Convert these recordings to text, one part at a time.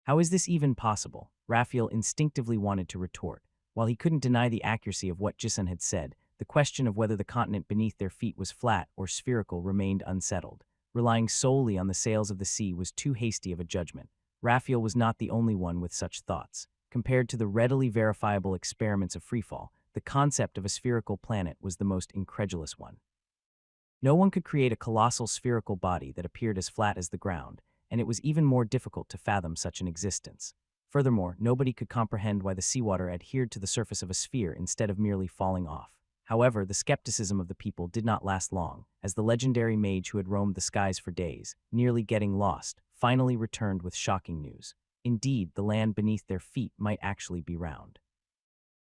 How is this even possible? Raphael instinctively wanted to retort. While he couldn't deny the accuracy of what Jisun had said, the question of whether the continent beneath their feet was flat or spherical remained unsettled. Relying solely on the sails of the sea was too hasty of a judgment. Raphael was not the only one with such thoughts. Compared to the readily verifiable experiments of freefall, the concept of a spherical planet was the most incredulous one. No one could create a colossal spherical body that appeared as flat as the ground, and it was even more difficult to fathom such an existence. Furthermore, nobody could comprehend why the seawater adhered to the surface of a sphere instead of merely falling off. However, the skepticism of the people did not last long, as the legendary mage who had roamed the skies for days, nearly getting lost, finally returned with shocking news. Indeed, the land beneath their feet might actually be round.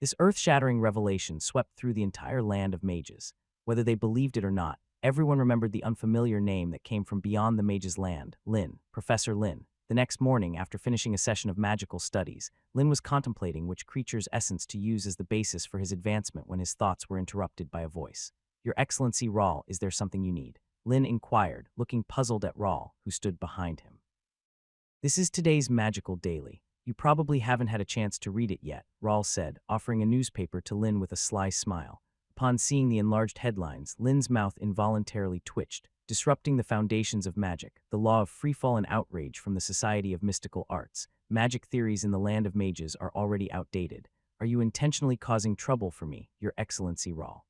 This earth-shattering revelation swept through the entire land of mages. Whether they believed it or not, everyone remembered the unfamiliar name that came from beyond the mage's land, Lin, Professor Lin. The next morning, after finishing a session of magical studies, Lin was contemplating which creature's essence to use as the basis for his advancement when his thoughts were interrupted by a voice. "Your Excellency Rahl, is there something you need?" Lin inquired, looking puzzled at Rahl, who stood behind him. "This is today's magical daily. You probably haven't had a chance to read it yet," Rahl said, offering a newspaper to Lin with a sly smile. Upon seeing the enlarged headlines, Lin's mouth involuntarily twitched. "Disrupting the foundations of magic, the law of freefall and outrage from the Society of Mystical Arts. Magic theories in the land of mages are already outdated. Are you intentionally causing trouble for me, Your Excellency Rahl?"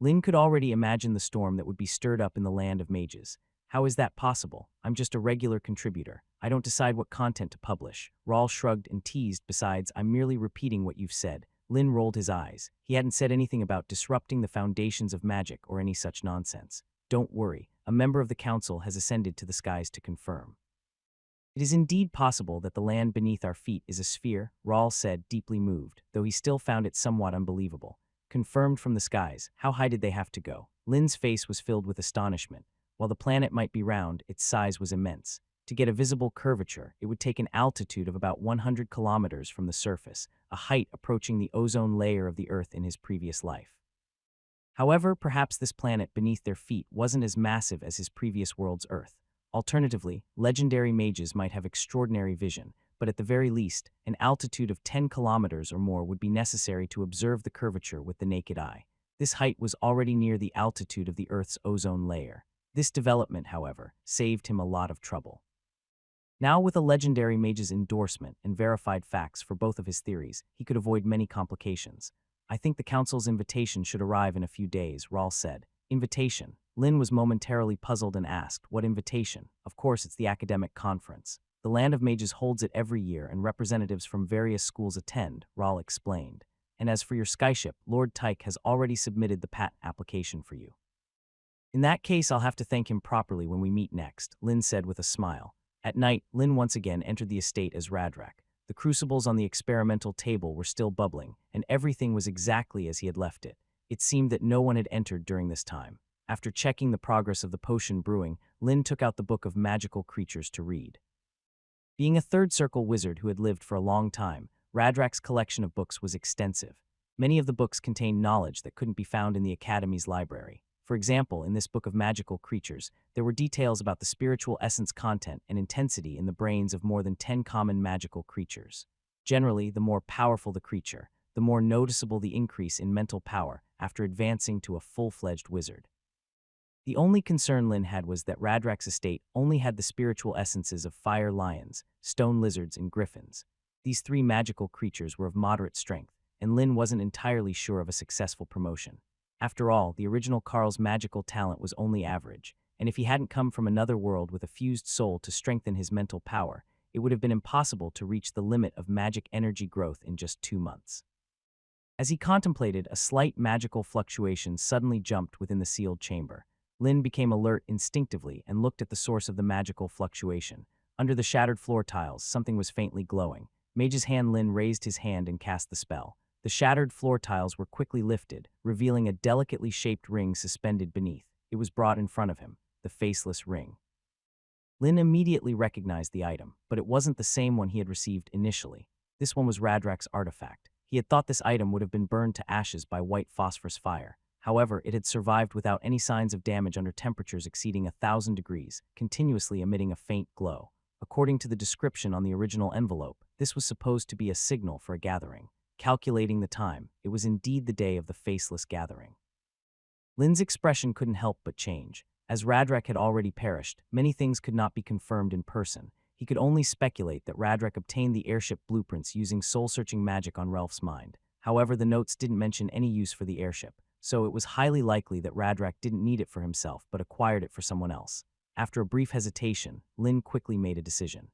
Lin could already imagine the storm that would be stirred up in the land of mages. "How is that possible? I'm just a regular contributor. I don't decide what content to publish." Rahl shrugged and teased. "Besides, I'm merely repeating what you've said." Lin rolled his eyes. He hadn't said anything about disrupting the foundations of magic or any such nonsense. "Don't worry, a member of the council has ascended to the skies to confirm." "It is indeed possible that the land beneath our feet is a sphere," Rahl said, deeply moved, though he still found it somewhat unbelievable. "Confirmed from the skies. How high did they have to go?" Lin's face was filled with astonishment. While the planet might be round, its size was immense. To get a visible curvature, it would take an altitude of about 100 kilometers from the surface, a height approaching the ozone layer of the Earth in his previous life. However, perhaps this planet beneath their feet wasn't as massive as his previous world's Earth. Alternatively, legendary mages might have extraordinary vision, but at the very least, an altitude of 10 kilometers or more would be necessary to observe the curvature with the naked eye. This height was already near the altitude of the Earth's ozone layer. This development, however, saved him a lot of trouble. Now, with a legendary mage's endorsement and verified facts for both of his theories, he could avoid many complications. "I think the council's invitation should arrive in a few days," Rahl said. "Invitation?" Lin was momentarily puzzled and asked, "What invitation?" "Of course, it's the academic conference. The Land of Mages holds it every year and representatives from various schools attend," Rahl explained. "And as for your skyship, Lord Tyke has already submitted the patent application for you." "In that case, I'll have to thank him properly when we meet next," Lin said with a smile. At night, Lin once again entered the estate as Radrak. The crucibles on the experimental table were still bubbling, and everything was exactly as he had left it. It seemed that no one had entered during this time. After checking the progress of the potion brewing, Lin took out the book of magical creatures to read. Being a third circle wizard who had lived for a long time, Radrak's collection of books was extensive. Many of the books contained knowledge that couldn't be found in the Academy's library. For example, in this book of magical creatures, there were details about the spiritual essence content and intensity in the brains of more than 10 common magical creatures. Generally, the more powerful the creature, the more noticeable the increase in mental power after advancing to a full-fledged wizard. The only concern Lin had was that Radrak's estate only had the spiritual essences of fire lions, stone lizards, and griffins. These three magical creatures were of moderate strength, and Lin wasn't entirely sure of a successful promotion. After all, the original Carl's magical talent was only average, and if he hadn't come from another world with a fused soul to strengthen his mental power, it would have been impossible to reach the limit of magic energy growth in just 2 months. As he contemplated, a slight magical fluctuation suddenly jumped within the sealed chamber. Lin became alert instinctively and looked at the source of the magical fluctuation. Under the shattered floor tiles, something was faintly glowing. Mage's hand Lin raised his hand and cast the spell. The shattered floor tiles were quickly lifted, revealing a delicately shaped ring suspended beneath. It was brought in front of him, the faceless ring. Lin immediately recognized the item, but it wasn't the same one he had received initially. This one was Radrak's artifact. He had thought this item would have been burned to ashes by white phosphorus fire. However, it had survived without any signs of damage under temperatures exceeding 1,000 degrees, continuously emitting a faint glow. According to the description on the original envelope, this was supposed to be a signal for a gathering. Calculating the time, it was indeed the day of the faceless gathering. Lin's expression couldn't help but change. As Radrak had already perished, many things could not be confirmed in person. He could only speculate that Radrak obtained the airship blueprints using soul-searching magic on Relf's mind. However, the notes didn't mention any use for the airship, so it was highly likely that Radrak didn't need it for himself but acquired it for someone else. After a brief hesitation, Lin quickly made a decision.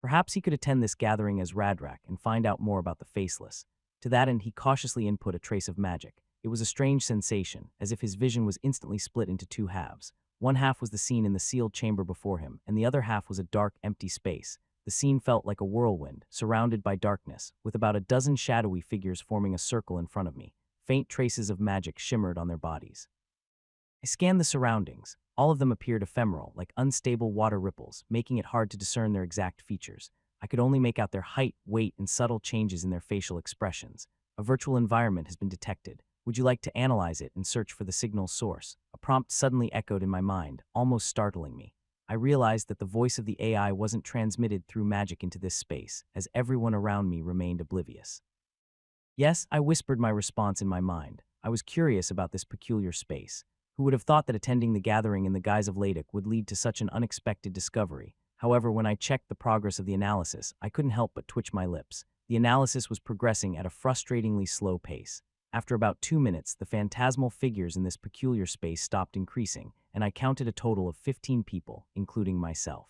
Perhaps he could attend this gathering as Radrak and find out more about the Faceless. To that end, he cautiously input a trace of magic. It was a strange sensation, as if his vision was instantly split into two halves. One half was the scene in the sealed chamber before him, and the other half was a dark, empty space. The scene felt like a whirlwind, surrounded by darkness, with about a dozen shadowy figures forming a circle in front of me. Faint traces of magic shimmered on their bodies. I scanned the surroundings. All of them appeared ephemeral, like unstable water ripples, making it hard to discern their exact features. I could only make out their height, weight, and subtle changes in their facial expressions. A virtual environment has been detected. Would you like to analyze it and search for the signal's source? A prompt suddenly echoed in my mind, almost startling me. I realized that the voice of the AI wasn't transmitted through magic into this space, as everyone around me remained oblivious. Yes, I whispered my response in my mind. I was curious about this peculiar space. Who would have thought that attending the gathering in the guise of Ladek would lead to such an unexpected discovery? However, when I checked the progress of the analysis, I couldn't help but twitch my lips. The analysis was progressing at a frustratingly slow pace. After about 2 minutes, the phantasmal figures in this peculiar space stopped increasing, and I counted a total of 15 people, including myself.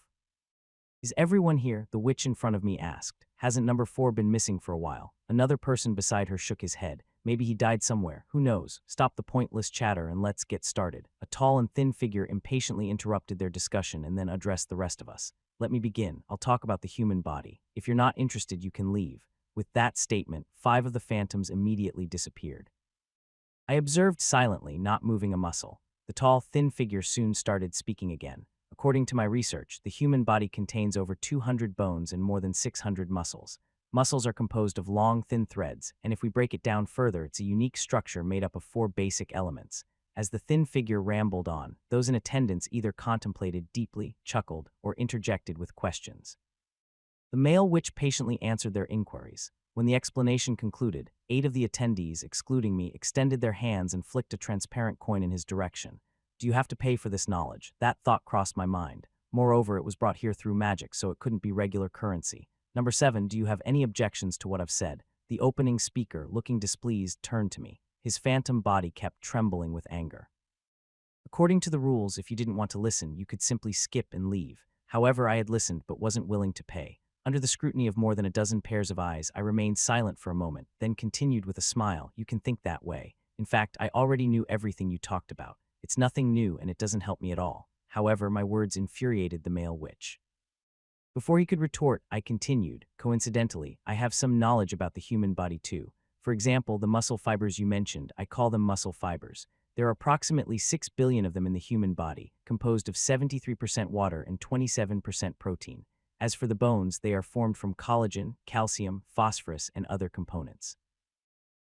Is everyone here? The witch in front of me asked. Hasn't number 4 been missing for a while? Another person beside her shook his head. Maybe he died somewhere. Who knows? Stop the pointless chatter and let's get started. A tall and thin figure impatiently interrupted their discussion and then addressed the rest of us. Let me begin. I'll talk about the human body. If you're not interested, you can leave. With that statement, 5 of the phantoms immediately disappeared. I observed silently, not moving a muscle. The tall, thin figure soon started speaking again. According to my research, the human body contains over 200 bones and more than 600 muscles. Muscles are composed of long, thin threads, and if we break it down further, it's a unique structure made up of 4 basic elements. As the thin figure rambled on, those in attendance either contemplated deeply, chuckled, or interjected with questions. The male witch patiently answered their inquiries. When the explanation concluded, 8 of the attendees, excluding me, extended their hands and flicked a transparent coin in his direction. Do you have to pay for this knowledge? That thought crossed my mind. Moreover, it was brought here through magic, so it couldn't be regular currency. Number 7, do you have any objections to what I've said? The opening speaker, looking displeased, turned to me. His phantom body kept trembling with anger. According to the rules, if you didn't want to listen, you could simply skip and leave. However, I had listened but wasn't willing to pay. Under the scrutiny of more than a dozen pairs of eyes, I remained silent for a moment, then continued with a smile. You can think that way. In fact, I already knew everything you talked about. It's nothing new and it doesn't help me at all. However, my words infuriated the male witch. Before he could retort, I continued. Coincidentally, I have some knowledge about the human body too. For example, the muscle fibers you mentioned, I call them muscle fibers. There are approximately 6 billion of them in the human body, composed of 73% water and 27% protein. As for the bones, they are formed from collagen, calcium, phosphorus, and other components.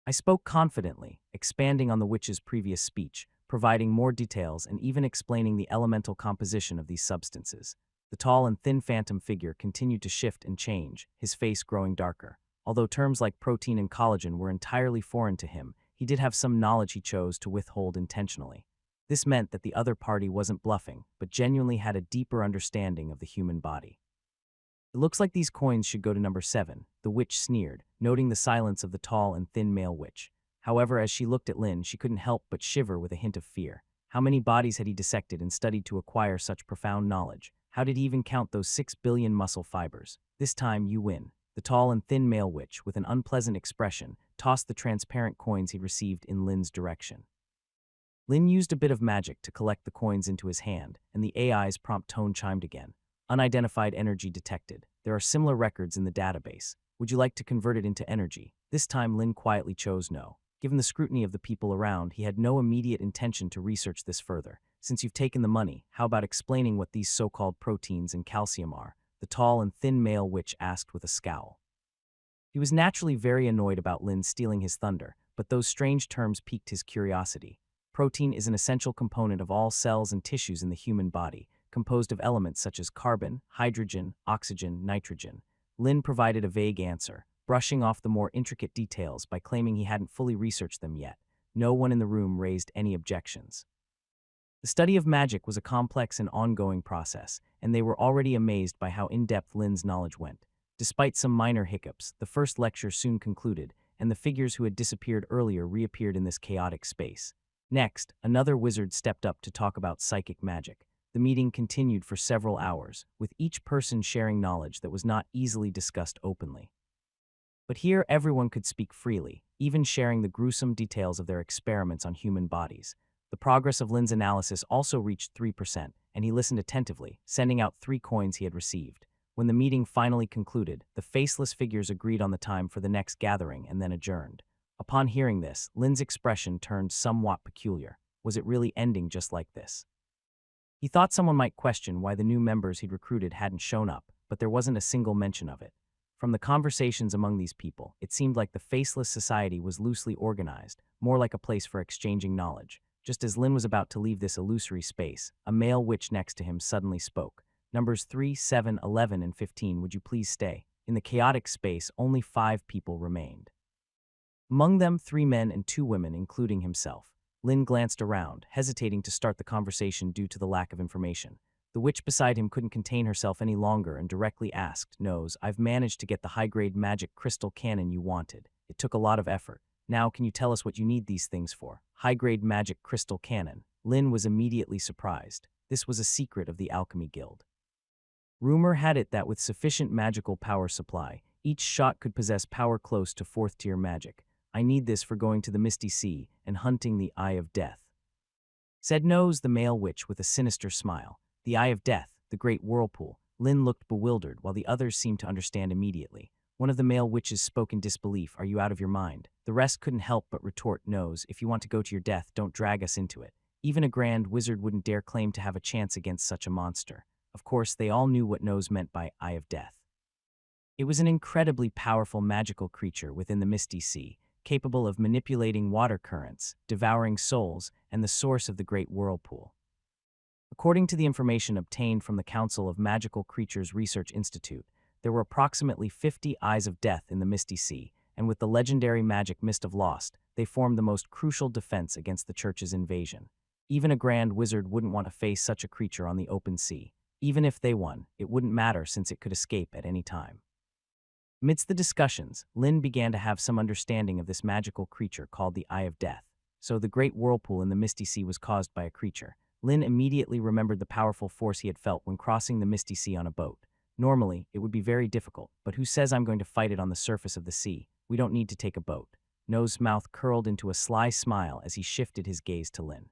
I spoke confidently, expanding on the witch's previous speech, providing more details and even explaining the elemental composition of these substances. The tall and thin phantom figure continued to shift and change, his face growing darker. Although terms like protein and collagen were entirely foreign to him, he did have some knowledge he chose to withhold intentionally. This meant that the other party wasn't bluffing, but genuinely had a deeper understanding of the human body. It looks like these coins should go to number 7, the witch sneered, noting the silence of the tall and thin male witch. However, as she looked at Lin, she couldn't help but shiver with a hint of fear. How many bodies had he dissected and studied to acquire such profound knowledge? How did he even count those 6 billion muscle fibers? This time, you win. The tall and thin male witch, with an unpleasant expression, tossed the transparent coins he received in Lin's direction. Lin used a bit of magic to collect the coins into his hand, and the AI's prompt tone chimed again. Unidentified energy detected. There are similar records in the database. Would you like to convert it into energy? This time, Lin quietly chose no. Given the scrutiny of the people around, he had no immediate intention to research this further. Since you've taken the money, how about explaining what these so-called proteins and calcium are? The tall and thin male witch asked with a scowl. He was naturally very annoyed about Lin stealing his thunder, but those strange terms piqued his curiosity. Protein is an essential component of all cells and tissues in the human body, composed of elements such as carbon, hydrogen, oxygen, nitrogen. Lin provided a vague answer, brushing off the more intricate details by claiming he hadn't fully researched them yet. No one in the room raised any objections. The study of magic was a complex and ongoing process, and they were already amazed by how in-depth Lin's knowledge went. Despite some minor hiccups, the first lecture soon concluded, and the figures who had disappeared earlier reappeared in this chaotic space. Next, another wizard stepped up to talk about psychic magic. The meeting continued for several hours, with each person sharing knowledge that was not easily discussed openly. But here everyone could speak freely, even sharing the gruesome details of their experiments on human bodies. The progress of Lin's analysis also reached 3%, and he listened attentively, sending out 3 coins he had received. When the meeting finally concluded, the faceless figures agreed on the time for the next gathering and then adjourned. Upon hearing this, Lin's expression turned somewhat peculiar. Was it really ending just like this? He thought someone might question why the new members he'd recruited hadn't shown up, but there wasn't a single mention of it. From the conversations among these people, it seemed like the Faceless Society was loosely organized, more like a place for exchanging knowledge. Just as Lin was about to leave this illusory space, a male witch next to him suddenly spoke. Numbers 3, 7, 11, and 15, would you please stay? In the chaotic space, only 5 people remained. Among them, 3 men and 2 women, including himself. Lin glanced around, hesitating to start the conversation due to the lack of information. The witch beside him couldn't contain herself any longer and directly asked, Nose, I've managed to get the high-grade magic crystal cannon you wanted. It took a lot of effort. Now, can you tell us what you need these things for? High-grade magic crystal cannon. Lin was immediately surprised. This was a secret of the Alchemy Guild. Rumor had it that with sufficient magical power supply, each shot could possess power close to 4th-tier magic. I need this for going to the Misty Sea and hunting the Eye of Death. Said Nose, the male witch, with a sinister smile. The Eye of Death, the great whirlpool. Lin looked bewildered, while the others seemed to understand immediately. One of the male witches spoke in disbelief. Are you out of your mind? The rest couldn't help but retort, Nose, if you want to go to your death, don't drag us into it. Even a grand wizard wouldn't dare claim to have a chance against such a monster. Of course, they all knew what Nose meant by Eye of Death. It was an incredibly powerful magical creature within the Misty Sea, capable of manipulating water currents, devouring souls, and the source of the great whirlpool. According to the information obtained from the Council of Magical Creatures Research Institute, there were approximately 50 Eyes of Death in the Misty Sea, and with the legendary magic Mist of Lost, they formed the most crucial defense against the Church's invasion. Even a grand wizard wouldn't want to face such a creature on the open sea. Even if they won, it wouldn't matter since it could escape at any time. Amidst the discussions, Lin began to have some understanding of this magical creature called the Eye of Death. So the great whirlpool in the Misty Sea was caused by a creature. Lin immediately remembered the powerful force he had felt when crossing the Misty Sea on a boat. Normally, it would be very difficult, but who says I'm going to fight it on the surface of the sea? We don't need to take a boat. Nose's mouth curled into a sly smile as he shifted his gaze to Lin.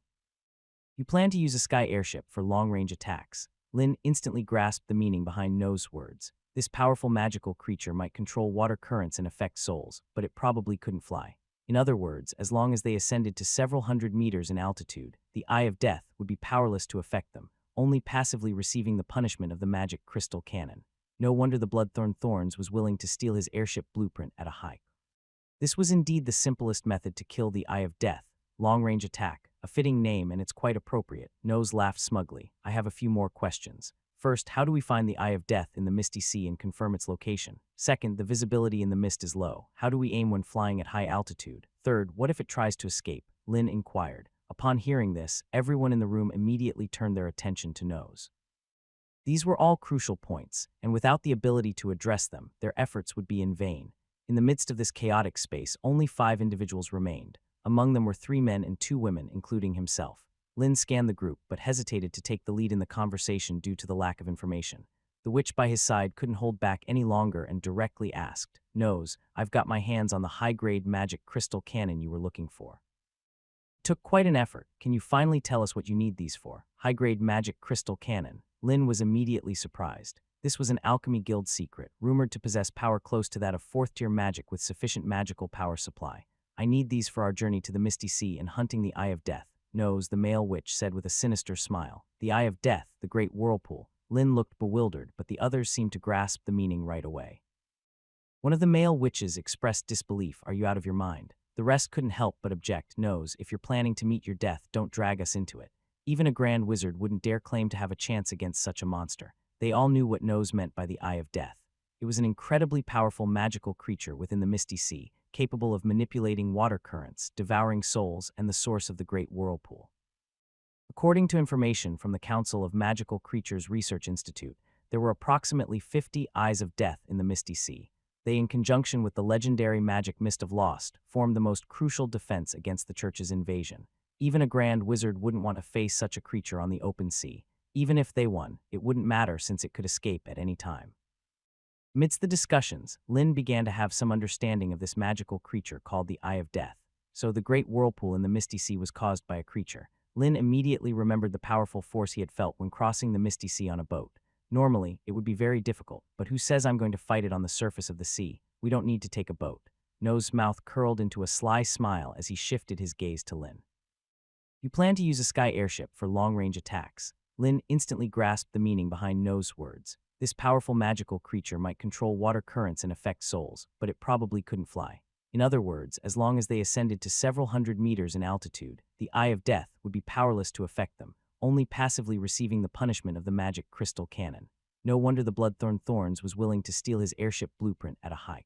You plan to use a sky airship for long-range attacks. Lin instantly grasped the meaning behind Nose's words. This powerful magical creature might control water currents and affect souls, but it probably couldn't fly. In other words, as long as they ascended to several hundred meters in altitude, the Eye of Death would be powerless to affect them, only passively receiving the punishment of the magic crystal cannon. No wonder the Bloodthorn Thorns was willing to steal his airship blueprint at a hike. This was indeed the simplest method to kill the Eye of Death, long-range attack, a fitting name, and it's quite appropriate. Nose laughed smugly. I have a few more questions. First, how do we find the Eye of Death in the Misty Sea and confirm its location? Second, the visibility in the mist is low. How do we aim when flying at high altitude? Third, what if it tries to escape? Lin inquired. Upon hearing this, everyone in the room immediately turned their attention to Nose. These were all crucial points, and without the ability to address them, their efforts would be in vain. In the midst of this chaotic space, only 5 individuals remained. Among them were 3 men and 2 women, including himself. Lin scanned the group, but hesitated to take the lead in the conversation due to the lack of information. The witch by his side couldn't hold back any longer and directly asked, Nose, I've got my hands on the high-grade magic crystal cannon you were looking for. It took quite an effort. Can you finally tell us what you need these for? High-grade magic crystal cannon. Lin was immediately surprised. This was an Alchemy Guild secret, rumored to possess power close to that of 4th-tier magic with sufficient magical power supply. I need these for our journey to the Misty Sea and hunting the Eye of Death. Nose, the male witch, said with a sinister smile. The Eye of Death, the great whirlpool. Lin looked bewildered, but the others seemed to grasp the meaning right away. One of the male witches expressed disbelief. Are you out of your mind? The rest couldn't help but object. Nose, if you're planning to meet your death, don't drag us into it. Even a grand wizard wouldn't dare claim to have a chance against such a monster. They all knew what Nose meant by the Eye of Death. It was an incredibly powerful magical creature within the Misty Sea, capable of manipulating water currents, devouring souls, and the source of the Great Whirlpool. According to information from the Council of Magical Creatures Research Institute, there were approximately 50 Eyes of Death in the Misty Sea. They, in conjunction with the legendary magic Mist of Lost, formed the most crucial defense against the Church's invasion. Even a grand wizard wouldn't want to face such a creature on the open sea. Even if they won, it wouldn't matter since it could escape at any time. Amidst the discussions, Lin began to have some understanding of this magical creature called the Eye of Death. So the Great Whirlpool in the Misty Sea was caused by a creature. Lin immediately remembered the powerful force he had felt when crossing the Misty Sea on a boat. Normally, it would be very difficult, but who says I'm going to fight it on the surface of the sea? We don't need to take a boat. Nose's mouth curled into a sly smile as he shifted his gaze to Lin. You plan to use a sky airship for long-range attacks. Lin instantly grasped the meaning behind Nose's words. This powerful magical creature might control water currents and affect souls, but it probably couldn't fly. In other words, as long as they ascended to several hundred meters in altitude, the Eye of Death would be powerless to affect them, only passively receiving the punishment of the magic crystal cannon. No wonder the Bloodthorn Thorns was willing to steal his airship blueprint at a hike.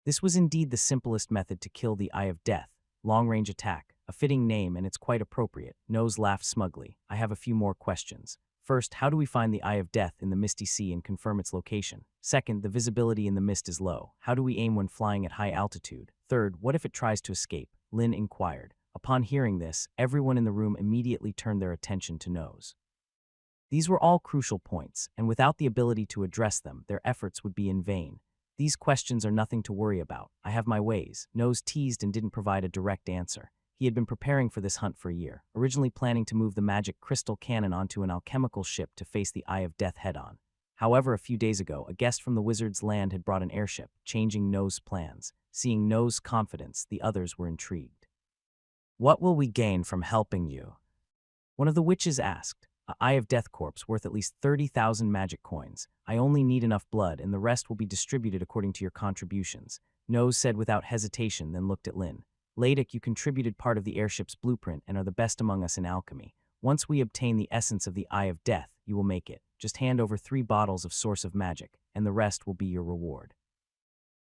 This was indeed the simplest method to kill the Eye of Death, long-range attack, a fitting name, and it's quite appropriate. Nose laughed smugly. I have a few more questions. First, how do we find the Eye of Death in the Misty Sea and confirm its location? Second, the visibility in the mist is low. How do we aim when flying at high altitude? Third, what if it tries to escape? Lin inquired. Upon hearing this, everyone in the room immediately turned their attention to Nose. These were all crucial points, and without the ability to address them, their efforts would be in vain. These questions are nothing to worry about. I have my ways. Nose teased and didn't provide a direct answer. He had been preparing for this hunt for a year, originally planning to move the magic crystal cannon onto an alchemical ship to face the Eye of Death head-on. However, a few days ago, a guest from the wizard's land had brought an airship, changing Nose's plans. Seeing Nose's confidence, the others were intrigued. What will we gain from helping you? One of the witches asked. An Eye of Death corpse worth at least 30,000 magic coins. I only need enough blood, and the rest will be distributed according to your contributions. Nose said without hesitation, then looked at Lin. Ladek, you contributed part of the airship's blueprint and are the best among us in alchemy. Once we obtain the essence of the Eye of Death, you will make it. Just hand over 3 bottles of Source of Magic, and the rest will be your reward.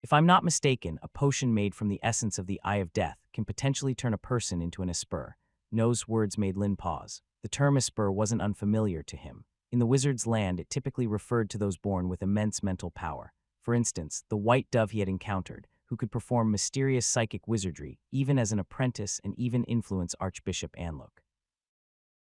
If I'm not mistaken, a potion made from the essence of the Eye of Death can potentially turn a person into an Esper. Nose's words made Lin pause. The term Esper wasn't unfamiliar to him. In the wizard's land, it typically referred to those born with immense mental power. For instance, the white dove he had encountered, who could perform mysterious psychic wizardry, even as an apprentice, and even influence Archbishop Anluk.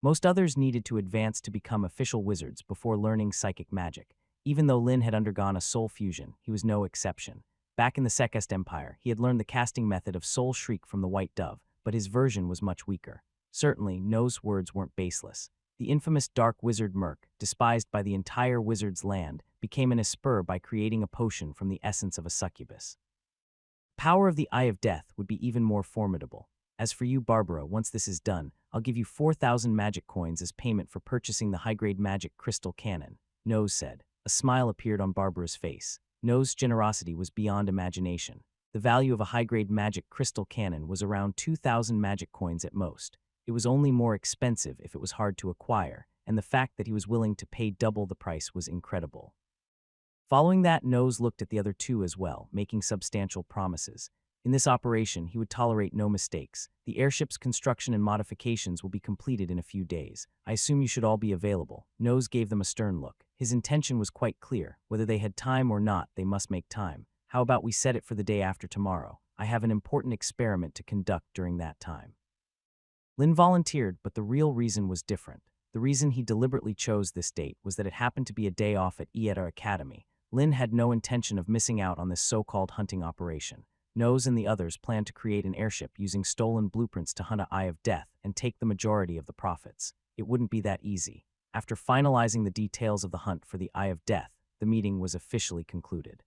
Most others needed to advance to become official wizards before learning psychic magic. Even though Lin had undergone a soul fusion, he was no exception. Back in the Sekest Empire, he had learned the casting method of Soul Shriek from the White Dove, but his version was much weaker. Certainly, Nose's words weren't baseless. The infamous Dark Wizard Merc, despised by the entire wizard's land, became an Esper by creating a potion from the essence of a succubus. The power of the Eye of Death would be even more formidable. As for you, Barbara, once this is done, I'll give you 4,000 magic coins as payment for purchasing the high-grade magic crystal cannon, Nose said. A smile appeared on Barbara's face. Nose's generosity was beyond imagination. The value of a high-grade magic crystal cannon was around 2,000 magic coins at most. It was only more expensive if it was hard to acquire, and the fact that he was willing to pay double the price was incredible. Following that, Nose looked at the other two as well, making substantial promises. In this operation, he would tolerate no mistakes. The airship's construction and modifications will be completed in a few days. I assume you should all be available. Nose gave them a stern look. His intention was quite clear. Whether they had time or not, they must make time. How about we set it for the day after tomorrow? I have an important experiment to conduct during that time. Lin volunteered, but the real reason was different. The reason he deliberately chose this date was that it happened to be a day off at Ieta Academy. Lin had no intention of missing out on this so-called hunting operation. Nose and the others planned to create an airship using stolen blueprints to hunt an Eye of Death and take the majority of the profits. It wouldn't be that easy. After finalizing the details of the hunt for the Eye of Death, the meeting was officially concluded.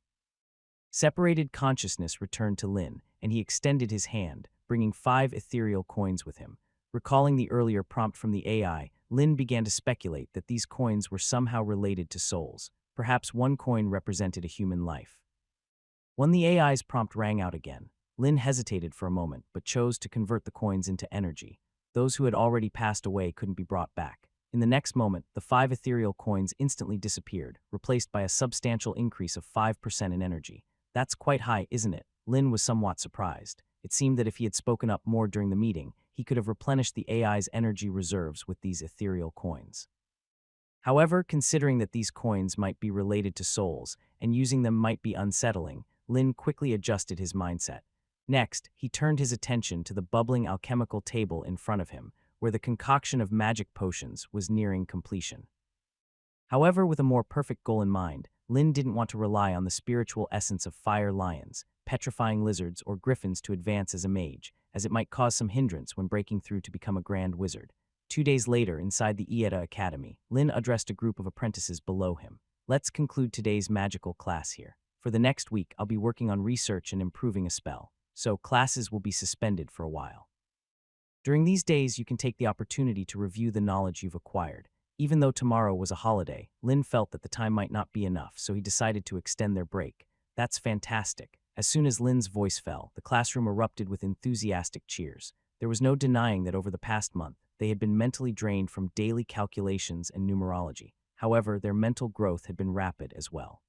Separated consciousness returned to Lin, and he extended his hand, bringing 5 ethereal coins with him. Recalling the earlier prompt from the AI, Lin began to speculate that these coins were somehow related to souls. Perhaps one coin represented a human life. When the AI's prompt rang out again, Lin hesitated for a moment but chose to convert the coins into energy. Those who had already passed away couldn't be brought back. In the next moment, the 5 ethereal coins instantly disappeared, replaced by a substantial increase of 5% in energy. That's quite high, isn't it? Lin was somewhat surprised. It seemed that if he had spoken up more during the meeting, he could have replenished the AI's energy reserves with these ethereal coins. However, considering that these coins might be related to souls, and using them might be unsettling, Lin quickly adjusted his mindset. Next, he turned his attention to the bubbling alchemical table in front of him, where the concoction of magic potions was nearing completion. However, with a more perfect goal in mind, Lin didn't want to rely on the spiritual essence of fire lions, petrifying lizards, or griffins to advance as a mage, as it might cause some hindrance when breaking through to become a grand wizard. 2 days later, inside the Ieta Academy, Lin addressed a group of apprentices below him. Let's conclude today's magical class here. For the next week, I'll be working on research and improving a spell, so classes will be suspended for a while. During these days, you can take the opportunity to review the knowledge you've acquired. Even though tomorrow was a holiday, Lin felt that the time might not be enough, so he decided to extend their break. That's fantastic. As soon as Lin's voice fell, the classroom erupted with enthusiastic cheers. There was no denying that over the past month, they had been mentally drained from daily calculations and numerology. However, their mental growth had been rapid as well.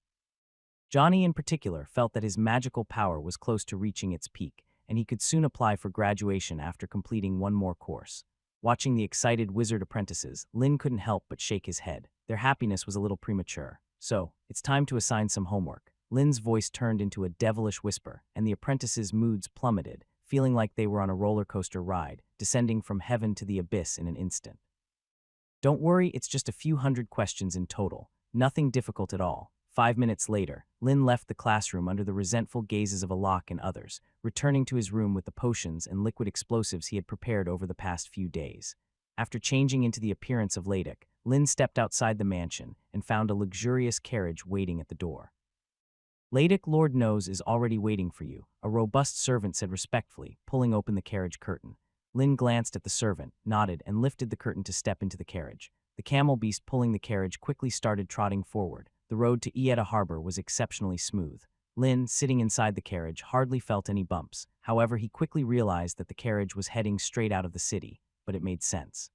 Johnny, in particular, felt that his magical power was close to reaching its peak, and he could soon apply for graduation after completing one more course. Watching the excited wizard apprentices, Lin couldn't help but shake his head. Their happiness was a little premature. So, it's time to assign some homework. Lin's voice turned into a devilish whisper, and the apprentices' moods plummeted, feeling like they were on a roller coaster ride, descending from heaven to the abyss in an instant. Don't worry, it's just a few hundred questions in total. Nothing difficult at all. 5 minutes later, Lin left the classroom under the resentful gazes of Alok and others, returning to his room with the potions and liquid explosives he had prepared over the past few days. After changing into the appearance of Ladek, Lin stepped outside the mansion and found a luxurious carriage waiting at the door. Ladek, Lord knows, is already waiting for you, a robust servant said respectfully, pulling open the carriage curtain. Lin glanced at the servant, nodded, and lifted the curtain to step into the carriage. The camel beast pulling the carriage quickly started trotting forward. The road to Ieta Harbor was exceptionally smooth. Lin, sitting inside the carriage, hardly felt any bumps. However, he quickly realized that the carriage was heading straight out of the city, but it made sense.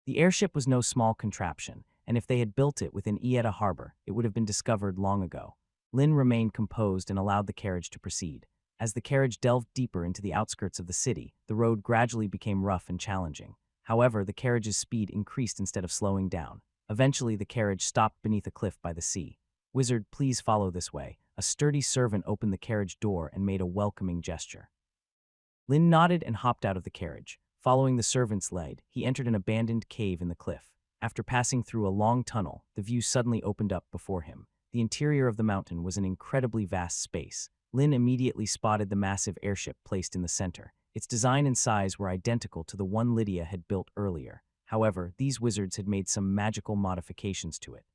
The airship was no small contraption, and if they had built it within Ieta Harbor, it would have been discovered long ago. Lin remained composed and allowed the carriage to proceed. As the carriage delved deeper into the outskirts of the city, the road gradually became rough and challenging. However, the carriage's speed increased instead of slowing down. Eventually, the carriage stopped beneath a cliff by the sea. "Wizard, please follow this way." A sturdy servant opened the carriage door and made a welcoming gesture. Lin nodded and hopped out of the carriage. Following the servant's lead, he entered an abandoned cave in the cliff. After passing through a long tunnel, the view suddenly opened up before him. The interior of the mountain was an incredibly vast space. Lin immediately spotted the massive airship placed in the center. Its design and size were identical to the one Lydia had built earlier. However, these wizards had made some magical modifications to it.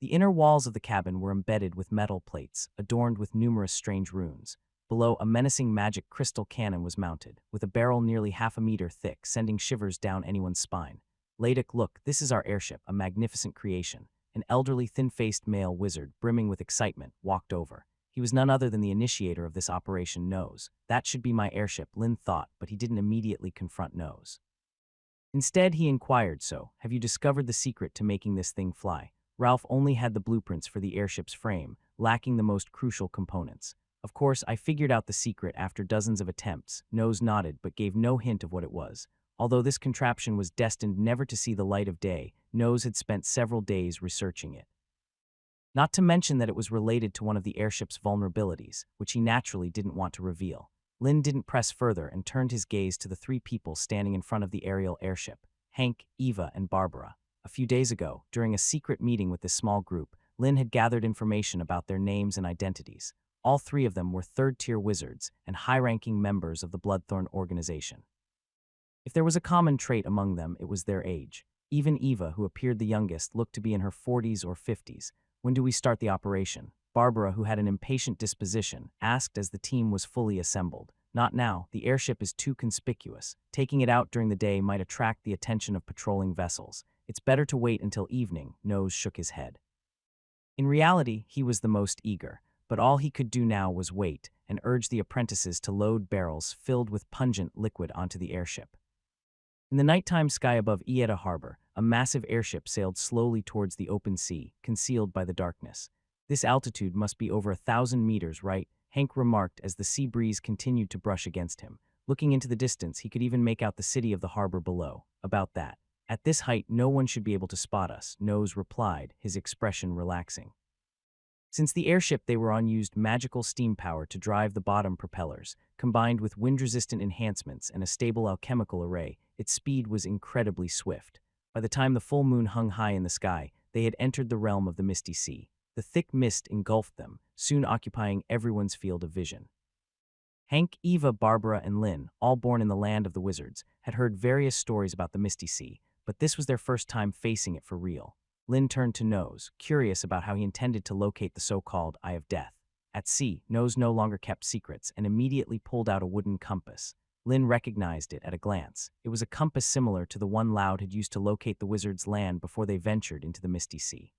The inner walls of the cabin were embedded with metal plates, adorned with numerous strange runes. Below, a menacing magic crystal cannon was mounted, with a barrel nearly half a meter thick, sending shivers down anyone's spine. Ladek, look, this is our airship, a magnificent creation. An elderly, thin-faced male wizard, brimming with excitement, walked over. He was none other than the initiator of this operation, Nose. That should be my airship, Lin thought, but he didn't immediately confront Nose. Instead, he inquired, "So, have you discovered the secret to making this thing fly?" Ralph only had the blueprints for the airship's frame, lacking the most crucial components. "Of course, I figured out the secret after dozens of attempts." Nose nodded but gave no hint of what it was. Although this contraption was destined never to see the light of day, Nose had spent several days researching it. Not to mention that it was related to one of the airship's vulnerabilities, which he naturally didn't want to reveal. Lin didn't press further and turned his gaze to the 3 people standing in front of the aerial airship: Hank, Eva, and Barbara. A few days ago, during a secret meeting with this small group, Lin had gathered information about their names and identities. All 3 of them were third-tier wizards and high-ranking members of the Bloodthorn organization. If there was a common trait among them, it was their age. Even Eva, who appeared the youngest, looked to be in her 40s or 50s. "When do we start the operation?" Barbara, who had an impatient disposition, asked as the team was fully assembled. "Not now, the airship is too conspicuous. Taking it out during the day might attract the attention of patrolling vessels. It's better to wait until evening." Nose shook his head. In reality, he was the most eager, but all he could do now was wait and urge the apprentices to load barrels filled with pungent liquid onto the airship. In the nighttime sky above Ieda Harbor, a massive airship sailed slowly towards the open sea, concealed by the darkness. This altitude must be over 1,000 meters, right? Hank remarked as the sea breeze continued to brush against him. Looking into the distance, he could even make out the city of the harbor below. About that. At this height, no one should be able to spot us, Nose replied, his expression relaxing. Since the airship they were on used magical steam power to drive the bottom propellers, combined with wind-resistant enhancements and a stable alchemical array, its speed was incredibly swift. By the time the full moon hung high in the sky, they had entered the realm of the misty sea. The thick mist engulfed them, soon occupying everyone's field of vision. Hank, Eva, Barbara, and Lynn, all born in the land of the wizards, had heard various stories about the misty sea, but this was their first time facing it for real. Lynn turned to Nose, curious about how he intended to locate the so-called Eye of Death. At sea, Nose no longer kept secrets and immediately pulled out a wooden compass. Lynn recognized it at a glance. It was a compass similar to the one Loud had used to locate the wizard's land before they ventured into the misty sea.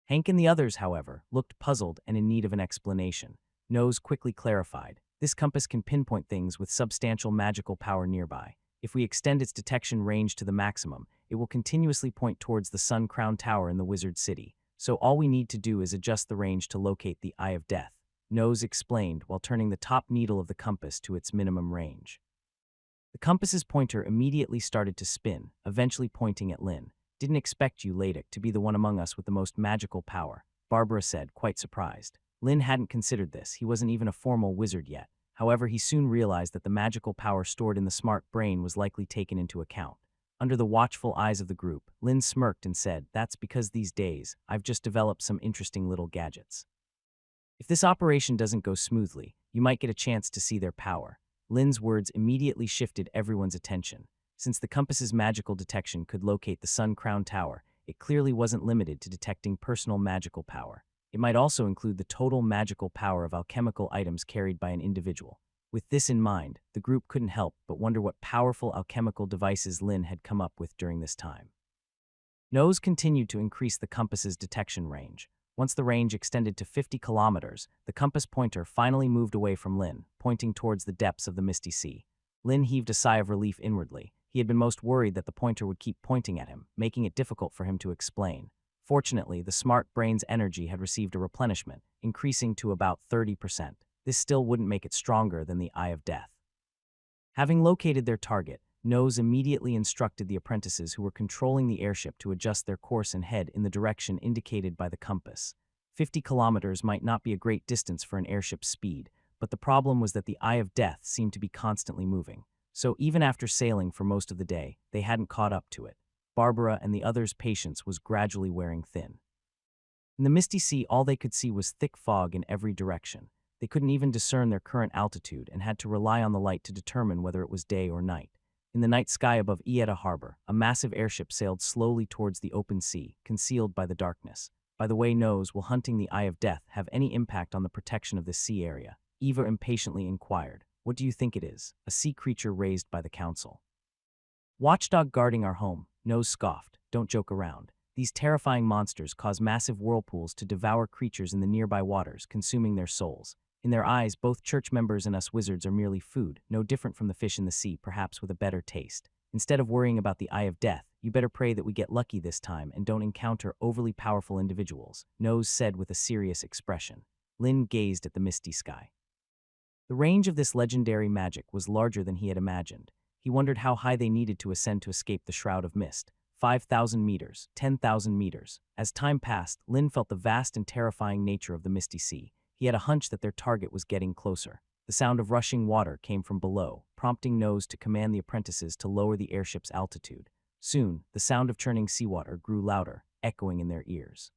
Hank and the others, however, looked puzzled and in need of an explanation. Nose quickly clarified. This compass can pinpoint things with substantial magical power nearby. If we extend its detection range to the maximum, it will continuously point towards the Sun Crown Tower in the Wizard City. So all we need to do is adjust the range to locate the Eye of Death, Nose explained while turning the top needle of the compass to its minimum range. The compass's pointer immediately started to spin, eventually pointing at Lynn. Didn't expect you, Ladek, to be the one among us with the most magical power, Barbara said, quite surprised. Lynn hadn't considered this. He wasn't even a formal wizard yet. However, he soon realized that the magical power stored in the smart brain was likely taken into account. Under the watchful eyes of the group, Lynn smirked and said, "That's because these days, I've just developed some interesting little gadgets. If this operation doesn't go smoothly, you might get a chance to see their power." Lynn's words immediately shifted everyone's attention. Since the compass's magical detection could locate the Sun Crown Tower, it clearly wasn't limited to detecting personal magical power. It might also include the total magical power of alchemical items carried by an individual. With this in mind, the group couldn't help but wonder what powerful alchemical devices Lynn had come up with during this time. Nose continued to increase the compass's detection range. Once the range extended to 50 kilometers, the compass pointer finally moved away from Lynn, pointing towards the depths of the misty sea. Lynn heaved a sigh of relief inwardly. He had been most worried that the pointer would keep pointing at him, making it difficult for him to explain. Fortunately, the smart brain's energy had received a replenishment, increasing to about 30%. This still wouldn't make it stronger than the Eye of Death. Having located their target, Nose immediately instructed the apprentices who were controlling the airship to adjust their course and head in the direction indicated by the compass. 50 kilometers might not be a great distance for an airship's speed, but the problem was that the Eye of Death seemed to be constantly moving. So even after sailing for most of the day, they hadn't caught up to it. Barbara and the others' patience was gradually wearing thin. In the misty sea, all they could see was thick fog in every direction. They couldn't even discern their current altitude and had to rely on the light to determine whether it was day or night. In the night sky above Ieda Harbor, a massive airship sailed slowly towards the open sea, concealed by the darkness. By the way, Nose, will hunting the Eye of Death have any impact on the protection of this sea area? Eva impatiently inquired. What do you think it is? A sea creature raised by the council. Watchdog guarding our home, Nose scoffed. Don't joke around. These terrifying monsters cause massive whirlpools to devour creatures in the nearby waters, consuming their souls. In their eyes, both church members and us wizards are merely food, no different from the fish in the sea, perhaps with a better taste. Instead of worrying about the Eye of Death, you better pray that we get lucky this time and don't encounter overly powerful individuals, Nose said with a serious expression. Lynn gazed at the misty sky. The range of this legendary magic was larger than he had imagined. He wondered how high they needed to ascend to escape the shroud of mist. 5,000 meters, 10,000 meters. As time passed, Lynn felt the vast and terrifying nature of the misty sea. He had a hunch that their target was getting closer. The sound of rushing water came from below, prompting Nose to command the apprentices to lower the airship's altitude. Soon, the sound of churning seawater grew louder, echoing in their ears.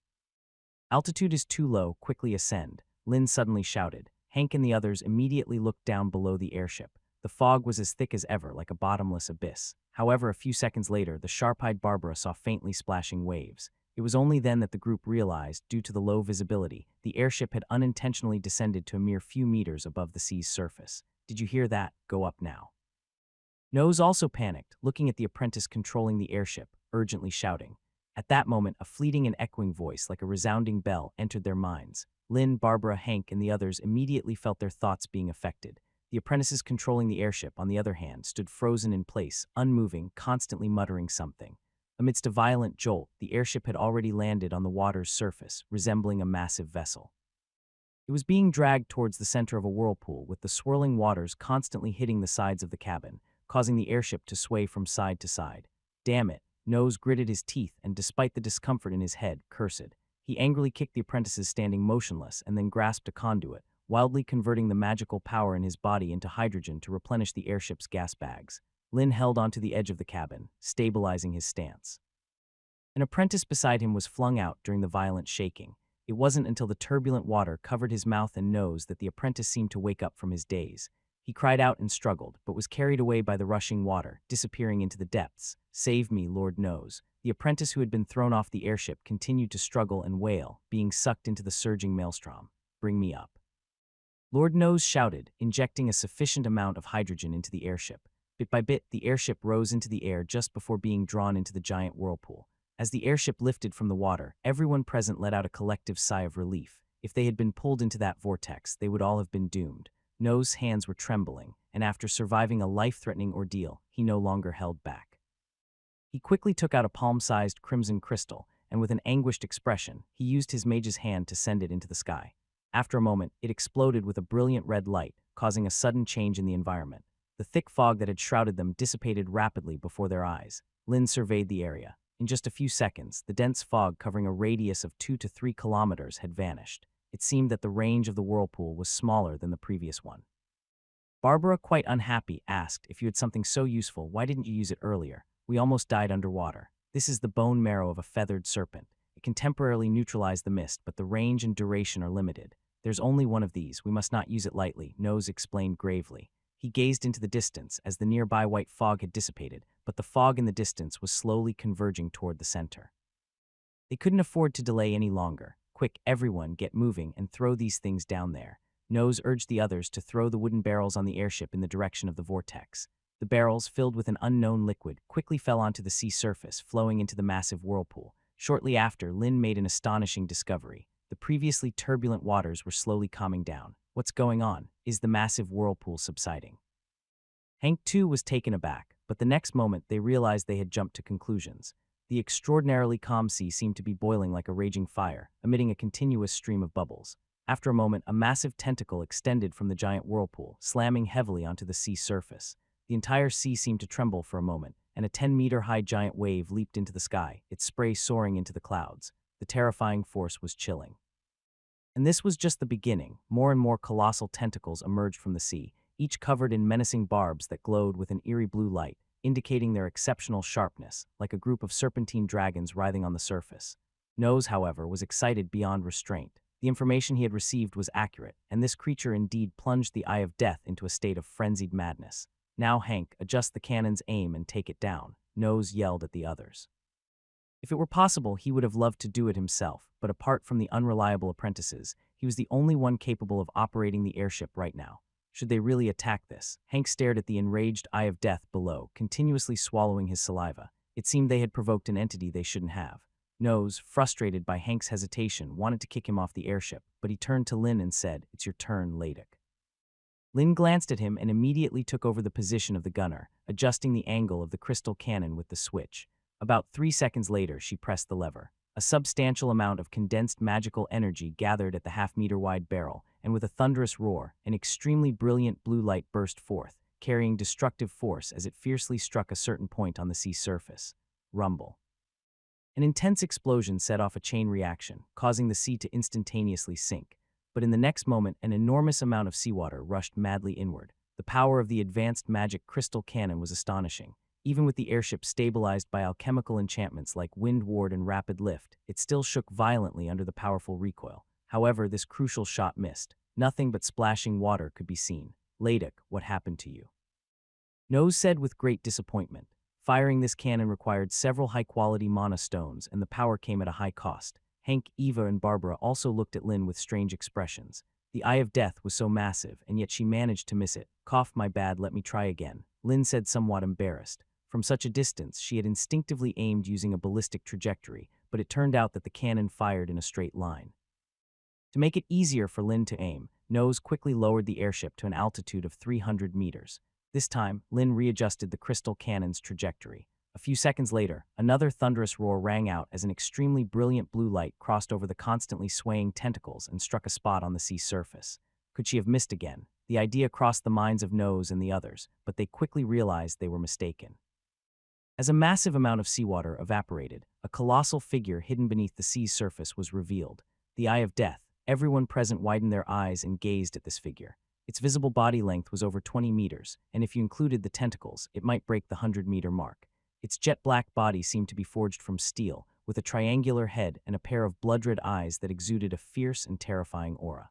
Altitude is too low, quickly ascend, Lynn suddenly shouted. Hank and the others immediately looked down below the airship. The fog was as thick as ever, like a bottomless abyss. However, a few seconds later, the sharp-eyed Barbara saw faintly splashing waves. It was only then that the group realized, due to the low visibility, the airship had unintentionally descended to a mere few meters above the sea's surface. Did you hear that? Go up now. Nose also panicked, looking at the apprentice controlling the airship, urgently shouting. At that moment, a fleeting and echoing voice, like a resounding bell, entered their minds. Lynn, Barbara, Hank, and the others immediately felt their thoughts being affected. The apprentices controlling the airship, on the other hand, stood frozen in place, unmoving, constantly muttering something. Amidst a violent jolt, the airship had already landed on the water's surface, resembling a massive vessel. It was being dragged towards the center of a whirlpool, with the swirling waters constantly hitting the sides of the cabin, causing the airship to sway from side to side. Damn it! Nose gritted his teeth and, despite the discomfort in his head, cursed. He angrily kicked the apprentices standing motionless and then grasped a conduit, wildly converting the magical power in his body into hydrogen to replenish the airship's gas bags. Lin held onto the edge of the cabin, stabilizing his stance. An apprentice beside him was flung out during the violent shaking. It wasn't until the turbulent water covered his mouth and nose that the apprentice seemed to wake up from his daze. He cried out and struggled, but was carried away by the rushing water, disappearing into the depths. "Save me, Lord Nose." The apprentice who had been thrown off the airship continued to struggle and wail, being sucked into the surging maelstrom. "Bring me up." Lord Nose shouted, injecting a sufficient amount of hydrogen into the airship. Bit by bit, the airship rose into the air just before being drawn into the giant whirlpool. As the airship lifted from the water, everyone present let out a collective sigh of relief. If they had been pulled into that vortex, they would all have been doomed. Nose's hands were trembling, and after surviving a life-threatening ordeal, he no longer held back. He quickly took out a palm-sized crimson crystal, and with an anguished expression, he used his mage's hand to send it into the sky. After a moment, it exploded with a brilliant red light, causing a sudden change in the environment. The thick fog that had shrouded them dissipated rapidly before their eyes. Lin surveyed the area. In just a few seconds, the dense fog covering a radius of 2 to 3 kilometers had vanished. It seemed that the range of the whirlpool was smaller than the previous one. Barbara, quite unhappy, asked, "If you had something so useful, why didn't you use it earlier? We almost died underwater. This is the bone marrow of a feathered serpent. It can temporarily neutralize the mist, but the range and duration are limited. There's only one of these. We must not use it lightly," Nose explained gravely. He gazed into the distance as the nearby white fog had dissipated, but the fog in the distance was slowly converging toward the center. They couldn't afford to delay any longer. "Quick, everyone, get moving and throw these things down there." Nose urged the others to throw the wooden barrels on the airship in the direction of the vortex. The barrels, filled with an unknown liquid, quickly fell onto the sea surface, flowing into the massive whirlpool. Shortly after, Lin made an astonishing discovery. The previously turbulent waters were slowly calming down. What's going on? Is the massive whirlpool subsiding? Hank, too, was taken aback, but the next moment they realized they had jumped to conclusions. The extraordinarily calm sea seemed to be boiling like a raging fire, emitting a continuous stream of bubbles. After a moment, a massive tentacle extended from the giant whirlpool, slamming heavily onto the sea surface. The entire sea seemed to tremble for a moment, and a 10-meter-high giant wave leaped into the sky, its spray soaring into the clouds. The terrifying force was chilling. And this was just the beginning. More and more colossal tentacles emerged from the sea, each covered in menacing barbs that glowed with an eerie blue light, indicating their exceptional sharpness, like a group of serpentine dragons writhing on the surface. Nose, however, was excited beyond restraint. The information he had received was accurate, and this creature indeed plunged the Eye of Death into a state of frenzied madness. "Now, Hank, adjust the cannon's aim and take it down," Nose yelled at the others. If it were possible, he would have loved to do it himself, but apart from the unreliable apprentices, he was the only one capable of operating the airship right now. Should they really attack this? Hank stared at the enraged Eye of Death below, continuously swallowing his saliva. It seemed they had provoked an entity they shouldn't have. Nose, frustrated by Hank's hesitation, wanted to kick him off the airship, but he turned to Lin and said, "It's your turn, Ladek." Lin glanced at him and immediately took over the position of the gunner, adjusting the angle of the crystal cannon with the switch. About 3 seconds later, she pressed the lever. A substantial amount of condensed magical energy gathered at the half-meter-wide barrel, and with a thunderous roar, an extremely brilliant blue light burst forth, carrying destructive force as it fiercely struck a certain point on the sea surface. Rumble. An intense explosion set off a chain reaction, causing the sea to instantaneously sink. But in the next moment, an enormous amount of seawater rushed madly inward. The power of the advanced magic crystal cannon was astonishing. Even with the airship stabilized by alchemical enchantments like wind ward and rapid lift, it still shook violently under the powerful recoil. However, this crucial shot missed. Nothing but splashing water could be seen. "Ladek, what happened to you?" Nose said with great disappointment. Firing this cannon required several high-quality mana stones, and the power came at a high cost. Hank, Eva, and Barbara also looked at Lin with strange expressions. The Eye of Death was so massive, and yet she managed to miss it. "Cough, my bad, let me try again," Lin said, somewhat embarrassed. From such a distance, she had instinctively aimed using a ballistic trajectory, but it turned out that the cannon fired in a straight line. To make it easier for Lin to aim, Nose quickly lowered the airship to an altitude of 300 meters. This time, Lin readjusted the crystal cannon's trajectory. A few seconds later, another thunderous roar rang out as an extremely brilliant blue light crossed over the constantly swaying tentacles and struck a spot on the sea surface. Could she have missed again? The idea crossed the minds of Nose and the others, but they quickly realized they were mistaken. As a massive amount of seawater evaporated, a colossal figure hidden beneath the sea's surface was revealed. The Eye of Death. Everyone present widened their eyes and gazed at this figure. Its visible body length was over 20 meters, and if you included the tentacles, it might break the 100-meter mark. Its jet-black body seemed to be forged from steel, with a triangular head and a pair of blood-red eyes that exuded a fierce and terrifying aura.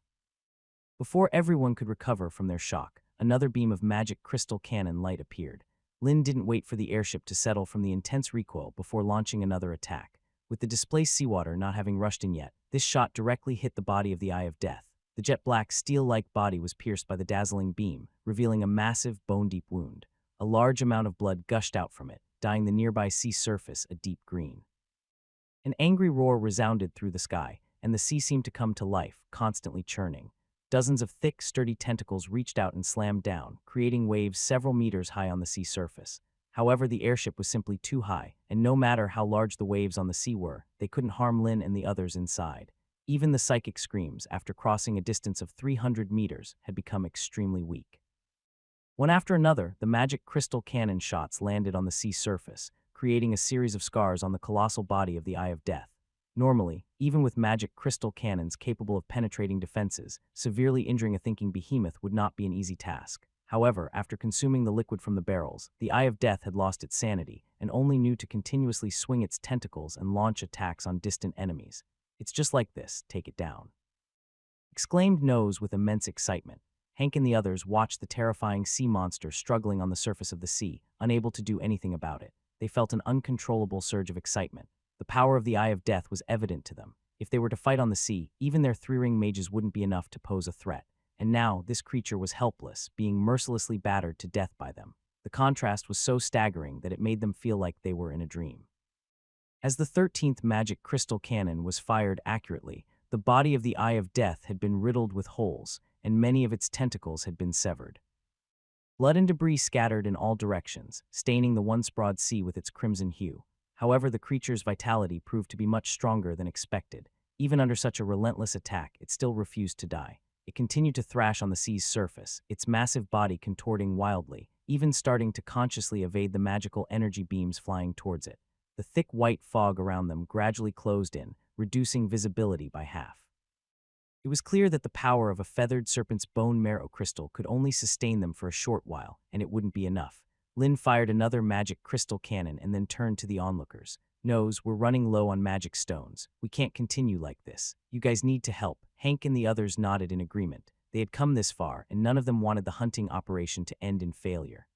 Before everyone could recover from their shock, another beam of magic crystal cannon light appeared. Lin didn't wait for the airship to settle from the intense recoil before launching another attack. With the displaced seawater not having rushed in yet, this shot directly hit the body of the Eye of Death. The jet-black, steel-like body was pierced by the dazzling beam, revealing a massive, bone-deep wound. A large amount of blood gushed out from it, dyeing the nearby sea surface a deep green. An angry roar resounded through the sky, and the sea seemed to come to life, constantly churning. Dozens of thick, sturdy tentacles reached out and slammed down, creating waves several meters high on the sea surface. However, the airship was simply too high, and no matter how large the waves on the sea were, they couldn't harm Lin and the others inside. Even the psychic screams, after crossing a distance of 300 meters, had become extremely weak. One after another, the magic crystal cannon shots landed on the sea surface, creating a series of scars on the colossal body of the Eye of Death. Normally, even with magic crystal cannons capable of penetrating defenses, severely injuring a thinking behemoth would not be an easy task. However, after consuming the liquid from the barrels, the Eye of Death had lost its sanity and only knew to continuously swing its tentacles and launch attacks on distant enemies. "It's just like this, take it down," exclaimed Nose with immense excitement. Hank and the others watched the terrifying sea monster struggling on the surface of the sea, unable to do anything about it. They felt an uncontrollable surge of excitement. The power of the Eye of Death was evident to them. If they were to fight on the sea, even their three-ring mages wouldn't be enough to pose a threat. And now, this creature was helpless, being mercilessly battered to death by them. The contrast was so staggering that it made them feel like they were in a dream. As the 13th magic crystal cannon was fired accurately, the body of the Eye of Death had been riddled with holes, and many of its tentacles had been severed. Blood and debris scattered in all directions, staining the once broad sea with its crimson hue. However, the creature's vitality proved to be much stronger than expected. Even under such a relentless attack, it still refused to die. It continued to thrash on the sea's surface, its massive body contorting wildly, even starting to consciously evade the magical energy beams flying towards it. The thick white fog around them gradually closed in, reducing visibility by half. It was clear that the power of a feathered serpent's bone marrow crystal could only sustain them for a short while, and it wouldn't be enough. Lin fired another magic crystal cannon and then turned to the onlookers. "Nose, we're running low on magic stones. We can't continue like this. You guys need to help." Hank and the others nodded in agreement. They had come this far, and none of them wanted the hunting operation to end in failure.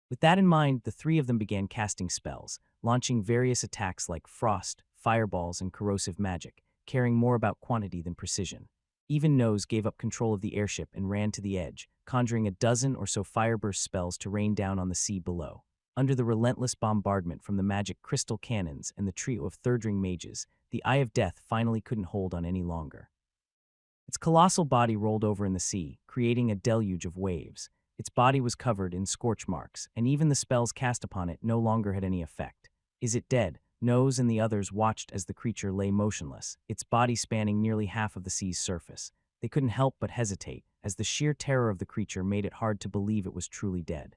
With that in mind, the three of them began casting spells, launching various attacks like frost, fireballs, and corrosive magic, caring more about quantity than precision. Even Nose gave up control of the airship and ran to the edge, conjuring a dozen or so fireburst spells to rain down on the sea below. Under the relentless bombardment from the magic crystal cannons and the trio of third-ring mages, the Eye of Death finally couldn't hold on any longer. Its colossal body rolled over in the sea, creating a deluge of waves. Its body was covered in scorch marks, and even the spells cast upon it no longer had any effect. "Is it dead?" Nose and the others watched as the creature lay motionless, its body spanning nearly half of the sea's surface. They couldn't help but hesitate, as the sheer terror of the creature made it hard to believe it was truly dead.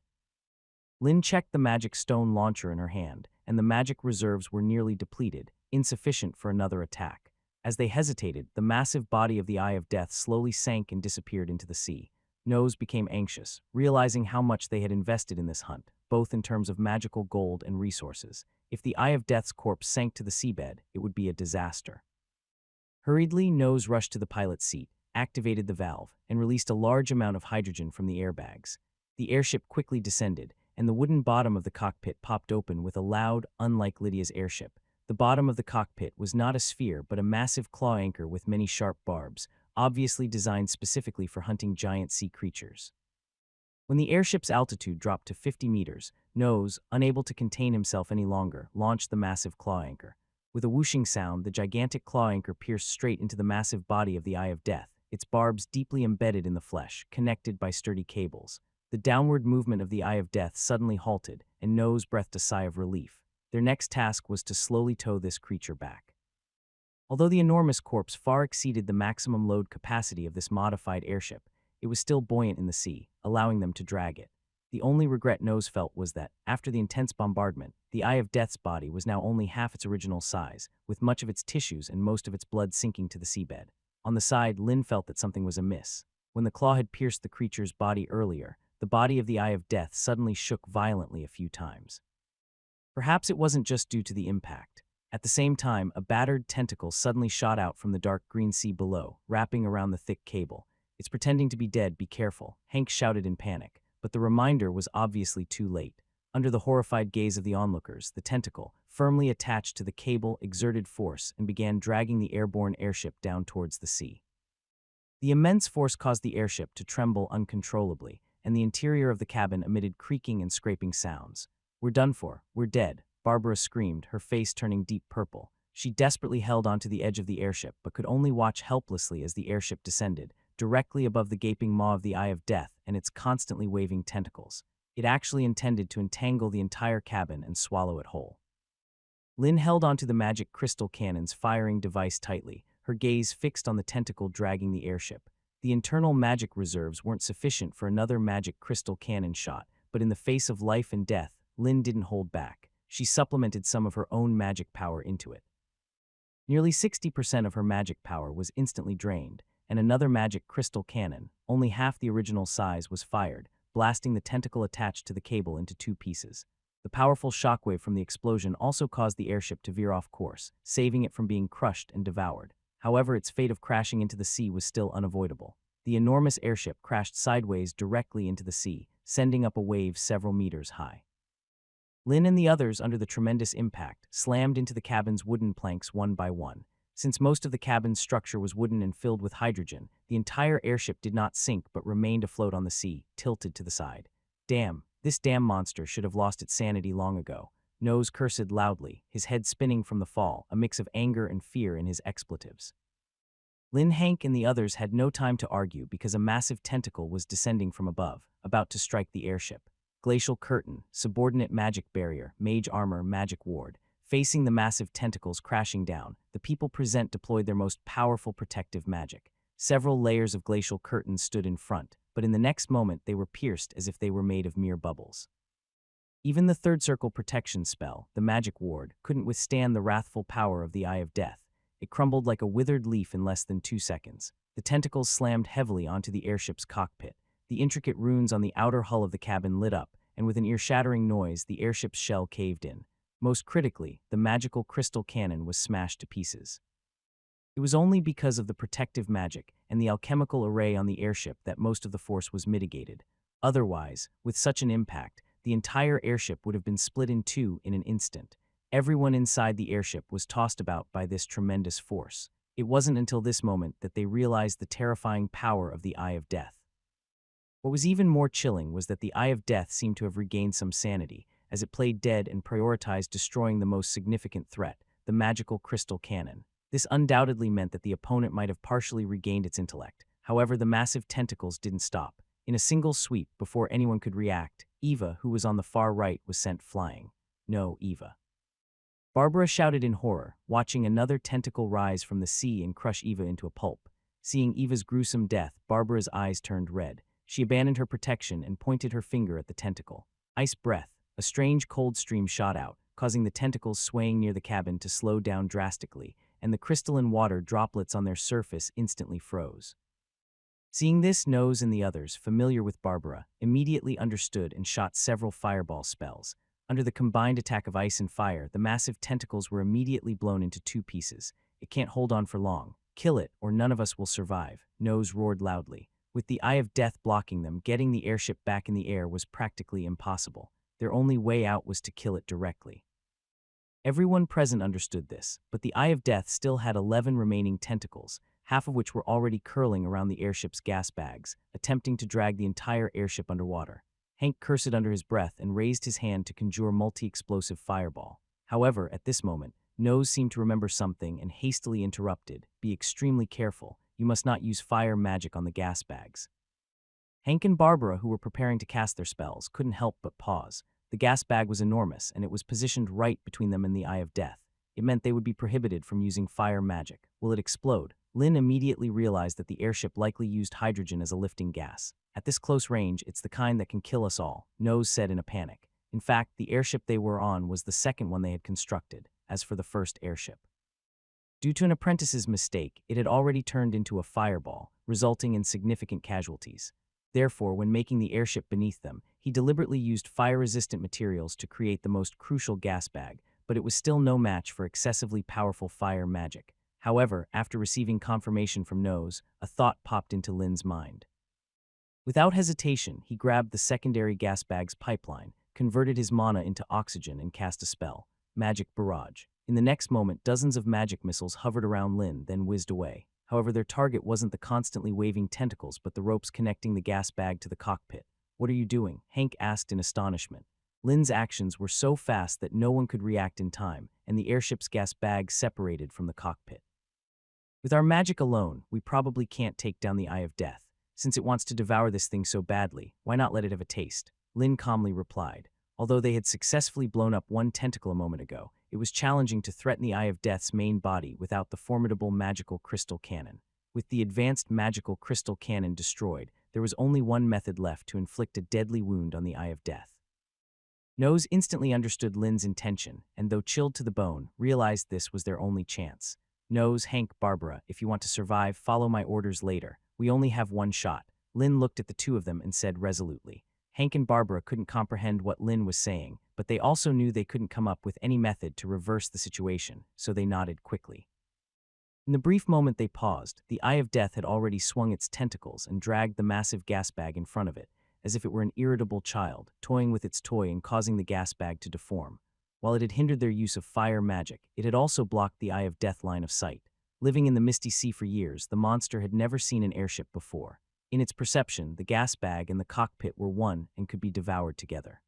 Lin checked the magic stone launcher in her hand, and the magic reserves were nearly depleted, insufficient for another attack. As they hesitated, the massive body of the Eye of Death slowly sank and disappeared into the sea. Nose became anxious, realizing how much they had invested in this hunt, both in terms of magical gold and resources. If the Eye of Death's corpse sank to the seabed, it would be a disaster. Hurriedly, Nose rushed to the pilot's seat, activated the valve, and released a large amount of hydrogen from the airbags. The airship quickly descended, and the wooden bottom of the cockpit popped open with a loud, unlike Lydia's airship. The bottom of the cockpit was not a sphere but a massive claw anchor with many sharp barbs, obviously designed specifically for hunting giant sea creatures. When the airship's altitude dropped to 50 meters, Nose, unable to contain himself any longer, launched the massive claw anchor. With a whooshing sound, the gigantic claw anchor pierced straight into the massive body of the Eye of Death, its barbs deeply embedded in the flesh, connected by sturdy cables. The downward movement of the Eye of Death suddenly halted, and Nose breathed a sigh of relief. Their next task was to slowly tow this creature back. Although the enormous corpse far exceeded the maximum load capacity of this modified airship, it was still buoyant in the sea, allowing them to drag it. The only regret Nose felt was that, after the intense bombardment, the Eye of Death's body was now only half its original size, with much of its tissues and most of its blood sinking to the seabed. On the side, Lin felt that something was amiss. When the claw had pierced the creature's body earlier, the body of the Eye of Death suddenly shook violently a few times. Perhaps it wasn't just due to the impact. At the same time, a battered tentacle suddenly shot out from the dark green sea below, wrapping around the thick cable. "It's pretending to be dead, be careful," Hank shouted in panic, but the reminder was obviously too late. Under the horrified gaze of the onlookers, the tentacle, firmly attached to the cable, exerted force and began dragging the airborne airship down towards the sea. The immense force caused the airship to tremble uncontrollably, and the interior of the cabin emitted creaking and scraping sounds. "We're done for, we're dead," Barbara screamed, her face turning deep purple. She desperately held onto the edge of the airship, but could only watch helplessly as the airship descended, directly above the gaping maw of the Eye of Death and its constantly waving tentacles. It actually intended to entangle the entire cabin and swallow it whole. Lin held onto the magic crystal cannon's firing device tightly, her gaze fixed on the tentacle dragging the airship. The internal magic reserves weren't sufficient for another magic crystal cannon shot, but in the face of life and death, Lin didn't hold back. She supplemented some of her own magic power into it. Nearly 60% of her magic power was instantly drained, and another magic crystal cannon, only half the original size, was fired, blasting the tentacle attached to the cable into two pieces. The powerful shockwave from the explosion also caused the airship to veer off course, saving it from being crushed and devoured. However, its fate of crashing into the sea was still unavoidable. The enormous airship crashed sideways directly into the sea, sending up a wave several meters high. Lin and the others, under the tremendous impact, slammed into the cabin's wooden planks one by one. Since most of the cabin's structure was wooden and filled with hydrogen, the entire airship did not sink but remained afloat on the sea, tilted to the side. "Damn, this damn monster should have lost its sanity long ago." Nose cursed loudly, his head spinning from the fall, a mix of anger and fear in his expletives. Lin, Hank, and the others had no time to argue because a massive tentacle was descending from above, about to strike the airship. Glacial curtain, subordinate magic barrier, mage armor, magic ward. Facing the massive tentacles crashing down, the people present deployed their most powerful protective magic. Several layers of glacial curtains stood in front, but in the next moment they were pierced as if they were made of mere bubbles. Even the third circle protection spell, the magic ward, couldn't withstand the wrathful power of the Eye of Death. It crumbled like a withered leaf in less than 2 seconds. The tentacles slammed heavily onto the airship's cockpit. The intricate runes on the outer hull of the cabin lit up, and with an ear-shattering noise, the airship's shell caved in. Most critically, the magical crystal cannon was smashed to pieces. It was only because of the protective magic and the alchemical array on the airship that most of the force was mitigated. Otherwise, with such an impact, the entire airship would have been split in two in an instant. Everyone inside the airship was tossed about by this tremendous force. It wasn't until this moment that they realized the terrifying power of the Eye of Death. What was even more chilling was that the Eye of Death seemed to have regained some sanity, as it played dead and prioritized destroying the most significant threat, the magical crystal cannon. This undoubtedly meant that the opponent might have partially regained its intellect. However, the massive tentacles didn't stop. In a single sweep, before anyone could react, Eva, who was on the far right, was sent flying. No, Eva. Barbara shouted in horror, watching another tentacle rise from the sea and crush Eva into a pulp. Seeing Eva's gruesome death, Barbara's eyes turned red. She abandoned her protection and pointed her finger at the tentacle. Ice breath. A strange cold stream shot out, causing the tentacles swaying near the cabin to slow down drastically, and the crystalline water droplets on their surface instantly froze. Seeing this, Nose and the others, familiar with Barbara, immediately understood and shot several fireball spells. Under the combined attack of ice and fire, the massive tentacles were immediately blown into two pieces. "It can't hold on for long. Kill it, or none of us will survive," Nose roared loudly. With the Eye of Death blocking them, getting the airship back in the air was practically impossible. Their only way out was to kill it directly. Everyone present understood this, but the Eye of Death still had 11 remaining tentacles, half of which were already curling around the airship's gas bags, attempting to drag the entire airship underwater. Hank cursed under his breath and raised his hand to conjure multi-explosive fireball. However, at this moment, Nose seemed to remember something and hastily interrupted. "Be extremely careful. You must not use fire magic on the gas bags. Hank and Barbara, who were preparing to cast their spells, couldn't help but pause. The gas bag was enormous, and it was positioned right between them and the Eye of Death. It meant they would be prohibited from using fire magic. Will it explode? Lynn immediately realized that the airship likely used hydrogen as a lifting gas. At this close range, it's the kind that can kill us all, Nose said in a panic. In fact, the airship they were on was the second one they had constructed, as for the first airship. Due to an apprentice's mistake, it had already turned into a fireball, resulting in significant casualties. Therefore, when making the airship beneath them, he deliberately used fire-resistant materials to create the most crucial gas bag, but it was still no match for excessively powerful fire magic. However, after receiving confirmation from Nose, a thought popped into Lynn's mind. Without hesitation, he grabbed the secondary gas bag's pipeline, converted his mana into oxygen, and cast a spell, Magic Barrage. In the next moment, dozens of magic missiles hovered around Lynn, then whizzed away. However, their target wasn't the constantly waving tentacles, but the ropes connecting the gas bag to the cockpit. "What are you doing?" Hank asked in astonishment. Lynn's actions were so fast that no one could react in time, and the airship's gas bag separated from the cockpit. "With our magic alone, we probably can't take down the Eye of Death. Since it wants to devour this thing so badly, why not let it have a taste?" Lynn calmly replied. Although they had successfully blown up one tentacle a moment ago, it was challenging to threaten the Eye of Death's main body without the formidable magical crystal cannon. With the advanced magical crystal cannon destroyed, there was only one method left to inflict a deadly wound on the Eye of Death. Nose instantly understood Lynn's intention, and though chilled to the bone, realized this was their only chance. "Nose, Hank, Barbara, if you want to survive, follow my orders later. We only have one shot." Lynn looked at the two of them and said resolutely. Hank and Barbara couldn't comprehend what Lynn was saying, but they also knew they couldn't come up with any method to reverse the situation, so they nodded quickly. In the brief moment they paused, the Eye of Death had already swung its tentacles and dragged the massive gas bag in front of it, as if it were an irritable child, toying with its toy and causing the gas bag to deform. While it had hindered their use of fire magic, it had also blocked the Eye of Death line of sight. Living in the misty sea for years, the monster had never seen an airship before. In its perception, the gas bag and the cockpit were one and could be devoured together.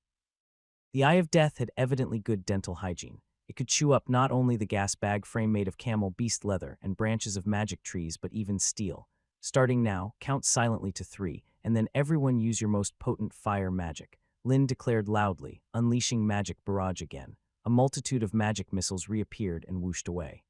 The Eye of Death had evidently good dental hygiene. It could chew up not only the gas bag frame made of camel beast leather and branches of magic trees, but even steel. "Starting now, count silently to 3, and then everyone use your most potent fire magic," Lynn declared loudly, unleashing Magic Barrage again. A multitude of magic missiles reappeared and whooshed away.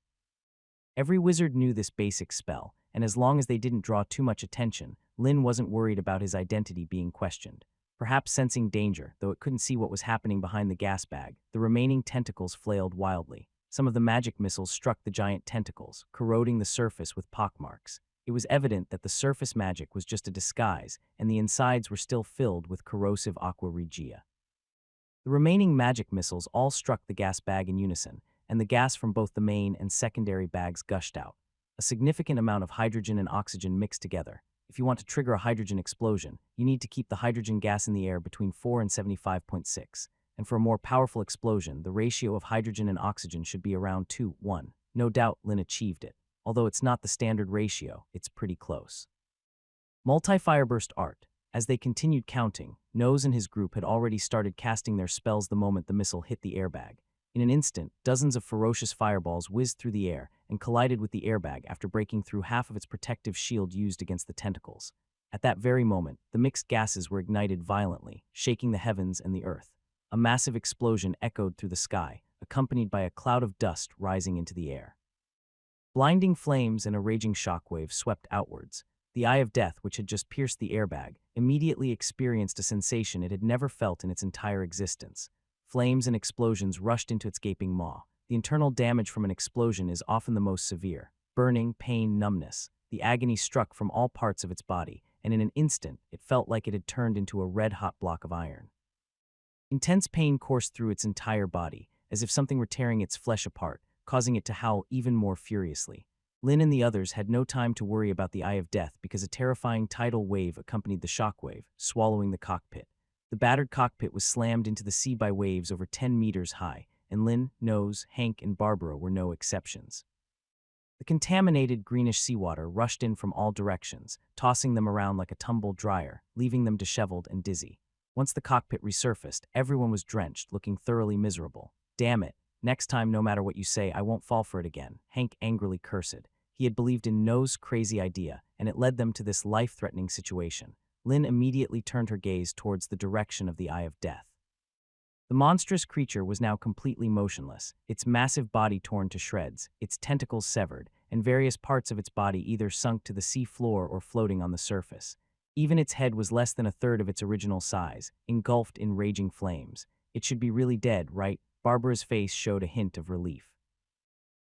Every wizard knew this basic spell, and as long as they didn't draw too much attention, Lynn wasn't worried about his identity being questioned. Perhaps sensing danger, though it couldn't see what was happening behind the gas bag, the remaining tentacles flailed wildly. Some of the magic missiles struck the giant tentacles, corroding the surface with pockmarks. It was evident that the surface magic was just a disguise, and the insides were still filled with corrosive aqua regia. The remaining magic missiles all struck the gas bag in unison, and the gas from both the main and secondary bags gushed out. A significant amount of hydrogen and oxygen mixed together. If you want to trigger a hydrogen explosion, you need to keep the hydrogen gas in the air between 4 and 75.6. And for a more powerful explosion, the ratio of hydrogen and oxygen should be around 2:1. No doubt Lynn achieved it. Although it's not the standard ratio, it's pretty close. Multi-fireburst art. As they continued counting, Nose and his group had already started casting their spells the moment the missile hit the airbag. In an instant, dozens of ferocious fireballs whizzed through the air and collided with the airbag after breaking through half of its protective shield used against the tentacles. At that very moment, the mixed gases were ignited violently, shaking the heavens and the earth. A massive explosion echoed through the sky, accompanied by a cloud of dust rising into the air. Blinding flames and a raging shockwave swept outwards. The Eye of Death, which had just pierced the airbag, immediately experienced a sensation it had never felt in its entire existence. Flames and explosions rushed into its gaping maw. The internal damage from an explosion is often the most severe. Burning, pain, numbness. The agony struck from all parts of its body, and in an instant, it felt like it had turned into a red-hot block of iron. Intense pain coursed through its entire body, as if something were tearing its flesh apart, causing it to howl even more furiously. Lynn and the others had no time to worry about the Eye of Death because a terrifying tidal wave accompanied the shockwave, swallowing the cockpit. The battered cockpit was slammed into the sea by waves over 10 meters high, and Lynn, Nose, Hank, and Barbara were no exceptions. The contaminated greenish seawater rushed in from all directions, tossing them around like a tumble dryer, leaving them disheveled and dizzy. Once the cockpit resurfaced, everyone was drenched, looking thoroughly miserable. "Damn it. Next time, no matter what you say, I won't fall for it again," Hank angrily cursed. He had believed in No's crazy idea, and it led them to this life-threatening situation. Lin immediately turned her gaze towards the direction of the Eye of Death. The monstrous creature was now completely motionless, its massive body torn to shreds, its tentacles severed, and various parts of its body either sunk to the sea floor or floating on the surface. Even its head was less than a third of its original size, engulfed in raging flames. It should be really dead, right? Barbara's face showed a hint of relief.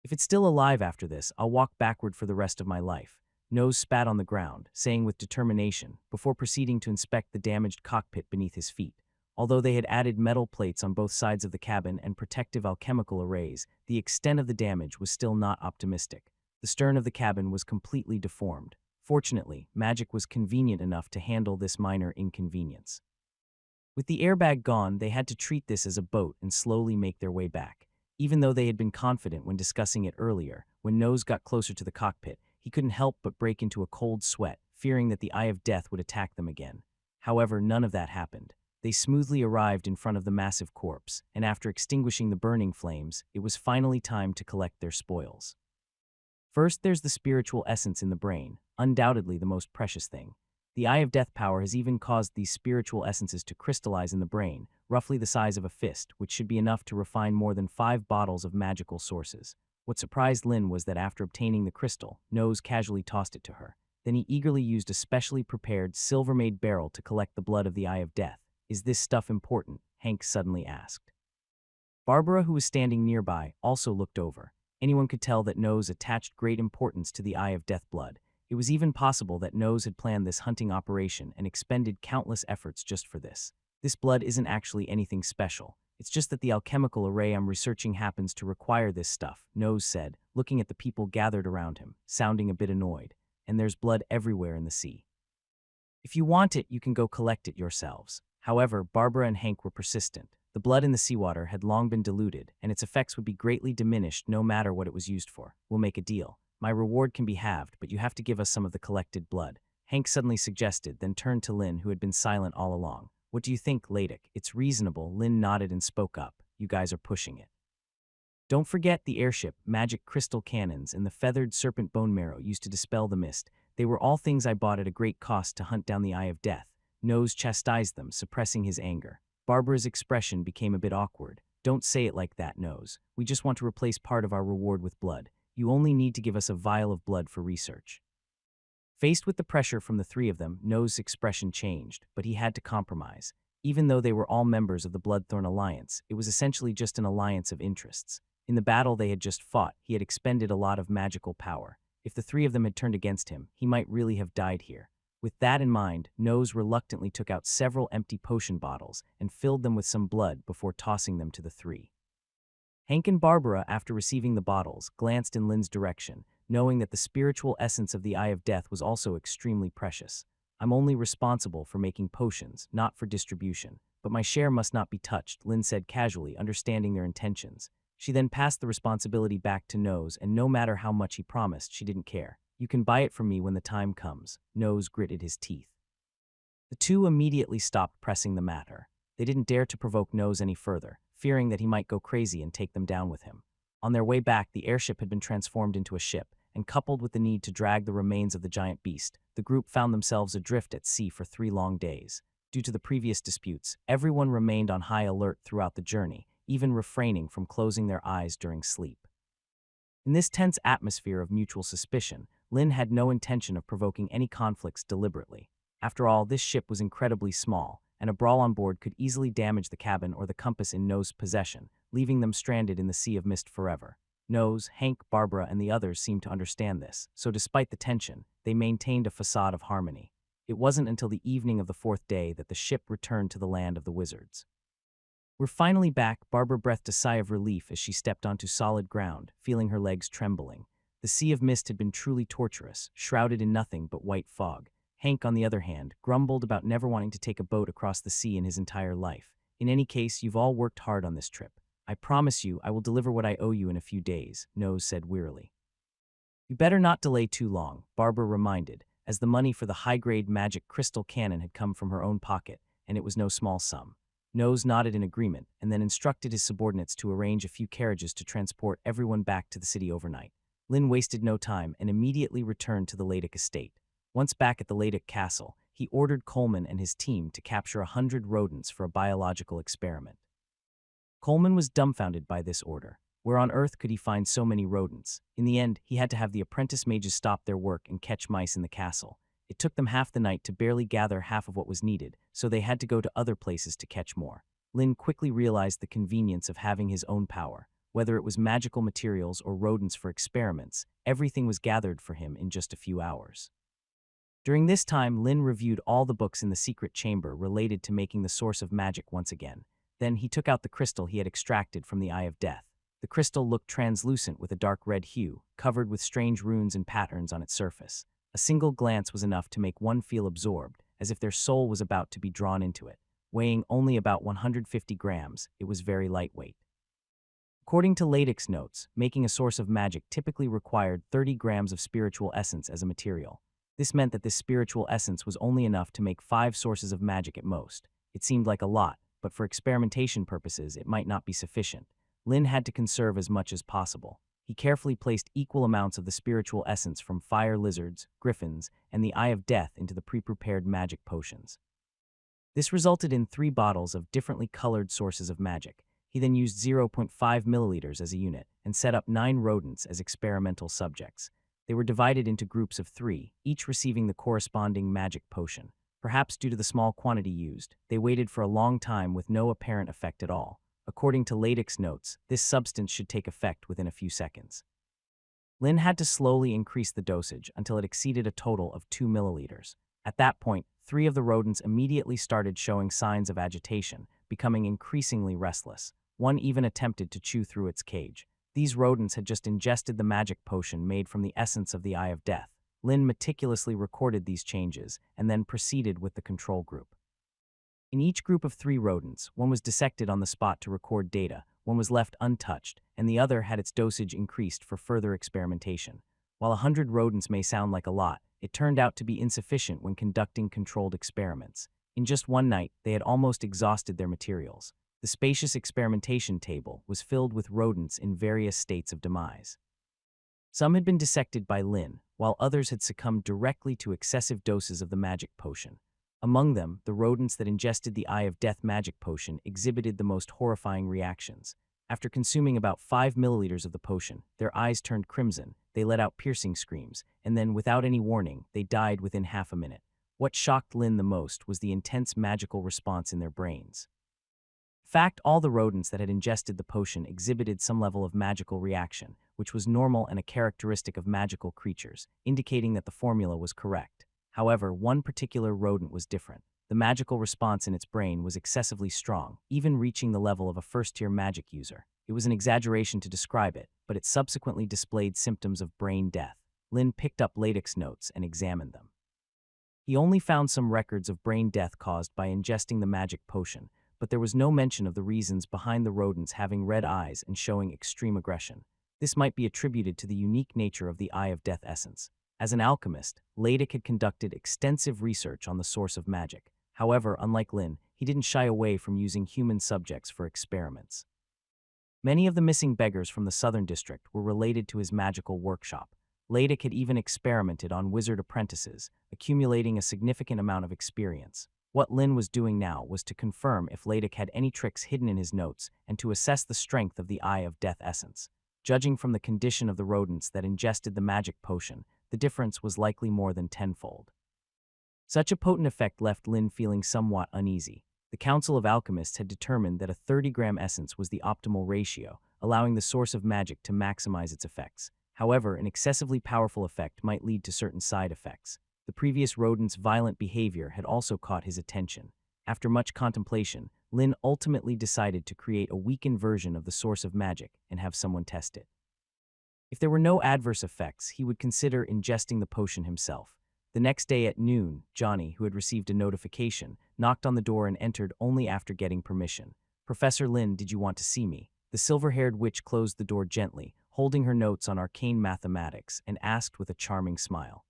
If it's still alive after this, I'll walk backward for the rest of my life. Nose spat on the ground, saying with determination, before proceeding to inspect the damaged cockpit beneath his feet. Although they had added metal plates on both sides of the cabin and protective alchemical arrays, the extent of the damage was still not optimistic. The stern of the cabin was completely deformed. Fortunately, magic was convenient enough to handle this minor inconvenience. With the airbag gone, they had to treat this as a boat and slowly make their way back. Even though they had been confident when discussing it earlier, when Nose got closer to the cockpit, he couldn't help but break into a cold sweat, fearing that the Eye of Death would attack them again. However, none of that happened. They smoothly arrived in front of the massive corpse, and after extinguishing the burning flames, it was finally time to collect their spoils. First, there's the spiritual essence in the brain, undoubtedly the most precious thing. The Eye of Death power has even caused these spiritual essences to crystallize in the brain, roughly the size of a fist, which should be enough to refine more than 5 bottles of magical sources. What surprised Lin was that after obtaining the crystal, Nose casually tossed it to her. Then he eagerly used a specially prepared, silver-made barrel to collect the blood of the Eye of Death. "Is this stuff important?" Hank suddenly asked. Barbara, who was standing nearby, also looked over. Anyone could tell that Nose attached great importance to the Eye of Death blood. It was even possible that Nose had planned this hunting operation and expended countless efforts just for this. "This blood isn't actually anything special. It's just that the alchemical array I'm researching happens to require this stuff," Nose said, looking at the people gathered around him, sounding a bit annoyed. "And there's blood everywhere in the sea. If you want it, you can go collect it yourselves." However, Barbara and Hank were persistent. The blood in the seawater had long been diluted, and its effects would be greatly diminished no matter what it was used for. "We'll make a deal. My reward can be halved, but you have to give us some of the collected blood," Hank suddenly suggested, then turned to Lin, who had been silent all along. "What do you think, Ladek? It's reasonable." Lin nodded and spoke up. "You guys are pushing it. Don't forget the airship, magic crystal cannons, and the feathered serpent bone marrow used to dispel the mist. They were all things I bought at a great cost to hunt down the Eye of Death." Nose chastised them, suppressing his anger. Barbara's expression became a bit awkward. "Don't say it like that, Nose. We just want to replace part of our reward with blood. You only need to give us a vial of blood for research." Faced with the pressure from the three of them, Nose's expression changed, but he had to compromise. Even though they were all members of the Bloodthorn Alliance, it was essentially just an alliance of interests. In the battle they had just fought, he had expended a lot of magical power. If the three of them had turned against him, he might really have died here. With that in mind, Nose reluctantly took out several empty potion bottles and filled them with some blood before tossing them to the three. Hank and Barbara, after receiving the bottles, glanced in Lin's direction, knowing that the spiritual essence of the Eye of Death was also extremely precious. "I'm only responsible for making potions, not for distribution, but my share must not be touched," Lin said casually, understanding their intentions. She then passed the responsibility back to Nose, and no matter how much he promised, she didn't care. "You can buy it from me when the time comes." Nose gritted his teeth. The two immediately stopped pressing the matter. They didn't dare to provoke Nose any further, fearing that he might go crazy and take them down with him. On their way back, the airship had been transformed into a ship, and coupled with the need to drag the remains of the giant beast, the group found themselves adrift at sea for 3 long days. Due to the previous disputes, everyone remained on high alert throughout the journey, even refraining from closing their eyes during sleep. In this tense atmosphere of mutual suspicion, Lin had no intention of provoking any conflicts deliberately. After all, this ship was incredibly small, and a brawl on board could easily damage the cabin or the compass in Nose's possession, leaving them stranded in the Sea of Mist forever. Nose, Hank, Barbara, and the others seemed to understand this, so despite the tension, they maintained a facade of harmony. It wasn't until the evening of the 4th day that the ship returned to the land of the wizards. "We're finally back," Barbara breathed a sigh of relief as she stepped onto solid ground, feeling her legs trembling. The Sea of Mist had been truly torturous, shrouded in nothing but white fog. Hank, on the other hand, grumbled about never wanting to take a boat across the sea in his entire life. "In any case, you've all worked hard on this trip. I promise you I will deliver what I owe you in a few days," Nose said wearily. "You better not delay too long," Barbara reminded, as the money for the high-grade magic crystal cannon had come from her own pocket, and it was no small sum. Nose nodded in agreement, and then instructed his subordinates to arrange a few carriages to transport everyone back to the city overnight. Lin wasted no time and immediately returned to the Ladek estate. Once back at the Ladek castle, he ordered Coleman and his team to capture 100 rodents for a biological experiment. Coleman was dumbfounded by this order. Where on earth could he find so many rodents? In the end, he had to have the apprentice mages stop their work and catch mice in the castle. It took them half the night to barely gather half of what was needed, so they had to go to other places to catch more. Lin quickly realized the convenience of having his own power. Whether it was magical materials or rodents for experiments, everything was gathered for him in just a few hours. During this time, Lin reviewed all the books in the secret chamber related to making the source of magic once again. Then he took out the crystal he had extracted from the Eye of Death. The crystal looked translucent with a dark red hue, covered with strange runes and patterns on its surface. A single glance was enough to make one feel absorbed, as if their soul was about to be drawn into it. Weighing only about 150 grams, it was very lightweight. According to Ladek's notes, making a source of magic typically required 30 grams of spiritual essence as a material. This meant that this spiritual essence was only enough to make 5 sources of magic at most. It seemed like a lot, but for experimentation purposes it might not be sufficient. Lin had to conserve as much as possible. He carefully placed equal amounts of the spiritual essence from fire lizards, griffins, and the Eye of Death into the pre-prepared magic potions. This resulted in 3 bottles of differently colored sources of magic. He then used 0.5 milliliters as a unit and set up 9 rodents as experimental subjects. They were divided into groups of 3, each receiving the corresponding magic potion. Perhaps due to the small quantity used, they waited for a long time with no apparent effect at all. According to Ladek's notes, this substance should take effect within a few seconds. Lin had to slowly increase the dosage until it exceeded a total of 2 milliliters. At that point, 3 of the rodents immediately started showing signs of agitation, becoming increasingly restless. One even attempted to chew through its cage. These rodents had just ingested the magic potion made from the essence of the Eye of Death. Lin meticulously recorded these changes and then proceeded with the control group. In each group of 3 rodents, one was dissected on the spot to record data, one was left untouched, and the other had its dosage increased for further experimentation. While 100 rodents may sound like a lot, it turned out to be insufficient when conducting controlled experiments. In just one night, they had almost exhausted their materials. The spacious experimentation table was filled with rodents in various states of demise. Some had been dissected by Lin, while others had succumbed directly to excessive doses of the magic potion. Among them, the rodents that ingested the Eye of Death magic potion exhibited the most horrifying reactions. After consuming about 5 milliliters of the potion, their eyes turned crimson, they let out piercing screams, and then, without any warning, they died within half a minute. What shocked Lin the most was the intense magical response in their brains. In fact, all the rodents that had ingested the potion exhibited some level of magical reaction, which was normal and a characteristic of magical creatures, indicating that the formula was correct. However, one particular rodent was different. The magical response in its brain was excessively strong, even reaching the level of a first-tier magic user. It was an exaggeration to describe it, but it subsequently displayed symptoms of brain death. Lin picked up Ladek's notes and examined them. He only found some records of brain death caused by ingesting the magic potion, but there was no mention of the reasons behind the rodents having red eyes and showing extreme aggression. This might be attributed to the unique nature of the Eye of Death essence. As an alchemist, Ladek had conducted extensive research on the source of magic. However, unlike Lin, he didn't shy away from using human subjects for experiments. Many of the missing beggars from the southern district were related to his magical workshop. Ladek had even experimented on wizard apprentices, accumulating a significant amount of experience. What Lin was doing now was to confirm if Ladek had any tricks hidden in his notes and to assess the strength of the Eye of Death essence. Judging from the condition of the rodents that ingested the magic potion, the difference was likely more than tenfold. Such a potent effect left Lin feeling somewhat uneasy. The Council of Alchemists had determined that a 30-gram essence was the optimal ratio, allowing the source of magic to maximize its effects. However, an excessively powerful effect might lead to certain side effects. The previous rodent's violent behavior had also caught his attention. After much contemplation, Lin ultimately decided to create a weakened version of the source of magic and have someone test it. If there were no adverse effects, he would consider ingesting the potion himself. The next day at noon, Johnny, who had received a notification, knocked on the door and entered only after getting permission. "Professor Lin, did you want to see me?" The silver-haired witch closed the door gently, holding her notes on arcane mathematics, and asked with a charming smile.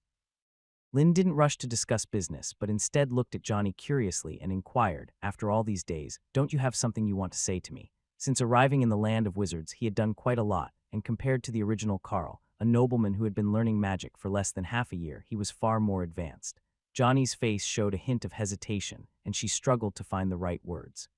Lin didn't rush to discuss business, but instead looked at Johnny curiously and inquired, "After all these days, don't you have something you want to say to me?" Since arriving in the land of wizards, he had done quite a lot, and compared to the original Carl, a nobleman who had been learning magic for less than half a year. He was far more advanced. Johnny's face showed a hint of hesitation, and she struggled to find the right words.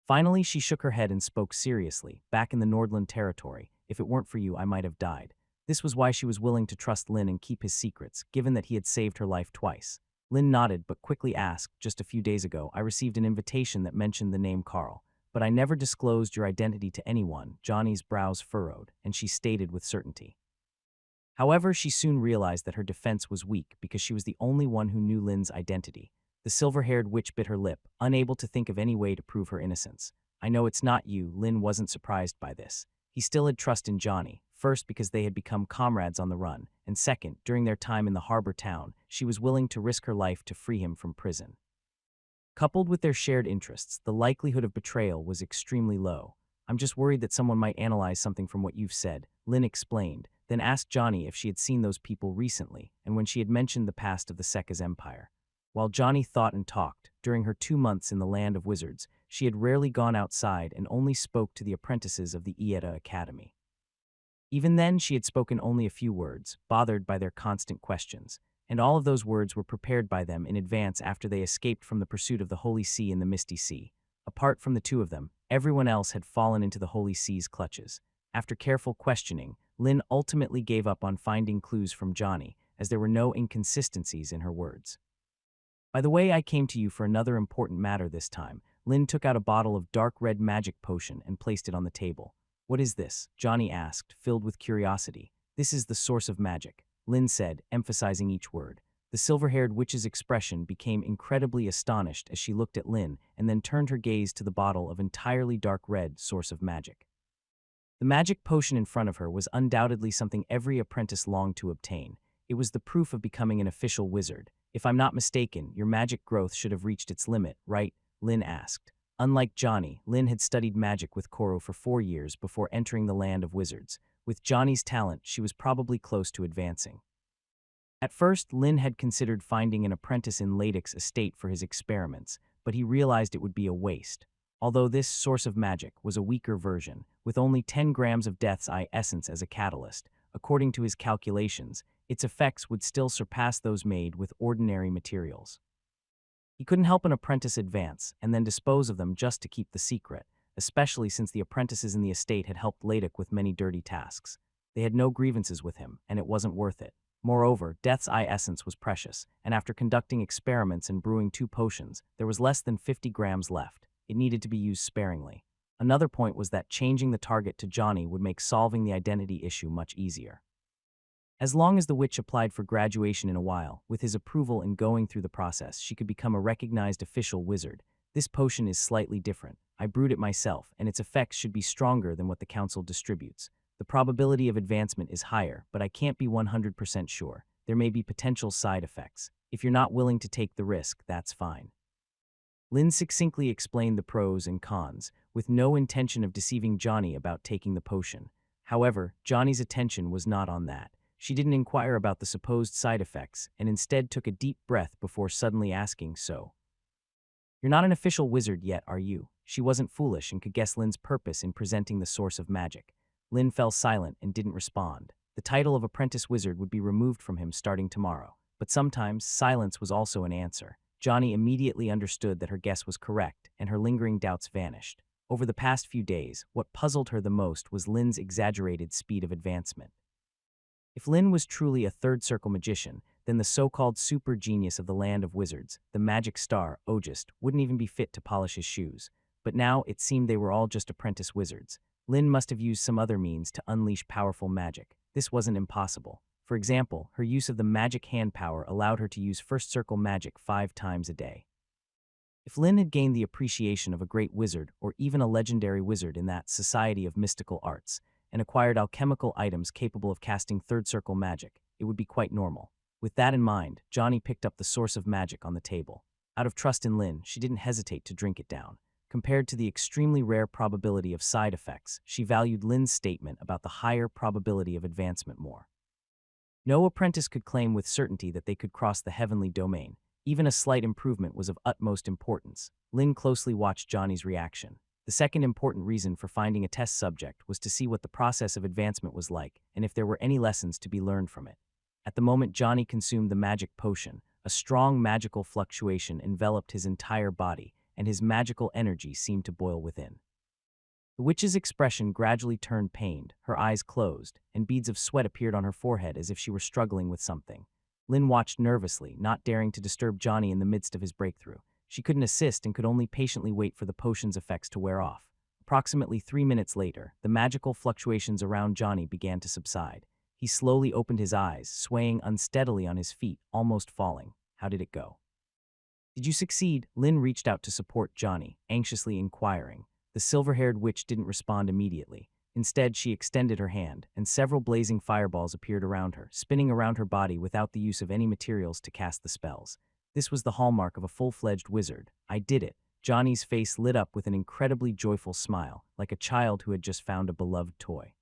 Finally, she shook her head and spoke seriously. Back in the Nordland territory, if it weren't for you, I might have died. This was why she was willing to trust Lin and keep his secrets, given that he had saved her life twice. Lin nodded but quickly asked, just a few days ago, I received an invitation that mentioned the name Carl, but I never disclosed your identity to anyone. Johnny's brows furrowed, and she stated with certainty. However, she soon realized that her defense was weak because she was the only one who knew Lin's identity. The silver-haired witch bit her lip, unable to think of any way to prove her innocence. I know it's not you. Lin wasn't surprised by this. He still had trust in Johnny, first because they had become comrades on the run, and second, during their time in the harbor town, she was willing to risk her life to free him from prison. Coupled with their shared interests, the likelihood of betrayal was extremely low. I'm just worried that someone might analyze something from what you've said, Lin explained, then asked Johnny if she had seen those people recently and when she had mentioned the past of the Sekka's empire. While Johnny thought and talked, during her 2 months in the land of wizards, she had rarely gone outside and only spoke to the apprentices of the Ieta Academy. Even then, she had spoken only a few words, bothered by their constant questions, and all of those words were prepared by them in advance after they escaped from the pursuit of the Holy See in the Misty Sea. Apart from the two of them, everyone else had fallen into the Holy Sea's clutches. After careful questioning, Lin ultimately gave up on finding clues from Johnny, as there were no inconsistencies in her words. By the way, I came to you for another important matter this time. Lin took out a bottle of dark red magic potion and placed it on the table. What is this? Johnny asked, filled with curiosity. This is the source of magic, Lin said, emphasizing each word. The silver-haired witch's expression became incredibly astonished as she looked at Lin and then turned her gaze to the bottle of entirely dark red source of magic. The magic potion in front of her was undoubtedly something every apprentice longed to obtain. It was the proof of becoming an official wizard. If I'm not mistaken, your magic growth should have reached its limit, right? Lin asked. Unlike Johnny, Lin had studied magic with Koro for 4 years before entering the land of wizards. With Johnny's talent, she was probably close to advancing. At first, Lin had considered finding an apprentice in Ladyk's estate for his experiments, but he realized it would be a waste. Although this source of magic was a weaker version, with only 10 grams of Death's Eye essence as a catalyst, according to his calculations, its effects would still surpass those made with ordinary materials. He couldn't help an apprentice advance and then dispose of them just to keep the secret, especially since the apprentices in the estate had helped Ladyk with many dirty tasks. They had no grievances with him, and it wasn't worth it. Moreover, Death's Eye essence was precious, and after conducting experiments and brewing 2 potions, there was less than 50 grams left. It needed to be used sparingly. Another point was that changing the target to Johnny would make solving the identity issue much easier. As long as the witch applied for graduation in a while, with his approval and going through the process, she could become a recognized official wizard. This potion is slightly different. I brewed it myself, and its effects should be stronger than what the council distributes. The probability of advancement is higher, but I can't be 100% sure. There may be potential side effects. If you're not willing to take the risk, that's fine. Lin succinctly explained the pros and cons, with no intention of deceiving Johnny about taking the potion. However, Johnny's attention was not on that. She didn't inquire about the supposed side effects and instead took a deep breath before suddenly asking, so, "You're not an official wizard yet, are you?" She wasn't foolish and could guess Lin's purpose in presenting the source of magic. Lin fell silent and didn't respond. The title of apprentice wizard would be removed from him starting tomorrow. But sometimes, silence was also an answer. Johnny immediately understood that her guess was correct, and her lingering doubts vanished. Over the past few days, what puzzled her the most was Lin's exaggerated speed of advancement. If Lin was truly a third-circle magician, then the so-called super genius of the land of wizards, the magic star, Ogist, wouldn't even be fit to polish his shoes. But now it seemed they were all just apprentice wizards. Lin must have used some other means to unleash powerful magic. This wasn't impossible. For example, her use of the magic hand power allowed her to use first-circle magic 5 times a day. If Lin had gained the appreciation of a great wizard or even a legendary wizard in that society of mystical arts, and acquired alchemical items capable of casting third-circle magic, it would be quite normal. With that in mind, Johnny picked up the source of magic on the table. Out of trust in Lin, she didn't hesitate to drink it down. Compared to the extremely rare probability of side effects, she valued Lin's statement about the higher probability of advancement more. No apprentice could claim with certainty that they could cross the heavenly domain. Even a slight improvement was of utmost importance. Lin closely watched Johnny's reaction. The The second important reason for finding a test subject was to see what the process of advancement was like and if there were any lessons to be learned from it. At the moment Johnny consumed the magic potion, a strong magical fluctuation enveloped his entire body, and his magical energy seemed to boil within. The witch's expression gradually turned pained, her eyes closed, and beads of sweat appeared on her forehead as if she were struggling with something. Lynn watched nervously, not daring to disturb Johnny in the midst of his breakthrough. She couldn't assist and could only patiently wait for the potion's effects to wear off. Approximately 3 minutes later, the magical fluctuations around Johnny began to subside. He slowly opened his eyes, swaying unsteadily on his feet, almost falling. How did it go? Did you succeed? Lynn reached out to support Johnny, anxiously inquiring. The silver-haired witch didn't respond immediately. Instead, she extended her hand, and several blazing fireballs appeared around her, spinning around her body without the use of any materials to cast the spells. This was the hallmark of a full-fledged wizard. I did it. Johnny's face lit up with an incredibly joyful smile, like a child who had just found a beloved toy.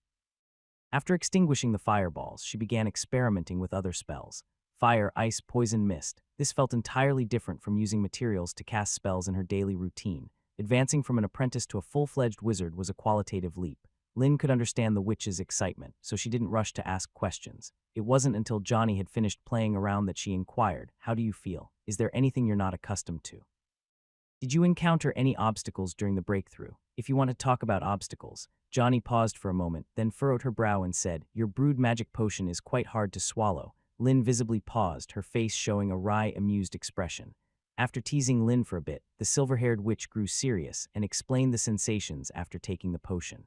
After extinguishing the fireballs, she began experimenting with other spells. Fire, ice, poison, mist. This felt entirely different from using materials to cast spells in her daily routine. Advancing from an apprentice to a full-fledged wizard was a qualitative leap. Lynn could understand the witch's excitement, so she didn't rush to ask questions. It wasn't until Johnny had finished playing around that she inquired, "How do you feel? Is there anything you're not accustomed to? Did you encounter any obstacles during the breakthrough? If you want to talk about obstacles." Johnny paused for a moment, then furrowed her brow and said, "Your brewed magic potion is quite hard to swallow." Lynn visibly paused, her face showing a wry, amused expression. After teasing Lynn for a bit, the silver-haired witch grew serious and explained the sensations after taking the potion.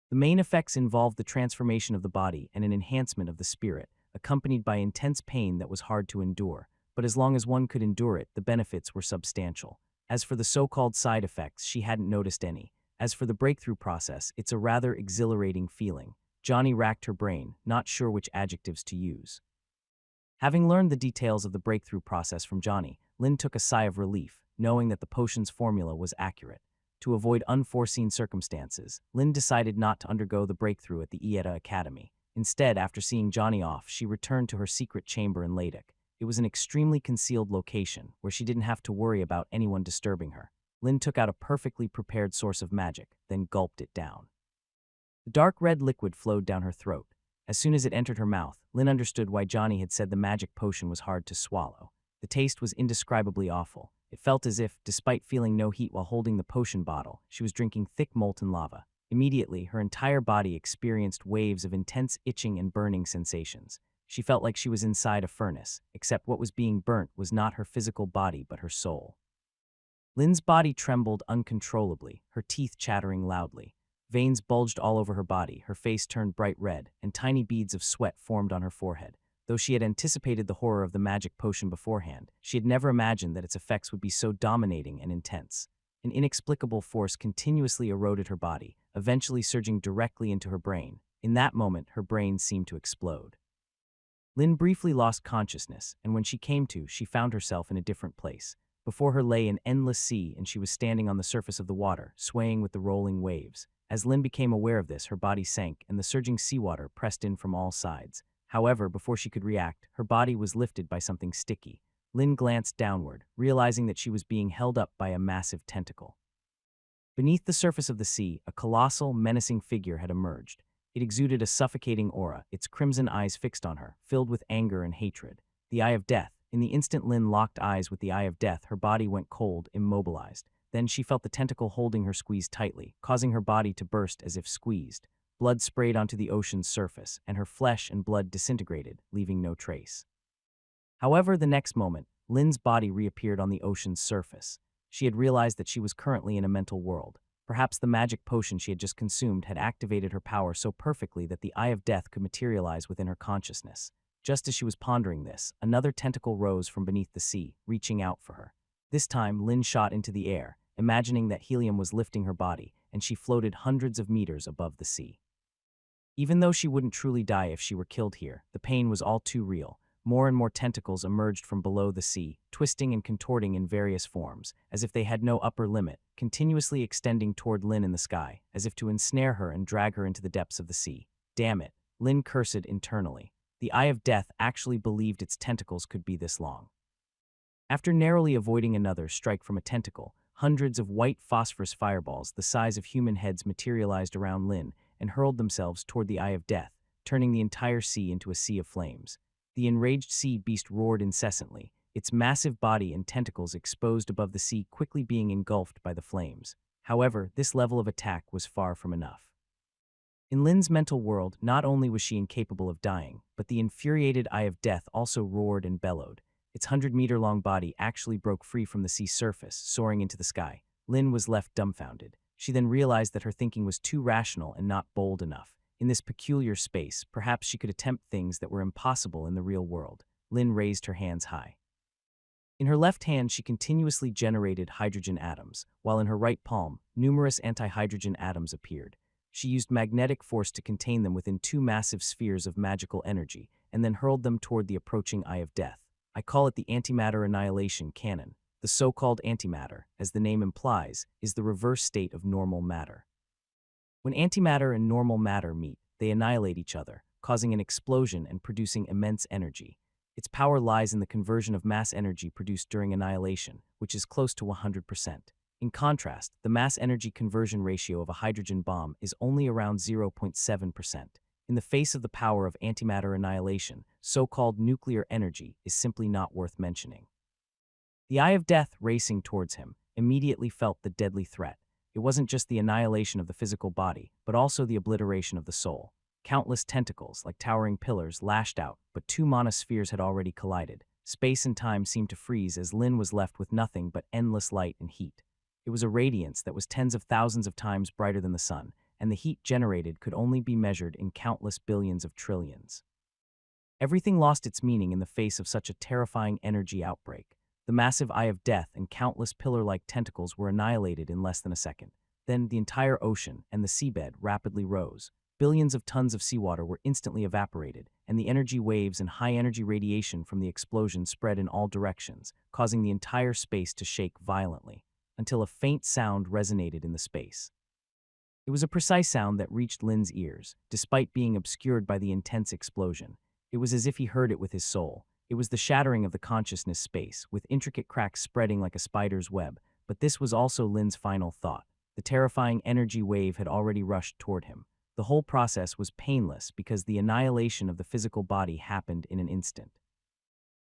The main effects involved the transformation of the body and an enhancement of the spirit, accompanied by intense pain that was hard to endure, but as long as one could endure it, the benefits were substantial. As for the so-called side effects, she hadn't noticed any. As for the breakthrough process, it's a rather exhilarating feeling. Johnny racked her brain, not sure which adjectives to use. Having learned the details of the breakthrough process from Johnny, Lynn took a sigh of relief, knowing that the potion's formula was accurate. To avoid unforeseen circumstances, Lynn decided not to undergo the breakthrough at the Ieta Academy. Instead, after seeing Johnny off, she returned to her secret chamber in Ladek. It was an extremely concealed location, where she didn't have to worry about anyone disturbing her. Lynn took out a perfectly prepared source of magic, then gulped it down. The dark red liquid flowed down her throat. As soon as it entered her mouth, Lynn understood why Johnny had said the magic potion was hard to swallow. The taste was indescribably awful. It felt as if, despite feeling no heat while holding the potion bottle, she was drinking thick molten lava. Immediately, her entire body experienced waves of intense itching and burning sensations. She felt like she was inside a furnace, except what was being burnt was not her physical body but her soul. Lynn's body trembled uncontrollably, her teeth chattering loudly. Veins bulged all over her body, her face turned bright red, and tiny beads of sweat formed on her forehead. Though she had anticipated the horror of the magic potion beforehand, she had never imagined that its effects would be so dominating and intense. An inexplicable force continuously eroded her body, eventually surging directly into her brain. In that moment, her brain seemed to explode. Lynn briefly lost consciousness, and when she came to, she found herself in a different place. Before her lay an endless sea, and she was standing on the surface of the water, swaying with the rolling waves. As Lynn became aware of this, her body sank, and the surging seawater pressed in from all sides. However, before she could react, her body was lifted by something sticky. Lynn glanced downward, realizing that she was being held up by a massive tentacle. Beneath the surface of the sea, a colossal, menacing figure had emerged. It exuded a suffocating aura, its crimson eyes fixed on her, filled with anger and hatred. The Eye of Death. In the instant Lynn locked eyes with the Eye of Death, her body went cold, immobilized. Then she felt the tentacle holding her squeeze tightly, causing her body to burst as if squeezed. Blood sprayed onto the ocean's surface, and her flesh and blood disintegrated, leaving no trace. However, the next moment, Lynn's body reappeared on the ocean's surface. She had realized that she was currently in a mental world. Perhaps the magic potion she had just consumed had activated her power so perfectly that the Eye of Death could materialize within her consciousness. Just as she was pondering this, another tentacle rose from beneath the sea, reaching out for her. This time, Lynn shot into the air, imagining that helium was lifting her body, and she floated hundreds of meters above the sea. Even though she wouldn't truly die if she were killed here, the pain was all too real. More and more tentacles emerged from below the sea, twisting and contorting in various forms, as if they had no upper limit, continuously extending toward Lynn in the sky, as if to ensnare her and drag her into the depths of the sea. Damn it, Lynn cursed internally. The Eye of Death actually believed its tentacles could be this long. After narrowly avoiding another strike from a tentacle, Hundreds of white phosphorus fireballs the size of human heads materialized around Lin and hurled themselves toward the Eye of Death, turning the entire sea into a sea of flames. The enraged sea beast roared incessantly, its massive body and tentacles exposed above the sea quickly being engulfed by the flames. However, this level of attack was far from enough. In Lin's mental world, not only was she incapable of dying, but the infuriated Eye of Death also roared and bellowed. Its 100-meter-long body actually broke free from the sea surface, soaring into the sky. Lin was left dumbfounded. She then realized that her thinking was too rational and not bold enough. In this peculiar space, perhaps she could attempt things that were impossible in the real world. Lin raised her hands high. In her left hand, she continuously generated hydrogen atoms, while in her right palm, numerous anti-hydrogen atoms appeared. She used magnetic force to contain them within two massive spheres of magical energy, and then hurled them toward the approaching Eye of Death. I call it the antimatter annihilation canon. The so-called antimatter, as the name implies, is the reverse state of normal matter. When antimatter and normal matter meet, they annihilate each other, causing an explosion and producing immense energy. Its power lies in the conversion of mass energy produced during annihilation, which is close to 100%. In contrast, the mass energy conversion ratio of a hydrogen bomb is only around 0.7%. In the face of the power of antimatter annihilation, so-called nuclear energy is simply not worth mentioning. The Eye of Death, racing towards him, immediately felt the deadly threat. It wasn't just the annihilation of the physical body, but also the obliteration of the soul. Countless tentacles, like towering pillars, lashed out, but two monospheres had already collided. Space and time seemed to freeze as Lin was left with nothing but endless light and heat. It was a radiance that was tens of thousands of times brighter than the sun, and the heat generated could only be measured in countless billions of trillions. Everything lost its meaning in the face of such a terrifying energy outbreak. The massive Eye of Death and countless pillar-like tentacles were annihilated in less than a second. Then the entire ocean and the seabed rapidly rose. Billions of tons of seawater were instantly evaporated, and the energy waves and high-energy radiation from the explosion spread in all directions, causing the entire space to shake violently, until a faint sound resonated in the space. It was a precise sound that reached Lin's ears, despite being obscured by the intense explosion. It was as if he heard it with his soul. It was the shattering of the consciousness space, with intricate cracks spreading like a spider's web, but this was also Lin's final thought. The terrifying energy wave had already rushed toward him. The whole process was painless because the annihilation of the physical body happened in an instant.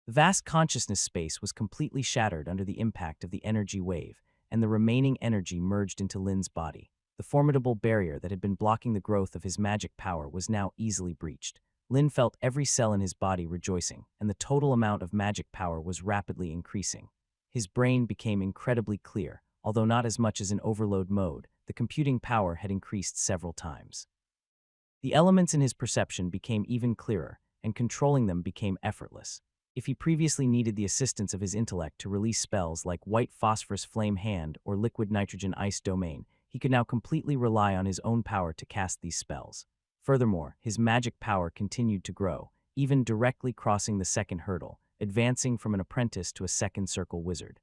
The vast consciousness space was completely shattered under the impact of the energy wave, and the remaining energy merged into Lin's body. The formidable barrier that had been blocking the growth of his magic power was now easily breached. Lin felt every cell in his body rejoicing, and the total amount of magic power was rapidly increasing. His brain became incredibly clear, although not as much as in overload mode. The computing power had increased several times. The elements in his perception became even clearer, and controlling them became effortless. If he previously needed the assistance of his intellect to release spells like White Phosphorus Flame Hand or Liquid Nitrogen Ice Domain, he could now completely rely on his own power to cast these spells. Furthermore, his magic power continued to grow, even directly crossing the second hurdle, advancing from an apprentice to a second circle wizard.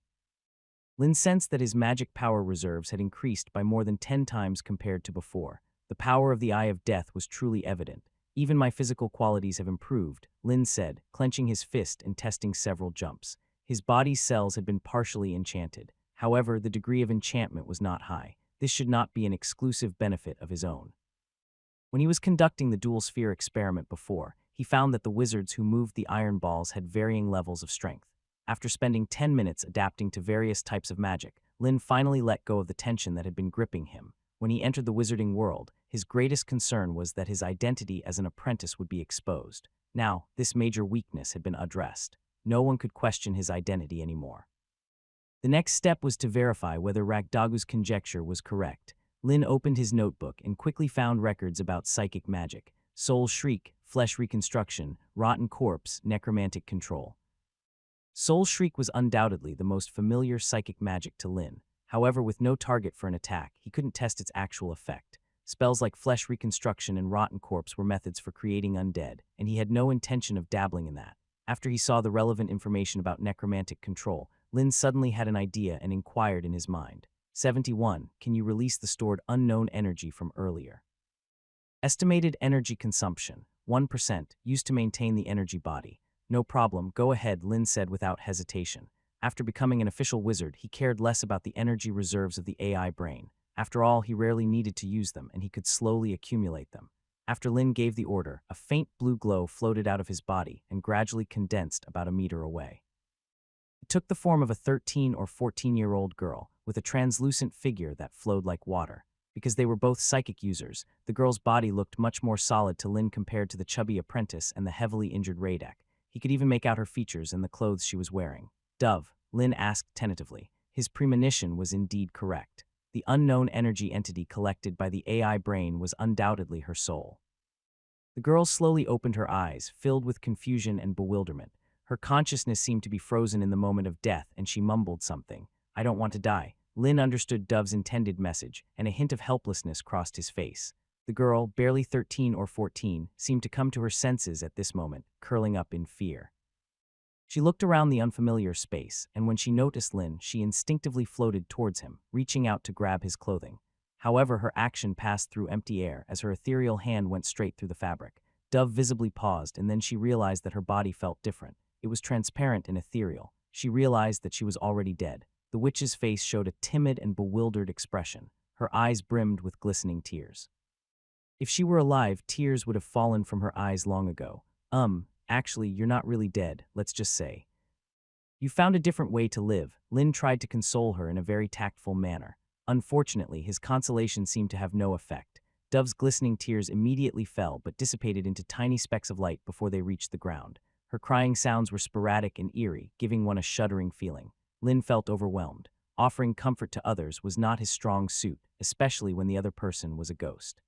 Lin sensed that his magic power reserves had increased by more than 10 times compared to before. The power of the Eye of Death was truly evident. Even my physical qualities have improved, Lin said, clenching his fist and testing several jumps. His body's cells had been partially enchanted. However, the degree of enchantment was not high. This should not be an exclusive benefit of his own. When he was conducting the dual sphere experiment before, he found that the wizards who moved the iron balls had varying levels of strength. After spending 10 minutes adapting to various types of magic, Lin finally let go of the tension that had been gripping him. When he entered the wizarding world, his greatest concern was that his identity as an apprentice would be exposed. Now, this major weakness had been addressed. No one could question his identity anymore. The next step was to verify whether Rakdagu's conjecture was correct. Lin opened his notebook and quickly found records about psychic magic, soul shriek, flesh reconstruction, rotten corpse, necromantic control. Soul shriek was undoubtedly the most familiar psychic magic to Lin. However, with no target for an attack, he couldn't test its actual effect. Spells like flesh reconstruction and rotten corpse were methods for creating undead, and he had no intention of dabbling in that. After he saw the relevant information about necromantic control, Lin suddenly had an idea and inquired in his mind. 71. Can you release the stored unknown energy from earlier? Estimated energy consumption, 1%, used to maintain the energy body. No problem, go ahead, Lin said without hesitation. After becoming an official wizard, he cared less about the energy reserves of the AI brain. After all, he rarely needed to use them, and he could slowly accumulate them. After Lin gave the order, a faint blue glow floated out of his body and gradually condensed about a meter away. It took the form of a 13 or 14-year-old girl, with a translucent figure that flowed like water. Because they were both psychic users, the girl's body looked much more solid to Lin compared to the chubby apprentice and the heavily injured Radak. He could even make out her features and the clothes she was wearing. Dove, Lin asked tentatively. His premonition was indeed correct. The unknown energy entity collected by the AI brain was undoubtedly her soul. The girl slowly opened her eyes, filled with confusion and bewilderment. Her consciousness seemed to be frozen in the moment of death, and she mumbled something. "I don't want to die." Lin understood Dove's intended message, and a hint of helplessness crossed his face. The girl, barely 13 or 14, seemed to come to her senses at this moment, curling up in fear. She looked around the unfamiliar space, and when she noticed Lin, she instinctively floated towards him, reaching out to grab his clothing. However, her action passed through empty air as her ethereal hand went straight through the fabric. Dove visibly paused, and then she realized that her body felt different. It was transparent and ethereal. She realized that she was already dead. The witch's face showed a timid and bewildered expression. Her eyes brimmed with glistening tears. If she were alive, tears would have fallen from her eyes long ago. Actually, you're not really dead, let's just say. You found a different way to live." Lin tried to console her in a very tactful manner. Unfortunately, his consolation seemed to have no effect. Dove's glistening tears immediately fell but dissipated into tiny specks of light before they reached the ground. Her crying sounds were sporadic and eerie, giving one a shuddering feeling. Lin felt overwhelmed. Offering comfort to others was not his strong suit, especially when the other person was a ghost.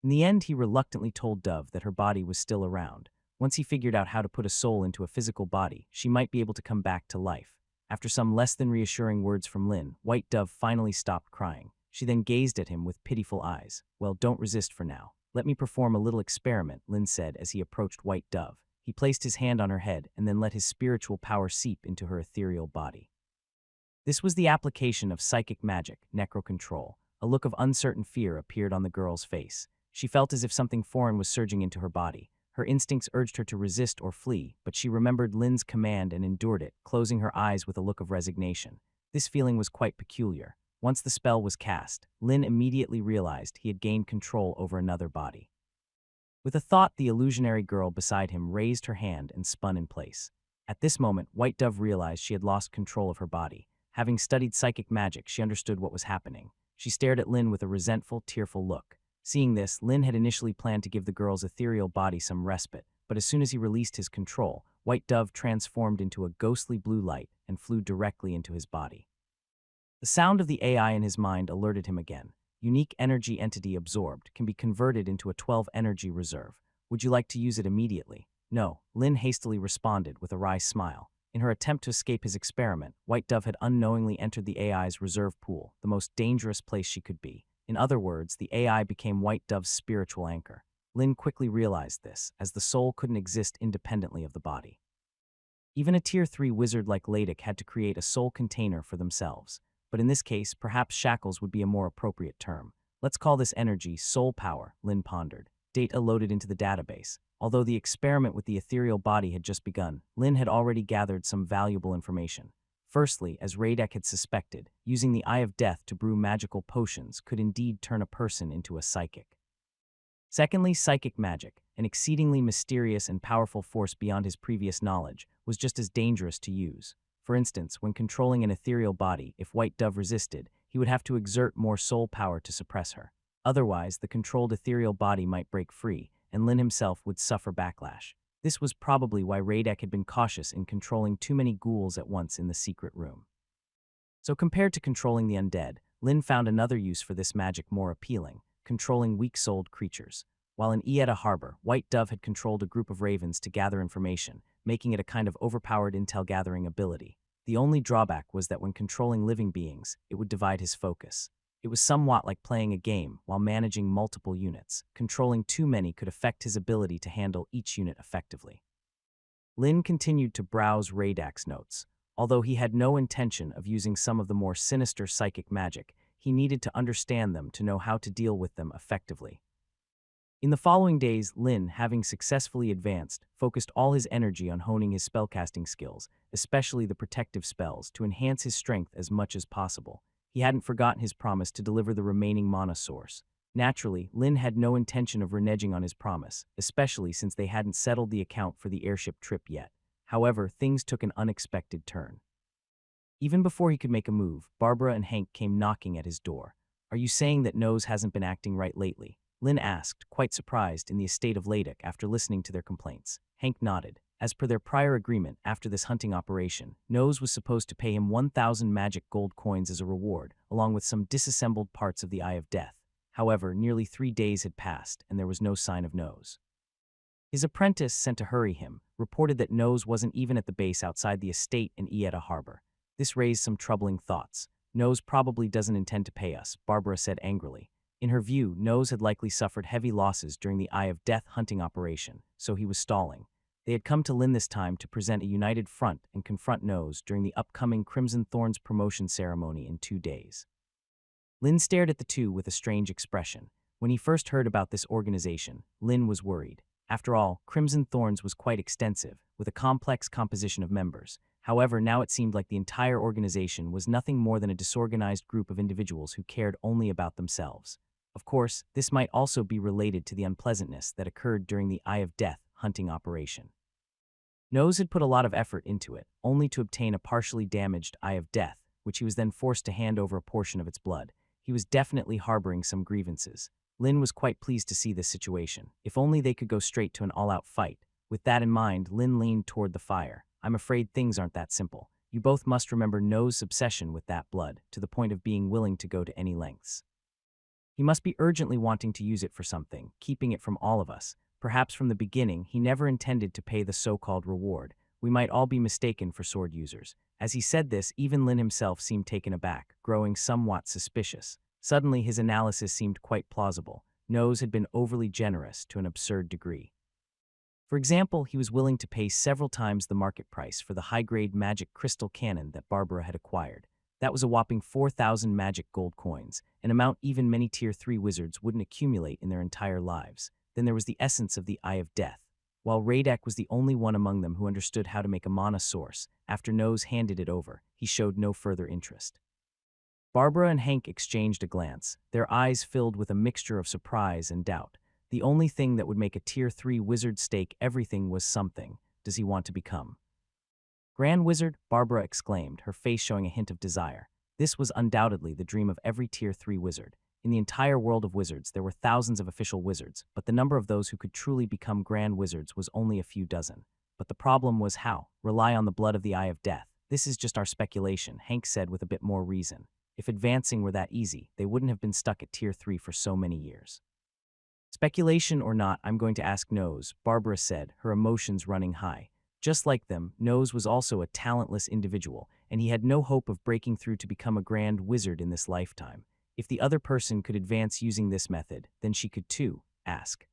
In the end, he reluctantly told Dove that her body was still around. Once he figured out how to put a soul into a physical body, she might be able to come back to life. After some less than reassuring words from Lin, White Dove finally stopped crying. She then gazed at him with pitiful eyes. "Well, don't resist for now. Let me perform a little experiment," Lin said as he approached White Dove. He placed his hand on her head and then let his spiritual power seep into her ethereal body. This was the application of psychic magic, necrocontrol. A look of uncertain fear appeared on the girl's face. She felt as if something foreign was surging into her body. Her instincts urged her to resist or flee, but she remembered Lin's command and endured it, closing her eyes with a look of resignation. This feeling was quite peculiar. Once the spell was cast, Lin immediately realized he had gained control over another body. With a thought, the illusionary girl beside him raised her hand and spun in place. At this moment, White Dove realized she had lost control of her body. Having studied psychic magic, she understood what was happening. She stared at Lin with a resentful, tearful look. Seeing this, Lin had initially planned to give the girl's ethereal body some respite, but as soon as he released his control, White Dove transformed into a ghostly blue light and flew directly into his body. The sound of the AI in his mind alerted him again. Unique energy entity absorbed can be converted into a 12 energy reserve. Would you like to use it immediately? No, Lin hastily responded with a wry smile. In her attempt to escape his experiment, White Dove had unknowingly entered the AI's reserve pool, the most dangerous place she could be. In other words, the AI became White Dove's spiritual anchor. Lin quickly realized this, as the soul couldn't exist independently of the body. Even a Tier 3 wizard like Ladik had to create a soul container for themselves. But in this case, perhaps shackles would be a more appropriate term. Let's call this energy soul power, Lin pondered. Data loaded into the database. Although the experiment with the ethereal body had just begun, Lin had already gathered some valuable information. Firstly, as Radak had suspected, using the Eye of Death to brew magical potions could indeed turn a person into a psychic. Secondly, psychic magic, an exceedingly mysterious and powerful force beyond his previous knowledge, was just as dangerous to use. For instance, when controlling an ethereal body, if White Dove resisted, he would have to exert more soul power to suppress her. Otherwise, the controlled ethereal body might break free, and Lin himself would suffer backlash. This was probably why Radak had been cautious in controlling too many ghouls at once in the secret room. So compared to controlling the undead, Lin found another use for this magic more appealing, controlling weak-souled creatures. While in Ieta Harbor, White Dove had controlled a group of ravens to gather information, making it a kind of overpowered intel-gathering ability. The only drawback was that when controlling living beings, it would divide his focus. It was somewhat like playing a game while managing multiple units. Controlling too many could affect his ability to handle each unit effectively. Lin continued to browse Radak's notes. Although he had no intention of using some of the more sinister psychic magic, he needed to understand them to know how to deal with them effectively. In the following days, Lin, having successfully advanced, focused all his energy on honing his spellcasting skills, especially the protective spells, to enhance his strength as much as possible. He hadn't forgotten his promise to deliver the remaining mana source. Naturally, Lin had no intention of reneging on his promise, especially since they hadn't settled the account for the airship trip yet. However, things took an unexpected turn. Even before he could make a move, Barbara and Hank came knocking at his door. "Are you saying that Nose hasn't been acting right lately?" Lin asked, quite surprised in the estate of Ladek after listening to their complaints. Hank nodded. As per their prior agreement, after this hunting operation, Nose was supposed to pay him 1,000 magic gold coins as a reward, along with some disassembled parts of the Eye of Death. However, nearly 3 days had passed, and there was no sign of Nose. His apprentice, sent to hurry him, reported that Nose wasn't even at the base outside the estate in Ieta Harbor. This raised some troubling thoughts. "Nose probably doesn't intend to pay us," Barbara said angrily. In her view, Nose had likely suffered heavy losses during the Eye of Death hunting operation, so he was stalling. They had come to Lin this time to present a united front and confront Nose during the upcoming Crimson Thorns promotion ceremony in 2 days. Lin stared at the two with a strange expression. When he first heard about this organization, Lin was worried. After all, Crimson Thorns was quite extensive, with a complex composition of members. However, now it seemed like the entire organization was nothing more than a disorganized group of individuals who cared only about themselves. Of course, this might also be related to the unpleasantness that occurred during the Eye of Death hunting operation. Nose had put a lot of effort into it, only to obtain a partially damaged Eye of Death, which he was then forced to hand over a portion of its blood. He was definitely harboring some grievances. Lin was quite pleased to see this situation. If only they could go straight to an all-out fight. With that in mind, Lin leaned toward the fire. "I'm afraid things aren't that simple. You both must remember Nose's obsession with that blood, to the point of being willing to go to any lengths. He must be urgently wanting to use it for something, keeping it from all of us. Perhaps from the beginning, he never intended to pay the so-called reward. We might all be mistaken for sword users." As he said this, even Lin himself seemed taken aback, growing somewhat suspicious. Suddenly, his analysis seemed quite plausible. Nose had been overly generous to an absurd degree. For example, he was willing to pay several times the market price for the high-grade magic crystal cannon that Barbara had acquired. That was a whopping 4,000 magic gold coins, an amount even many Tier 3 wizards wouldn't accumulate in their entire lives. Then there was the essence of the Eye of Death. While Radek was the only one among them who understood how to make a mana source, after Nose handed it over, he showed no further interest. Barbara and Hank exchanged a glance, their eyes filled with a mixture of surprise and doubt. The only thing that would make a Tier 3 wizard stake everything was something. Does he want to become Grand Wizard? Barbara exclaimed, her face showing a hint of desire. This was undoubtedly the dream of every Tier 3 wizard. In the entire world of wizards, there were thousands of official wizards, but the number of those who could truly become Grand Wizards was only a few dozen. But the problem was how? Rely on the blood of the Eye of Death. "This is just our speculation," Hank said with a bit more reason. If advancing were that easy, they wouldn't have been stuck at Tier 3 for so many years. "Speculation or not, I'm going to ask Nose," Barbara said, her emotions running high. Just like them, Nose was also a talentless individual, and he had no hope of breaking through to become a Grand Wizard in this lifetime. If the other person could advance using this method, then she could too. Ask.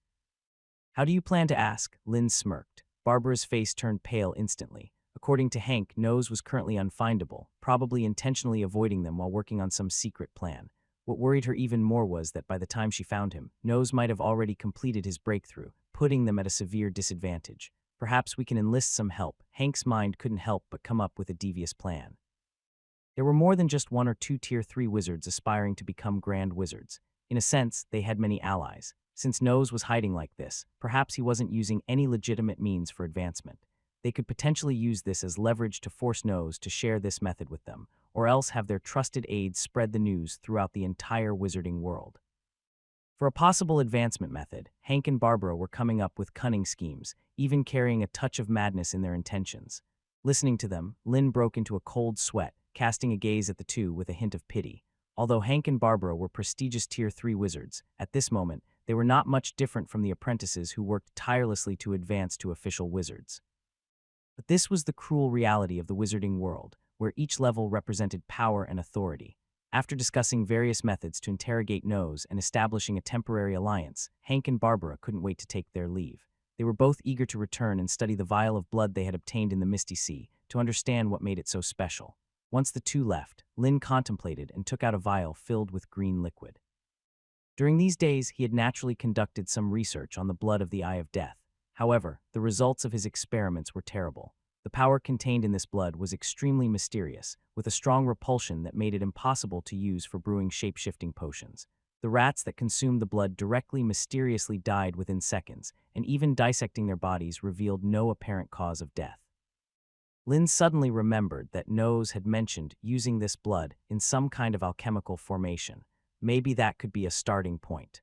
"How do you plan to ask?" Lin smirked. Barbara's face turned pale instantly. According to Hank, Nose was currently unfindable, probably intentionally avoiding them while working on some secret plan. What worried her even more was that by the time she found him, Nose might have already completed his breakthrough, putting them at a severe disadvantage. Perhaps we can enlist some help. Hank's mind couldn't help but come up with a devious plan. There were more than just 1 or 2 Tier 3 wizards aspiring to become Grand Wizards. In a sense, they had many allies. Since Nose was hiding like this, perhaps he wasn't using any legitimate means for advancement. They could potentially use this as leverage to force Nose to share this method with them, or else have their trusted aides spread the news throughout the entire wizarding world. For a possible advancement method, Hank and Barbara were coming up with cunning schemes, even carrying a touch of madness in their intentions. Listening to them, Lin broke into a cold sweat, casting a gaze at the two with a hint of pity. Although Hank and Barbara were prestigious Tier 3 wizards, at this moment, they were not much different from the apprentices who worked tirelessly to advance to official wizards. But this was the cruel reality of the wizarding world, where each level represented power and authority. After discussing various methods to interrogate Nose and establishing a temporary alliance, Hank and Barbara couldn't wait to take their leave. They were both eager to return and study the vial of blood they had obtained in the Misty Sea, to understand what made it so special. Once the two left, Lin contemplated and took out a vial filled with green liquid. During these days, he had naturally conducted some research on the blood of the Eye of Death. However, the results of his experiments were terrible. The power contained in this blood was extremely mysterious, with a strong repulsion that made it impossible to use for brewing shape-shifting potions. The rats that consumed the blood directly mysteriously died within seconds, and even dissecting their bodies revealed no apparent cause of death. Lin suddenly remembered that Nose had mentioned using this blood in some kind of alchemical formation. Maybe that could be a starting point.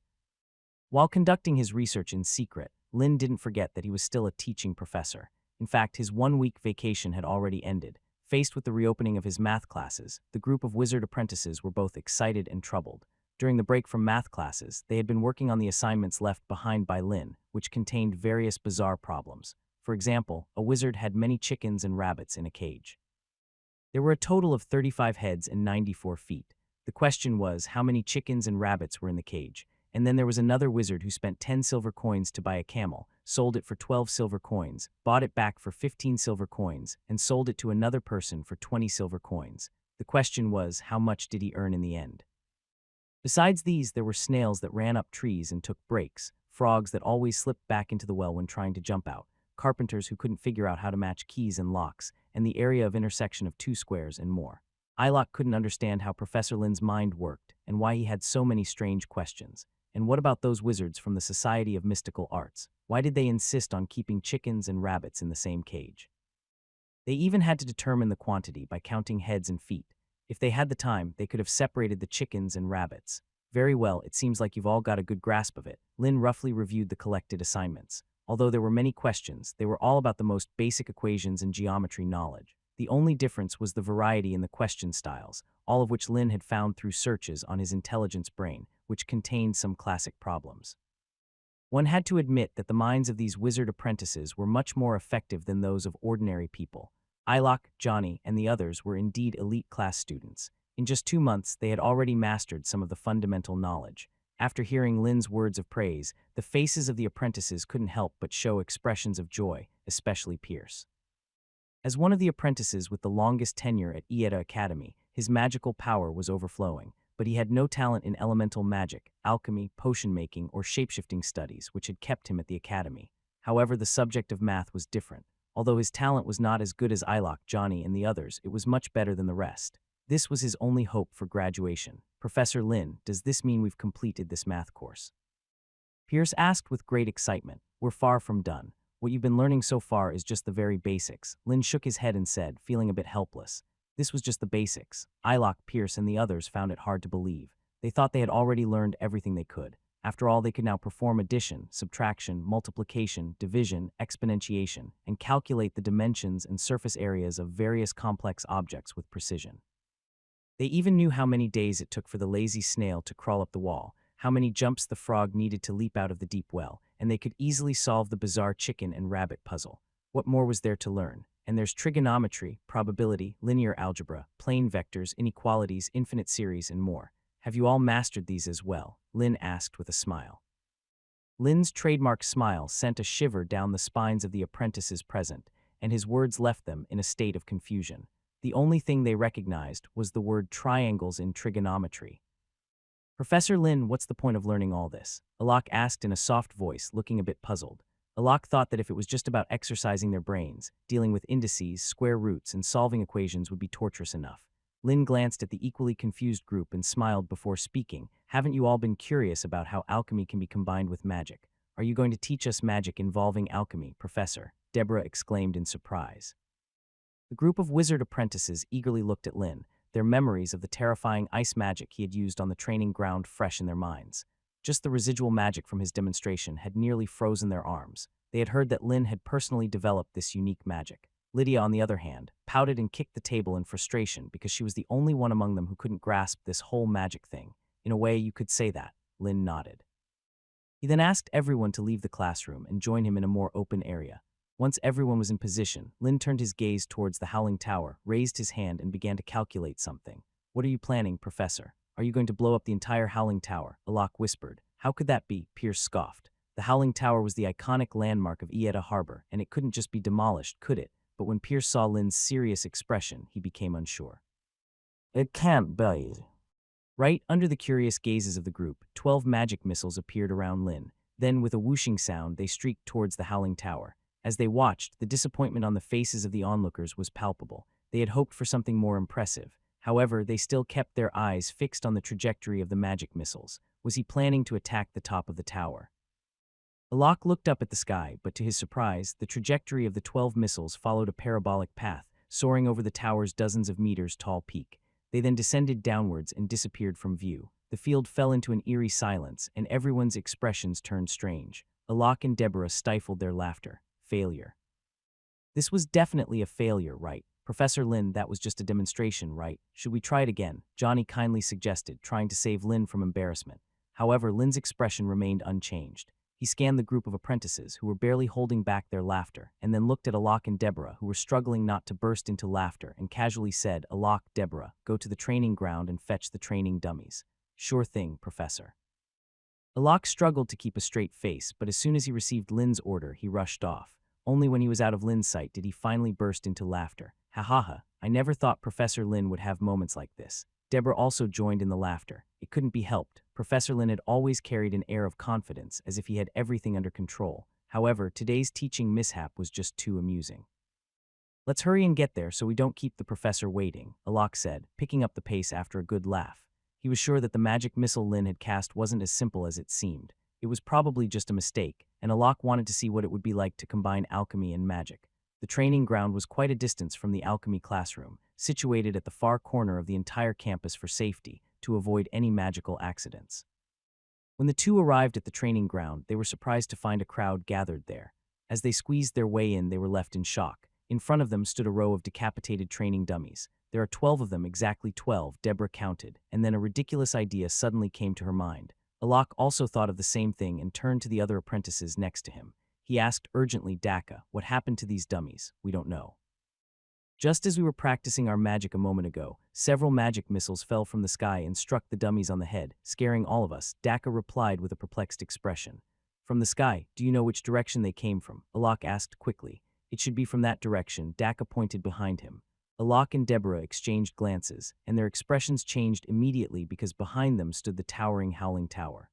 While conducting his research in secret, Lin didn't forget that he was still a teaching professor. In fact, his 1-week vacation had already ended. Faced with the reopening of his math classes, the group of wizard apprentices were both excited and troubled. During the break from math classes, they had been working on the assignments left behind by Lin, which contained various bizarre problems. For example, a wizard had many chickens and rabbits in a cage. There were a total of 35 heads and 94 feet. The question was how many chickens and rabbits were in the cage. And then there was another wizard who spent 10 silver coins to buy a camel, sold it for 12 silver coins, bought it back for 15 silver coins, and sold it to another person for 20 silver coins. The question was, how much did he earn in the end? Besides these, there were snails that ran up trees and took breaks, frogs that always slipped back into the well when trying to jump out, carpenters who couldn't figure out how to match keys and locks, and the area of intersection of 2 squares and more. Ilock couldn't understand how Professor Lin's mind worked and why he had so many strange questions. And what about those wizards from the Society of Mystical Arts? Why did they insist on keeping chickens and rabbits in the same cage? They even had to determine the quantity by counting heads and feet. If they had the time, they could have separated the chickens and rabbits. Very well, it seems like you've all got a good grasp of it. Lin roughly reviewed the collected assignments. Although there were many questions, they were all about the most basic equations and geometry knowledge. The only difference was the variety in the question styles, all of which Lin had found through searches on his intelligence brain, which contained some classic problems. One had to admit that the minds of these wizard apprentices were much more effective than those of ordinary people. Ilock, Johnny, and the others were indeed elite class students. In just 2 months, they had already mastered some of the fundamental knowledge. After hearing Lin's words of praise, the faces of the apprentices couldn't help but show expressions of joy, especially Pierce. As one of the apprentices with the longest tenure at Ieda Academy, his magical power was overflowing, but he had no talent in elemental magic, alchemy, potion-making, or shapeshifting studies, which had kept him at the academy. However, the subject of math was different. Although his talent was not as good as Ilock, Johnny, and the others, it was much better than the rest. This was his only hope for graduation. Professor Lin, does this mean we've completed this math course? Pierce asked with great excitement. We're far from done. What you've been learning so far is just the very basics. Lin shook his head and said, feeling a bit helpless. This was just the basics. Ilock, Pierce, and the others found it hard to believe. They thought they had already learned everything they could. After all, they could now perform addition, subtraction, multiplication, division, exponentiation, and calculate the dimensions and surface areas of various complex objects with precision. They even knew how many days it took for the lazy snail to crawl up the wall, how many jumps the frog needed to leap out of the deep well, and they could easily solve the bizarre chicken and rabbit puzzle. What more was there to learn? And there's trigonometry, probability, linear algebra, plane vectors, inequalities, infinite series, and more. Have you all mastered these as well? Lin asked with a smile. Lin's trademark smile sent a shiver down the spines of the apprentices present, and his words left them in a state of confusion. The only thing they recognized was the word triangles in trigonometry. Professor Lin, what's the point of learning all this? Alok asked in a soft voice, looking a bit puzzled. Alok thought that if it was just about exercising their brains, dealing with indices, square roots, and solving equations would be torturous enough. Lin glanced at the equally confused group and smiled before speaking. Haven't you all been curious about how alchemy can be combined with magic? Are you going to teach us magic involving alchemy, Professor? Deborah exclaimed in surprise. The group of wizard apprentices eagerly looked at Lin, their memories of the terrifying ice magic he had used on the training ground fresh in their minds. Just the residual magic from his demonstration had nearly frozen their arms. They had heard that Lin had personally developed this unique magic. Lydia, on the other hand, pouted and kicked the table in frustration because she was the only one among them who couldn't grasp this whole magic thing. In a way, you could say that. Lin nodded. He then asked everyone to leave the classroom and join him in a more open area. Once everyone was in position, Lin turned his gaze towards the Howling Tower, raised his hand, and began to calculate something. What are you planning, Professor? Are you going to blow up the entire Howling Tower? Alok whispered. How could that be? Pierce scoffed. The Howling Tower was the iconic landmark of Ieda Harbor, and it couldn't just be demolished, could it? But when Pierce saw Lin's serious expression, he became unsure. It can't be. Right under the curious gazes of the group, 12 magic missiles appeared around Lin. Then, with a whooshing sound, they streaked towards the Howling Tower. As they watched, the disappointment on the faces of the onlookers was palpable. They had hoped for something more impressive. However, they still kept their eyes fixed on the trajectory of the magic missiles. Was he planning to attack the top of the tower? Alok looked up at the sky, but to his surprise, the trajectory of the 12 missiles followed a parabolic path, soaring over the tower's dozens of meters tall peak. They then descended downwards and disappeared from view. The field fell into an eerie silence, and everyone's expressions turned strange. Alok and Deborah stifled their laughter. Failure. This was definitely a failure, right? Professor Lin, that was just a demonstration, right? Should we try it again? Johnny kindly suggested, trying to save Lin from embarrassment. However, Lin's expression remained unchanged. He scanned the group of apprentices, who were barely holding back their laughter, and then looked at Alok and Deborah, who were struggling not to burst into laughter, and casually said, "Alok, Deborah, go to the training ground and fetch the training dummies." "Sure thing, Professor." Alok struggled to keep a straight face, but as soon as he received Lin's order, he rushed off. Only when he was out of Lin's sight did he finally burst into laughter. "Ha ha ha, I never thought Professor Lin would have moments like this." Deborah also joined in the laughter. It couldn't be helped. Professor Lin had always carried an air of confidence, as if he had everything under control. However, today's teaching mishap was just too amusing. "Let's hurry and get there so we don't keep the professor waiting," Alok said, picking up the pace after a good laugh. He was sure that the magic missile Lin had cast wasn't as simple as it seemed. It was probably just a mistake, and Alok wanted to see what it would be like to combine alchemy and magic. The training ground was quite a distance from the alchemy classroom, situated at the far corner of the entire campus for safety, to avoid any magical accidents. When the two arrived at the training ground, they were surprised to find a crowd gathered there. As they squeezed their way in, they were left in shock. In front of them stood a row of decapitated training dummies. There are 12 of them, exactly 12, Deborah counted, and then a ridiculous idea suddenly came to her mind. Alok also thought of the same thing and turned to the other apprentices next to him. He asked urgently, "Daka, what happened to these dummies? We don't know." "Just as we were practicing our magic a moment ago, several magic missiles fell from the sky and struck the dummies on the head, scaring all of us," Daka replied with a perplexed expression. "From the sky? Do you know which direction they came from?" Alok asked quickly. "It should be from that direction," Daka pointed behind him. Alok and Deborah exchanged glances, and their expressions changed immediately because behind them stood the towering Howling Tower.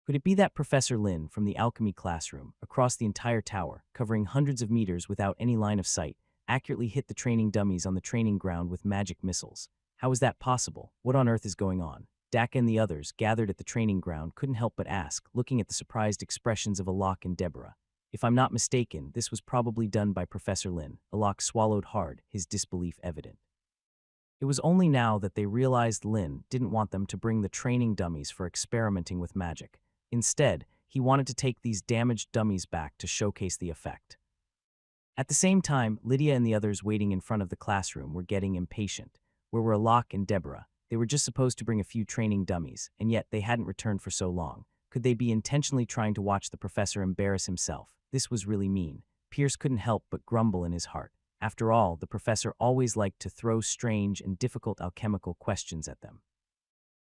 Could it be that Professor Lin, from the alchemy classroom, across the entire tower, covering hundreds of meters without any line of sight, accurately hit the training dummies on the training ground with magic missiles? How is that possible? What on earth is going on? Daka and the others, gathered at the training ground, couldn't help but ask, looking at the surprised expressions of Alok and Deborah. "If I'm not mistaken, this was probably done by Professor Lin." Alok swallowed hard, his disbelief evident. It was only now that they realized Lin didn't want them to bring the training dummies for experimenting with magic. Instead, he wanted to take these damaged dummies back to showcase the effect. At the same time, Lydia and the others waiting in front of the classroom were getting impatient. Where were Alok and Deborah? They were just supposed to bring a few training dummies, and yet they hadn't returned for so long. Could they be intentionally trying to watch the professor embarrass himself? This was really mean. Pierce couldn't help but grumble in his heart. After all, the professor always liked to throw strange and difficult alchemical questions at them.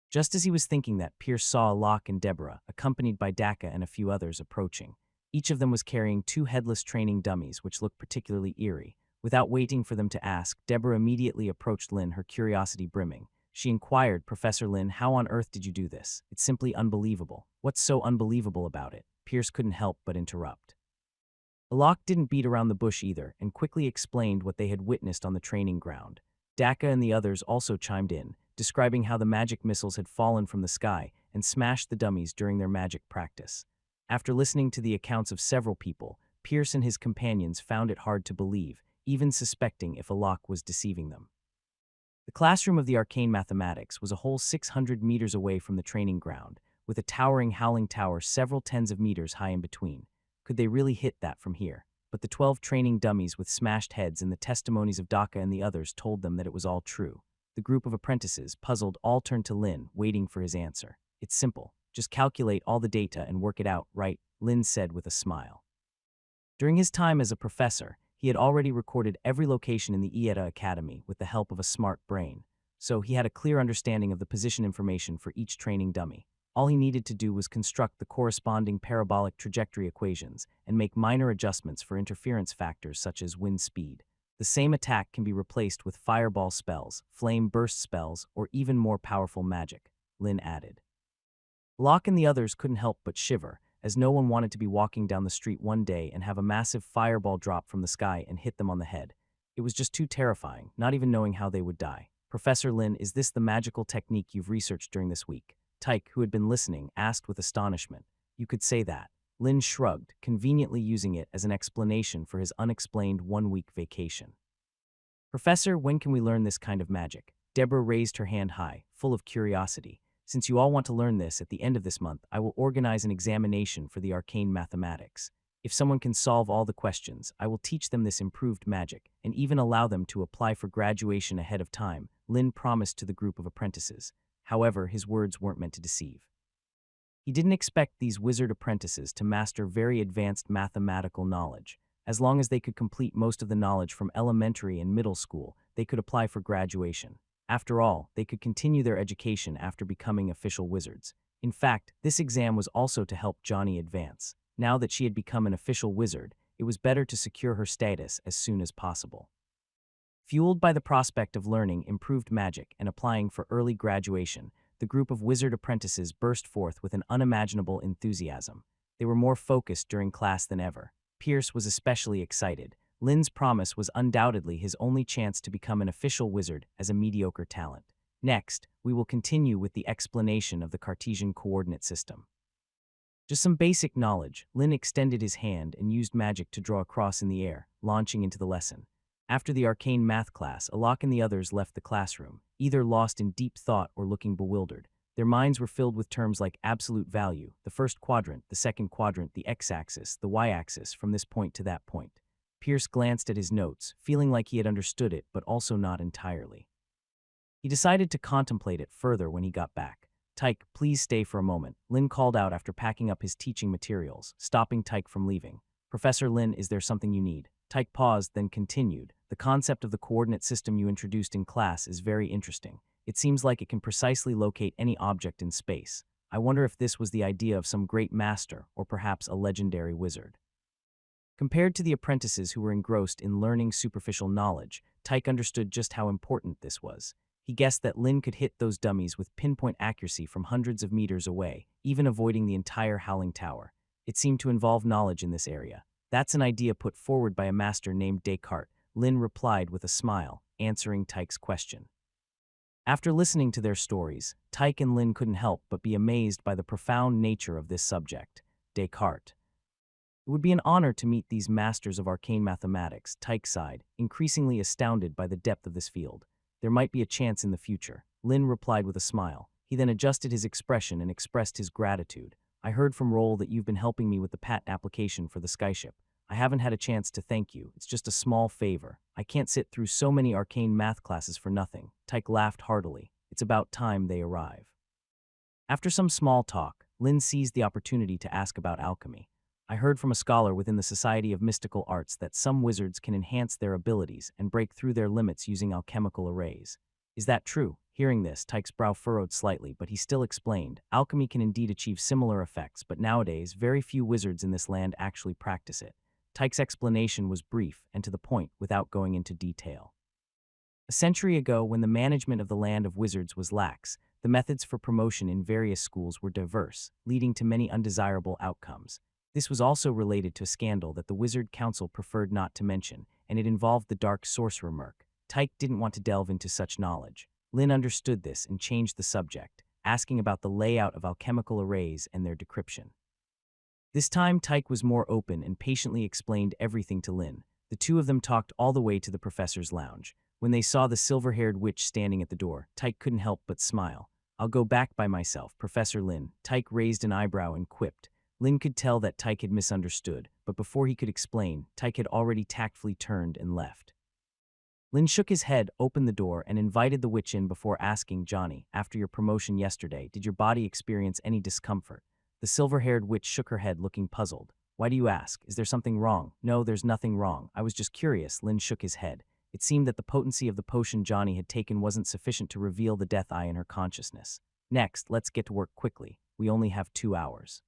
Just as he was thinking that, Pierce saw Alok and Deborah, accompanied by Daka and a few others, approaching. Each of them was carrying two headless training dummies, which looked particularly eerie. Without waiting for them to ask, Deborah immediately approached Lin, her curiosity brimming. She inquired, "Professor Lin, how on earth did you do this? It's simply unbelievable." "What's so unbelievable about it?" Pierce couldn't help but interrupt. Alok didn't beat around the bush either, and quickly explained what they had witnessed on the training ground. Daka and the others also chimed in, describing how the magic missiles had fallen from the sky and smashed the dummies during their magic practice. After listening to the accounts of several people, Pierce and his companions found it hard to believe, even suspecting if Alok was deceiving them. The classroom of the arcane mathematics was a whole 600 meters away from the training ground, with a towering Howling Tower several tens of meters high in between. Could they really hit that from here? But the 12 training dummies with smashed heads and the testimonies of Daka and the others told them that it was all true. The group of apprentices, puzzled, all turned to Lin, waiting for his answer. "It's simple. Just calculate all the data and work it out, right?" Lin said with a smile. During his time as a professor, he had already recorded every location in the Ieta Academy with the help of a smart brain, so he had a clear understanding of the position information for each training dummy. All he needed to do was construct the corresponding parabolic trajectory equations and make minor adjustments for interference factors such as wind speed. The same attack can be replaced with fireball spells, flame burst spells, or even more powerful magic, Lin added. Locke and the others couldn't help but shiver, as no one wanted to be walking down the street one day and have a massive fireball drop from the sky and hit them on the head. It was just too terrifying, not even knowing how they would die. Professor Lin, is this the magical technique you've researched during this week? Tyke, who had been listening, asked with astonishment. You could say that. Lin shrugged, conveniently using it as an explanation for his unexplained one-week vacation. Professor, when can we learn this kind of magic? Deborah raised her hand high, full of curiosity. Since you all want to learn this at the end of this month, I will organize an examination for the arcane mathematics. If someone can solve all the questions, I will teach them this improved magic, and even allow them to apply for graduation ahead of time, Lin promised to the group of apprentices. However, his words weren't meant to deceive. He didn't expect these wizard apprentices to master very advanced mathematical knowledge. As long as they could complete most of the knowledge from elementary and middle school, they could apply for graduation. After all, they could continue their education after becoming official wizards. In fact, this exam was also to help Johnny advance. Now that she had become an official wizard, it was better to secure her status as soon as possible. Fueled by the prospect of learning improved magic and applying for early graduation, the group of wizard apprentices burst forth with an unimaginable enthusiasm. They were more focused during class than ever. Pierce was especially excited. Lin's promise was undoubtedly his only chance to become an official wizard as a mediocre talent. Next, we will continue with the explanation of the Cartesian coordinate system. Just some basic knowledge, Lin extended his hand and used magic to draw a cross in the air, launching into the lesson. After the arcane math class, Alok and the others left the classroom, either lost in deep thought or looking bewildered. Their minds were filled with terms like absolute value, the first quadrant, the second quadrant, the x-axis, the y-axis, from this point to that point. Pierce glanced at his notes, feeling like he had understood it, but also not entirely. He decided to contemplate it further when he got back. Tyke, please stay for a moment, Lin called out after packing up his teaching materials, stopping Tyke from leaving. Professor Lin, is there something you need? Tyke paused, then continued. The concept of the coordinate system you introduced in class is very interesting. It seems like it can precisely locate any object in space. I wonder if this was the idea of some great master, or perhaps a legendary wizard. Compared to the apprentices who were engrossed in learning superficial knowledge, Tyke understood just how important this was. He guessed that Lin could hit those dummies with pinpoint accuracy from hundreds of meters away, even avoiding the entire Howling Tower. It seemed to involve knowledge in this area. That's an idea put forward by a master named Descartes, Lin replied with a smile, answering Tyke's question. After listening to their stories, Tyke and Lin couldn't help but be amazed by the profound nature of this subject, Descartes. It would be an honor to meet these masters of arcane mathematics, Tyke sighed, increasingly astounded by the depth of this field. There might be a chance in the future, Lin replied with a smile. He then adjusted his expression and expressed his gratitude. I heard from Roll that you've been helping me with the patent application for the skyship. I haven't had a chance to thank you. It's just a small favor. I can't sit through so many arcane math classes for nothing. Tyke laughed heartily. It's about time they arrive. After some small talk, Lin seized the opportunity to ask about alchemy. I heard from a scholar within the Society of Mystical Arts that some wizards can enhance their abilities and break through their limits using alchemical arrays. Is that true? Hearing this, Tyke's brow furrowed slightly, but he still explained, alchemy can indeed achieve similar effects, but nowadays, very few wizards in this land actually practice it. Tyke's explanation was brief and to the point without going into detail. A century ago, when the management of the land of wizards was lax, the methods for promotion in various schools were diverse, leading to many undesirable outcomes. This was also related to a scandal that the Wizard Council preferred not to mention, and it involved the dark sorcerer Merc. Tyke didn't want to delve into such knowledge. Lin understood this and changed the subject, asking about the layout of alchemical arrays and their decryption. This time, Tyke was more open and patiently explained everything to Lin. The two of them talked all the way to the professor's lounge. When they saw the silver-haired witch standing at the door, Tyke couldn't help but smile. I'll go back by myself, Professor Lin. Tyke raised an eyebrow and quipped. Lin could tell that Tyke had misunderstood, but before he could explain, Tyke had already tactfully turned and left. Lin shook his head, opened the door, and invited the witch in before asking, Johnny, after your promotion yesterday, did your body experience any discomfort? The silver-haired witch shook her head, looking puzzled. Why do you ask? Is there something wrong? No, there's nothing wrong. I was just curious. Lin shook his head. It seemed that the potency of the potion Johnny had taken wasn't sufficient to reveal the death eye in her consciousness. Next, let's get to work quickly. We only have 2 hours.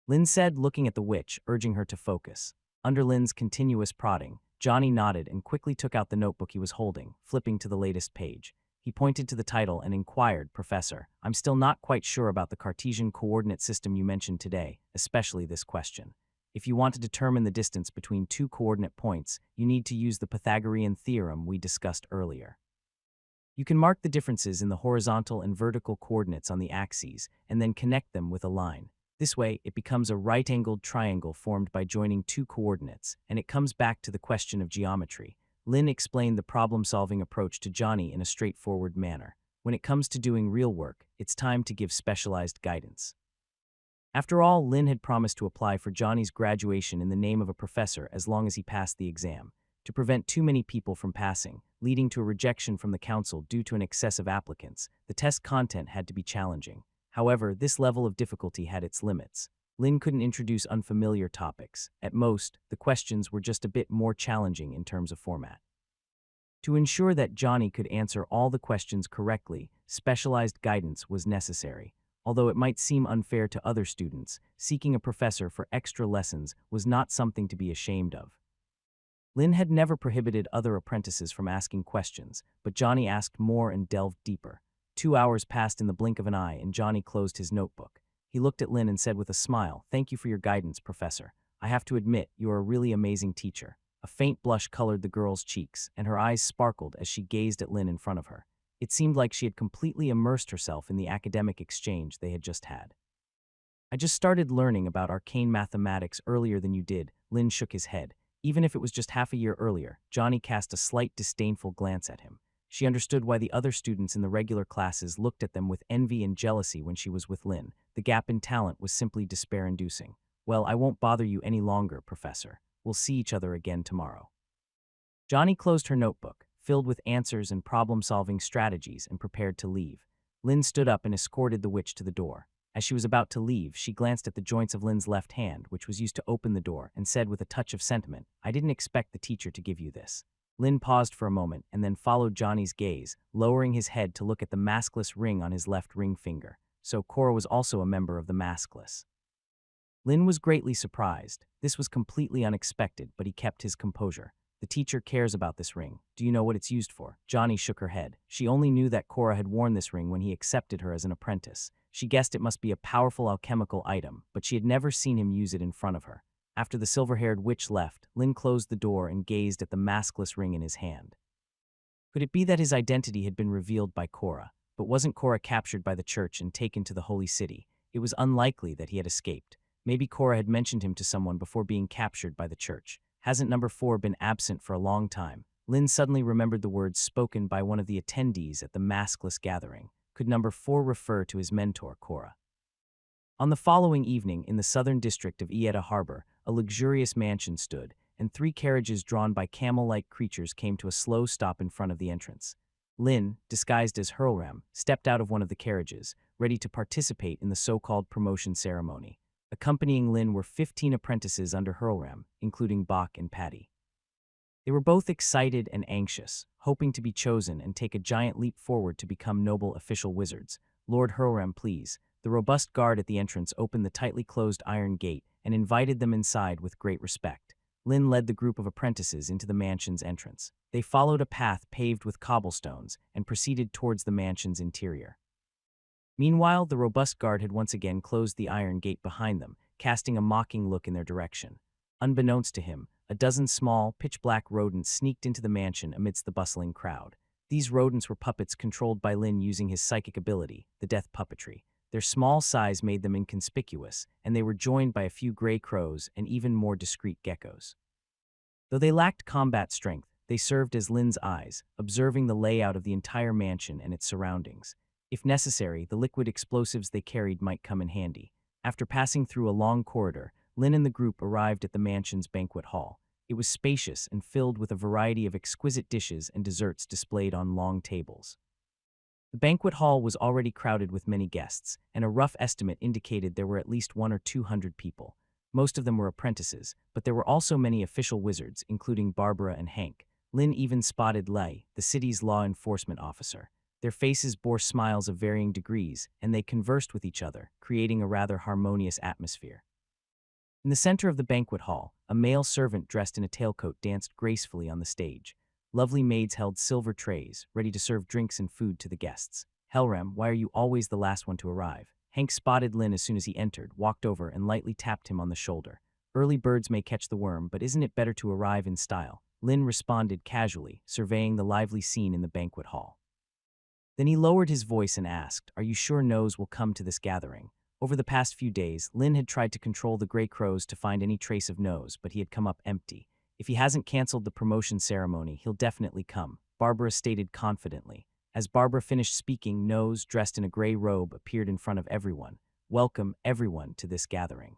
Lin said, looking at the witch, urging her to focus. Under Lin's continuous prodding, Johnny nodded and quickly took out the notebook he was holding, flipping to the latest page. He pointed to the title and inquired, "Professor, I'm still not quite sure about the Cartesian coordinate system you mentioned today, especially this question. If you want to determine the distance between two coordinate points, you need to use the Pythagorean theorem we discussed earlier. You can mark the differences in the horizontal and vertical coordinates on the axes and then connect them with a line. This way, it becomes a right-angled triangle formed by joining two coordinates, and it comes back to the question of geometry." Lynn explained the problem-solving approach to Johnny in a straightforward manner. When it comes to doing real work, it's time to give specialized guidance. After all, Lynn had promised to apply for Johnny's graduation in the name of a professor as long as he passed the exam. To prevent too many people from passing, leading to a rejection from the council due to an excess of applicants, the test content had to be challenging. However, this level of difficulty had its limits. Lynn couldn't introduce unfamiliar topics. At most, the questions were just a bit more challenging in terms of format. To ensure that Johnny could answer all the questions correctly, specialized guidance was necessary. Although it might seem unfair to other students, seeking a professor for extra lessons was not something to be ashamed of. Lynn had never prohibited other apprentices from asking questions, but Johnny asked more and delved deeper. 2 hours passed in the blink of an eye, and Johnny closed his notebook. He looked at Lynn and said with a smile, "Thank you for your guidance, Professor. I have to admit, you are a really amazing teacher." A faint blush colored the girl's cheeks, and her eyes sparkled as she gazed at Lynn in front of her. It seemed like she had completely immersed herself in the academic exchange they had just had. "I just started learning about arcane mathematics earlier than you did." Lynn shook his head. Even if it was just half a year earlier, Johnny cast a slight disdainful glance at him. She understood why the other students in the regular classes looked at them with envy and jealousy when she was with Lynn. The gap in talent was simply despair-inducing. "Well, I won't bother you any longer, Professor. We'll see each other again tomorrow." Johnny closed her notebook, filled with answers and problem-solving strategies, and prepared to leave. Lynn stood up and escorted the witch to the door. As she was about to leave, she glanced at the joints of Lynn's left hand, which was used to open the door, and said with a touch of sentiment, "I didn't expect the teacher to give you this." Lynn paused for a moment and then followed Johnny's gaze, lowering his head to look at the maskless ring on his left ring finger. So Cora was also a member of the maskless. Lynn was greatly surprised. This was completely unexpected, but he kept his composure. "The teacher cares about this ring. Do you know what it's used for?" Johnny shook her head. She only knew that Cora had worn this ring when he accepted her as an apprentice. She guessed it must be a powerful alchemical item, but she had never seen him use it in front of her. After the silver-haired witch left, Lynn closed the door and gazed at the maskless ring in his hand. Could it be that his identity had been revealed by Cora? But wasn't Cora captured by the church and taken to the holy city? It was unlikely that he had escaped. Maybe Cora had mentioned him to someone before being captured by the church. Hasn't number 4 been absent for a long time? Lynn suddenly remembered the words spoken by one of the attendees at the maskless gathering. Could number 4 refer to his mentor, Cora? On the following evening, in the southern district of Ieta Harbor, a luxurious mansion stood, and 3 carriages drawn by camel-like creatures came to a slow stop in front of the entrance. Lynn, disguised as Hurlram, stepped out of one of the carriages, ready to participate in the so-called promotion ceremony. Accompanying Lynn were 15 apprentices under Hurlram, including Bach and Patty. They were both excited and anxious, hoping to be chosen and take a giant leap forward to become noble official wizards. "Lord Hurlram, please." The robust guard at the entrance opened the tightly closed iron gate and invited them inside with great respect. Lynn led the group of apprentices into the mansion's entrance. They followed a path paved with cobblestones and proceeded towards the mansion's interior. Meanwhile, the robust guard had once again closed the iron gate behind them, casting a mocking look in their direction. Unbeknownst to him, a dozen small, pitch-black rodents sneaked into the mansion amidst the bustling crowd. These rodents were puppets controlled by Lynn using his psychic ability, the death puppetry. Their small size made them inconspicuous, and they were joined by a few gray crows and even more discreet geckos. Though they lacked combat strength, they served as Lynn's eyes, observing the layout of the entire mansion and its surroundings. If necessary, the liquid explosives they carried might come in handy. After passing through a long corridor, Lynn and the group arrived at the mansion's banquet hall. It was spacious and filled with a variety of exquisite dishes and desserts displayed on long tables. The banquet hall was already crowded with many guests, and a rough estimate indicated there were at least 100 or 200 people. Most of them were apprentices, but there were also many official wizards, including Barbara and Hank. Lynn even spotted Lei, the city's law enforcement officer. Their faces bore smiles of varying degrees, and they conversed with each other, creating a rather harmonious atmosphere. In the center of the banquet hall, a male servant dressed in a tailcoat danced gracefully on the stage. Lovely maids held silver trays, ready to serve drinks and food to the guests. Helram, why are you always the last one to arrive? Hank spotted Lin as soon as he entered, walked over, and lightly tapped him on the shoulder. Early birds may catch the worm, but isn't it better to arrive in style? Lin responded casually, surveying the lively scene in the banquet hall. Then he lowered his voice and asked, "Are you sure Nose will come to this gathering?" Over the past few days, Lin had tried to control the Grey Crows to find any trace of Nose, but he had come up empty. If he hasn't canceled the promotion ceremony, he'll definitely come, Barbara stated confidently. As Barbara finished speaking, Nose, dressed in a gray robe, appeared in front of everyone. Welcome, everyone, to this gathering.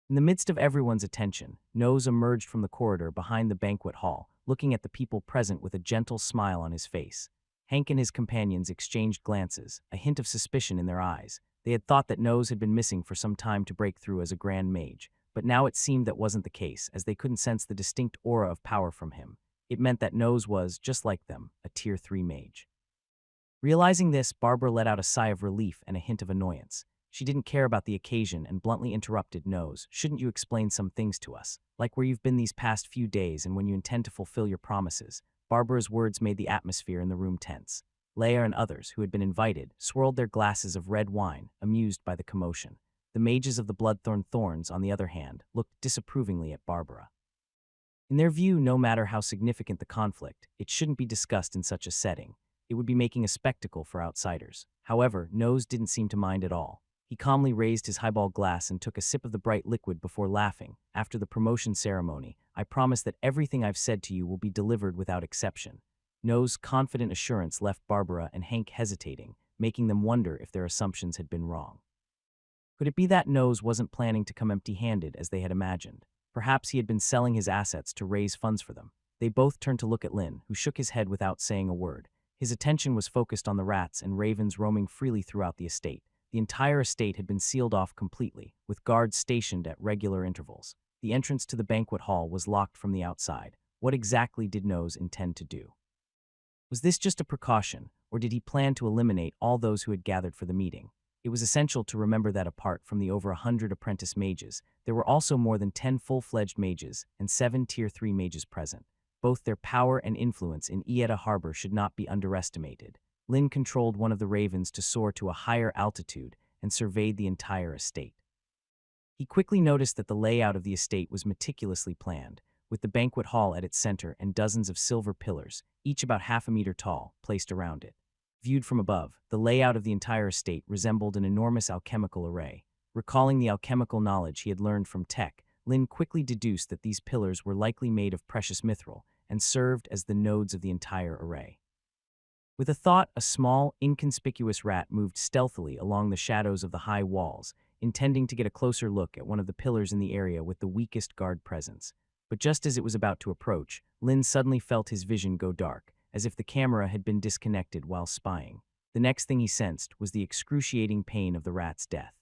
In the midst of everyone's attention, Nose emerged from the corridor behind the banquet hall, looking at the people present with a gentle smile on his face. Hank and his companions exchanged glances, a hint of suspicion in their eyes. They had thought that Nose had been missing for some time to break through as a grand mage, but now it seemed that wasn't the case, as they couldn't sense the distinct aura of power from him. It meant that Nose was, just like them, a Tier 3 mage. Realizing this, Barbara let out a sigh of relief and a hint of annoyance. She didn't care about the occasion and bluntly interrupted Nose. "Shouldn't you explain some things to us, like where you've been these past few days and when you intend to fulfill your promises?" Barbara's words made the atmosphere in the room tense. Leia and others, who had been invited, swirled their glasses of red wine, amused by the commotion. The mages of the Bloodthorn Thorns, on the other hand, looked disapprovingly at Barbara. In their view, no matter how significant the conflict, it shouldn't be discussed in such a setting. It would be making a spectacle for outsiders. However, Nose didn't seem to mind at all. He calmly raised his highball glass and took a sip of the bright liquid before laughing. "After the promotion ceremony, I promise that everything I've said to you will be delivered without exception." Nose's confident assurance left Barbara and Hank hesitating, making them wonder if their assumptions had been wrong. Could it be that Nose wasn't planning to come empty-handed as they had imagined? Perhaps he had been selling his assets to raise funds for them. They both turned to look at Lin, who shook his head without saying a word. His attention was focused on the rats and ravens roaming freely throughout the estate. The entire estate had been sealed off completely, with guards stationed at regular intervals. The entrance to the banquet hall was locked from the outside. What exactly did Nose intend to do? Was this just a precaution, or did he plan to eliminate all those who had gathered for the meeting? It was essential to remember that apart from the over 100 apprentice mages, there were also more than 10 full-fledged mages and 7 Tier 3 mages present. Both their power and influence in Ieta Harbor should not be underestimated. Lin controlled one of the ravens to soar to a higher altitude and surveyed the entire estate. He quickly noticed that the layout of the estate was meticulously planned, with the banquet hall at its center and dozens of silver pillars, each about half a meter tall, placed around it. Viewed from above, the layout of the entire estate resembled an enormous alchemical array. Recalling the alchemical knowledge he had learned from Tech, Lin quickly deduced that these pillars were likely made of precious mithril and served as the nodes of the entire array. With a thought, a small, inconspicuous rat moved stealthily along the shadows of the high walls, intending to get a closer look at one of the pillars in the area with the weakest guard presence. But just as it was about to approach, Lin suddenly felt his vision go dark, as if the camera had been disconnected while spying. The next thing he sensed was the excruciating pain of the rat's death.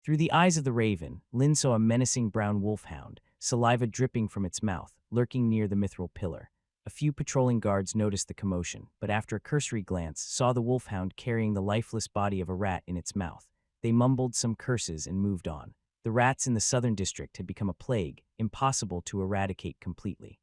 Through the eyes of the raven, Lin saw a menacing brown wolfhound, saliva dripping from its mouth, lurking near the mithril pillar. A few patrolling guards noticed the commotion, but after a cursory glance, saw the wolfhound carrying the lifeless body of a rat in its mouth. They mumbled some curses and moved on. The rats in the southern district had become a plague, impossible to eradicate completely.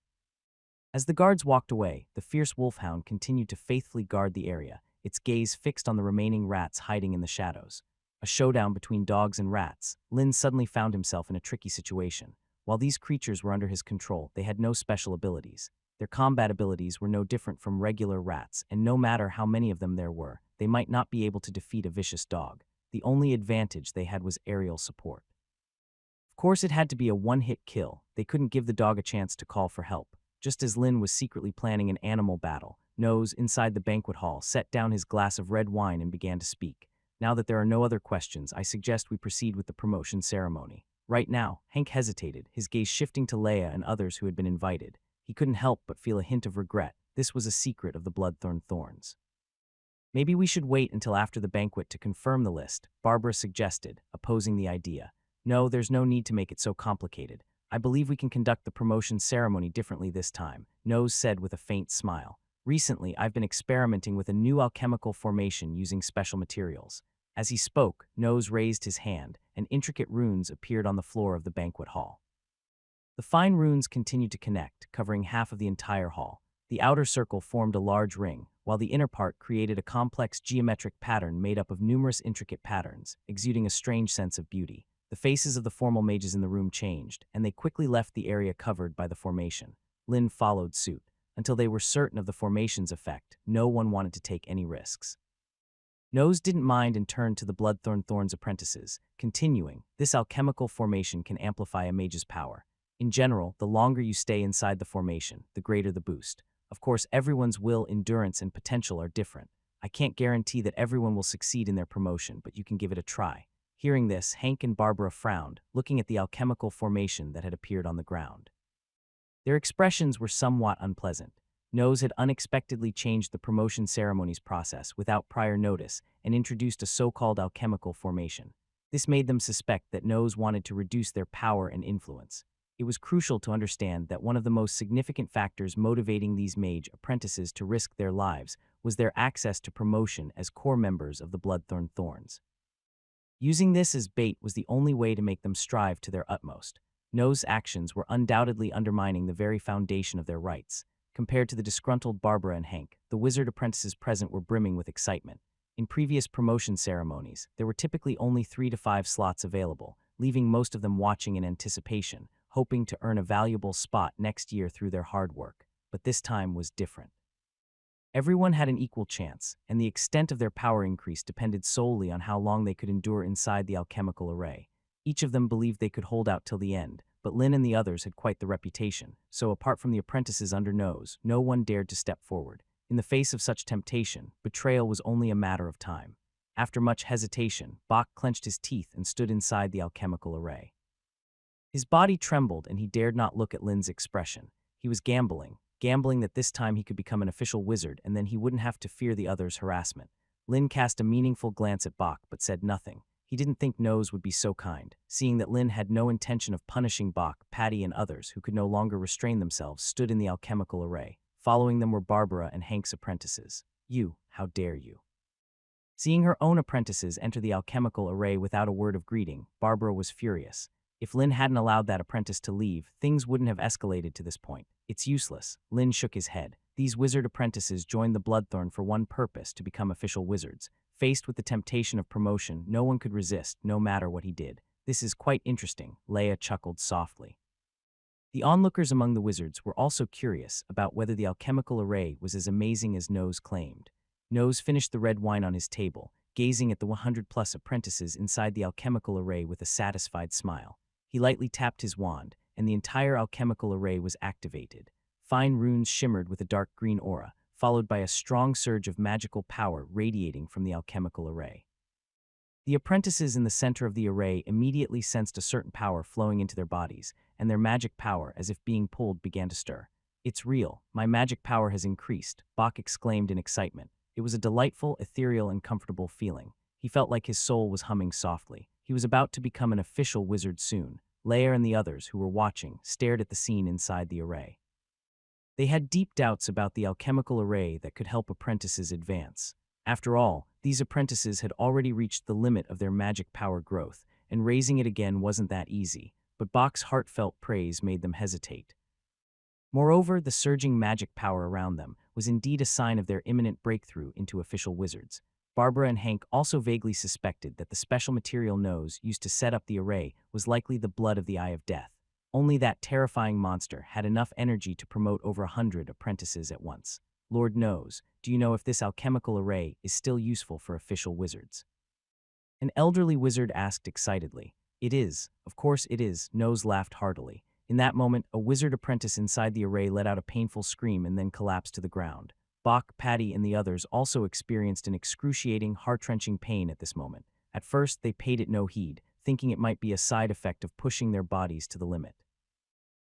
As the guards walked away, the fierce wolfhound continued to faithfully guard the area, its gaze fixed on the remaining rats hiding in the shadows. A showdown between dogs and rats, Lin suddenly found himself in a tricky situation. While these creatures were under his control, they had no special abilities. Their combat abilities were no different from regular rats, and no matter how many of them there were, they might not be able to defeat a vicious dog. The only advantage they had was aerial support. Of course, it had to be a one-hit kill. They couldn't give the dog a chance to call for help. Just as Lin was secretly planning an animal battle, Nose, inside the banquet hall, set down his glass of red wine and began to speak. "Now that there are no other questions, I suggest we proceed with the promotion ceremony." Right now, Hank hesitated, his gaze shifting to Leia and others who had been invited. He couldn't help but feel a hint of regret. This was a secret of the Bloodthorn Thorns. "Maybe we should wait until after the banquet to confirm the list," Barbara suggested, opposing the idea. "No, there's no need to make it so complicated. I believe we can conduct the promotion ceremony differently this time," Nose said with a faint smile. "Recently, I've been experimenting with a new alchemical formation using special materials." As he spoke, Nose raised his hand, and intricate runes appeared on the floor of the banquet hall. The fine runes continued to connect, covering half of the entire hall. The outer circle formed a large ring, while the inner part created a complex geometric pattern made up of numerous intricate patterns, exuding a strange sense of beauty. The faces of the formal mages in the room changed, and they quickly left the area covered by the formation. Lin followed suit. Until they were certain of the formation's effect, no one wanted to take any risks. Nose didn't mind and turned to the Bloodthorn's apprentices, continuing, "This alchemical formation can amplify a mage's power. In general, the longer you stay inside the formation, the greater the boost. Of course, everyone's will, endurance, and potential are different. I can't guarantee that everyone will succeed in their promotion, but you can give it a try." Hearing this, Hank and Barbara frowned, looking at the alchemical formation that had appeared on the ground. Their expressions were somewhat unpleasant. Nose had unexpectedly changed the promotion ceremony's process without prior notice and introduced a so-called alchemical formation. This made them suspect that Nose wanted to reduce their power and influence. It was crucial to understand that one of the most significant factors motivating these mage apprentices to risk their lives was their access to promotion as core members of the Bloodthorns. Using this as bait was the only way to make them strive to their utmost. Nose's actions were undoubtedly undermining the very foundation of their rights. Compared to the disgruntled Barbara and Hank, the wizard apprentices present were brimming with excitement. In previous promotion ceremonies, there were typically only 3 to 5 slots available, leaving most of them watching in anticipation, hoping to earn a valuable spot next year through their hard work. But this time was different. Everyone had an equal chance, and the extent of their power increase depended solely on how long they could endure inside the alchemical array. Each of them believed they could hold out till the end, but Lin and the others had quite the reputation, so apart from the apprentices under Nose, no one dared to step forward. In the face of such temptation, betrayal was only a matter of time. After much hesitation, Bach clenched his teeth and stood inside the alchemical array. His body trembled and he dared not look at Lin's expression. He was gambling that this time he could become an official wizard and then he wouldn't have to fear the others' harassment. Lin cast a meaningful glance at Bach but said nothing. He didn't think Nose would be so kind. Seeing that Lin had no intention of punishing Bach, Patty and others who could no longer restrain themselves stood in the alchemical array. Following them were Barbara and Hank's apprentices. "You, how dare you?" Seeing her own apprentices enter the alchemical array without a word of greeting, Barbara was furious. If Lin hadn't allowed that apprentice to leave, things wouldn't have escalated to this point. "It's useless." Lin shook his head. These wizard apprentices joined the Bloodthorn for one purpose, to become official wizards. Faced with the temptation of promotion, no one could resist, no matter what he did. "This is quite interesting," Leia chuckled softly. The onlookers among the wizards were also curious about whether the alchemical array was as amazing as Nose claimed. Nose finished the red wine on his table, gazing at the 100-plus apprentices inside the alchemical array with a satisfied smile. He lightly tapped his wand, and the entire alchemical array was activated. Fine runes shimmered with a dark green aura, followed by a strong surge of magical power radiating from the alchemical array. The apprentices in the center of the array immediately sensed a certain power flowing into their bodies, and their magic power, as if being pulled, began to stir. "It's real. My magic power has increased," Bach exclaimed in excitement. It was a delightful, ethereal, and comfortable feeling. He felt like his soul was humming softly. He was about to become an official wizard soon. Leia and the others, who were watching, stared at the scene inside the array. They had deep doubts about the alchemical array that could help apprentices advance. After all, these apprentices had already reached the limit of their magic power growth, and raising it again wasn't that easy, but Bach's heartfelt praise made them hesitate. Moreover, the surging magic power around them was indeed a sign of their imminent breakthrough into official wizards. Barbara and Hank also vaguely suspected that the special material Nose used to set up the array was likely the blood of the Eye of Death. Only that terrifying monster had enough energy to promote over 100 apprentices at once. "Lord Nose, do you know if this alchemical array is still useful for official wizards?" An elderly wizard asked excitedly. "It is. Of course it is." Nose laughed heartily. In that moment, a wizard apprentice inside the array let out a painful scream and then collapsed to the ground. Bach, Patty, and the others also experienced an excruciating, heart-wrenching pain at this moment. At first, they paid it no heed, thinking it might be a side effect of pushing their bodies to the limit.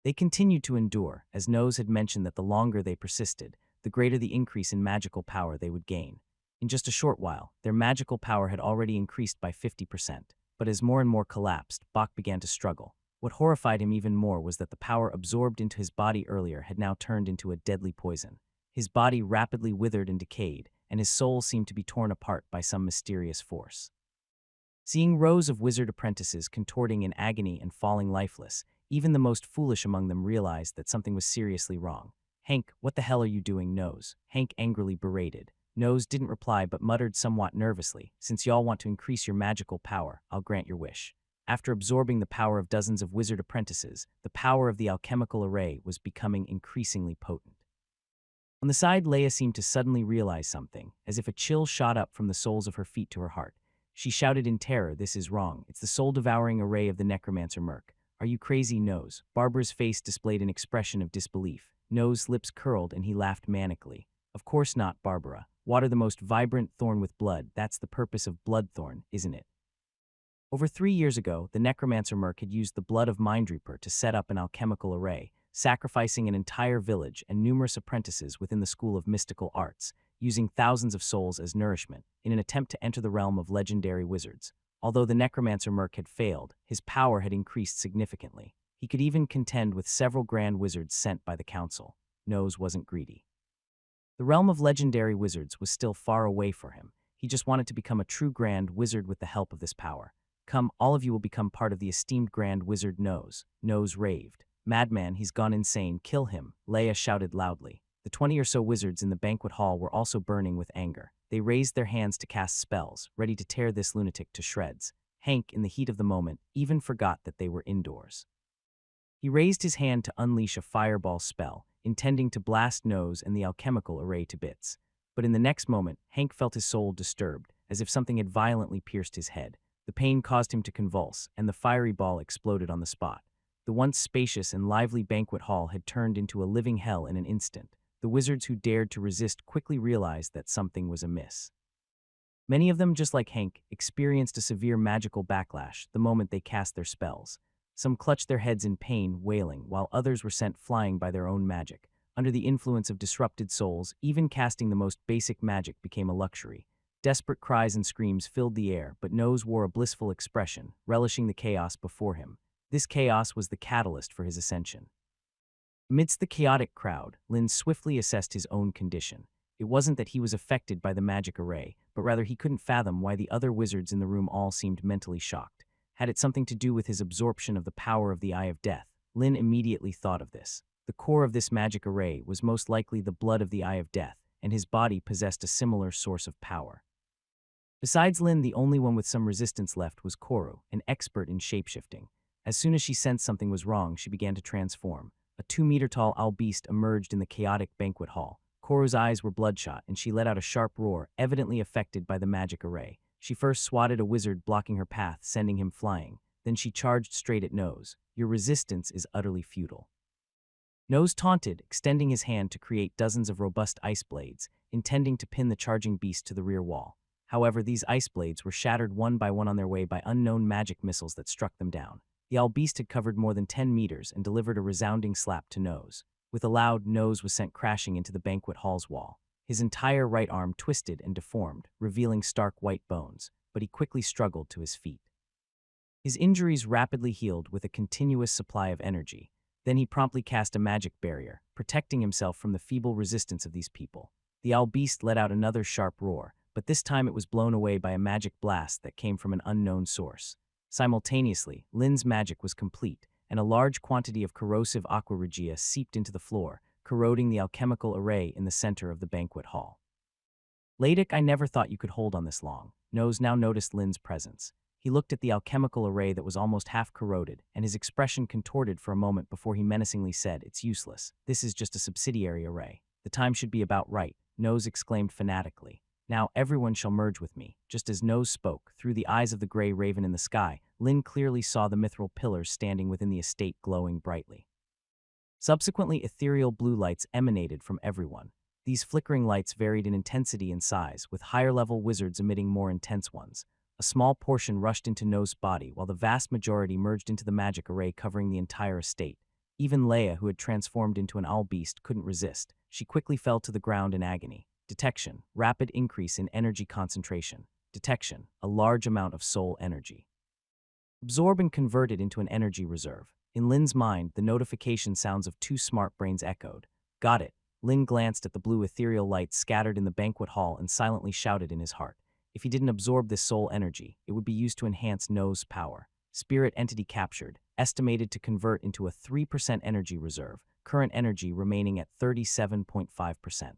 They continued to endure, as Nose had mentioned that the longer they persisted, the greater the increase in magical power they would gain. In just a short while, their magical power had already increased by 50%. But as more and more collapsed, Bach began to struggle. What horrified him even more was that the power absorbed into his body earlier had now turned into a deadly poison. His body rapidly withered and decayed, and his soul seemed to be torn apart by some mysterious force. Seeing rows of wizard apprentices contorting in agony and falling lifeless, even the most foolish among them realized that something was seriously wrong. "Hank, what the hell are you doing, Nose?" Hank angrily berated. Nose didn't reply but muttered somewhat nervously, "Since y'all want to increase your magical power, I'll grant your wish." After absorbing the power of dozens of wizard apprentices, the power of the alchemical array was becoming increasingly potent. On the side, Leia seemed to suddenly realize something, as if a chill shot up from the soles of her feet to her heart. She shouted in terror, "This is wrong. It's the soul-devouring array of the necromancer Merc. Are you crazy, Nose?" Barbara's face displayed an expression of disbelief. Nose's lips curled and he laughed manically. "Of course not, Barbara. Water the most vibrant thorn with blood. That's the purpose of Bloodthorn, isn't it?" Over 3 years ago, the necromancer Merc had used the blood of Mindreaper to set up an alchemical array, sacrificing an entire village and numerous apprentices within the School of Mystical Arts, using thousands of souls as nourishment, in an attempt to enter the realm of legendary wizards. Although the necromancer Merc had failed, his power had increased significantly. He could even contend with several grand wizards sent by the council. Nose wasn't greedy. The realm of legendary wizards was still far away for him. He just wanted to become a true grand wizard with the help of this power. "Come, all of you will become part of the esteemed grand wizard Nose." Nose raved. "Madman, he's gone insane. Kill him," Leia shouted loudly. The 20 or so wizards in the banquet hall were also burning with anger. They raised their hands to cast spells, ready to tear this lunatic to shreds. Hank, in the heat of the moment, even forgot that they were indoors. He raised his hand to unleash a fireball spell, intending to blast Nose and the alchemical array to bits. But in the next moment, Hank felt his soul disturbed, as if something had violently pierced his head. The pain caused him to convulse, and the fiery ball exploded on the spot. The once spacious and lively banquet hall had turned into a living hell in an instant. The wizards who dared to resist quickly realized that something was amiss. Many of them, just like Hank, experienced a severe magical backlash the moment they cast their spells. Some clutched their heads in pain, wailing, while others were sent flying by their own magic. Under the influence of disrupted souls, even casting the most basic magic became a luxury. Desperate cries and screams filled the air, but Nose wore a blissful expression, relishing the chaos before him. This chaos was the catalyst for his ascension. Amidst the chaotic crowd, Lin swiftly assessed his own condition. It wasn't that he was affected by the magic array, but rather he couldn't fathom why the other wizards in the room all seemed mentally shocked. Had it something to do with his absorption of the power of the Eye of Death? Lin immediately thought of this. The core of this magic array was most likely the blood of the Eye of Death, and his body possessed a similar source of power. Besides Lin, the only one with some resistance left was Koru, an expert in shapeshifting. As soon as she sensed something was wrong, she began to transform. A 2-meter-tall owl beast emerged in the chaotic banquet hall. Koru's eyes were bloodshot, and she let out a sharp roar, evidently affected by the magic array. She first swatted a wizard blocking her path, sending him flying. Then she charged straight at Nose. "Your resistance is utterly futile." Nose taunted, extending his hand to create dozens of robust ice blades, intending to pin the charging beast to the rear wall. However, these ice blades were shattered one by one on their way by unknown magic missiles that struck them down. The owl beast had covered more than 10 meters and delivered a resounding slap to Nose. With a loud, Nose was sent crashing into the banquet hall's wall. His entire right arm twisted and deformed, revealing stark white bones, but he quickly struggled to his feet. His injuries rapidly healed with a continuous supply of energy. Then he promptly cast a magic barrier, protecting himself from the feeble resistance of these people. The owl beast let out another sharp roar, but this time it was blown away by a magic blast that came from an unknown source. Simultaneously, Lin's magic was complete, and a large quantity of corrosive aqua regia seeped into the floor, corroding the alchemical array in the center of the banquet hall. "Ladik, I never thought you could hold on this long." Nose now noticed Lin's presence. He looked at the alchemical array that was almost half corroded, and his expression contorted for a moment before he menacingly said, "It's useless. This is just a subsidiary array. The time should be about right," Nose exclaimed fanatically. "Now everyone shall merge with me." Just as Nose spoke, through the eyes of the gray raven in the sky, Lin clearly saw the mithril pillars standing within the estate glowing brightly. Subsequently, ethereal blue lights emanated from everyone. These flickering lights varied in intensity and size, with higher-level wizards emitting more intense ones. A small portion rushed into Nose's body, while the vast majority merged into the magic array covering the entire estate. Even Leia, who had transformed into an owl beast, couldn't resist. She quickly fell to the ground in agony. Detection: rapid increase in energy concentration. Detection: a large amount of soul energy. Absorb and convert it into an energy reserve. In Lin's mind, the notification sounds of 2 smart brains echoed. "Got it." Lin glanced at the blue ethereal light scattered in the banquet hall and silently shouted in his heart. If he didn't absorb this soul energy, it would be used to enhance No's power. Spirit entity captured, estimated to convert into a 3% energy reserve, current energy remaining at 37.5%.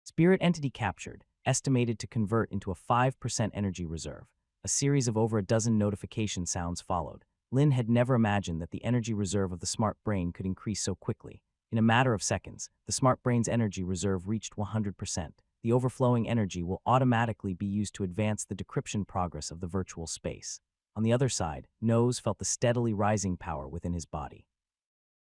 Spirit entity captured, estimated to convert into a 5% energy reserve. A series of over a dozen notification sounds followed. Lin had never imagined that the energy reserve of the smart brain could increase so quickly. In a matter of seconds, the smart brain's energy reserve reached 100%. The overflowing energy will automatically be used to advance the decryption progress of the virtual space. On the other side, Nose felt the steadily rising power within his body.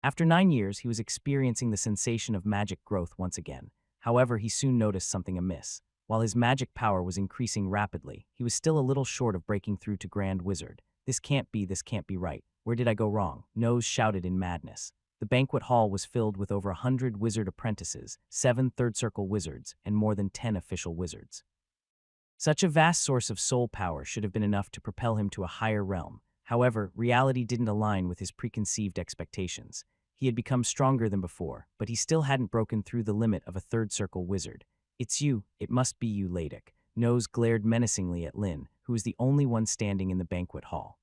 After 9 years, he was experiencing the sensation of magic growth once again. However, he soon noticed something amiss. While his magic power was increasing rapidly, he was still a little short of breaking through to Grand Wizard. This can't be right. Where did I go wrong? Nose shouted in madness. The banquet hall was filled with over 100 wizard apprentices, 7 third-circle wizards, and more than 10 official wizards. Such a vast source of soul power should have been enough to propel him to a higher realm. However, reality didn't align with his preconceived expectations. He had become stronger than before, but he still hadn't broken through the limit of a third-circle wizard. It's you, it must be you, Ladek. Nose glared menacingly at Lin, who was the only one standing in the banquet hall.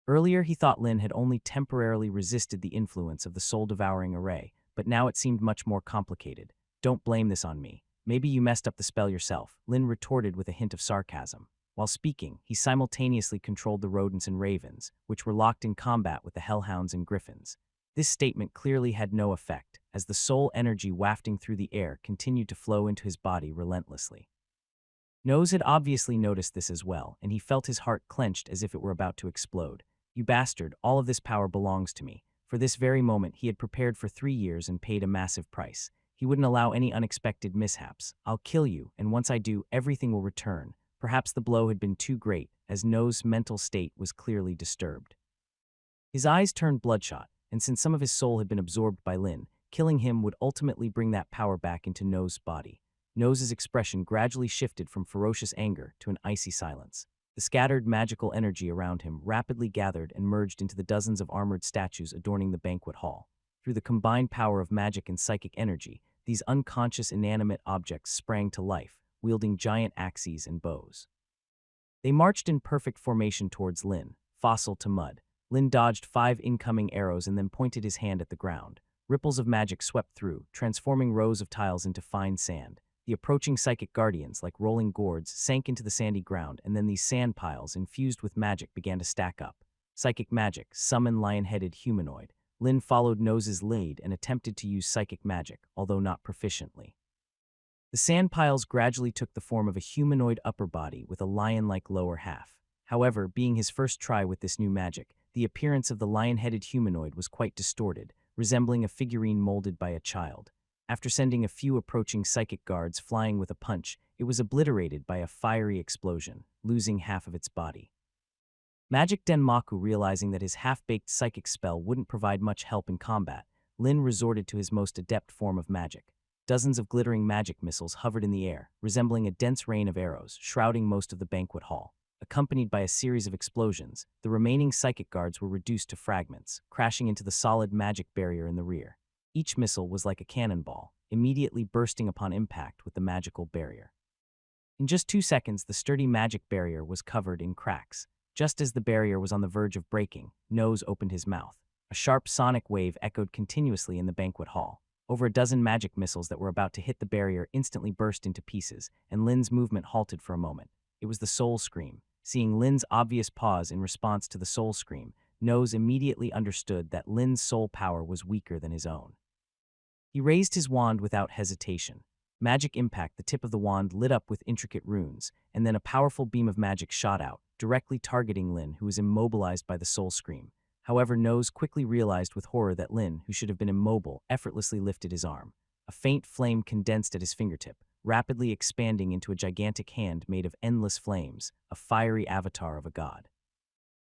Earlier, he thought Lin had only temporarily resisted the influence of the soul-devouring array, but now it seemed much more complicated. Don't blame this on me. Maybe you messed up the spell yourself, Lin retorted with a hint of sarcasm. While speaking, he simultaneously controlled the rodents and ravens, which were locked in combat with the hellhounds and griffins. This statement clearly had no effect, as the soul energy wafting through the air continued to flow into his body relentlessly. Nose had obviously noticed this as well, and he felt his heart clenched as if it were about to explode. You bastard, all of this power belongs to me. For this very moment, he had prepared for 3 years and paid a massive price. He wouldn't allow any unexpected mishaps. I'll kill you, and once I do, everything will return. Perhaps the blow had been too great, as No's mental state was clearly disturbed. His eyes turned bloodshot, and since some of his soul had been absorbed by Lin, killing him would ultimately bring that power back into No's body. Nose's expression gradually shifted from ferocious anger to an icy silence. The scattered magical energy around him rapidly gathered and merged into the dozens of armored statues adorning the banquet hall. Through the combined power of magic and psychic energy, these unconscious inanimate objects sprang to life, wielding giant axes and bows. They marched in perfect formation towards Lin, fossil to mud. Lin dodged 5 incoming arrows and then pointed his hand at the ground. Ripples of magic swept through, transforming rows of tiles into fine sand. The approaching psychic guardians, like rolling gourds, sank into the sandy ground, and then these sand piles, infused with magic, began to stack up. Psychic magic, summon lion-headed humanoid. Lin followed Nose's lead and attempted to use psychic magic, although not proficiently. The sand piles gradually took the form of a humanoid upper body with a lion-like lower half. However, being his first try with this new magic, the appearance of the lion-headed humanoid was quite distorted, resembling a figurine molded by a child. After sending a few approaching psychic guards flying with a punch, it was obliterated by a fiery explosion, losing half of its body. Magic Denmaku, realizing that his half-baked psychic spell wouldn't provide much help in combat, Lin resorted to his most adept form of magic. Dozens of glittering magic missiles hovered in the air, resembling a dense rain of arrows, shrouding most of the banquet hall. Accompanied by a series of explosions, the remaining psychic guards were reduced to fragments, crashing into the solid magic barrier in the rear. Each missile was like a cannonball, immediately bursting upon impact with the magical barrier. In just 2 seconds, the sturdy magic barrier was covered in cracks. Just as the barrier was on the verge of breaking, Nose opened his mouth. A sharp sonic wave echoed continuously in the banquet hall. Over a dozen magic missiles that were about to hit the barrier instantly burst into pieces, and Lin's movement halted for a moment. It was the soul scream. Seeing Lin's obvious pause in response to the soul scream, Nose immediately understood that Lin's soul power was weaker than his own. He raised his wand without hesitation. Magic impact, the tip of the wand lit up with intricate runes, and then a powerful beam of magic shot out, directly targeting Lin, who was immobilized by the soul scream. However, Nose quickly realized with horror that Lin, who should have been immobile, effortlessly lifted his arm. A faint flame condensed at his fingertip, rapidly expanding into a gigantic hand made of endless flames, a fiery avatar of a god.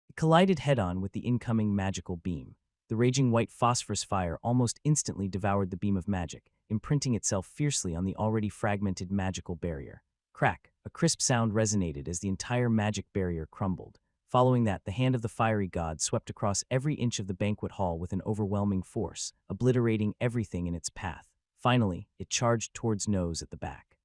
It collided head-on with the incoming magical beam. The raging white phosphorus fire almost instantly devoured the beam of magic, imprinting itself fiercely on the already fragmented magical barrier. Crack! A crisp sound resonated as the entire magic barrier crumbled. Following that, the hand of the fiery god swept across every inch of the banquet hall with an overwhelming force, obliterating everything in its path. Finally, it charged towards Nose at the back.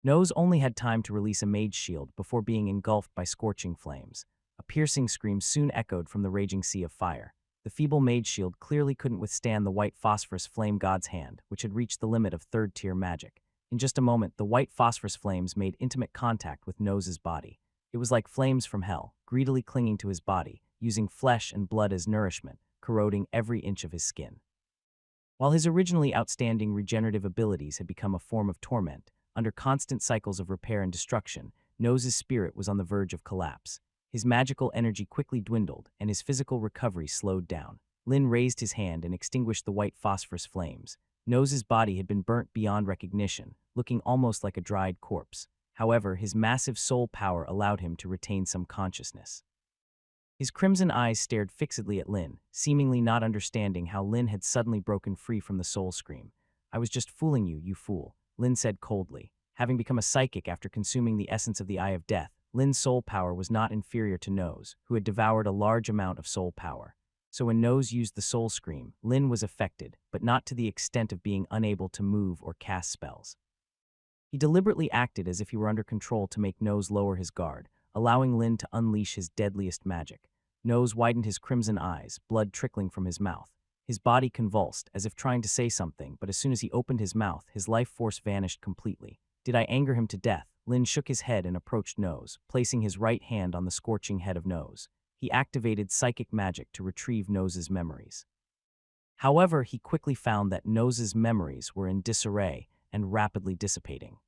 Nose only had time to release a mage shield before being engulfed by scorching flames. A piercing scream soon echoed from the raging sea of fire. The feeble mage shield clearly couldn't withstand the white phosphorus flame god's hand, which had reached the limit of third-tier magic. In just a moment, the white phosphorus flames made intimate contact with Nose's body. It was like flames from hell, greedily clinging to his body, using flesh and blood as nourishment, corroding every inch of his skin. While his originally outstanding regenerative abilities had become a form of torment, under constant cycles of repair and destruction, Nose's spirit was on the verge of collapse. His magical energy quickly dwindled, and his physical recovery slowed down. Lin raised his hand and extinguished the white phosphorus flames. Nose's body had been burnt beyond recognition, looking almost like a dried corpse. However, his massive soul power allowed him to retain some consciousness. His crimson eyes stared fixedly at Lin, seemingly not understanding how Lin had suddenly broken free from the soul scream. "I was just fooling you, you fool," Lin said coldly. Having become a psychic after consuming the essence of the Eye of Death, Lin's soul power was not inferior to Nose, who had devoured a large amount of soul power. So when Nose used the soul scream, Lin was affected, but not to the extent of being unable to move or cast spells. He deliberately acted as if he were under control to make Nose lower his guard, allowing Lin to unleash his deadliest magic. Nose widened his crimson eyes, blood trickling from his mouth. His body convulsed, as if trying to say something, but as soon as he opened his mouth, his life force vanished completely. "Did I anger him to death?" Lin shook his head and approached Nose, placing his right hand on the scorching head of Nose. He activated psychic magic to retrieve Nose's memories. However, he quickly found that Nose's memories were in disarray and rapidly dissipating.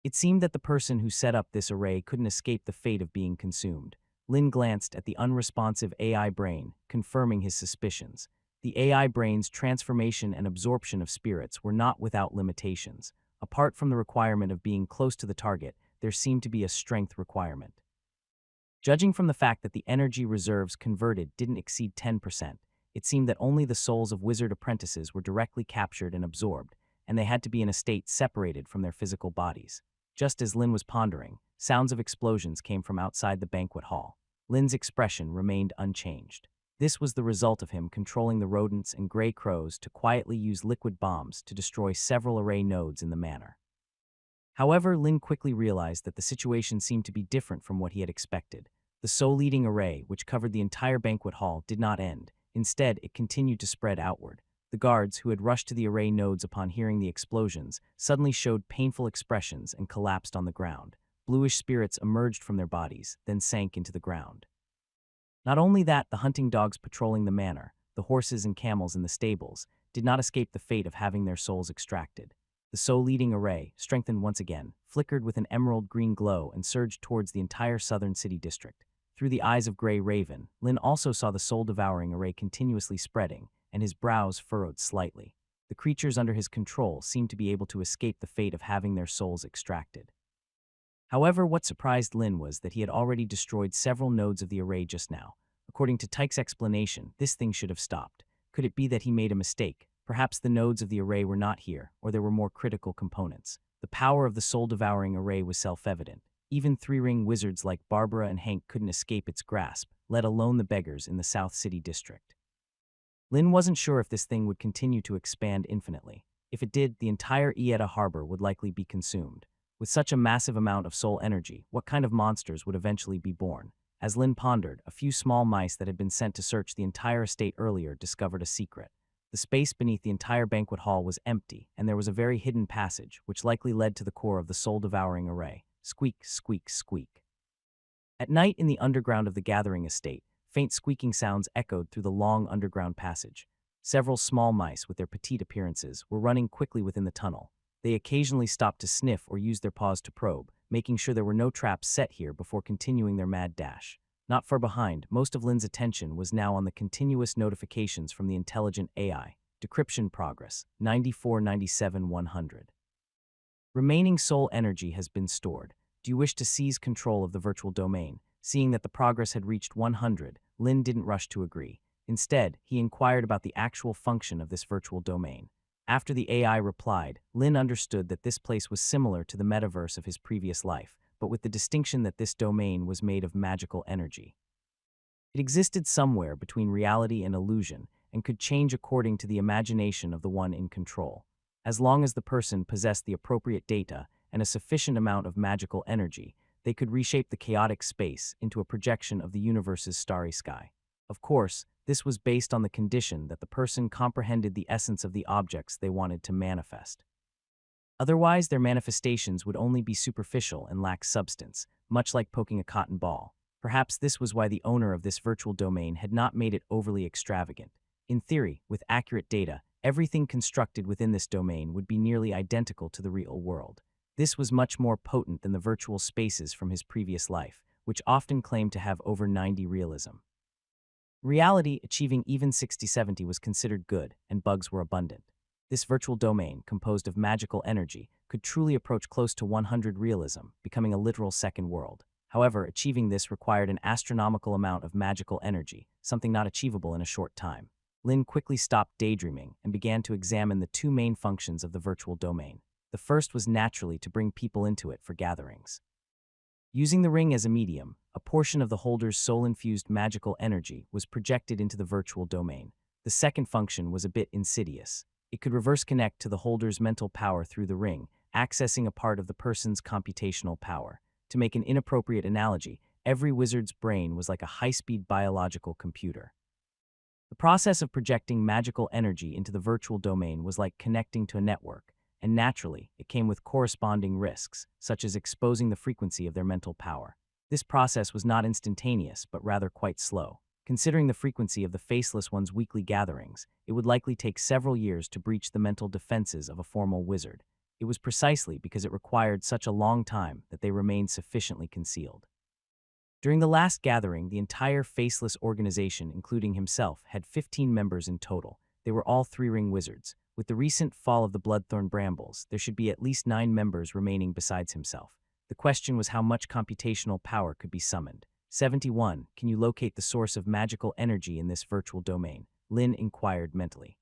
It seemed that the person who set up this array couldn't escape the fate of being consumed. Lin glanced at the unresponsive AI brain, confirming his suspicions. The AI brain's transformation and absorption of spirits were not without limitations. Apart from the requirement of being close to the target, there seemed to be a strength requirement. Judging from the fact that the energy reserves converted didn't exceed 10%, it seemed that only the souls of wizard apprentices were directly captured and absorbed, and they had to be in a state separated from their physical bodies. Just as Lin was pondering, sounds of explosions came from outside the banquet hall. Lin's expression remained unchanged. This was the result of him controlling the rodents and gray crows to quietly use liquid bombs to destroy several array nodes in the manor. However, Lin quickly realized that the situation seemed to be different from what he had expected. The soul-eating array, which covered the entire banquet hall, did not end. Instead, it continued to spread outward. The guards, who had rushed to the array nodes upon hearing the explosions, suddenly showed painful expressions and collapsed on the ground. Bluish spirits emerged from their bodies, then sank into the ground. Not only that, the hunting dogs patrolling the manor, the horses and camels in the stables, did not escape the fate of having their souls extracted. The soul-eating array, strengthened once again, flickered with an emerald-green glow and surged towards the entire southern city district. Through the eyes of Grey Raven, Lin also saw the soul-devouring array continuously spreading, and his brows furrowed slightly. The creatures under his control seemed to be able to escape the fate of having their souls extracted. However, what surprised Lin was that he had already destroyed several nodes of the array just now. According to Tyke's explanation, this thing should have stopped. Could it be that he made a mistake? Perhaps the nodes of the array were not here, or there were more critical components. The power of the soul-devouring array was self-evident. Even three-ring wizards like Barbara and Hank couldn't escape its grasp, let alone the beggars in the South City district. Lin wasn't sure if this thing would continue to expand infinitely. If it did, the entire Ieta harbor would likely be consumed. With such a massive amount of soul energy, what kind of monsters would eventually be born? As Lin pondered, a few small mice that had been sent to search the entire estate earlier discovered a secret. The space beneath the entire banquet hall was empty, and there was a very hidden passage, which likely led to the core of the soul-devouring array. Squeak, squeak, squeak. At night in the underground of the gathering estate, faint squeaking sounds echoed through the long underground passage. Several small mice, with their petite appearances, were running quickly within the tunnel. They occasionally stopped to sniff or use their paws to probe, making sure there were no traps set here before continuing their mad dash. Not far behind, most of Lin's attention was now on the continuous notifications from the intelligent AI. Decryption progress, 9497-100. Remaining soul energy has been stored. Do you wish to seize control of the virtual domain? Seeing that the progress had reached 100, Lin didn't rush to agree. Instead, he inquired about the actual function of this virtual domain. After the AI replied, Lin understood that this place was similar to the metaverse of his previous life, but with the distinction that this domain was made of magical energy. It existed somewhere between reality and illusion, and could change according to the imagination of the one in control. As long as the person possessed the appropriate data and a sufficient amount of magical energy, they could reshape the chaotic space into a projection of the universe's starry sky. Of course, this was based on the condition that the person comprehended the essence of the objects they wanted to manifest. Otherwise, their manifestations would only be superficial and lack substance, much like poking a cotton ball. Perhaps this was why the owner of this virtual domain had not made it overly extravagant. In theory, with accurate data, everything constructed within this domain would be nearly identical to the real world. This was much more potent than the virtual spaces from his previous life, which often claimed to have over 90 realism. In reality, achieving even 60-70 was considered good, and bugs were abundant. This virtual domain, composed of magical energy, could truly approach close to 100 realism, becoming a literal second world. However, achieving this required an astronomical amount of magical energy, something not achievable in a short time. Lin quickly stopped daydreaming and began to examine the two main functions of the virtual domain. The first was naturally to bring people into it for gatherings. Using the ring as a medium, a portion of the holder's soul-infused magical energy was projected into the virtual domain. The second function was a bit insidious. It could reverse connect to the holder's mental power through the ring, accessing a part of the person's computational power. To make an inappropriate analogy, every wizard's brain was like a high-speed biological computer. The process of projecting magical energy into the virtual domain was like connecting to a network, and naturally, it came with corresponding risks, such as exposing the frequency of their mental power. This process was not instantaneous, but rather quite slow. Considering the frequency of the Faceless One's weekly gatherings, it would likely take several years to breach the mental defenses of a formal wizard. It was precisely because it required such a long time that they remained sufficiently concealed. During the last gathering, the entire Faceless organization, including himself, had 15 members in total. They were all three-ring wizards. With the recent fall of the Bloodthorn Brambles, there should be at least 9 members remaining besides himself. The question was how much computational power could be summoned. 71. Can you locate the source of magical energy in this virtual domain? Lin inquired mentally.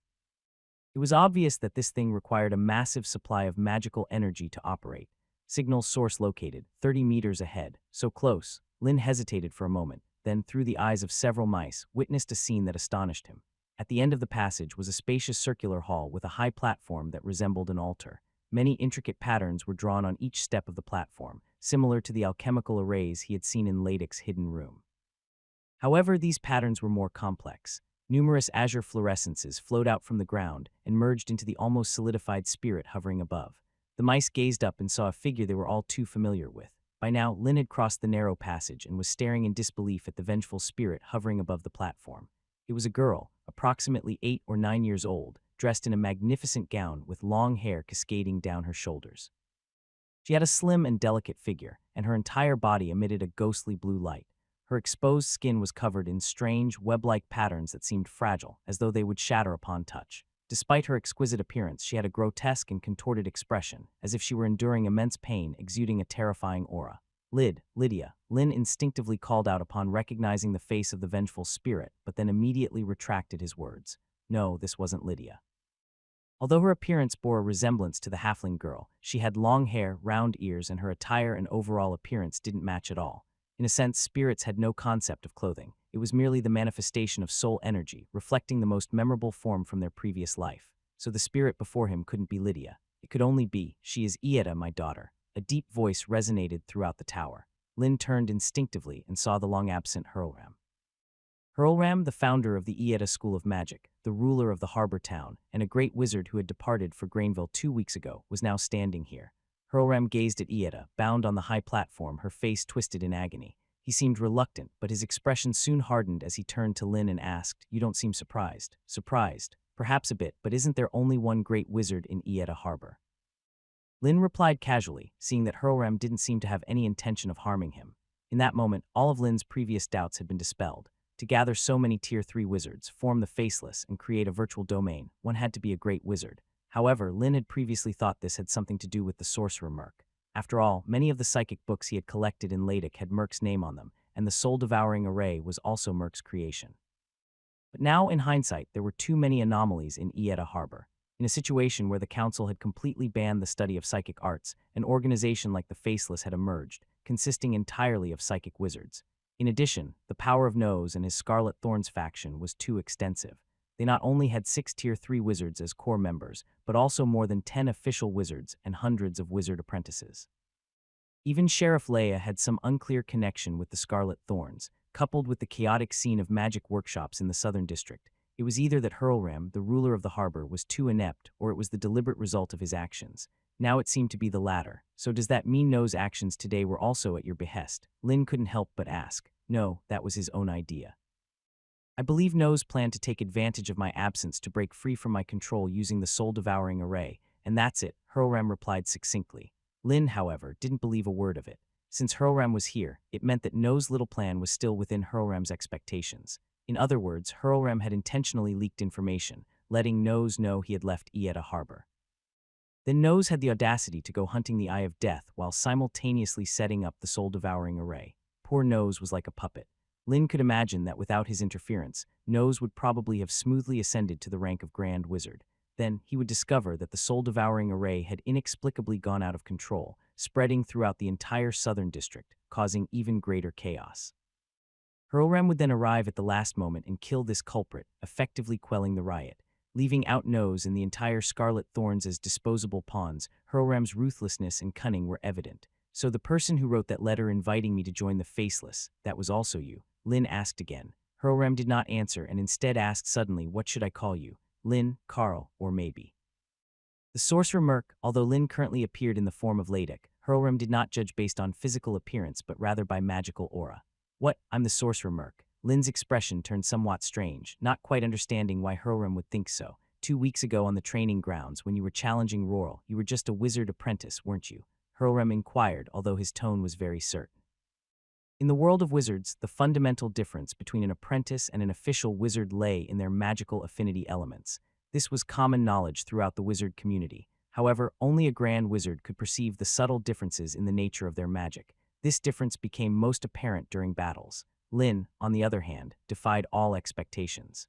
It was obvious that this thing required a massive supply of magical energy to operate. Signal source located, 30 meters ahead. So close. Lin hesitated for a moment, then through the eyes of several mice, witnessed a scene that astonished him. At the end of the passage was a spacious circular hall with a high platform that resembled an altar. Many intricate patterns were drawn on each step of the platform, similar to the alchemical arrays he had seen in Ladyk's hidden room. However, these patterns were more complex. Numerous azure fluorescences flowed out from the ground and merged into the almost solidified spirit hovering above. The mice gazed up and saw a figure they were all too familiar with. By now, Lin had crossed the narrow passage and was staring in disbelief at the vengeful spirit hovering above the platform. It was a girl, approximately 8 or 9 years old, dressed in a magnificent gown with long hair cascading down her shoulders. She had a slim and delicate figure, and her entire body emitted a ghostly blue light. Her exposed skin was covered in strange, web-like patterns that seemed fragile, as though they would shatter upon touch. Despite her exquisite appearance, she had a grotesque and contorted expression, as if she were enduring immense pain, exuding a terrifying aura. Lydia, Lin instinctively called out upon recognizing the face of the vengeful spirit, but then immediately retracted his words. No, this wasn't Lydia. Although her appearance bore a resemblance to the halfling girl, she had long hair, round ears, and her attire and overall appearance didn't match at all. In a sense, spirits had no concept of clothing. It was merely the manifestation of soul energy, reflecting the most memorable form from their previous life. So the spirit before him couldn't be Lydia. It could only be, "She is Ieda, my daughter." A deep voice resonated throughout the tower. Lin turned instinctively and saw the long-absent Hurlram. Hurlram, the founder of the Ieda School of Magic, the ruler of the harbor town, and a great wizard who had departed for Grainville 2 weeks ago, was now standing here. Hurlram gazed at Ieda, bound on the high platform, her face twisted in agony. He seemed reluctant, but his expression soon hardened as he turned to Lin and asked, "You don't seem surprised." "Surprised? Perhaps a bit, but isn't there only one great wizard in Ieda Harbor?" Lin replied casually, seeing that Hurlram didn't seem to have any intention of harming him. In that moment, all of Lin's previous doubts had been dispelled. To gather so many Tier 3 wizards, form the Faceless, and create a virtual domain, one had to be a great wizard. However, Lin had previously thought this had something to do with the sorcerer Merc. After all, many of the psychic books he had collected in Ladyk had Merc's name on them, and the soul-devouring array was also Merc's creation. But now, in hindsight, there were too many anomalies in Ieda Harbor. In a situation where the council had completely banned the study of psychic arts, an organization like the Faceless had emerged, consisting entirely of psychic wizards. In addition, the power of Nose and his Scarlet Thorns faction was too extensive. They not only had 6 Tier 3 wizards as core members, but also more than 10 official wizards and hundreds of wizard apprentices. Even Sheriff Leia had some unclear connection with the Scarlet Thorns, coupled with the chaotic scene of magic workshops in the Southern District. It was either that Hurlram, the ruler of the harbor, was too inept, or it was the deliberate result of his actions. Now it seemed to be the latter. So does that mean No's actions today were also at your behest? Lin couldn't help but ask. No, that was his own idea. I believe No's planned to take advantage of my absence to break free from my control using the soul-devouring array, and that's it, Hurlram replied succinctly. Lin, however, didn't believe a word of it. Since Hurlram was here, it meant that No's little plan was still within Hurlram's expectations. In other words, Hurlram had intentionally leaked information, letting Nose know he had left Ieta Harbor. Then Nose had the audacity to go hunting the Eye of Death while simultaneously setting up the soul-devouring array. Poor Nose was like a puppet. Lin could imagine that without his interference, Nose would probably have smoothly ascended to the rank of Grand Wizard. Then he would discover that the soul-devouring array had inexplicably gone out of control, spreading throughout the entire Southern District, causing even greater chaos. Hurlram would then arrive at the last moment and kill this culprit, effectively quelling the riot. Leaving out Nose and the entire Scarlet Thorns as disposable pawns, Hurlram's ruthlessness and cunning were evident. So the person who wrote that letter inviting me to join the Faceless, that was also you? Lin asked again. Hurlram did not answer and instead asked suddenly, what should I call you? Lin, Carl, or maybe the Sorcerer Merc. Although Lin currently appeared in the form of Ladek, Hurlram did not judge based on physical appearance but rather by magical aura. What? I'm the Sorcerer Merc. Lin's expression turned somewhat strange, not quite understanding why Hurlram would think so. 2 weeks ago on the training grounds when you were challenging Roral, you were just a wizard apprentice, weren't you? Hurlram inquired, although his tone was very certain. In the world of wizards, the fundamental difference between an apprentice and an official wizard lay in their magical affinity elements. This was common knowledge throughout the wizard community. However, only a grand wizard could perceive the subtle differences in the nature of their magic. This difference became most apparent during battles. Lin, on the other hand, defied all expectations.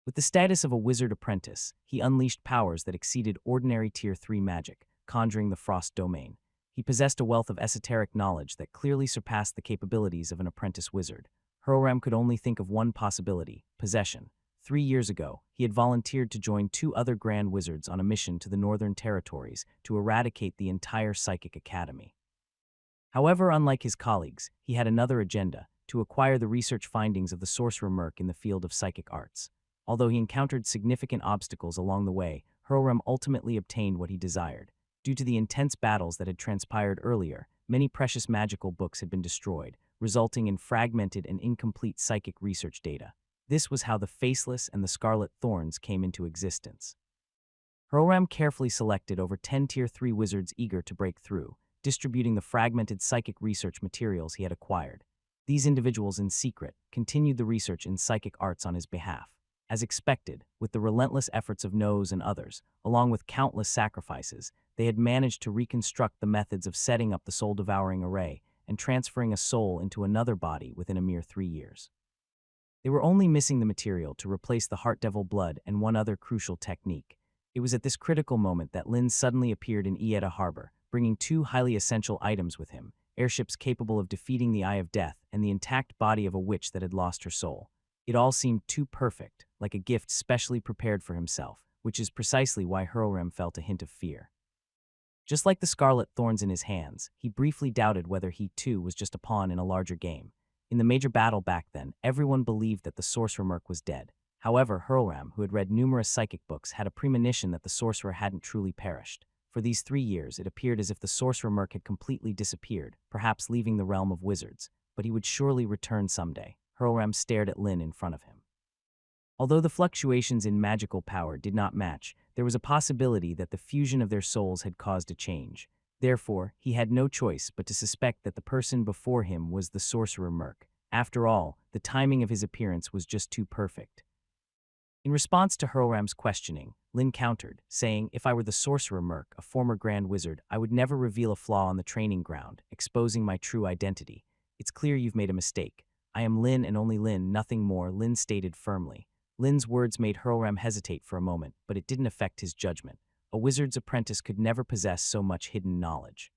With the status of a wizard apprentice, he unleashed powers that exceeded ordinary Tier 3 magic, conjuring the Frost Domain. He possessed a wealth of esoteric knowledge that clearly surpassed the capabilities of an apprentice wizard. Hurlram could only think of one possibility: possession. 3 years ago, he had volunteered to join 2 other grand wizards on a mission to the Northern Territories to eradicate the entire Psychic Academy. However, unlike his colleagues, he had another agenda: to acquire the research findings of the Sorcerer Merc in the field of psychic arts. Although he encountered significant obstacles along the way, Hurlram ultimately obtained what he desired. Due to the intense battles that had transpired earlier, many precious magical books had been destroyed, resulting in fragmented and incomplete psychic research data. This was how the Faceless and the Scarlet Thorns came into existence. Hurlram carefully selected over 10 Tier 3 wizards eager to break through, distributing the fragmented psychic research materials he had acquired. These individuals in secret continued the research in psychic arts on his behalf. As expected, with the relentless efforts of Nose and others, along with countless sacrifices, they had managed to reconstruct the methods of setting up the soul-devouring array and transferring a soul into another body within a mere 3 years. They were only missing the material to replace the Heart Devil blood and one other crucial technique. It was at this critical moment that Lin suddenly appeared in Ieta Harbor, bringing 2 highly essential items with him: airships capable of defeating the Eye of Death and the intact body of a witch that had lost her soul. It all seemed too perfect, like a gift specially prepared for himself, which is precisely why Hurlram felt a hint of fear. Just like the Scarlet Thorns in his hands, he briefly doubted whether he too was just a pawn in a larger game. In the major battle back then, everyone believed that the Sorcerer Merc was dead. However, Hurlram, who had read numerous psychic books, had a premonition that the sorcerer hadn't truly perished. For these 3 years, it appeared as if the Sorcerer Merc had completely disappeared, perhaps leaving the realm of wizards. But he would surely return someday. Hurlram stared at Lin in front of him. Although the fluctuations in magical power did not match, there was a possibility that the fusion of their souls had caused a change. Therefore, he had no choice but to suspect that the person before him was the Sorcerer Merc. After all, the timing of his appearance was just too perfect. In response to Hurlram's questioning, Lin countered, saying, "If I were the Sorcerer Merc, a former Grand Wizard, I would never reveal a flaw on the training ground, exposing my true identity. It's clear you've made a mistake. I am Lin and only Lin, nothing more," Lin stated firmly. Lin's words made Hurlram hesitate for a moment, but it didn't affect his judgment. A wizard's apprentice could never possess so much hidden knowledge.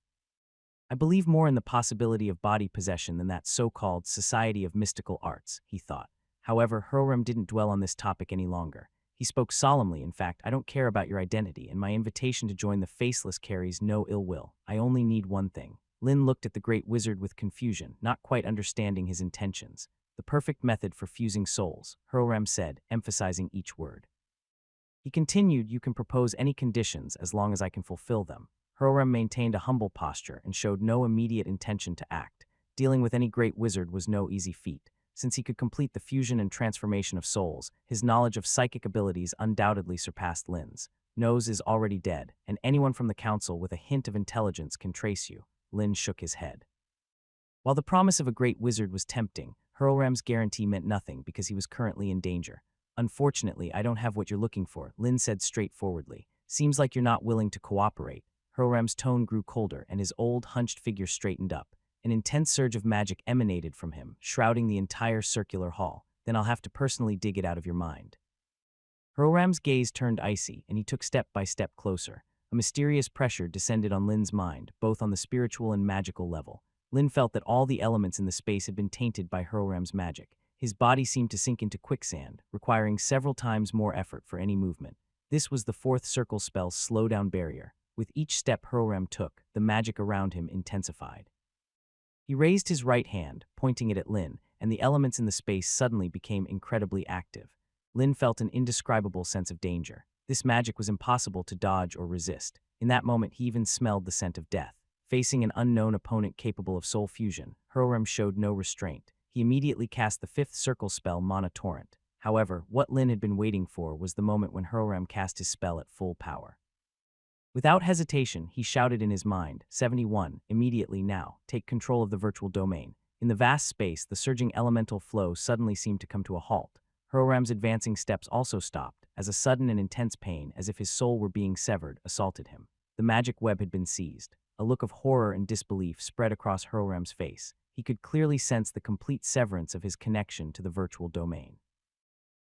"I believe more in the possibility of body possession than that so-called Society of Mystical Arts," he thought. However, Hurlrem didn't dwell on this topic any longer. He spoke solemnly, in fact, I don't care about your identity, and my invitation to join the Faceless carries no ill will. I only need one thing. Lin looked at the great wizard with confusion, not quite understanding his intentions. The perfect method for fusing souls, Hurlrem said, emphasizing each word. He continued, you can propose any conditions as long as I can fulfill them. Hurlrem maintained a humble posture and showed no immediate intention to act. Dealing with any great wizard was no easy feat. Since he could complete the fusion and transformation of souls, his knowledge of psychic abilities undoubtedly surpassed Lin's. Nose is already dead, and anyone from the council with a hint of intelligence can trace you. Lin shook his head. While the promise of a great wizard was tempting, Hurlrem's guarantee meant nothing because he was currently in danger. Unfortunately, I don't have what you're looking for, Lin said straightforwardly. Seems like you're not willing to cooperate. Hurlrem's tone grew colder, and his old, hunched figure straightened up. An intense surge of magic emanated from him, shrouding the entire circular hall. Then I'll have to personally dig it out of your mind. Hurlrem's gaze turned icy, and he took step by step closer. A mysterious pressure descended on Lin's mind, both on the spiritual and magical level. Lin felt that all the elements in the space had been tainted by Hurlrem's magic. His body seemed to sink into quicksand, requiring several times more effort for any movement. This was the fourth circle spell's slow-down barrier. With each step Hurlrem took, the magic around him intensified. He raised his right hand, pointing it at Lin, and the elements in the space suddenly became incredibly active. Lin felt an indescribable sense of danger. This magic was impossible to dodge or resist. In that moment, he even smelled the scent of death. Facing an unknown opponent capable of soul fusion, Hurlrem showed no restraint. He immediately cast the fifth circle spell, Mana Torrent. However, what Lin had been waiting for was the moment when Hurlrem cast his spell at full power. Without hesitation, he shouted in his mind, 71, immediately now, take control of the virtual domain. In the vast space, the surging elemental flow suddenly seemed to come to a halt. Hurlrem's advancing steps also stopped, as a sudden and intense pain, as if his soul were being severed, assaulted him. The magic web had been seized. A look of horror and disbelief spread across Hurlrem's face. He could clearly sense the complete severance of his connection to the virtual domain.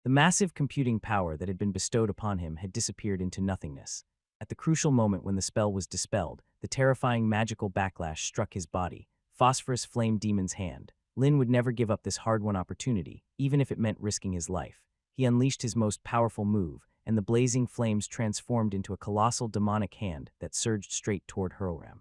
The massive computing power that had been bestowed upon him had disappeared into nothingness. At the crucial moment when the spell was dispelled, the terrifying magical backlash struck his body. Phosphorus Flame Demon's hand. Lin would never give up this hard-won opportunity, even if it meant risking his life. He unleashed his most powerful move, and the blazing flames transformed into a colossal demonic hand that surged straight toward Hurlrem.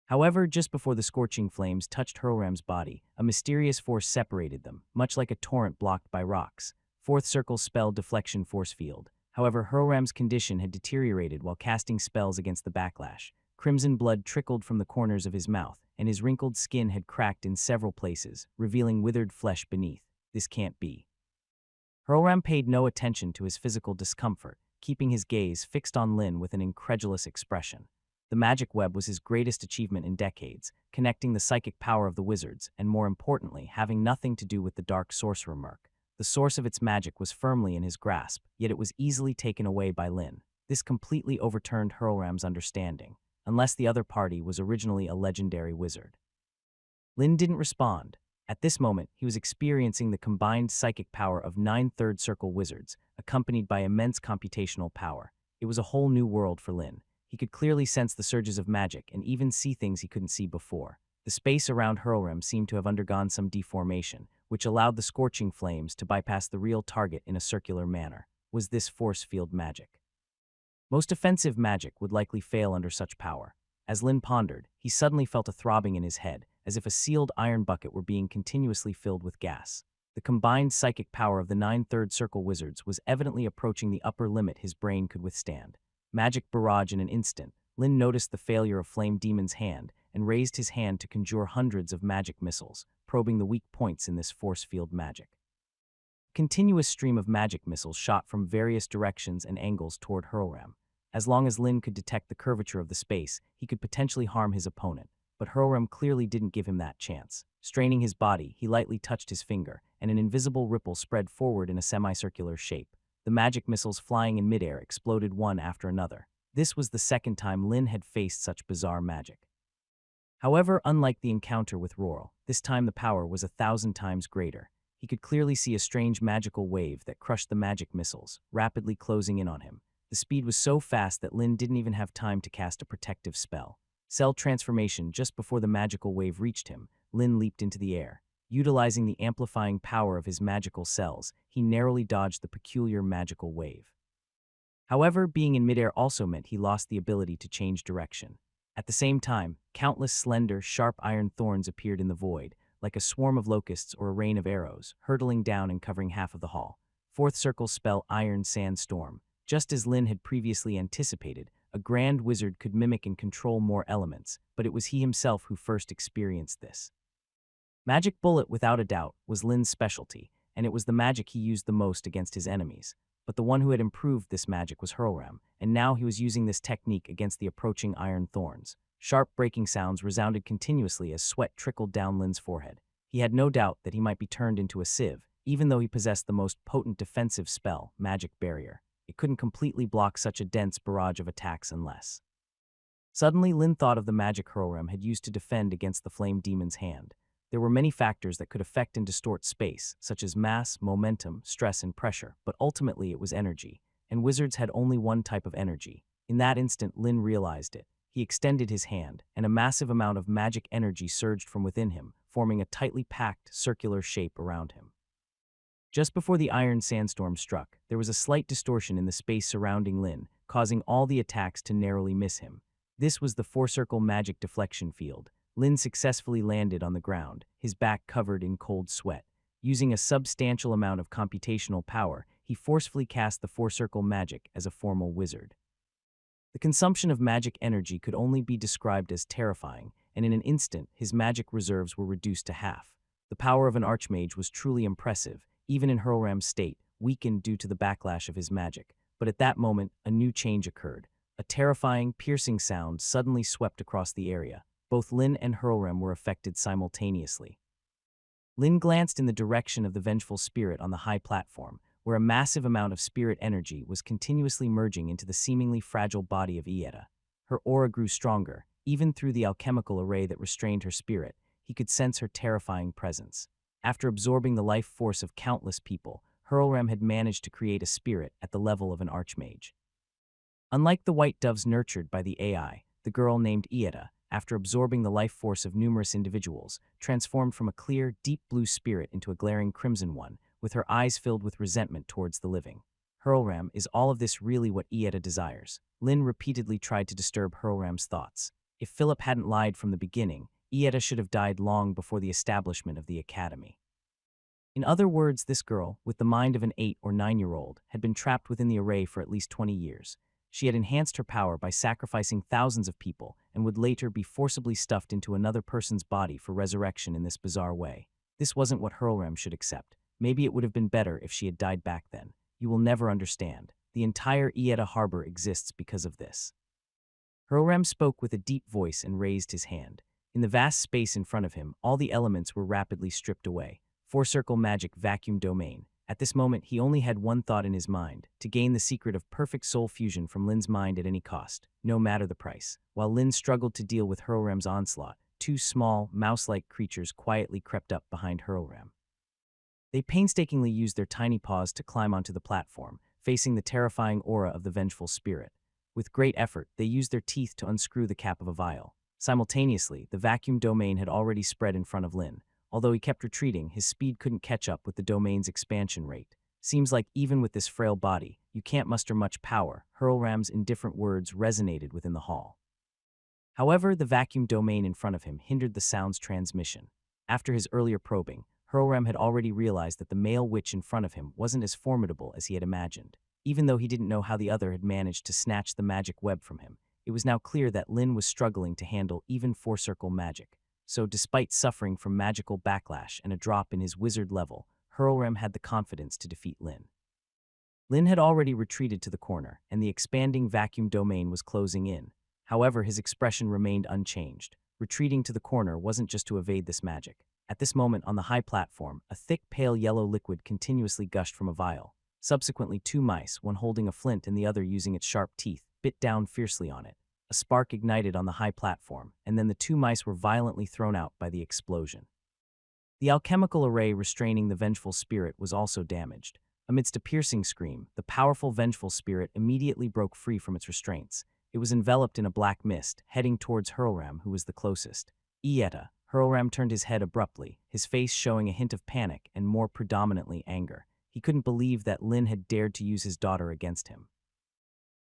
However, just before the scorching flames touched Hurlrem's body, a mysterious force separated them, much like a torrent blocked by rocks. Fourth circle spell Deflection Force Field. However, Hurlrem's condition had deteriorated while casting spells against the backlash. Crimson blood trickled from the corners of his mouth, and his wrinkled skin had cracked in several places, revealing withered flesh beneath. This can't be. Hurlrem paid no attention to his physical discomfort, keeping his gaze fixed on Lin with an incredulous expression. The magic web was his greatest achievement in decades, connecting the psychic power of the wizards, and more importantly, having nothing to do with the dark sorcerer Merc. The source of its magic was firmly in his grasp, yet it was easily taken away by Lin. This completely overturned Hurlrem's understanding, unless the other party was originally a legendary wizard. Lin didn't respond. At this moment, he was experiencing the combined psychic power of 9 third circle wizards, accompanied by immense computational power. It was a whole new world for Lin. He could clearly sense the surges of magic and even see things he couldn't see before. The space around Hurlrem seemed to have undergone some deformation, which allowed the scorching flames to bypass the real target in a circular manner. Was this force field magic? Most offensive magic would likely fail under such power. As Lin pondered, he suddenly felt a throbbing in his head, as if a sealed iron bucket were being continuously filled with gas. The combined psychic power of the 9 third circle wizards was evidently approaching the upper limit his brain could withstand. Magic barrage in an instant, Lin noticed the failure of Flame Demon's hand and raised his hand to conjure hundreds of magic missiles, probing the weak points in this force field magic. A continuous stream of magic missiles shot from various directions and angles toward Hurlrem. As long as Lin could detect the curvature of the space, he could potentially harm his opponent, but Hurlrem clearly didn't give him that chance. Straining his body, he lightly touched his finger, and an invisible ripple spread forward in a semicircular shape. The magic missiles flying in midair exploded one after another. This was the second time Lin had faced such bizarre magic. However, unlike the encounter with Roral, this time the power was 1,000 times greater. He could clearly see a strange magical wave that crushed the magic missiles, rapidly closing in on him. The speed was so fast that Lin didn't even have time to cast a protective spell. Cell transformation just before the magical wave reached him, Lin leaped into the air. Utilizing the amplifying power of his magical cells, he narrowly dodged the peculiar magical wave. However, being in midair also meant he lost the ability to change direction. At the same time, countless slender, sharp iron thorns appeared in the void, like a swarm of locusts or a rain of arrows, hurtling down and covering half of the hall. Fourth circle spell Iron Sandstorm. Just as Lin had previously anticipated, a grand wizard could mimic and control more elements, but it was he himself who first experienced this. Magic Bullet, without a doubt, was Lin's specialty, and it was the magic he used the most against his enemies. But the one who had improved this magic was Hurlram, and now he was using this technique against the approaching iron thorns. Sharp breaking sounds resounded continuously as sweat trickled down Lin's forehead. He had no doubt that he might be turned into a sieve, even though he possessed the most potent defensive spell, Magic Barrier. It couldn't completely block such a dense barrage of attacks unless. Suddenly, Lin thought of the magic Hurlram had used to defend against the flame demon's hand. There were many factors that could affect and distort space, such as mass, momentum, stress, and pressure, but ultimately it was energy, and wizards had only one type of energy. In that instant, Lin realized it. He extended his hand, and a massive amount of magic energy surged from within him, forming a tightly packed, circular shape around him. Just before the iron sandstorm struck, there was a slight distortion in the space surrounding Lin, causing all the attacks to narrowly miss him. This was the four-circle magic deflection field. Lin successfully landed on the ground, his back covered in cold sweat. Using a substantial amount of computational power, he forcefully cast the four-circle magic as a formal wizard. The consumption of magic energy could only be described as terrifying, and in an instant, his magic reserves were reduced to half. The power of an archmage was truly impressive, even in Hurlram's state, weakened due to the backlash of his magic. But at that moment, a new change occurred. A terrifying, piercing sound suddenly swept across the area. Both Lin and Hurlram were affected simultaneously. Lin glanced in the direction of the vengeful spirit on the high platform, where a massive amount of spirit energy was continuously merging into the seemingly fragile body of Ieta. Her aura grew stronger. Even through the alchemical array that restrained her spirit, he could sense her terrifying presence. After absorbing the life force of countless people, Hurlram had managed to create a spirit at the level of an archmage. Unlike the white doves nurtured by the AI, the girl named Ieta, after absorbing the life force of numerous individuals, transformed from a clear, deep blue spirit into a glaring crimson one, with her eyes filled with resentment towards the living. Hurlram, is all of this really what Ieta desires? Lin repeatedly tried to disturb Hurlram's thoughts. If Philip hadn't lied from the beginning, Ieta should have died long before the establishment of the academy. In other words, this girl, with the mind of an 8- or 9-year-old, had been trapped within the array for at least 20 years. She had enhanced her power by sacrificing thousands of people and would later be forcibly stuffed into another person's body for resurrection in this bizarre way. This wasn't what Hurlram should accept. Maybe it would have been better if she had died back then. You will never understand. The entire Ieta Harbor exists because of this. Hurlram spoke with a deep voice and raised his hand. In the vast space in front of him, all the elements were rapidly stripped away. Four-circle magic vacuum domain. At this moment, he only had one thought in his mind, to gain the secret of perfect soul fusion from Lin's mind at any cost, no matter the price. While Lin struggled to deal with Hurlram's onslaught, two small, mouse-like creatures quietly crept up behind Hurlram. They painstakingly used their tiny paws to climb onto the platform, facing the terrifying aura of the vengeful spirit. With great effort, they used their teeth to unscrew the cap of a vial. Simultaneously, the vacuum domain had already spread in front of Lin. Although he kept retreating, his speed couldn't catch up with the domain's expansion rate. Seems like even with this frail body, you can't muster much power. Hurlram's indifferent words resonated within the hall. However, the vacuum domain in front of him hindered the sound's transmission. After his earlier probing, Hurlram had already realized that the male witch in front of him wasn't as formidable as he had imagined. Even though he didn't know how the other had managed to snatch the magic web from him, it was now clear that Lin was struggling to handle even four-circle magic. So despite suffering from magical backlash and a drop in his wizard level, Hurlram had the confidence to defeat Lin. Lin had already retreated to the corner, and the expanding vacuum domain was closing in. However, his expression remained unchanged. Retreating to the corner wasn't just to evade this magic. At this moment on the high platform, a thick pale yellow liquid continuously gushed from a vial. Subsequently, two mice, one holding a flint and the other using its sharp teeth, bit down fiercely on it. A spark ignited on the high platform, and then the two mice were violently thrown out by the explosion. The alchemical array restraining the vengeful spirit was also damaged. Amidst a piercing scream, the powerful vengeful spirit immediately broke free from its restraints. It was enveloped in a black mist, heading towards Hurlram, who was the closest. Ieta, Hurlram turned his head abruptly, his face showing a hint of panic and more predominantly anger. He couldn't believe that Lin had dared to use his daughter against him.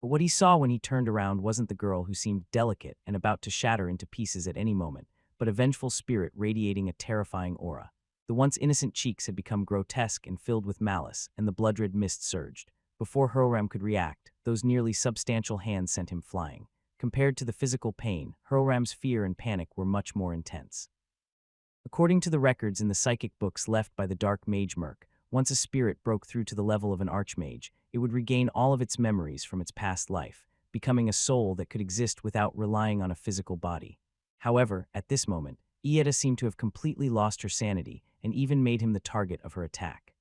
But what he saw when he turned around wasn't the girl who seemed delicate and about to shatter into pieces at any moment, but a vengeful spirit radiating a terrifying aura. The once innocent cheeks had become grotesque and filled with malice, and the blood-red mist surged. Before Hurlram could react, those nearly substantial hands sent him flying. Compared to the physical pain, Hurlram's fear and panic were much more intense. According to the records in the psychic books left by the Dark Mage Merc, once a spirit broke through to the level of an archmage, it would regain all of its memories from its past life, becoming a soul that could exist without relying on a physical body. However, at this moment, Ieta seemed to have completely lost her sanity and even made him the target of her attack.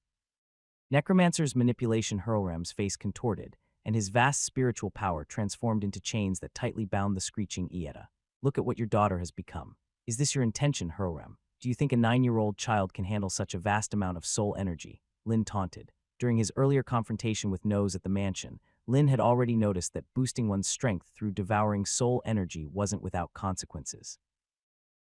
Necromancer's manipulation Hurlram's face contorted, and his vast spiritual power transformed into chains that tightly bound the screeching Ieta. Look at what your daughter has become. Is this your intention, Hurlram? Do you think a 9-year-old child can handle such a vast amount of soul energy? Lin taunted. During his earlier confrontation with Nose at the mansion, Lin had already noticed that boosting one's strength through devouring soul energy wasn't without consequences.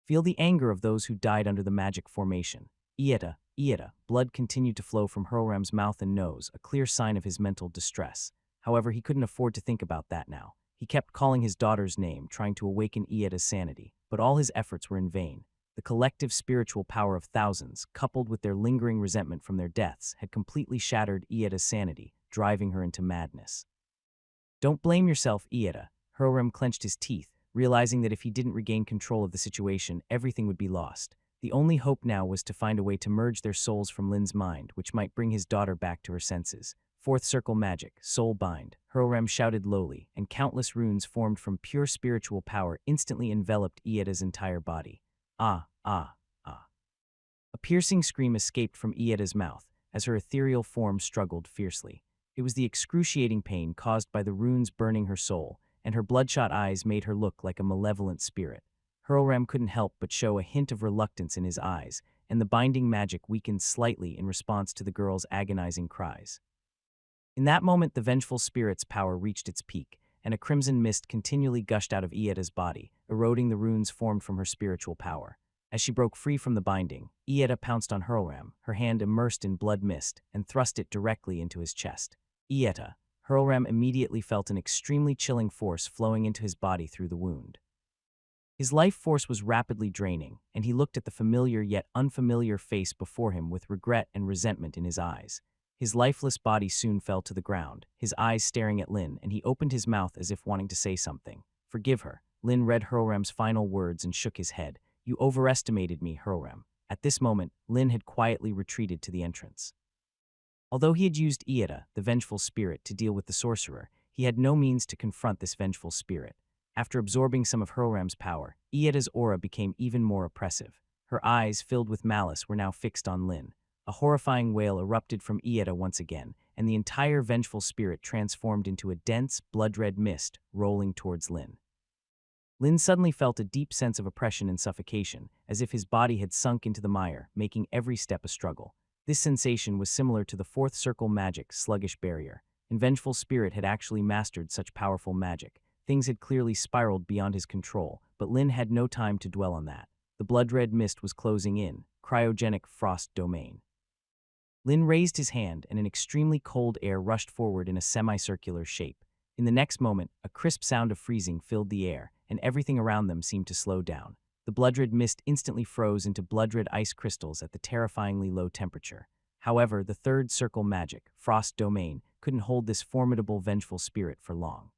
Feel the anger of those who died under the magic formation. Ieta, Ieta. Blood continued to flow from Hurlram's mouth and nose, a clear sign of his mental distress. However, he couldn't afford to think about that now. He kept calling his daughter's name, trying to awaken Ieta's sanity, but all his efforts were in vain. The collective spiritual power of thousands, coupled with their lingering resentment from their deaths, had completely shattered Ieta's sanity, driving her into madness. Don't blame yourself, Ieta. Hurlram clenched his teeth, realizing that if he didn't regain control of the situation, everything would be lost. The only hope now was to find a way to merge their souls from Lin's mind, which might bring his daughter back to her senses. Fourth circle magic, soul bind, Hurlram shouted lowly, and countless runes formed from pure spiritual power instantly enveloped Ieta's entire body. Ah, ah, ah. A piercing scream escaped from Ieta's mouth as her ethereal form struggled fiercely. It was the excruciating pain caused by the runes burning her soul, and her bloodshot eyes made her look like a malevolent spirit. Hurlram couldn't help but show a hint of reluctance in his eyes, and the binding magic weakened slightly in response to the girl's agonizing cries. In that moment, the vengeful spirit's power reached its peak, and a crimson mist continually gushed out of Ieta's body, eroding the runes formed from her spiritual power. As she broke free from the binding, Ieta pounced on Hurlram, her hand immersed in blood mist, and thrust it directly into his chest. Ieta. Hurlram immediately felt an extremely chilling force flowing into his body through the wound. His life force was rapidly draining, and he looked at the familiar yet unfamiliar face before him with regret and resentment in his eyes. His lifeless body soon fell to the ground, his eyes staring at Lin, and he opened his mouth as if wanting to say something. Forgive her. Lin read Hurlram's final words and shook his head. You overestimated me, Hurlram. At this moment, Lin had quietly retreated to the entrance. Although he had used Ieta, the vengeful spirit, to deal with the sorcerer, he had no means to confront this vengeful spirit. After absorbing some of Hurlram's power, Ieta's aura became even more oppressive. Her eyes, filled with malice, were now fixed on Lin. A horrifying wail erupted from Ieta once again, and the entire vengeful spirit transformed into a dense, blood-red mist rolling towards Lin. Lin suddenly felt a deep sense of oppression and suffocation, as if his body had sunk into the mire, making every step a struggle. This sensation was similar to the fourth circle magic's sluggish barrier. And vengeful spirit had actually mastered such powerful magic. Things had clearly spiraled beyond his control, but Lin had no time to dwell on that. The blood-red mist was closing in, cryogenic frost domain. Lin raised his hand, and an extremely cold air rushed forward in a semicircular shape. In the next moment, a crisp sound of freezing filled the air, and everything around them seemed to slow down. The blood-red mist instantly froze into blood-red ice crystals at the terrifyingly low temperature. However, the third circle magic, frost domain, couldn't hold this formidable vengeful spirit for long.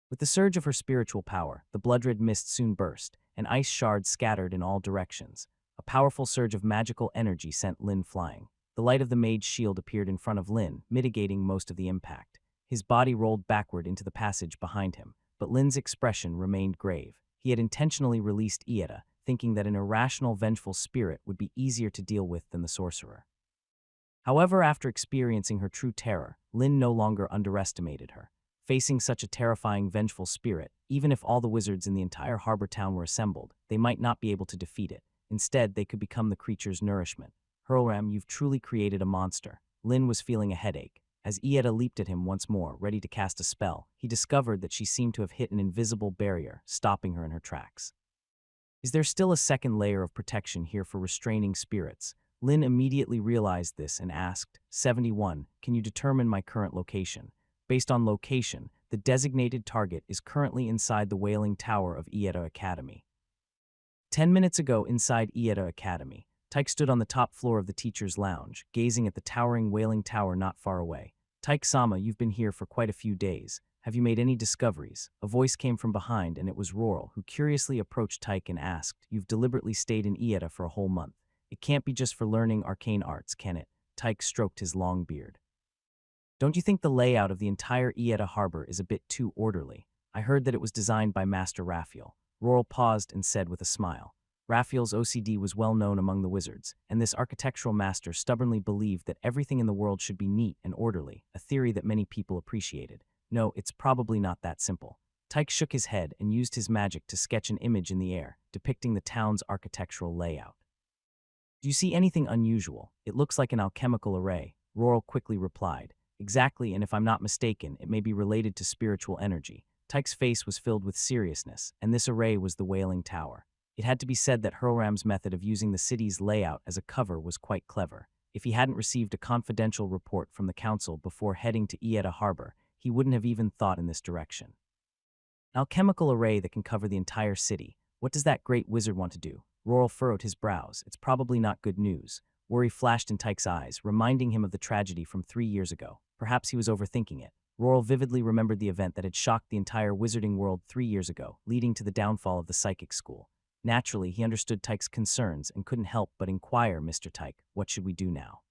With the surge of her spiritual power, the blood-red mist soon burst, and ice shards scattered in all directions. A powerful surge of magical energy sent Lin flying. The light of the mage's shield appeared in front of Lin, mitigating most of the impact. His body rolled backward into the passage behind him, but Lin's expression remained grave. He had intentionally released Ieta, thinking that an irrational, vengeful spirit would be easier to deal with than the sorcerer. However, after experiencing her true terror, Lin no longer underestimated her. Facing such a terrifying, vengeful spirit, even if all the wizards in the entire harbor town were assembled, they might not be able to defeat it. Instead, they could become the creature's nourishment. Hurlram, you've truly created a monster. Lin was feeling a headache. As Ieta leaped at him once more, ready to cast a spell, he discovered that she seemed to have hit an invisible barrier, stopping her in her tracks. Is there still a second layer of protection here for restraining spirits? Lin immediately realized this and asked, 71, can you determine my current location? Based on location, the designated target is currently inside the Wailing Tower of Ieta Academy. 10 minutes ago inside Ieta Academy, Tyke stood on the top floor of the teacher's lounge, gazing at the towering Wailing Tower not far away. Tyke-sama, you've been here for quite a few days. Have you made any discoveries? A voice came from behind, and it was Roral, who curiously approached Tyke and asked, you've deliberately stayed in Ieta for a whole month. It can't be just for learning arcane arts, can it? Tyke stroked his long beard. Don't you think the layout of the entire Ieta harbor is a bit too orderly? I heard that it was designed by Master Raphael. Roral paused and said with a smile. Raphael's OCD was well known among the wizards, and this architectural master stubbornly believed that everything in the world should be neat and orderly, a theory that many people appreciated. No, it's probably not that simple. Tyke shook his head and used his magic to sketch an image in the air, depicting the town's architectural layout. Do you see anything unusual? It looks like an alchemical array, Roral quickly replied. Exactly, and if I'm not mistaken, it may be related to spiritual energy. Tyke's face was filled with seriousness, and this array was the Wailing Tower. It had to be said that Hurlram's method of using the city's layout as a cover was quite clever. If he hadn't received a confidential report from the council before heading to Ieta Harbor, he wouldn't have even thought in this direction. An alchemical array that can cover the entire city. What does that great wizard want to do? Roral furrowed his brows. It's probably not good news. Worry flashed in Tyke's eyes, reminding him of the tragedy from 3 years ago. Perhaps he was overthinking it. Roral vividly remembered the event that had shocked the entire wizarding world 3 years ago, leading to the downfall of the psychic school. Naturally, he understood Tyke's concerns and couldn't help but inquire, Mr. Tyke, what should we do now?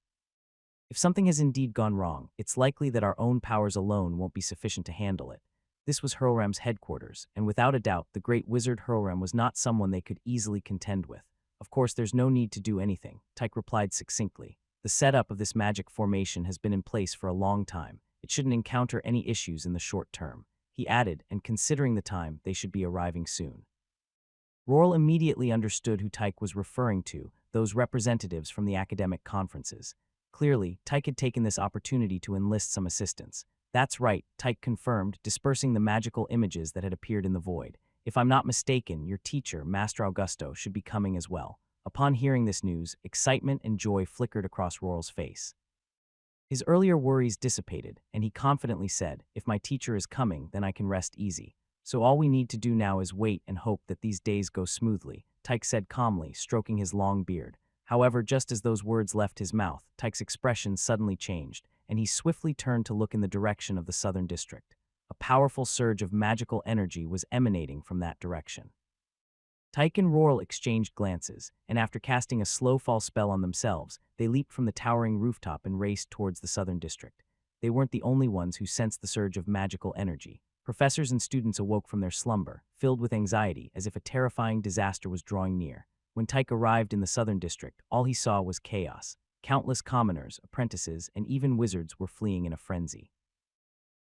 If something has indeed gone wrong, it's likely that our own powers alone won't be sufficient to handle it. This was Hurlram's headquarters, and without a doubt, the great wizard Hurlram was not someone they could easily contend with. Of course, there's no need to do anything, Tyke replied succinctly. The setup of this magic formation has been in place for a long time. It shouldn't encounter any issues in the short term. He added, and considering the time, they should be arriving soon. Roral immediately understood who Tyke was referring to, those representatives from the academic conferences. Clearly, Tyke had taken this opportunity to enlist some assistance. That's right, Tyke confirmed, dispersing the magical images that had appeared in the void. If I'm not mistaken, your teacher, Master Augusto, should be coming as well. Upon hearing this news, excitement and joy flickered across Roral's face. His earlier worries dissipated, and he confidently said, if my teacher is coming, then I can rest easy. So all we need to do now is wait and hope that these days go smoothly, Tyke said calmly, stroking his long beard. However, just as those words left his mouth, Tyke's expression suddenly changed, and he swiftly turned to look in the direction of the southern district. A powerful surge of magical energy was emanating from that direction. Tyke and Roral exchanged glances, and after casting a slow fall spell on themselves, they leaped from the towering rooftop and raced towards the southern district. They weren't the only ones who sensed the surge of magical energy. Professors and students awoke from their slumber, filled with anxiety as if a terrifying disaster was drawing near. When Tyke arrived in the southern district, all he saw was chaos. Countless commoners, apprentices, and even wizards were fleeing in a frenzy.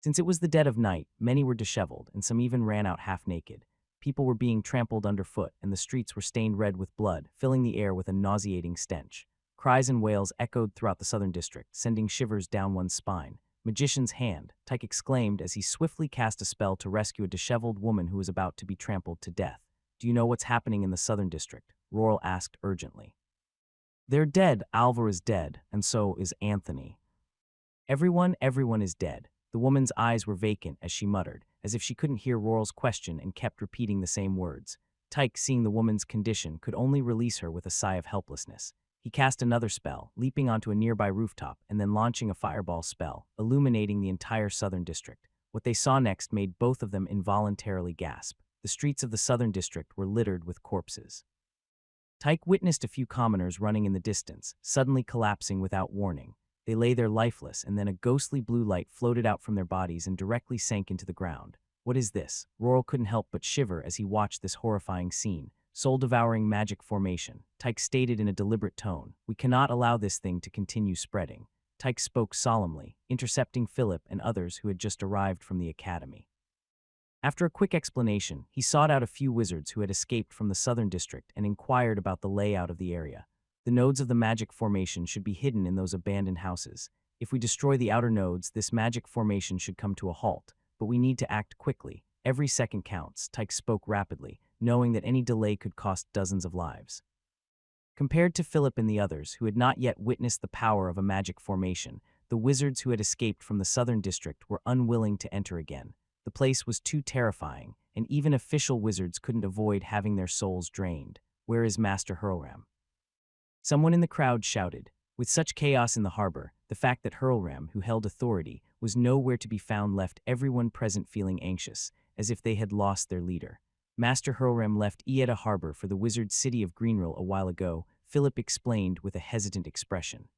Since it was the dead of night, many were disheveled, and some even ran out half-naked. People were being trampled underfoot, and the streets were stained red with blood, filling the air with a nauseating stench. Cries and wails echoed throughout the southern district, sending shivers down one's spine. Magician's hand, Tyke exclaimed as he swiftly cast a spell to rescue a disheveled woman who was about to be trampled to death. Do you know what's happening in the southern district? Roral asked urgently. They're dead. Alvar is dead, and so is Anthony. Everyone is dead. The woman's eyes were vacant as she muttered, as if she couldn't hear Roral's question and kept repeating the same words. Tyke, seeing the woman's condition, could only release her with a sigh of helplessness. He cast another spell, leaping onto a nearby rooftop and then launching a fireball spell, illuminating the entire southern district. What they saw next made both of them involuntarily gasp. The streets of the southern district were littered with corpses. Tyke witnessed a few commoners running in the distance, suddenly collapsing without warning. They lay there lifeless, and then a ghostly blue light floated out from their bodies and directly sank into the ground. What is this? Roral couldn't help but shiver as he watched this horrifying scene. Soul-devouring magic formation, Tyke stated in a deliberate tone. We cannot allow this thing to continue spreading. Tyke spoke solemnly, intercepting Philip and others who had just arrived from the academy. After a quick explanation, he sought out a few wizards who had escaped from the southern district and inquired about the layout of the area. The nodes of the magic formation should be hidden in those abandoned houses. If we destroy the outer nodes, this magic formation should come to a halt, but we need to act quickly. Every second counts, Tyke spoke rapidly, knowing that any delay could cost dozens of lives. Compared to Philip and the others, who had not yet witnessed the power of a magic formation, the wizards who had escaped from the southern district were unwilling to enter again. The place was too terrifying, and even official wizards couldn't avoid having their souls drained. "Where is Master Hurlram?" Someone in the crowd shouted. With such chaos in the harbor, the fact that Hurlram, who held authority, was nowhere to be found left everyone present feeling anxious, as if they had lost their leader. "Master Hurlram left Ieda Harbor for the wizard city of Greenrill a while ago," Philip explained with a hesitant expression.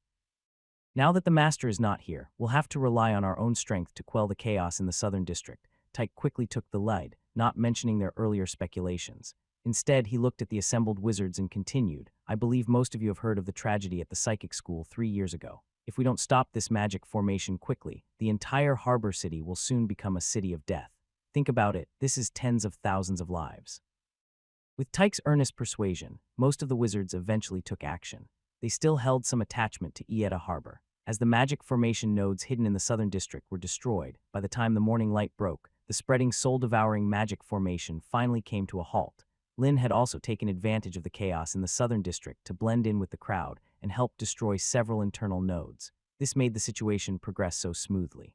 "Now that the master is not here, we'll have to rely on our own strength to quell the chaos in the southern district." Tyke quickly took the lead, not mentioning their earlier speculations. Instead, he looked at the assembled wizards and continued, "I believe most of you have heard of the tragedy at the psychic school 3 years ago. If we don't stop this magic formation quickly, the entire harbor city will soon become a city of death. Think about it, this is tens of thousands of lives." With Tyke's earnest persuasion, most of the wizards eventually took action. They still held some attachment to Ieda Harbor. As the magic formation nodes hidden in the southern district were destroyed, by the time the morning light broke, the spreading soul-devouring magic formation finally came to a halt. Lin had also taken advantage of the chaos in the southern district to blend in with the crowd and help destroy several internal nodes. This made the situation progress so smoothly.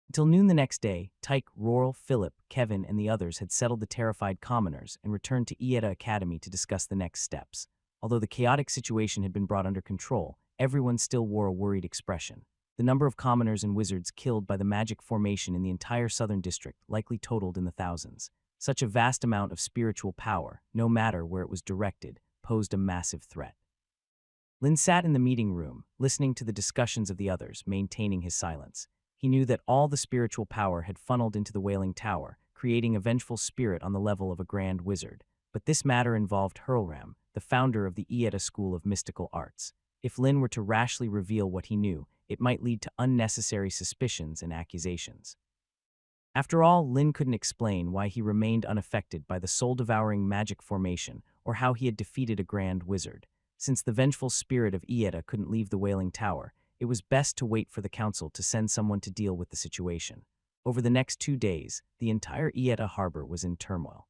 Until noon the next day, Tyke, Roral, Philip, Kevin, and the others had settled the terrified commoners and returned to Ieda Academy to discuss the next steps. Although the chaotic situation had been brought under control, everyone still wore a worried expression. The number of commoners and wizards killed by the magic formation in the entire southern district likely totaled in the thousands. Such a vast amount of spiritual power, no matter where it was directed, posed a massive threat. Lin sat in the meeting room, listening to the discussions of the others, maintaining his silence. He knew that all the spiritual power had funneled into the Wailing Tower, creating a vengeful spirit on the level of a grand wizard. But this matter involved Hurlram, the founder of the Ieda School of Mystical Arts. If Lin were to rashly reveal what he knew, it might lead to unnecessary suspicions and accusations. After all, Lin couldn't explain why he remained unaffected by the soul-devouring magic formation or how he had defeated a grand wizard. Since the vengeful spirit of Ieda couldn't leave the Wailing Tower, it was best to wait for the council to send someone to deal with the situation. Over the next 2 days, the entire Ieda harbor was in turmoil.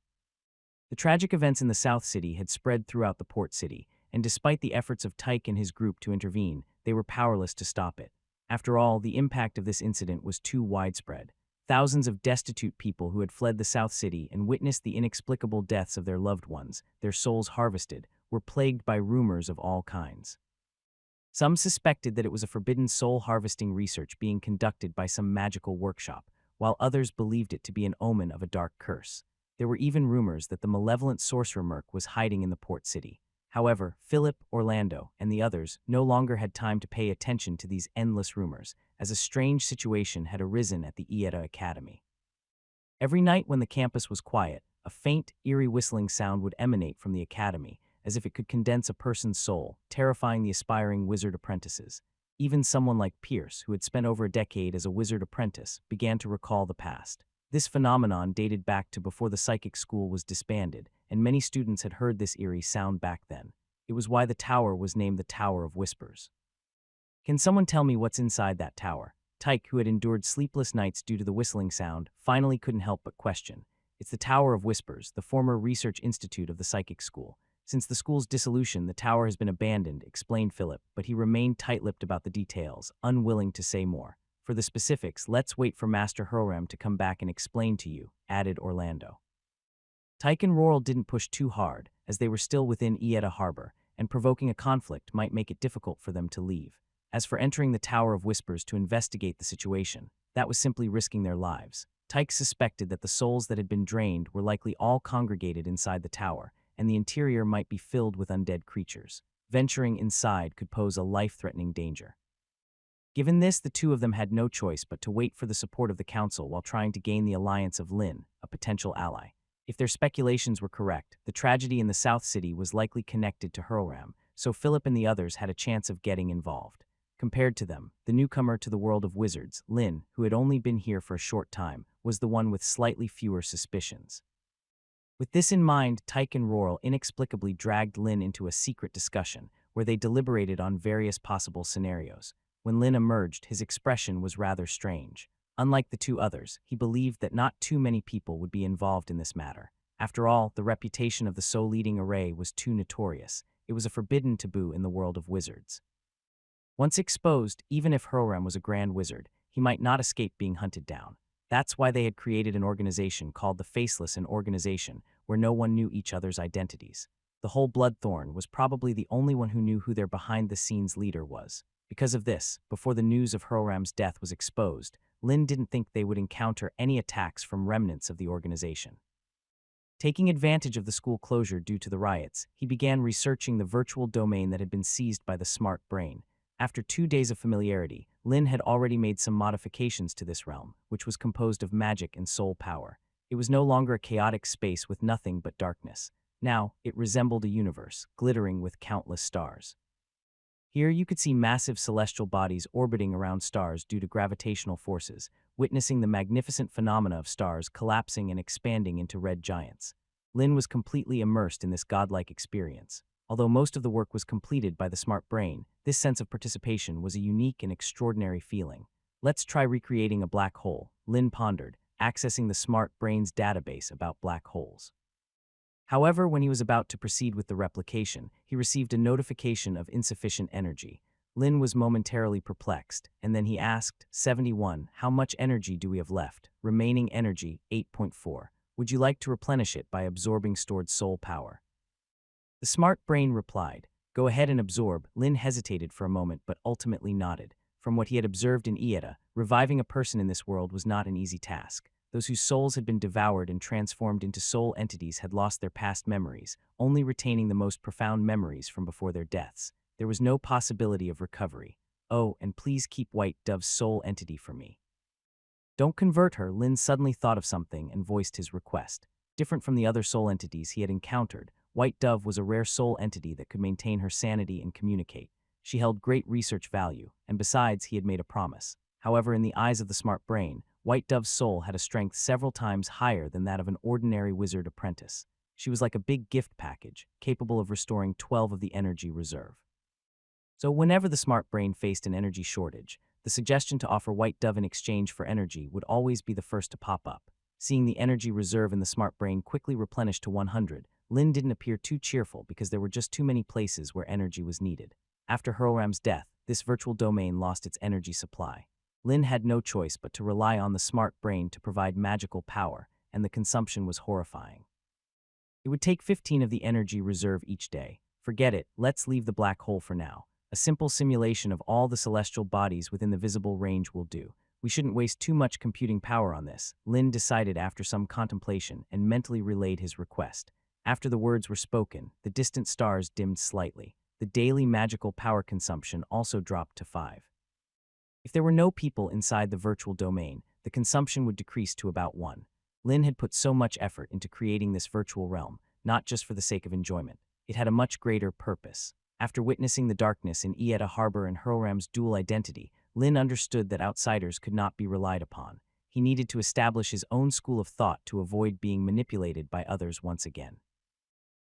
The tragic events in the South City had spread throughout the port city, and despite the efforts of Tyke and his group to intervene, they were powerless to stop it. After all, the impact of this incident was too widespread. Thousands of destitute people who had fled the South City and witnessed the inexplicable deaths of their loved ones, their souls harvested, were plagued by rumors of all kinds. Some suspected that it was a forbidden soul harvesting research being conducted by some magical workshop, while others believed it to be an omen of a dark curse. There were even rumors that the malevolent sorcerer Merc was hiding in the port city. However, Philip, Orlando, and the others no longer had time to pay attention to these endless rumors, as a strange situation had arisen at the Ieda Academy. Every night when the campus was quiet, a faint, eerie whistling sound would emanate from the academy, as if it could condense a person's soul, terrifying the aspiring wizard apprentices. Even someone like Pierce, who had spent over a decade as a wizard apprentice, began to recall the past. This phenomenon dated back to before the psychic school was disbanded, and many students had heard this eerie sound back then. It was why the tower was named the Tower of Whispers. "Can someone tell me what's inside that tower?" Tyke, who had endured sleepless nights due to the whistling sound, finally couldn't help but question. "It's the Tower of Whispers, the former research institute of the psychic school. Since the school's dissolution, the tower has been abandoned," explained Philip, but he remained tight-lipped about the details, unwilling to say more. "For the specifics, let's wait for Master Hurlram to come back and explain to you," added Orlando. Tyke and Roral didn't push too hard, as they were still within Ieda Harbor, and provoking a conflict might make it difficult for them to leave. As for entering the Tower of Whispers to investigate the situation, that was simply risking their lives. Tyke suspected that the souls that had been drained were likely all congregated inside the tower, and the interior might be filled with undead creatures. Venturing inside could pose a life-threatening danger. Given this, the two of them had no choice but to wait for the support of the council while trying to gain the alliance of Lin, a potential ally. If their speculations were correct, the tragedy in the South City was likely connected to Hurlram, so Philip and the others had a chance of getting involved. Compared to them, the newcomer to the world of wizards, Lin, who had only been here for a short time, was the one with slightly fewer suspicions. With this in mind, Tyke and Roral inexplicably dragged Lin into a secret discussion, where they deliberated on various possible scenarios. When Lin emerged, his expression was rather strange. Unlike the two others, he believed that not too many people would be involved in this matter. After all, the reputation of the soul-eating array was too notorious. It was a forbidden taboo in the world of wizards. Once exposed, even if Hurlram was a grand wizard, he might not escape being hunted down. That's why they had created an organization called the Faceless, an organization where no one knew each other's identities. The whole Bloodthorn was probably the only one who knew who their behind-the-scenes leader was. Because of this, before the news of Hurlram's death was exposed, Lin didn't think they would encounter any attacks from remnants of the organization. Taking advantage of the school closure due to the riots, he began researching the virtual domain that had been seized by the smart brain. After 2 days of familiarity, Lin had already made some modifications to this realm, which was composed of magic and soul power. It was no longer a chaotic space with nothing but darkness. Now, it resembled a universe, glittering with countless stars. Here you could see massive celestial bodies orbiting around stars due to gravitational forces, witnessing the magnificent phenomena of stars collapsing and expanding into red giants. Lin was completely immersed in this godlike experience. Although most of the work was completed by the smart brain, this sense of participation was a unique and extraordinary feeling. Let's try recreating a black hole, Lin pondered, accessing the smart brain's database about black holes. However, when he was about to proceed with the replication, he received a notification of insufficient energy. Lin was momentarily perplexed, and then he asked, 71, how much energy do we have left? Remaining energy, 8.4. Would you like to replenish it by absorbing stored soul power? The smart brain replied, go ahead and absorb. Lin hesitated for a moment but ultimately nodded. From what he had observed in Ieta, reviving a person in this world was not an easy task. Those whose souls had been devoured and transformed into soul entities had lost their past memories, only retaining the most profound memories from before their deaths. There was no possibility of recovery. Oh, and please keep White Dove's soul entity for me. Don't convert her. Lin suddenly thought of something and voiced his request. Different from the other soul entities he had encountered, White Dove was a rare soul entity that could maintain her sanity and communicate. She held great research value, and besides, he had made a promise. However, in the eyes of the smart brain, White Dove's soul had a strength several times higher than that of an ordinary wizard apprentice. She was like a big gift package, capable of restoring 12 of the energy reserve. So whenever the smart brain faced an energy shortage, the suggestion to offer White Dove in exchange for energy would always be the first to pop up. Seeing the energy reserve in the smart brain quickly replenished to 100, Lin didn't appear too cheerful because there were just too many places where energy was needed. After Hurlram's death, this virtual domain lost its energy supply. Lin had no choice but to rely on the smart brain to provide magical power, and the consumption was horrifying. It would take 15 of the energy reserve each day. Forget it, let's leave the black hole for now. A simple simulation of all the celestial bodies within the visible range will do. We shouldn't waste too much computing power on this, Lin decided after some contemplation and mentally relayed his request. After the words were spoken, the distant stars dimmed slightly. The daily magical power consumption also dropped to 5. If there were no people inside the virtual domain, the consumption would decrease to about 1. Lin had put so much effort into creating this virtual realm, not just for the sake of enjoyment. It had a much greater purpose. After witnessing the darkness in Ieta Harbor and Hurlram's dual identity, Lin understood that outsiders could not be relied upon. He needed to establish his own school of thought to avoid being manipulated by others once again.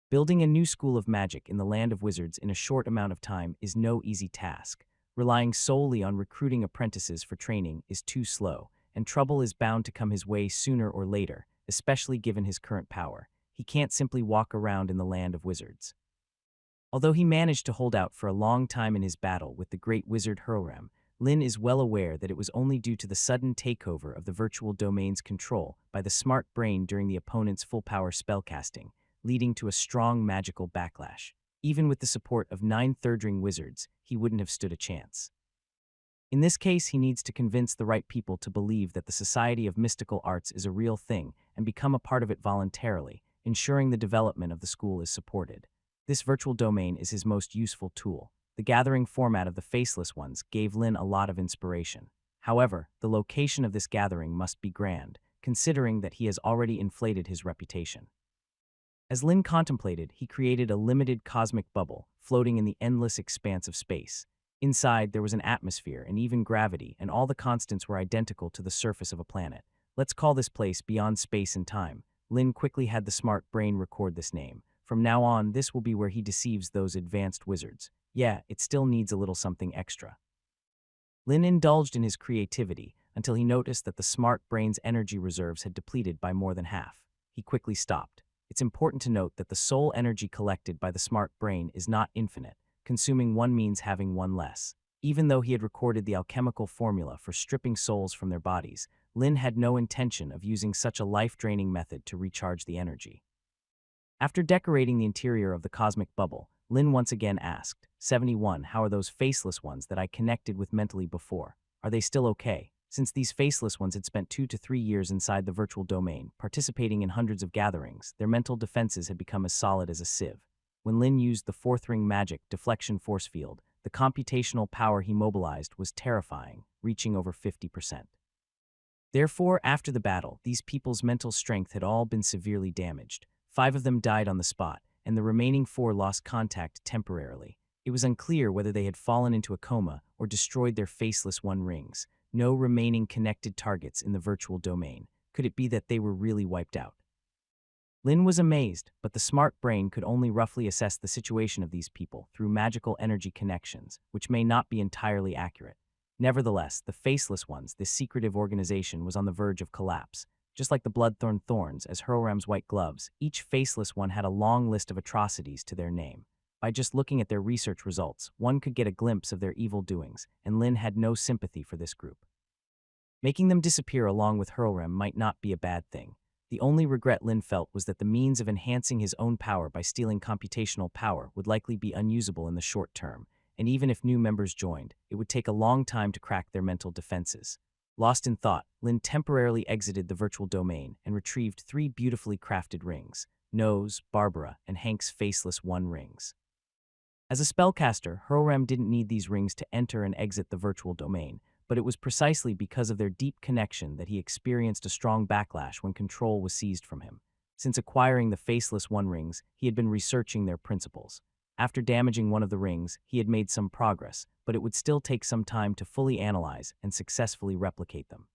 Building a new school of magic in the land of wizards in a short amount of time is no easy task. Relying solely on recruiting apprentices for training is too slow, and trouble is bound to come his way sooner or later, especially given his current power. He can't simply walk around in the land of wizards. Although he managed to hold out for a long time in his battle with the great wizard Hurlram, Lin is well aware that it was only due to the sudden takeover of the virtual domain's control by the smart brain during the opponent's full-power spellcasting, leading to a strong magical backlash. Even with the support of 9 third-ring wizards, he wouldn't have stood a chance. In this case, he needs to convince the right people to believe that the Society of Mystical Arts is a real thing and become a part of it voluntarily, ensuring the development of the school is supported. This virtual domain is his most useful tool. The gathering format of the Faceless Ones gave Lin a lot of inspiration. However, the location of this gathering must be grand, considering that he has already inflated his reputation. As Lin contemplated, he created a limited cosmic bubble, floating in the endless expanse of space. Inside, there was an atmosphere and even gravity, and all the constants were identical to the surface of a planet. Let's call this place Beyond Space and Time. Lin quickly had the smart brain record this name. From now on, this will be where he deceives those advanced wizards. Yeah, it still needs a little something extra. Lin indulged in his creativity until he noticed that the smart brain's energy reserves had depleted by more than half. He quickly stopped. It's important to note that the soul energy collected by the smart brain is not infinite. Consuming one means having one less. Even though he had recorded the alchemical formula for stripping souls from their bodies, Lin had no intention of using such a life-draining method to recharge the energy. After decorating the interior of the cosmic bubble, Lin once again asked, 71, how are those faceless ones that I connected with mentally before? Are they still okay? Since these faceless ones had spent 2 to 3 years inside the virtual domain, participating in hundreds of gatherings, their mental defenses had become as solid as a sieve. When Lin used the fourth ring magic deflection force field, the computational power he mobilized was terrifying, reaching over 50%. Therefore, after the battle, these people's mental strength had all been severely damaged. 5 of them died on the spot, and the remaining 4 lost contact temporarily. It was unclear whether they had fallen into a coma or destroyed their faceless one rings. No remaining connected targets in the virtual domain. Could it be that they were really wiped out? Lin was amazed, but the smart brain could only roughly assess the situation of these people through magical energy connections, which may not be entirely accurate. Nevertheless, the faceless ones, this secretive organization, was on the verge of collapse. Just like the Bloodthorn Thorns as Hurlram's white gloves, each faceless one had a long list of atrocities to their name. By just looking at their research results, one could get a glimpse of their evil doings, and Lin had no sympathy for this group. Making them disappear along with Hurlram might not be a bad thing. The only regret Lin felt was that the means of enhancing his own power by stealing computational power would likely be unusable in the short term, and even if new members joined, it would take a long time to crack their mental defenses. Lost in thought, Lin temporarily exited the virtual domain and retrieved 3 beautifully crafted rings, Nose, Barbara, and Hank's faceless one rings. As a spellcaster, Hurlram didn't need these rings to enter and exit the virtual domain, but it was precisely because of their deep connection that he experienced a strong backlash when control was seized from him. Since acquiring the faceless one rings, he had been researching their principles. After damaging one of the rings, he had made some progress, but it would still take some time to fully analyze and successfully replicate them.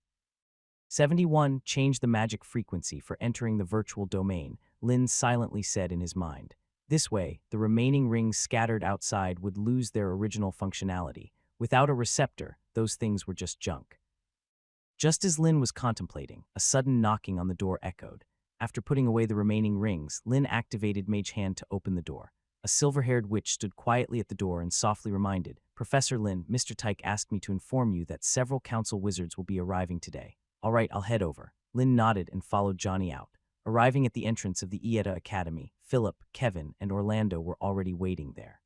71 changed the magic frequency for entering the virtual domain, Lin silently said in his mind. This way, the remaining rings scattered outside would lose their original functionality. Without a receptor, those things were just junk. Just as Lin was contemplating, a sudden knocking on the door echoed. After putting away the remaining rings, Lin activated Mage Hand to open the door. A silver-haired witch stood quietly at the door and softly reminded, Professor Lin, Mr. Tyke asked me to inform you that several council wizards will be arriving today. All right, I'll head over. Lin nodded and followed Johnny out. Arriving at the entrance of the Ieta Academy, Philip, Kevin, and Orlando were already waiting there.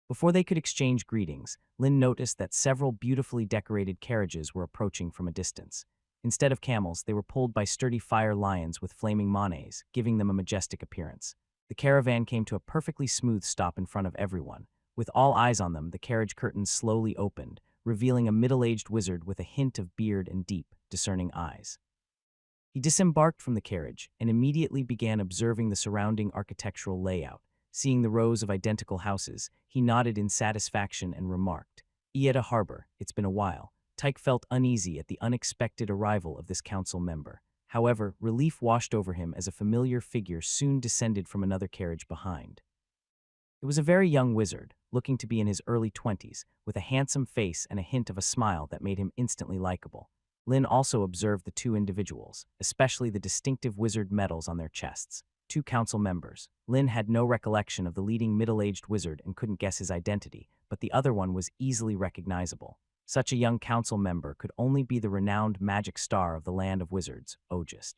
Before they could exchange greetings, Lin noticed that several beautifully decorated carriages were approaching from a distance. Instead of camels, they were pulled by sturdy fire lions with flaming manhwaes, giving them a majestic appearance. The caravan came to a perfectly smooth stop in front of everyone. With all eyes on them, the carriage curtains slowly opened, revealing a middle-aged wizard with a hint of beard and deep, discerning eyes. He disembarked from the carriage and immediately began observing the surrounding architectural layout. Seeing the rows of identical houses, he nodded in satisfaction and remarked, Ieta Harbor, it's been a while. Tyke felt uneasy at the unexpected arrival of this council member. However, relief washed over him as a familiar figure soon descended from another carriage behind. It was a very young wizard, looking to be in his early 20s, with a handsome face and a hint of a smile that made him instantly likable. Lin also observed the 2 individuals, especially the distinctive wizard medals on their chests. 2 council members. Lin had no recollection of the leading middle-aged wizard and couldn't guess his identity, but the other one was easily recognizable. Such a young council member could only be the renowned magic star of the land of wizards, Ogist.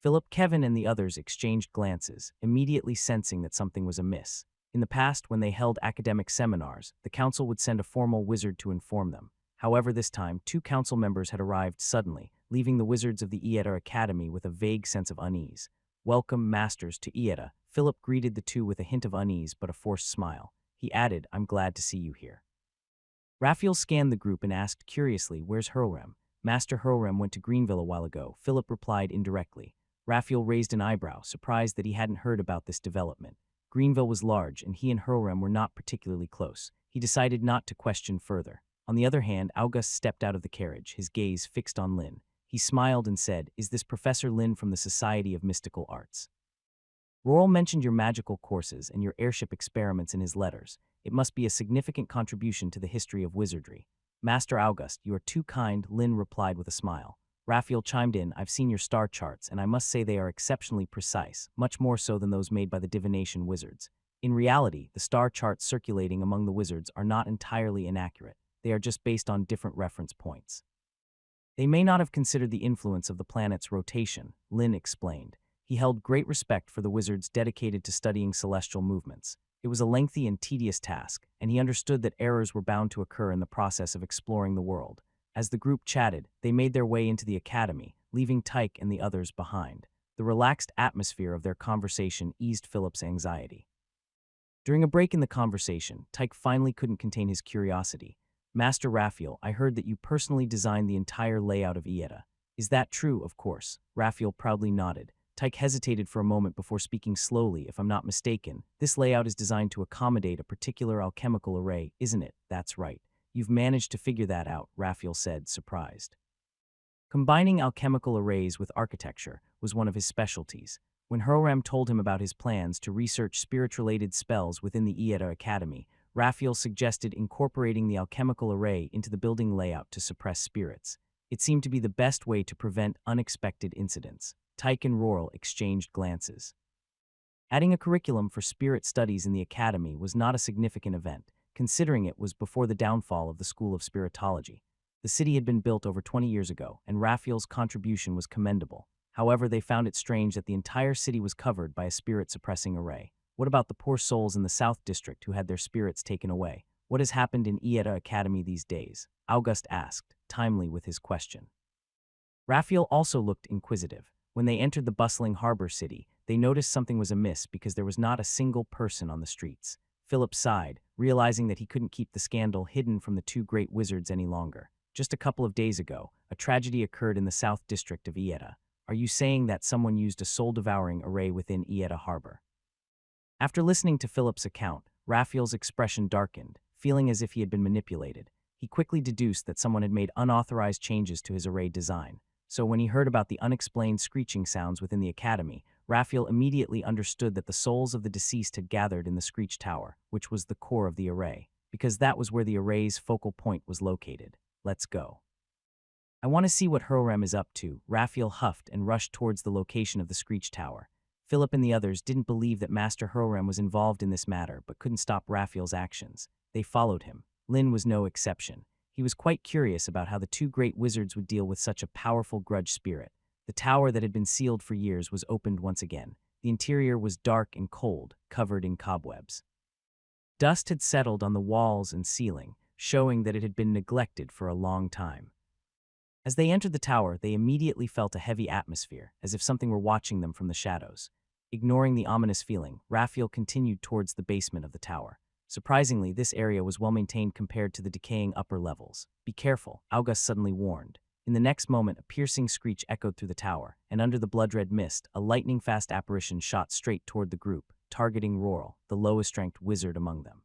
Philip, Kevin, and the others exchanged glances, immediately sensing that something was amiss. In the past, when they held academic seminars, the council would send a formal wizard to inform them. However, this time, 2 council members had arrived suddenly, leaving the wizards of the Ieta Academy with a vague sense of unease. Welcome, masters, to Ieta. Philip greeted the 2 with a hint of unease but a forced smile. He added, I'm glad to see you here. Raphael scanned the group and asked curiously, where's Hurlram? Master Hurlram went to Greenville a while ago, Philip replied indirectly. Raphael raised an eyebrow, surprised that he hadn't heard about this development. Greenville was large, and he and Hurlram were not particularly close. He decided not to question further. On the other hand, August stepped out of the carriage, his gaze fixed on Lin. He smiled and said, Is this Professor Lin from the Society of Mystical Arts? Roral mentioned your magical courses and your airship experiments in his letters. It must be a significant contribution to the history of wizardry. Master August, you are too kind, Lin replied with a smile. Raphael chimed in, I've seen your star charts, and I must say they are exceptionally precise, much more so than those made by the divination wizards. In reality, the star charts circulating among the wizards are not entirely inaccurate. They are just based on different reference points. They may not have considered the influence of the planet's rotation, Lin explained. He held great respect for the wizards dedicated to studying celestial movements. It was a lengthy and tedious task, and he understood that errors were bound to occur in the process of exploring the world. As the group chatted, they made their way into the academy, leaving Tyke and the others behind. The relaxed atmosphere of their conversation eased Philip's anxiety. During a break in the conversation, Tyke finally couldn't contain his curiosity. Master Raphael, I heard that you personally designed the entire layout of Ieta. Is that true, of course? Raphael proudly nodded. Tyke hesitated for a moment before speaking slowly. If I'm not mistaken, this layout is designed to accommodate a particular alchemical array, isn't it? That's right. You've managed to figure that out, Raphael said, surprised. Combining alchemical arrays with architecture was one of his specialties. When Hurlram told him about his plans to research spirit-related spells within the Ieta Academy, Raphael suggested incorporating the alchemical array into the building layout to suppress spirits. It seemed to be the best way to prevent unexpected incidents. Tyke and Roral exchanged glances. Adding a curriculum for spirit studies in the academy was not a significant event, considering it was before the downfall of the School of Spiritology. The city had been built over 20 years ago, and Raphael's contribution was commendable. However, they found it strange that the entire city was covered by a spirit-suppressing array. What about the poor souls in the South District who had their spirits taken away? What has happened in Ieta Academy these days? August asked, timely with his question. Raphael also looked inquisitive. When they entered the bustling harbor city, they noticed something was amiss because there was not a single person on the streets. Philip sighed, realizing that he couldn't keep the scandal hidden from the two great wizards any longer. Just a couple of days ago, a tragedy occurred in the South District of Ieta. Are you saying that someone used a soul-devouring array within Ieta Harbor? After listening to Philip's account, Raphael's expression darkened, feeling as if he had been manipulated. He quickly deduced that someone had made unauthorized changes to his array design. So when he heard about the unexplained screeching sounds within the academy, Raphael immediately understood that the souls of the deceased had gathered in the Screech Tower, which was the core of the array, because that was where the array's focal point was located. Let's go. I want to see what Hurlram is up to, Raphael huffed and rushed towards the location of the Screech Tower. Philip and the others didn't believe that Master Hurlram was involved in this matter, but couldn't stop Raphael's actions. They followed him. Lin was no exception. He was quite curious about how the two great wizards would deal with such a powerful grudge spirit. The tower that had been sealed for years was opened once again. The interior was dark and cold, covered in cobwebs. Dust had settled on the walls and ceiling, showing that it had been neglected for a long time. As they entered the tower, they immediately felt a heavy atmosphere, as if something were watching them from the shadows. Ignoring the ominous feeling, Raphael continued towards the basement of the tower. Surprisingly, this area was well maintained compared to the decaying upper levels. Be careful, August suddenly warned. In the next moment, a piercing screech echoed through the tower, and under the blood-red mist, a lightning-fast apparition shot straight toward the group, targeting Roral, the lowest-ranked wizard among them.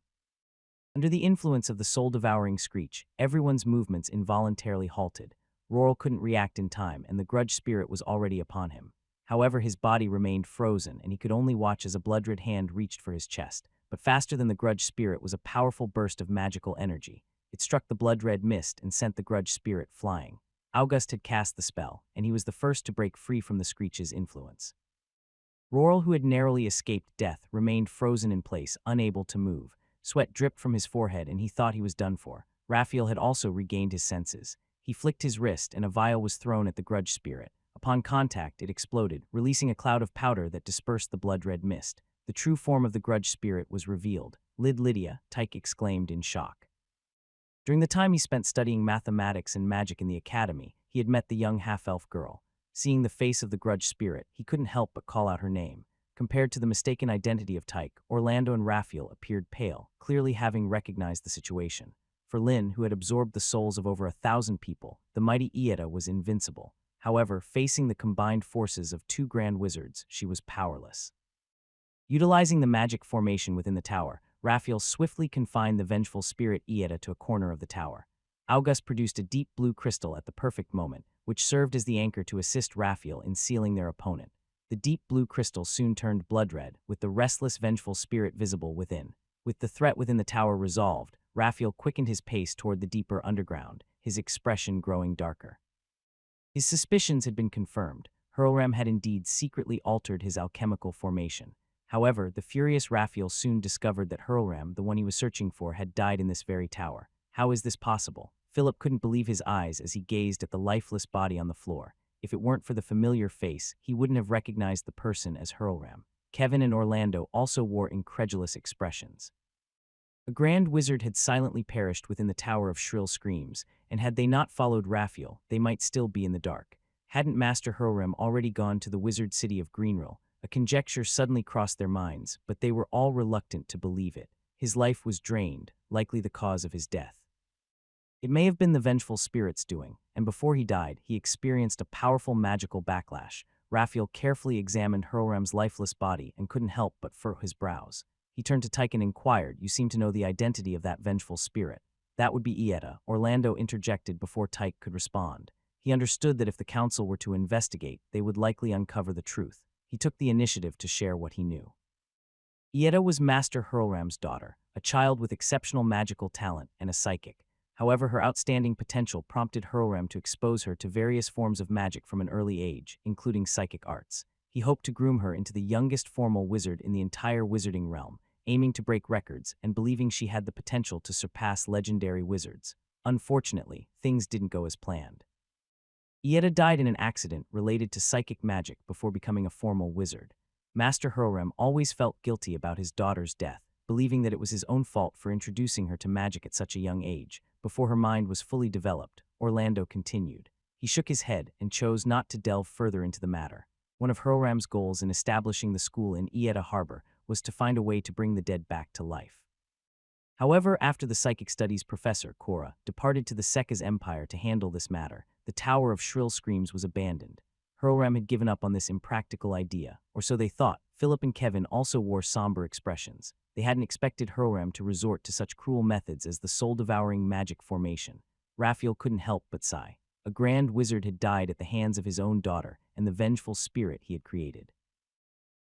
Under the influence of the soul-devouring screech, everyone's movements involuntarily halted. Roral couldn't react in time, and the grudge spirit was already upon him. However, his body remained frozen, and he could only watch as a blood-red hand reached for his chest. But faster than the grudge spirit was a powerful burst of magical energy. It struck the blood-red mist and sent the grudge spirit flying. August had cast the spell, and he was the first to break free from the screech's influence. Roral, who had narrowly escaped death, remained frozen in place, unable to move. Sweat dripped from his forehead, and he thought he was done for. Raphael had also regained his senses. He flicked his wrist, and a vial was thrown at the grudge spirit. Upon contact, it exploded, releasing a cloud of powder that dispersed the blood-red mist. The true form of the grudge spirit was revealed. Lydia, Tyke exclaimed in shock. During the time he spent studying mathematics and magic in the academy, he had met the young half-elf girl. Seeing the face of the grudge spirit, he couldn't help but call out her name. Compared to the mistaken identity of Tyke, Orlando and Raphael appeared pale, clearly having recognized the situation. For Lin, who had absorbed the souls of over 1,000 people, the mighty Ieta was invincible. However, facing the combined forces of two grand wizards, she was powerless. Utilizing the magic formation within the tower, Raphael swiftly confined the vengeful spirit Ieta to a corner of the tower. August produced a deep blue crystal at the perfect moment, which served as the anchor to assist Raphael in sealing their opponent. The deep blue crystal soon turned blood-red, with the restless, vengeful spirit visible within. With the threat within the tower resolved, Raphael quickened his pace toward the deeper underground, his expression growing darker. His suspicions had been confirmed. Hurlram had indeed secretly altered his alchemical formation. However, the furious Raphael soon discovered that Hurlram, the one he was searching for, had died in this very tower. How is this possible? Philip couldn't believe his eyes as he gazed at the lifeless body on the floor. If it weren't for the familiar face, he wouldn't have recognized the person as Hurlram. Kevin and Orlando also wore incredulous expressions. A grand wizard had silently perished within the Tower of Shrill Screams, and had they not followed Raphael, they might still be in the dark. Hadn't Master Hurlram already gone to the wizard city of Greenrill? A conjecture suddenly crossed their minds, but they were all reluctant to believe it. His life was drained, likely the cause of his death. It may have been the vengeful spirit's doing, and before he died, he experienced a powerful magical backlash. Raphael carefully examined Hurlram's lifeless body and couldn't help but furrow his brows. He turned to Tyke and inquired, "You seem to know the identity of that vengeful spirit." "That would be Ieta," Orlando interjected before Tyke could respond. He understood that if the council were to investigate, they would likely uncover the truth. He took the initiative to share what he knew. Ieta was Master Hurlram's daughter, a child with exceptional magical talent and a psychic. However, her outstanding potential prompted Hurlram to expose her to various forms of magic from an early age, including psychic arts. He hoped to groom her into the youngest formal wizard in the entire wizarding realm, aiming to break records and believing she had the potential to surpass legendary wizards. Unfortunately, things didn't go as planned. Ieta died in an accident related to psychic magic before becoming a formal wizard. Master Hurlram always felt guilty about his daughter's death, believing that it was his own fault for introducing her to magic at such a young age. Before her mind was fully developed, Orlando continued. He shook his head and chose not to delve further into the matter. One of Hurlram's goals in establishing the school in Ieta Harbor was to find a way to bring the dead back to life. However, after the psychic studies professor, Cora, departed to the Sekka's empire to handle this matter, the Tower of Shrill Screams was abandoned. Hurlram had given up on this impractical idea, or so they thought. Philip and Kevin also wore somber expressions. They hadn't expected Hurlram to resort to such cruel methods as the soul-devouring magic formation. Raphael couldn't help but sigh. A grand wizard had died at the hands of his own daughter and the vengeful spirit he had created.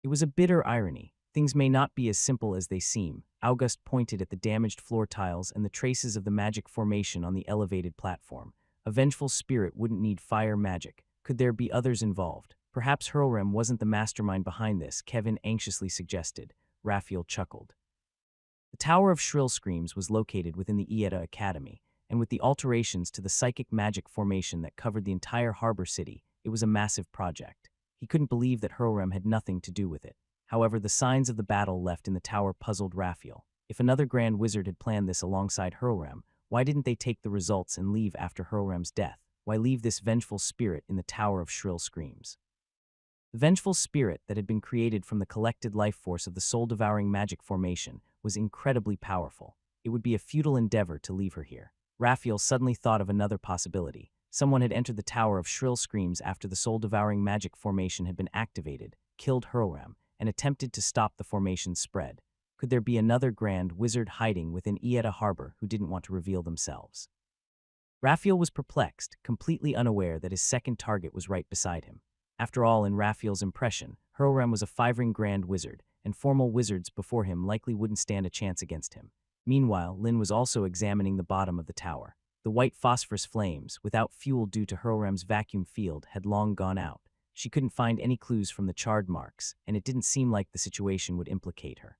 It was a bitter irony. Things may not be as simple as they seem. August pointed at the damaged floor tiles and the traces of the magic formation on the elevated platform. A vengeful spirit wouldn't need fire magic. Could there be others involved? Perhaps Hurlram wasn't the mastermind behind this, Kevin anxiously suggested. Raphael chuckled. The Tower of Shrill Screams was located within the Ieta Academy, and with the alterations to the psychic magic formation that covered the entire harbor city, it was a massive project. He couldn't believe that Hurlram had nothing to do with it. However, the signs of the battle left in the tower puzzled Raphael. If another grand wizard had planned this alongside Hurlram, why didn't they take the results and leave after Hurlram's death? Why leave this vengeful spirit in the Tower of Shrill Screams? The vengeful spirit that had been created from the collected life force of the soul-devouring magic formation was incredibly powerful. It would be a futile endeavor to leave her here. Raphael suddenly thought of another possibility. Someone had entered the Tower of Shrill Screams after the soul-devouring magic formation had been activated, killed Hurlram, and attempted to stop the formation's spread. Could there be another grand wizard hiding within Ieta Harbor who didn't want to reveal themselves? Raphael was perplexed, completely unaware that his second target was right beside him. After all, in Raphael's impression, Hurlram was a five-ring grand wizard, and formal wizards before him likely wouldn't stand a chance against him. Meanwhile, Lynn was also examining the bottom of the tower. The white phosphorus flames, without fuel due to Hurlram's vacuum field, had long gone out. She couldn't find any clues from the charred marks, and it didn't seem like the situation would implicate her.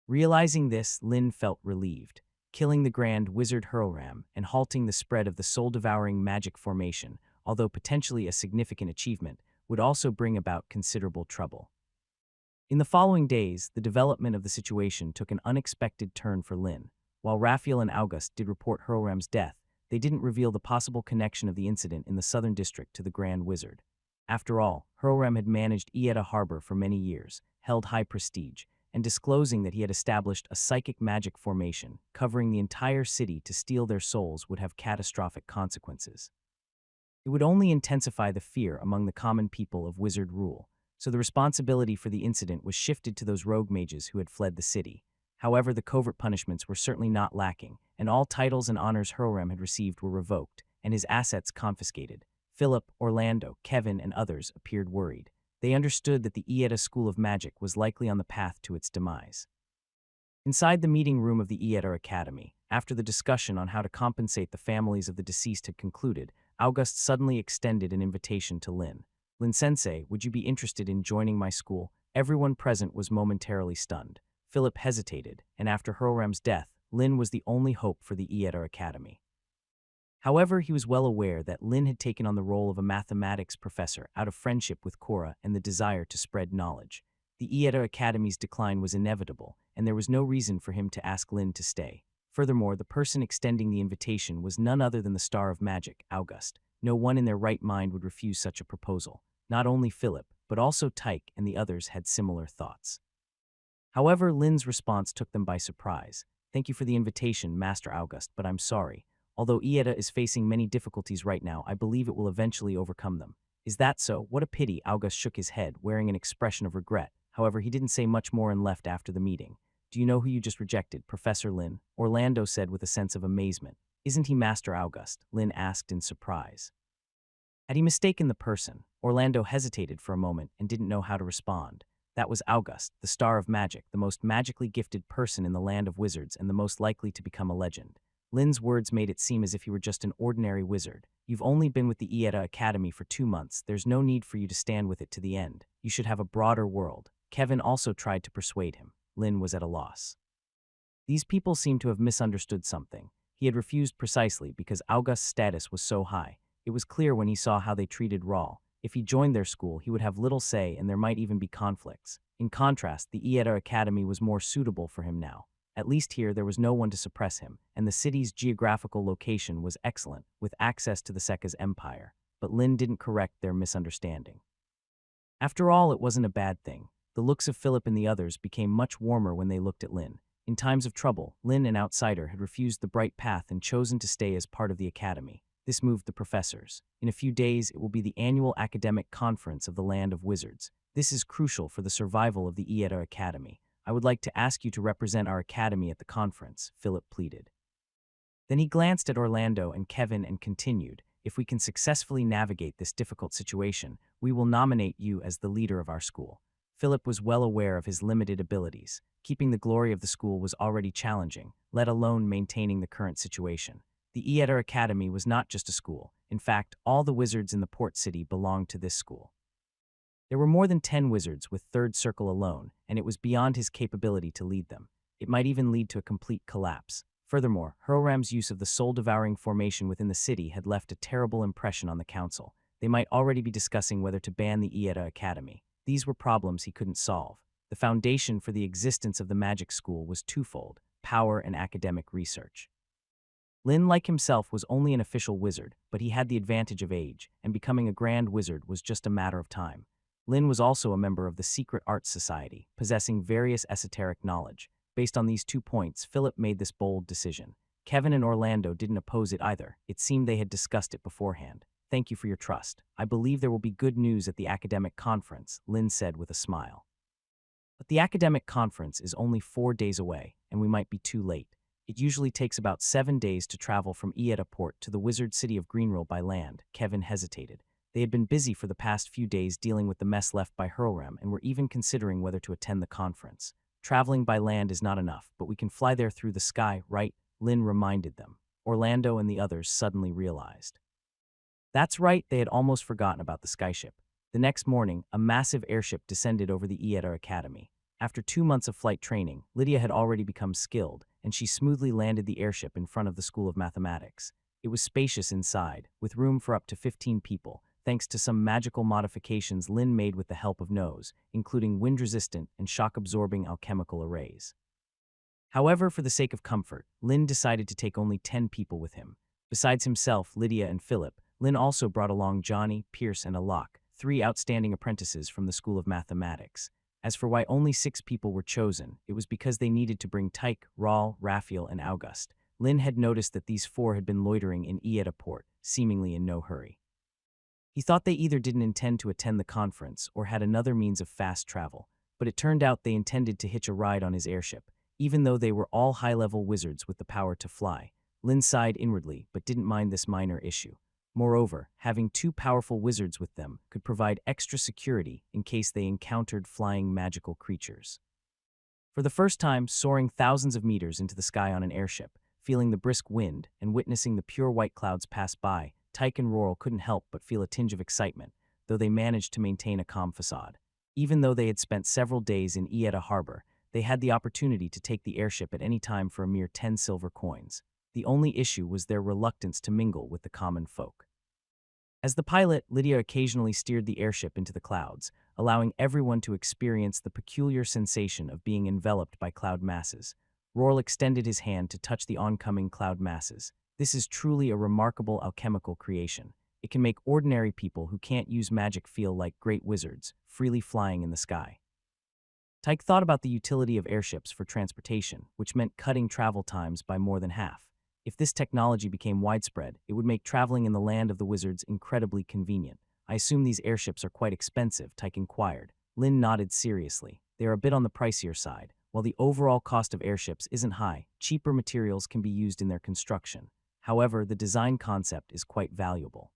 Realizing this, Lynn felt relieved. Killing the grand wizard Hurlram and halting the spread of the soul-devouring magic formation, although potentially a significant achievement, would also bring about considerable trouble. In the following days, the development of the situation took an unexpected turn for Lynn. While Raphael and August did report Hurlram's death, they didn't reveal the possible connection of the incident in the Southern District to the Grand Wizard. After all, Hurlram had managed Ieta Harbor for many years, held high prestige, and disclosing that he had established a psychic magic formation covering the entire city to steal their souls would have catastrophic consequences. It would only intensify the fear among the common people of wizard rule, so the responsibility for the incident was shifted to those rogue mages who had fled the city. However, the covert punishments were certainly not lacking, and all titles and honors Hurlram had received were revoked, and his assets confiscated. Philip, Orlando, Kevin, and others appeared worried. They understood that the Ieta School of Magic was likely on the path to its demise. Inside the meeting room of the Ieta Academy, after the discussion on how to compensate the families of the deceased had concluded, August suddenly extended an invitation to Lin. Lin-sensei, would you be interested in joining my school? Everyone present was momentarily stunned. Philip hesitated, and after Hurlram's death, Lin was the only hope for the Ieda Academy. However, he was well aware that Lin had taken on the role of a mathematics professor out of friendship with Cora and the desire to spread knowledge. The Ieda Academy's decline was inevitable, and there was no reason for him to ask Lin to stay. Furthermore, the person extending the invitation was none other than the star of magic, August. No one in their right mind would refuse such a proposal. Not only Philip, but also Tyke and the others had similar thoughts. However, Lin's response took them by surprise. Thank you for the invitation, Master August, but I'm sorry. Although Ieda is facing many difficulties right now, I believe it will eventually overcome them. Is that so? What a pity, August shook his head, wearing an expression of regret. However, he didn't say much more and left after the meeting. Do you know who you just rejected, Professor Lin? Orlando said with a sense of amazement. Isn't he Master August? Lin asked in surprise. Had he mistaken the person? Orlando hesitated for a moment and didn't know how to respond. That was August, the star of magic, the most magically gifted person in the land of wizards and the most likely to become a legend. Lin's words made it seem as if he were just an ordinary wizard. You've only been with the Ieda Academy for 2 months. There's no need for you to stand with it to the end. You should have a broader world. Kevin also tried to persuade him. Lin was at a loss. These people seemed to have misunderstood something. He had refused precisely because August's status was so high. It was clear when he saw how they treated Rawl. If he joined their school, he would have little say and there might even be conflicts. In contrast, the Ieda Academy was more suitable for him now. At least here, there was no one to suppress him, and the city's geographical location was excellent, with access to the Seka's empire. But Lin didn't correct their misunderstanding. After all, it wasn't a bad thing. The looks of Philip and the others became much warmer when they looked at Lin. In times of trouble, Lin, an outsider, had refused the bright path and chosen to stay as part of the academy. This moved the professors. In a few days, it will be the annual academic conference of the Land of Wizards. This is crucial for the survival of the Ieda Academy. I would like to ask you to represent our academy at the conference, Philip pleaded. Then he glanced at Orlando and Kevin and continued, if we can successfully navigate this difficult situation, we will nominate you as the leader of our school. Philip was well aware of his limited abilities. Keeping the glory of the school was already challenging, let alone maintaining the current situation. The Ieda Academy was not just a school. In fact, all the wizards in the port city belonged to this school. There were more than 10 wizards with Third Circle alone, and it was beyond his capability to lead them. It might even lead to a complete collapse. Furthermore, Hurlram's use of the soul-devouring formation within the city had left a terrible impression on the council. They might already be discussing whether to ban the Ieda Academy. These were problems he couldn't solve. The foundation for the existence of the magic school was twofold: power and academic research. Lin, like himself, was only an official wizard, but he had the advantage of age, and becoming a grand wizard was just a matter of time. Lin was also a member of the Secret Arts Society, possessing various esoteric knowledge. Based on these 2 points, Philip made this bold decision. Kevin and Orlando didn't oppose it either. It seemed they had discussed it beforehand. Thank you for your trust. I believe there will be good news at the academic conference, Lin said with a smile. But the academic conference is only 4 days away, and we might be too late. It usually takes about 7 days to travel from Ieda Port to the wizard city of Greenrill by land. Kevin hesitated. They had been busy for the past few days dealing with the mess left by Hurlram and were even considering whether to attend the conference. Traveling by land is not enough, but we can fly there through the sky, right? Lin reminded them. Orlando and the others suddenly realized. That's right, they had almost forgotten about the skyship. The next morning, a massive airship descended over the Ieda Academy. After 2 months of flight training, Lydia had already become skilled, and she smoothly landed the airship in front of the School of Mathematics. It was spacious inside, with room for up to 15 people, thanks to some magical modifications Lin made with the help of Nose, including wind-resistant and shock-absorbing alchemical arrays. However, for the sake of comfort, Lin decided to take only 10 people with him. Besides himself, Lydia, and Philip, Lin also brought along Johnny, Pierce, and Alok, 3 outstanding apprentices from the School of Mathematics. As for why only 6 people were chosen, it was because they needed to bring Tyke, Rawl, Raphael, and August. Lin had noticed that these 4 had been loitering in Ieda Port, seemingly in no hurry. He thought they either didn't intend to attend the conference or had another means of fast travel, but it turned out they intended to hitch a ride on his airship, even though they were all high-level wizards with the power to fly. Lin sighed inwardly, but didn't mind this minor issue. Moreover, having 2 powerful wizards with them could provide extra security in case they encountered flying magical creatures. For the first time, soaring thousands of meters into the sky on an airship, feeling the brisk wind and witnessing the pure white clouds pass by, Tyke and Roral couldn't help but feel a tinge of excitement, though they managed to maintain a calm facade. Even though they had spent several days in Ieta Harbor, they had the opportunity to take the airship at any time for a mere 10 silver coins. The only issue was their reluctance to mingle with the common folk. As the pilot, Lydia occasionally steered the airship into the clouds, allowing everyone to experience the peculiar sensation of being enveloped by cloud masses. Roral extended his hand to touch the oncoming cloud masses. This is truly a remarkable alchemical creation. It can make ordinary people who can't use magic feel like great wizards, freely flying in the sky. Tyke thought about the utility of airships for transportation, which meant cutting travel times by more than half. If this technology became widespread, it would make traveling in the land of the wizards incredibly convenient. I assume these airships are quite expensive, Tyke inquired. Lynn nodded seriously. They are a bit on the pricier side. While the overall cost of airships isn't high, cheaper materials can be used in their construction. However, the design concept is quite valuable.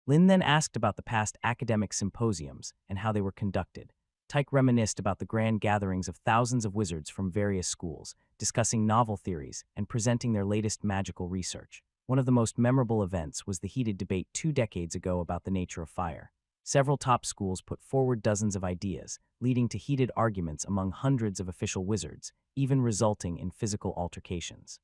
Lynn then asked about the past academic symposiums and how they were conducted. Tyke reminisced about the grand gatherings of thousands of wizards from various schools, discussing novel theories and presenting their latest magical research. One of the most memorable events was the heated debate 2 decades ago about the nature of fire. Several top schools put forward dozens of ideas, leading to heated arguments among hundreds of official wizards, even resulting in physical altercations.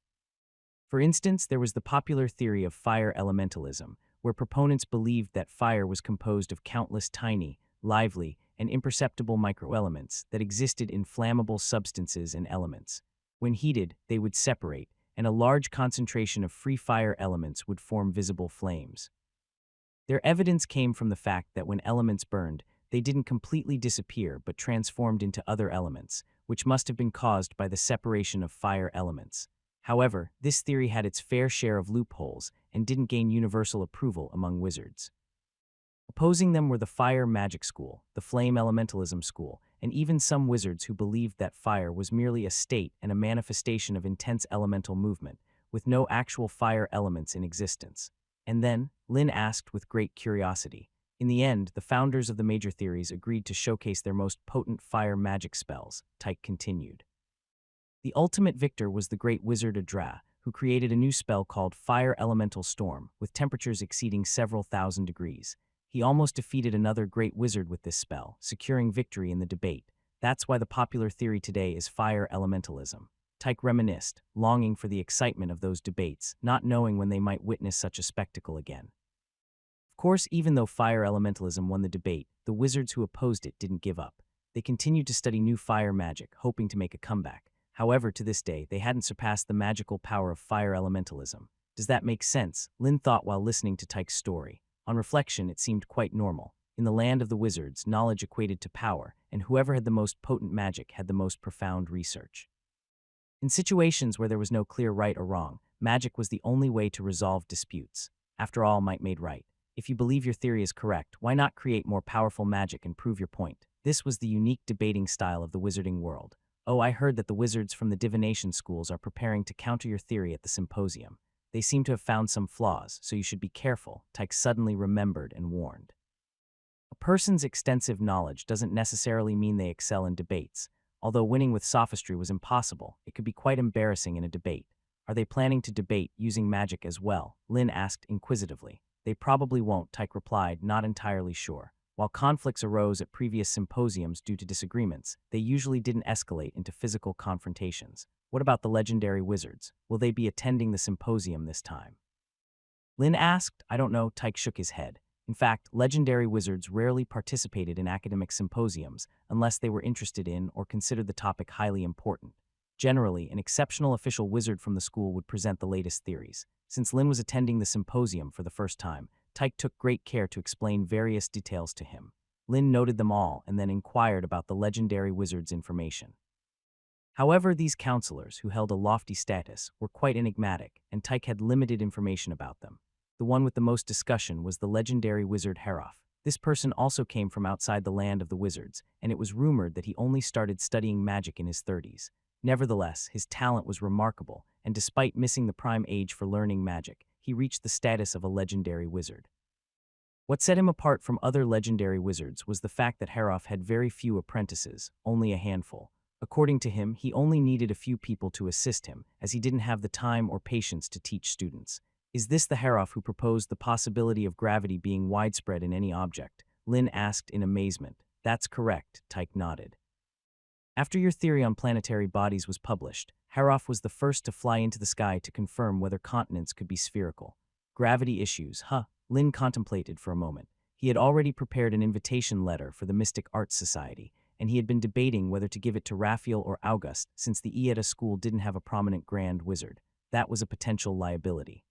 For instance, there was the popular theory of fire elementalism, where proponents believed that fire was composed of countless tiny, lively, and imperceptible microelements that existed in flammable substances and elements. When heated, they would separate, and a large concentration of free fire elements would form visible flames. Their evidence came from the fact that when elements burned, they didn't completely disappear but transformed into other elements, which must have been caused by the separation of fire elements. However, this theory had its fair share of loopholes and didn't gain universal approval among wizards. Opposing them were the fire magic school, the flame elementalism school, and even some wizards who believed that fire was merely a state and a manifestation of intense elemental movement, with no actual fire elements in existence. And then, Lynn asked with great curiosity. In the end, the founders of the major theories agreed to showcase their most potent fire magic spells, Tyke continued. The ultimate victor was the great wizard Adra, who created a new spell called Fire Elemental Storm, with temperatures exceeding several thousand degrees. He almost defeated another great wizard with this spell, securing victory in the debate. That's why the popular theory today is fire elementalism. Tyke reminisced, longing for the excitement of those debates, not knowing when they might witness such a spectacle again. Of course, even though fire elementalism won the debate, the wizards who opposed it didn't give up. They continued to study new fire magic, hoping to make a comeback. However, to this day, they hadn't surpassed the magical power of fire elementalism. Does that make sense? Lynn thought while listening to Tyke's story. On reflection, it seemed quite normal. In the land of the wizards, knowledge equated to power, and whoever had the most potent magic had the most profound research. In situations where there was no clear right or wrong, magic was the only way to resolve disputes. After all, might made right. If you believe your theory is correct, why not create more powerful magic and prove your point? This was the unique debating style of the wizarding world. Oh, I heard that the wizards from the divination schools are preparing to counter your theory at the symposium. They seem to have found some flaws, so you should be careful, Tyke suddenly remembered and warned. A person's extensive knowledge doesn't necessarily mean they excel in debates. Although winning with sophistry was impossible, it could be quite embarrassing in a debate. Are they planning to debate using magic as well? Lynn asked inquisitively. They probably won't, Tyke replied, not entirely sure. While conflicts arose at previous symposiums due to disagreements, they usually didn't escalate into physical confrontations. What about the legendary wizards? Will they be attending the symposium this time? Lynn asked. I don't know, Tyke shook his head. In fact, legendary wizards rarely participated in academic symposiums unless they were interested in or considered the topic highly important. Generally, an exceptional official wizard from the school would present the latest theories. Since Lynn was attending the symposium for the first time, Tyke took great care to explain various details to him. Lynn noted them all and then inquired about the legendary wizard's information. However, these counselors, who held a lofty status, were quite enigmatic, and Tyke had limited information about them. The one with the most discussion was the legendary wizard Haroff. This person also came from outside the land of the wizards, and it was rumored that he only started studying magic in his 30s. Nevertheless, his talent was remarkable, and despite missing the prime age for learning magic, he reached the status of a legendary wizard. What set him apart from other legendary wizards was the fact that Haroff had very few apprentices, only a handful. According to him, he only needed a few people to assist him, as he didn't have the time or patience to teach students. Is this the Haroff who proposed the possibility of gravity being widespread in any object? Lin asked in amazement. That's correct, Tyke nodded. After your theory on planetary bodies was published, Haroff was the first to fly into the sky to confirm whether continents could be spherical. Gravity issues, huh? Lin contemplated for a moment. He had already prepared an invitation letter for the Mystic Arts Society, and he had been debating whether to give it to Raphael or August since the Ieta school didn't have a prominent grand wizard. That was a potential liability.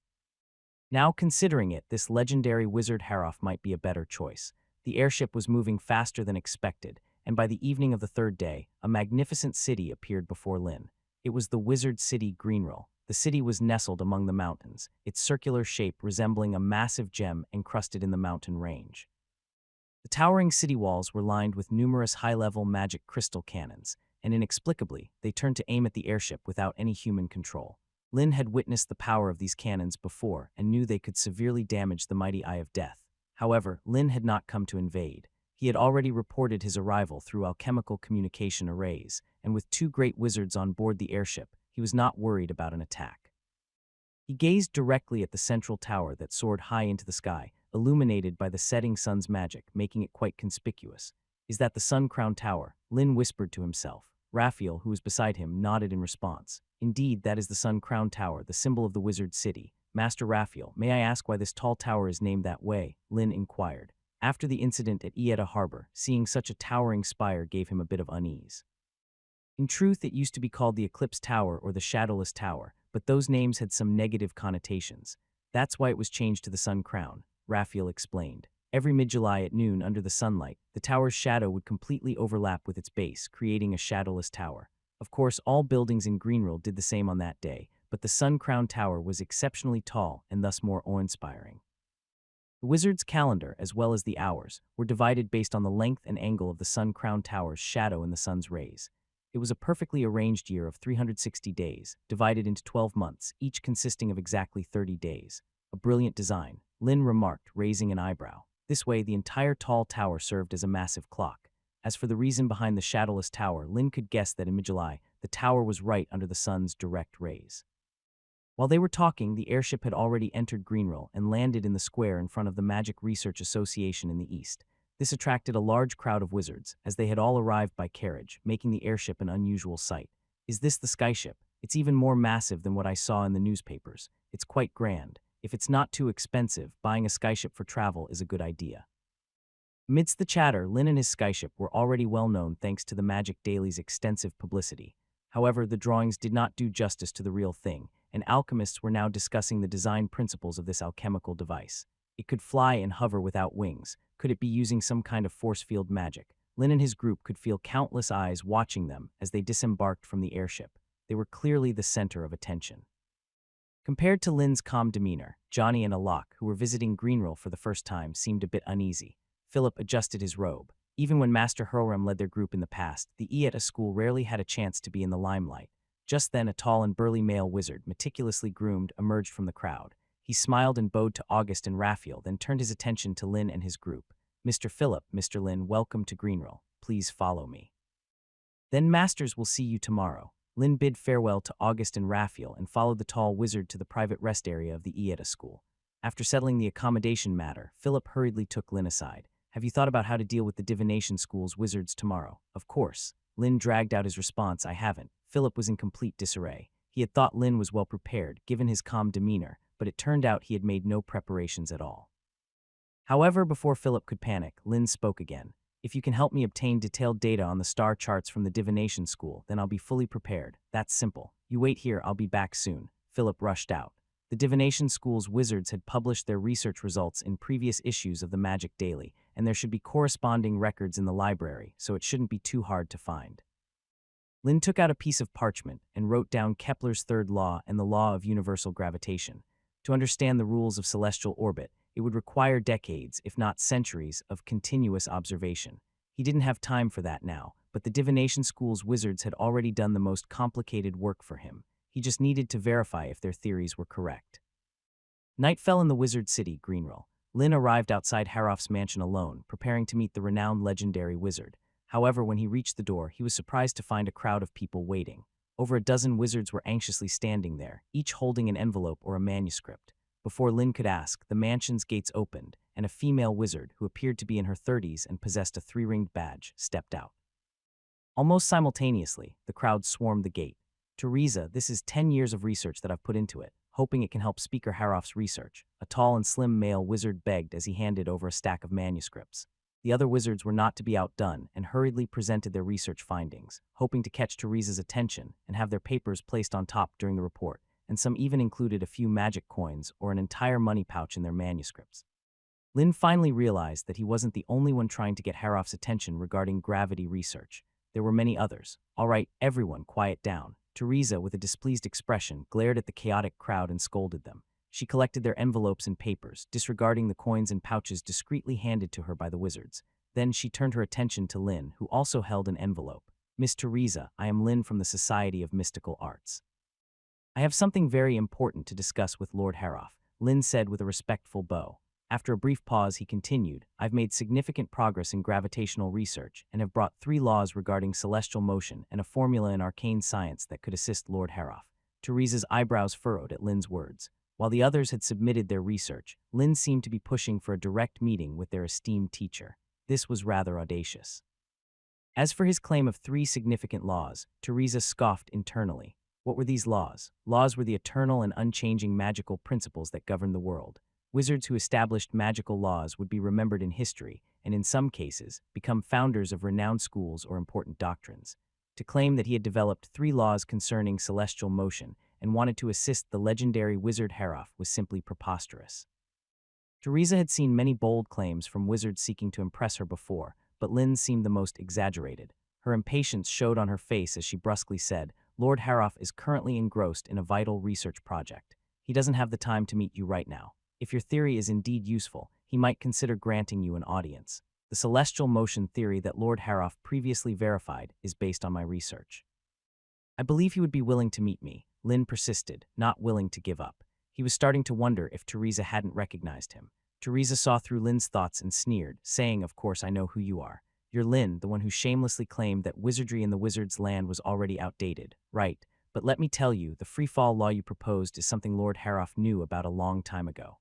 Now considering it, this legendary wizard Haroff might be a better choice. The airship was moving faster than expected, and by the evening of the third day, a magnificent city appeared before Lin. It was the wizard city Greenrill. The city was nestled among the mountains, its circular shape resembling a massive gem encrusted in the mountain range. The towering city walls were lined with numerous high-level magic crystal cannons, and inexplicably, they turned to aim at the airship without any human control. Lin had witnessed the power of these cannons before and knew they could severely damage the mighty Eye of Death. However, Lin had not come to invade. He had already reported his arrival through alchemical communication arrays, and with two great wizards on board the airship, he was not worried about an attack. He gazed directly at the central tower that soared high into the sky, illuminated by the setting sun's magic, making it quite conspicuous. Is that the sun-crowned tower? Lin whispered to himself. Raphael, who was beside him, nodded in response. Indeed, that is the sun-crowned tower, the symbol of the wizard city. Master Raphael, may I ask why this tall tower is named that way? Lin inquired. After the incident at Ieta Harbor, seeing such a towering spire gave him a bit of unease. In truth, it used to be called the Eclipse Tower or the Shadowless Tower, but those names had some negative connotations. That's why it was changed to the Sun Crown, Raphael explained. Every mid-July at noon under the sunlight, the tower's shadow would completely overlap with its base, creating a shadowless tower. Of course, all buildings in Greenrill did the same on that day, but the sun-crowned tower was exceptionally tall and thus more awe-inspiring. The wizard's calendar, as well as the hours, were divided based on the length and angle of the sun-crowned tower's shadow in the sun's rays. It was a perfectly arranged year of 360 days, divided into 12 months, each consisting of exactly 30 days. A brilliant design, Lin remarked, raising an eyebrow. This way, the entire tall tower served as a massive clock. As for the reason behind the shadowless tower, Lin could guess that in mid-July, the tower was right under the sun's direct rays. While they were talking, the airship had already entered Greenrill and landed in the square in front of the Magic Research Association in the east. This attracted a large crowd of wizards, as they had all arrived by carriage, making the airship an unusual sight. Is this the skyship? It's even more massive than what I saw in the newspapers. It's quite grand. If it's not too expensive, buying a skyship for travel is a good idea. Amidst the chatter, Lin and his skyship were already well known thanks to the Magic Daily's extensive publicity. However, the drawings did not do justice to the real thing, and alchemists were now discussing the design principles of this alchemical device. It could fly and hover without wings. Could it be using some kind of force field magic? Lin and his group could feel countless eyes watching them as they disembarked from the airship. They were clearly the center of attention. Compared to Lin's calm demeanor, Johnny and Alok, who were visiting Greenrill for the first time, seemed a bit uneasy. Philip adjusted his robe. Even when Master Hurlram led their group in the past, the Ieta school rarely had a chance to be in the limelight. Just then, a tall and burly male wizard, meticulously groomed, emerged from the crowd. He smiled and bowed to August and Raphael, then turned his attention to Lin and his group. Mr. Philip, Mr. Lin, welcome to Greenrill. Please follow me. Then Masters will see you tomorrow. Lin bid farewell to August and Raphael and followed the tall wizard to the private rest area of the Ieta school. After settling the accommodation matter, Philip hurriedly took Lin aside. Have you thought about how to deal with the divination school's wizards tomorrow? Of course. Lin dragged out his response, I haven't. Philip was in complete disarray. He had thought Lin was well prepared, given his calm demeanor, but it turned out he had made no preparations at all. However, before Philip could panic, Lin spoke again. If you can help me obtain detailed data on the star charts from the divination school, then I'll be fully prepared. That's simple. You wait here, I'll be back soon. Philip rushed out. The divination school's wizards had published their research results in previous issues of the Magic Daily, and there should be corresponding records in the library, so it shouldn't be too hard to find. Lin took out a piece of parchment and wrote down Kepler's third law and the law of universal gravitation. To understand the rules of celestial orbit, it would require decades, if not centuries, of continuous observation. He didn't have time for that now, but the divination school's wizards had already done the most complicated work for him. He just needed to verify if their theories were correct. Night fell in the wizard city, Greenrill. Lin arrived outside Haroff's mansion alone, preparing to meet the renowned legendary wizard. However, when he reached the door, he was surprised to find a crowd of people waiting. Over a dozen wizards were anxiously standing there, each holding an envelope or a manuscript. Before Lin could ask, the mansion's gates opened, and a female wizard, who appeared to be in her 30s and possessed a three-ringed badge, stepped out. Almost simultaneously, the crowd swarmed the gate. "Teresa, this is 10 years of research that I've put into it, hoping it can help Speaker Haroff's research," a tall and slim male wizard begged as he handed over a stack of manuscripts. The other wizards were not to be outdone and hurriedly presented their research findings, hoping to catch Teresa's attention and have their papers placed on top during the report, and some even included a few magic coins or an entire money pouch in their manuscripts. Lin finally realized that he wasn't the only one trying to get Haroff's attention regarding gravity research. There were many others. "All right, everyone, quiet down." Teresa, with a displeased expression, glared at the chaotic crowd and scolded them. She collected their envelopes and papers, disregarding the coins and pouches discreetly handed to her by the wizards. Then she turned her attention to Lin, who also held an envelope. "Miss Teresa, I am Lin from the Society of Mystical Arts. I have something very important to discuss with Lord Haroff," Lin said with a respectful bow. After a brief pause, he continued, "I've made significant progress in gravitational research and have brought 3 laws regarding celestial motion and a formula in arcane science that could assist Lord Haroff." Teresa's eyebrows furrowed at Lin's words. While the others had submitted their research, Lin seemed to be pushing for a direct meeting with their esteemed teacher. This was rather audacious. As for his claim of 3 significant laws, Teresa scoffed internally. What were these laws? Laws were the eternal and unchanging magical principles that govern the world. Wizards who established magical laws would be remembered in history, and in some cases, become founders of renowned schools or important doctrines. To claim that he had developed 3 laws concerning celestial motion and wanted to assist the legendary wizard Haroff was simply preposterous. Teresa had seen many bold claims from wizards seeking to impress her before, but Lin's seemed the most exaggerated. Her impatience showed on her face as she brusquely said, "Lord Haroff is currently engrossed in a vital research project. He doesn't have the time to meet you right now. If your theory is indeed useful, he might consider granting you an audience. The celestial motion theory that Lord Haroff previously verified is based on my research." "I believe he would be willing to meet me," Lin persisted, not willing to give up. He was starting to wonder if Teresa hadn't recognized him. Teresa saw through Lin's thoughts and sneered, saying, "Of course I know who you are. You're Lin, the one who shamelessly claimed that wizardry in the wizard's land was already outdated. Right, but let me tell you, the free-fall law you proposed is something Lord Haroff knew about a long time ago.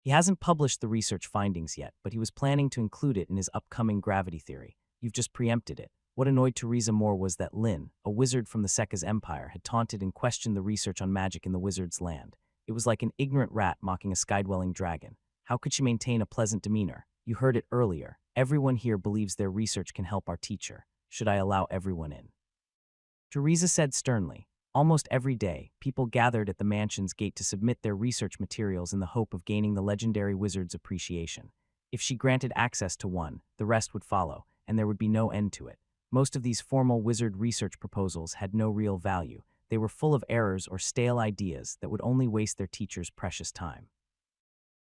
He hasn't published the research findings yet, but he was planning to include it in his upcoming gravity theory. You've just preempted it." What annoyed Teresa more was that Lin, a wizard from the Sekka's empire, had taunted and questioned the research on magic in the wizard's land. It was like an ignorant rat mocking a sky-dwelling dragon. How could she maintain a pleasant demeanor? "You heard it earlier. Everyone here believes their research can help our teacher. Should I allow everyone in?" Teresa said sternly. Almost every day, people gathered at the mansion's gate to submit their research materials in the hope of gaining the legendary wizard's appreciation. If she granted access to one, the rest would follow, and there would be no end to it. Most of these formal wizard research proposals had no real value. They were full of errors or stale ideas that would only waste their teacher's precious time.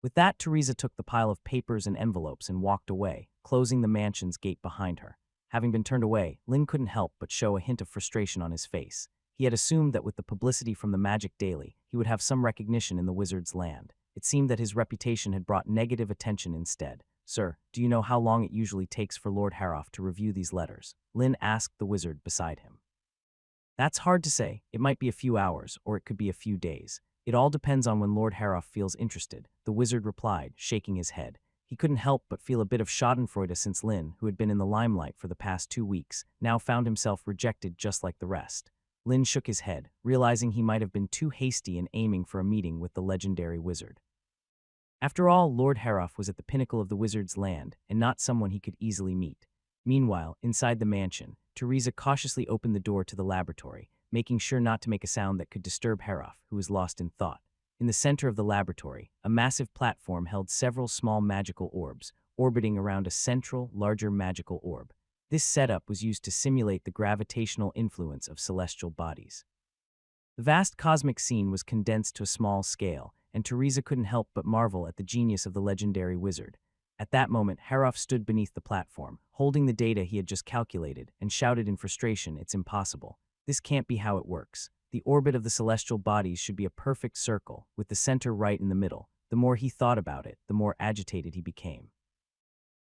With that, Teresa took the pile of papers and envelopes and walked away, closing the mansion's gate behind her. Having been turned away, Lin couldn't help but show a hint of frustration on his face. He had assumed that with the publicity from the Magic Daily, he would have some recognition in the wizard's land. It seemed that his reputation had brought negative attention instead. "Sir, do you know how long it usually takes for Lord Haroff to review these letters?" Lin asked the wizard beside him. "That's hard to say. It might be a few hours, or it could be a few days. It all depends on when Lord Haroff feels interested," the wizard replied, shaking his head. He couldn't help but feel a bit of schadenfreude since Lin, who had been in the limelight for the past 2 weeks, now found himself rejected just like the rest. Lin shook his head, realizing he might have been too hasty in aiming for a meeting with the legendary wizard. After all, Lord Haroff was at the pinnacle of the wizard's land, and not someone he could easily meet. Meanwhile, inside the mansion, Teresa cautiously opened the door to the laboratory, making sure not to make a sound that could disturb Haroff, who was lost in thought. In the center of the laboratory, a massive platform held several small magical orbs, orbiting around a central, larger magical orb. This setup was used to simulate the gravitational influence of celestial bodies. The vast cosmic scene was condensed to a small scale, and Teresa couldn't help but marvel at the genius of the legendary wizard. At that moment, Haroff stood beneath the platform, holding the data he had just calculated, and shouted in frustration, "It's impossible. This can't be how it works. The orbit of the celestial bodies should be a perfect circle, with the center right in the middle." The more he thought about it, the more agitated he became.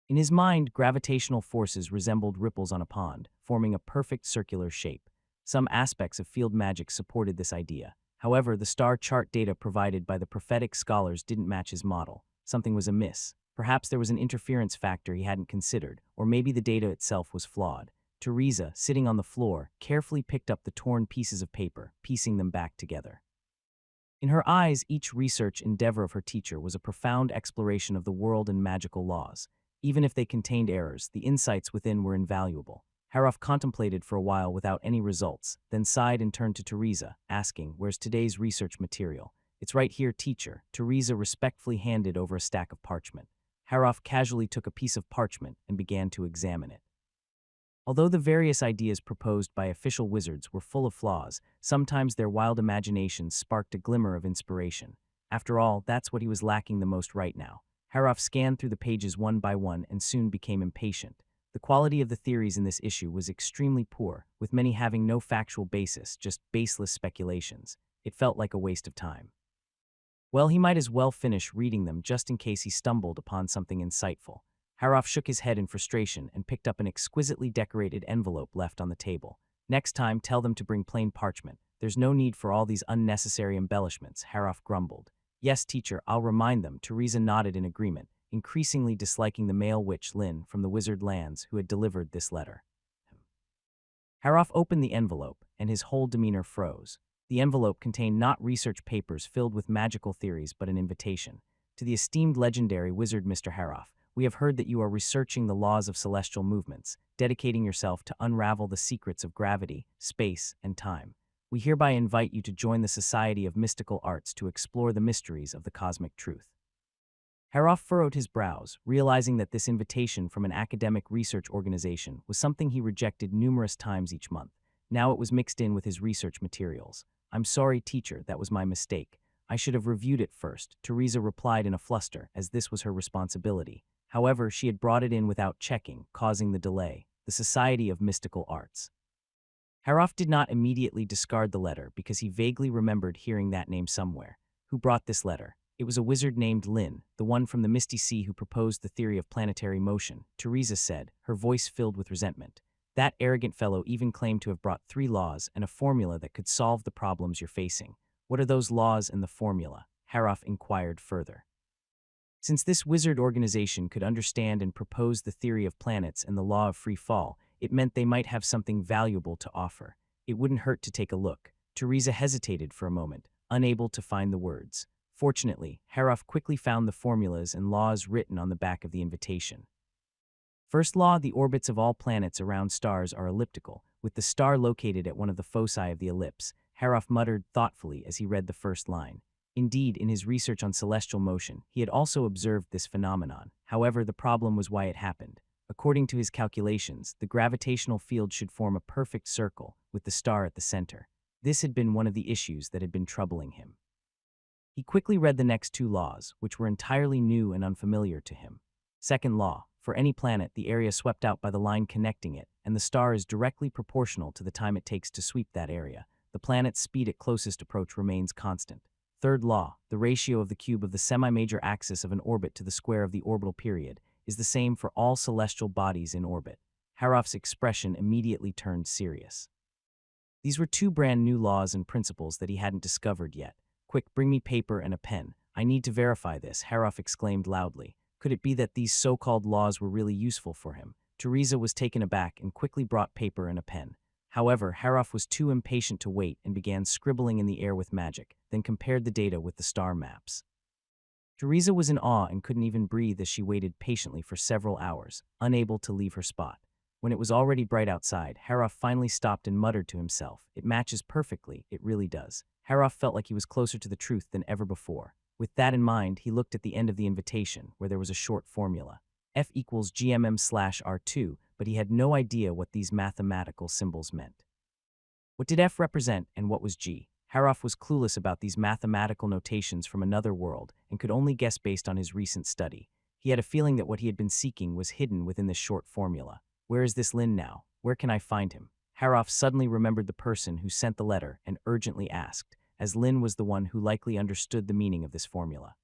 In his mind, gravitational forces resembled ripples on a pond, forming a perfect circular shape. Some aspects of field magic supported this idea. However, the star chart data provided by the prophetic scholars didn't match his model. Something was amiss. Perhaps there was an interference factor he hadn't considered, or maybe the data itself was flawed. Teresa, sitting on the floor, carefully picked up the torn pieces of paper, piecing them back together. In her eyes, each research endeavor of her teacher was a profound exploration of the world and magical laws. Even if they contained errors, the insights within were invaluable. Haroff contemplated for a while without any results, then sighed and turned to Teresa, asking, "Where's today's research material?" "It's right here, teacher." Teresa respectfully handed over a stack of parchment. Haroff casually took a piece of parchment and began to examine it. Although the various ideas proposed by official wizards were full of flaws, sometimes their wild imaginations sparked a glimmer of inspiration. After all, that's what he was lacking the most right now. Haroff scanned through the pages one by one and soon became impatient. The quality of the theories in this issue was extremely poor, with many having no factual basis, just baseless speculations. It felt like a waste of time. Well, he might as well finish reading them just in case he stumbled upon something insightful. Haroff shook his head in frustration and picked up an exquisitely decorated envelope left on the table. "Next time, tell them to bring plain parchment. There's no need for all these unnecessary embellishments," Haroff grumbled. "Yes, teacher, I'll remind them." Teresa nodded in agreement, increasingly disliking the male witch Lin from the wizard lands who had delivered this letter. Haroff opened the envelope, and his whole demeanor froze. The envelope contained not research papers filled with magical theories, but an invitation. "To the esteemed legendary wizard Mr. Haroff, we have heard that you are researching the laws of celestial movements, dedicating yourself to unravel the secrets of gravity, space, and time. We hereby invite you to join the Society of Mystical Arts to explore the mysteries of the cosmic truth." Haroff furrowed his brows, realizing that this invitation from an academic research organization was something he rejected numerous times each month. Now it was mixed in with his research materials. "I'm sorry, teacher, that was my mistake. I should have reviewed it first," Teresa replied in a fluster, as this was her responsibility. However, she had brought it in without checking, causing the delay. The Society of Mystical Arts. Haroff did not immediately discard the letter because he vaguely remembered hearing that name somewhere. Who brought this letter? It was a wizard named Lin, the one from the Misty Sea who proposed the theory of planetary motion, Teresa said, her voice filled with resentment. "That arrogant fellow even claimed to have brought 3 laws and a formula that could solve the problems you're facing. What are those laws and the formula?" Haroff inquired further. Since this wizard organization could understand and propose the theory of planets and the law of free fall, it meant they might have something valuable to offer. It wouldn't hurt to take a look. Teresa hesitated for a moment, unable to find the words. Fortunately, Haroff quickly found the formulas and laws written on the back of the invitation. First law: the orbits of all planets around stars are elliptical, with the star located at one of the foci of the ellipse. Haroff muttered thoughtfully as he read the first line. Indeed, in his research on celestial motion, he had also observed this phenomenon. However, the problem was why it happened. According to his calculations, the gravitational field should form a perfect circle, with the star at the center. This had been one of the issues that had been troubling him. He quickly read the next 2 laws, which were entirely new and unfamiliar to him. Second law: for any planet, the area swept out by the line connecting it, and the star is directly proportional to the time it takes to sweep that area. The planet's speed at closest approach remains constant. Third law: the ratio of the cube of the semi-major axis of an orbit to the square of the orbital period is the same for all celestial bodies in orbit. Haroff's expression immediately turned serious. These were 2 brand new laws and principles that he hadn't discovered yet. "Quick, bring me paper and a pen. I need to verify this," Haroff exclaimed loudly. Could it be that these so-called laws were really useful for him? Teresa was taken aback and quickly brought paper and a pen. However, Haroff was too impatient to wait and began scribbling in the air with magic, then compared the data with the star maps. Teresa was in awe and couldn't even breathe as she waited patiently for several hours, unable to leave her spot. When it was already bright outside, Haroff finally stopped and muttered to himself, "It matches perfectly, it really does." Haroff felt like he was closer to the truth than ever before. With that in mind, he looked at the end of the invitation, where there was a short formula. F equals GMM/R2, but he had no idea what these mathematical symbols meant. What did F represent and what was G? Haroff was clueless about these mathematical notations from another world and could only guess based on his recent study. He had a feeling that what he had been seeking was hidden within this short formula. Where is this Lin now? Where can I find him? Haroff suddenly remembered the person who sent the letter and urgently asked, as Lin was the one who likely understood the meaning of this formula.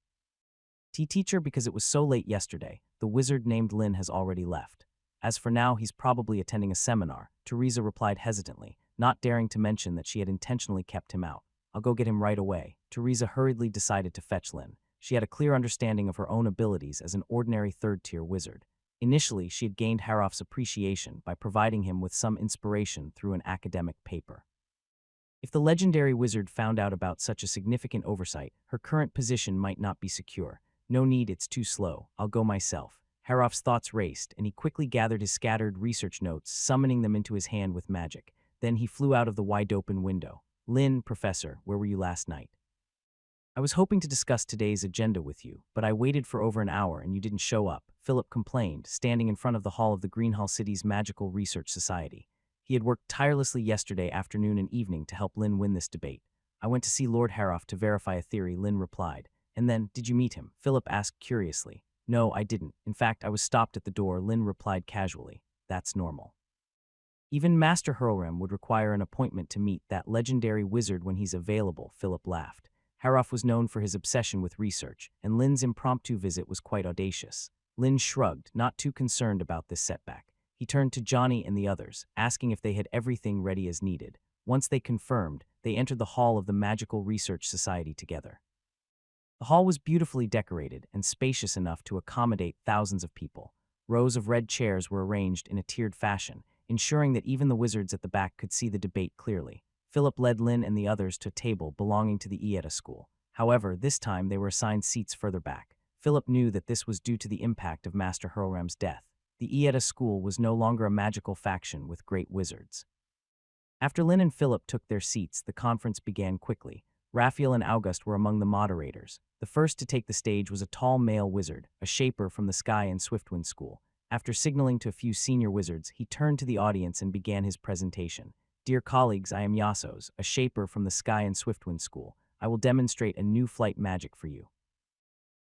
Teacher, because it was so late yesterday, the wizard named Lin has already left. As for now, he's probably attending a seminar, Teresa replied hesitantly, not daring to mention that she had intentionally kept him out. I'll go get him right away. Teresa hurriedly decided to fetch Lin. She had a clear understanding of her own abilities as an ordinary third-tier wizard. Initially, she had gained Harroff's appreciation by providing him with some inspiration through an academic paper. If the legendary wizard found out about such a significant oversight, her current position might not be secure. No need, it's too slow. I'll go myself. Harroff's thoughts raced, and he quickly gathered his scattered research notes, summoning them into his hand with magic. Then he flew out of the wide-open window. Lin, Professor, where were you last night? I was hoping to discuss today's agenda with you, but I waited for over an hour and you didn't show up, Philip complained, standing in front of the hall of the Greenhall City's Magical Research Society. He had worked tirelessly yesterday afternoon and evening to help Lin win this debate. I went to see Lord Harroff to verify a theory, Lin replied. And then, did you meet him? Philip asked curiously. No, I didn't. In fact, I was stopped at the door, Lin replied casually. That's normal. Even Master Hurlrem would require an appointment to meet that legendary wizard when he's available, Philip laughed. Harroff was known for his obsession with research, and Lin's impromptu visit was quite audacious. Lin shrugged, not too concerned about this setback. He turned to Johnny and the others, asking if they had everything ready as needed. Once they confirmed, they entered the hall of the Magical Research Society together. The hall was beautifully decorated and spacious enough to accommodate thousands of people. Rows of red chairs were arranged in a tiered fashion, ensuring that even the wizards at the back could see the debate clearly. Philip led Lin and the others to a table belonging to the Ieta school. However, this time they were assigned seats further back. Philip knew that this was due to the impact of Master Hurlrem's death. The Ieta school was no longer a magical faction with great wizards. After Lin and Philip took their seats, the conference began quickly. Raphael and August were among the moderators. The first to take the stage was a tall male wizard, a shaper from the Sky and Swiftwind School. After signaling to a few senior wizards, he turned to the audience and began his presentation. Dear colleagues, I am Yasos, a shaper from the Sky and Swiftwind School. I will demonstrate a new flight magic for you.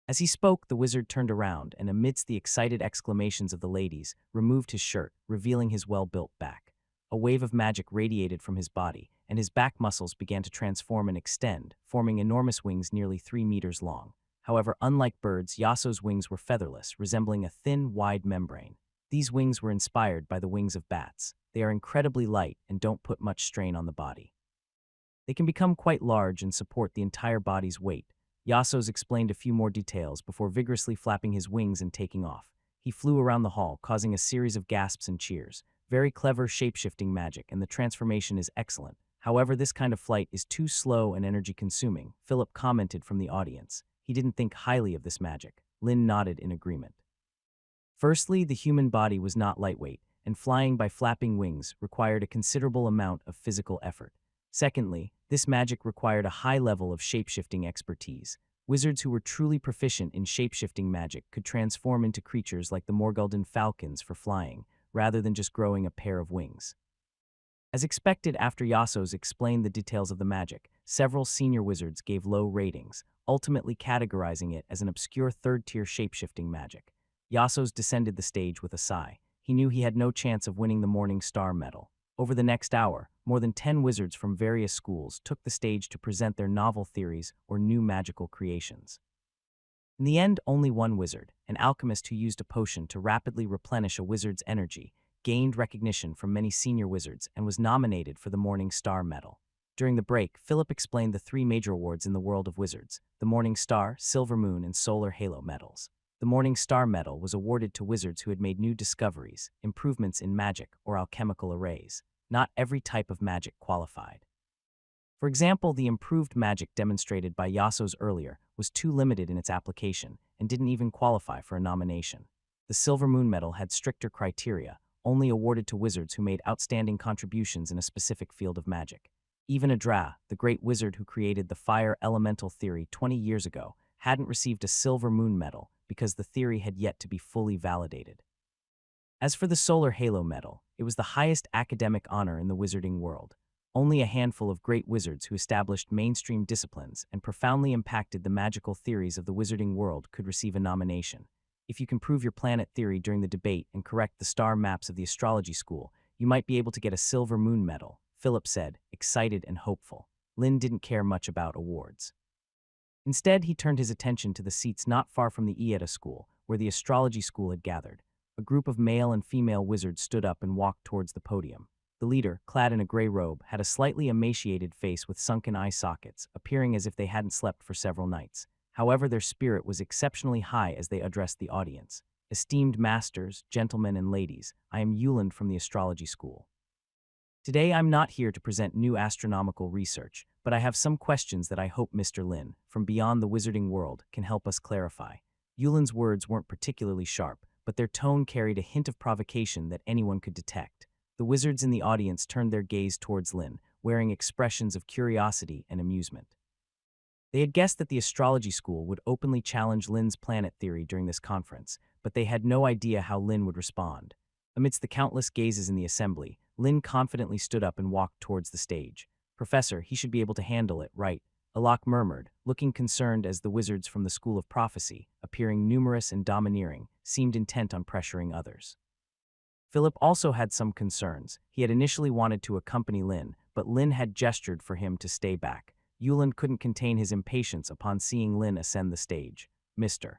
As he spoke, the wizard turned around and, amidst the excited exclamations of the ladies, removed his shirt, revealing his well-built back. A wave of magic radiated from his body, and his back muscles began to transform and extend, forming enormous wings nearly 3 meters long. However, unlike birds, Yaso's wings were featherless, resembling a thin, wide membrane. These wings were inspired by the wings of bats. They are incredibly light and don't put much strain on the body. They can become quite large and support the entire body's weight. Yasos explained a few more details before vigorously flapping his wings and taking off. He flew around the hall, causing a series of gasps and cheers. Very clever shape-shifting magic, and the transformation is excellent. However, this kind of flight is too slow and energy-consuming, Philip commented from the audience. He didn't think highly of this magic. Lin nodded in agreement. Firstly, the human body was not lightweight, and flying by flapping wings required a considerable amount of physical effort. Secondly, this magic required a high level of shape-shifting expertise. Wizards who were truly proficient in shape-shifting magic could transform into creatures like the Morguldan falcons for flying, rather than just growing a pair of wings. As expected, after Yasos explained the details of the magic, several senior wizards gave low ratings, ultimately categorizing it as an obscure third-tier shape-shifting magic. Yasos descended the stage with a sigh. He knew he had no chance of winning the Morning Star Medal. Over the next hour, more than 10 wizards from various schools took the stage to present their novel theories or new magical creations. In the end, only one wizard, an alchemist who used a potion to rapidly replenish a wizard's energy, gained recognition from many senior wizards and was nominated for the Morning Star Medal. During the break, Philip explained the 3 major awards in the world of wizards: the Morning Star, Silver Moon, and Solar Halo medals. The Morning Star Medal was awarded to wizards who had made new discoveries, improvements in magic, or alchemical arrays. Not every type of magic qualified. For example, the improved magic demonstrated by Yasos earlier was too limited in its application and didn't even qualify for a nomination. The Silver Moon Medal had stricter criteria, only awarded to wizards who made outstanding contributions in a specific field of magic. Even Adra, the great wizard who created the fire elemental theory 20 years ago, hadn't received a Silver Moon Medal because the theory had yet to be fully validated. As for the Solar Halo Medal, it was the highest academic honor in the wizarding world. Only a handful of great wizards who established mainstream disciplines and profoundly impacted the magical theories of the wizarding world could receive a nomination. If you can prove your planet theory during the debate and correct the star maps of the astrology school, you might be able to get a Silver Moon Medal, Philip said, excited and hopeful. Lin didn't care much about awards. Instead, he turned his attention to the seats not far from the Ieta school, where the astrology school had gathered. A group of male and female wizards stood up and walked towards the podium. The leader, clad in a gray robe, had a slightly emaciated face with sunken eye sockets, appearing as if they hadn't slept for several nights. However, their spirit was exceptionally high as they addressed the audience. Esteemed masters, gentlemen, and ladies, I am Yuland from the astrology school. Today I'm not here to present new astronomical research, but I have some questions that I hope Mr. Lin, from beyond the wizarding world, can help us clarify. Yuland's words weren't particularly sharp, but their tone carried a hint of provocation that anyone could detect. The wizards in the audience turned their gaze towards Lin, wearing expressions of curiosity and amusement. They had guessed that the astrology school would openly challenge Lin's planet theory during this conference, but they had no idea how Lin would respond. Amidst the countless gazes in the assembly, Lin confidently stood up and walked towards the stage. "Professor, he should be able to handle it, right?" Alok murmured, looking concerned as the wizards from the School of Prophecy, appearing numerous and domineering, seemed intent on pressuring others. Philip also had some concerns. He had initially wanted to accompany Lin, but Lin had gestured for him to stay back. Yuland couldn't contain his impatience upon seeing Lin ascend the stage. "Mr.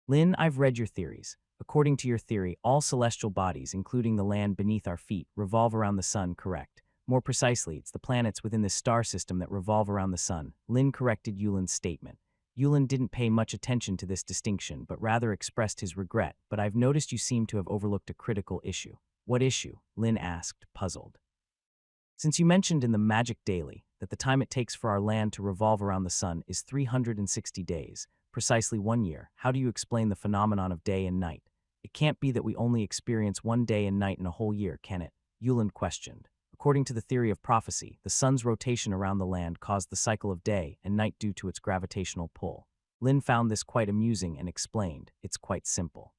Lin, I've read your theories. According to your theory, all celestial bodies, including the land beneath our feet, revolve around the sun, correct? More precisely, it's the planets within this star system that revolve around the sun." Lin corrected Yuland's statement. Yuland didn't pay much attention to this distinction, but rather expressed his regret. "But I've noticed you seem to have overlooked a critical issue." "What issue?" Lin asked, puzzled. "Since you mentioned in the Magic Daily that the time it takes for our land to revolve around the sun is 360 days, precisely 1 year, how do you explain the phenomenon of day and night? It can't be that we only experience one day and night in a whole year, can it?" Yuland questioned. "According to the theory of prophecy, the sun's rotation around the land caused the cycle of day and night due to its gravitational pull." Lin found this quite amusing and explained, "It's quite simple.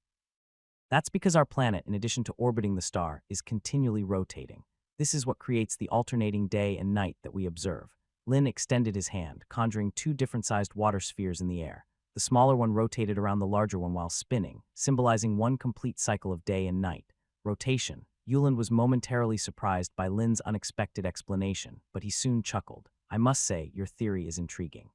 That's because our planet, in addition to orbiting the star, is continually rotating. This is what creates the alternating day and night that we observe." Lin extended his hand, conjuring 2 different-sized water spheres in the air. The smaller one rotated around the larger one while spinning, symbolizing one complete cycle of day and night. Rotation. Yuland was momentarily surprised by Lin's unexpected explanation, but he soon chuckled. "I must say, your theory is intriguing.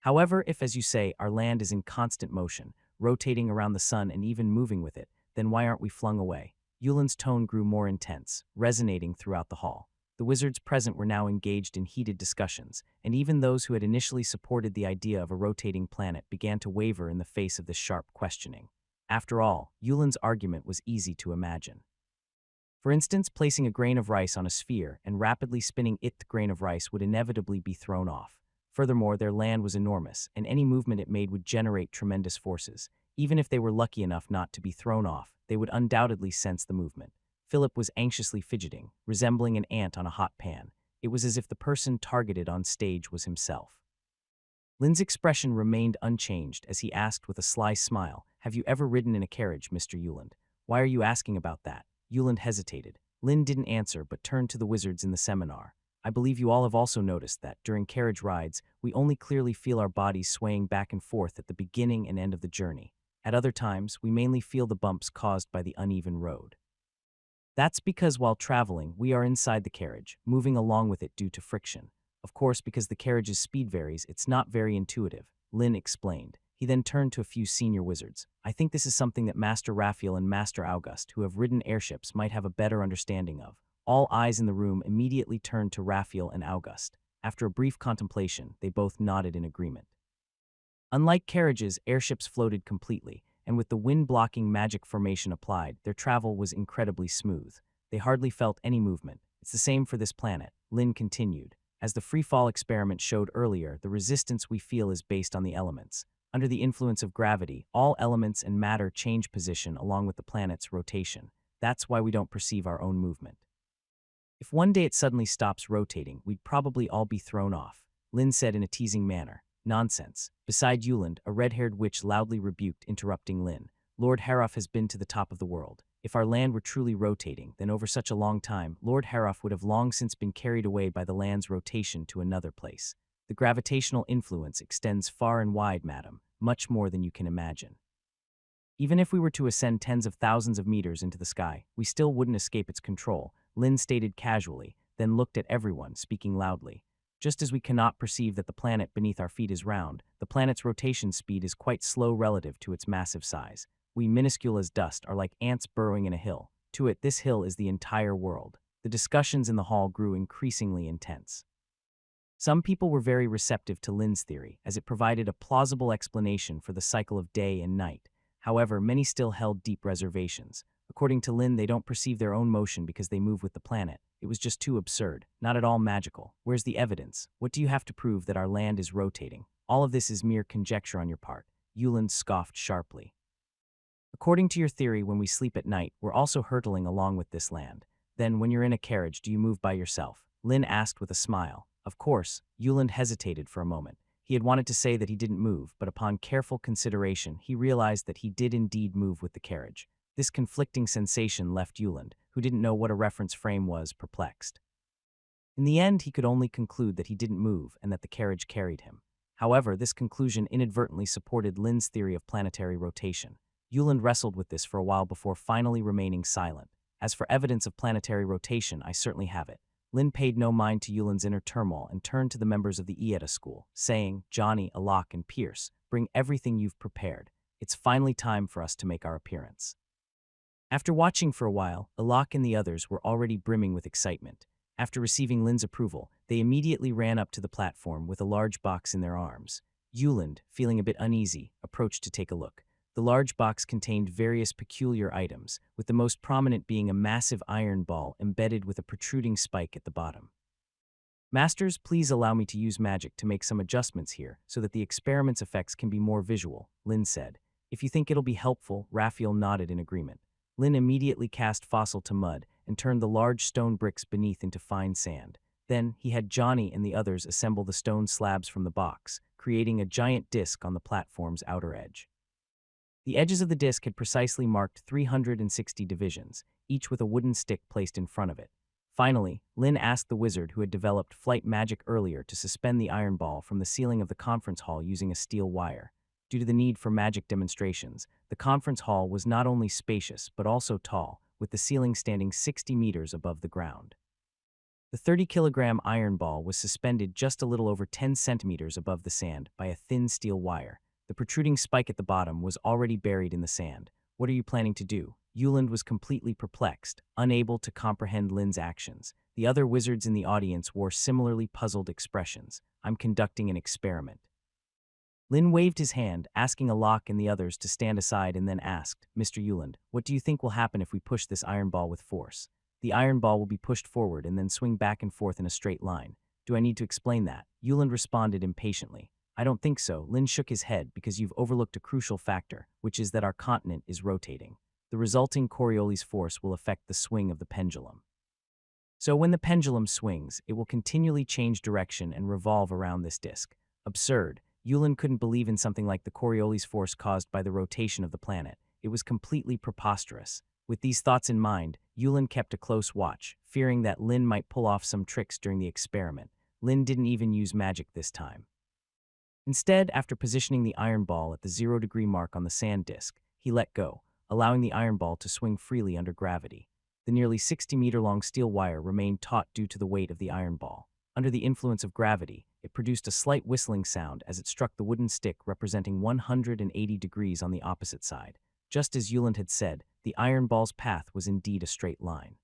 However, if, as you say, our land is in constant motion, rotating around the sun and even moving with it, then why aren't we flung away?" Yuland's tone grew more intense, resonating throughout the hall. The wizards present were now engaged in heated discussions, and even those who had initially supported the idea of a rotating planet began to waver in the face of this sharp questioning. After all, Yuland's argument was easy to imagine. For instance, placing a grain of rice on a sphere and rapidly spinning it, the grain of rice would inevitably be thrown off. Furthermore, their land was enormous, and any movement it made would generate tremendous forces. Even if they were lucky enough not to be thrown off, they would undoubtedly sense the movement. Philip was anxiously fidgeting, resembling an ant on a hot pan. It was as if the person targeted on stage was himself. Lin's expression remained unchanged as he asked with a sly smile, "Have you ever ridden in a carriage, Mr. Yuland?" "Why are you asking about that?" Yuland hesitated. Lin didn't answer but turned to the wizards in the seminar. "I believe you all have also noticed that, during carriage rides, we only clearly feel our bodies swaying back and forth at the beginning and end of the journey. At other times, we mainly feel the bumps caused by the uneven road. That's because while traveling, we are inside the carriage, moving along with it due to friction. Of course, because the carriage's speed varies, it's not very intuitive," Lin explained. He then turned to a few senior wizards. "I think this is something that Master Raphael and Master August, who have ridden airships, might have a better understanding of." All eyes in the room immediately turned to Raphael and August. After a brief contemplation, they both nodded in agreement. Unlike carriages, airships floated completely, and with the wind-blocking magic formation applied, their travel was incredibly smooth. They hardly felt any movement. "It's the same for this planet," Lin continued. "As the free-fall experiment showed earlier, the resistance we feel is based on the elements. Under the influence of gravity, all elements and matter change position along with the planet's rotation. That's why we don't perceive our own movement. If one day it suddenly stops rotating, we'd probably all be thrown off," Lin said in a teasing manner. "Nonsense." Beside Yuland, a red-haired witch loudly rebuked, interrupting Lin. "Lord Harroff has been to the top of the world. If our land were truly rotating, then over such a long time, Lord Harroff would have long since been carried away by the land's rotation to another place. The gravitational influence extends far and wide, madam, much more than you can imagine. Even if we were to ascend tens of thousands of meters into the sky, we still wouldn't escape its control," Lin stated casually, then looked at everyone, speaking loudly. "Just as we cannot perceive that the planet beneath our feet is round, the planet's rotation speed is quite slow relative to its massive size. We, minuscule as dust, are like ants burrowing in a hill. To it, this hill is the entire world. the discussions in the hall grew increasingly intense. Some people were very receptive to Lin's theory, as it provided a plausible explanation for the cycle of day and night. However, many still held deep reservations. According to Lin, they don't perceive their own motion because they move with the planet. It was just too absurd, not at all magical. Where's the evidence? What do you have to prove that our land is rotating? All of this is mere conjecture on your part. Yuland scoffed sharply. According to your theory, when we sleep at night, we're also hurtling along with this land. Then, when you're in a carriage, do you move by yourself? Lin asked with a smile. Of course. Yuland hesitated for a moment. He had wanted to say that he didn't move, but upon careful consideration, he realized that he did indeed move with the carriage. This conflicting sensation left Yuland, who didn't know what a reference frame was, perplexed. In the end, he could only conclude that he didn't move and that the carriage carried him. However, this conclusion inadvertently supported Lin's theory of planetary rotation. Yuland wrestled with this for a while before finally remaining silent. As for evidence of planetary rotation, I certainly have it. Lin paid no mind to Yuland's inner turmoil and turned to the members of the Ieta school, saying, Johnny, Alok, and Pierce, bring everything you've prepared. It's finally time for us to make our appearance. After watching for a while, Alok and the others were already brimming with excitement. After receiving Lin's approval, they immediately ran up to the platform with a large box in their arms. Yuland, feeling a bit uneasy, approached to take a look. The large box contained various peculiar items, with the most prominent being a massive iron ball embedded with a protruding spike at the bottom. Masters, please allow me to use magic to make some adjustments here so that the experiment's effects can be more visual, Lin said. If you think it'll be helpful, Raphael nodded in agreement. Lin immediately cast Fossil to mud and turned the large stone bricks beneath into fine sand. Then he had Johnny and the others assemble the stone slabs from the box, creating a giant disc on the platform's outer edge. The edges of the disc had precisely marked 360 divisions, each with a wooden stick placed in front of it. Finally, Lin asked the wizard who had developed flight magic earlier to suspend the iron ball from the ceiling of the conference hall using a steel wire. Due to the need for magic demonstrations, the conference hall was not only spacious but also tall, with the ceiling standing 60 meters above the ground. The 30-kilogram iron ball was suspended just a little over 10 centimeters above the sand by a thin steel wire. The protruding spike at the bottom was already buried in the sand. What are you planning to do? Yuland was completely perplexed, unable to comprehend Lin's actions. The other wizards in the audience wore similarly puzzled expressions. I'm conducting an experiment. Lin waved his hand, asking Alok and the others to stand aside, and then asked, Mr. Yuland, what do you think will happen if we push this iron ball with force? The iron ball will be pushed forward and then swing back and forth in a straight line. Do I need to explain that? Yuland responded impatiently. I don't think so. Lin shook his head because you've overlooked a crucial factor, which is that our continent is rotating. The resulting Coriolis force will affect the swing of the pendulum. So when the pendulum swings, it will continually change direction and revolve around this disk. Absurd. Yuland couldn't believe in something like the Coriolis force caused by the rotation of the planet. It was completely preposterous. With these thoughts in mind, Yuland kept a close watch, fearing that Lin might pull off some tricks during the experiment. Lin didn't even use magic this time. Instead, after positioning the iron ball at the 0-degree mark on the sand disk, he let go, allowing the iron ball to swing freely under gravity. The nearly 60-meter-long steel wire remained taut due to the weight of the iron ball. Under the influence of gravity, it produced a slight whistling sound as it struck the wooden stick representing 180 degrees on the opposite side. Just as Yuland had said, the iron ball's path was indeed a straight line.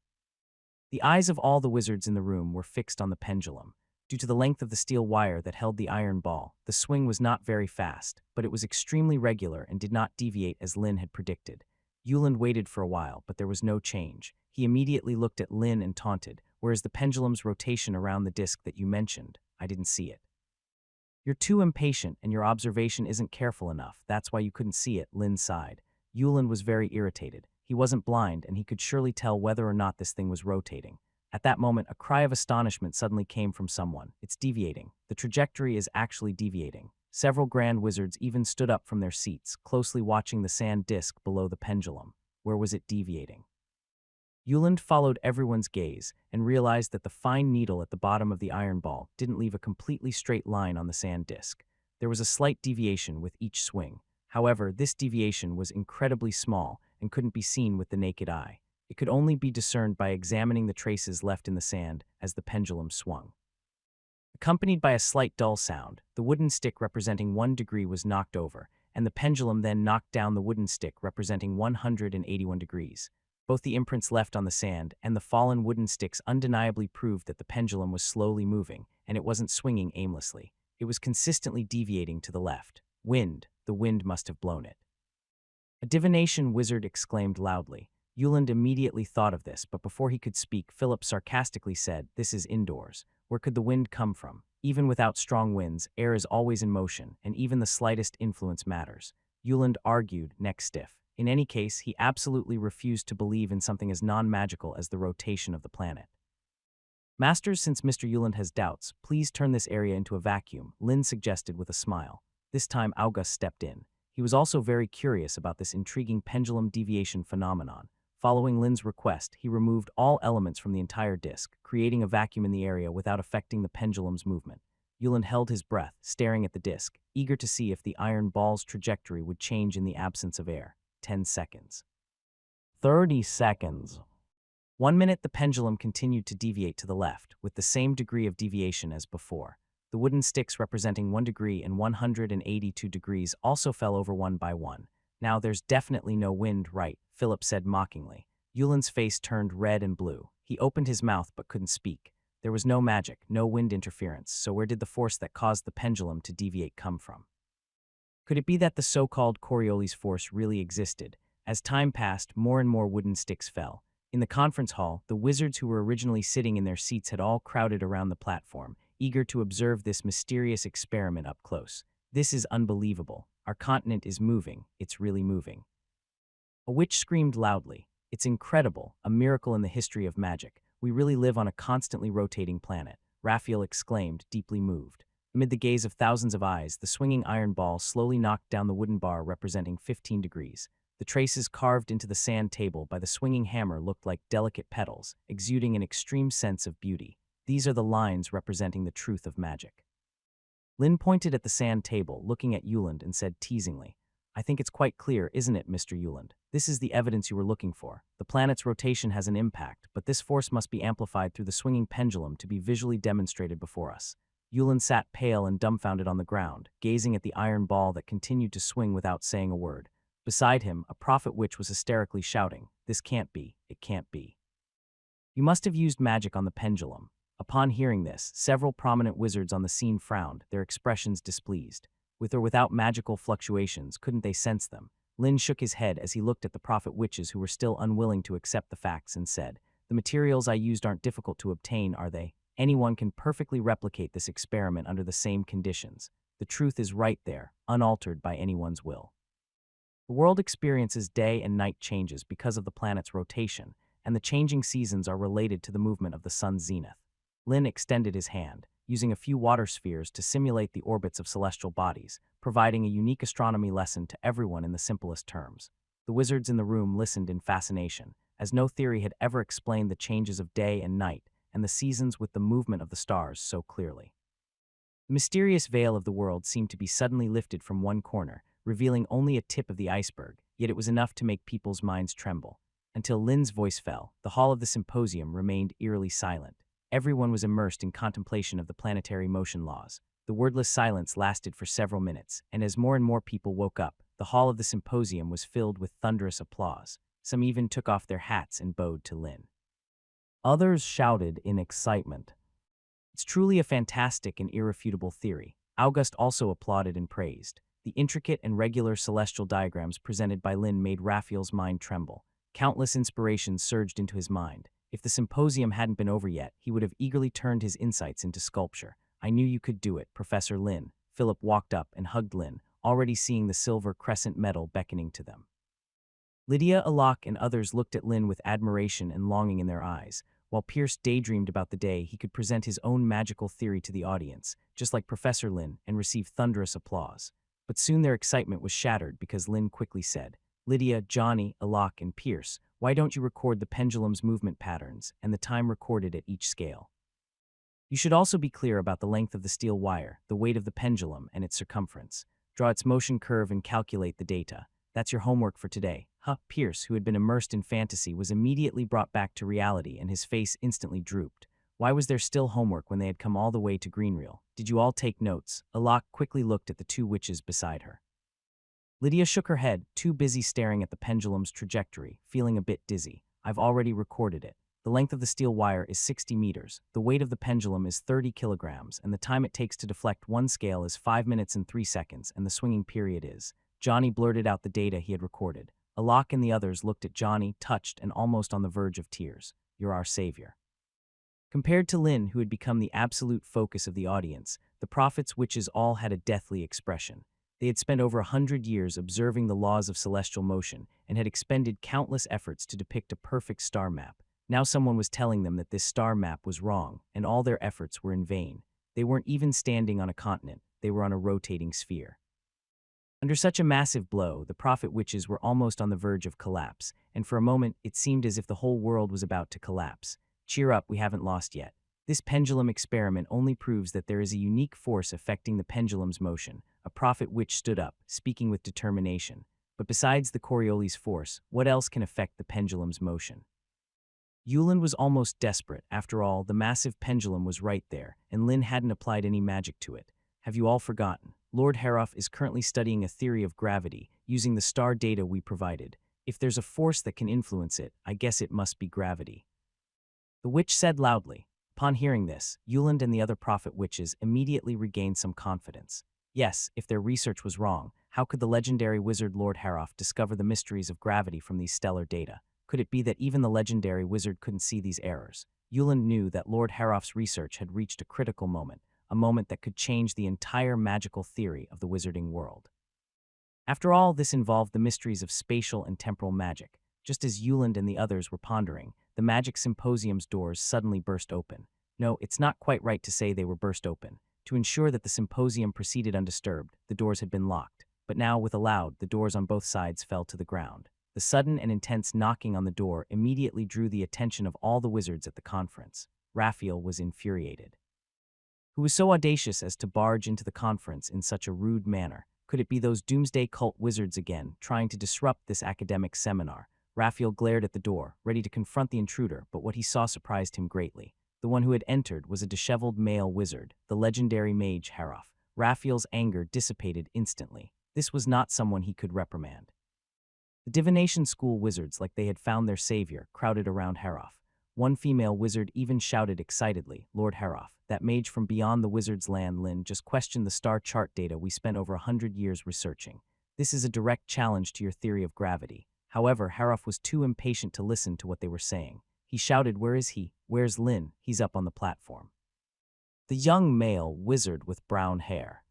The eyes of all the wizards in the room were fixed on the pendulum. Due to the length of the steel wire that held the iron ball, the swing was not very fast, but it was extremely regular and did not deviate as Lin had predicted. Yuland waited for a while, but there was no change. He immediately looked at Lin and taunted, whereas the pendulum's rotation around the disc that you mentioned, I didn't see it. You're too impatient and your observation isn't careful enough. That's why you couldn't see it, Lin sighed. Yuland was very irritated. He wasn't blind and he could surely tell whether or not this thing was rotating. At that moment, a cry of astonishment suddenly came from someone. It's deviating. The trajectory is actually deviating. Several grand wizards even stood up from their seats, closely watching the sand disk below the pendulum. Where was it deviating? Yuland followed everyone's gaze and realized that the fine needle at the bottom of the iron ball didn't leave a completely straight line on the sand disk. There was a slight deviation with each swing. However, this deviation was incredibly small and couldn't be seen with the naked eye. It could only be discerned by examining the traces left in the sand as the pendulum swung. Accompanied by a slight dull sound, the wooden stick representing 1 degree was knocked over, and the pendulum then knocked down the wooden stick representing 181 degrees. Both the imprints left on the sand and the fallen wooden sticks undeniably proved that the pendulum was slowly moving, and it wasn't swinging aimlessly. It was consistently deviating to the left. Wind. The wind must have blown it. A divination wizard exclaimed loudly. Yuland immediately thought of this, but before he could speak, Philip sarcastically said, "This is indoors. Where could the wind come from? Even without strong winds, air is always in motion, and even the slightest influence matters." Yuland argued, neck stiff. In any case, he absolutely refused to believe in something as non-magical as the rotation of the planet. "Masters, since Mr. Yuland has doubts, please turn this area into a vacuum," Lin suggested with a smile. This time August stepped in. He was also very curious about this intriguing pendulum deviation phenomenon. Following Lin's request, he removed all elements from the entire disk, creating a vacuum in the area without affecting the pendulum's movement. Yuland held his breath, staring at the disk, eager to see if the iron ball's trajectory would change in the absence of air. 10 seconds. 30 seconds. 1 minute, the pendulum continued to deviate to the left, with the same degree of deviation as before. The wooden sticks representing 1 degree and 182 degrees also fell over one by one. "Now there's definitely no wind, right?" Philip said mockingly. Yuland's face turned red and blue. He opened his mouth but couldn't speak. There was no magic, no wind interference, so where did the force that caused the pendulum to deviate come from? Could it be that the so-called Coriolis force really existed? As time passed, more and more wooden sticks fell. In the conference hall, the wizards who were originally sitting in their seats had all crowded around the platform, eager to observe this mysterious experiment up close. "This is unbelievable. Our continent is moving. It's really moving." A witch screamed loudly. "It's incredible, a miracle in the history of magic. We really live on a constantly rotating planet," Raphael exclaimed, deeply moved. Amid the gaze of thousands of eyes, the swinging iron ball slowly knocked down the wooden bar representing 15 degrees. The traces carved into the sand table by the swinging hammer looked like delicate petals, exuding an extreme sense of beauty. "These are the lines representing the truth of magic." Lin pointed at the sand table, looking at Yuland, and said teasingly, "I think it's quite clear, isn't it, Mr. Yuland? This is the evidence you were looking for. The planet's rotation has an impact, but this force must be amplified through the swinging pendulum to be visually demonstrated before us." Yuland sat pale and dumbfounded on the ground, gazing at the iron ball that continued to swing without saying a word. Beside him, a prophet witch was hysterically shouting, "This can't be, it can't be. You must have used magic on the pendulum." Upon hearing this, several prominent wizards on the scene frowned, their expressions displeased. With or without magical fluctuations, couldn't they sense them? Lin shook his head as he looked at the prophet witches who were still unwilling to accept the facts and said, "The materials I used aren't difficult to obtain, are they? Anyone can perfectly replicate this experiment under the same conditions. The truth is right there, unaltered by anyone's will." The world experiences day and night changes because of the planet's rotation, and the changing seasons are related to the movement of the sun's zenith. Lin extended his hand, using a few water spheres to simulate the orbits of celestial bodies, providing a unique astronomy lesson to everyone in the simplest terms. The wizards in the room listened in fascination, as no theory had ever explained the changes of day and night and the seasons with the movement of the stars so clearly. The mysterious veil of the world seemed to be suddenly lifted from one corner, revealing only a tip of the iceberg, yet it was enough to make people's minds tremble. Until Lin's voice fell, the hall of the symposium remained eerily silent. Everyone was immersed in contemplation of the planetary motion laws. The wordless silence lasted for several minutes, and as more and more people woke up, the hall of the symposium was filled with thunderous applause. Some even took off their hats and bowed to Lin. Others shouted in excitement, "It's truly a fantastic and irrefutable theory." August also applauded and praised. The intricate and regular celestial diagrams presented by Lin made Raphael's mind tremble. Countless inspirations surged into his mind. If the symposium hadn't been over yet, he would have eagerly turned his insights into sculpture. "I knew you could do it, Professor Lin." Philip walked up and hugged Lin, already seeing the silver crescent medal beckoning to them. Lydia, Alok, and others looked at Lin with admiration and longing in their eyes, while Pierce daydreamed about the day he could present his own magical theory to the audience, just like Professor Lin, and receive thunderous applause. But soon their excitement was shattered because Lin quickly said, "Lydia, Johnny, Alok, and Pierce, why don't you record the pendulum's movement patterns and the time recorded at each scale? You should also be clear about the length of the steel wire, the weight of the pendulum, and its circumference. Draw its motion curve and calculate the data. That's your homework for today." Pierce, who had been immersed in fantasy, was immediately brought back to reality and his face instantly drooped. Why was there still homework when they had come all the way to Greenreel? "Did you all take notes?" Alok quickly looked at the two witches beside her. Lydia shook her head, too busy staring at the pendulum's trajectory, feeling a bit dizzy. I've already recorded it. The length of the steel wire is 60 meters, the weight of the pendulum is 30 kilograms, and the time it takes to deflect one scale is 5 minutes and 3 seconds, and the swinging period is. Johnny blurted out the data he had recorded. Alok and the others looked at Johnny, touched and almost on the verge of tears. You're our savior. Compared to Lin, who had become the absolute focus of the audience, the prophets' witches all had a deathly expression. They had spent over 100 years observing the laws of celestial motion and had expended countless efforts to depict a perfect star map. Now someone was telling them that this star map was wrong, and all their efforts were in vain. They weren't even standing on a continent, they were on a rotating sphere. Under such a massive blow, the prophet witches were almost on the verge of collapse, and for a moment it seemed as if the whole world was about to collapse. Cheer up, we haven't lost yet. This pendulum experiment only proves that there is a unique force affecting the pendulum's motion. A prophet witch stood up, speaking with determination. But besides the Coriolis force, what else can affect the pendulum's motion? Yuland was almost desperate. After all, the massive pendulum was right there, and Lin hadn't applied any magic to it. Have you all forgotten? Lord Haroff is currently studying a theory of gravity, using the star data we provided. If there's a force that can influence it, I guess it must be gravity. The witch said loudly. Upon hearing this, Yuland and the other prophet witches immediately regained some confidence. Yes, if their research was wrong, how could the legendary wizard Lord Haroff discover the mysteries of gravity from these stellar data? Could it be that even the legendary wizard couldn't see these errors? Yuland knew that Lord Haroff's research had reached a critical moment, a moment that could change the entire magical theory of the wizarding world. After all, this involved the mysteries of spatial and temporal magic. Just as Yuland and the others were pondering, the Magic Symposium's doors suddenly burst open. No, it's not quite right to say they were burst open. To ensure that the symposium proceeded undisturbed, the doors had been locked. But now, with a loud, the doors on both sides fell to the ground. The sudden and intense knocking on the door immediately drew the attention of all the wizards at the conference. Raphael was infuriated. Who was so audacious as to barge into the conference in such a rude manner? Could it be those doomsday cult wizards again, trying to disrupt this academic seminar? Raphael glared at the door, ready to confront the intruder, but what he saw surprised him greatly. The one who had entered was a disheveled male wizard, the legendary mage Haroff. Raphael's anger dissipated instantly. This was not someone he could reprimand. The divination school wizards, like they had found their savior, crowded around Haroff. One female wizard even shouted excitedly, "Lord Haroff, that mage from beyond the wizard's land, Lin, just questioned the star chart data we spent over 100 years researching. This is a direct challenge to your theory of gravity." However, Haroff was too impatient to listen to what they were saying. He shouted, "Where is he? Where's Lin? He's up on the platform." The young male wizard with brown hair.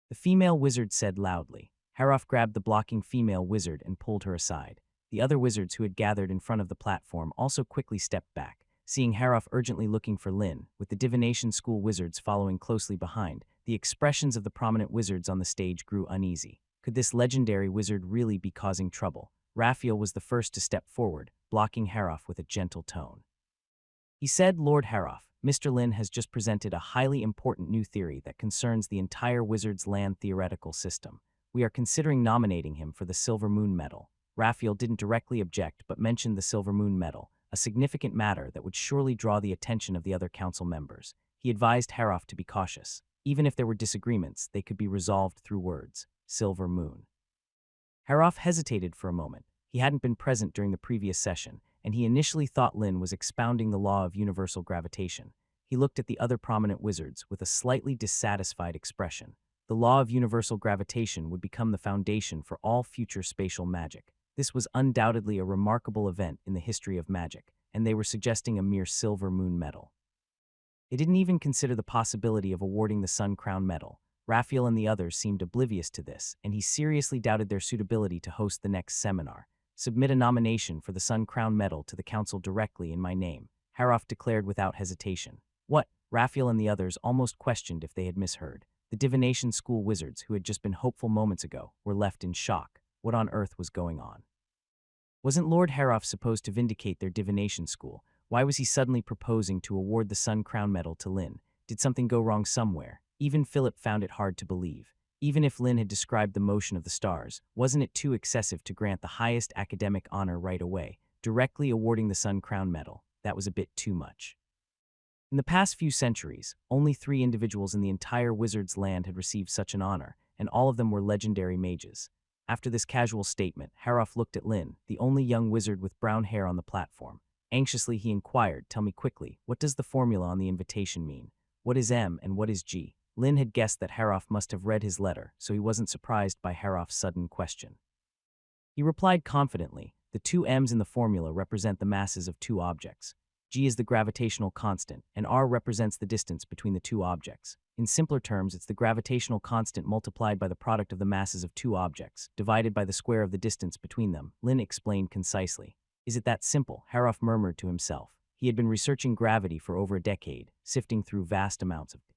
The female wizard said loudly. Haroff grabbed the blocking female wizard and pulled her aside. The other wizards who had gathered in front of the platform also quickly stepped back, seeing Haroff urgently looking for Lin, with the divination school wizards following closely behind. The expressions of the prominent wizards on the stage grew uneasy. Could this legendary wizard really be causing trouble? Raphael was the first to step forward, blocking Haroff with a gentle tone. He said, "Lord Haroff, Mr. Lin has just presented a highly important new theory that concerns the entire Wizard's Land theoretical system. We are considering nominating him for the Silver Moon Medal." Raphael didn't directly object, but mentioned the Silver Moon Medal, a significant matter that would surely draw the attention of the other council members. He advised Haroff to be cautious. Even if there were disagreements, they could be resolved through words. Silver Moon. Haroff hesitated for a moment. He hadn't been present during the previous session, and he initially thought Lin was expounding the law of universal gravitation. He looked at the other prominent wizards with a slightly dissatisfied expression. The law of universal gravitation would become the foundation for all future spatial magic. This was undoubtedly a remarkable event in the history of magic, and they were suggesting a mere Silver Moon Medal. They didn't even consider the possibility of awarding the Sun Crown Medal. Raphael and the others seemed oblivious to this, and he seriously doubted their suitability to host the next seminar. "Submit a nomination for the Sun Crown Medal to the council directly in my name," Haroff declared without hesitation. What? Raphael and the others almost questioned if they had misheard. The divination school wizards, who had just been hopeful moments ago, were left in shock. What on earth was going on? Wasn't Lord Haroff supposed to vindicate their divination school? Why was he suddenly proposing to award the Sun Crown Medal to Lin? Did something go wrong somewhere? Even Philip found it hard to believe. Even if Lin had described the motion of the stars, wasn't it too excessive to grant the highest academic honor right away, directly awarding the Sun Crown Medal? That was a bit too much. In the past few centuries, only 3 individuals in the entire Wizard's Land had received such an honor, and all of them were legendary mages. After this casual statement, Haroff looked at Lin, the only young wizard with brown hair on the platform. Anxiously, he inquired, "Tell me quickly, what does the formula on the invitation mean? What is M and what is G?" Lin had guessed that Haroff must have read his letter, so he wasn't surprised by Haroff's sudden question. He replied confidently, "The two M's in the formula represent the masses of two objects. G is the gravitational constant, and R represents the distance between the two objects. In simpler terms, it's the gravitational constant multiplied by the product of the masses of two objects, divided by the square of the distance between them," Lin explained concisely. "Is it that simple?" Haroff murmured to himself. He had been researching gravity for over a decade, sifting through vast amounts of it.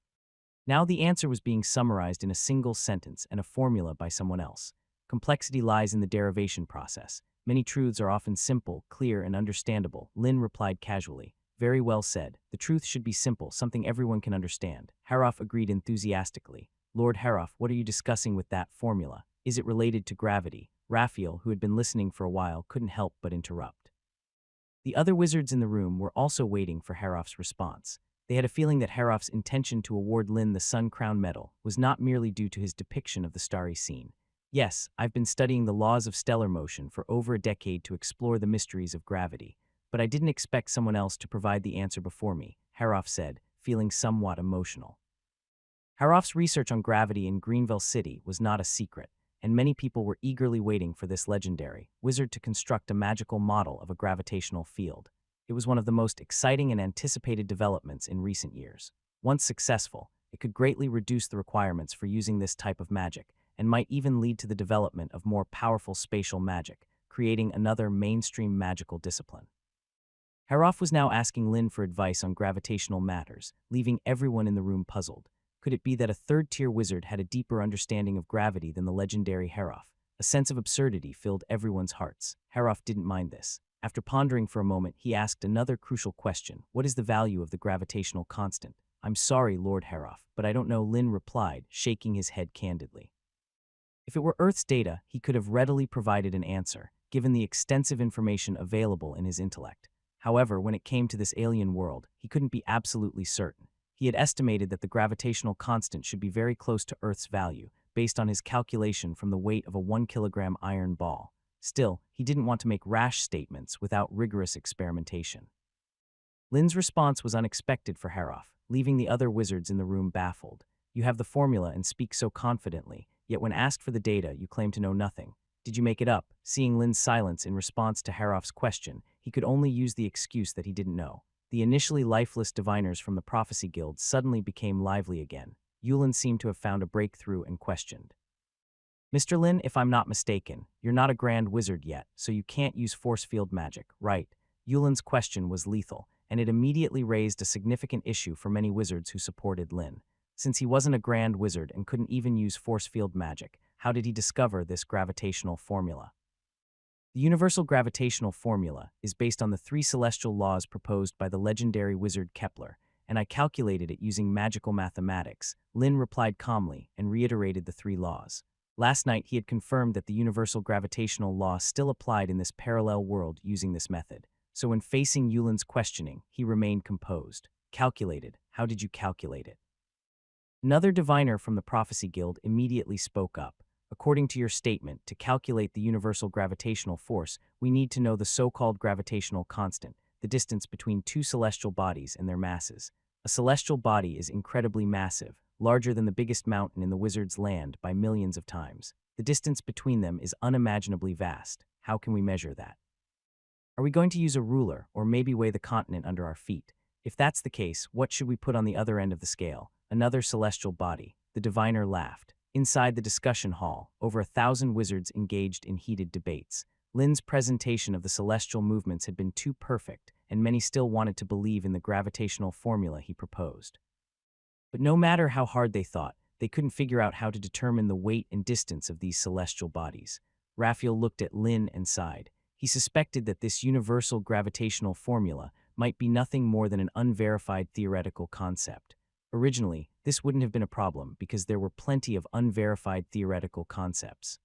Now the answer was being summarized in a single sentence and a formula by someone else. Complexity lies in the derivation process. Many truths are often simple, clear, and understandable, Lin replied casually. "Very well said. The truth should be simple, something everyone can understand." Haroff agreed enthusiastically. "Lord Haroff, what are you discussing with that formula? Is it related to gravity?" Raphael, who had been listening for a while, couldn't help but interrupt. The other wizards in the room were also waiting for Haroff's response. They had a feeling that Haroff's intention to award Lin the Sun Crown Medal was not merely due to his depiction of the starry scene. "Yes, I've been studying the laws of stellar motion for over a decade to explore the mysteries of gravity, but I didn't expect someone else to provide the answer before me," Haroff said, feeling somewhat emotional. Haroff's research on gravity in Greenville City was not a secret, and many people were eagerly waiting for this legendary wizard to construct a magical model of a gravitational field. It was one of the most exciting and anticipated developments in recent years. Once successful, it could greatly reduce the requirements for using this type of magic, and might even lead to the development of more powerful spatial magic, creating another mainstream magical discipline. Haroff was now asking Lin for advice on gravitational matters, leaving everyone in the room puzzled. Could it be that a third-tier wizard had a deeper understanding of gravity than the legendary Haroff? A sense of absurdity filled everyone's hearts. Haroff didn't mind this. After pondering for a moment, he asked another crucial question. "What is the value of the gravitational constant?" "I'm sorry, Lord Haroff, but I don't know," Lin replied, shaking his head candidly. If it were Earth's data, he could have readily provided an answer, given the extensive information available in his intellect. However, when it came to this alien world, he couldn't be absolutely certain. He had estimated that the gravitational constant should be very close to Earth's value, based on his calculation from the weight of a 1 kilogram iron ball. Still, he didn't want to make rash statements without rigorous experimentation. Lin's response was unexpected for Haroff, leaving the other wizards in the room baffled. "You have the formula and speak so confidently, yet when asked for the data, you claim to know nothing. Did you make it up?" Seeing Lin's silence in response to Haroff's question, he could only use the excuse that he didn't know. The initially lifeless diviners from the Prophecy Guild suddenly became lively again. Yulin seemed to have found a breakthrough and questioned. "Mr. Lin, if I'm not mistaken, you're not a grand wizard yet, so you can't use force field magic, right?" Yulin's question was lethal, and it immediately raised a significant issue for many wizards who supported Lin. Since he wasn't a grand wizard and couldn't even use force field magic, how did he discover this gravitational formula? The universal gravitational formula is based on the 3 celestial laws proposed by the legendary wizard Kepler, and I calculated it using magical mathematics, Lin replied calmly and reiterated the 3 laws. Last night he had confirmed that the universal gravitational law still applied in this parallel world using this method. So when facing Yulin's questioning, he remained composed. "Calculated? How did you calculate it?" Another diviner from the Prophecy Guild immediately spoke up. "According to your statement, to calculate the universal gravitational force, we need to know the so-called gravitational constant, the distance between 2 celestial bodies and their masses. A celestial body is incredibly massive, larger than the biggest mountain in the wizard's land by millions of times. The distance between them is unimaginably vast. How can we measure that? Are we going to use a ruler, or maybe weigh the continent under our feet? If that's the case, what should we put on the other end of the scale? Another celestial body." The diviner laughed. Inside the discussion hall, over 1,000 wizards engaged in heated debates. Lin's presentation of the celestial movements had been too perfect, and many still wanted to believe in the gravitational formula he proposed. But no matter how hard they thought, they couldn't figure out how to determine the weight and distance of these celestial bodies. Raphael looked at Lin and sighed. He suspected that this universal gravitational formula might be nothing more than an unverified theoretical concept. Originally, this wouldn't have been a problem because there were plenty of unverified theoretical concepts.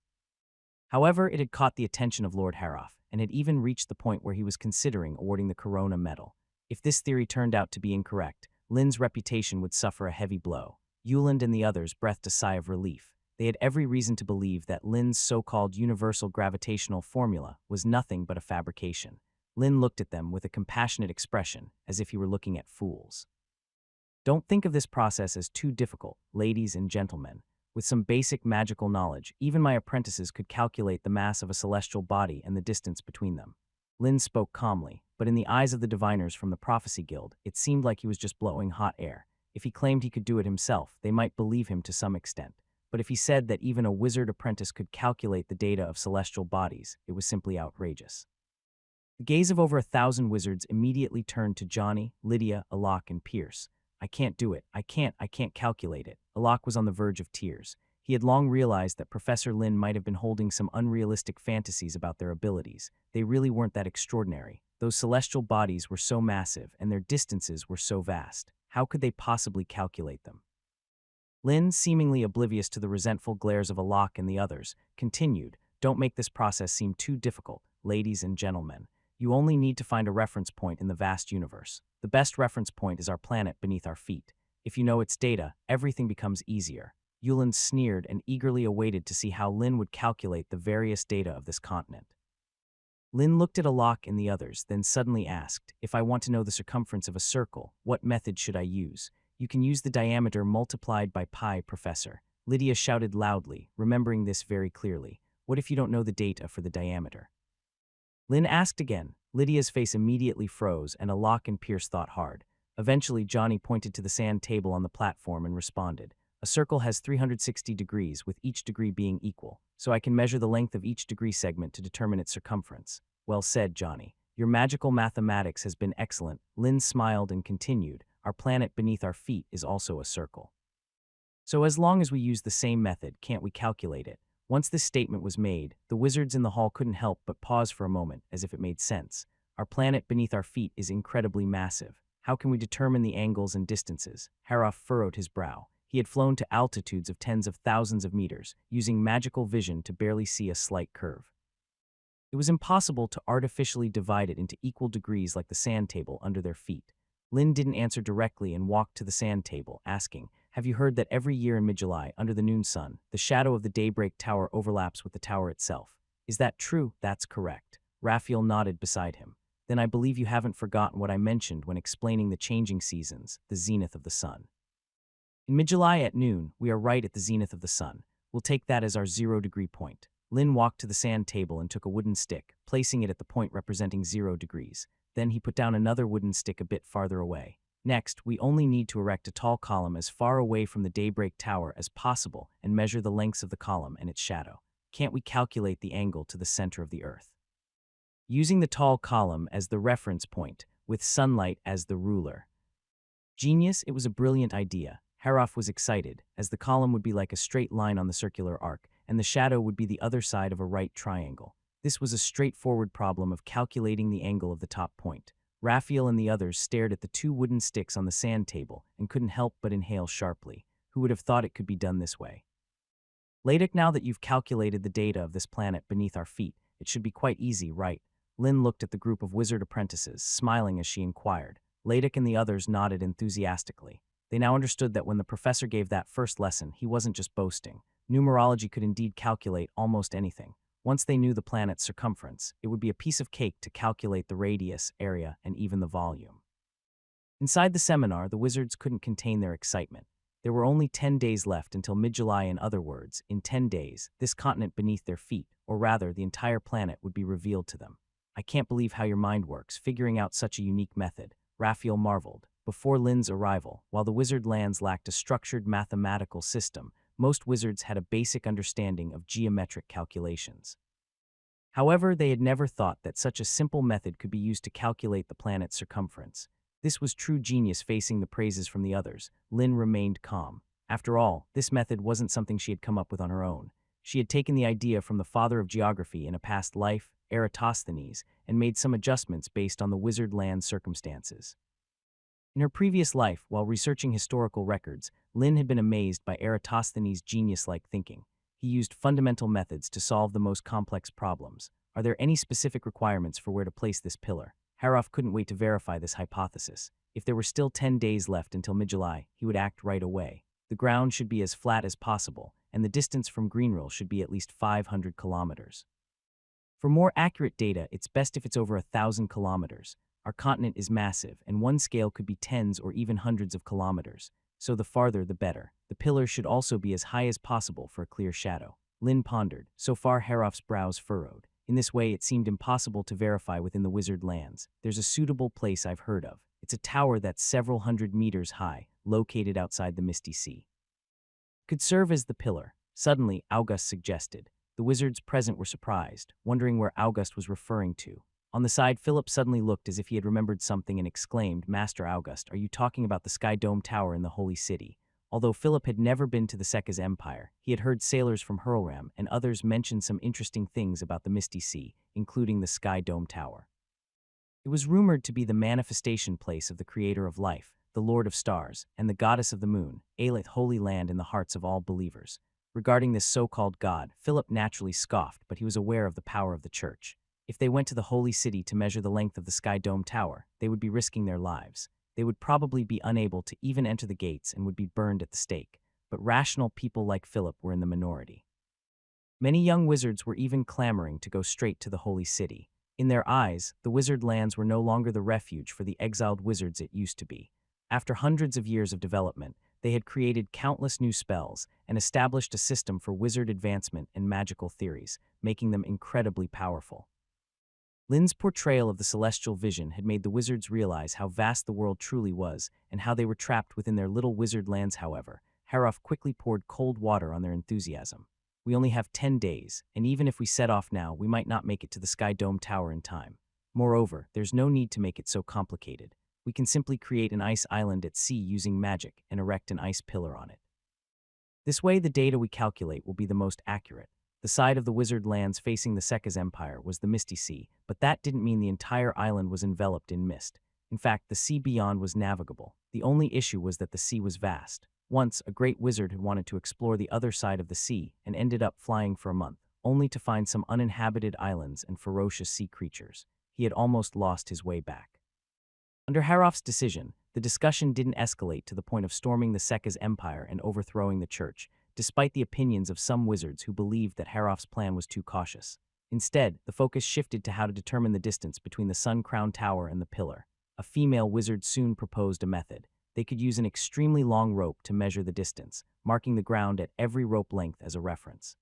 However, it had caught the attention of Lord Haroff and had even reached the point where he was considering awarding the Corona Medal. If this theory turned out to be incorrect, Lin's reputation would suffer a heavy blow. Yuland and the others breathed a sigh of relief. They had every reason to believe that Lin's so-called universal gravitational formula was nothing but a fabrication. Lin looked at them with a compassionate expression, as if he were looking at fools. Don't think of this process as too difficult, ladies and gentlemen. With some basic magical knowledge, even my apprentices could calculate the mass of a celestial body and the distance between them. Lin spoke calmly, but in the eyes of the diviners from the Prophecy Guild, it seemed like he was just blowing hot air. If he claimed he could do it himself, they might believe him to some extent. But if he said that even a wizard apprentice could calculate the data of celestial bodies, it was simply outrageous. The gaze of over 1,000 wizards immediately turned to Johnny, Lydia, Alok, and Pierce. I can't do it. I can't calculate it. Alok was on the verge of tears. He had long realized that Professor Lin might have been holding some unrealistic fantasies about their abilities. They really weren't that extraordinary. Those celestial bodies were so massive, and their distances were so vast. How could they possibly calculate them? Lin, seemingly oblivious to the resentful glares of Alok and the others, continued, "Don't make this process seem too difficult, ladies and gentlemen. You only need to find a reference point in the vast universe. The best reference point is our planet beneath our feet. If you know its data, everything becomes easier." Yulin sneered and eagerly awaited to see how Lin would calculate the various data of this continent. Lin looked at Alok and the others, then suddenly asked, "If I want to know the circumference of a circle, what method should I use?" "You can use the diameter multiplied by pi, Professor." Lydia shouted loudly, remembering this very clearly. "What if you don't know the data for the diameter?" Lin asked again. Lydia's face immediately froze, and Alok and Pierce thought hard. Eventually, Johnny pointed to the sand table on the platform and responded, "A circle has 360 degrees, with each degree being equal, so I can measure the length of each degree segment to determine its circumference." "Well said, Johnny. Your magical mathematics has been excellent." Lin smiled and continued, "Our planet beneath our feet is also a circle. So as long as we use the same method, can't we calculate it?" Once this statement was made, the wizards in the hall couldn't help but pause for a moment, as if it made sense. "Our planet beneath our feet is incredibly massive. How can we determine the angles and distances?" Haroff furrowed his brow. He had flown to altitudes of tens of thousands of meters, using magical vision to barely see a slight curve. It was impossible to artificially divide it into equal degrees like the sand table under their feet. Lin didn't answer directly and walked to the sand table, asking, "Have you heard that every year in mid-July, under the noon sun, the shadow of the daybreak tower overlaps with the tower itself?" "Is that true?" "That's correct." Raphael nodded beside him. "Then I believe you haven't forgotten what I mentioned when explaining the changing seasons, the zenith of the sun. In mid-July at noon, we are right at the zenith of the sun. We'll take that as our 0-degree point." Lin walked to the sand table and took a wooden stick, placing it at the point representing 0 degrees. Then he put down another wooden stick a bit farther away. "Next, we only need to erect a tall column as far away from the daybreak tower as possible and measure the lengths of the column and its shadow. Can't we calculate the angle to the center of the Earth? Using the tall column as the reference point, with sunlight as the ruler." Genius, it was a brilliant idea. Haroff was excited, as the column would be like a straight line on the circular arc, and the shadow would be the other side of a right triangle. This was a straightforward problem of calculating the angle of the top point. Raphael and the others stared at the 2 wooden sticks on the sand table and couldn't help but inhale sharply. Who would have thought it could be done this way? "Ladek, now that you've calculated the data of this planet beneath our feet, it should be quite easy, right?" Lin looked at the group of wizard apprentices, smiling as she inquired. Ladek and the others nodded enthusiastically. They now understood that when the professor gave that first lesson, he wasn't just boasting. Numerology could indeed calculate almost anything. Once they knew the planet's circumference, it would be a piece of cake to calculate the radius, area, and even the volume. Inside the seminar, the wizards couldn't contain their excitement. There were only 10 days left until mid-July. In other words, in 10 days, this continent beneath their feet, or rather the entire planet, would be revealed to them. "I can't believe how your mind works, figuring out such a unique method," Raphael marveled. Before Lin's arrival, while the wizard lands lacked a structured mathematical system, most wizards had a basic understanding of geometric calculations. However, they had never thought that such a simple method could be used to calculate the planet's circumference. This was true genius facing the praises from the others. Lin remained calm. After all, this method wasn't something she had come up with on her own. She had taken the idea from the father of geography in a past life, Eratosthenes, and made some adjustments based on the wizard land circumstances. In her previous life, while researching historical records, Lin had been amazed by Eratosthenes' genius-like thinking. He used fundamental methods to solve the most complex problems. "Are there any specific requirements for where to place this pillar?" Haroff couldn't wait to verify this hypothesis. If there were still 10 days left until mid-July, he would act right away. "The ground should be as flat as possible, and the distance from Greenrill should be at least 500 kilometers. For more accurate data, it's best if it's over 1,000 kilometers. Our continent is massive, and one scale could be tens or even hundreds of kilometers, so the farther the better. The pillars should also be as high as possible for a clear shadow. Lin pondered. So far, Harof's brows furrowed. In this way, it seemed impossible to verify within the wizard lands. There's a suitable place I've heard of. It's a tower that's several hundred meters high, located outside the Misty Sea. Could serve as the pillar. Suddenly, August suggested. The wizards present were surprised, wondering where August was referring to. On the side, Philip suddenly looked as if he had remembered something and exclaimed, "Master August, are you talking about the Sky Dome Tower in the Holy City?" Although Philip had never been to the Sekka's Empire, he had heard sailors from Hurlram and others mention some interesting things about the Misty Sea, including the Sky Dome Tower. It was rumored to be the manifestation place of the creator of life, the Lord of Stars, and the goddess of the moon, Aelith, holy land in the hearts of all believers. Regarding this so-called god, Philip naturally scoffed, but he was aware of the power of the church. If they went to the Holy City to measure the length of the Sky Dome Tower, they would be risking their lives. They would probably be unable to even enter the gates and would be burned at the stake. But rational people like Philip were in the minority. Many young wizards were even clamoring to go straight to the Holy City. In their eyes, the wizard lands were no longer the refuge for the exiled wizards it used to be. After hundreds of years of development, they had created countless new spells and established a system for wizard advancement and magical theories, making them incredibly powerful. Lin's portrayal of the celestial vision had made the wizards realize how vast the world truly was and how they were trapped within their little wizard lands. However, Harof quickly poured cold water on their enthusiasm. "We only have 10 days, and even if we set off now, we might not make it to the Sky Dome Tower in time. Moreover, there's no need to make it so complicated. We can simply create an ice island at sea using magic and erect an ice pillar on it. This way, the data we calculate will be the most accurate." The side of the wizard lands facing the Sekka's empire was the Misty Sea, but that didn't mean the entire island was enveloped in mist. In fact, the sea beyond was navigable. The only issue was that the sea was vast. Once, a great wizard had wanted to explore the other side of the sea and ended up flying for a month, only to find some uninhabited islands and ferocious sea creatures. He had almost lost his way back. Under Harof's decision, the discussion didn't escalate to the point of storming the Sekka's empire and overthrowing the church, despite the opinions of some wizards who believed that Harof's plan was too cautious. Instead, the focus shifted to how to determine the distance between the Sun-Crowned Tower and the pillar. A female wizard soon proposed a method. They could use an extremely long rope to measure the distance, marking the ground at every rope length as a reference.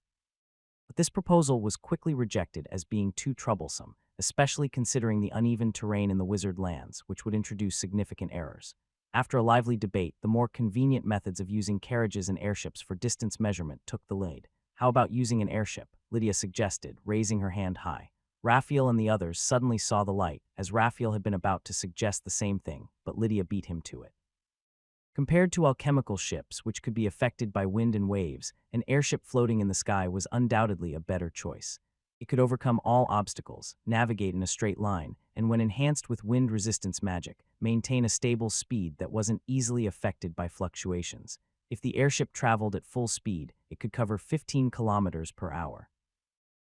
But this proposal was quickly rejected as being too troublesome, especially considering the uneven terrain in the wizard lands, which would introduce significant errors. After a lively debate, the more convenient methods of using carriages and airships for distance measurement took the lead. "How about using an airship?" Lydia suggested, raising her hand high. Raphael and the others suddenly saw the light, as Raphael had been about to suggest the same thing, but Lydia beat him to it. Compared to alchemical ships, which could be affected by wind and waves, an airship floating in the sky was undoubtedly a better choice. It could overcome all obstacles, navigate in a straight line, and when enhanced with wind resistance magic, maintain a stable speed that wasn't easily affected by fluctuations. If the airship traveled at full speed, it could cover 15 kilometers per hour.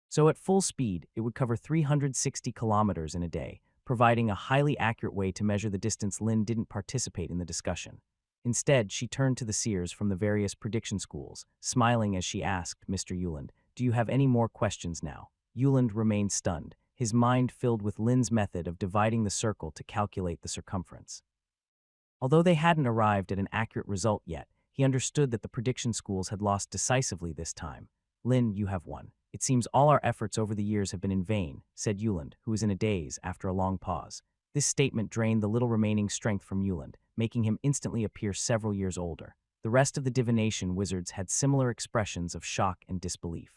So at full speed, it would cover 360 kilometers in a day, providing a highly accurate way to measure the distance. Lynn didn't participate in the discussion. Instead, she turned to the seers from the various prediction schools, smiling as she asked, "Mr. Euland, do you have any more questions now?" Euland remained stunned, his mind filled with Lynn's method of dividing the circle to calculate the circumference. Although they hadn't arrived at an accurate result yet, he understood that the prediction schools had lost decisively this time. "Lynn, you have won. It seems all our efforts over the years have been in vain," said Euland, who was in a daze after a long pause. This statement drained the little remaining strength from Euland, making him instantly appear several years older. The rest of the divination wizards had similar expressions of shock and disbelief.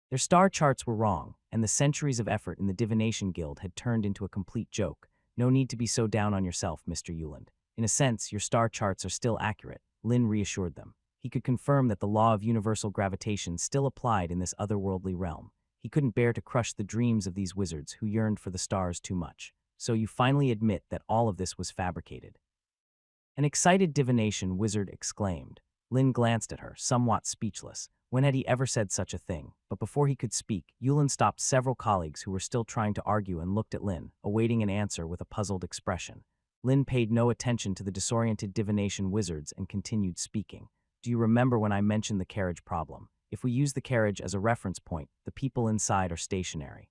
Their star charts were wrong, and the centuries of effort in the Divination Guild had turned into a complete joke. "No need to be so down on yourself, Mr. Euland. In a sense, your star charts are still accurate," Lynn reassured them. He could confirm that the law of universal gravitation still applied in this otherworldly realm. He couldn't bear to crush the dreams of these wizards who yearned for the stars too much. "So you finally admit that all of this was fabricated?" An excited divination wizard exclaimed. Lynn glanced at her, somewhat speechless. When had he ever said such a thing? But before he could speak, Euland stopped several colleagues who were still trying to argue and looked at Lynn, awaiting an answer with a puzzled expression. Lynn paid no attention to the disoriented divination wizards and continued speaking. Do you remember when I mentioned the carriage problem? If we use the carriage as a reference point, the people inside are stationary.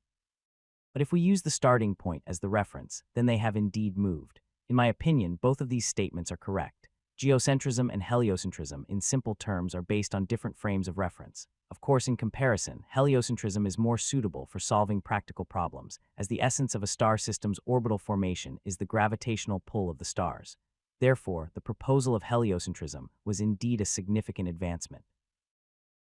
But if we use the starting point as the reference, then they have indeed moved. In my opinion, both of these statements are correct. Geocentrism and heliocentrism, in simple terms, are based on different frames of reference. Of course, in comparison, heliocentrism is more suitable for solving practical problems, as the essence of a star system's orbital formation is the gravitational pull of the stars. Therefore, the proposal of heliocentrism was indeed a significant advancement.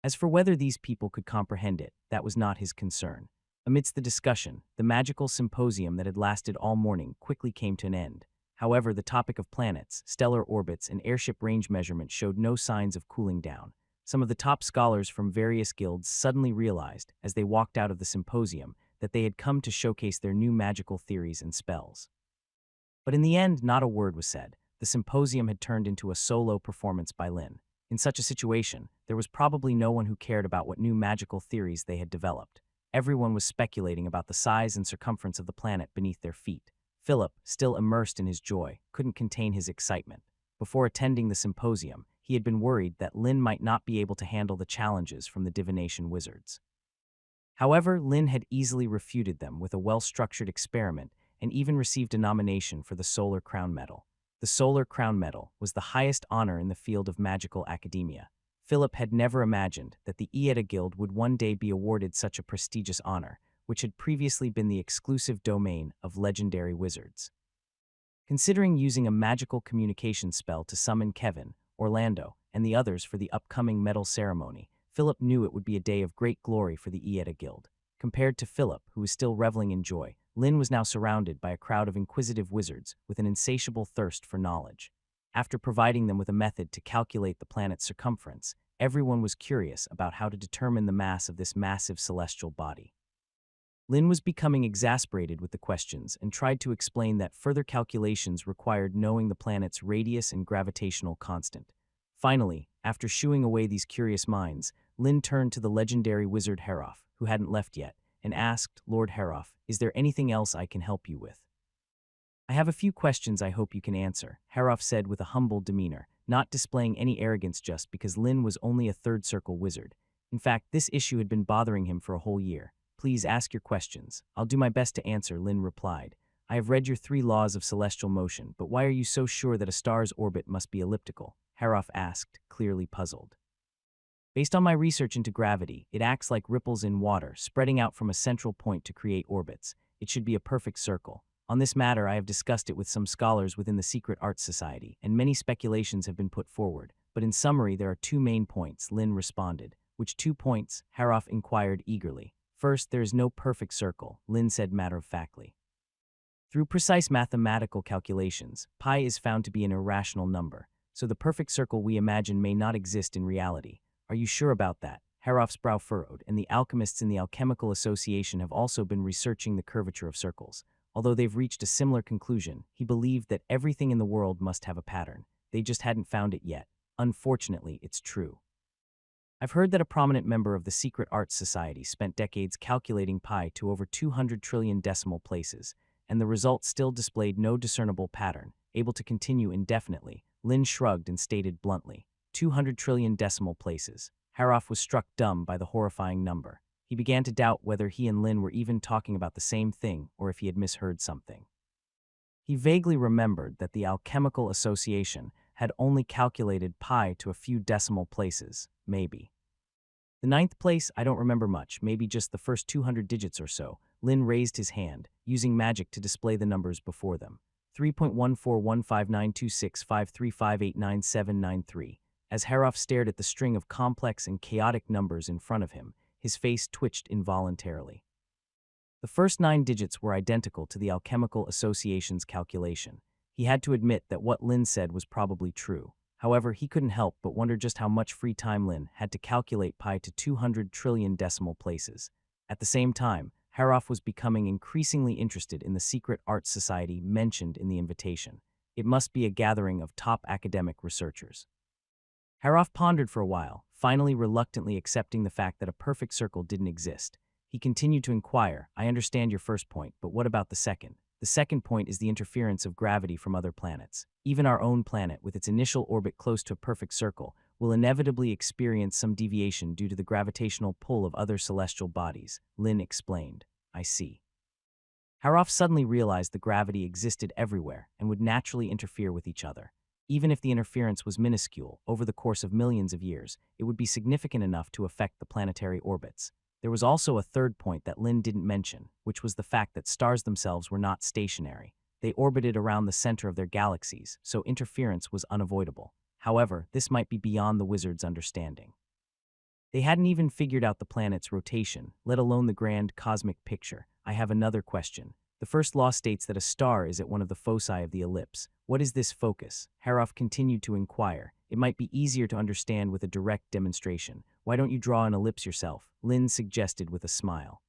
As for whether these people could comprehend it, that was not his concern. Amidst the discussion, the magical symposium that had lasted all morning quickly came to an end. However, the topic of planets, stellar orbits, and airship range measurement showed no signs of cooling down. Some of the top scholars from various guilds suddenly realized, as they walked out of the symposium, that they had come to showcase their new magical theories and spells. But in the end, not a word was said. The symposium had turned into a solo performance by Lin. In such a situation, there was probably no one who cared about what new magical theories they had developed. Everyone was speculating about the size and circumference of the planet beneath their feet. Philip, still immersed in his joy, couldn't contain his excitement. Before attending the symposium, he had been worried that Lin might not be able to handle the challenges from the divination wizards. However, Lin had easily refuted them with a well-structured experiment and even received a nomination for the Solar Crown Medal. The Solar Crown Medal was the highest honor in the field of magical academia. Philip had never imagined that the Ieta Guild would one day be awarded such a prestigious honor, which had previously been the exclusive domain of legendary wizards. Considering using a magical communication spell to summon Kevin, Orlando, and the others for the upcoming medal ceremony, Philip knew it would be a day of great glory for the Ieta Guild. Compared to Philip, who was still reveling in joy, Lin was now surrounded by a crowd of inquisitive wizards with an insatiable thirst for knowledge. After providing them with a method to calculate the planet's circumference, everyone was curious about how to determine the mass of this massive celestial body. Lin was becoming exasperated with the questions and tried to explain that further calculations required knowing the planet's radius and gravitational constant. Finally, after shooing away these curious minds, Lin turned to the legendary wizard Heroth, who hadn't left yet, and asked, "Lord Heroth, is there anything else I can help you with?" "I have a few questions I hope you can answer," Heroth said with a humble demeanor, not displaying any arrogance just because Lin was only a third circle wizard. In fact, this issue had been bothering him for a whole year. "Please ask your questions. I'll do my best to answer," Lin replied. "I have read your 3 laws of celestial motion, but why are you so sure that a star's orbit must be elliptical?" Heroth asked, clearly puzzled. "Based on my research into gravity, it acts like ripples in water, spreading out from a central point to create orbits. It should be a perfect circle. On this matter, I have discussed it with some scholars within the Secret Arts Society, and many speculations have been put forward. But in summary, there are 2 main points," Lin responded. "Which 2 points?" Heroth inquired eagerly. "First, there is no perfect circle," Lin said matter-of-factly. "Through precise mathematical calculations, pi is found to be an irrational number, so the perfect circle we imagine may not exist in reality. Are you sure about that?" Heroth's brow furrowed, and the alchemists in the Alchemical Association have also been researching the curvature of circles. Although they've reached a similar conclusion, he believed that everything in the world must have a pattern. They just hadn't found it yet. Unfortunately, it's true. "I've heard that a prominent member of the Secret Arts Society spent decades calculating pi to over 200 trillion decimal places, and the result still displayed no discernible pattern, able to continue indefinitely." Lin shrugged and stated bluntly, 200 trillion decimal places. Heroth was struck dumb by the horrifying number. He began to doubt whether he and Lin were even talking about the same thing or if he had misheard something. He vaguely remembered that the Alchemical Association had only calculated pi to a few decimal places, maybe. "The 9th place, I don't remember much, maybe just the first 200 digits or so." Lin raised his hand, using magic to display the numbers before them. 3.141592653589793. As Heroth stared at the string of complex and chaotic numbers in front of him, his face twitched involuntarily. The first 9 digits were identical to the Alchemical Association's calculation. He had to admit that what Lin said was probably true. However, he couldn't help but wonder just how much free time Lin had to calculate pi to 200 trillion decimal places. At the same time, Heroth was becoming increasingly interested in the Secret Arts Society mentioned in the invitation. It must be a gathering of top academic researchers. Heroth pondered for a while, finally reluctantly accepting the fact that a perfect circle didn't exist. He continued to inquire, "I understand your first point, but what about the second?" "The second point is the interference of gravity from other planets. Even our own planet, with its initial orbit close to a perfect circle, will inevitably experience some deviation due to the gravitational pull of other celestial bodies, Lin explained. I see. Haroff suddenly realized the gravity existed everywhere and would naturally interfere with each other. Even if the interference was minuscule, over the course of millions of years, it would be significant enough to affect the planetary orbits. There was also a third point that Lin didn't mention, which was the fact that stars themselves were not stationary. They orbited around the center of their galaxies, so interference was unavoidable. However, this might be beyond the wizard's understanding. They hadn't even figured out the planet's rotation, let alone the grand cosmic picture. I have another question. The first law states that a star is at one of the foci of the ellipse. What is this focus? Haroff continued to inquire. It might be easier to understand with a direct demonstration. Why don't you draw an ellipse yourself? Lin suggested with a smile.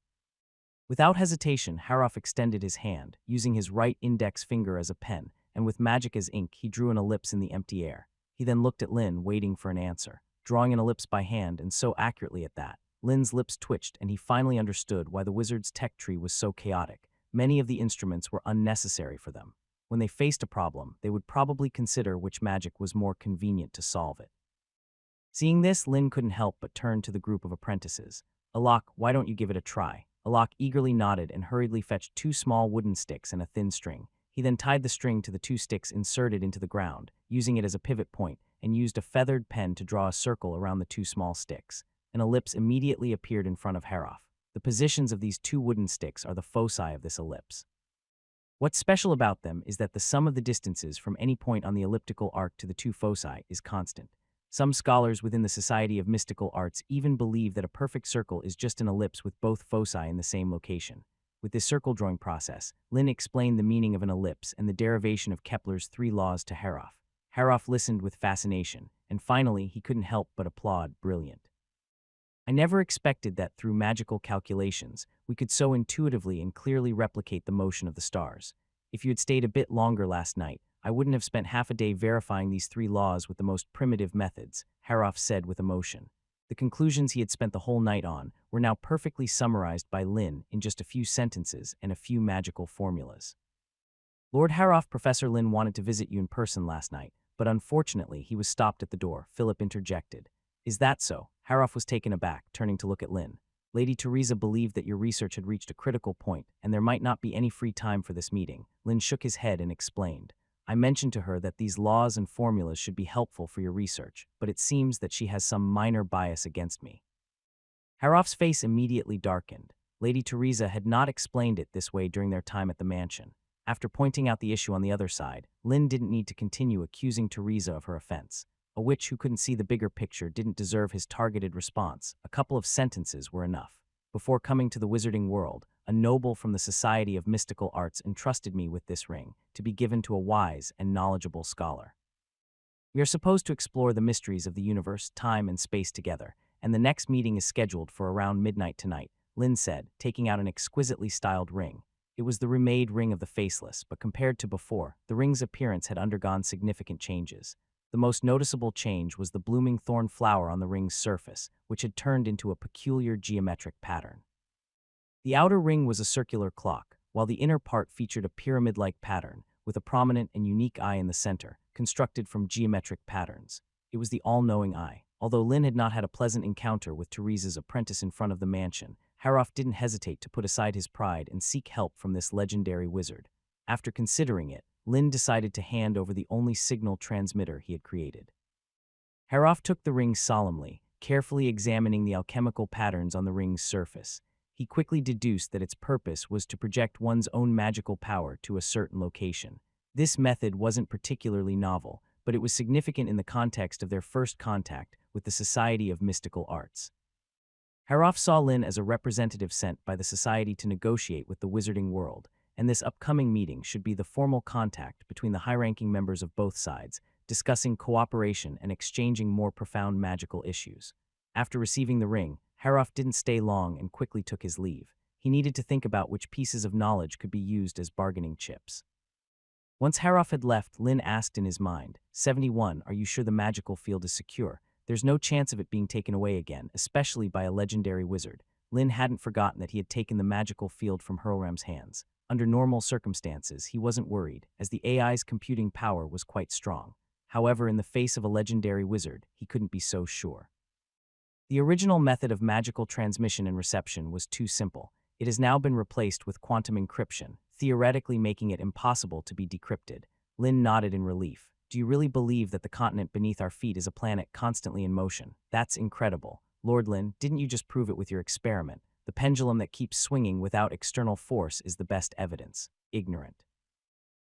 Without hesitation, Haroff extended his hand, using his right index finger as a pen, and with magic as ink, he drew an ellipse in the empty air. He then looked at Lin, waiting for an answer. Drawing an ellipse by hand, and so accurately at that, Lin's lips twitched and he finally understood why the wizard's tech tree was so chaotic. Many of the instruments were unnecessary for them. When they faced a problem, they would probably consider which magic was more convenient to solve it. Seeing this, Lin couldn't help but turn to the group of apprentices. Alok, why don't you give it a try? Alok eagerly nodded and hurriedly fetched 2 small wooden sticks and a thin string. He then tied the string to the 2 sticks inserted into the ground, using it as a pivot point, and used a feathered pen to draw a circle around the 2 small sticks. An ellipse immediately appeared in front of Haroff. The positions of these 2 wooden sticks are the foci of this ellipse. What's special about them is that the sum of the distances from any point on the elliptical arc to the 2 foci is constant. Some scholars within the Society of Mystical Arts even believe that a perfect circle is just an ellipse with both foci in the same location. With this circle drawing process, Lin explained the meaning of an ellipse and the derivation of Kepler's 3 laws to Haroff. Haroff listened with fascination, and finally he couldn't help but applaud. Brilliant. I never expected that through magical calculations, we could so intuitively and clearly replicate the motion of the stars. If you had stayed a bit longer last night, I wouldn't have spent half a day verifying these 3 laws with the most primitive methods, Haroff said with emotion. The conclusions he had spent the whole night on were now perfectly summarized by Lin in just a few sentences and a few magical formulas. Lord Haroff, Professor Lin wanted to visit you in person last night, but unfortunately he was stopped at the door, Philip interjected. Is that so? Haroff was taken aback, turning to look at Lin. Lady Teresa believed that your research had reached a critical point, and there might not be any free time for this meeting. Lin shook his head and explained. I mentioned to her that these laws and formulas should be helpful for your research, but it seems that she has some minor bias against me. Haroff's face immediately darkened. Lady Teresa had not explained it this way during their time at the mansion. After pointing out the issue on the other side, Lin didn't need to continue accusing Teresa of her offense. A witch who couldn't see the bigger picture didn't deserve his targeted response. A couple of sentences were enough. Before coming to the wizarding world, a noble from the Society of Mystical Arts entrusted me with this ring, to be given to a wise and knowledgeable scholar. We are supposed to explore the mysteries of the universe, time, and space together, and the next meeting is scheduled for around midnight tonight, Lin said, taking out an exquisitely styled ring. It was the remade ring of the faceless, but compared to before, the ring's appearance had undergone significant changes. The most noticeable change was the blooming thorn flower on the ring's surface, which had turned into a peculiar geometric pattern. The outer ring was a circular clock, while the inner part featured a pyramid-like pattern, with a prominent and unique eye in the center, constructed from geometric patterns. It was the all-knowing eye. Although Lin had not had a pleasant encounter with Teresa's apprentice in front of the mansion, Haroff didn't hesitate to put aside his pride and seek help from this legendary wizard. After considering it, Lin decided to hand over the only signal transmitter he had created. Haroff took the ring solemnly, carefully examining the alchemical patterns on the ring's surface. He quickly deduced that its purpose was to project one's own magical power to a certain location. This method wasn't particularly novel, but it was significant in the context of their first contact with the Society of Mystical Arts. Haroff saw Lin as a representative sent by the Society to negotiate with the wizarding world, and this upcoming meeting should be the formal contact between the high-ranking members of both sides, discussing cooperation and exchanging more profound magical issues. After receiving the ring, Haroff didn't stay long and quickly took his leave. He needed to think about which pieces of knowledge could be used as bargaining chips. Once Haroff had left, Lin asked in his mind, 71, are you sure the magical field is secure? There's no chance of it being taken away again, especially by a legendary wizard. Lin hadn't forgotten that he had taken the magical field from Hurlram's hands. Under normal circumstances, he wasn't worried, as the AI's computing power was quite strong. However, in the face of a legendary wizard, he couldn't be so sure. The original method of magical transmission and reception was too simple. It has now been replaced with quantum encryption, theoretically making it impossible to be decrypted. Lin nodded in relief. Do you really believe that the continent beneath our feet is a planet constantly in motion? That's incredible. Lord Lin, didn't you just prove it with your experiment? The pendulum that keeps swinging without external force is the best evidence. Ignorant.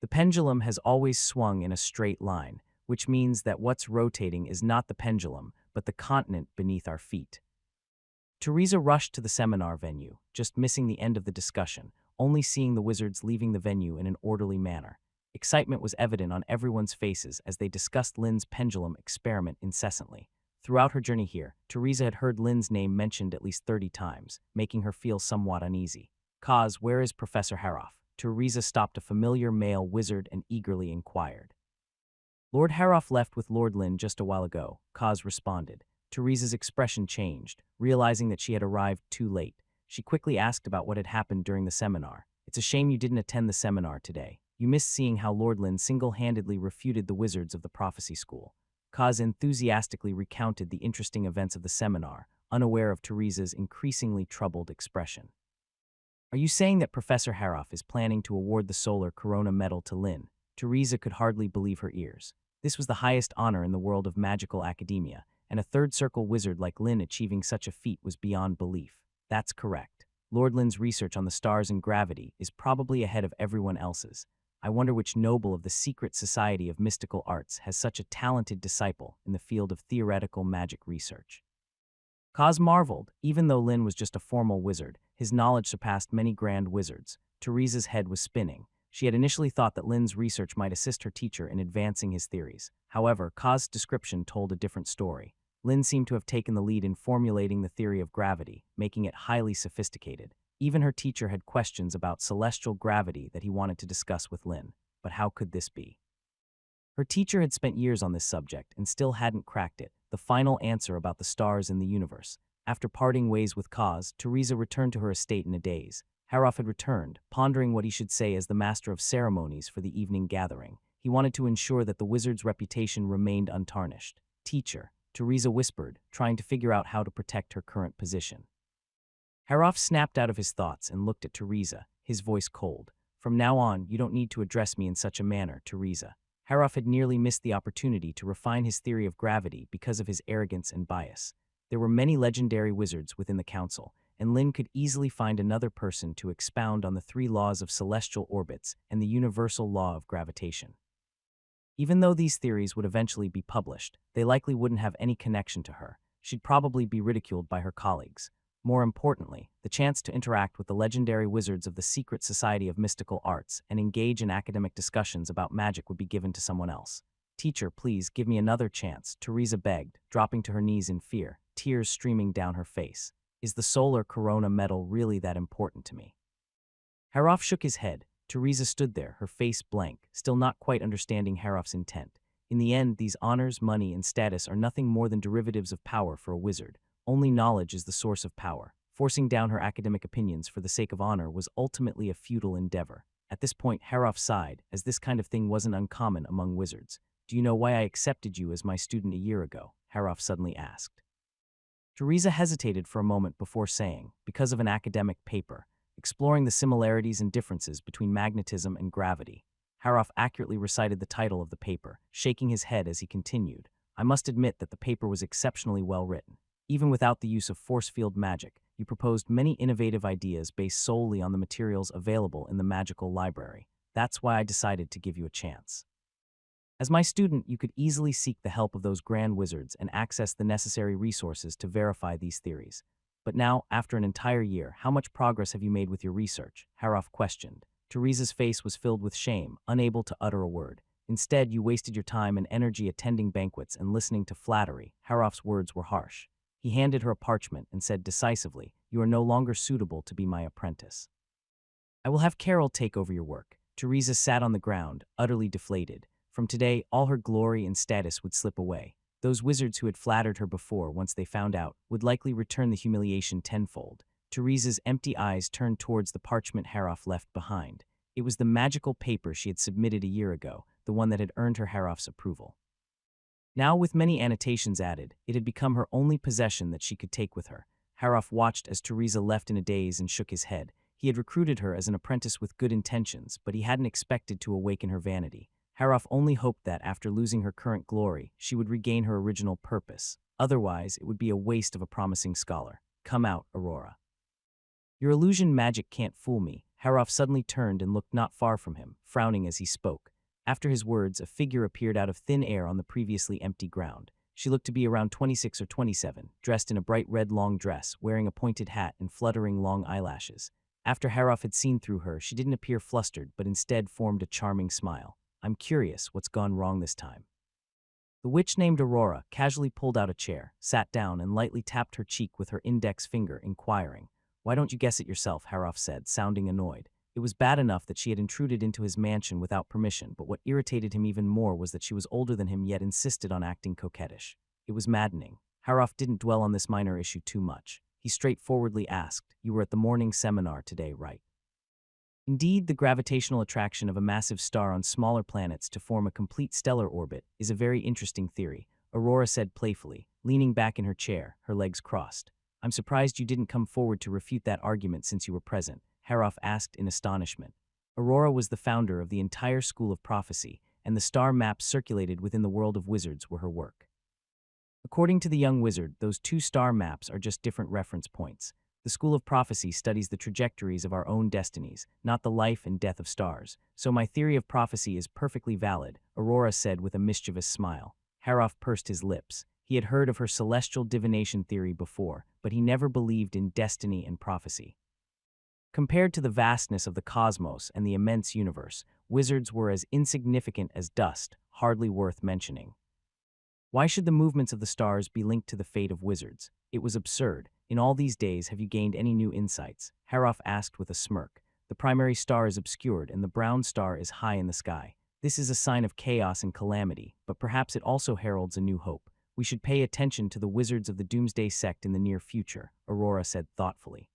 The pendulum has always swung in a straight line, which means that what's rotating is not the pendulum, but the continent beneath our feet. Teresa rushed to the seminar venue, just missing the end of the discussion, only seeing the wizards leaving the venue in an orderly manner. Excitement was evident on everyone's faces as they discussed Lin's pendulum experiment incessantly. Throughout her journey here, Teresa had heard Lin's name mentioned at least 30 times, making her feel somewhat uneasy. Kaz, where is Professor Haroff? Teresa stopped a familiar male wizard and eagerly inquired. Lord Haroff left with Lord Lin just a while ago, Kaz responded. Teresa's expression changed, realizing that she had arrived too late. She quickly asked about what had happened during the seminar. It's a shame you didn't attend the seminar today. You missed seeing how Lord Lin single-handedly refuted the wizards of the prophecy school. Kaz enthusiastically recounted the interesting events of the seminar, unaware of Teresa's increasingly troubled expression. Are you saying that Professor Haroff is planning to award the Solar Corona Medal to Lin? Teresa could hardly believe her ears. This was the highest honor in the world of magical academia, and a third-circle wizard like Lin achieving such a feat was beyond belief. That's correct. Lord Lin's research on the stars and gravity is probably ahead of everyone else's. I wonder which noble of the secret society of mystical arts has such a talented disciple in the field of theoretical magic research. Kaz marveled. Even though Lin was just a formal wizard, his knowledge surpassed many grand wizards. Teresa's head was spinning. She had initially thought that Lin's research might assist her teacher in advancing his theories. However, Kaz's description told a different story. Lin seemed to have taken the lead in formulating the theory of gravity, making it highly sophisticated. Even her teacher had questions about celestial gravity that he wanted to discuss with Lin. But how could this be? Her teacher had spent years on this subject and still hadn't cracked it, the final answer about the stars in the universe. After parting ways with Kaz, Teresa returned to her estate in a daze. Haroff had returned, pondering what he should say as the master of ceremonies for the evening gathering. He wanted to ensure that the wizard's reputation remained untarnished. Teacher, Teresa whispered, trying to figure out how to protect her current position. Haroff snapped out of his thoughts and looked at Teresa, his voice cold. From now on, you don't need to address me in such a manner, Teresa. Haroff had nearly missed the opportunity to refine his theory of gravity because of his arrogance and bias. There were many legendary wizards within the council, and Lin could easily find another person to expound on the 3 laws of celestial orbits and the universal law of gravitation. Even though these theories would eventually be published, they likely wouldn't have any connection to her. She'd probably be ridiculed by her colleagues. More importantly, the chance to interact with the legendary wizards of the secret society of mystical arts and engage in academic discussions about magic would be given to someone else. Teacher, please give me another chance, Teresa begged, dropping to her knees in fear, tears streaming down her face. Is the Solar Corona Medal really that important to me? Haroff shook his head. Teresa stood there, her face blank, still not quite understanding Haroff's intent. In the end, these honors, money, and status are nothing more than derivatives of power for a wizard. Only knowledge is the source of power. Forcing down her academic opinions for the sake of honor was ultimately a futile endeavor. At this point, Haroff sighed, as this kind of thing wasn't uncommon among wizards. Do you know why I accepted you as my student a year ago? Haroff suddenly asked. Teresa hesitated for a moment before saying, because of an academic paper, exploring the similarities and differences between magnetism and gravity. Haroff accurately recited the title of the paper, shaking his head as he continued. I must admit that the paper was exceptionally well written. Even without the use of force field magic, you proposed many innovative ideas based solely on the materials available in the magical library. That's why I decided to give you a chance. As my student, you could easily seek the help of those grand wizards and access the necessary resources to verify these theories. But now, after an entire year, how much progress have you made with your research? Haroff questioned. Teresa's face was filled with shame, unable to utter a word. Instead, you wasted your time and energy attending banquets and listening to flattery. Haroff's words were harsh. He handed her a parchment and said decisively, you are no longer suitable to be my apprentice. I will have Carol take over your work. Teresa sat on the ground, utterly deflated. From today, all her glory and status would slip away. Those wizards who had flattered her before, once they found out, would likely return the humiliation tenfold. Teresa's empty eyes turned towards the parchment Haroff left behind. It was the magical paper she had submitted a year ago, the one that had earned her Haroff's approval. Now, with many annotations added, it had become her only possession that she could take with her. Haroff watched as Teresa left in a daze and shook his head. He had recruited her as an apprentice with good intentions, but he hadn't expected to awaken her vanity. Haroff only hoped that, after losing her current glory, she would regain her original purpose. Otherwise, it would be a waste of a promising scholar. Come out, Aurora. Your illusion magic can't fool me. Haroff suddenly turned and looked not far from him, frowning as he spoke. After his words, a figure appeared out of thin air on the previously empty ground. She looked to be around 26 or 27, dressed in a bright red long dress, wearing a pointed hat and fluttering long eyelashes. After Haroff had seen through her, she didn't appear flustered, but instead formed a charming smile. I'm curious what's gone wrong this time. The witch named Aurora casually pulled out a chair, sat down, and lightly tapped her cheek with her index finger, inquiring. Why don't you guess it yourself, Haroff said, sounding annoyed. It was bad enough that she had intruded into his mansion without permission, but what irritated him even more was that she was older than him yet insisted on acting coquettish. It was maddening. Haroff didn't dwell on this minor issue too much. He straightforwardly asked, You were at the morning seminar today, right? Indeed, the gravitational attraction of a massive star on smaller planets to form a complete stellar orbit is a very interesting theory, Aurora said playfully, leaning back in her chair, her legs crossed. I'm surprised you didn't come forward to refute that argument since you were present, Haroff asked in astonishment. Aurora was the founder of the entire school of prophecy, and the star maps circulated within the world of wizards were her work. According to the young wizard, those two star maps are just different reference points. The school of prophecy studies the trajectories of our own destinies, not the life and death of stars. So my theory of prophecy is perfectly valid, Aurora said with a mischievous smile. Haroff pursed his lips. He had heard of her celestial divination theory before, but he never believed in destiny and prophecy. Compared to the vastness of the cosmos and the immense universe, wizards were as insignificant as dust, hardly worth mentioning. Why should the movements of the stars be linked to the fate of wizards? It was absurd. In all these days, have you gained any new insights? Haroff asked with a smirk. The primary star is obscured and the brown star is high in the sky. This is a sign of chaos and calamity, but perhaps it also heralds a new hope. We should pay attention to the wizards of the Doomsday sect in the near future, Aurora said thoughtfully.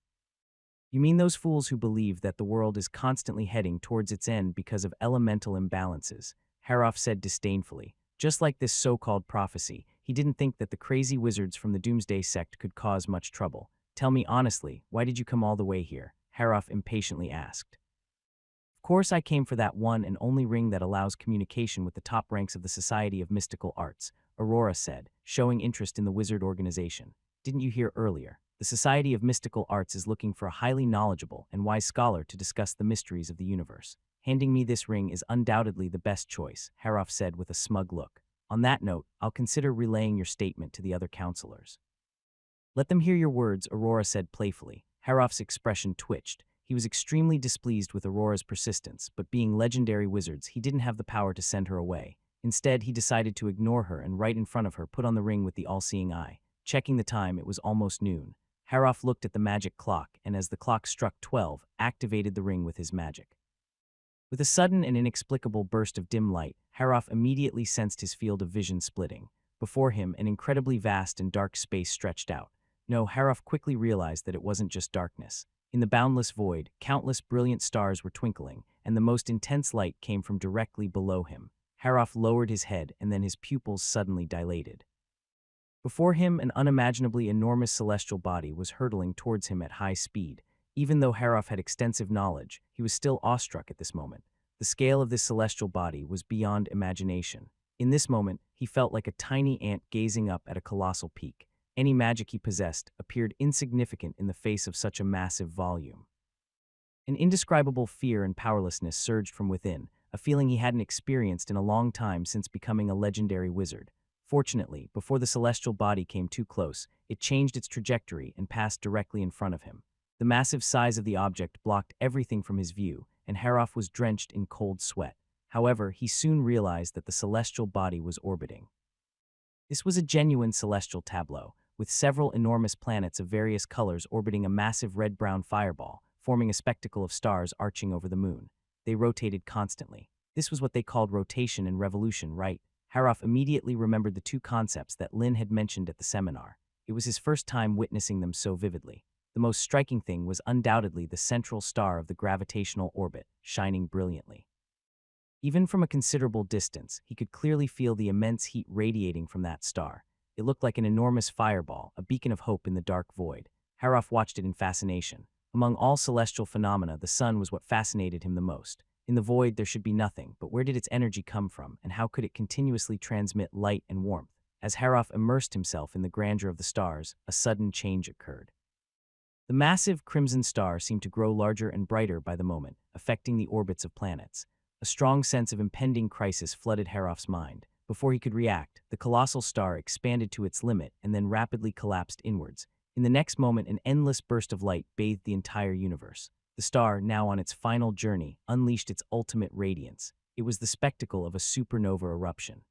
You mean those fools who believe that the world is constantly heading towards its end because of elemental imbalances? Haroff said disdainfully. Just like this so-called prophecy, he didn't think that the crazy wizards from the Doomsday sect could cause much trouble. Tell me honestly, why did you come all the way here? Haroff impatiently asked. Of course I came for that one and only ring that allows communication with the top ranks of the Society of Mystical Arts, Aurora said, showing interest in the wizard organization. Didn't you hear earlier? The Society of Mystical Arts is looking for a highly knowledgeable and wise scholar to discuss the mysteries of the universe. Handing me this ring is undoubtedly the best choice, Haroff said with a smug look. On that note, I'll consider relaying your statement to the other counselors. Let them hear your words, Aurora said playfully. Haroff's expression twitched. He was extremely displeased with Aurora's persistence, but being legendary wizards, he didn't have the power to send her away. Instead, he decided to ignore her and right in front of her put on the ring with the all-seeing eye. Checking the time, it was almost noon. Haroff looked at the magic clock, and as the clock struck 12, activated the ring with his magic. With a sudden and inexplicable burst of dim light, Haroff immediately sensed his field of vision splitting. Before him, an incredibly vast and dark space stretched out. No, Haroff quickly realized that it wasn't just darkness. In the boundless void, countless brilliant stars were twinkling, and the most intense light came from directly below him. Haroff lowered his head, and then his pupils suddenly dilated. Before him, an unimaginably enormous celestial body was hurtling towards him at high speed. Even though Haroff had extensive knowledge, he was still awestruck at this moment. The scale of this celestial body was beyond imagination. In this moment, he felt like a tiny ant gazing up at a colossal peak. Any magic he possessed appeared insignificant in the face of such a massive volume. An indescribable fear and powerlessness surged from within, a feeling he hadn't experienced in a long time since becoming a legendary wizard. Fortunately, before the celestial body came too close, it changed its trajectory and passed directly in front of him. The massive size of the object blocked everything from his view, and Haroff was drenched in cold sweat. However, he soon realized that the celestial body was orbiting. This was a genuine celestial tableau, with several enormous planets of various colors orbiting a massive red-brown fireball, forming a spectacle of stars arching over the moon. They rotated constantly. This was what they called rotation and revolution, right? Haroff immediately remembered the two concepts that Lin had mentioned at the seminar. It was his first time witnessing them so vividly. The most striking thing was undoubtedly the central star of the gravitational orbit, shining brilliantly. Even from a considerable distance, he could clearly feel the immense heat radiating from that star. It looked like an enormous fireball, a beacon of hope in the dark void. Harroff watched it in fascination. Among all celestial phenomena, the sun was what fascinated him the most. In the void, there should be nothing, but where did its energy come from, and how could it continuously transmit light and warmth? As Harroff immersed himself in the grandeur of the stars, a sudden change occurred. The massive crimson star seemed to grow larger and brighter by the moment, affecting the orbits of planets. A strong sense of impending crisis flooded Harroff's mind. Before he could react, the colossal star expanded to its limit and then rapidly collapsed inwards. In the next moment, an endless burst of light bathed the entire universe. The star, now on its final journey, unleashed its ultimate radiance. It was the spectacle of a supernova eruption.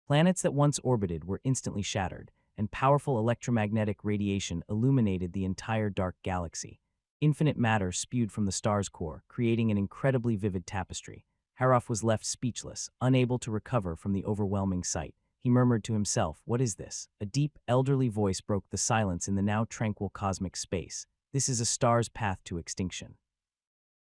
Planets that once orbited were instantly shattered, and powerful electromagnetic radiation illuminated the entire dark galaxy. Infinite matter spewed from the star's core, creating an incredibly vivid tapestry. Harroff was left speechless, unable to recover from the overwhelming sight. He murmured to himself, "What is this?" A deep, elderly voice broke the silence in the now tranquil cosmic space. "This is a star's path to extinction."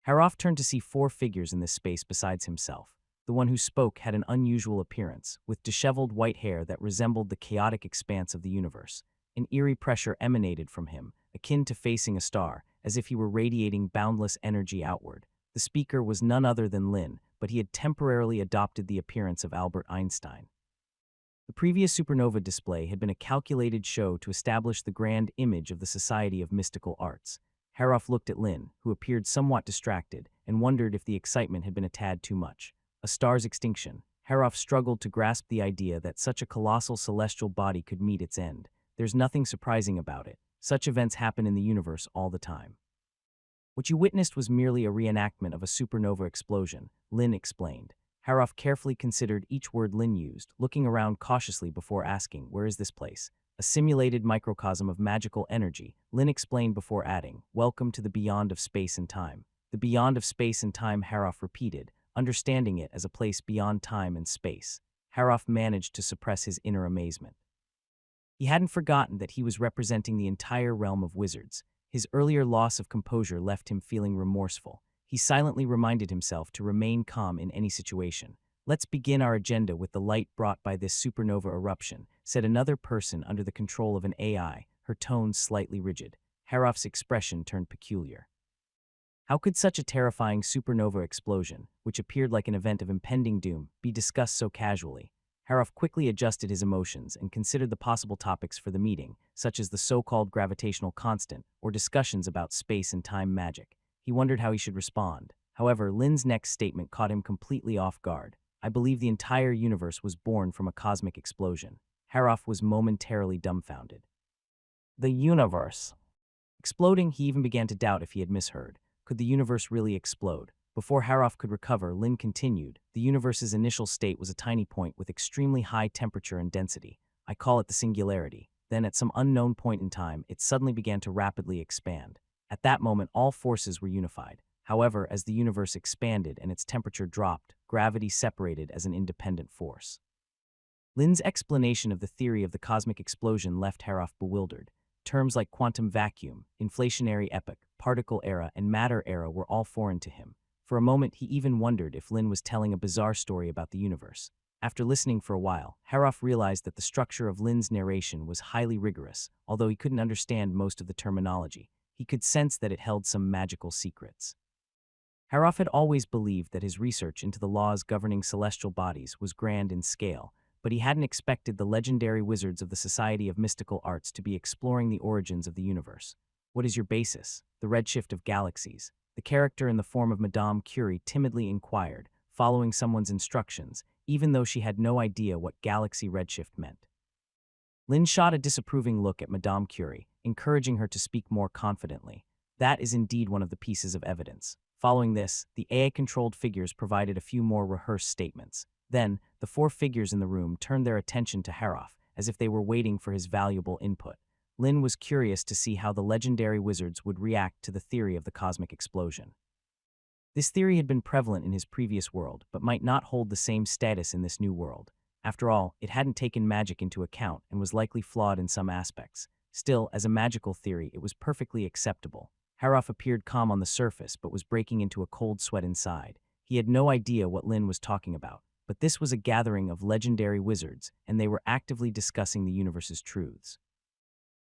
Harroff turned to see 4 figures in this space besides himself. The one who spoke had an unusual appearance, with disheveled white hair that resembled the chaotic expanse of the universe. An eerie pressure emanated from him, akin to facing a star, as if he were radiating boundless energy outward. The speaker was none other than Lin, but he had temporarily adopted the appearance of Albert Einstein. The previous supernova display had been a calculated show to establish the grand image of the Society of Mystical Arts. Harroff looked at Lin, who appeared somewhat distracted, and wondered if the excitement had been a tad too much. A star's extinction. Harroff struggled to grasp the idea that such a colossal celestial body could meet its end. There's nothing surprising about it. Such events happen in the universe all the time. What you witnessed was merely a reenactment of a supernova explosion, Lin explained. Harroff carefully considered each word Lin used, looking around cautiously before asking, "Where is this place?" "A simulated microcosm of magical energy," Lin explained before adding, "Welcome to the beyond of space and time." The beyond of space and time, Harroff repeated, understanding it as a place beyond time and space. Harroff managed to suppress his inner amazement. He hadn't forgotten that he was representing the entire realm of wizards. His earlier loss of composure left him feeling remorseful. He silently reminded himself to remain calm in any situation. "Let's begin our agenda with the light brought by this supernova eruption," said another person under the control of an AI, her tone slightly rigid. Harroff's expression turned peculiar. How could such a terrifying supernova explosion, which appeared like an event of impending doom, be discussed so casually? Harroff quickly adjusted his emotions and considered the possible topics for the meeting, such as the so-called gravitational constant or discussions about space and time magic. He wondered how he should respond. However, Lin's next statement caught him completely off guard. "I believe the entire universe was born from a cosmic explosion." Harroff was momentarily dumbfounded. The universe. Exploding, he even began to doubt if he had misheard. Could the universe really explode? Before Harroff could recover, Lin continued, "The universe's initial state was a tiny point with extremely high temperature and density. I call it the singularity. Then, at some unknown point in time, it suddenly began to rapidly expand. At that moment, all forces were unified. However, as the universe expanded and its temperature dropped, gravity separated as an independent force." Lin's explanation of the theory of the cosmic explosion left Harroff bewildered. Terms like quantum vacuum, inflationary epoch, particle era, and matter era were all foreign to him. For a moment, he even wondered if Lin was telling a bizarre story about the universe. After listening for a while, Harroff realized that the structure of Lin's narration was highly rigorous. Although he couldn't understand most of the terminology, he could sense that it held some magical secrets. Harroff had always believed that his research into the laws governing celestial bodies was grand in scale, but he hadn't expected the legendary wizards of the Society of Mystical Arts to be exploring the origins of the universe. "What is your basis?" "The redshift of galaxies." The character in the form of Madame Curie timidly inquired, following someone's instructions, even though she had no idea what galaxy redshift meant. Lin shot a disapproving look at Madame Curie, encouraging her to speak more confidently. "That is indeed one of the pieces of evidence." Following this, the AI-controlled figures provided a few more rehearsed statements. Then, the 4 figures in the room turned their attention to Harroff, as if they were waiting for his valuable input. Lin was curious to see how the legendary wizards would react to the theory of the cosmic explosion. This theory had been prevalent in his previous world, but might not hold the same status in this new world. After all, it hadn't taken magic into account and was likely flawed in some aspects. Still, as a magical theory, it was perfectly acceptable. Harroff appeared calm on the surface, but was breaking into a cold sweat inside. He had no idea what Lin was talking about, but this was a gathering of legendary wizards, and they were actively discussing the universe's truths.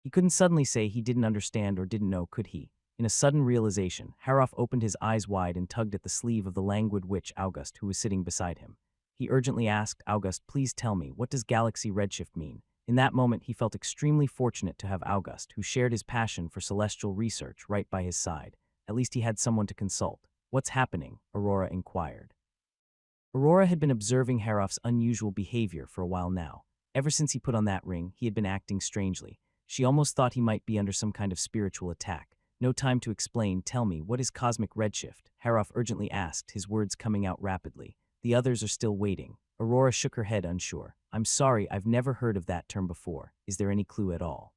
He couldn't suddenly say he didn't understand or didn't know, could he? In a sudden realization, Haroff opened his eyes wide and tugged at the sleeve of the languid witch August, who was sitting beside him. He urgently asked, "August, please tell me, what does galaxy redshift mean?" In that moment, he felt extremely fortunate to have August, who shared his passion for celestial research, right by his side. At least he had someone to consult. "What's happening?" Aurora inquired. Aurora had been observing Haroff's unusual behavior for a while now. Ever since he put on that ring, he had been acting strangely. She almost thought he might be under some kind of spiritual attack. "No time to explain. Tell me, what is cosmic redshift?" Haroff urgently asked, his words coming out rapidly. "The others are still waiting." Aurora shook her head, unsure. "I'm sorry, I've never heard of that term before. Is there any clue at all?"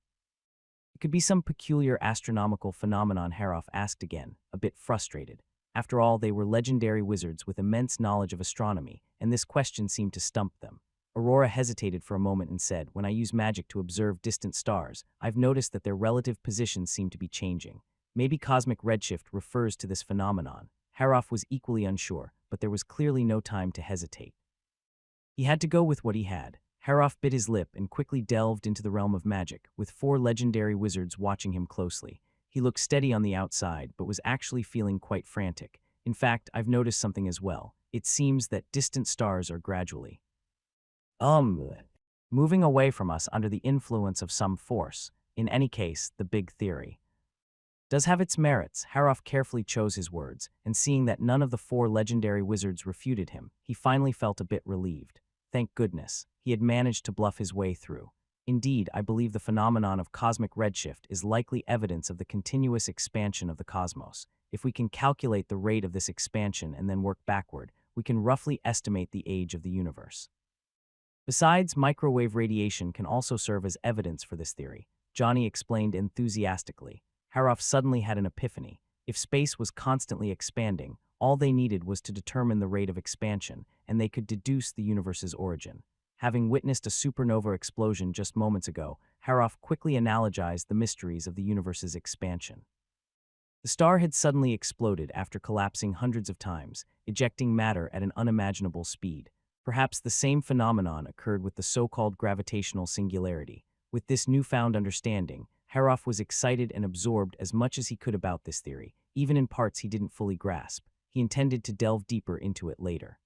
"It could be some peculiar astronomical phenomenon," Haroff asked again, a bit frustrated. After all, they were legendary wizards with immense knowledge of astronomy, and this question seemed to stump them. Aurora hesitated for a moment and said, "When I use magic to observe distant stars, I've noticed that their relative positions seem to be changing. Maybe cosmic redshift refers to this phenomenon." Haroff was equally unsure, but there was clearly no time to hesitate. He had to go with what he had. Haroff bit his lip and quickly delved into the realm of magic, with 4 legendary wizards watching him closely. He looked steady on the outside, but was actually feeling quite frantic. "In fact, I've noticed something as well. It seems that distant stars are gradually moving away from us under the influence of some force. In any case, the big theory does have its merits." Haroff carefully chose his words, and seeing that none of the 4 legendary wizards refuted him, he finally felt a bit relieved. Thank goodness, he had managed to bluff his way through. "Indeed, I believe the phenomenon of cosmic redshift is likely evidence of the continuous expansion of the cosmos. If we can calculate the rate of this expansion and then work backward, we can roughly estimate the age of the universe. Besides, microwave radiation can also serve as evidence for this theory," Johnny explained enthusiastically. Haroff suddenly had an epiphany. If space was constantly expanding, all they needed was to determine the rate of expansion, and they could deduce the universe's origin. Having witnessed a supernova explosion just moments ago, Haroff quickly analogized the mysteries of the universe's expansion. The star had suddenly exploded after collapsing hundreds of times, ejecting matter at an unimaginable speed. Perhaps the same phenomenon occurred with the so-called gravitational singularity. With this newfound understanding, Haroff was excited and absorbed as much as he could about this theory, even in parts he didn't fully grasp. He intended to delve deeper into it later.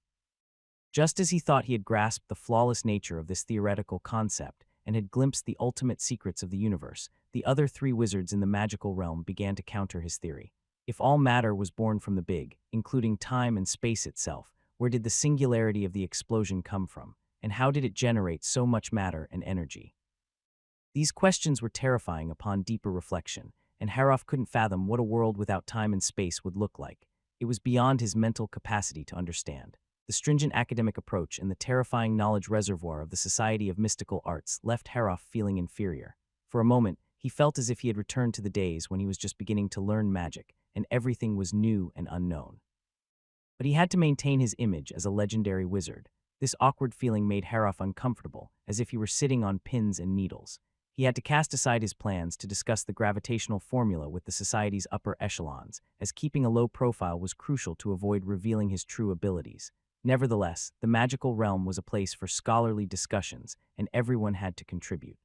Just as he thought he had grasped the flawless nature of this theoretical concept and had glimpsed the ultimate secrets of the universe, the other 3 wizards in the magical realm began to counter his theory. If all matter was born from the big, including time and space itself, where did the singularity of the explosion come from, and how did it generate so much matter and energy? These questions were terrifying upon deeper reflection, and Haroff couldn't fathom what a world without time and space would look like. It was beyond his mental capacity to understand. The stringent academic approach and the terrifying knowledge reservoir of the Society of Mystical Arts left Haroff feeling inferior. For a moment, he felt as if he had returned to the days when he was just beginning to learn magic, and everything was new and unknown. But he had to maintain his image as a legendary wizard. This awkward feeling made Haroff uncomfortable, as if he were sitting on pins and needles. He had to cast aside his plans to discuss the gravitational formula with the Society's upper echelons, as keeping a low profile was crucial to avoid revealing his true abilities. Nevertheless, the magical realm was a place for scholarly discussions, and everyone had to contribute.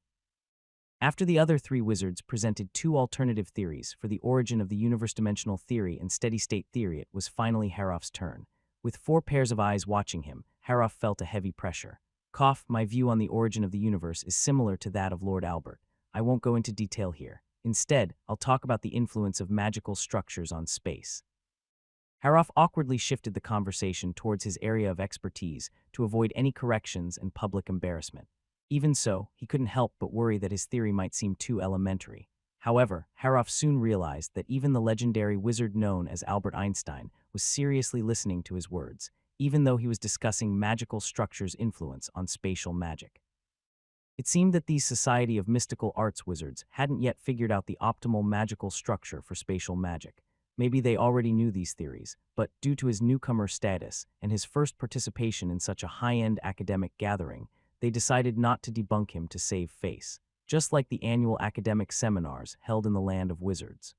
After the other 3 wizards presented 2 alternative theories for the origin of the universe-dimensional theory and steady-state theory, it was finally Haroff's turn. With 4 pairs of eyes watching him, Haroff felt a heavy pressure. "Cough, my view on the origin of the universe is similar to that of Lord Albert. I won't go into detail here. Instead, I'll talk about the influence of magical structures on space." Haroff awkwardly shifted the conversation towards his area of expertise to avoid any corrections and public embarrassment. Even so, he couldn't help but worry that his theory might seem too elementary. However, Haroff soon realized that even the legendary wizard known as Albert Einstein was seriously listening to his words, even though he was discussing magical structures' influence on spatial magic. It seemed that these Society of Mystical Arts wizards hadn't yet figured out the optimal magical structure for spatial magic. Maybe they already knew these theories, but due to his newcomer status and his first participation in such a high-end academic gathering, they decided not to debunk him to save face, just like the annual academic seminars held in the land of wizards.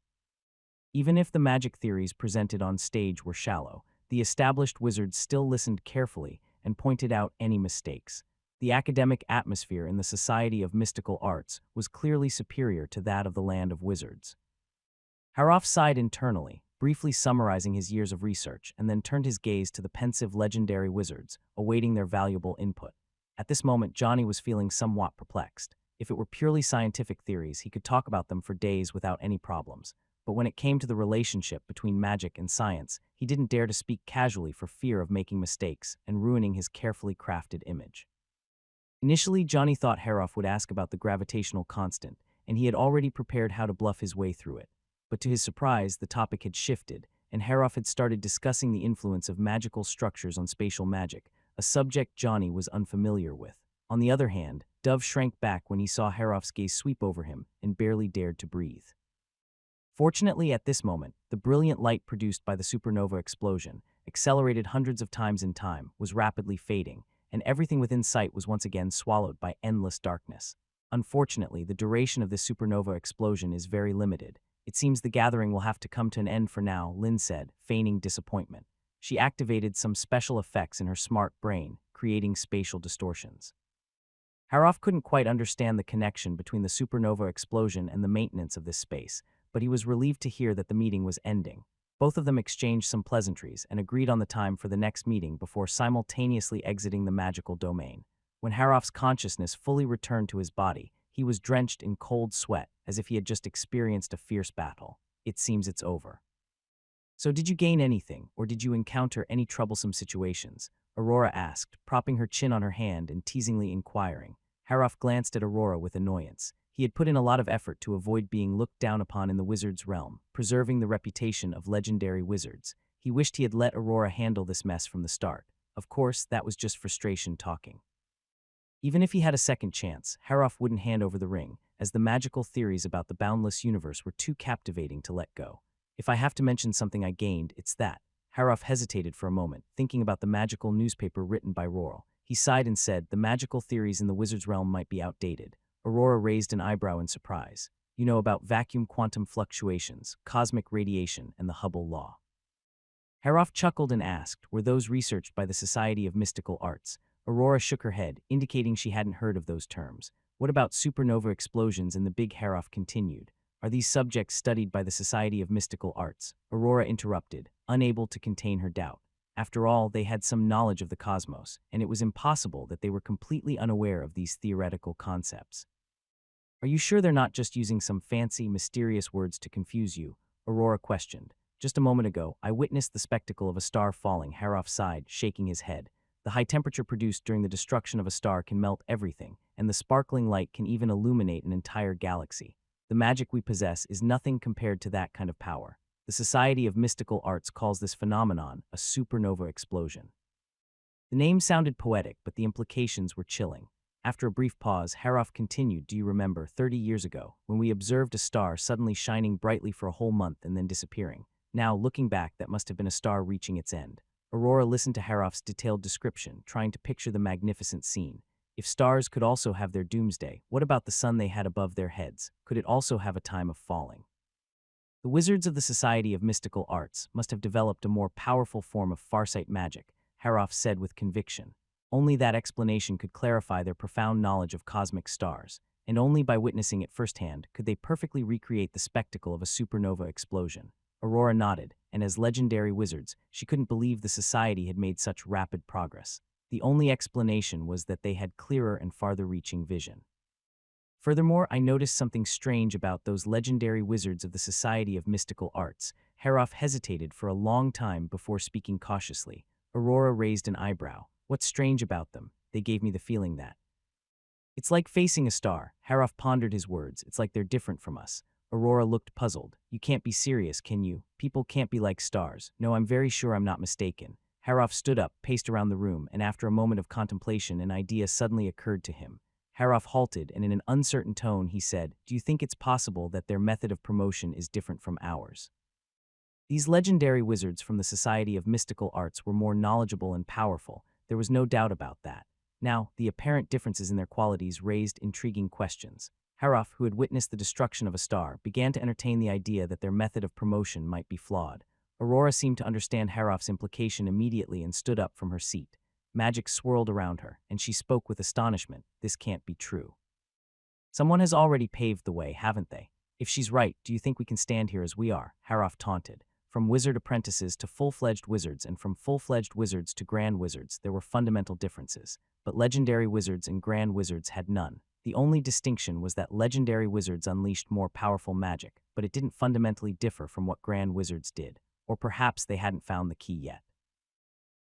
Even if the magic theories presented on stage were shallow, the established wizards still listened carefully and pointed out any mistakes. The academic atmosphere in the Society of Mystical Arts was clearly superior to that of the Land of Wizards. Haroff sighed internally, briefly summarizing his years of research, and then turned his gaze to the pensive legendary wizards, awaiting their valuable input. At this moment, Johnny was feeling somewhat perplexed. If it were purely scientific theories, he could talk about them for days without any problems. But when it came to the relationship between magic and science, he didn't dare to speak casually for fear of making mistakes and ruining his carefully crafted image. Initially, Johnny thought Haroff would ask about the gravitational constant, and he had already prepared how to bluff his way through it. But to his surprise, the topic had shifted, and Haroff had started discussing the influence of magical structures on spatial magic, a subject Johnny was unfamiliar with. On the other hand, Dove shrank back when he saw Haroff's gaze sweep over him and barely dared to breathe. Fortunately, at this moment, the brilliant light produced by the supernova explosion, accelerated hundreds of times in time, was rapidly fading, and everything within sight was once again swallowed by endless darkness. Unfortunately, the duration of this supernova explosion is very limited. It seems the gathering will have to come to an end for now, Lynn said, feigning disappointment. She activated some special effects in her smart brain, creating spatial distortions. Haroff couldn't quite understand the connection between the supernova explosion and the maintenance of this space, but he was relieved to hear that the meeting was ending. Both of them exchanged some pleasantries and agreed on the time for the next meeting before simultaneously exiting the magical domain. When Haroff's consciousness fully returned to his body, he was drenched in cold sweat, as if he had just experienced a fierce battle. It seems it's over. So did you gain anything, or did you encounter any troublesome situations? Aurora asked, propping her chin on her hand and teasingly inquiring. Haroff glanced at Aurora with annoyance. He had put in a lot of effort to avoid being looked down upon in the wizard's realm, preserving the reputation of legendary wizards. He wished he had let Aurora handle this mess from the start. Of course, that was just frustration talking. Even if he had a second chance, Haroff wouldn't hand over the ring, as the magical theories about the boundless universe were too captivating to let go. If I have to mention something I gained, it's that. Haroff hesitated for a moment, thinking about the magical newspaper written by Roral. He sighed and said the magical theories in the wizard's realm might be outdated. Aurora raised an eyebrow in surprise. You know about vacuum quantum fluctuations, cosmic radiation, and the Hubble law. Haroff chuckled and asked, were those researched by the Society of Mystical Arts? Aurora shook her head, indicating she hadn't heard of those terms. What about supernova explosions and the big Haroff continued? Are these subjects studied by the Society of Mystical Arts? Aurora interrupted, unable to contain her doubt. After all, they had some knowledge of the cosmos, and it was impossible that they were completely unaware of these theoretical concepts. Are you sure they're not just using some fancy, mysterious words to confuse you? Aurora questioned. Just a moment ago, I witnessed the spectacle of a star falling. Haroff sighed, shaking his head. The high temperature produced during the destruction of a star can melt everything, and the sparkling light can even illuminate an entire galaxy. The magic we possess is nothing compared to that kind of power. The Society of Mystical Arts calls this phenomenon a supernova explosion. The name sounded poetic, but the implications were chilling. After a brief pause, Haroff continued, do you remember 30 years ago, when we observed a star suddenly shining brightly for a whole month and then disappearing? Now, looking back, that must have been a star reaching its end. Aurora listened to Haroff's detailed description, trying to picture the magnificent scene. If stars could also have their doomsday, what about the sun they had above their heads? Could it also have a time of falling? The wizards of the Society of Mystical Arts must have developed a more powerful form of farsight magic, Haroff said with conviction. Only that explanation could clarify their profound knowledge of cosmic stars, and only by witnessing it firsthand could they perfectly recreate the spectacle of a supernova explosion. Aurora nodded, and as legendary wizards, she couldn't believe the society had made such rapid progress. The only explanation was that they had clearer and farther-reaching vision. Furthermore, I noticed something strange about those legendary wizards of the Society of Mystical Arts. Haroff hesitated for a long time before speaking cautiously. Aurora raised an eyebrow. What's strange about them? They gave me the feeling that. It's like facing a star. Haroff pondered his words. It's like they're different from us. Aurora looked puzzled. You can't be serious, can you? People can't be like stars. No, I'm very sure I'm not mistaken. Haroff stood up, paced around the room, and after a moment of contemplation, an idea suddenly occurred to him. Haroff halted, and in an uncertain tone he said, do you think it's possible that their method of promotion is different from ours? These legendary wizards from the Society of Mystical Arts were more knowledgeable and powerful. There was no doubt about that. Now, the apparent differences in their qualities raised intriguing questions. Haroff, who had witnessed the destruction of a star, began to entertain the idea that their method of promotion might be flawed. Aurora seemed to understand Harroff's implication immediately and stood up from her seat. Magic swirled around her, and she spoke with astonishment. This can't be true. Someone has already paved the way, haven't they? If she's right, do you think we can stand here as we are? Harroff taunted. From wizard apprentices to full-fledged wizards and from full-fledged wizards to grand wizards, there were fundamental differences. But legendary wizards and grand wizards had none. The only distinction was that legendary wizards unleashed more powerful magic, but it didn't fundamentally differ from what grand wizards did. Or perhaps they hadn't found the key yet.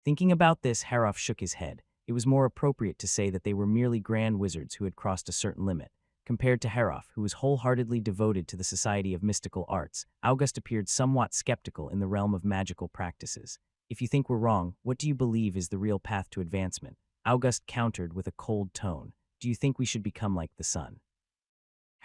Thinking about this, Harroff shook his head. It was more appropriate to say that they were merely grand wizards who had crossed a certain limit. Compared to Harroff, who was wholeheartedly devoted to the Society of Mystical Arts, August appeared somewhat skeptical in the realm of magical practices. If you think we're wrong, what do you believe is the real path to advancement? August countered with a cold tone. Do you think we should become like the sun?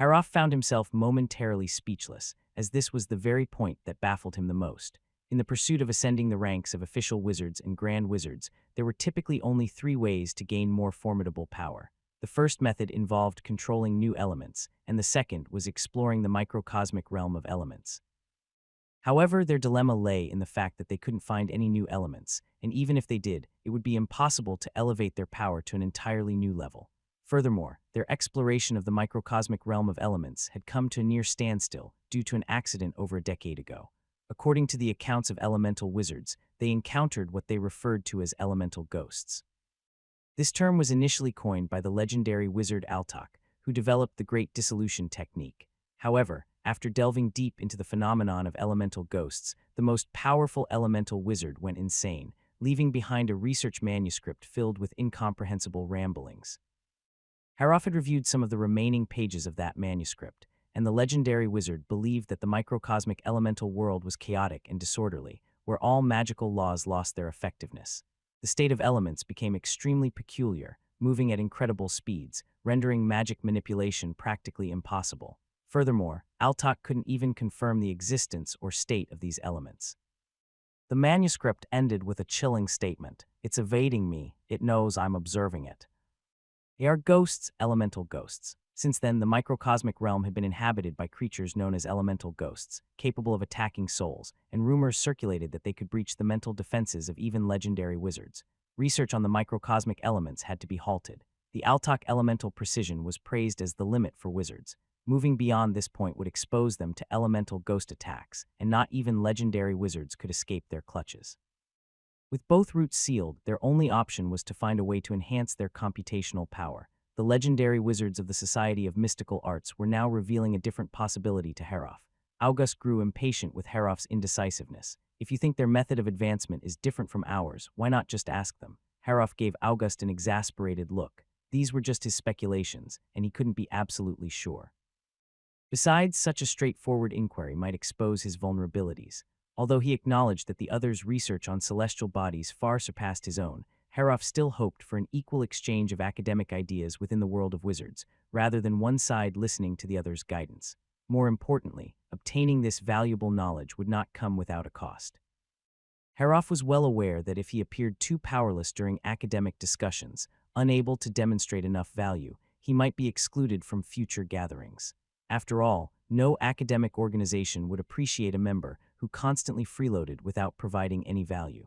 Harroff found himself momentarily speechless, as this was the very point that baffled him the most. In the pursuit of ascending the ranks of official wizards and grand wizards, there were typically only 3 ways to gain more formidable power. The first method involved controlling new elements, and the second was exploring the microcosmic realm of elements. However, their dilemma lay in the fact that they couldn't find any new elements, and even if they did, it would be impossible to elevate their power to an entirely new level. Furthermore, their exploration of the microcosmic realm of elements had come to a near standstill due to an accident over a decade ago. According to the accounts of elemental wizards, they encountered what they referred to as elemental ghosts. This term was initially coined by the legendary wizard Altok, who developed the Great Dissolution technique. However, after delving deep into the phenomenon of elemental ghosts, the most powerful elemental wizard went insane, leaving behind a research manuscript filled with incomprehensible ramblings. Harroff had reviewed some of the remaining pages of that manuscript, and the legendary wizard believed that the microcosmic elemental world was chaotic and disorderly, where all magical laws lost their effectiveness. The state of elements became extremely peculiar, moving at incredible speeds, rendering magic manipulation practically impossible. Furthermore, Altok couldn't even confirm the existence or state of these elements. The manuscript ended with a chilling statement. It's evading me, it knows I'm observing it. They are ghosts, elemental ghosts. Since then, the microcosmic realm had been inhabited by creatures known as elemental ghosts, capable of attacking souls, and rumors circulated that they could breach the mental defenses of even legendary wizards. Research on the microcosmic elements had to be halted. The Altok elemental precision was praised as the limit for wizards. Moving beyond this point would expose them to elemental ghost attacks, and not even legendary wizards could escape their clutches. With both routes sealed, their only option was to find a way to enhance their computational power. The legendary wizards of the Society of Mystical Arts were now revealing a different possibility to Harroff. August grew impatient with Harroff's indecisiveness. If you think their method of advancement is different from ours, why not just ask them? Harroff gave August an exasperated look. These were just his speculations, and he couldn't be absolutely sure. Besides, such a straightforward inquiry might expose his vulnerabilities. Although he acknowledged that the other's research on celestial bodies far surpassed his own, Harroff still hoped for an equal exchange of academic ideas within the world of wizards, rather than one side listening to the other's guidance. More importantly, obtaining this valuable knowledge would not come without a cost. Harroff was well aware that if he appeared too powerless during academic discussions, unable to demonstrate enough value, he might be excluded from future gatherings. After all, no academic organization would appreciate a member who constantly freeloaded without providing any value.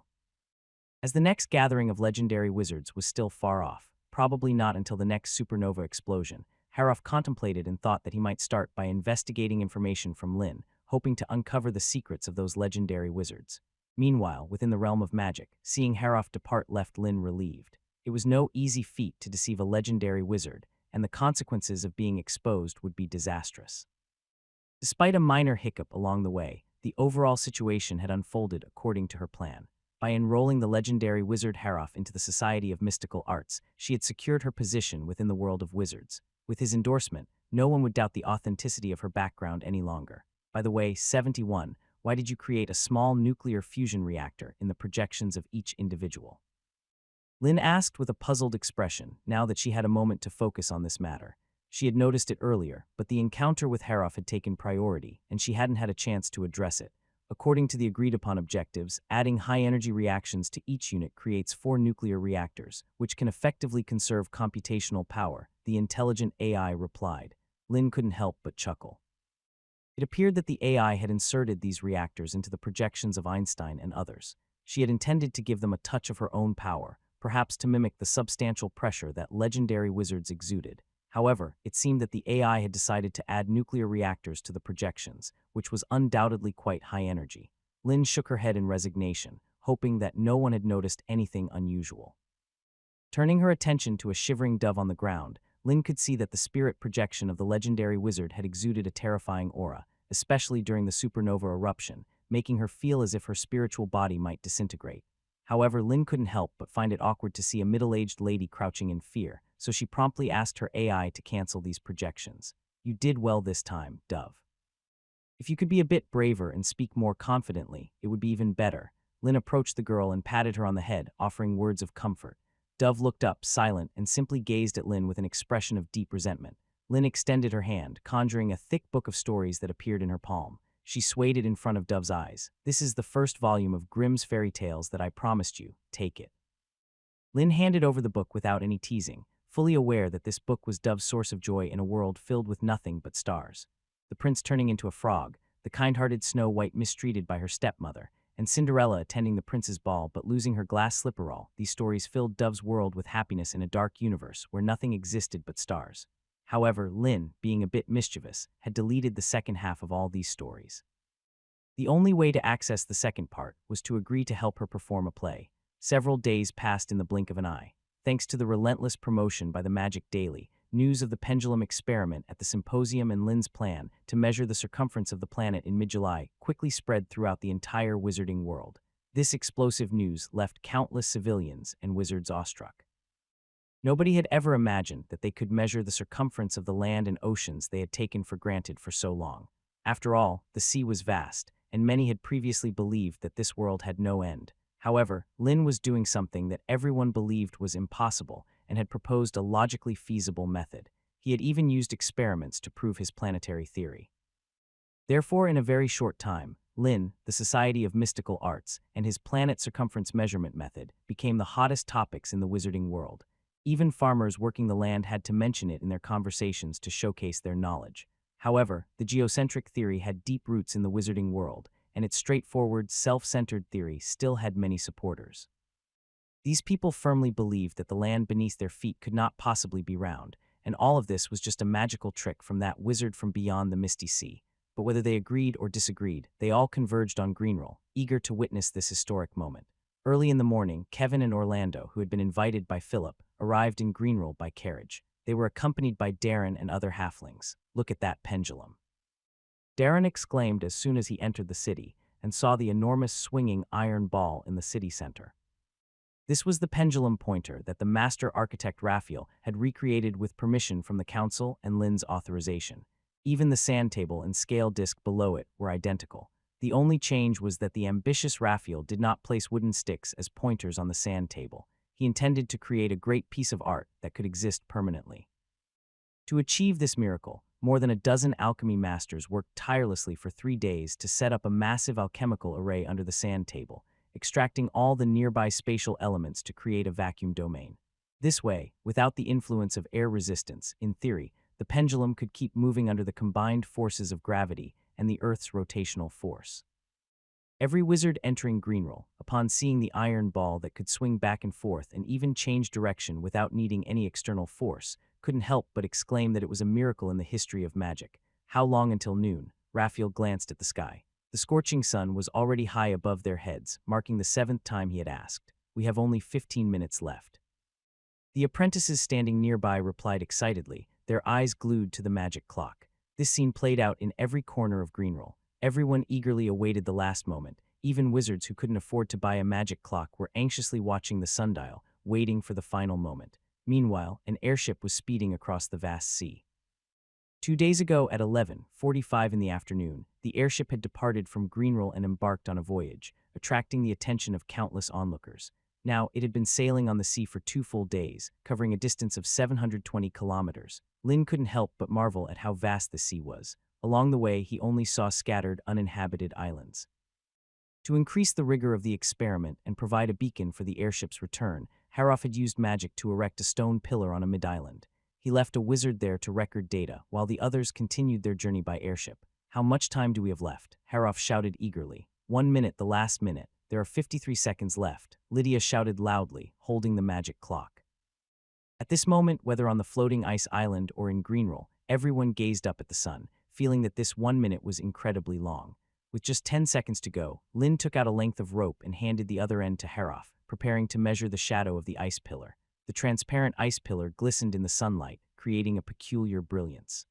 As the next gathering of legendary wizards was still far off, probably not until the next supernova explosion, Harroff contemplated and thought that he might start by investigating information from Lin, hoping to uncover the secrets of those legendary wizards. Meanwhile, within the realm of magic, seeing Harroff depart left Lin relieved. It was no easy feat to deceive a legendary wizard, and the consequences of being exposed would be disastrous. Despite a minor hiccup along the way, the overall situation had unfolded according to her plan. By enrolling the legendary wizard Harroff into the Society of Mystical Arts, she had secured her position within the world of wizards. With his endorsement, no one would doubt the authenticity of her background any longer. By the way, 71, why did you create a small nuclear fusion reactor in the projections of each individual? Lin asked with a puzzled expression, now that she had a moment to focus on this matter. She had noticed it earlier, but the encounter with Harroff had taken priority, and she hadn't had a chance to address it. According to the agreed-upon objectives, adding high-energy reactions to each unit creates 4 nuclear reactors, which can effectively conserve computational power, the intelligent AI replied. Lin couldn't help but chuckle. It appeared that the AI had inserted these reactors into the projections of Einstein and others. She had intended to give them a touch of her own power, perhaps to mimic the substantial pressure that legendary wizards exuded. However, it seemed that the AI had decided to add nuclear reactors to the projections, which was undoubtedly quite high energy. Lynn shook her head in resignation, hoping that no one had noticed anything unusual. Turning her attention to a shivering dove on the ground, Lynn could see that the spirit projection of the legendary wizard had exuded a terrifying aura, especially during the supernova eruption, making her feel as if her spiritual body might disintegrate. However, Lynn couldn't help but find it awkward to see a middle-aged lady crouching in fear, so she promptly asked her AI to cancel these projections. "You did well this time, Dove. If you could be a bit braver and speak more confidently, it would be even better." Lynn approached the girl and patted her on the head, offering words of comfort. Dove looked up, silent, and simply gazed at Lynn with an expression of deep resentment. Lynn extended her hand, conjuring a thick book of stories that appeared in her palm. She swayed it in front of Dove's eyes. "This is the first volume of Grimm's fairy tales that I promised you. Take it." Lynn handed over the book without any teasing, fully aware that this book was Dove's source of joy in a world filled with nothing but stars. The prince turning into a frog, the kind-hearted Snow White mistreated by her stepmother, and Cinderella attending the prince's ball but losing her glass slipper. These stories filled Dove's world with happiness in a dark universe where nothing existed but stars. However, Lynn, being a bit mischievous, had deleted the second half of all these stories. The only way to access the second part was to agree to help her perform a play. Several days passed in the blink of an eye. Thanks to the relentless promotion by the Magic Daily, news of the pendulum experiment at the symposium and Lynn's plan to measure the circumference of the planet in mid-July quickly spread throughout the entire wizarding world. This explosive news left countless civilians and wizards awestruck. Nobody had ever imagined that they could measure the circumference of the land and oceans they had taken for granted for so long. After all, the sea was vast, and many had previously believed that this world had no end. However, Lynn was doing something that everyone believed was impossible and had proposed a logically feasible method. He had even used experiments to prove his planetary theory. Therefore, in a very short time, Lynn, the Society of Mystical Arts, and his planet circumference measurement method became the hottest topics in the wizarding world. Even farmers working the land had to mention it in their conversations to showcase their knowledge. However, the geocentric theory had deep roots in the wizarding world, and its straightforward, self-centered theory still had many supporters. These people firmly believed that the land beneath their feet could not possibly be round, and all of this was just a magical trick from that wizard from beyond the misty sea. But whether they agreed or disagreed, they all converged on Greenroll, eager to witness this historic moment. Early in the morning, Kevin and Orlando, who had been invited by Philip, arrived in Greenroll by carriage. They were accompanied by Darren and other halflings. "Look at that pendulum," Darren exclaimed as soon as he entered the city and saw the enormous swinging iron ball in the city center. This was the pendulum pointer that the master architect Raphael had recreated with permission from the council and Lynn's authorization. Even the sand table and scale disc below it were identical. The only change was that the ambitious Raphael did not place wooden sticks as pointers on the sand table. He intended to create a great piece of art that could exist permanently. To achieve this miracle, more than a dozen alchemy masters worked tirelessly for 3 days to set up a massive alchemical array under the sand table, extracting all the nearby spatial elements to create a vacuum domain. This way, without the influence of air resistance, in theory, the pendulum could keep moving under the combined forces of gravity and the Earth's rotational force. Every wizard entering Greenroll, upon seeing the iron ball that could swing back and forth and even change direction without needing any external force, couldn't help but exclaim that it was a miracle in the history of magic. How long until noon? Raphael glanced at the sky. The scorching sun was already high above their heads, marking the 7th time he had asked. "We have only 15 minutes left." The apprentices standing nearby replied excitedly, their eyes glued to the magic clock. This scene played out in every corner of Greenroll. Everyone eagerly awaited the last moment. Even wizards who couldn't afford to buy a magic clock were anxiously watching the sundial, waiting for the final moment. Meanwhile, an airship was speeding across the vast sea. 2 days ago at 11:45 in the afternoon, the airship had departed from Greenroll and embarked on a voyage, attracting the attention of countless onlookers. Now, it had been sailing on the sea for 2 full days, covering a distance of 720 kilometers. Lynn couldn't help but marvel at how vast the sea was. Along the way, he only saw scattered, uninhabited islands. To increase the rigor of the experiment and provide a beacon for the airship's return, Haroff had used magic to erect a stone pillar on a mid-island. He left a wizard there to record data, while the others continued their journey by airship. How much time do we have left? Haroff shouted eagerly. 1 minute, the last minute. There are 53 seconds left, Lydia shouted loudly, holding the magic clock. At this moment, whether on the floating ice island or in Greenroll, everyone gazed up at the sun, feeling that this 1 minute was incredibly long. With just 10 seconds to go, Lynn took out a length of rope and handed the other end to Haroff, preparing to measure the shadow of the ice pillar. The transparent ice pillar glistened in the sunlight, creating a peculiar brilliance.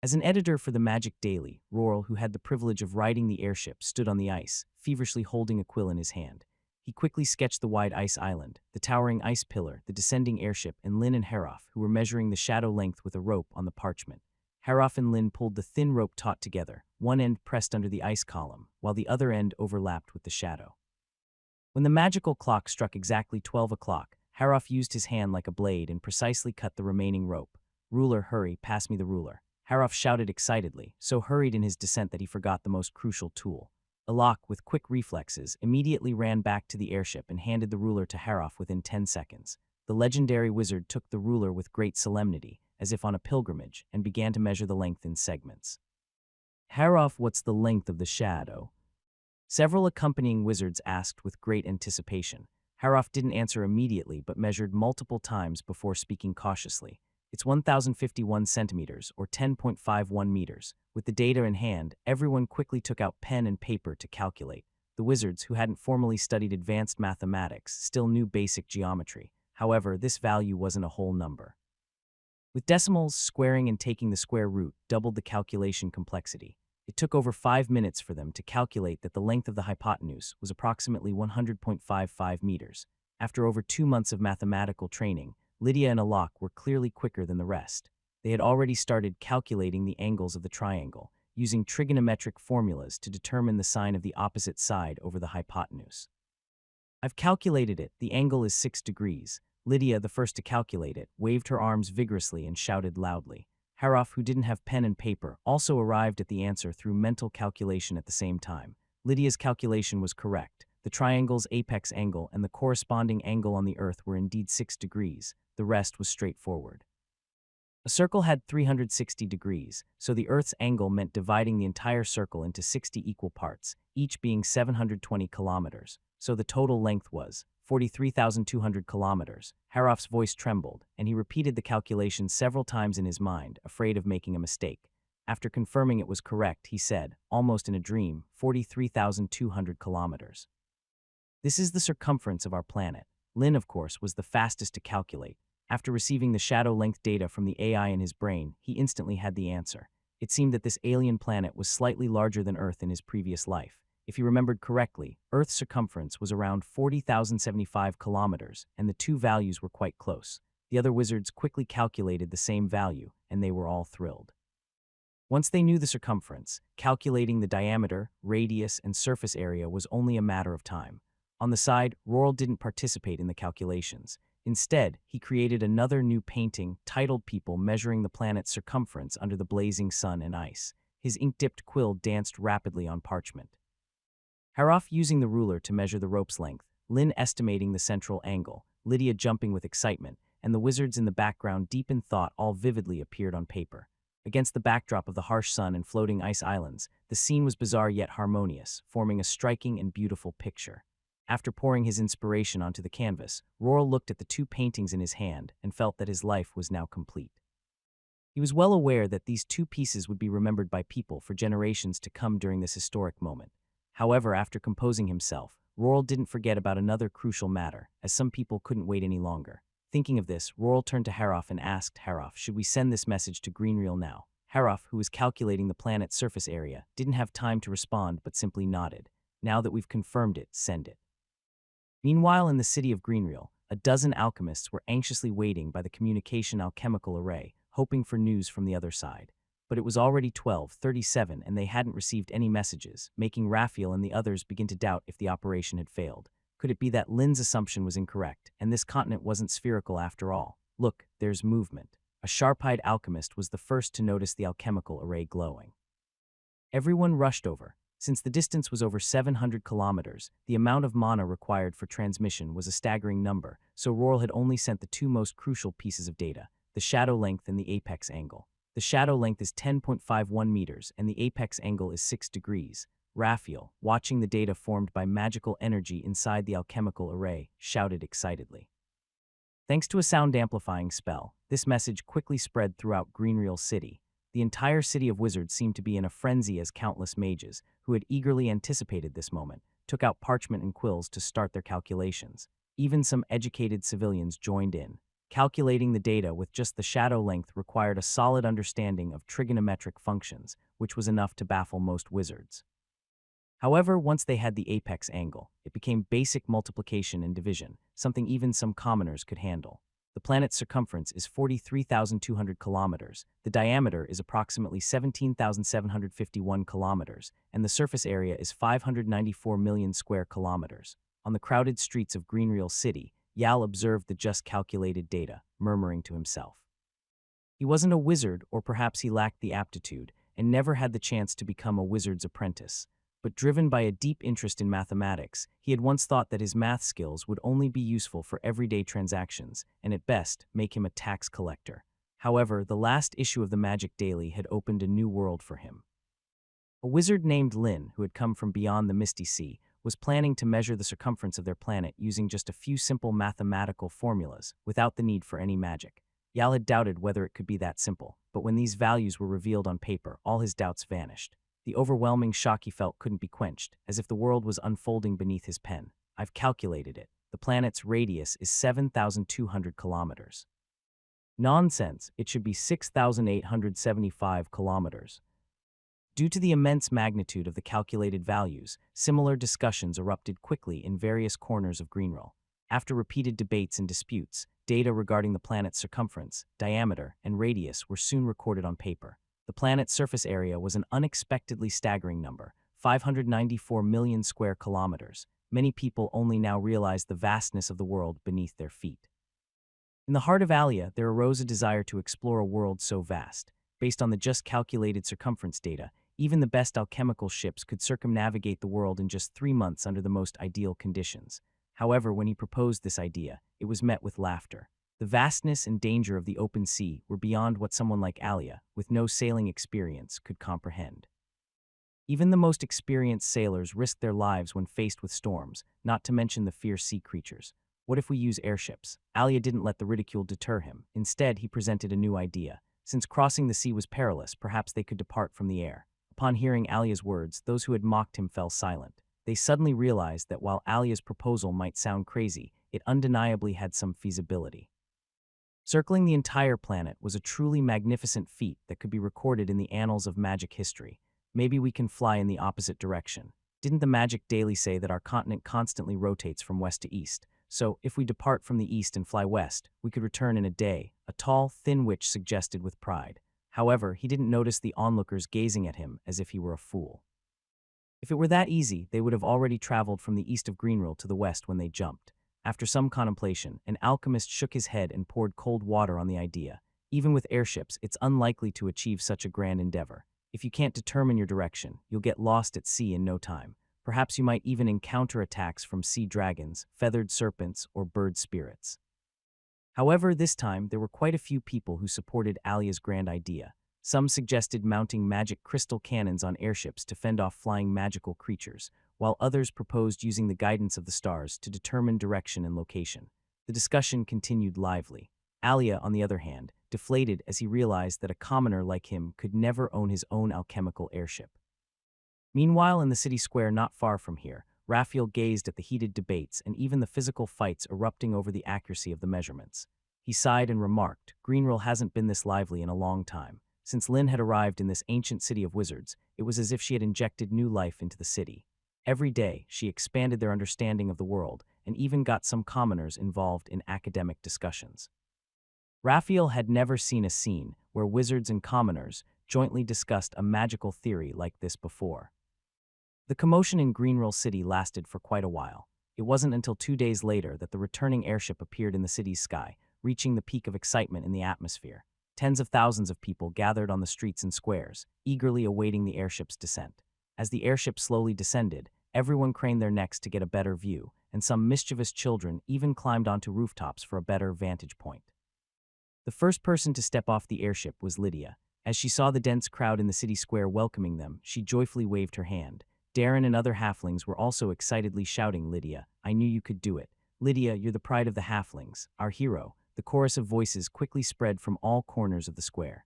As an editor for the Magic Daily, Roral, who had the privilege of riding the airship, stood on the ice, feverishly holding a quill in his hand. He quickly sketched the wide ice island, the towering ice pillar, the descending airship, and Lynn and Haroff, who were measuring the shadow length with a rope on the parchment. Haroff and Lynn pulled the thin rope taut together, one end pressed under the ice column, while the other end overlapped with the shadow. When the magical clock struck exactly 12 o'clock, Haroff used his hand like a blade and precisely cut the remaining rope. "Ruler, hurry, pass me the ruler." Haroff shouted excitedly, so hurried in his descent that he forgot the most crucial tool. Alok, with quick reflexes, immediately ran back to the airship and handed the ruler to Haroff within 10 seconds. The legendary wizard took the ruler with great solemnity, as if on a pilgrimage, and began to measure the length in segments. "Haroff, what's the length of the shadow?" Several accompanying wizards asked with great anticipation. Haroff didn't answer immediately but measured multiple times before speaking cautiously. "It's 1,051 centimeters, or 10.51 meters. With the data in hand, everyone quickly took out pen and paper to calculate. The wizards, who hadn't formally studied advanced mathematics, still knew basic geometry. However, this value wasn't a whole number. With decimals, squaring and taking the square root doubled the calculation complexity. It took over 5 minutes for them to calculate that the length of the hypotenuse was approximately 100.55 meters. After over 2 months of mathematical training, Lydia and Alok were clearly quicker than the rest. They had already started calculating the angles of the triangle, using trigonometric formulas to determine the sine of the opposite side over the hypotenuse. "I've calculated it, the angle is 6 degrees. Lydia, the first to calculate it, waved her arms vigorously and shouted loudly. Haroff, who didn't have pen and paper, also arrived at the answer through mental calculation at the same time. Lydia's calculation was correct. The triangle's apex angle and the corresponding angle on the Earth were indeed 6 degrees. The rest was straightforward. A circle had 360 degrees, so the Earth's angle meant dividing the entire circle into 60 equal parts, each being 720 kilometers. So the total length was 43,200 kilometers. Haroff's voice trembled, and he repeated the calculation several times in his mind, afraid of making a mistake. After confirming it was correct, he said, almost in a dream, 43,200 kilometers. "This is the circumference of our planet." Lynn, of course, was the fastest to calculate. After receiving the shadow length data from the AI in his brain, he instantly had the answer. It seemed that this alien planet was slightly larger than Earth in his previous life. If he remembered correctly, Earth's circumference was around 40,075 kilometers, and the two values were quite close. The other wizards quickly calculated the same value, and they were all thrilled. Once they knew the circumference, calculating the diameter, radius, and surface area was only a matter of time. On the side, Roral didn't participate in the calculations. Instead, he created another new painting titled "People Measuring the Planet's Circumference Under the Blazing Sun and Ice." His ink-dipped quill danced rapidly on parchment. Haroff using the ruler to measure the rope's length, Lynn estimating the central angle, Lydia jumping with excitement, and the wizards in the background deep in thought all vividly appeared on paper. Against the backdrop of the harsh sun and floating ice islands, the scene was bizarre yet harmonious, forming a striking and beautiful picture. After pouring his inspiration onto the canvas, Roral looked at the two paintings in his hand and felt that his life was now complete. He was well aware that these two pieces would be remembered by people for generations to come during this historic moment. However, after composing himself, Roral didn't forget about another crucial matter, as some people couldn't wait any longer. Thinking of this, Roral turned to Haroff and asked Haroff, should we send this message to Greenreel now? Haroff, who was calculating the planet's surface area, didn't have time to respond but simply nodded. Now that we've confirmed it, send it. Meanwhile, in the city of Greenreel, a dozen alchemists were anxiously waiting by the communication alchemical array, hoping for news from the other side. But it was already 12:37 and they hadn't received any messages, making Raphael and the others begin to doubt if the operation had failed. Could it be that Lynn's assumption was incorrect, and this continent wasn't spherical after all? Look, there's movement. A sharp-eyed alchemist was the first to notice the alchemical array glowing. Everyone rushed over. Since the distance was over 700 kilometers, the amount of mana required for transmission was a staggering number, so Roral had only sent the two most crucial pieces of data, the shadow length and the apex angle. The shadow length is 10.51 meters and the apex angle is 6 degrees. Raphael, watching the data formed by magical energy inside the alchemical array, shouted excitedly. Thanks to a sound-amplifying spell, this message quickly spread throughout Greenreel City. The entire city of wizards seemed to be in a frenzy as countless mages, who had eagerly anticipated this moment, took out parchment and quills to start their calculations. Even some educated civilians joined in. Calculating the data with just the shadow length required a solid understanding of trigonometric functions, which was enough to baffle most wizards. However, once they had the apex angle, it became basic multiplication and division, something even some commoners could handle. The planet's circumference is 43,200 kilometers, the diameter is approximately 17,751 kilometers, and the surface area is 594 million square kilometers. On the crowded streets of Greenreel City, Yal observed the just calculated data, murmuring to himself. He wasn't a wizard, or perhaps he lacked the aptitude, and never had the chance to become a wizard's apprentice. But driven by a deep interest in mathematics, he had once thought that his math skills would only be useful for everyday transactions, and at best, make him a tax collector. However, the last issue of the Magic Daily had opened a new world for him. A wizard named Lin, who had come from beyond the Misty Sea, was planning to measure the circumference of their planet using just a few simple mathematical formulas, without the need for any magic. Yal had doubted whether it could be that simple, but when these values were revealed on paper, all his doubts vanished. The overwhelming shock he felt couldn't be quenched, as if the world was unfolding beneath his pen. I've calculated it. The planet's radius is 7,200 kilometers. Nonsense, it should be 6,875 kilometers. Due to the immense magnitude of the calculated values, similar discussions erupted quickly in various corners of Greenreel. After repeated debates and disputes, data regarding the planet's circumference, diameter, and radius were soon recorded on paper. The planet's surface area was an unexpectedly staggering number, 594 million square kilometers. Many people only now realized the vastness of the world beneath their feet. In the heart of Alia, there arose a desire to explore a world so vast. Based on the just calculated circumference data, even the best alchemical ships could circumnavigate the world in just 3 months under the most ideal conditions. However, when he proposed this idea, it was met with laughter. The vastness and danger of the open sea were beyond what someone like Alia, with no sailing experience, could comprehend. Even the most experienced sailors risked their lives when faced with storms, not to mention the fierce sea creatures. What if we use airships? Alia didn't let the ridicule deter him. Instead, he presented a new idea. Since crossing the sea was perilous, perhaps they could depart from the air. Upon hearing Alia's words, those who had mocked him fell silent. They suddenly realized that while Alia's proposal might sound crazy, it undeniably had some feasibility. Circling the entire planet was a truly magnificent feat that could be recorded in the annals of magic history. Maybe we can fly in the opposite direction. Didn't the Magic Daily say that our continent constantly rotates from west to east? So, if we depart from the east and fly west, we could return in a day, a tall, thin witch suggested with pride. However, he didn't notice the onlookers gazing at him as if he were a fool. If it were that easy, they would have already traveled from the east of Greenreel to the west when they jumped. After some contemplation, an alchemist shook his head and poured cold water on the idea. Even with airships, it's unlikely to achieve such a grand endeavor. If you can't determine your direction, you'll get lost at sea in no time. Perhaps you might even encounter attacks from sea dragons, feathered serpents, or bird spirits. However, this time, there were quite a few people who supported Alia's grand idea. Some suggested mounting magic crystal cannons on airships to fend off flying magical creatures, while others proposed using the guidance of the stars to determine direction and location. The discussion continued lively. Alia, on the other hand, deflated as he realized that a commoner like him could never own his own alchemical airship. Meanwhile, in the city square not far from here, Raphael gazed at the heated debates and even the physical fights erupting over the accuracy of the measurements. He sighed and remarked, "Greenreel hasn't been this lively in a long time." Since Lin had arrived in this ancient city of wizards, it was as if she had injected new life into the city. Every day, she expanded their understanding of the world and even got some commoners involved in academic discussions. Raphael had never seen a scene where wizards and commoners jointly discussed a magical theory like this before. The commotion in Greenreel City lasted for quite a while. It wasn't until 2 days later that the returning airship appeared in the city's sky, reaching the peak of excitement in the atmosphere. Tens of thousands of people gathered on the streets and squares, eagerly awaiting the airship's descent. As the airship slowly descended, everyone craned their necks to get a better view, and some mischievous children even climbed onto rooftops for a better vantage point. The first person to step off the airship was Lydia. As she saw the dense crowd in the city square welcoming them, she joyfully waved her hand. Darren and other halflings were also excitedly shouting, "Lydia, I knew you could do it. Lydia, you're the pride of the halflings, our hero." The chorus of voices quickly spread from all corners of the square.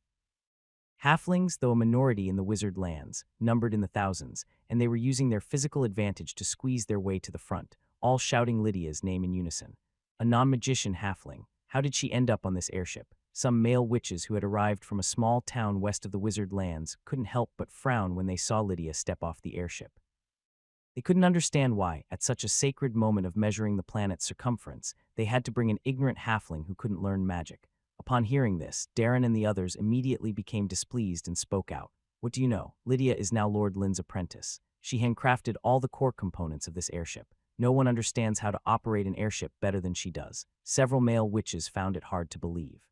Halflings, though a minority in the wizard lands, numbered in the thousands, and they were using their physical advantage to squeeze their way to the front, all shouting Lydia's name in unison. A non-magician halfling. How did she end up on this airship? Some male witches who had arrived from a small town west of the wizard lands couldn't help but frown when they saw Lydia step off the airship. They couldn't understand why, at such a sacred moment of measuring the planet's circumference, they had to bring an ignorant halfling who couldn't learn magic. Upon hearing this, Darren and the others immediately became displeased and spoke out. "What do you know? Lydia is now Lord Lynn's apprentice. She handcrafted all the core components of this airship. No one understands how to operate an airship better than she does." Several male witches found it hard to believe.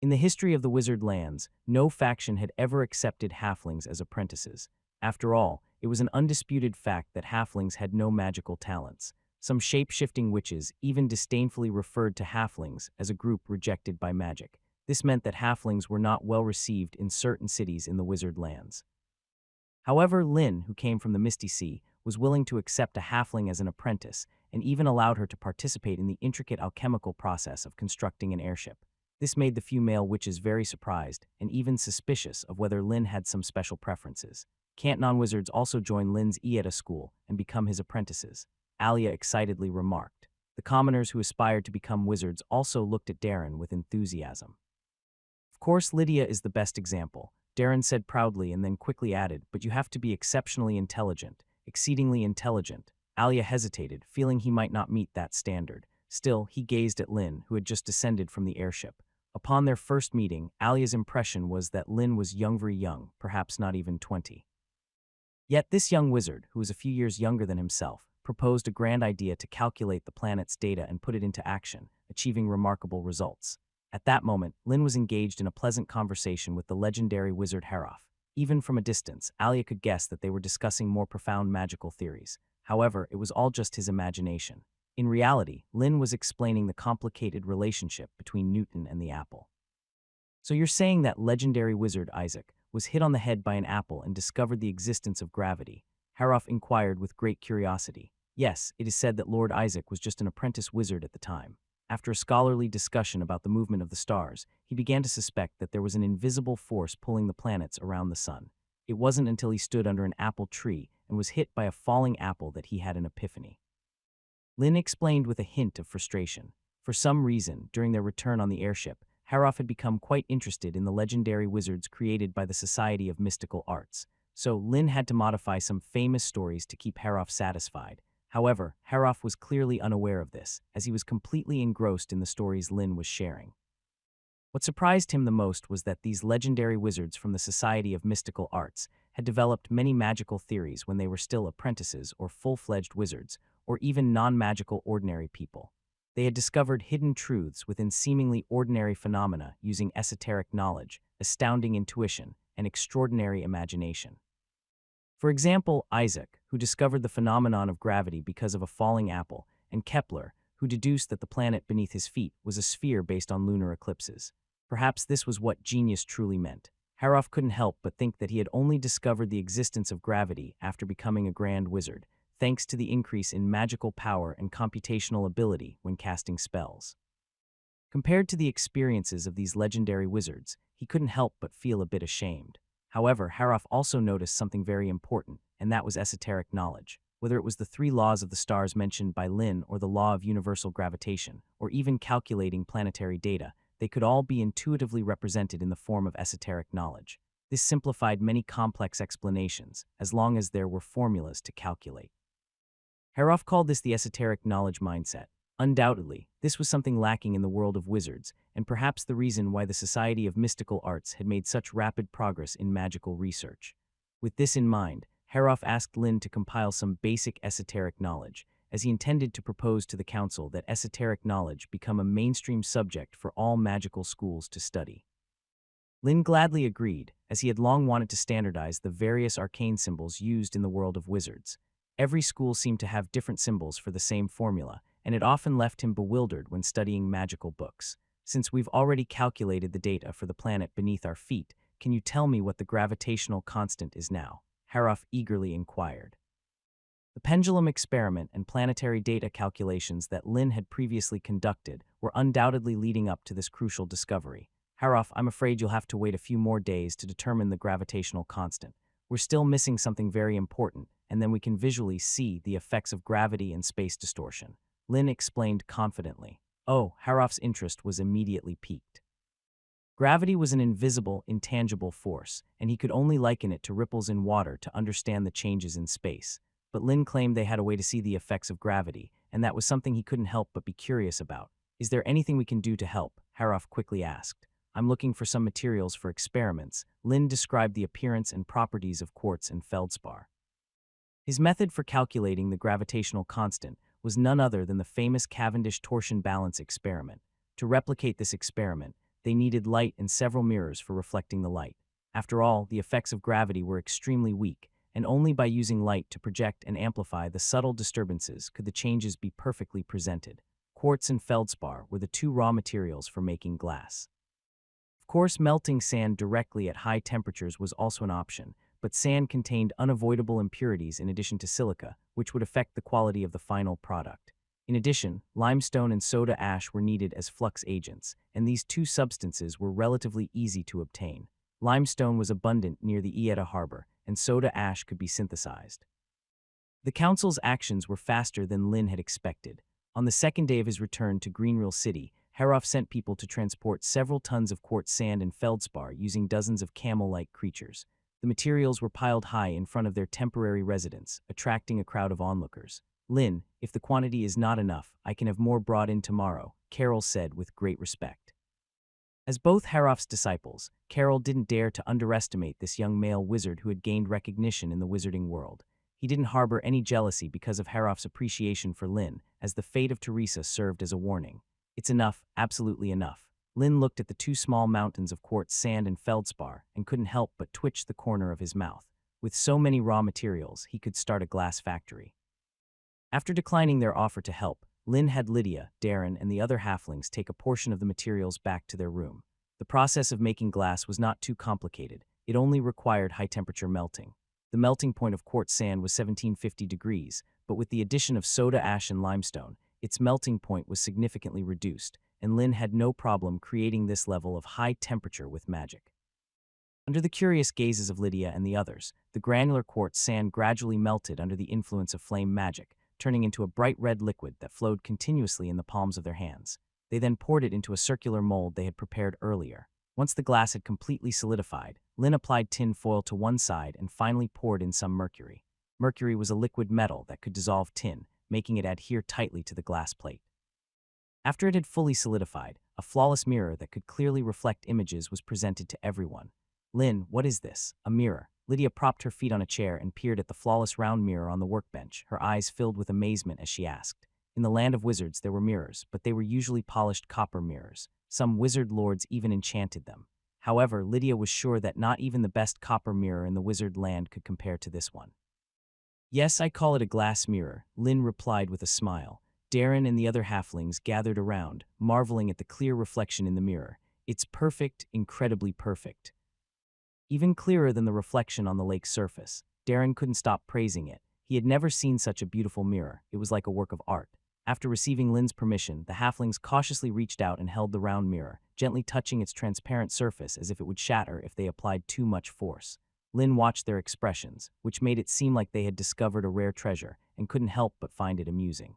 In the history of the wizard lands, no faction had ever accepted halflings as apprentices. After all, it was an undisputed fact that halflings had no magical talents. Some shape-shifting witches even disdainfully referred to halflings as a group rejected by magic. This meant that halflings were not well received in certain cities in the wizard lands. However, Lynn, who came from the Misty Sea, was willing to accept a halfling as an apprentice and even allowed her to participate in the intricate alchemical process of constructing an airship. This made the few male witches very surprised and even suspicious of whether Lynn had some special preferences. Can't non-wizards also join Lynn's Ieta school and become his apprentices? Alia excitedly remarked. The commoners who aspired to become wizards also looked at Darren with enthusiasm. "Of course, Lydia is the best example," Darren said proudly and then quickly added, "but you have to be exceptionally intelligent, exceedingly intelligent." Alia hesitated, feeling he might not meet that standard. Still, he gazed at Lynn, who had just descended from the airship. Upon their first meeting, Alia's impression was that Lynn was very young, perhaps not even 20. Yet this young wizard, who was a few years younger than himself, proposed a grand idea to calculate the planet's data and put it into action, achieving remarkable results. At that moment, Lynn was engaged in a pleasant conversation with the legendary wizard Haroff. Even from a distance, Alia could guess that they were discussing more profound magical theories. However, it was all just his imagination. In reality, Lynn was explaining the complicated relationship between Newton and the apple. "So you're saying that legendary wizard Isaac was hit on the head by an apple and discovered the existence of gravity?" Haroff inquired with great curiosity. "Yes, it is said that Lord Isaac was just an apprentice wizard at the time. After a scholarly discussion about the movement of the stars, he began to suspect that there was an invisible force pulling the planets around the sun. It wasn't until he stood under an apple tree and was hit by a falling apple that he had an epiphany." Lynn explained with a hint of frustration. For some reason, during their return on the airship, Haroff had become quite interested in the legendary wizards created by the Society of Mystical Arts. So Lynn had to modify some famous stories to keep Haroff satisfied. However, Haroff was clearly unaware of this, as he was completely engrossed in the stories Lynn was sharing. What surprised him the most was that these legendary wizards from the Society of Mystical Arts had developed many magical theories when they were still apprentices or full-fledged wizards, or even non-magical ordinary people. They had discovered hidden truths within seemingly ordinary phenomena using esoteric knowledge, astounding intuition, and extraordinary imagination. For example, Isaac, who discovered the phenomenon of gravity because of a falling apple, and Kepler, who deduced that the planet beneath his feet was a sphere based on lunar eclipses. Perhaps this was what genius truly meant. Haroff couldn't help but think that he had only discovered the existence of gravity after becoming a grand wizard, thanks to the increase in magical power and computational ability when casting spells. Compared to the experiences of these legendary wizards, he couldn't help but feel a bit ashamed. However, Haroff also noticed something very important, and that was esoteric knowledge. Whether it was the 3 laws of the stars mentioned by Lynn or the law of universal gravitation, or even calculating planetary data, they could all be intuitively represented in the form of esoteric knowledge. This simplified many complex explanations, as long as there were formulas to calculate. Haroff called this the esoteric knowledge mindset. Undoubtedly, this was something lacking in the world of wizards, and perhaps the reason why the Society of Mystical Arts had made such rapid progress in magical research. With this in mind, Haroff asked Lynn to compile some basic esoteric knowledge, as he intended to propose to the council that esoteric knowledge become a mainstream subject for all magical schools to study. Lynn gladly agreed, as he had long wanted to standardize the various arcane symbols used in the world of wizards. Every school seemed to have different symbols for the same formula, and it often left him bewildered when studying magical books. Since we've already calculated the data for the planet beneath our feet, can you tell me what the gravitational constant is now? Haroff eagerly inquired. The pendulum experiment and planetary data calculations that Lin had previously conducted were undoubtedly leading up to this crucial discovery. Haroff, I'm afraid you'll have to wait a few more days to determine the gravitational constant. We're still missing something very important, and then we can visually see the effects of gravity and space distortion. Lin explained confidently. Oh, Haroff's interest was immediately piqued. Gravity was an invisible, intangible force, and he could only liken it to ripples in water to understand the changes in space. But Lin claimed they had a way to see the effects of gravity, and that was something he couldn't help but be curious about. Is there anything we can do to help? Haroff quickly asked. I'm looking for some materials for experiments. Lin described the appearance and properties of quartz and feldspar. His method for calculating the gravitational constant was none other than the famous Cavendish torsion balance experiment. To replicate this experiment, they needed light and several mirrors for reflecting the light. After all, the effects of gravity were extremely weak, and only by using light to project and amplify the subtle disturbances could the changes be perfectly presented. Quartz and feldspar were the two raw materials for making glass. Of course, melting sand directly at high temperatures was also an option, but sand contained unavoidable impurities in addition to silica, which would affect the quality of the final product. In addition, limestone and soda ash were needed as flux agents, and these two substances were relatively easy to obtain. Limestone was abundant near the Ieta harbor, and soda ash could be synthesized. The council's actions were faster than Lin had expected. On the second day of his return to Greenrill City, Haroff sent people to transport several tons of quartz sand and feldspar using dozens of camel-like creatures. The materials were piled high in front of their temporary residence, attracting a crowd of onlookers. Lin, if the quantity is not enough, I can have more brought in tomorrow, Carol said with great respect. As both Haroff's disciples, Carol didn't dare to underestimate this young male wizard who had gained recognition in the wizarding world. He didn't harbor any jealousy because of Haroff's appreciation for Lin, as the fate of Teresa served as a warning. It's enough, absolutely enough. Lin looked at the two small mountains of quartz sand and feldspar and couldn't help but twitch the corner of his mouth. With so many raw materials, he could start a glass factory. After declining their offer to help, Lin had Lydia, Darren, and the other halflings take a portion of the materials back to their room. The process of making glass was not too complicated. It only required high-temperature melting. The melting point of quartz sand was 1750 degrees, but with the addition of soda ash and limestone, its melting point was significantly reduced, and Lin had no problem creating this level of high temperature with magic. Under the curious gazes of Lydia and the others, the granular quartz sand gradually melted under the influence of flame magic, turning into a bright red liquid that flowed continuously in the palms of their hands. They then poured it into a circular mold they had prepared earlier. Once the glass had completely solidified, Lin applied tin foil to one side and finally poured in some mercury. Mercury was a liquid metal that could dissolve tin, making it adhere tightly to the glass plate. After it had fully solidified, a flawless mirror that could clearly reflect images was presented to everyone. Lin, what is this? A mirror. Lydia propped her feet on a chair and peered at the flawless round mirror on the workbench, her eyes filled with amazement as she asked. In the land of wizards there were mirrors, but they were usually polished copper mirrors. Some wizard lords even enchanted them. However, Lydia was sure that not even the best copper mirror in the wizard land could compare to this one. Yes, I call it a glass mirror, Lin replied with a smile. Darren and the other halflings gathered around, marveling at the clear reflection in the mirror. It's perfect, incredibly perfect. Even clearer than the reflection on the lake's surface. Darren couldn't stop praising it. He had never seen such a beautiful mirror. It was like a work of art. After receiving Lin's permission, the halflings cautiously reached out and held the round mirror, gently touching its transparent surface as if it would shatter if they applied too much force. Lin watched their expressions, which made it seem like they had discovered a rare treasure, and couldn't help but find it amusing.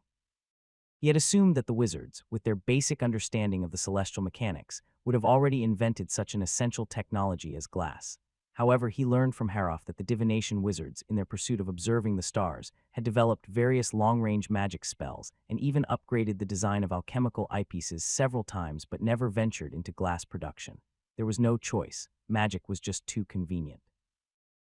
He had assumed that the wizards, with their basic understanding of the celestial mechanics, would have already invented such an essential technology as glass. However, he learned from Haroff that the divination wizards, in their pursuit of observing the stars, had developed various long-range magic spells and even upgraded the design of alchemical eyepieces several times but never ventured into glass production. There was no choice. Magic was just too convenient.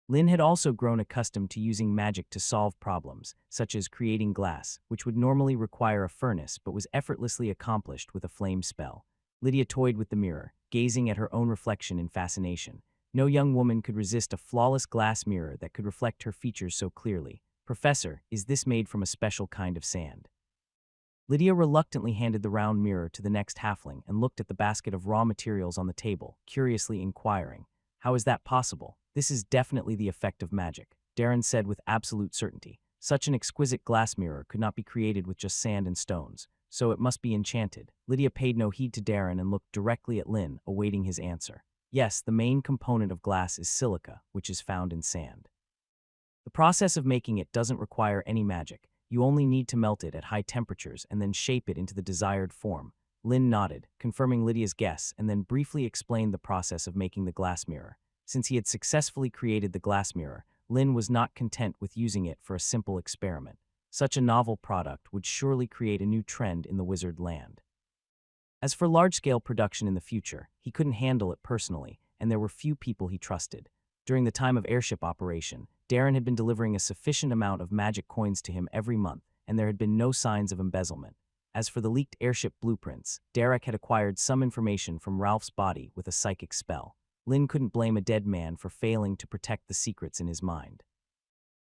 Lin had also grown accustomed to using magic to solve problems, such as creating glass, which would normally require a furnace but was effortlessly accomplished with a flame spell. Lydia toyed with the mirror, gazing at her own reflection in fascination. No young woman could resist a flawless glass mirror that could reflect her features so clearly. Professor, is this made from a special kind of sand? Lydia reluctantly handed the round mirror to the next halfling and looked at the basket of raw materials on the table, curiously inquiring. How is that possible? This is definitely the effect of magic, Darren said with absolute certainty. Such an exquisite glass mirror could not be created with just sand and stones, so it must be enchanted. Lydia paid no heed to Darren and looked directly at Lynn, awaiting his answer. Yes, the main component of glass is silica, which is found in sand. The process of making it doesn't require any magic. You only need to melt it at high temperatures and then shape it into the desired form. Lynn nodded, confirming Lydia's guess, and then briefly explained the process of making the glass mirror. Since he had successfully created the glass mirror, Lynn was not content with using it for a simple experiment. Such a novel product would surely create a new trend in the wizard land. As for large-scale production in the future, he couldn't handle it personally, and there were few people he trusted. During the time of airship operation, Darren had been delivering a sufficient amount of magic coins to him every month, and there had been no signs of embezzlement. As for the leaked airship blueprints, Derek had acquired some information from Ralph's body with a psychic spell. Lynn couldn't blame a dead man for failing to protect the secrets in his mind.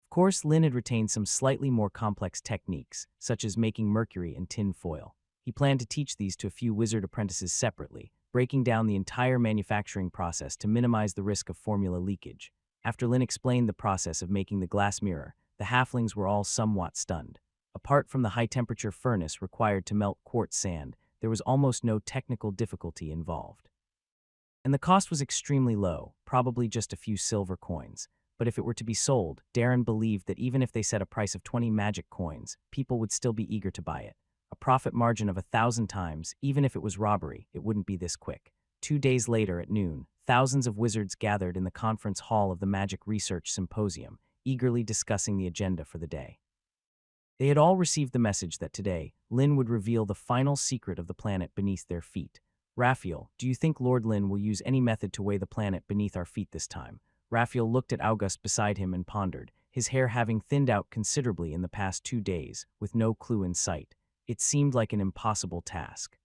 Of course, Lynn had retained some slightly more complex techniques, such as making mercury and tin foil. He planned to teach these to a few wizard apprentices separately, breaking down the entire manufacturing process to minimize the risk of formula leakage. After Lynn explained the process of making the glass mirror, the halflings were all somewhat stunned. Apart from the high-temperature furnace required to melt quartz sand, there was almost no technical difficulty involved. And the cost was extremely low, probably just a few silver coins. But if it were to be sold, Darren believed that even if they set a price of 20 magic coins, people would still be eager to buy it. A profit margin of 1,000 times, even if it was robbery, it wouldn't be this quick. 2 days later at noon, thousands of wizards gathered in the conference hall of the Magic Research Symposium, eagerly discussing the agenda for the day. They had all received the message that today, Lynn would reveal the final secret of the planet beneath their feet. Raphael, do you think Lord Lynn will use any method to weigh the planet beneath our feet this time? Raphael looked at August beside him and pondered, his hair having thinned out considerably in the past 2 days, with no clue in sight. It seemed like an impossible task.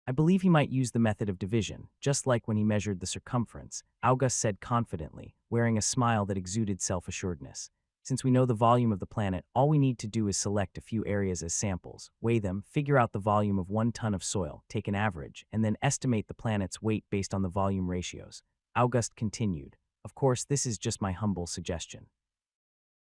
I believe he might use the method of division, just like when he measured the circumference, August said confidently, wearing a smile that exuded self-assuredness. Since we know the volume of the planet, all we need to do is select a few areas as samples, weigh them, figure out the volume of 1 ton of soil, take an average, and then estimate the planet's weight based on the volume ratios. August continued, of course, this is just my humble suggestion.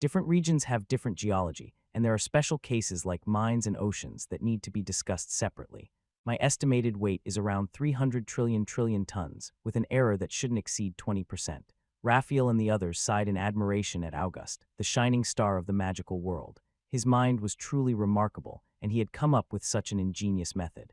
Different regions have different geology, and there are special cases like mines and oceans that need to be discussed separately. My estimated weight is around 300 trillion tons, with an error that shouldn't exceed 20%. Raphael and the others sighed in admiration at August, the shining star of the magical world. His mind was truly remarkable, and he had come up with such an ingenious method.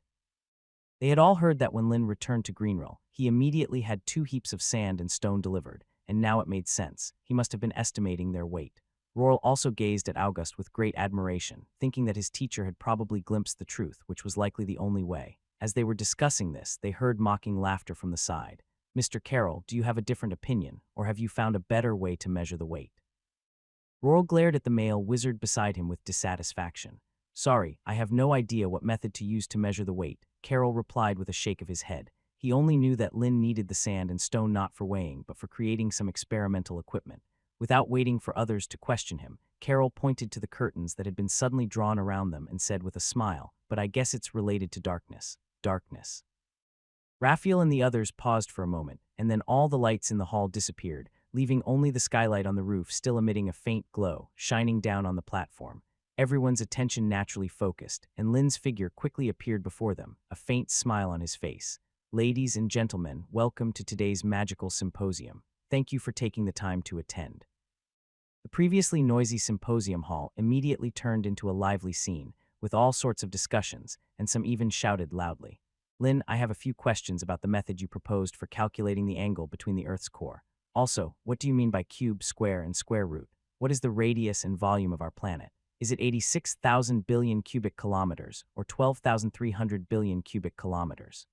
They had all heard that when Lynn returned to Greenrill, he immediately had 2 heaps of sand and stone delivered, and now it made sense. He must have been estimating their weight. Roral also gazed at August with great admiration, thinking that his teacher had probably glimpsed the truth, which was likely the only way. As they were discussing this, they heard mocking laughter from the side. Mr. Carroll, do you have a different opinion, or have you found a better way to measure the weight? Roral glared at the male wizard beside him with dissatisfaction. Sorry, I have no idea what method to use to measure the weight, Carroll replied with a shake of his head. He only knew that Lynn needed the sand and stone not for weighing, but for creating some experimental equipment. Without waiting for others to question him, Carroll pointed to the curtains that had been suddenly drawn around them and said with a smile, but I guess it's related to darkness. Darkness. Raphael and the others paused for a moment, and then all the lights in the hall disappeared, leaving only the skylight on the roof still emitting a faint glow, shining down on the platform. Everyone's attention naturally focused, and Lynn's figure quickly appeared before them, a faint smile on his face. Ladies and gentlemen, welcome to today's magical symposium. Thank you for taking the time to attend. The previously noisy symposium hall immediately turned into a lively scene, with all sorts of discussions, and some even shouted loudly. Lynn, I have a few questions about the method you proposed for calculating the angle between the Earth's core. Also, what do you mean by cube, square, and square root? What is the radius and volume of our planet? Is it 86,000 billion cubic kilometers, or 12,300 billion cubic kilometers?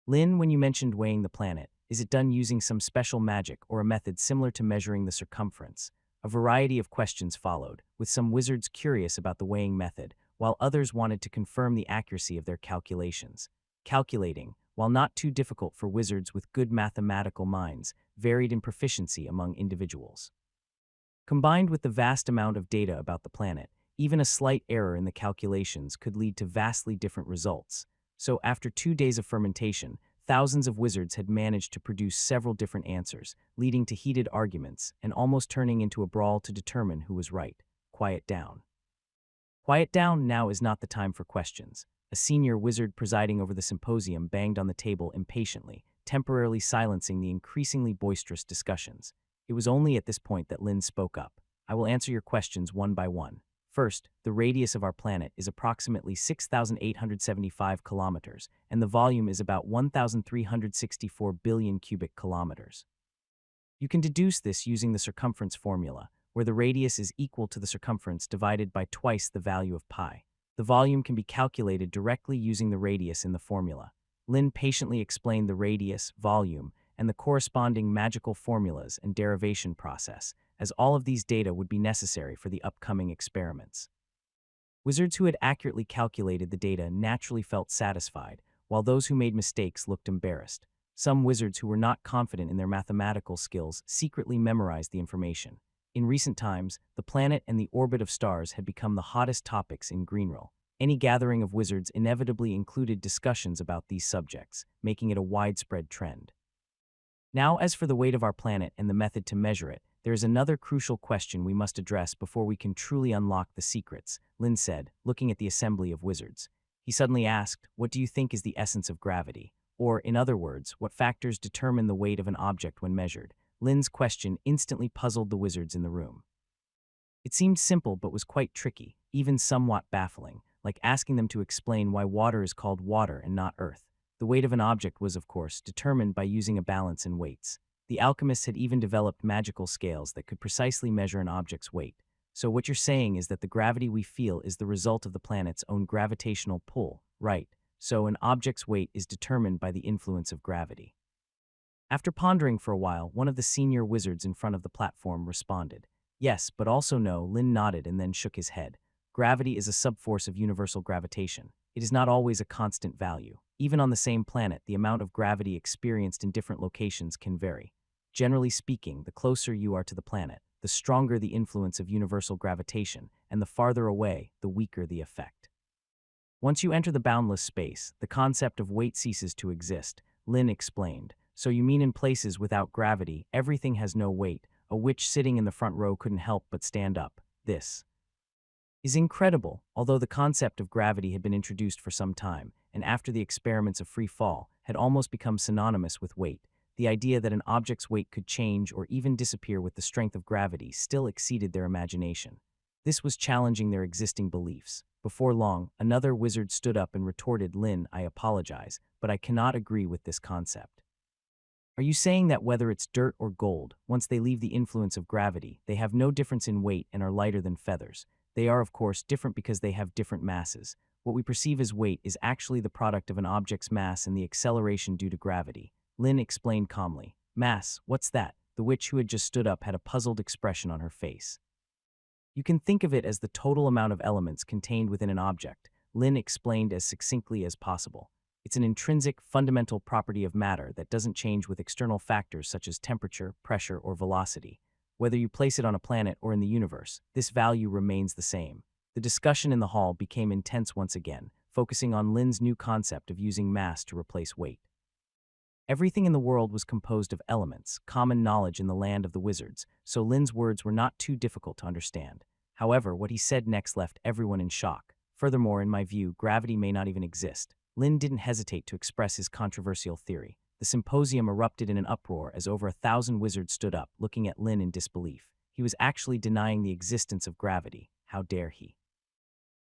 Lynn, when you mentioned weighing the planet, is it done using some special magic or a method similar to measuring the circumference? A variety of questions followed, with some wizards curious about the weighing method, while others wanted to confirm the accuracy of their calculations. Calculating, while not too difficult for wizards with good mathematical minds, varied in proficiency among individuals. Combined with the vast amount of data about the planet, even a slight error in the calculations could lead to vastly different results. So after 2 days of fermentation, thousands of wizards had managed to produce several different answers, leading to heated arguments and almost turning into a brawl to determine who was right. Quiet down. Quiet down, now is not the time for questions. A senior wizard presiding over the symposium banged on the table impatiently, temporarily silencing the increasingly boisterous discussions. It was only at this point that Lin spoke up. I will answer your questions one by one. First, the radius of our planet is approximately 6,875 kilometers, and the volume is about 1,364 billion cubic kilometers. You can deduce this using the circumference formula, where the radius is equal to the circumference divided by twice the value of pi. The volume can be calculated directly using the radius in the formula. Lin patiently explained the radius, volume, and the corresponding magical formulas and derivation process, as all of these data would be necessary for the upcoming experiments. Wizards who had accurately calculated the data naturally felt satisfied, while those who made mistakes looked embarrassed. Some wizards who were not confident in their mathematical skills secretly memorized the information. In recent times, the planet and the orbit of stars had become the hottest topics in Greenrill. Any gathering of wizards inevitably included discussions about these subjects, making it a widespread trend. Now, as for the weight of our planet and the method to measure it, there is another crucial question we must address before we can truly unlock the secrets, Lin said, looking at the assembly of wizards. He suddenly asked, "What do you think is the essence of gravity?" Or, in other words, what factors determine the weight of an object when measured? Lin's question instantly puzzled the wizards in the room. It seemed simple but was quite tricky, even somewhat baffling, like asking them to explain why water is called water and not earth. The weight of an object was, of course, determined by using a balance in weights. The alchemists had even developed magical scales that could precisely measure an object's weight. So what you're saying is that the gravity we feel is the result of the planet's own gravitational pull, right? So an object's weight is determined by the influence of gravity. After pondering for a while, one of the senior wizards in front of the platform responded. Yes, but also no. Lin nodded and then shook his head. Gravity is a subforce of universal gravitation. It is not always a constant value. Even on the same planet, the amount of gravity experienced in different locations can vary. Generally speaking, the closer you are to the planet, the stronger the influence of universal gravitation, and the farther away, the weaker the effect. Once you enter the boundless space, the concept of weight ceases to exist, Lin explained. So you mean in places without gravity, everything has no weight? A witch sitting in the front row couldn't help but stand up. This is incredible. Although the concept of gravity had been introduced for some time, and after the experiments of free fall, had almost become synonymous with weight, the idea that an object's weight could change or even disappear with the strength of gravity still exceeded their imagination. This was challenging their existing beliefs. Before long, another wizard stood up and retorted, "Lin, I apologize, but I cannot agree with this concept. Are you saying that whether it's dirt or gold, once they leave the influence of gravity, they have no difference in weight and are lighter than feathers? They are, of course, different because they have different masses. What we perceive as weight is actually the product of an object's mass and the acceleration due to gravity," Lin explained calmly. "Mass, what's that?" The witch who had just stood up had a puzzled expression on her face. "You can think of it as the total amount of elements contained within an object," Lin explained as succinctly as possible. It's an intrinsic, fundamental property of matter that doesn't change with external factors such as temperature, pressure, or velocity. Whether you place it on a planet or in the universe, this value remains the same. The discussion in the hall became intense once again, focusing on Lin's new concept of using mass to replace weight. Everything in the world was composed of elements, common knowledge in the land of the wizards, so Lin's words were not too difficult to understand. However, what he said next left everyone in shock. Furthermore, in my view, gravity may not even exist. Lin didn't hesitate to express his controversial theory. The symposium erupted in an uproar as over 1,000 wizards stood up, looking at Lin in disbelief. He was actually denying the existence of gravity. How dare he?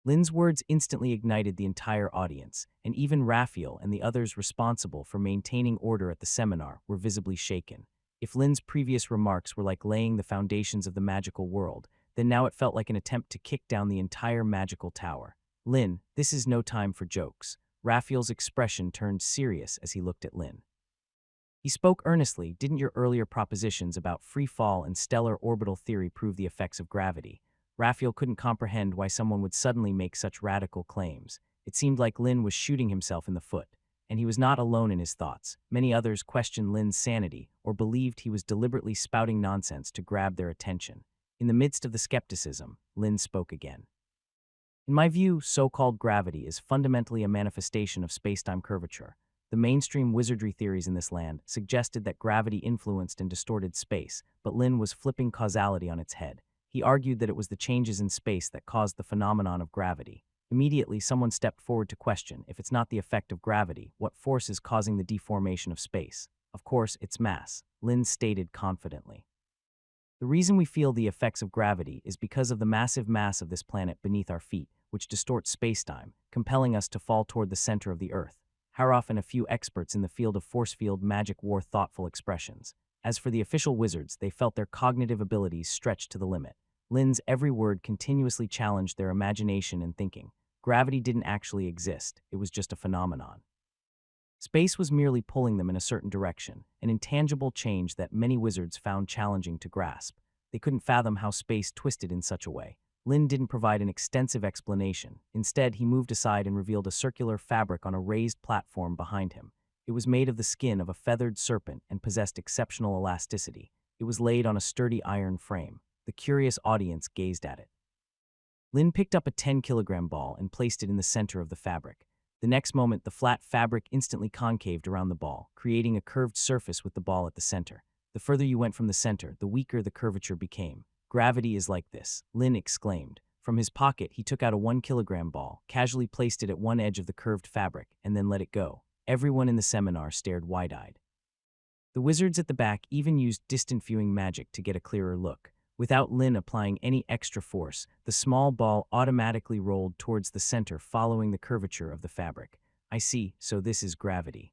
Lin's words instantly ignited the entire audience, and even Raphael and the others responsible for maintaining order at the seminar were visibly shaken. If Lin's previous remarks were like laying the foundations of the magical world, then now it felt like an attempt to kick down the entire magical tower. "Lin, this is no time for jokes." Raphael's expression turned serious as he looked at Lin. He spoke earnestly. "Didn't your earlier propositions about free fall and stellar orbital theory prove the effects of gravity?" Raphael couldn't comprehend why someone would suddenly make such radical claims. It seemed like Lin was shooting himself in the foot, and he was not alone in his thoughts. Many others questioned Lin's sanity or believed he was deliberately spouting nonsense to grab their attention. In the midst of the skepticism, Lin spoke again. "In my view, so-called gravity is fundamentally a manifestation of space-time curvature. The mainstream wizardry theories in this land suggested that gravity influenced and distorted space, but Lin was flipping causality on its head. He argued that it was the changes in space that caused the phenomenon of gravity. Immediately, someone stepped forward to question, if it's not the effect of gravity, what force is causing the deformation of space? Of course, it's mass, Lin stated confidently. The reason we feel the effects of gravity is because of the massive mass of this planet beneath our feet, which distorts spacetime, compelling us to fall toward the center of the Earth. Haroff and a few experts in the field of force field magic wore thoughtful expressions. As for the official wizards, they felt their cognitive abilities stretched to the limit. Lin's every word continuously challenged their imagination and thinking. Gravity didn't actually exist, it was just a phenomenon. Space was merely pulling them in a certain direction, an intangible change that many wizards found challenging to grasp. They couldn't fathom how space twisted in such a way. Lin didn't provide an extensive explanation. Instead, he moved aside and revealed a circular fabric on a raised platform behind him. It was made of the skin of a feathered serpent and possessed exceptional elasticity. It was laid on a sturdy iron frame. The curious audience gazed at it. Lin picked up a 10-kilogram ball and placed it in the center of the fabric. The next moment, the flat fabric instantly concaved around the ball, creating a curved surface with the ball at the center. The further you went from the center, the weaker the curvature became. Gravity is like this, Lin exclaimed. From his pocket, he took out a 1-kilogram ball, casually placed it at one edge of the curved fabric, and then let it go. Everyone in the seminar stared wide-eyed. The wizards at the back even used distant viewing magic to get a clearer look. Without Lin applying any extra force, the small ball automatically rolled towards the center following the curvature of the fabric. I see, so this is gravity.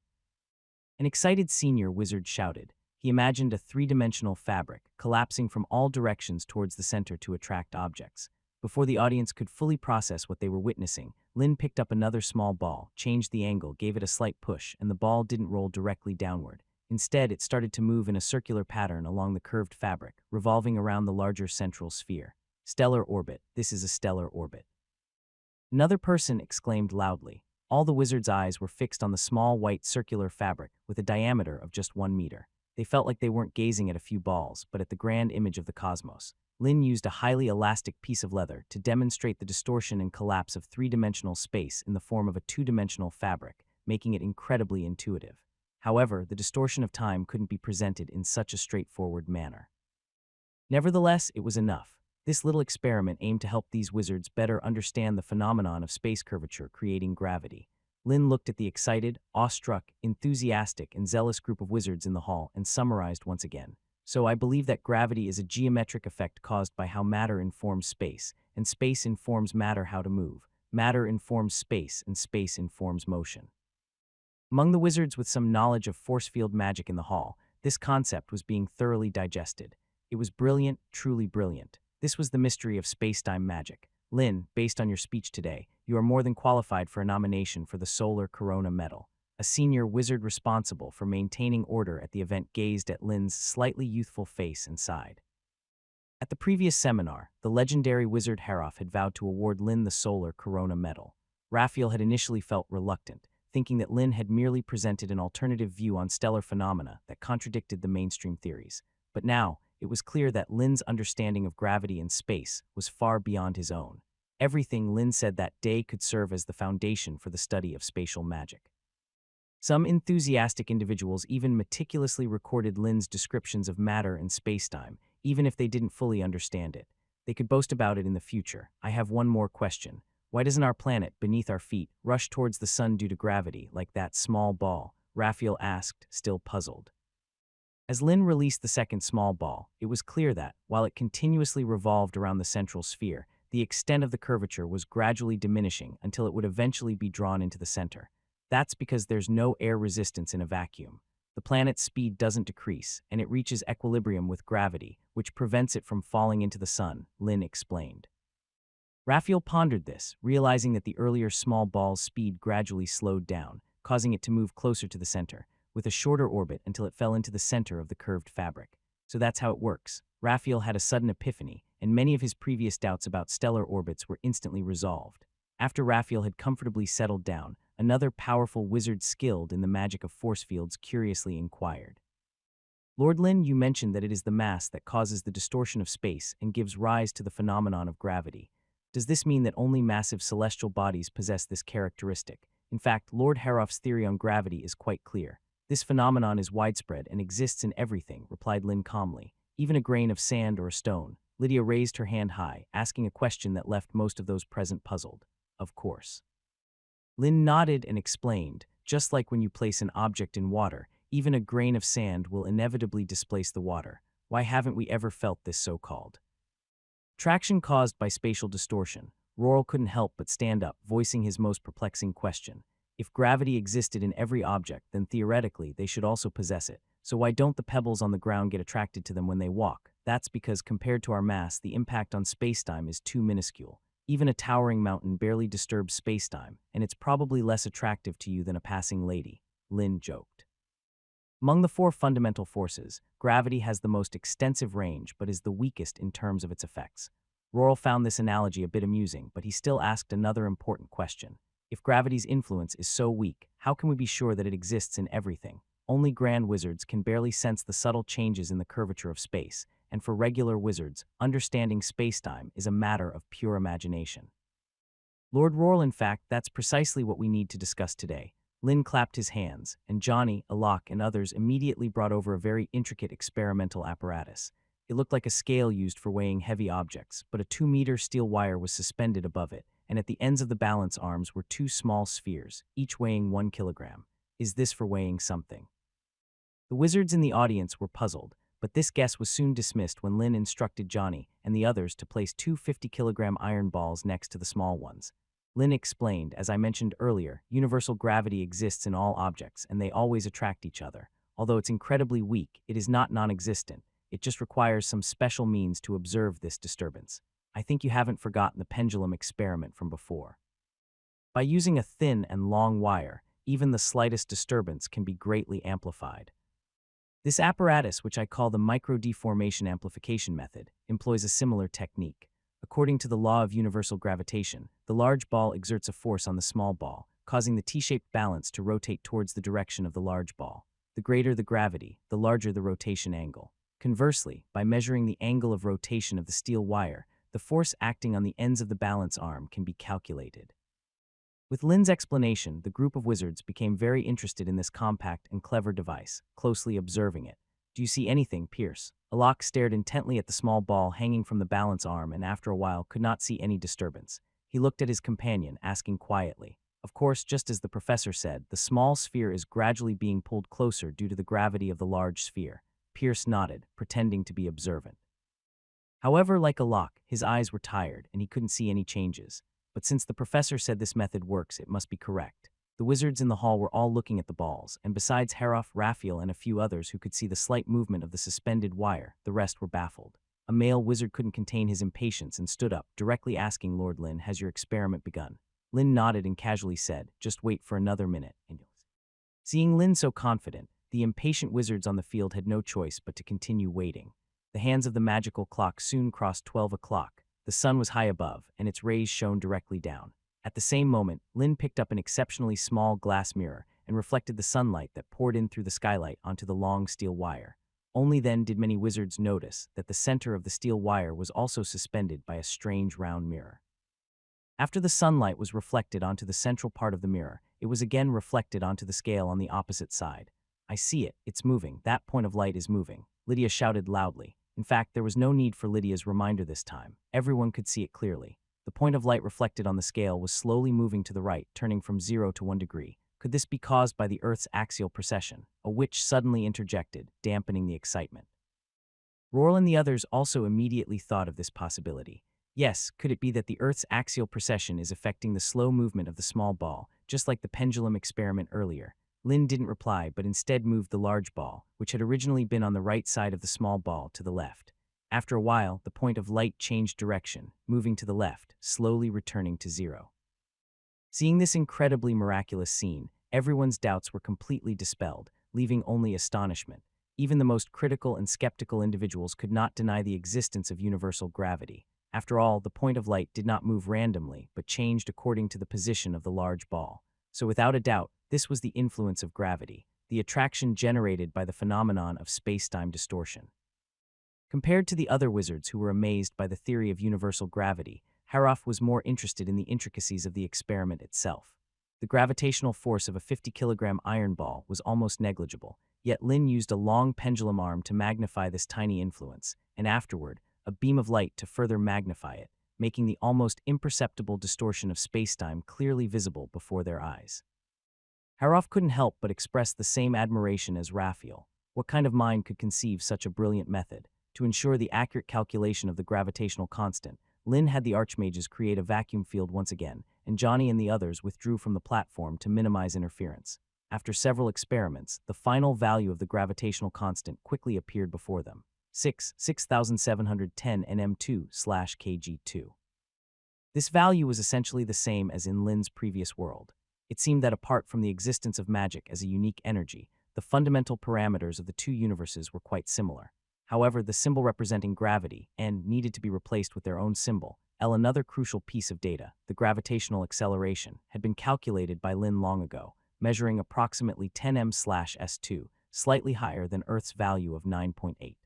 An excited senior wizard shouted. He imagined a three-dimensional fabric, collapsing from all directions towards the center to attract objects. Before the audience could fully process what they were witnessing, Lin picked up another small ball, changed the angle, gave it a slight push, and the ball didn't roll directly downward. Instead, it started to move in a circular pattern along the curved fabric, revolving around the larger central sphere. Stellar orbit. This is a stellar orbit. Another person exclaimed loudly. All the wizards' eyes were fixed on the small white circular fabric with a diameter of just 1 meter. They felt like they weren't gazing at a few balls, but at the grand image of the cosmos. Lin used a highly elastic piece of leather to demonstrate the distortion and collapse of three-dimensional space in the form of a two-dimensional fabric, making it incredibly intuitive. However, the distortion of time couldn't be presented in such a straightforward manner. Nevertheless, it was enough. This little experiment aimed to help these wizards better understand the phenomenon of space curvature creating gravity. Lin looked at the excited, awestruck, enthusiastic, and zealous group of wizards in the hall and summarized once again. So I believe that gravity is a geometric effect caused by how matter informs space, and space informs matter how to move. Matter informs space, and space informs motion. Among the wizards with some knowledge of force field magic in the hall, this concept was being thoroughly digested. It was brilliant, truly brilliant. This was the mystery of spacetime magic. Lin, based on your speech today, you are more than qualified for a nomination for the Solar Corona Medal. A senior wizard responsible for maintaining order at the event gazed at Lin's slightly youthful face and sighed. At the previous seminar, the legendary wizard Haroff had vowed to award Lin the Solar Corona Medal. Raphael had initially felt reluctant, thinking that Lin had merely presented an alternative view on stellar phenomena that contradicted the mainstream theories. But now, it was clear that Lin's understanding of gravity and space was far beyond his own. Everything Lin said that day could serve as the foundation for the study of spatial magic. Some enthusiastic individuals even meticulously recorded Lin's descriptions of matter and spacetime, even if they didn't fully understand it. They could boast about it in the future. I have one more question. Why doesn't our planet, beneath our feet, rush towards the sun due to gravity, like that small ball? Raphael asked, still puzzled. As Lin released the second small ball, it was clear that, while it continuously revolved around the central sphere, the extent of the curvature was gradually diminishing until it would eventually be drawn into the center. That's because there's no air resistance in a vacuum. The planet's speed doesn't decrease, and it reaches equilibrium with gravity, which prevents it from falling into the sun, Lin explained. Raphael pondered this, realizing that the earlier small ball's speed gradually slowed down, causing it to move closer to the center, with a shorter orbit until it fell into the center of the curved fabric. So that's how it works. Raphael had a sudden epiphany, and many of his previous doubts about stellar orbits were instantly resolved. After Raphael had comfortably settled down, another powerful wizard skilled in the magic of force fields curiously inquired. Lord Lin, you mentioned that it is the mass that causes the distortion of space and gives rise to the phenomenon of gravity. Does this mean that only massive celestial bodies possess this characteristic? In fact, Lord Haroff's theory on gravity is quite clear. This phenomenon is widespread and exists in everything, replied Lynn calmly. Even a grain of sand or a stone. Lydia raised her hand high, asking a question that left most of those present puzzled. Of course. Lynn nodded and explained, just like when you place an object in water, even a grain of sand will inevitably displace the water. Why haven't we ever felt this so-called traction caused by spatial distortion? Roral couldn't help but stand up, voicing his most perplexing question. If gravity existed in every object, then theoretically they should also possess it. So why don't the pebbles on the ground get attracted to them when they walk? That's because compared to our mass, the impact on spacetime is too minuscule. Even a towering mountain barely disturbs spacetime, and it's probably less attractive to you than a passing lady, Lynn joked. Among the four fundamental forces, gravity has the most extensive range but is the weakest in terms of its effects. Roral found this analogy a bit amusing, but he still asked another important question. If gravity's influence is so weak, how can we be sure that it exists in everything? Only grand wizards can barely sense the subtle changes in the curvature of space, and for regular wizards, understanding spacetime is a matter of pure imagination. Lord Roral, in fact, that's precisely what we need to discuss today. Lynn clapped his hands, and Johnny, Alok, and others immediately brought over a very intricate experimental apparatus. It looked like a scale used for weighing heavy objects, but a 2-meter steel wire was suspended above it, and at the ends of the balance arms were 2 small spheres, each weighing 1 kilogram. Is this for weighing something? The wizards in the audience were puzzled, but this guess was soon dismissed when Lynn instructed Johnny and the others to place 2 50-kilogram iron balls next to the small ones. Lynn explained, as I mentioned earlier, universal gravity exists in all objects and they always attract each other. Although it's incredibly weak, it is not non-existent. It just requires some special means to observe this disturbance. I think you haven't forgotten the pendulum experiment from before. By using a thin and long wire, even the slightest disturbance can be greatly amplified. This apparatus, which I call the micro-deformation amplification method, employs a similar technique. According to the law of universal gravitation, the large ball exerts a force on the small ball, causing the T-shaped balance to rotate towards the direction of the large ball. The greater the gravity, the larger the rotation angle. Conversely, by measuring the angle of rotation of the steel wire, the force acting on the ends of the balance arm can be calculated. With Lynn's explanation, the group of wizards became very interested in this compact and clever device, closely observing it. Do you see anything, Pierce? Alok stared intently at the small ball hanging from the balance arm and after a while could not see any disturbance. He looked at his companion, asking quietly. Of course, just as the professor said, the small sphere is gradually being pulled closer due to the gravity of the large sphere. Pierce nodded, pretending to be observant. However, like Alok, his eyes were tired and he couldn't see any changes. But since the professor said this method works, it must be correct. The wizards in the hall were all looking at the balls, and besides Haroff, Raphael, and a few others who could see the slight movement of the suspended wire, the rest were baffled. A male wizard couldn't contain his impatience and stood up, directly asking Lord Lynn, "Has your experiment begun?" Lynn nodded and casually said, "Just wait for another minute, and you'll see." Seeing Lynn so confident, the impatient wizards on the field had no choice but to continue waiting. The hands of the magical clock soon crossed 12 o'clock. The sun was high above, and its rays shone directly down. At the same moment, Lynn picked up an exceptionally small glass mirror and reflected the sunlight that poured in through the skylight onto the long steel wire. Only then did many wizards notice that the center of the steel wire was also suspended by a strange round mirror. After the sunlight was reflected onto the central part of the mirror, it was again reflected onto the scale on the opposite side. "I see it, it's moving, that point of light is moving," Lydia shouted loudly. In fact, there was no need for Lydia's reminder this time. Everyone could see it clearly. The point of light reflected on the scale was slowly moving to the right, turning from 0 to 1 degree. Could this be caused by the Earth's axial precession? A witch suddenly interjected, dampening the excitement. Roral and the others also immediately thought of this possibility. Yes, could it be that the Earth's axial precession is affecting the slow movement of the small ball, just like the pendulum experiment earlier? Lynn didn't reply, but instead moved the large ball, which had originally been on the right side of the small ball, to the left. After a while, the point of light changed direction, moving to the left, slowly returning to 0. Seeing this incredibly miraculous scene, everyone's doubts were completely dispelled, leaving only astonishment. Even the most critical and skeptical individuals could not deny the existence of universal gravity. After all, the point of light did not move randomly, but changed according to the position of the large ball. So without a doubt, this was the influence of gravity, the attraction generated by the phenomenon of space-time distortion. Compared to the other wizards who were amazed by the theory of universal gravity, Haroff was more interested in the intricacies of the experiment itself. The gravitational force of a 50-kilogram iron ball was almost negligible, yet Lin used a long pendulum arm to magnify this tiny influence, and afterward, a beam of light to further magnify it, making the almost imperceptible distortion of spacetime clearly visible before their eyes. Haroff couldn't help but express the same admiration as Raphael. What kind of mind could conceive such a brilliant method? To ensure the accurate calculation of the gravitational constant, Lin had the Archmages create a vacuum field once again, and Johnny and the others withdrew from the platform to minimize interference. After several experiments, the final value of the gravitational constant quickly appeared before them. 6,710 nm2/kg2. This value was essentially the same as in Lin's previous world. It seemed that apart from the existence of magic as a unique energy, the fundamental parameters of the two universes were quite similar. However, the symbol representing gravity, N, needed to be replaced with their own symbol, L. Another crucial piece of data, the gravitational acceleration, had been calculated by Lin long ago, measuring approximately 10 m/s2, slightly higher than Earth's value of 9.8.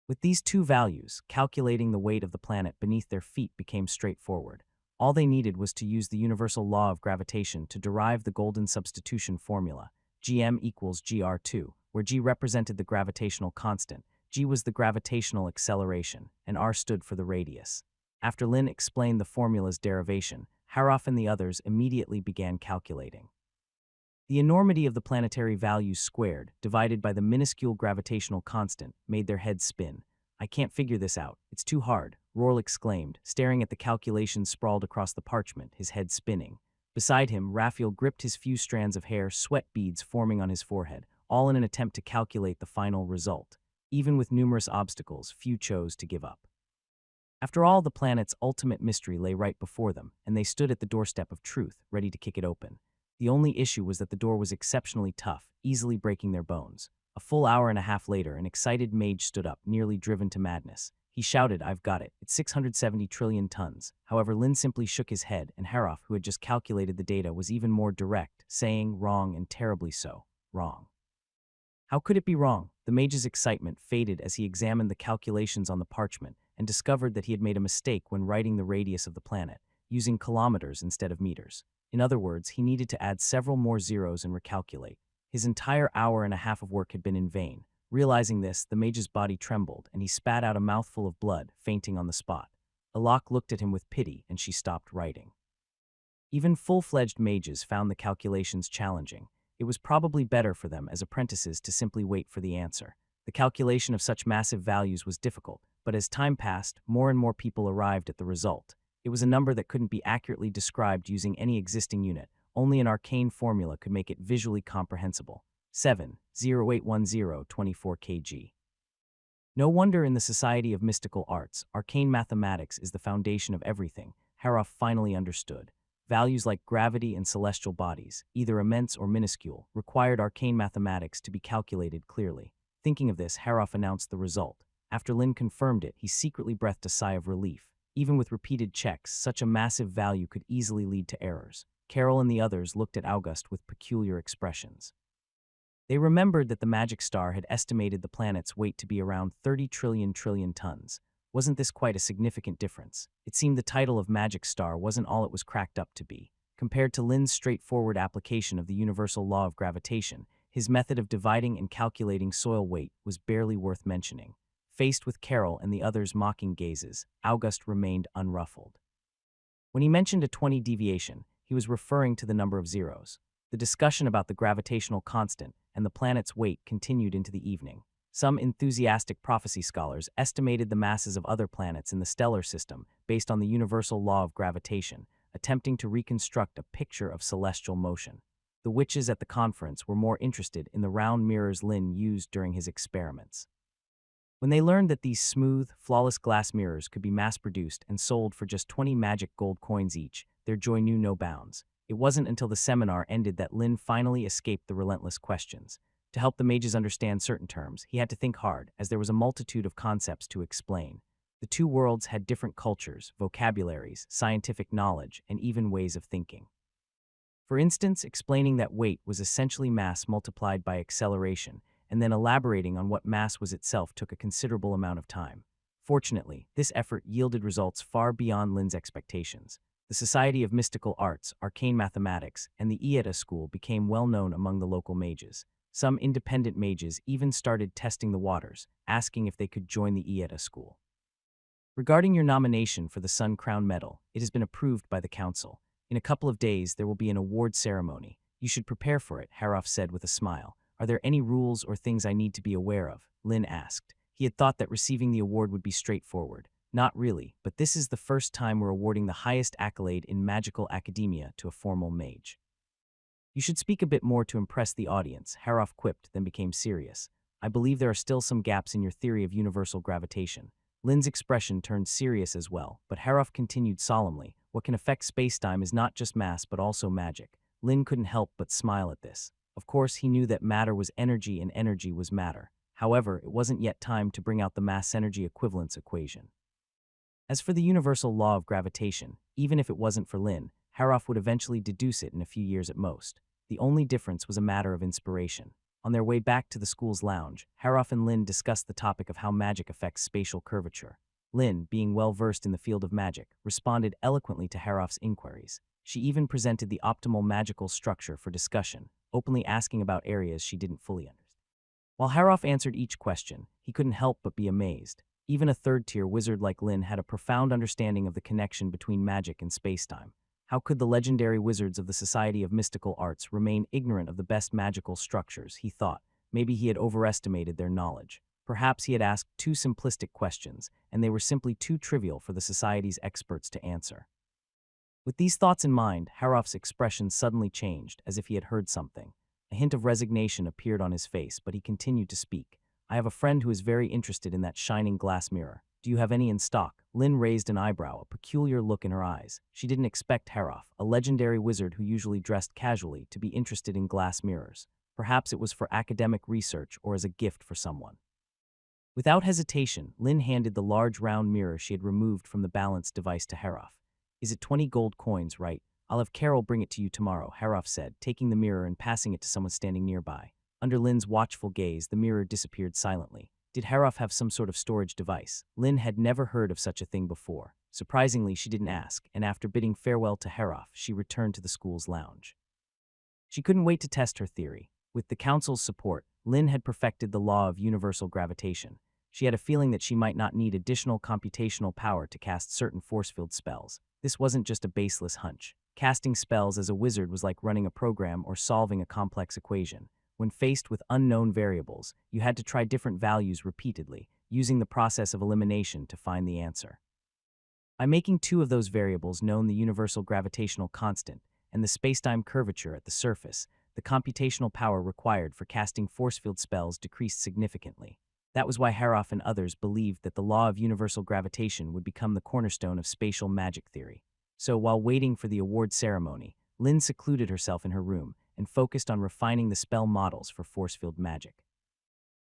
With these two values, calculating the weight of the planet beneath their feet became straightforward. All they needed was to use the universal law of gravitation to derive the golden substitution formula, Gm equals Gr2, where G represented the gravitational constant, G was the gravitational acceleration, and R stood for the radius. After Lin explained the formula's derivation, Haroff and the others immediately began calculating. The enormity of the planetary values squared, divided by the minuscule gravitational constant, made their heads spin. "I can't figure this out. It's too hard," Rourl exclaimed, staring at the calculations sprawled across the parchment, his head spinning. Beside him, Raphael gripped his few strands of hair, sweat beads forming on his forehead, all in an attempt to calculate the final result. Even with numerous obstacles, few chose to give up. After all, the planet's ultimate mystery lay right before them, and they stood at the doorstep of truth, ready to kick it open. The only issue was that the door was exceptionally tough, easily breaking their bones. A full hour and a half later, an excited mage stood up, nearly driven to madness. He shouted, "I've got it. It's 670 trillion tons." However, Lin simply shook his head, and Haroff, who had just calculated the data, was even more direct, saying, "Wrong, and terribly so. Wrong." How could it be wrong? The mage's excitement faded as he examined the calculations on the parchment and discovered that he had made a mistake when writing the radius of the planet, using kilometers instead of meters. In other words, he needed to add several more zeros and recalculate. His entire hour and a half of work had been in vain. Realizing this, the mage's body trembled, and he spat out a mouthful of blood, fainting on the spot. Alok looked at him with pity, and she stopped writing. Even full-fledged mages found the calculations challenging. It was probably better for them as apprentices to simply wait for the answer. The calculation of such massive values was difficult, but as time passed, more and more people arrived at the result. It was a number that couldn't be accurately described using any existing unit. Only an arcane formula could make it visually comprehensible. 7,081024 kg. No wonder in the Society of Mystical Arts, arcane mathematics is the foundation of everything. Haroff finally understood. Values like gravity and celestial bodies, either immense or minuscule, required arcane mathematics to be calculated clearly. Thinking of this, Haroff announced the result. After Lin confirmed it, he secretly breathed a sigh of relief. Even with repeated checks, such a massive value could easily lead to errors. Carol and the others looked at August with peculiar expressions. They remembered that the magic star had estimated the planet's weight to be around 30 trillion tons. Wasn't this quite a significant difference? It seemed the title of magic star wasn't all it was cracked up to be. Compared to Lin's straightforward application of the universal law of gravitation, his method of dividing and calculating soil weight was barely worth mentioning. Faced with Carol and the others' mocking gazes, August remained unruffled. When he mentioned a 20 deviation, he was referring to the number of zeros. The discussion about the gravitational constant and the planet's weight continued into the evening. Some enthusiastic prophecy scholars estimated the masses of other planets in the stellar system based on the universal law of gravitation, attempting to reconstruct a picture of celestial motion. The witches at the conference were more interested in the round mirrors Lin used during his experiments. When they learned that these smooth, flawless glass mirrors could be mass-produced and sold for just 20 magic gold coins each, their joy knew no bounds. It wasn't until the seminar ended that Lin finally escaped the relentless questions. To help the mages understand certain terms, he had to think hard, as there was a multitude of concepts to explain. The two worlds had different cultures, vocabularies, scientific knowledge, and even ways of thinking. For instance, explaining that weight was essentially mass multiplied by acceleration, and then elaborating on what mass was itself took a considerable amount of time. Fortunately, this effort yielded results far beyond Lin's expectations. The Society of Mystical Arts, Arcane Mathematics, and the Ieta school became well known among the local mages. Some independent mages even started testing the waters, asking if they could join the Ieta school. Regarding your nomination for the Sun Crown Medal, it has been approved by the council. In a couple of days, there will be an award ceremony. You should prepare for it, Haroff said with a smile. Are there any rules or things I need to be aware of? Lin asked. He had thought that receiving the award would be straightforward. Not really, but this is the first time we're awarding the highest accolade in magical academia to a formal mage. You should speak a bit more to impress the audience, Haroff quipped, then became serious. I believe there are still some gaps in your theory of universal gravitation. Lin's expression turned serious as well, but Haroff continued solemnly. What can affect spacetime is not just mass but also magic. Lin couldn't help but smile at this. Of course, he knew that matter was energy and energy was matter. However, it wasn't yet time to bring out the mass-energy equivalence equation. As for the universal law of gravitation, even if it wasn't for Lin, Haroff would eventually deduce it in a few years at most. The only difference was a matter of inspiration. On their way back to the school's lounge, Haroff and Lin discussed the topic of how magic affects spatial curvature. Lin, being well-versed in the field of magic, responded eloquently to Haroff's inquiries. She even presented the optimal magical structure for discussion, openly asking about areas she didn't fully understand. While Haroff answered each question, he couldn't help but be amazed. Even a third-tier wizard like Lin had a profound understanding of the connection between magic and spacetime. How could the legendary wizards of the Society of Mystical Arts remain ignorant of the best magical structures, he thought. Maybe he had overestimated their knowledge. Perhaps he had asked too simplistic questions, and they were simply too trivial for the Society's experts to answer. With these thoughts in mind, Haroff's expression suddenly changed, as if he had heard something. A hint of resignation appeared on his face, but he continued to speak. I have a friend who is very interested in that shining glass mirror. Do you have any in stock? Lin raised an eyebrow, a peculiar look in her eyes. She didn't expect Haroff, a legendary wizard who usually dressed casually, to be interested in glass mirrors. Perhaps it was for academic research or as a gift for someone. Without hesitation, Lin handed the large round mirror she had removed from the balance device to Haroff. Is it 20 gold coins, right? I'll have Carol bring it to you tomorrow, Haroff said, taking the mirror and passing it to someone standing nearby. Under Lin's watchful gaze, the mirror disappeared silently. Did Haroff have some sort of storage device? Lin had never heard of such a thing before. Surprisingly, she didn't ask, and after bidding farewell to Haroff, she returned to the school's lounge. She couldn't wait to test her theory. With the council's support, Lin had perfected the law of universal gravitation. She had a feeling that she might not need additional computational power to cast certain force-field spells. This wasn't just a baseless hunch. Casting spells as a wizard was like running a program or solving a complex equation. When faced with unknown variables, you had to try different values repeatedly, using the process of elimination to find the answer. By making two of those variables known, the universal gravitational constant and the spacetime curvature at the surface, the computational power required for casting force-field spells decreased significantly. That was why Haroff and others believed that the law of universal gravitation would become the cornerstone of spatial magic theory. So, while waiting for the award ceremony, Lin secluded herself in her room and focused on refining the spell models for force-field magic.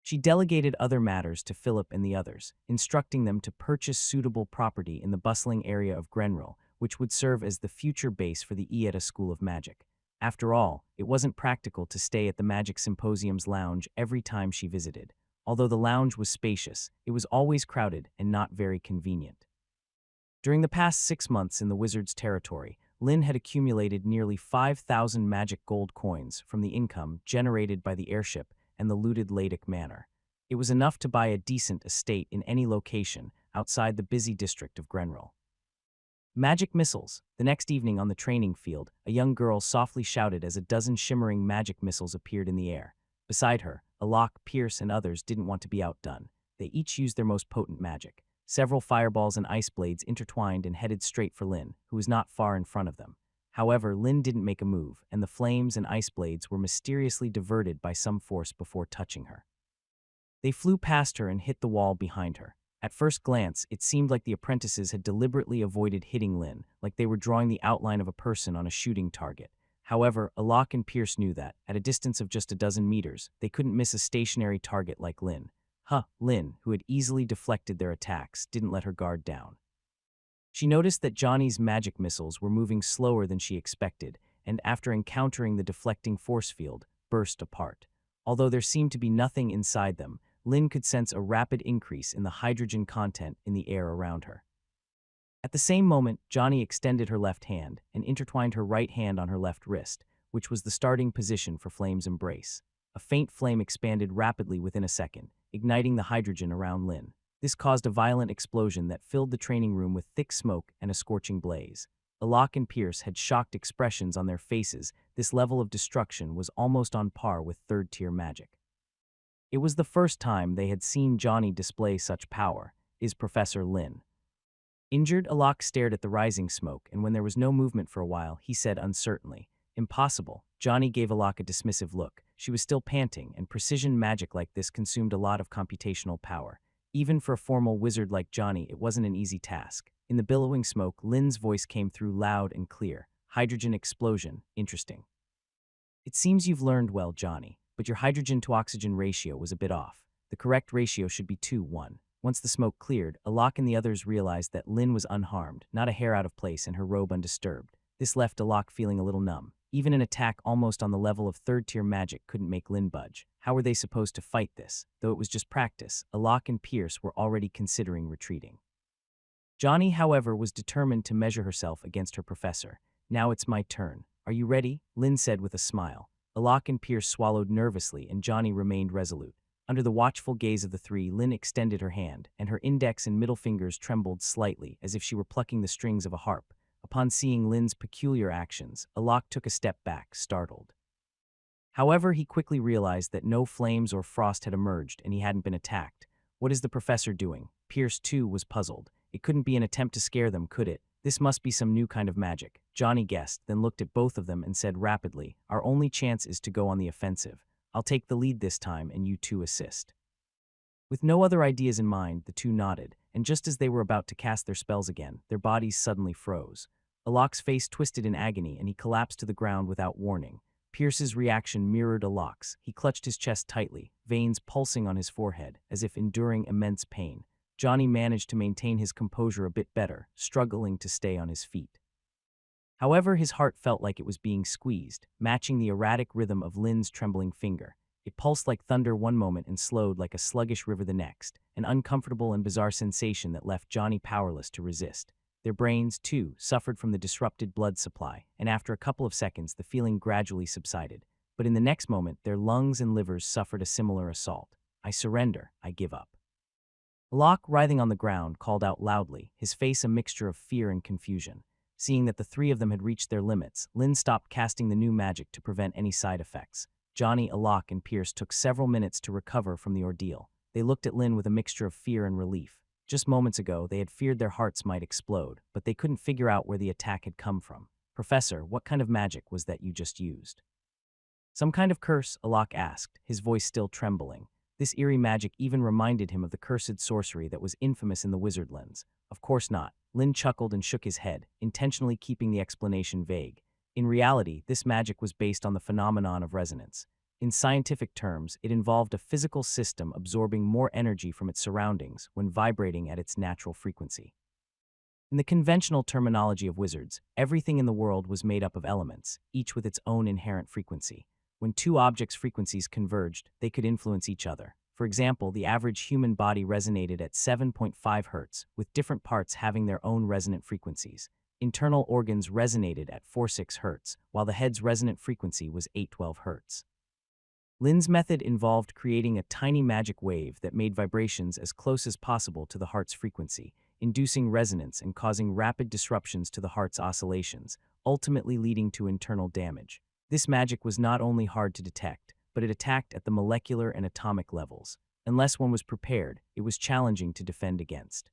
She delegated other matters to Philip and the others, instructing them to purchase suitable property in the bustling area of Grenril, which would serve as the future base for the Ieta School of Magic. After all, it wasn't practical to stay at the Magic Symposium's lounge every time she visited. Although the lounge was spacious, it was always crowded and not very convenient. During the past 6 months in the wizard's territory, Lin had accumulated nearly 5,000 magic gold coins from the income generated by the airship and the looted Ladic Manor. It was enough to buy a decent estate in any location outside the busy district of Grenril. Magic missiles. The next evening on the training field, a young girl softly shouted as a dozen shimmering magic missiles appeared in the air. Beside her, Alok, Pierce, and others didn't want to be outdone. They each used their most potent magic. Several fireballs and ice blades intertwined and headed straight for Lin, who was not far in front of them. However, Lin didn't make a move, and the flames and ice blades were mysteriously diverted by some force before touching her. They flew past her and hit the wall behind her. At first glance, it seemed like the apprentices had deliberately avoided hitting Lin, like they were drawing the outline of a person on a shooting target. However, Alok and Pierce knew that, at a distance of just a dozen meters, they couldn't miss a stationary target like Lin. Lin, who had easily deflected their attacks, didn't let her guard down. She noticed that Johnny's magic missiles were moving slower than she expected, and after encountering the deflecting force field, burst apart. Although there seemed to be nothing inside them, Lin could sense a rapid increase in the hydrogen content in the air around her. At the same moment, Johnny extended her left hand and intertwined her right hand on her left wrist, which was the starting position for Flame's embrace. A faint flame expanded rapidly within a second, igniting the hydrogen around Lin. This caused a violent explosion that filled the training room with thick smoke and a scorching blaze. Alok and Pierce had shocked expressions on their faces. This level of destruction was almost on par with third-tier magic. It was the first time they had seen Johnny display such power, is Professor Lin. Injured, Alok stared at the rising smoke, and when there was no movement for a while, he said uncertainly, "Impossible." Johnny gave Alok a dismissive look. She was still panting, and precision magic like this consumed a lot of computational power. Even for a formal wizard like Johnny, it wasn't an easy task. In the billowing smoke, Lin's voice came through loud and clear. "Hydrogen explosion. Interesting. It seems you've learned well, Johnny, but your hydrogen to oxygen ratio was a bit off. The correct ratio should be 2:1. Once the smoke cleared, Alok and the others realized that Lin was unharmed, not a hair out of place, and her robe undisturbed. This left Alok feeling a little numb. Even an attack almost on the level of third-tier magic couldn't make Lin budge. How were they supposed to fight this? Though it was just practice, Alok and Pierce were already considering retreating. Johnny, however, was determined to measure herself against her professor. "Now it's my turn. Are you ready?" Lin said with a smile. Alok and Pierce swallowed nervously, and Johnny remained resolute. Under the watchful gaze of the three, Lin extended her hand, and her index and middle fingers trembled slightly, as if she were plucking the strings of a harp. Upon seeing Lin's peculiar actions, Alok took a step back, startled. However, he quickly realized that no flames or frost had emerged, and he hadn't been attacked. "What is the professor doing?" Pierce, too, was puzzled. It couldn't be an attempt to scare them, could it? This must be some new kind of magic. Johnny guessed, then looked at both of them and said rapidly, "Our only chance is to go on the offensive. I'll take the lead this time, and you two assist." With no other ideas in mind, the two nodded, and just as they were about to cast their spells again, their bodies suddenly froze. Alok's face twisted in agony, and he collapsed to the ground without warning. Pierce's reaction mirrored Alok's. He clutched his chest tightly, veins pulsing on his forehead, as if enduring immense pain. Johnny managed to maintain his composure a bit better, struggling to stay on his feet. However, his heart felt like it was being squeezed, matching the erratic rhythm of Lin's trembling finger. It pulsed like thunder one moment and slowed like a sluggish river the next, an uncomfortable and bizarre sensation that left Johnny powerless to resist. Their brains, too, suffered from the disrupted blood supply, and after a couple of seconds, the feeling gradually subsided. But in the next moment, their lungs and livers suffered a similar assault. "I surrender. I give up." Alok, writhing on the ground, called out loudly, his face a mixture of fear and confusion. Seeing that the three of them had reached their limits, Lin stopped casting the new magic to prevent any side effects. Johnny, Alok, and Pierce took several minutes to recover from the ordeal. They looked at Lin with a mixture of fear and relief. Just moments ago, they had feared their hearts might explode, but they couldn't figure out where the attack had come from. "Professor, what kind of magic was that you just used?" "Some kind of curse," Alok asked, his voice still trembling. This eerie magic even reminded him of the cursed sorcery that was infamous in the Wizardlands. "Of course not." Lin chuckled and shook his head, intentionally keeping the explanation vague. In reality, this magic was based on the phenomenon of resonance. In scientific terms, it involved a physical system absorbing more energy from its surroundings when vibrating at its natural frequency. In the conventional terminology of wizards, everything in the world was made up of elements, each with its own inherent frequency. When two objects' frequencies converged, they could influence each other. For example, the average human body resonated at 7.5 Hz, with different parts having their own resonant frequencies. Internal organs resonated at 4.6 Hz, while the head's resonant frequency was 812 Hz. Lin's method involved creating a tiny magic wave that made vibrations as close as possible to the heart's frequency, inducing resonance and causing rapid disruptions to the heart's oscillations, ultimately leading to internal damage. This magic was not only hard to detect, but it attacked at the molecular and atomic levels. Unless one was prepared, it was challenging to defend against.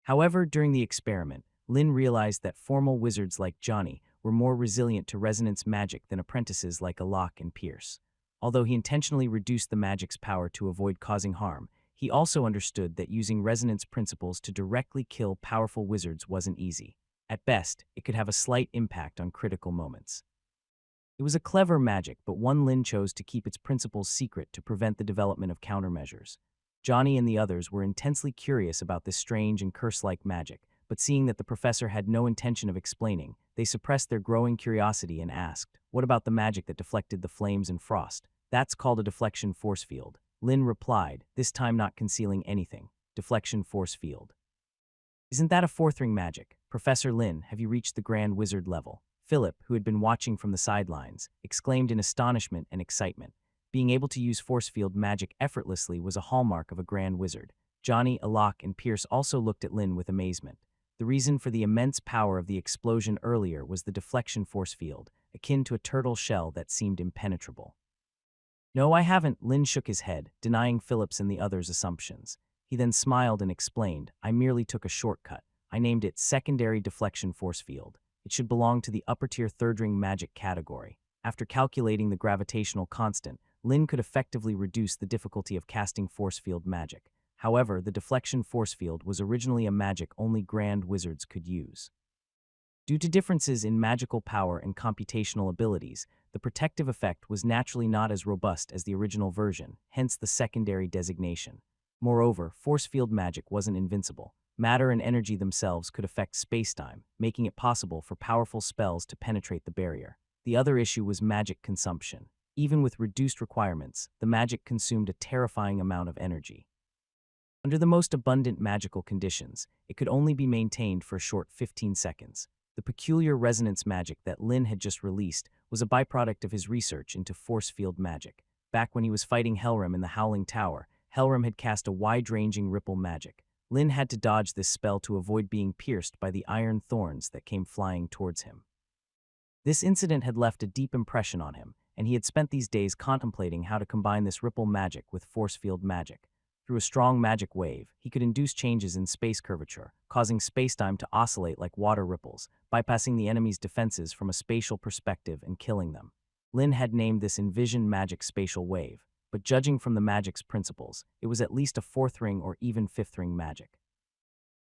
However, during the experiment, Lin realized that formal wizards like Johnny were more resilient to resonance magic than apprentices like Alok and Pierce. Although he intentionally reduced the magic's power to avoid causing harm, he also understood that using resonance principles to directly kill powerful wizards wasn't easy. At best, it could have a slight impact on critical moments. It was a clever magic, but one Lin chose to keep its principles secret to prevent the development of countermeasures. Johnny and the others were intensely curious about this strange and curse-like magic, but seeing that the professor had no intention of explaining, they suppressed their growing curiosity and asked, "What about the magic that deflected the flames and frost?" "That's called a deflection force field," Lin replied, this time not concealing anything. "Deflection force field." Isn't that a fourth ring magic? Professor Lin, have you reached the Grand Wizard level? Philip, who had been watching from the sidelines, exclaimed in astonishment and excitement. Being able to use force field magic effortlessly was a hallmark of a Grand Wizard. Johnny, Alok, and Pierce also looked at Lin with amazement. The reason for the immense power of the explosion earlier was the deflection force field, akin to a turtle shell that seemed impenetrable. No, I haven't, Lin shook his head, denying Philip's and the others' assumptions. He then smiled and explained, I merely took a shortcut. I named it Secondary Deflection Force Field. It should belong to the upper-tier third-ring magic category. After calculating the gravitational constant, Lin could effectively reduce the difficulty of casting force field magic. However, the deflection force field was originally a magic only Grand Wizards could use. Due to differences in magical power and computational abilities, the protective effect was naturally not as robust as the original version, hence the secondary designation. Moreover, force field magic wasn't invincible. Matter and energy themselves could affect spacetime, making it possible for powerful spells to penetrate the barrier. The other issue was magic consumption. Even with reduced requirements, the magic consumed a terrifying amount of energy. Under the most abundant magical conditions, it could only be maintained for a short 15 seconds. The peculiar resonance magic that Lin had just released was a byproduct of his research into force field magic. Back when he was fighting Helram in the Howling Tower, Helram had cast a wide-ranging ripple magic. Lin had to dodge this spell to avoid being pierced by the iron thorns that came flying towards him. This incident had left a deep impression on him, and he had spent these days contemplating how to combine this ripple magic with force field magic. Through a strong magic wave, he could induce changes in space curvature, causing spacetime to oscillate like water ripples, bypassing the enemy's defenses from a spatial perspective and killing them. Lin had named this envisioned magic spatial wave, but judging from the magic's principles, it was at least a fourth ring or even fifth ring magic.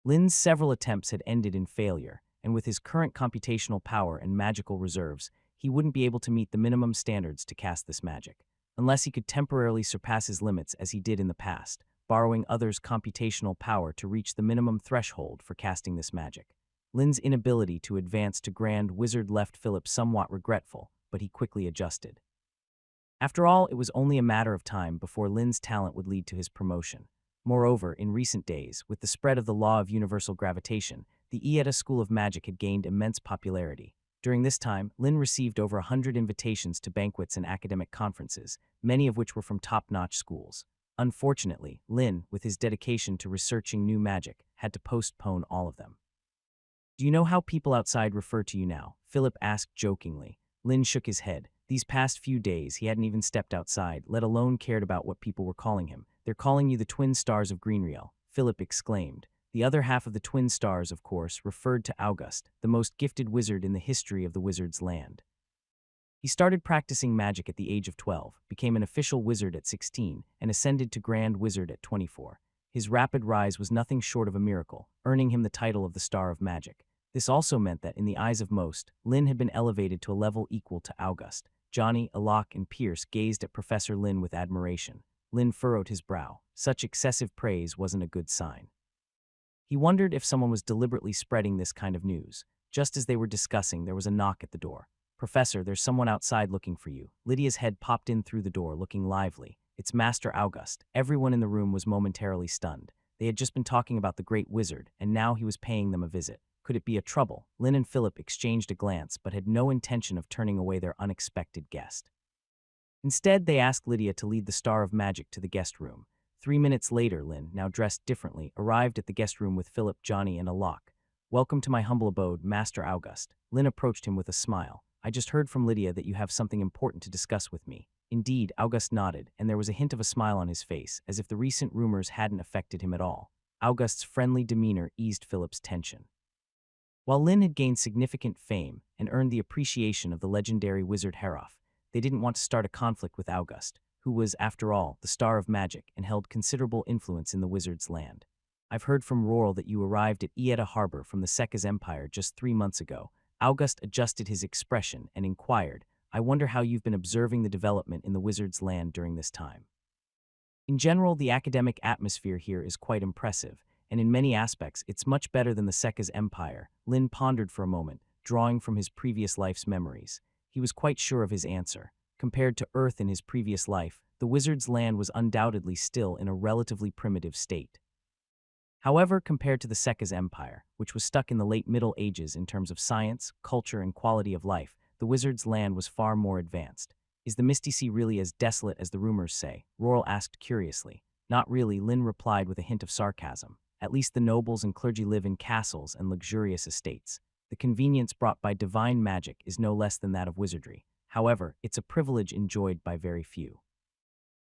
Lin's several attempts had ended in failure, and with his current computational power and magical reserves, he wouldn't be able to meet the minimum standards to cast this magic, unless he could temporarily surpass his limits as he did in the past, borrowing others' computational power to reach the minimum threshold for casting this magic. Lin's inability to advance to Grand Wizard left Philip somewhat regretful, but he quickly adjusted. After all, it was only a matter of time before Lin's talent would lead to his promotion. Moreover, in recent days, with the spread of the law of universal gravitation, the Ieta School of Magic had gained immense popularity. During this time, Lin received over 100 invitations to banquets and academic conferences, many of which were from top-notch schools. Unfortunately, Lin, with his dedication to researching new magic, had to postpone all of them. Do you know how people outside refer to you now? Philip asked jokingly. Lin shook his head. These past few days, he hadn't even stepped outside, let alone cared about what people were calling him. They're calling you the twin stars of Greenriel, Philip exclaimed. The other half of the twin stars, of course, referred to August, the most gifted wizard in the history of the wizard's land. He started practicing magic at the age of 12, became an official wizard at 16, and ascended to Grand Wizard at 24. His rapid rise was nothing short of a miracle, earning him the title of the Star of Magic. This also meant that, in the eyes of most, Lin had been elevated to a level equal to August. Johnny, Alok, and Pierce gazed at Professor Lin with admiration. Lin furrowed his brow. Such excessive praise wasn't a good sign. He wondered if someone was deliberately spreading this kind of news. Just as they were discussing, there was a knock at the door. Professor, there's someone outside looking for you. Lydia's head popped in through the door, looking lively. It's Master August. Everyone in the room was momentarily stunned. They had just been talking about the great wizard, and now he was paying them a visit. Could it be a trouble? Lin and Philip exchanged a glance, but had no intention of turning away their unexpected guest. Instead, they asked Lydia to lead the Star of Magic to the guest room. 3 minutes later, Lin, now dressed differently, arrived at the guest room with Philip, Johnny, and Alok. Welcome to my humble abode, Master August. Lin approached him with a smile. I just heard from Lydia that you have something important to discuss with me. Indeed, August nodded, and there was a hint of a smile on his face, as if the recent rumors hadn't affected him at all. August's friendly demeanor eased Philip's tension. While Lin had gained significant fame and earned the appreciation of the legendary wizard Heroth, they didn't want to start a conflict with August, who was, after all, the Star of Magic and held considerable influence in the wizard's land. I've heard from Roral that you arrived at Ieta Harbor from the Sekaz Empire just 3 months ago. August adjusted his expression and inquired, I wonder how you've been observing the development in the wizard's land during this time. In general, the academic atmosphere here is quite impressive, and in many aspects, it's much better than the Sekaz Empire. Lin pondered for a moment, drawing from his previous life's memories. He was quite sure of his answer. Compared to Earth in his previous life, the wizard's land was undoubtedly still in a relatively primitive state. However, compared to the Seka's empire, which was stuck in the late Middle Ages in terms of science, culture, and quality of life, the wizard's land was far more advanced. Is the Misty Sea really as desolate as the rumors say? Roral asked curiously. Not really, Lin replied with a hint of sarcasm. At least the nobles and clergy live in castles and luxurious estates. The convenience brought by divine magic is no less than that of wizardry. However, it's a privilege enjoyed by very few.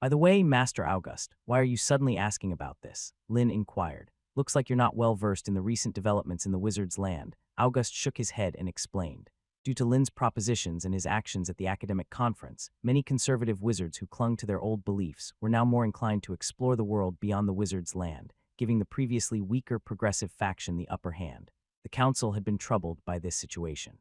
By the way, Master August, why are you suddenly asking about this? Lin inquired. Looks like you're not well versed in the recent developments in the wizard's land. August shook his head and explained. Due to Lin's propositions and his actions at the academic conference, many conservative wizards who clung to their old beliefs were now more inclined to explore the world beyond the wizard's land, giving the previously weaker progressive faction the upper hand. The council had been troubled by this situation.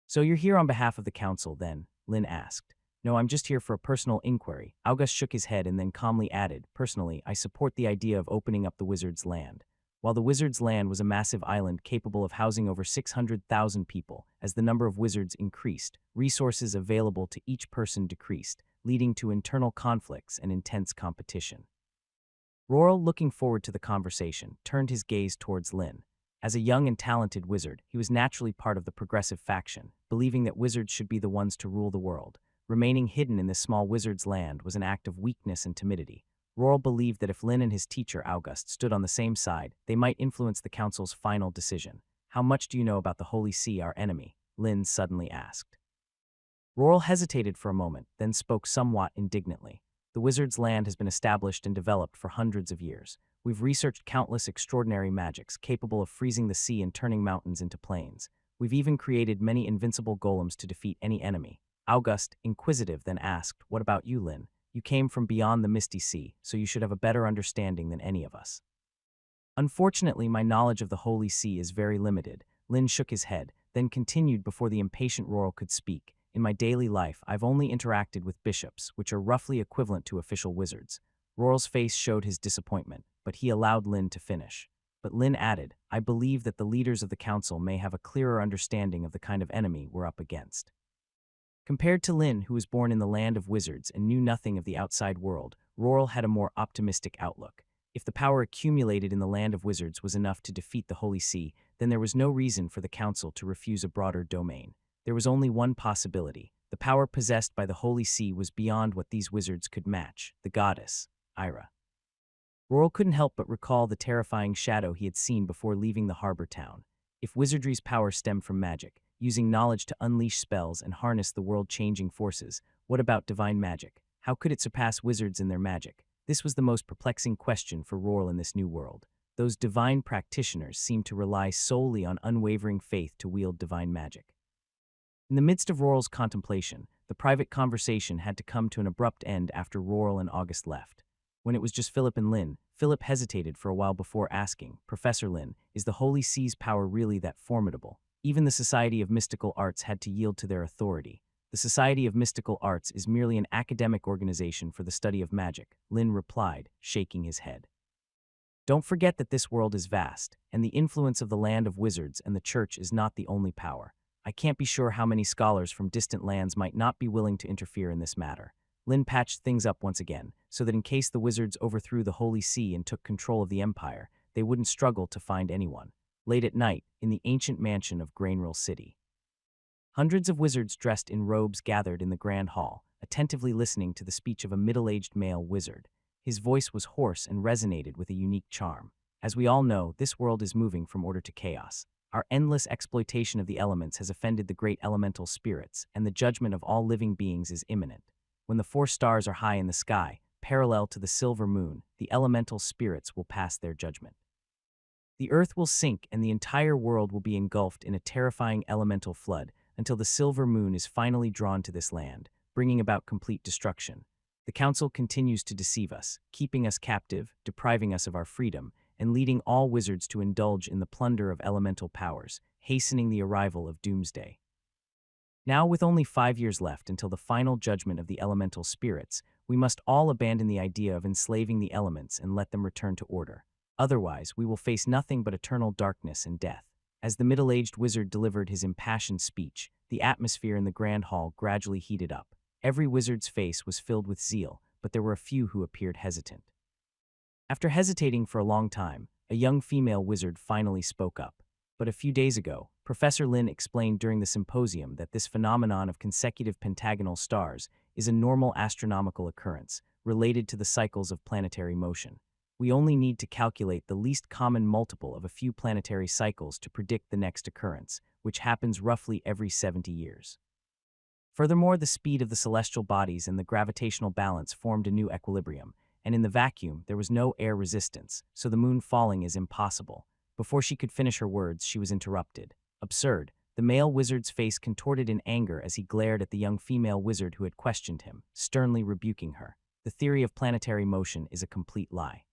So you're here on behalf of the council, then? Lin asked. No, I'm just here for a personal inquiry. August shook his head and then calmly added, personally, I support the idea of opening up the wizard's land. While the wizard's land was a massive island capable of housing over 600,000 people, as the number of wizards increased, resources available to each person decreased, leading to internal conflicts and intense competition. Roral, looking forward to the conversation, turned his gaze towards Lin. As a young and talented wizard, he was naturally part of the progressive faction, believing that wizards should be the ones to rule the world. Remaining hidden in this small wizard's land was an act of weakness and timidity. Roral believed that if Lin and his teacher, August, stood on the same side, they might influence the council's final decision. How much do you know about the Holy See, our enemy? Lin suddenly asked. Roral hesitated for a moment, then spoke somewhat indignantly. The wizard's land has been established and developed for hundreds of years. We've researched countless extraordinary magics capable of freezing the sea and turning mountains into plains. We've even created many invincible golems to defeat any enemy. August, inquisitive, then asked, what about you, Lin? You came from beyond the Misty Sea, so you should have a better understanding than any of us. Unfortunately, my knowledge of the Holy See is very limited. Lin shook his head, then continued before the impatient Roral could speak. In my daily life, I've only interacted with bishops, which are roughly equivalent to official wizards. Roral's face showed his disappointment, but he allowed Lin to finish. But Lin added, I believe that the leaders of the council may have a clearer understanding of the kind of enemy we're up against. Compared to Lin, who was born in the land of wizards and knew nothing of the outside world, Roral had a more optimistic outlook. If the power accumulated in the land of wizards was enough to defeat the Holy See, then there was no reason for the council to refuse a broader domain. There was only one possibility. The power possessed by the Holy See was beyond what these wizards could match, the goddess, Ira. Roral couldn't help but recall the terrifying shadow he had seen before leaving the harbor town. If wizardry's power stemmed from magic, using knowledge to unleash spells and harness the world-changing forces, what about divine magic? How could it surpass wizards in their magic? This was the most perplexing question for Roral in this new world. Those divine practitioners seemed to rely solely on unwavering faith to wield divine magic. In the midst of Roral's contemplation, the private conversation had to come to an abrupt end after Roral and August left. When it was just Philip and Lin, Philip hesitated for a while before asking, Professor Lin, is the Holy See's power really that formidable? Even the Society of Mystical Arts had to yield to their authority. The Society of Mystical Arts is merely an academic organization for the study of magic, Lin replied, shaking his head. Don't forget that this world is vast, and the influence of the land of wizards and the church is not the only power. I can't be sure how many scholars from distant lands might not be willing to interfere in this matter. Lin patched things up once again, so that in case the wizards overthrew the Holy See and took control of the empire, they wouldn't struggle to find anyone. Late at night, in the ancient mansion of Grainrill City. Hundreds of wizards dressed in robes gathered in the grand hall, attentively listening to the speech of a middle-aged male wizard. His voice was hoarse and resonated with a unique charm. As we all know, this world is moving from order to chaos. Our endless exploitation of the elements has offended the great elemental spirits, and the judgment of all living beings is imminent. When the 4 stars are high in the sky, parallel to the silver moon, the elemental spirits will pass their judgment. The earth will sink and the entire world will be engulfed in a terrifying elemental flood until the silver moon is finally drawn to this land, bringing about complete destruction. The council continues to deceive us, keeping us captive, depriving us of our freedom, and leading all wizards to indulge in the plunder of elemental powers, hastening the arrival of doomsday. Now, with only 5 years left until the final judgment of the elemental spirits, we must all abandon the idea of enslaving the elements and let them return to order. Otherwise, we will face nothing but eternal darkness and death. As the middle-aged wizard delivered his impassioned speech, the atmosphere in the grand hall gradually heated up. Every wizard's face was filled with zeal, but there were a few who appeared hesitant. After hesitating for a long time, a young female wizard finally spoke up. But a few days ago, Professor Lin explained during the symposium that this phenomenon of consecutive pentagonal stars is a normal astronomical occurrence related to the cycles of planetary motion. We only need to calculate the least common multiple of a few planetary cycles to predict the next occurrence, which happens roughly every 70 years. Furthermore, the speed of the celestial bodies and the gravitational balance formed a new equilibrium, and in the vacuum there was no air resistance, so the moon falling is impossible. Before she could finish her words, she was interrupted. Absurd. The male wizard's face contorted in anger as he glared at the young female wizard who had questioned him, sternly rebuking her. The theory of planetary motion is a complete lie.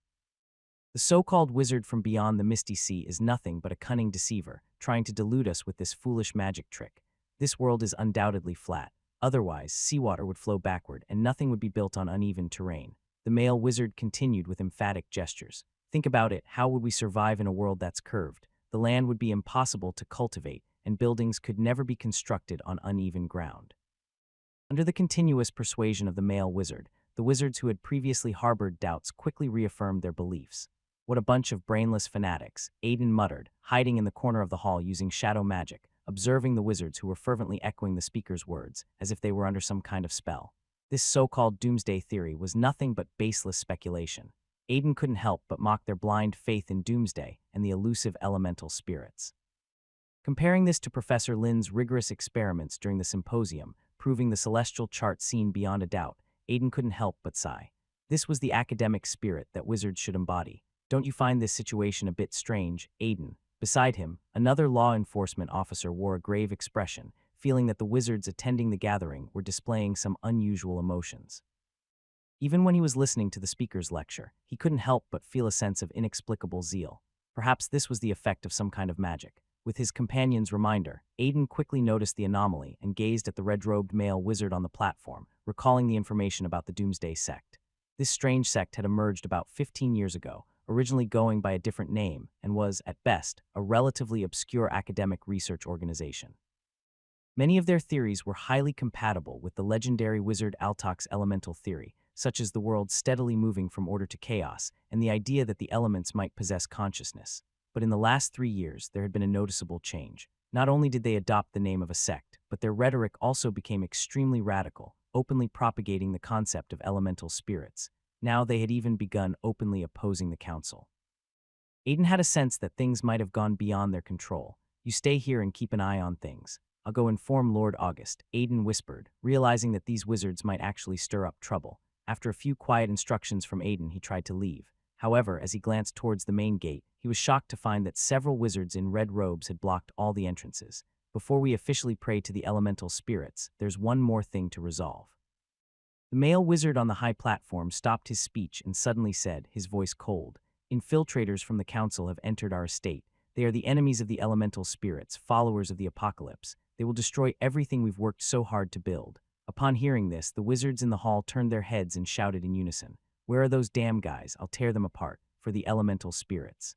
The so-called wizard from beyond the misty sea is nothing but a cunning deceiver, trying to delude us with this foolish magic trick. This world is undoubtedly flat. Otherwise, seawater would flow backward and nothing would be built on uneven terrain. The male wizard continued with emphatic gestures. Think about it, how would we survive in a world that's curved? The land would be impossible to cultivate, and buildings could never be constructed on uneven ground. Under the continuous persuasion of the male wizard, the wizards who had previously harbored doubts quickly reaffirmed their beliefs. What a bunch of brainless fanatics, Aiden muttered, hiding in the corner of the hall using shadow magic, observing the wizards who were fervently echoing the speaker's words, as if they were under some kind of spell. This so-called doomsday theory was nothing but baseless speculation. Aiden couldn't help but mock their blind faith in doomsday and the elusive elemental spirits. Comparing this to Professor Lin's rigorous experiments during the symposium, proving the celestial chart seen beyond a doubt, Aiden couldn't help but sigh. This was the academic spirit that wizards should embody. Don't you find this situation a bit strange, Aiden? Beside him, another law enforcement officer wore a grave expression, feeling that the wizards attending the gathering were displaying some unusual emotions. Even when he was listening to the speaker's lecture, he couldn't help but feel a sense of inexplicable zeal. Perhaps this was the effect of some kind of magic. With his companion's reminder, Aiden quickly noticed the anomaly and gazed at the red-robed male wizard on the platform, recalling the information about the Doomsday Sect. This strange sect had emerged about 15 years ago, originally going by a different name, and was, at best, a relatively obscure academic research organization. Many of their theories were highly compatible with the legendary wizard Altok's elemental theory, such as the world steadily moving from order to chaos, and the idea that the elements might possess consciousness. But in the last 3 years, there had been a noticeable change. Not only did they adopt the name of a sect, but their rhetoric also became extremely radical, openly propagating the concept of elemental spirits. Now they had even begun openly opposing the council. Aiden had a sense that things might have gone beyond their control. You stay here and keep an eye on things. I'll go inform Lord August, Aiden whispered, realizing that these wizards might actually stir up trouble. After a few quiet instructions from Aiden, he tried to leave. However, as he glanced towards the main gate, he was shocked to find that several wizards in red robes had blocked all the entrances. Before we officially pray to the elemental spirits, there's one more thing to resolve. The male wizard on the high platform stopped his speech and suddenly said, his voice cold, "Infiltrators from the council have entered our estate. They are the enemies of the elemental spirits, followers of the apocalypse. They will destroy everything we've worked so hard to build." Upon hearing this, the wizards in the hall turned their heads and shouted in unison, "Where are those damn guys? I'll tear them apart, for the elemental spirits."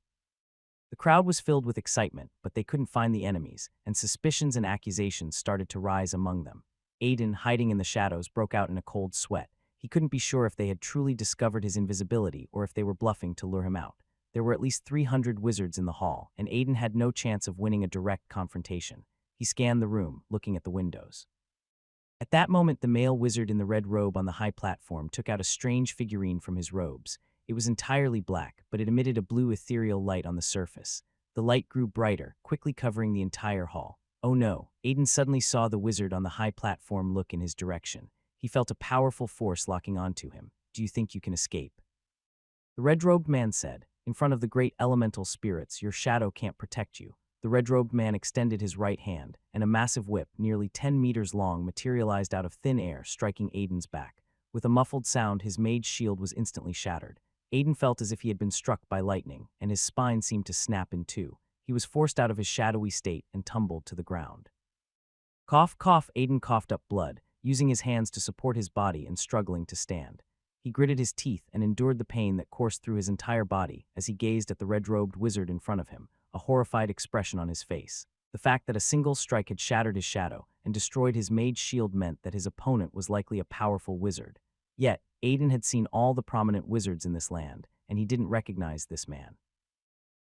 The crowd was filled with excitement, but they couldn't find the enemies, and suspicions and accusations started to rise among them. Aiden, hiding in the shadows, broke out in a cold sweat. He couldn't be sure if they had truly discovered his invisibility or if they were bluffing to lure him out. There were at least 300 wizards in the hall, and Aiden had no chance of winning a direct confrontation. He scanned the room, looking at the windows. At that moment, the male wizard in the red robe on the high platform took out a strange figurine from his robes. It was entirely black, but it emitted a blue ethereal light on the surface. The light grew brighter, quickly covering the entire hall. Oh no, Aiden suddenly saw the wizard on the high platform look in his direction. He felt a powerful force locking onto him. "Do you think you can escape?" The red-robed man said, "In front of the great elemental spirits, your shadow can't protect you." The red-robed man extended his right hand, and a massive whip, nearly 10 meters long, materialized out of thin air, striking Aiden's back. With a muffled sound, his mage's shield was instantly shattered. Aiden felt as if he had been struck by lightning, and his spine seemed to snap in two. He was forced out of his shadowy state and tumbled to the ground. Cough, cough, Aiden coughed up blood, using his hands to support his body and struggling to stand. He gritted his teeth and endured the pain that coursed through his entire body as he gazed at the red-robed wizard in front of him, a horrified expression on his face. The fact that a single strike had shattered his shadow and destroyed his mage's shield meant that his opponent was likely a powerful wizard. Yet, Aiden had seen all the prominent wizards in this land, and he didn't recognize this man.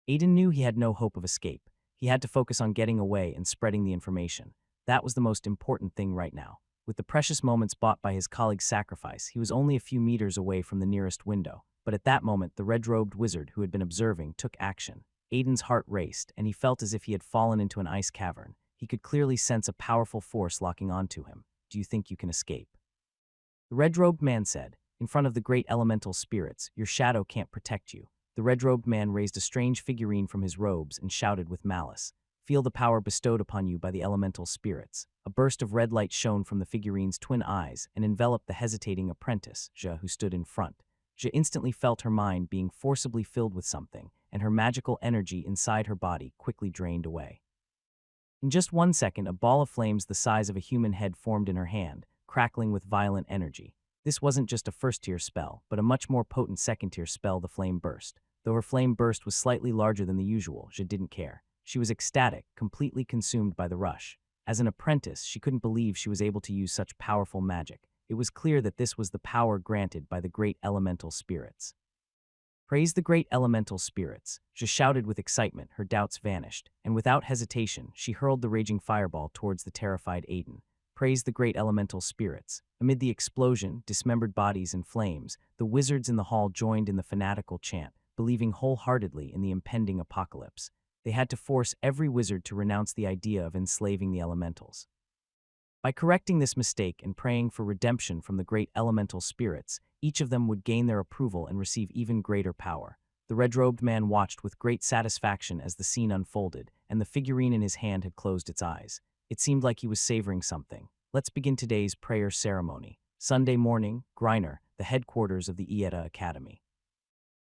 Aiden knew he had no hope of escape. He had to focus on getting away and spreading the information. That was the most important thing right now. With the precious moments bought by his colleague's sacrifice, he was only a few meters away from the nearest window. But at that moment, the red-robed wizard who had been observing took action. Aiden's heart raced, and he felt as if he had fallen into an ice cavern. He could clearly sense a powerful force locking onto him. Do you think you can escape? The red-robed man said, in front of the great elemental spirits, your shadow can't protect you. The red-robed man raised a strange figurine from his robes and shouted with malice. Feel the power bestowed upon you by the elemental spirits. A burst of red light shone from the figurine's twin eyes and enveloped the hesitating apprentice, Zhe, who stood in front. Zhe instantly felt her mind being forcibly filled with something, and her magical energy inside her body quickly drained away. In just 1 second, a ball of flames the size of a human head formed in her hand, crackling with violent energy. This wasn't just a first-tier spell, but a much more potent second-tier spell. The flame burst. Though her flame burst was slightly larger than the usual, Zhe didn't care. She was ecstatic, completely consumed by the rush. As an apprentice, she couldn't believe she was able to use such powerful magic. It was clear that this was the power granted by the great elemental spirits. Praise the great elemental spirits, Zhe shouted with excitement. Her doubts vanished, and without hesitation, she hurled the raging fireball towards the terrified Aiden. Praise the great elemental spirits. Amid the explosion, dismembered bodies, and flames, the wizards in the hall joined in the fanatical chant, believing wholeheartedly in the impending apocalypse. They had to force every wizard to renounce the idea of enslaving the elementals. By correcting this mistake and praying for redemption from the great elemental spirits, each of them would gain their approval and receive even greater power. The red-robed man watched with great satisfaction as the scene unfolded, and the figurine in his hand had closed its eyes. It seemed like he was savoring something. Let's begin today's prayer ceremony. Sunday morning, Griner, the headquarters of the Ieta Academy.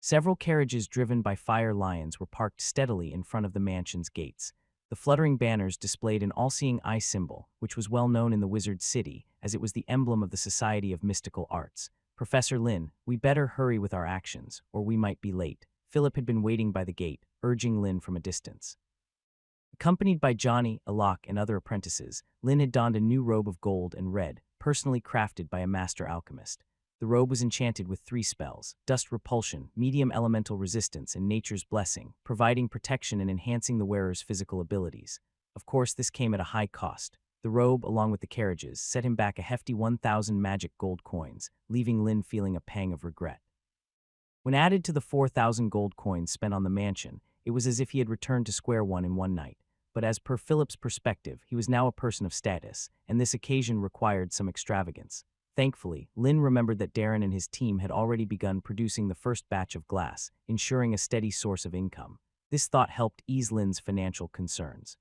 Several carriages driven by fire lions were parked steadily in front of the mansion's gates. The fluttering banners displayed an all-seeing eye symbol, which was well known in the wizard city, as it was the emblem of the Society of Mystical Arts. Professor Lin, we better hurry with our actions, or we might be late. Philip had been waiting by the gate, urging Lin from a distance. Accompanied by Johnny, Alok, and other apprentices, Lin had donned a new robe of gold and red, personally crafted by a master alchemist. The robe was enchanted with 3 spells: Dust Repulsion, Medium Elemental Resistance, and Nature's Blessing, providing protection and enhancing the wearer's physical abilities. Of course, this came at a high cost. The robe, along with the carriages, set him back a hefty 1,000 magic gold coins, leaving Lin feeling a pang of regret. When added to the 4,000 gold coins spent on the mansion, it was as if he had returned to square one in one night. But as per Philip's perspective, he was now a person of status, and this occasion required some extravagance. Thankfully, Lin remembered that Darren and his team had already begun producing the first batch of glass, ensuring a steady source of income. This thought helped ease Lin's financial concerns.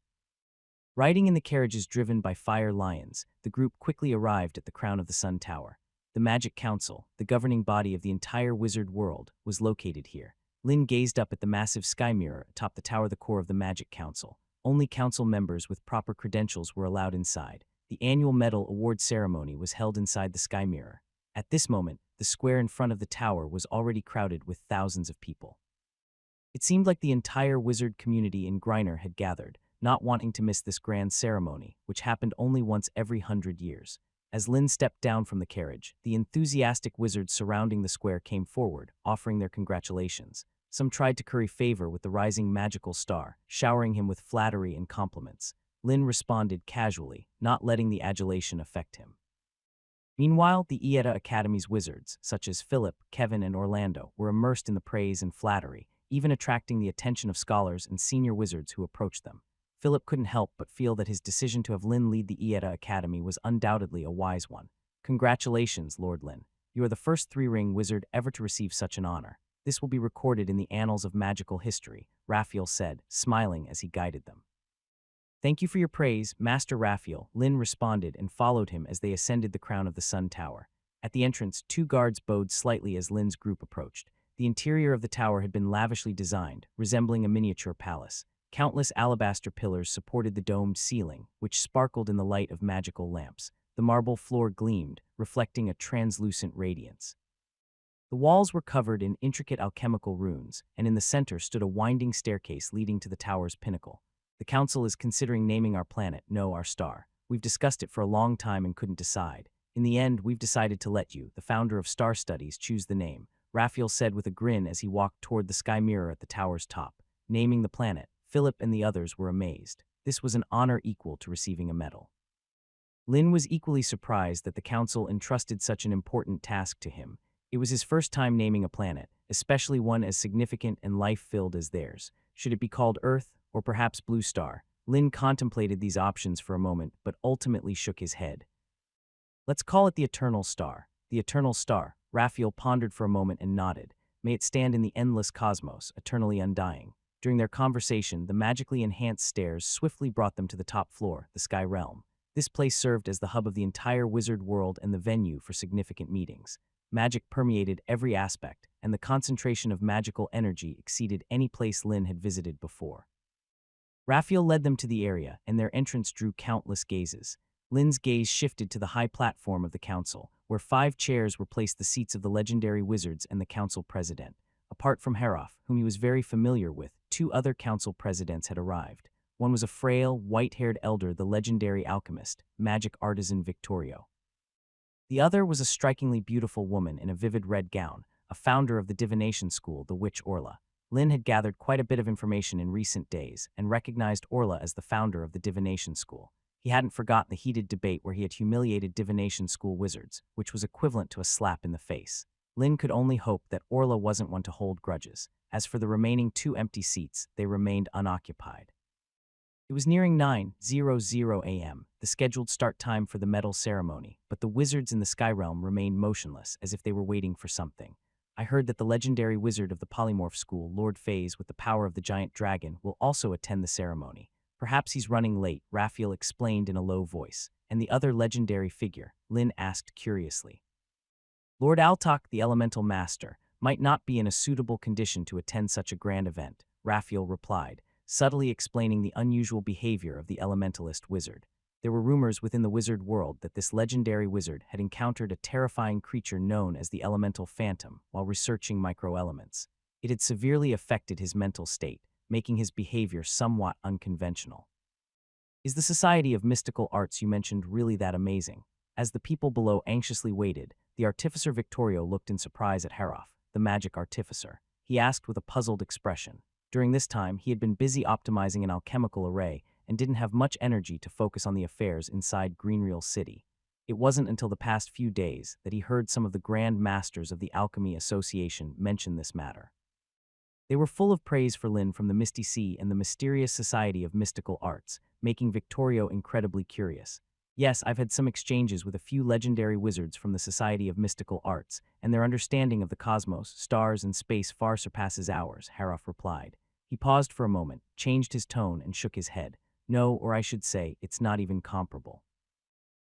Riding in the carriages driven by fire lions, the group quickly arrived at the crown of the Sun Tower. The Magic Council, the governing body of the entire wizard world, was located here. Lin gazed up at the massive sky mirror atop the tower, the core of the Magic Council. Only council members with proper credentials were allowed inside. The annual medal award ceremony was held inside the sky mirror. At this moment, the square in front of the tower was already crowded with thousands of people. It seemed like the entire wizard community in Griner had gathered, not wanting to miss this grand ceremony, which happened only once every 100 years. As Lin stepped down from the carriage, the enthusiastic wizards surrounding the square came forward, offering their congratulations. Some tried to curry favor with the rising magical star, showering him with flattery and compliments. Lin responded casually, not letting the adulation affect him. Meanwhile, the Ieta Academy's wizards, such as Philip, Kevin, and Orlando, were immersed in the praise and flattery, even attracting the attention of scholars and senior wizards who approached them. Philip couldn't help but feel that his decision to have Lin lead the Ieta Academy was undoubtedly a wise one. Congratulations, Lord Lin. You are the first 3-ring wizard ever to receive such an honor. This will be recorded in the annals of magical history, Raphael said, smiling as he guided them. Thank you for your praise, Master Raphael, Lin responded and followed him as they ascended the crown of the Sun Tower. At the entrance, 2 guards bowed slightly as Lin's group approached. The interior of the tower had been lavishly designed, resembling a miniature palace. Countless alabaster pillars supported the domed ceiling, which sparkled in the light of magical lamps. The marble floor gleamed, reflecting a translucent radiance. The walls were covered in intricate alchemical runes, and in the center stood a winding staircase leading to the tower's pinnacle. The council is considering naming our planet, no, our star. We've discussed it for a long time and couldn't decide. In the end, we've decided to let you, the founder of Star Studies, choose the name, Raphael said with a grin as he walked toward the sky mirror at the tower's top. naming the planet. Philip and the others were amazed. This was an honor equal to receiving a medal. Lin was equally surprised that the council entrusted such an important task to him. It was his first time naming a planet, especially one as significant and life-filled as theirs. Should it be called Earth, or perhaps Blue Star? Lin contemplated these options for a moment, but ultimately shook his head. Let's call it the Eternal Star. The Eternal Star. Raphael pondered for a moment and nodded. May it stand in the endless cosmos, eternally undying. During their conversation, the magically enhanced stairs swiftly brought them to the top floor, the Sky Realm. This place served as the hub of the entire wizard world and the venue for significant meetings. Magic permeated every aspect, and the concentration of magical energy exceeded any place Lin had visited before. Raphael led them to the area, and their entrance drew countless gazes. Lin's gaze shifted to the high platform of the council, where 5 chairs were placed the seats of the legendary wizards and the council president. Apart from Haroff, whom he was very familiar with, 2 other council presidents had arrived. One was a frail, white-haired elder, the legendary alchemist, magic artisan Victorio. The other was a strikingly beautiful woman in a vivid red gown, a founder of the divination school, the witch Orla. Lin had gathered quite a bit of information in recent days and recognized Orla as the founder of the divination school. He hadn't forgotten the heated debate where he had humiliated divination school wizards, which was equivalent to a slap in the face. Lin could only hope that Orla wasn't one to hold grudges. As for the remaining 2 empty seats, they remained unoccupied. It was nearing 9:00 a.m., the scheduled start time for the medal ceremony, but the wizards in the Sky Realm remained motionless, as if they were waiting for something. I heard that the legendary wizard of the polymorph school, Lord Phase, with the power of the giant dragon, will also attend the ceremony. Perhaps he's running late, Raphael explained in a low voice. And the other legendary figure? Lin asked curiously. Lord Altok, the elemental master, might not be in a suitable condition to attend such a grand event, Raphael replied, subtly explaining the unusual behavior of the elementalist wizard. There were rumors within the wizard world that this legendary wizard had encountered a terrifying creature known as the elemental phantom while researching microelements. It had severely affected his mental state, making his behavior somewhat unconventional. Is the Society of Mystical Arts you mentioned really that amazing? As the people below anxiously waited, the artificer Victorio looked in surprise at Haroff, the magic artificer. He asked with a puzzled expression. During this time, he had been busy optimizing an alchemical array and didn't have much energy to focus on the affairs inside Greenreal City. It wasn't until the past few days that he heard some of the Grand Masters of the Alchemy Association mention this matter. They were full of praise for Lin from the Misty Sea and the mysterious Society of Mystical Arts, making Victorio incredibly curious. Yes, I've had some exchanges with a few legendary wizards from the Society of Mystical Arts, and their understanding of the cosmos, stars, and space far surpasses ours, Haroff replied. He paused for a moment, changed his tone, and shook his head. No, or I should say, it's not even comparable.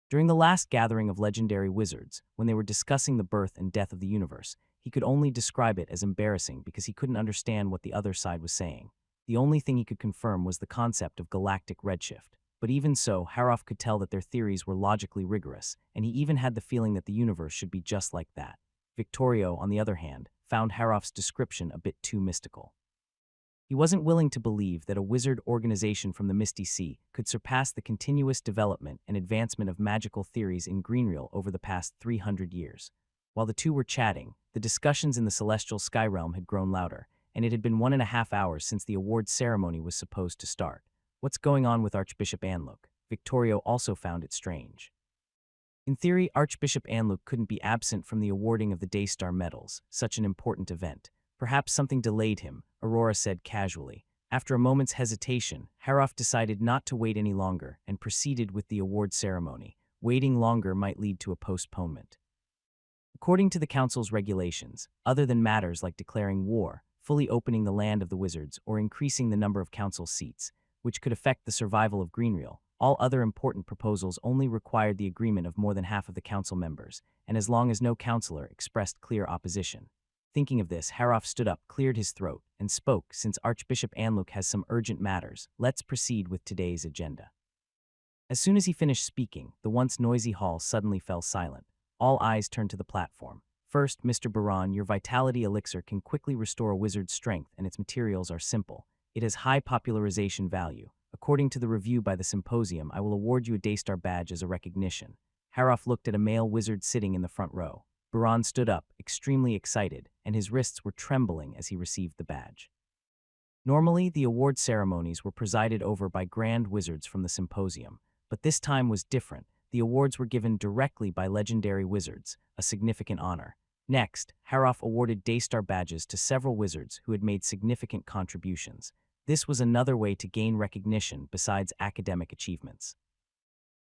During the last gathering of legendary wizards, when they were discussing the birth and death of the universe, he could only describe it as embarrassing because he couldn't understand what the other side was saying. The only thing he could confirm was the concept of galactic redshift. But even so, Haroff could tell that their theories were logically rigorous, and he even had the feeling that the universe should be just like that. Victorio, on the other hand, found Haroff's description a bit too mystical. He wasn't willing to believe that a wizard organization from the Misty Sea could surpass the continuous development and advancement of magical theories in Greenreal over the past 300 years. While the two were chatting, the discussions in the celestial sky realm had grown louder, and it had been 1.5 hours since the award ceremony was supposed to start. What's going on with Archbishop Anluk? Victorio also found it strange. In theory, Archbishop Anluk couldn't be absent from the awarding of the Daystar medals, such an important event. Perhaps something delayed him, Aurora said casually. After a moment's hesitation, Haroff decided not to wait any longer and proceeded with the award ceremony. Waiting longer might lead to a postponement. According to the Council's regulations, other than matters like declaring war, fully opening the land of the wizards, or increasing the number of council seats, which could affect the survival of Greenreal, all other important proposals only required the agreement of more than half of the council members, and as long as no councillor expressed clear opposition. Thinking of this, Haroff stood up, cleared his throat, and spoke. Since Archbishop Anluk has some urgent matters, let's proceed with today's agenda. As soon as he finished speaking, the once noisy hall suddenly fell silent. All eyes turned to the platform. First, Mr. Baran, your vitality elixir can quickly restore a wizard's strength, and its materials are simple. It has high popularization value. According to the review by the symposium, I will award you a Daystar badge as a recognition. Haroff looked at a male wizard sitting in the front row. Baran stood up, extremely excited, and his wrists were trembling as he received the badge. Normally, the award ceremonies were presided over by grand wizards from the symposium, but this time was different. The awards were given directly by legendary wizards, a significant honor. Next, Haroff awarded Daystar badges to several wizards who had made significant contributions. This was another way to gain recognition besides academic achievements.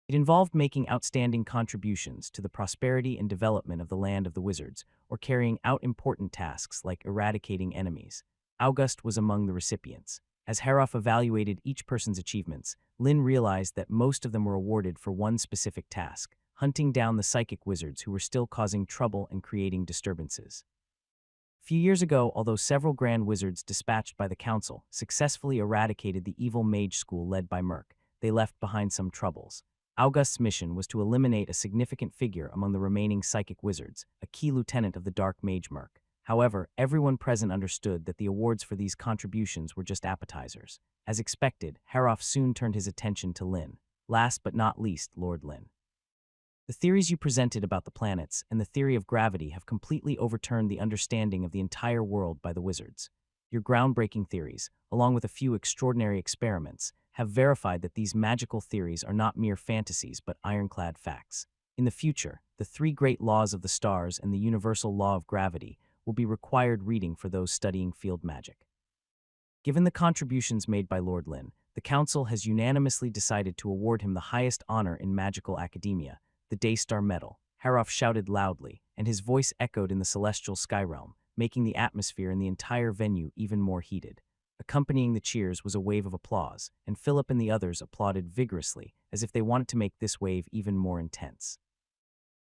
It involved making outstanding contributions to the prosperity and development of the land of the wizards, or carrying out important tasks like eradicating enemies. August was among the recipients. As Haroff evaluated each person's achievements, Lin realized that most of them were awarded for one specific task: hunting down the psychic wizards who were still causing trouble and creating disturbances. A few years ago, although several grand wizards dispatched by the council successfully eradicated the evil mage school led by Merc, they left behind some troubles. August's mission was to eliminate a significant figure among the remaining psychic wizards, a key lieutenant of the dark mage Merc. However, everyone present understood that the awards for these contributions were just appetizers. As expected, Haroff soon turned his attention to Lin. Last but not least, Lord Lin. The theories you presented about the planets and the theory of gravity have completely overturned the understanding of the entire world by the wizards. Your groundbreaking theories, along with a few extraordinary experiments, have verified that these magical theories are not mere fantasies but ironclad facts. In the future, the three great laws of the stars and the universal law of gravity will be required reading for those studying field magic. Given the contributions made by Lord Lin, the Council has unanimously decided to award him the highest honor in magical academia, the Daystar Medal. Haroff shouted loudly, and his voice echoed in the celestial sky realm, making the atmosphere in the entire venue even more heated. Accompanying the cheers was a wave of applause, and Philip and the others applauded vigorously, as if they wanted to make this wave even more intense.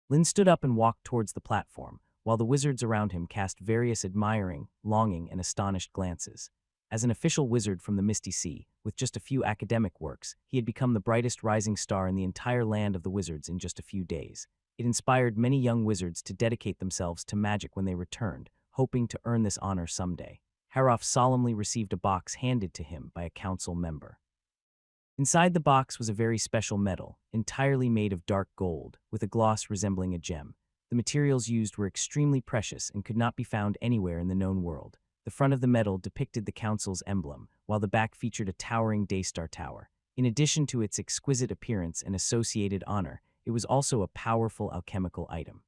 Lin stood up and walked towards the platform, while the wizards around him cast various admiring, longing, and astonished glances. As an official wizard from the Misty Sea, with just a few academic works, he had become the brightest rising star in the entire land of the wizards in just a few days. It inspired many young wizards to dedicate themselves to magic when they returned, hoping to earn this honor someday. Haroff solemnly received a box handed to him by a council member. Inside the box was a very special medal, entirely made of dark gold, with a gloss resembling a gem. The materials used were extremely precious and could not be found anywhere in the known world. The front of the medal depicted the council's emblem, while the back featured a towering Daystar Tower. In addition to its exquisite appearance and associated honor, it was also a powerful alchemical item.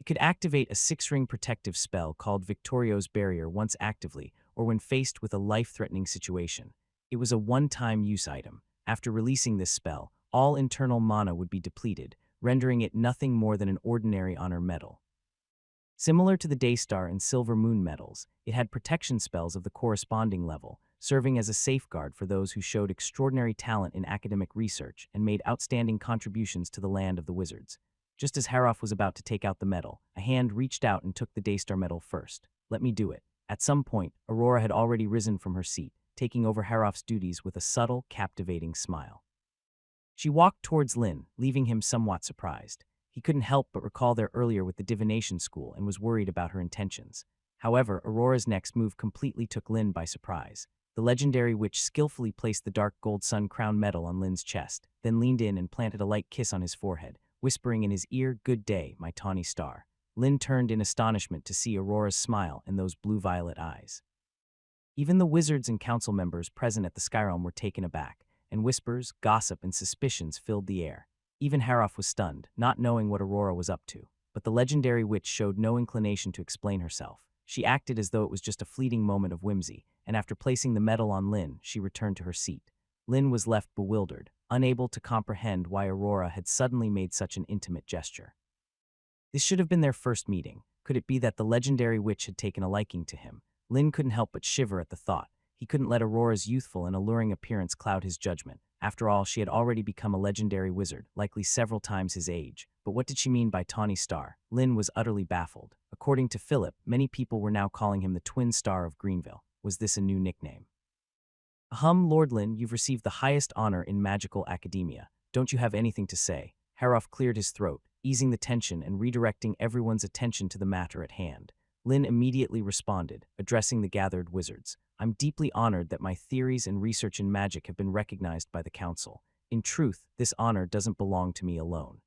It could activate a 6-ring protective spell called Victorio's Barrier once actively, or when faced with a life-threatening situation. It was a one-time use item. After releasing this spell, all internal mana would be depleted, rendering it nothing more than an ordinary honor medal. Similar to the Daystar and Silver Moon medals, it had protection spells of the corresponding level, serving as a safeguard for those who showed extraordinary talent in academic research and made outstanding contributions to the land of the wizards. Just as Haroff was about to take out the medal, a hand reached out and took the Daystar medal first. "Let me do it." At some point, Aurora had already risen from her seat, taking over Haroff's duties with a subtle, captivating smile. She walked towards Lin, leaving him somewhat surprised. He couldn't help but recall their earlier with the divination school and was worried about her intentions. However, Aurora's next move completely took Lin by surprise. The legendary witch skillfully placed the dark gold sun crown medal on Lin's chest, then leaned in and planted a light kiss on his forehead, whispering in his ear, "Good day, my tawny star." Lin turned in astonishment to see Aurora's smile and those blue-violet eyes. Even the wizards and council members present at the Skyrealm were taken aback, and whispers, gossip, and suspicions filled the air. Even Haroff was stunned, not knowing what Aurora was up to. But the legendary witch showed no inclination to explain herself. She acted as though it was just a fleeting moment of whimsy, and after placing the medal on Lin, she returned to her seat. Lin was left bewildered, unable to comprehend why Aurora had suddenly made such an intimate gesture. This should have been their first meeting. Could it be that the legendary witch had taken a liking to him? Lin couldn't help but shiver at the thought. He couldn't let Aurora's youthful and alluring appearance cloud his judgment. After all, she had already become a legendary wizard, likely several times his age. But what did she mean by tawny star? Lin was utterly baffled. According to Philip, many people were now calling him the Twin Star of Greenville. Was this a new nickname? Lord Lin, you've received the highest honor in magical academia. Don't you have anything to say?" Haroff cleared his throat, easing the tension and redirecting everyone's attention to the matter at hand. Lin immediately responded, addressing the gathered wizards. "I'm deeply honored that my theories and research in magic have been recognized by the council. In truth, this honor doesn't belong to me alone.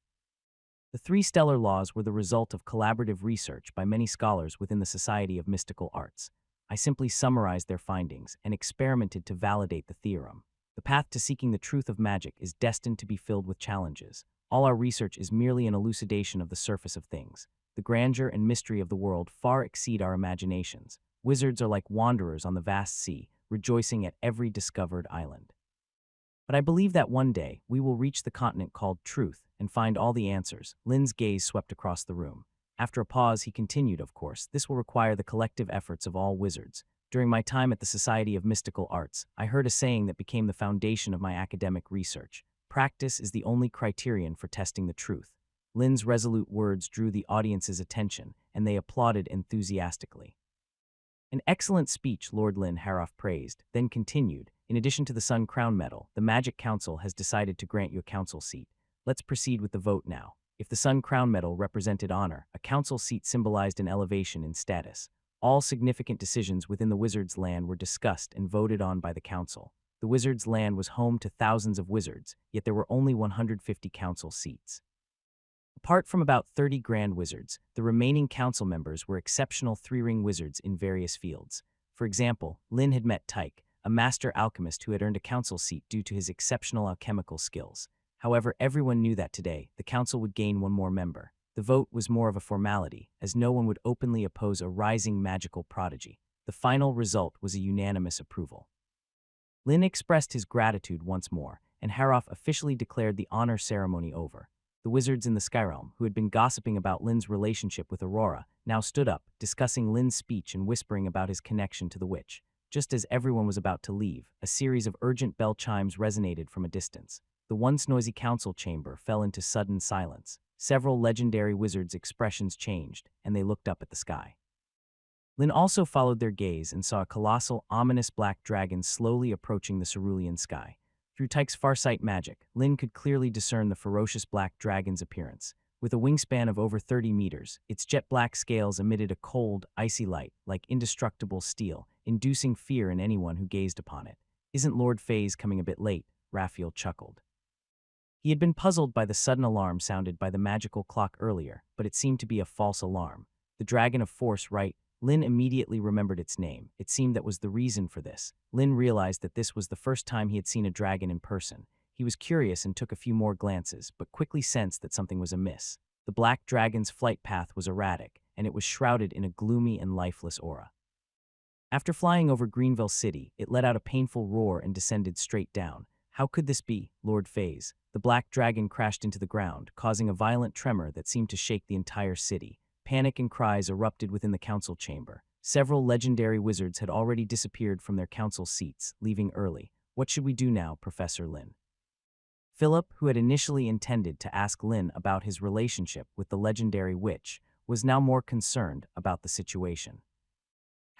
The 3 stellar laws were the result of collaborative research by many scholars within the Society of Mystical Arts. I simply summarized their findings and experimented to validate the theorem. The path to seeking the truth of magic is destined to be filled with challenges. All our research is merely an elucidation of the surface of things. The grandeur and mystery of the world far exceed our imaginations. Wizards are like wanderers on the vast sea, rejoicing at every discovered island. But I believe that one day we will reach the continent called Truth and find all the answers. Lin's gaze swept across the room. After a pause, he continued, of course, this will require the collective efforts of all wizards. During my time at the Society of Mystical Arts, I heard a saying that became the foundation of my academic research. Practice is the only criterion for testing the truth. Lin's resolute words drew the audience's attention, and they applauded enthusiastically. An excellent speech, Lord Lin Haroff praised, then continued, in addition to the Sun Crown Medal, the Magic Council has decided to grant you a council seat. Let's proceed with the vote now. If the Sun Crown Medal represented honor, a council seat symbolized an elevation in status. All significant decisions within the wizard's land were discussed and voted on by the council. The wizard's land was home to thousands of wizards, yet there were only 150 council seats. Apart from about 30 grand wizards, the remaining council members were exceptional three-ring wizards in various fields. For example, Lin had met Tyke, a master alchemist who had earned a council seat due to his exceptional alchemical skills. However, everyone knew that today, the council would gain one more member. The vote was more of a formality, as no one would openly oppose a rising magical prodigy. The final result was a unanimous approval. Lin expressed his gratitude once more, and Haroff officially declared the honor ceremony over. The wizards in the Skyrealm, who had been gossiping about Lin's relationship with Aurora, now stood up, discussing Lin's speech and whispering about his connection to the witch. Just as everyone was about to leave, a series of urgent bell chimes resonated from a distance. The once noisy council chamber fell into sudden silence. Several legendary wizards' expressions changed, and they looked up at the sky. Lin also followed their gaze and saw a colossal, ominous black dragon slowly approaching the cerulean sky. Through Tyke's farsight magic, Lin could clearly discern the ferocious black dragon's appearance. With a wingspan of over 30 meters, its jet-black scales emitted a cold, icy light, like indestructible steel, inducing fear in anyone who gazed upon it. "Isn't Lord Faze coming a bit late?" Raphael chuckled. He had been puzzled by the sudden alarm sounded by the magical clock earlier, but it seemed to be a false alarm. The Dragon of Force, right? Lin immediately remembered its name. It seemed that was the reason for this. Lin realized that this was the first time he had seen a dragon in person. He was curious and took a few more glances, but quickly sensed that something was amiss. The black dragon's flight path was erratic, and it was shrouded in a gloomy and lifeless aura. After flying over Greenville City, it let out a painful roar and descended straight down. How could this be, Lord Faze? The black dragon crashed into the ground, causing a violent tremor that seemed to shake the entire city. Panic and cries erupted within the council chamber. Several legendary wizards had already disappeared from their council seats, leaving early. What should we do now, Professor Lin? Philip, who had initially intended to ask Lin about his relationship with the legendary witch, was now more concerned about the situation.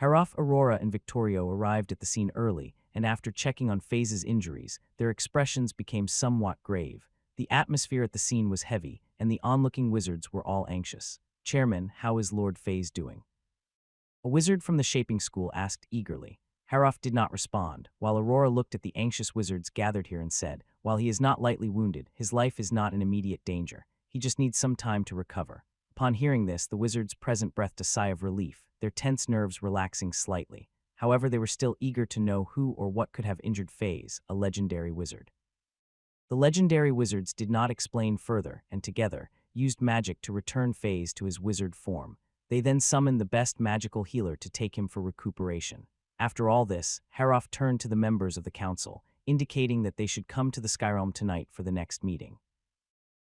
Haroff, Aurora, and Victorio arrived at the scene early, and after checking on Faze's injuries, their expressions became somewhat grave. The atmosphere at the scene was heavy, and the onlooking wizards were all anxious. "Chairman, how is Lord Faze doing?" A wizard from the Shaping School asked eagerly. Haroff did not respond, while Aurora looked at the anxious wizards gathered here and said, "While he is not lightly wounded, his life is not in immediate danger. He just needs some time to recover." Upon hearing this, the wizards present breathed a sigh of relief, their tense nerves relaxing slightly. However, they were still eager to know who or what could have injured Faze, a legendary wizard. The legendary wizards did not explain further, and together, used magic to return Faze to his wizard form. They then summoned the best magical healer to take him for recuperation. After all this, Haroff turned to the members of the council, indicating that they should come to the Skyrealm tonight for the next meeting.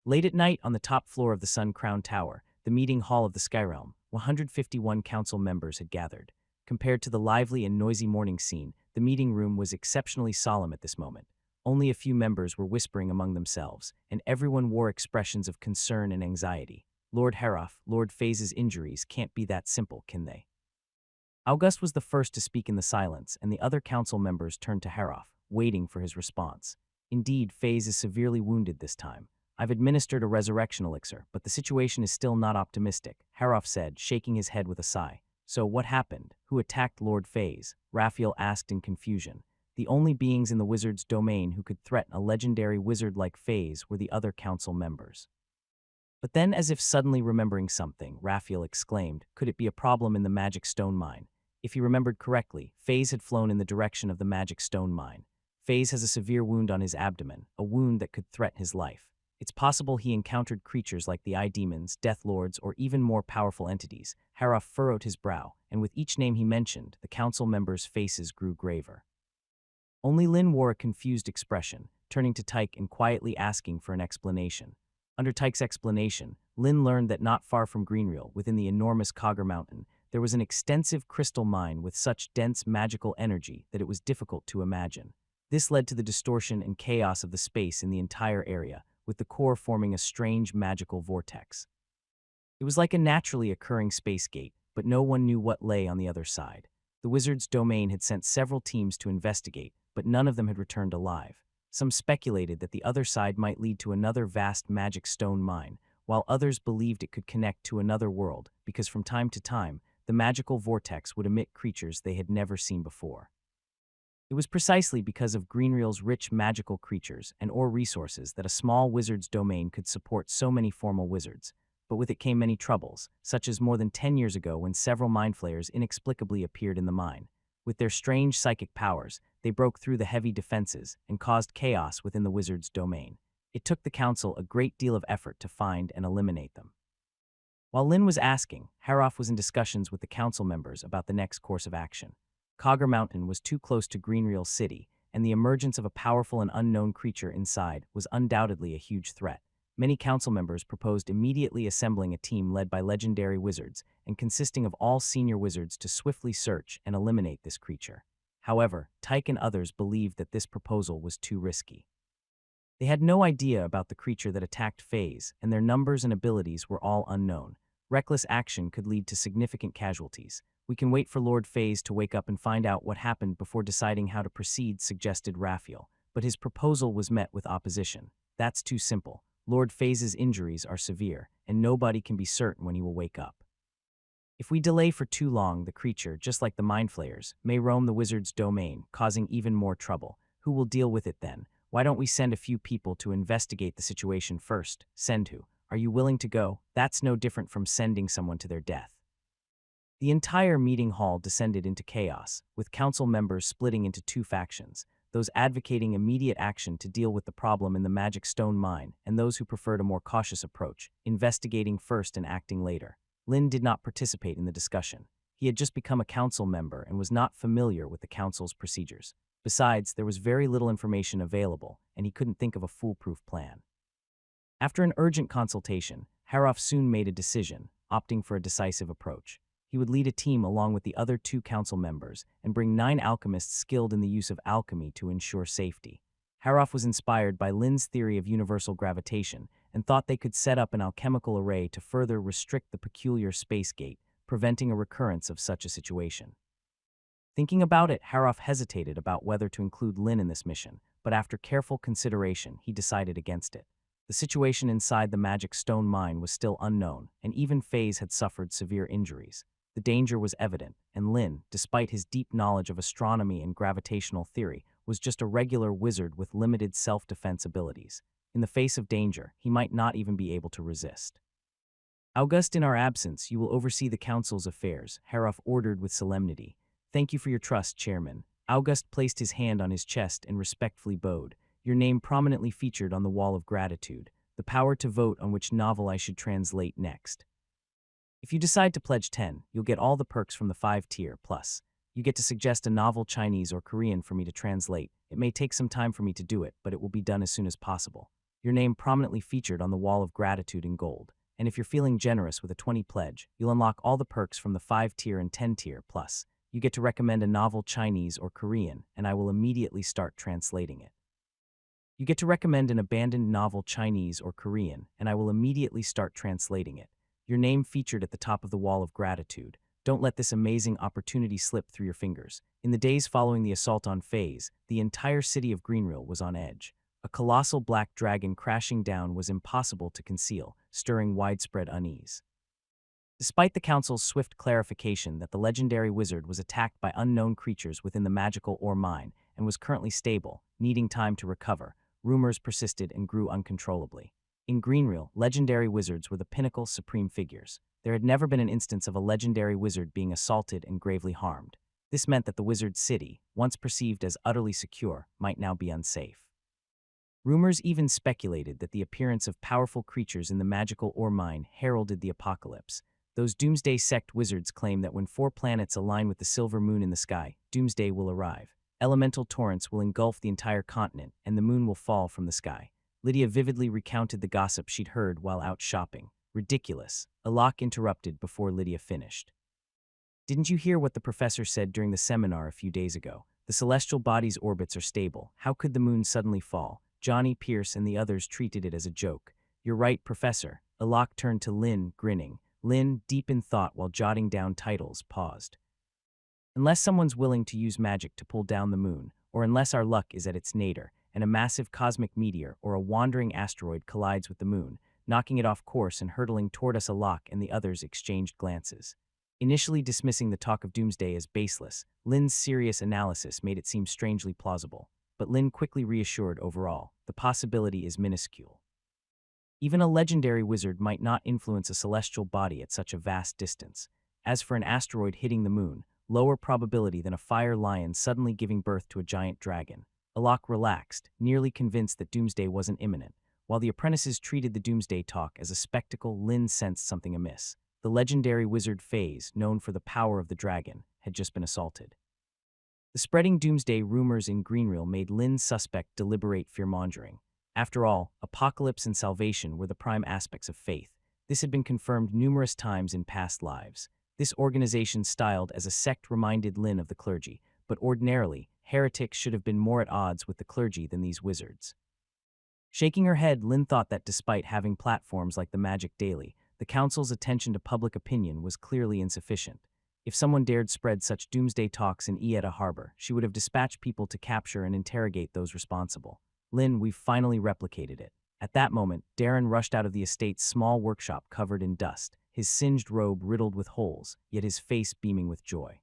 Late at night on the top floor of the Sun Crown Tower, the meeting hall of the Skyrealm, 151 council members had gathered. Compared to the lively and noisy morning scene, the meeting room was exceptionally solemn at this moment. Only a few members were whispering among themselves, and everyone wore expressions of concern and anxiety. "Lord Haroff, Lord Faze's injuries can't be that simple, can they?" August was the first to speak in the silence, and the other council members turned to Haroff, waiting for his response. "Indeed, Faze is severely wounded this time. I've administered a resurrection elixir, but the situation is still not optimistic," Haroff said, shaking his head with a sigh. "So what happened? Who attacked Lord Faze?" Raphael asked in confusion. The only beings in the wizard's domain who could threaten a legendary wizard like Faze were the other council members. But then, as if suddenly remembering something, Raphael exclaimed, "Could it be a problem in the magic stone mine? If he remembered correctly, FaZe had flown in the direction of the magic stone mine. FaZe has a severe wound on his abdomen, a wound that could threaten his life. It's possible he encountered creatures like the Eye Demons, Death Lords, or even more powerful entities. Haroff furrowed his brow, and with each name he mentioned, the council members' faces grew graver. Only Lin wore a confused expression, turning to Tyke and quietly asking for an explanation. Under Tyke's explanation, Lin learned that not far from Greenreel, within the enormous Cogger Mountain, there was an extensive crystal mine with such dense magical energy that it was difficult to imagine. This led to the distortion and chaos of the space in the entire area, with the core forming a strange magical vortex. It was like a naturally occurring space gate, but no one knew what lay on the other side. The wizard's domain had sent several teams to investigate, but none of them had returned alive. Some speculated that the other side might lead to another vast magic stone mine, while others believed it could connect to another world because from time to time, the magical vortex would emit creatures they had never seen before. It was precisely because of Greenreel's rich magical creatures and ore resources that a small wizard's domain could support so many formal wizards, but with it came many troubles, such as more than 10 years ago when several mind flayers inexplicably appeared in the mine. With their strange psychic powers, they broke through the heavy defenses and caused chaos within the wizard's domain. It took the council a great deal of effort to find and eliminate them. While Lin was asking, Haroff was in discussions with the council members about the next course of action. Cogger Mountain was too close to Greenreel City, and the emergence of a powerful and unknown creature inside was undoubtedly a huge threat. Many council members proposed immediately assembling a team led by legendary wizards and consisting of all senior wizards to swiftly search and eliminate this creature. However, Tyke and others believed that this proposal was too risky. They had no idea about the creature that attacked FaZe, and their numbers and abilities were all unknown. Reckless action could lead to significant casualties. We can wait for Lord FaZe to wake up and find out what happened before deciding how to proceed, suggested Raphael, but his proposal was met with opposition. That's too simple. Lord FaZe's injuries are severe, and nobody can be certain when he will wake up. If we delay for too long, the creature, just like the mind flayers, may roam the wizard's domain, causing even more trouble. Who will deal with it then? Why don't we send a few people to investigate the situation first? Send who? Are you willing to go? That's no different from sending someone to their death. The entire meeting hall descended into chaos, with council members splitting into two factions, those advocating immediate action to deal with the problem in the magic stone mine, and those who preferred a more cautious approach, investigating first and acting later. Lin did not participate in the discussion. He had just become a council member and was not familiar with the council's procedures. Besides, there was very little information available, and he couldn't think of a foolproof plan. After an urgent consultation, Haroff soon made a decision, opting for a decisive approach. He would lead a team along with the other 2 council members and bring 9 alchemists skilled in the use of alchemy to ensure safety. Haroff was inspired by Lin's theory of universal gravitation and thought they could set up an alchemical array to further restrict the peculiar space gate, preventing a recurrence of such a situation. Thinking about it, Haroff hesitated about whether to include Lin in this mission, but after careful consideration, he decided against it. The situation inside the magic stone mine was still unknown, and even FaZe had suffered severe injuries. The danger was evident, and Lin, despite his deep knowledge of astronomy and gravitational theory, was just a regular wizard with limited self-defense abilities. In the face of danger, he might not even be able to resist. August, in our absence, you will oversee the council's affairs, Haroff ordered with solemnity. Thank you for your trust, Chairman. August placed his hand on his chest and respectfully bowed. Your name prominently featured on the wall of gratitude, the power to vote on which novel I should translate next. If you decide to pledge 10, you'll get all the perks from the 5-tier, plus you get to suggest a novel Chinese or Korean for me to translate. It may take some time for me to do it, but it will be done as soon as possible. Your name prominently featured on the wall of gratitude in gold. And if you're feeling generous with a 20 pledge, you'll unlock all the perks from the 5-tier and 10-tier, plus you get to recommend a novel Chinese or Korean, and I will immediately start translating it. You get to recommend an abandoned novel Chinese or Korean, and I will immediately start translating it. Your name featured at the top of the wall of gratitude. Don't let this amazing opportunity slip through your fingers. In the days following the assault on FaZe, the entire city of Greenreel was on edge. A colossal black dragon crashing down was impossible to conceal, stirring widespread unease. Despite the council's swift clarification that the legendary wizard was attacked by unknown creatures within the magical ore mine and was currently stable, needing time to recover, rumors persisted and grew uncontrollably. In Greenreel, legendary wizards were the pinnacle supreme figures. There had never been an instance of a legendary wizard being assaulted and gravely harmed. This meant that the wizard's city, once perceived as utterly secure, might now be unsafe. Rumors even speculated that the appearance of powerful creatures in the magical ore mine heralded the apocalypse. Those Doomsday Sect wizards claim that when 4 planets align with the silver moon in the sky, Doomsday will arrive. Elemental torrents will engulf the entire continent, and the moon will fall from the sky. Lydia vividly recounted the gossip she'd heard while out shopping. Ridiculous. Alok interrupted before Lydia finished. Didn't you hear what the professor said during the seminar a few days ago? The celestial body's orbits are stable. How could the moon suddenly fall? Johnny, Pierce, and the others treated it as a joke. You're right, Professor. Alok turned to Lynn, grinning. Lynn, deep in thought while jotting down titles, paused. Unless someone's willing to use magic to pull down the moon, or unless our luck is at its nadir, and a massive cosmic meteor or a wandering asteroid collides with the moon, knocking it off course and hurtling toward us, Alok and the others exchanged glances. Initially dismissing the talk of doomsday as baseless, Lynn's serious analysis made it seem strangely plausible. But Lynn quickly reassured overall, the possibility is minuscule. Even a legendary wizard might not influence a celestial body at such a vast distance. As for an asteroid hitting the moon, lower probability than a fire lion suddenly giving birth to a giant dragon. Alok relaxed, nearly convinced that doomsday wasn't imminent. While the apprentices treated the doomsday talk as a spectacle, Lynn sensed something amiss. The legendary wizard Phase, known for the power of the dragon, had just been assaulted. The spreading doomsday rumors in Greenreel made Lynn suspect deliberate fear-mongering. After all, apocalypse and salvation were the prime aspects of faith. This had been confirmed numerous times in past lives. This organization styled as a sect reminded Lynn of the clergy, but ordinarily, heretics should have been more at odds with the clergy than these wizards. Shaking her head, Lynn thought that despite having platforms like the Magic Daily, the council's attention to public opinion was clearly insufficient. If someone dared spread such doomsday talks in Ieta Harbor, she would have dispatched people to capture and interrogate those responsible. Lynn, we've finally replicated it. At that moment, Darren rushed out of the estate's small workshop covered in dust, his singed robe riddled with holes, yet his face beaming with joy.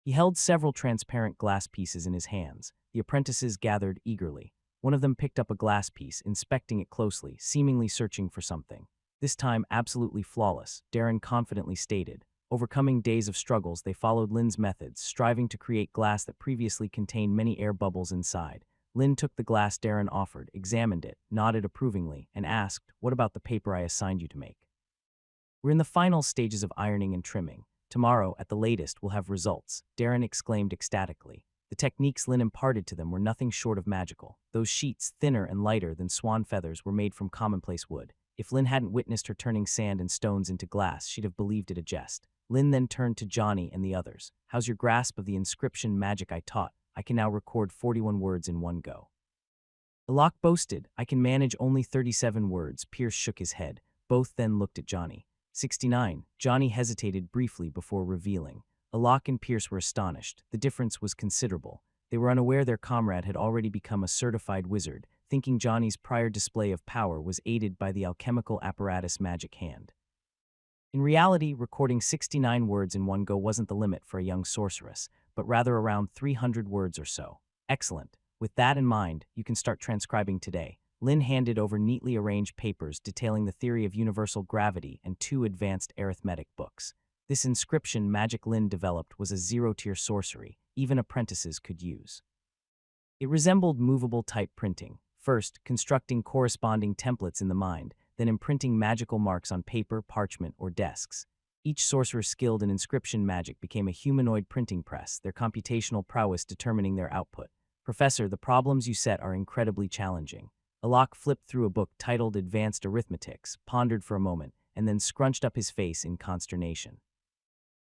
He held several transparent glass pieces in his hands. The apprentices gathered eagerly. One of them picked up a glass piece, inspecting it closely, seemingly searching for something. This time absolutely flawless, Darren confidently stated. Overcoming days of struggles, they followed Lynn's methods, striving to create glass that previously contained many air bubbles inside. Lynn took the glass Darren offered, examined it, nodded approvingly, and asked, "What about the paper I assigned you to make?" "We're in the final stages of ironing and trimming. Tomorrow, at the latest, we'll have results," Darren exclaimed ecstatically. The techniques Lynn imparted to them were nothing short of magical. Those sheets, thinner and lighter than swan feathers, were made from commonplace wood. If Lynn hadn't witnessed her turning sand and stones into glass, she'd have believed it a jest. Lynn then turned to Johnny and the others. "How's your grasp of the inscription magic I taught? I can now record 41 words in one go." Alok boasted, "I can manage only 37 words." Pierce shook his head. Both then looked at Johnny. 69. Johnny hesitated briefly before revealing. Alok and Pierce were astonished. The difference was considerable. They were unaware their comrade had already become a certified wizard, thinking Johnny's prior display of power was aided by the alchemical apparatus magic hand. In reality, recording 69 words in one go wasn't the limit for a young sorceress, but rather around 300 words or so. Excellent. With that in mind, you can start transcribing today. Lynn handed over neatly arranged papers detailing the theory of universal gravity and 2 advanced arithmetic books. This inscription magic Lynn developed was a zero-tier sorcery, even apprentices could use. It resembled movable type printing, first constructing corresponding templates in the mind, then imprinting magical marks on paper, parchment, or desks. Each sorcerer skilled in inscription magic became a humanoid printing press, their computational prowess determining their output. "Professor, the problems you set are incredibly challenging." Alok flipped through a book titled Advanced Arithmetics, pondered for a moment, and then scrunched up his face in consternation.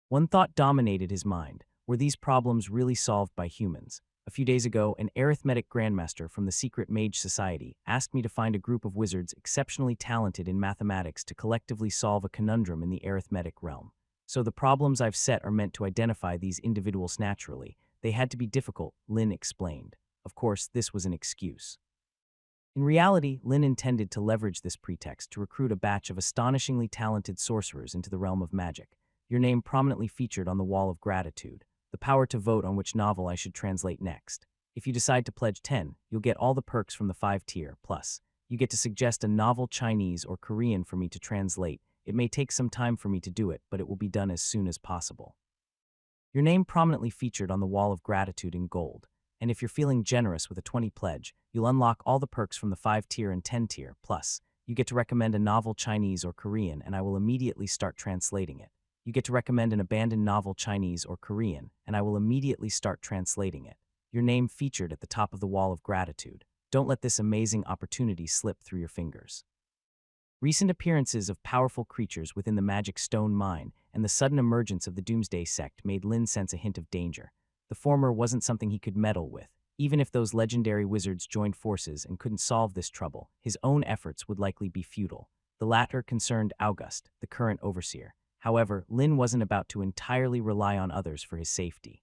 One thought dominated his mind. Were these problems really solved by humans? A few days ago, an arithmetic grandmaster from the secret mage society asked me to find a group of wizards exceptionally talented in mathematics to collectively solve a conundrum in the arithmetic realm. So the problems I've set are meant to identify these individuals naturally. They had to be difficult, Lynn explained. Of course, this was an excuse. In reality, Lynn intended to leverage this pretext to recruit a batch of astonishingly talented sorcerers into the realm of magic. Your name prominently featured on the wall of gratitude. The power to vote on which novel I should translate next. If you decide to pledge 10, you'll get all the perks from the 5 tier, plus You get to suggest a novel Chinese or Korean for me to translate. It may take some time for me to do it, but it will be done as soon as possible. Your name prominently featured on the wall of gratitude in gold. And if you're feeling generous with a 20 pledge, you'll unlock all the perks from the 5-tier and 10-tier. Plus, you get to recommend a novel Chinese or Korean, and I will immediately start translating it. You get to recommend an abandoned novel Chinese or Korean, and I will immediately start translating it. Your name featured at the top of the wall of gratitude. Don't let this amazing opportunity slip through your fingers. Recent appearances of powerful creatures within the Magic Stone Mine and the sudden emergence of the Doomsday Sect made Lin sense a hint of danger. The former wasn't something he could meddle with. Even if those legendary wizards joined forces and couldn't solve this trouble, his own efforts would likely be futile. The latter concerned August, the current overseer. However, Lin wasn't about to entirely rely on others for his safety.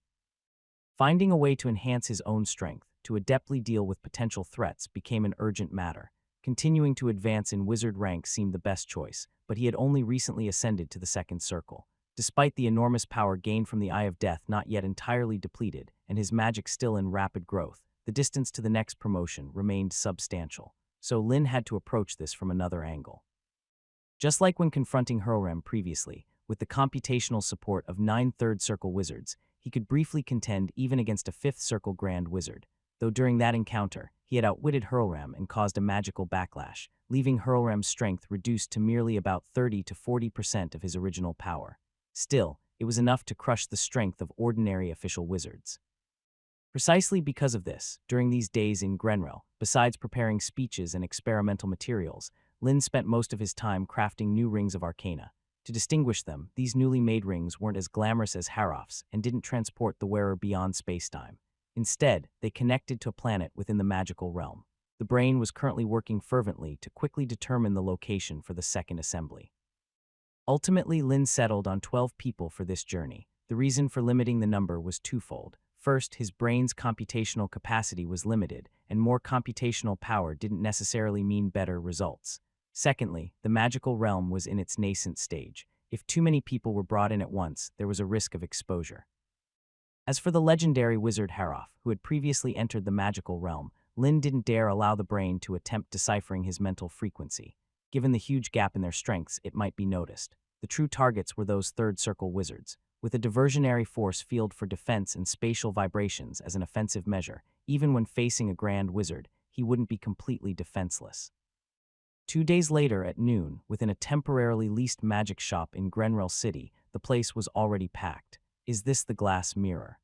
Finding a way to enhance his own strength, to adeptly deal with potential threats, became an urgent matter. Continuing to advance in wizard rank seemed the best choice, but he had only recently ascended to the second circle. Despite the enormous power gained from the Eye of Death not yet entirely depleted, and his magic still in rapid growth, the distance to the next promotion remained substantial. So Lin had to approach this from another angle. Just like when confronting Hurlrem previously, with the computational support of 9 third-circle wizards, he could briefly contend even against a 5th-circle Grand Wizard, though during that encounter, he had outwitted Hurlrem and caused a magical backlash, leaving Hurlrem's strength reduced to merely about 30 to 40% of his original power. Still, it was enough to crush the strength of ordinary official wizards. Precisely because of this, during these days in Grenrel, besides preparing speeches and experimental materials, Lin spent most of his time crafting new rings of arcana. To distinguish them, these newly made rings weren't as glamorous as Harroff's and didn't transport the wearer beyond space-time. Instead, they connected to a planet within the magical realm. The brain was currently working fervently to quickly determine the location for the second assembly. Ultimately, Lin settled on 12 people for this journey. The reason for limiting the number was twofold. First, his brain's computational capacity was limited, and more computational power didn't necessarily mean better results. Secondly, the magical realm was in its nascent stage. If too many people were brought in at once, there was a risk of exposure. As for the legendary wizard Harroff, who had previously entered the magical realm, Lin didn't dare allow the brain to attempt deciphering his mental frequency. Given the huge gap in their strengths, it might be noticed. The true targets were those third-circle wizards. With a diversionary force field for defense and spatial vibrations as an offensive measure, even when facing a grand wizard, he wouldn't be completely defenseless. 2 days later at noon, within a temporarily leased magic shop in Grenrel City, the place was already packed. Is this the glass mirror?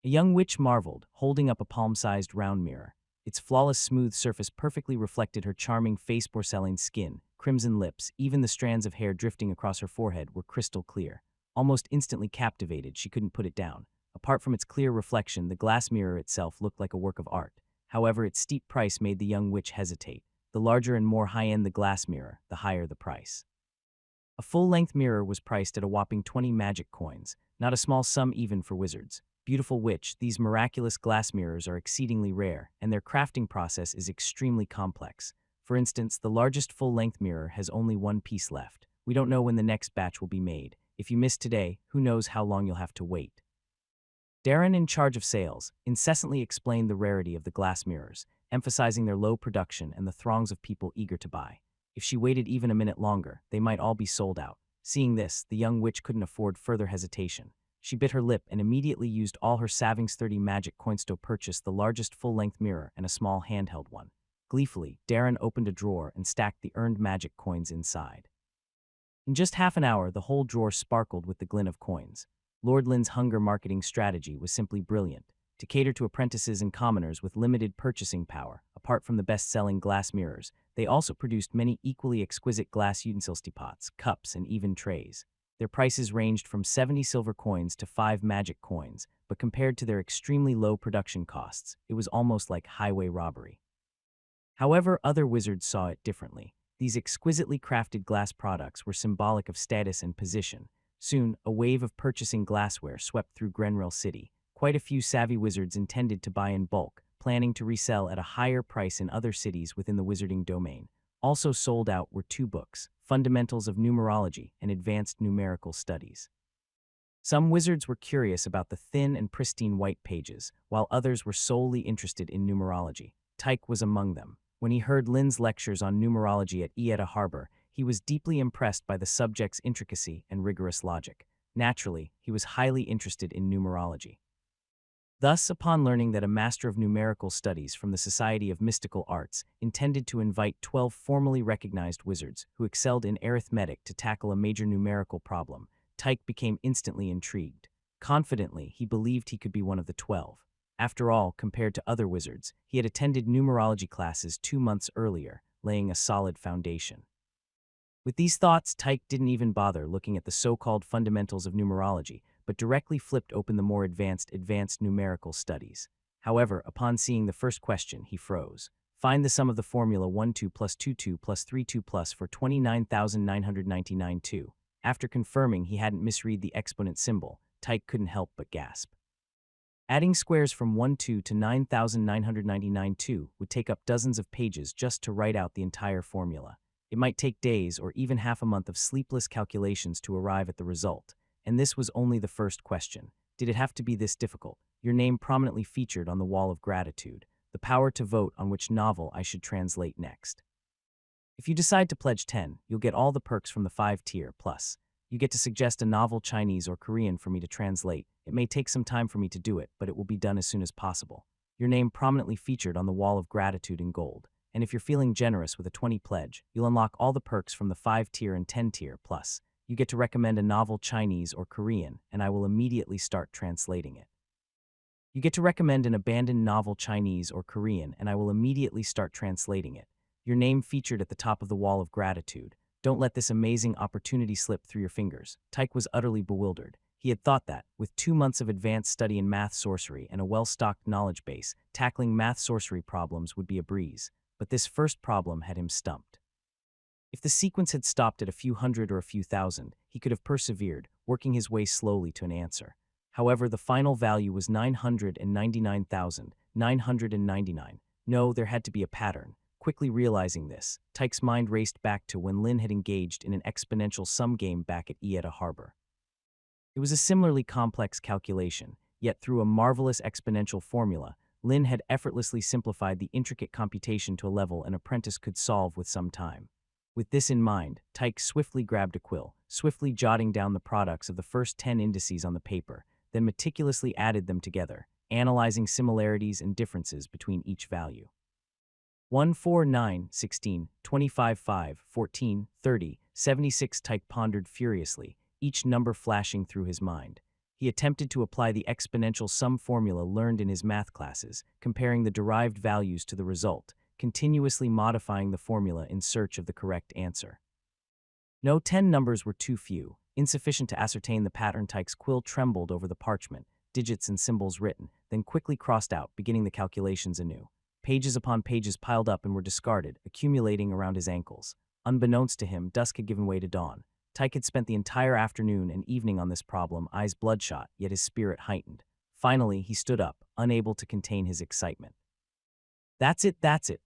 A young witch marveled, holding up a palm-sized round mirror. Its flawless smooth surface perfectly reflected her charming face, porcelain skin, crimson lips, even the strands of hair drifting across her forehead were crystal clear. Almost instantly captivated, she couldn't put it down. Apart from its clear reflection, the glass mirror itself looked like a work of art. However, its steep price made the young witch hesitate. The larger and more high-end the glass mirror, the higher the price. A full-length mirror was priced at a whopping 20 magic coins, not a small sum even for wizards. Beautiful witch, these miraculous glass mirrors are exceedingly rare, and their crafting process is extremely complex. For instance, the largest full-length mirror has only one piece left. We don't know when the next batch will be made. If you miss today, who knows how long you'll have to wait. Darren, in charge of sales, incessantly explained the rarity of the glass mirrors, emphasizing their low production and the throngs of people eager to buy. If she waited even a minute longer, they might all be sold out. Seeing this, the young witch couldn't afford further hesitation. She bit her lip and immediately used all her Savings 30 magic coins to purchase the largest full-length mirror and a small handheld one. Gleefully, Darren opened a drawer and stacked the earned magic coins inside. In just half an hour, the whole drawer sparkled with the glint of coins. Lord Lin's hunger marketing strategy was simply brilliant. To cater to apprentices and commoners with limited purchasing power, apart from the best-selling glass mirrors, they also produced many equally exquisite glass utensils, teapots, cups, and even trays. Their prices ranged from 70 silver coins to 5 magic coins, but compared to their extremely low production costs, it was almost like highway robbery. However, other wizards saw it differently. These exquisitely crafted glass products were symbolic of status and position. Soon, a wave of purchasing glassware swept through Grenrel City. Quite a few savvy wizards intended to buy in bulk, planning to resell at a higher price in other cities within the wizarding domain. Also sold out were 2 books, Fundamentals of Numerology and Advanced Numerical Studies. Some wizards were curious about the thin and pristine white pages, while others were solely interested in numerology. Tyke was among them. When he heard Lin's lectures on numerology at Ieta Harbor, he was deeply impressed by the subject's intricacy and rigorous logic. Naturally, he was highly interested in numerology. Thus, upon learning that a Master of Numerical Studies from the Society of Mystical Arts intended to invite 12 formally recognized wizards who excelled in arithmetic to tackle a major numerical problem, Tyke became instantly intrigued. Confidently, he believed he could be one of the 12. After all, compared to other wizards, he had attended numerology classes 2 months earlier, laying a solid foundation. With these thoughts, Tyke didn't even bother looking at the so-called fundamentals of numerology, but directly flipped open the more advanced numerical studies. However, upon seeing the first question, he froze. Find the sum of the formula 12 plus 22 plus 32 plus for 29,999 2. After confirming he hadn't misread the exponent symbol, Tyke couldn't help but gasp. Adding squares from 12 to 9,999 2 would take up dozens of pages just to write out the entire formula. It might take days or even half a month of sleepless calculations to arrive at the result. And this was only the first question. Did it have to be this difficult? Your name prominently featured on the wall of gratitude, the power to vote on which novel I should translate next. If you decide to pledge 10, you'll get all the perks from the 5-tier plus. You get to suggest a novel Chinese or Korean for me to translate. It may take some time for me to do it, but it will be done as soon as possible. Your name prominently featured on the wall of gratitude in gold. And if you're feeling generous with a 20 pledge, you'll unlock all the perks from the 5-tier and 10-tier plus. You get to recommend a novel Chinese or Korean, and I will immediately start translating it. You get to recommend an abandoned novel Chinese or Korean, and I will immediately start translating it. Your name featured at the top of the wall of gratitude. Don't let this amazing opportunity slip through your fingers. Tyke was utterly bewildered. He had thought that, with 2 months of advanced study in math sorcery and a well-stocked knowledge base, tackling math sorcery problems would be a breeze. But this first problem had him stumped. If the sequence had stopped at a few hundred or a few thousand, he could have persevered, working his way slowly to an answer. However, the final value was 999,999. No, there had to be a pattern. Quickly realizing this, Tyke's mind raced back to when Lin had engaged in an exponential sum game back at Ieta Harbor. It was a similarly complex calculation, yet through a marvelous exponential formula, Lin had effortlessly simplified the intricate computation to a level an apprentice could solve with some time. With this in mind, Tyke swiftly grabbed a quill, swiftly jotting down the products of the first 10 indices on the paper, then meticulously added them together, analyzing similarities and differences between each value. 1, 4, 9, 16, 25, 5, 14, 30, 76. Tyke pondered furiously, each number flashing through his mind. He attempted to apply the exponential sum formula learned in his math classes, comparing the derived values to the result, continuously modifying the formula in search of the correct answer. No, 10 numbers were too few, insufficient to ascertain the pattern. Tyke's quill trembled over the parchment, digits and symbols written, then quickly crossed out, beginning the calculations anew. Pages upon pages piled up and were discarded, accumulating around his ankles. Unbeknownst to him, dusk had given way to dawn. Tyke had spent the entire afternoon and evening on this problem, eyes bloodshot, yet his spirit heightened. Finally, he stood up, unable to contain his excitement. That's it,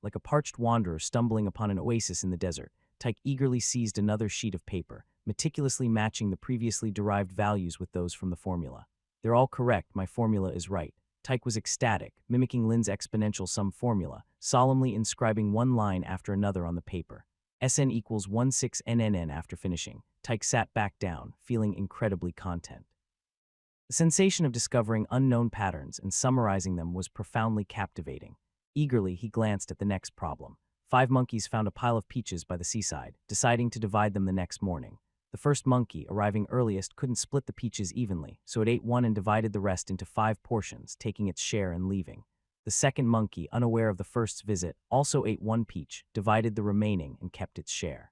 like a parched wanderer stumbling upon an oasis in the desert. Tyke eagerly seized another sheet of paper, meticulously matching the previously derived values with those from the formula. They're all correct, my formula is right. Tyke was ecstatic, mimicking Lin's exponential sum formula, solemnly inscribing one line after another on the paper. SN equals 16NNN. After finishing, Tyke sat back down, feeling incredibly content. The sensation of discovering unknown patterns and summarizing them was profoundly captivating. Eagerly, he glanced at the next problem. 5 monkeys found a pile of peaches by the seaside, deciding to divide them the next morning. The first monkey, arriving earliest, couldn't split the peaches evenly, so it ate one and divided the rest into 5 portions, taking its share and leaving. The second monkey, unaware of the first's visit, also ate 1 peach, divided the remaining, and kept its share.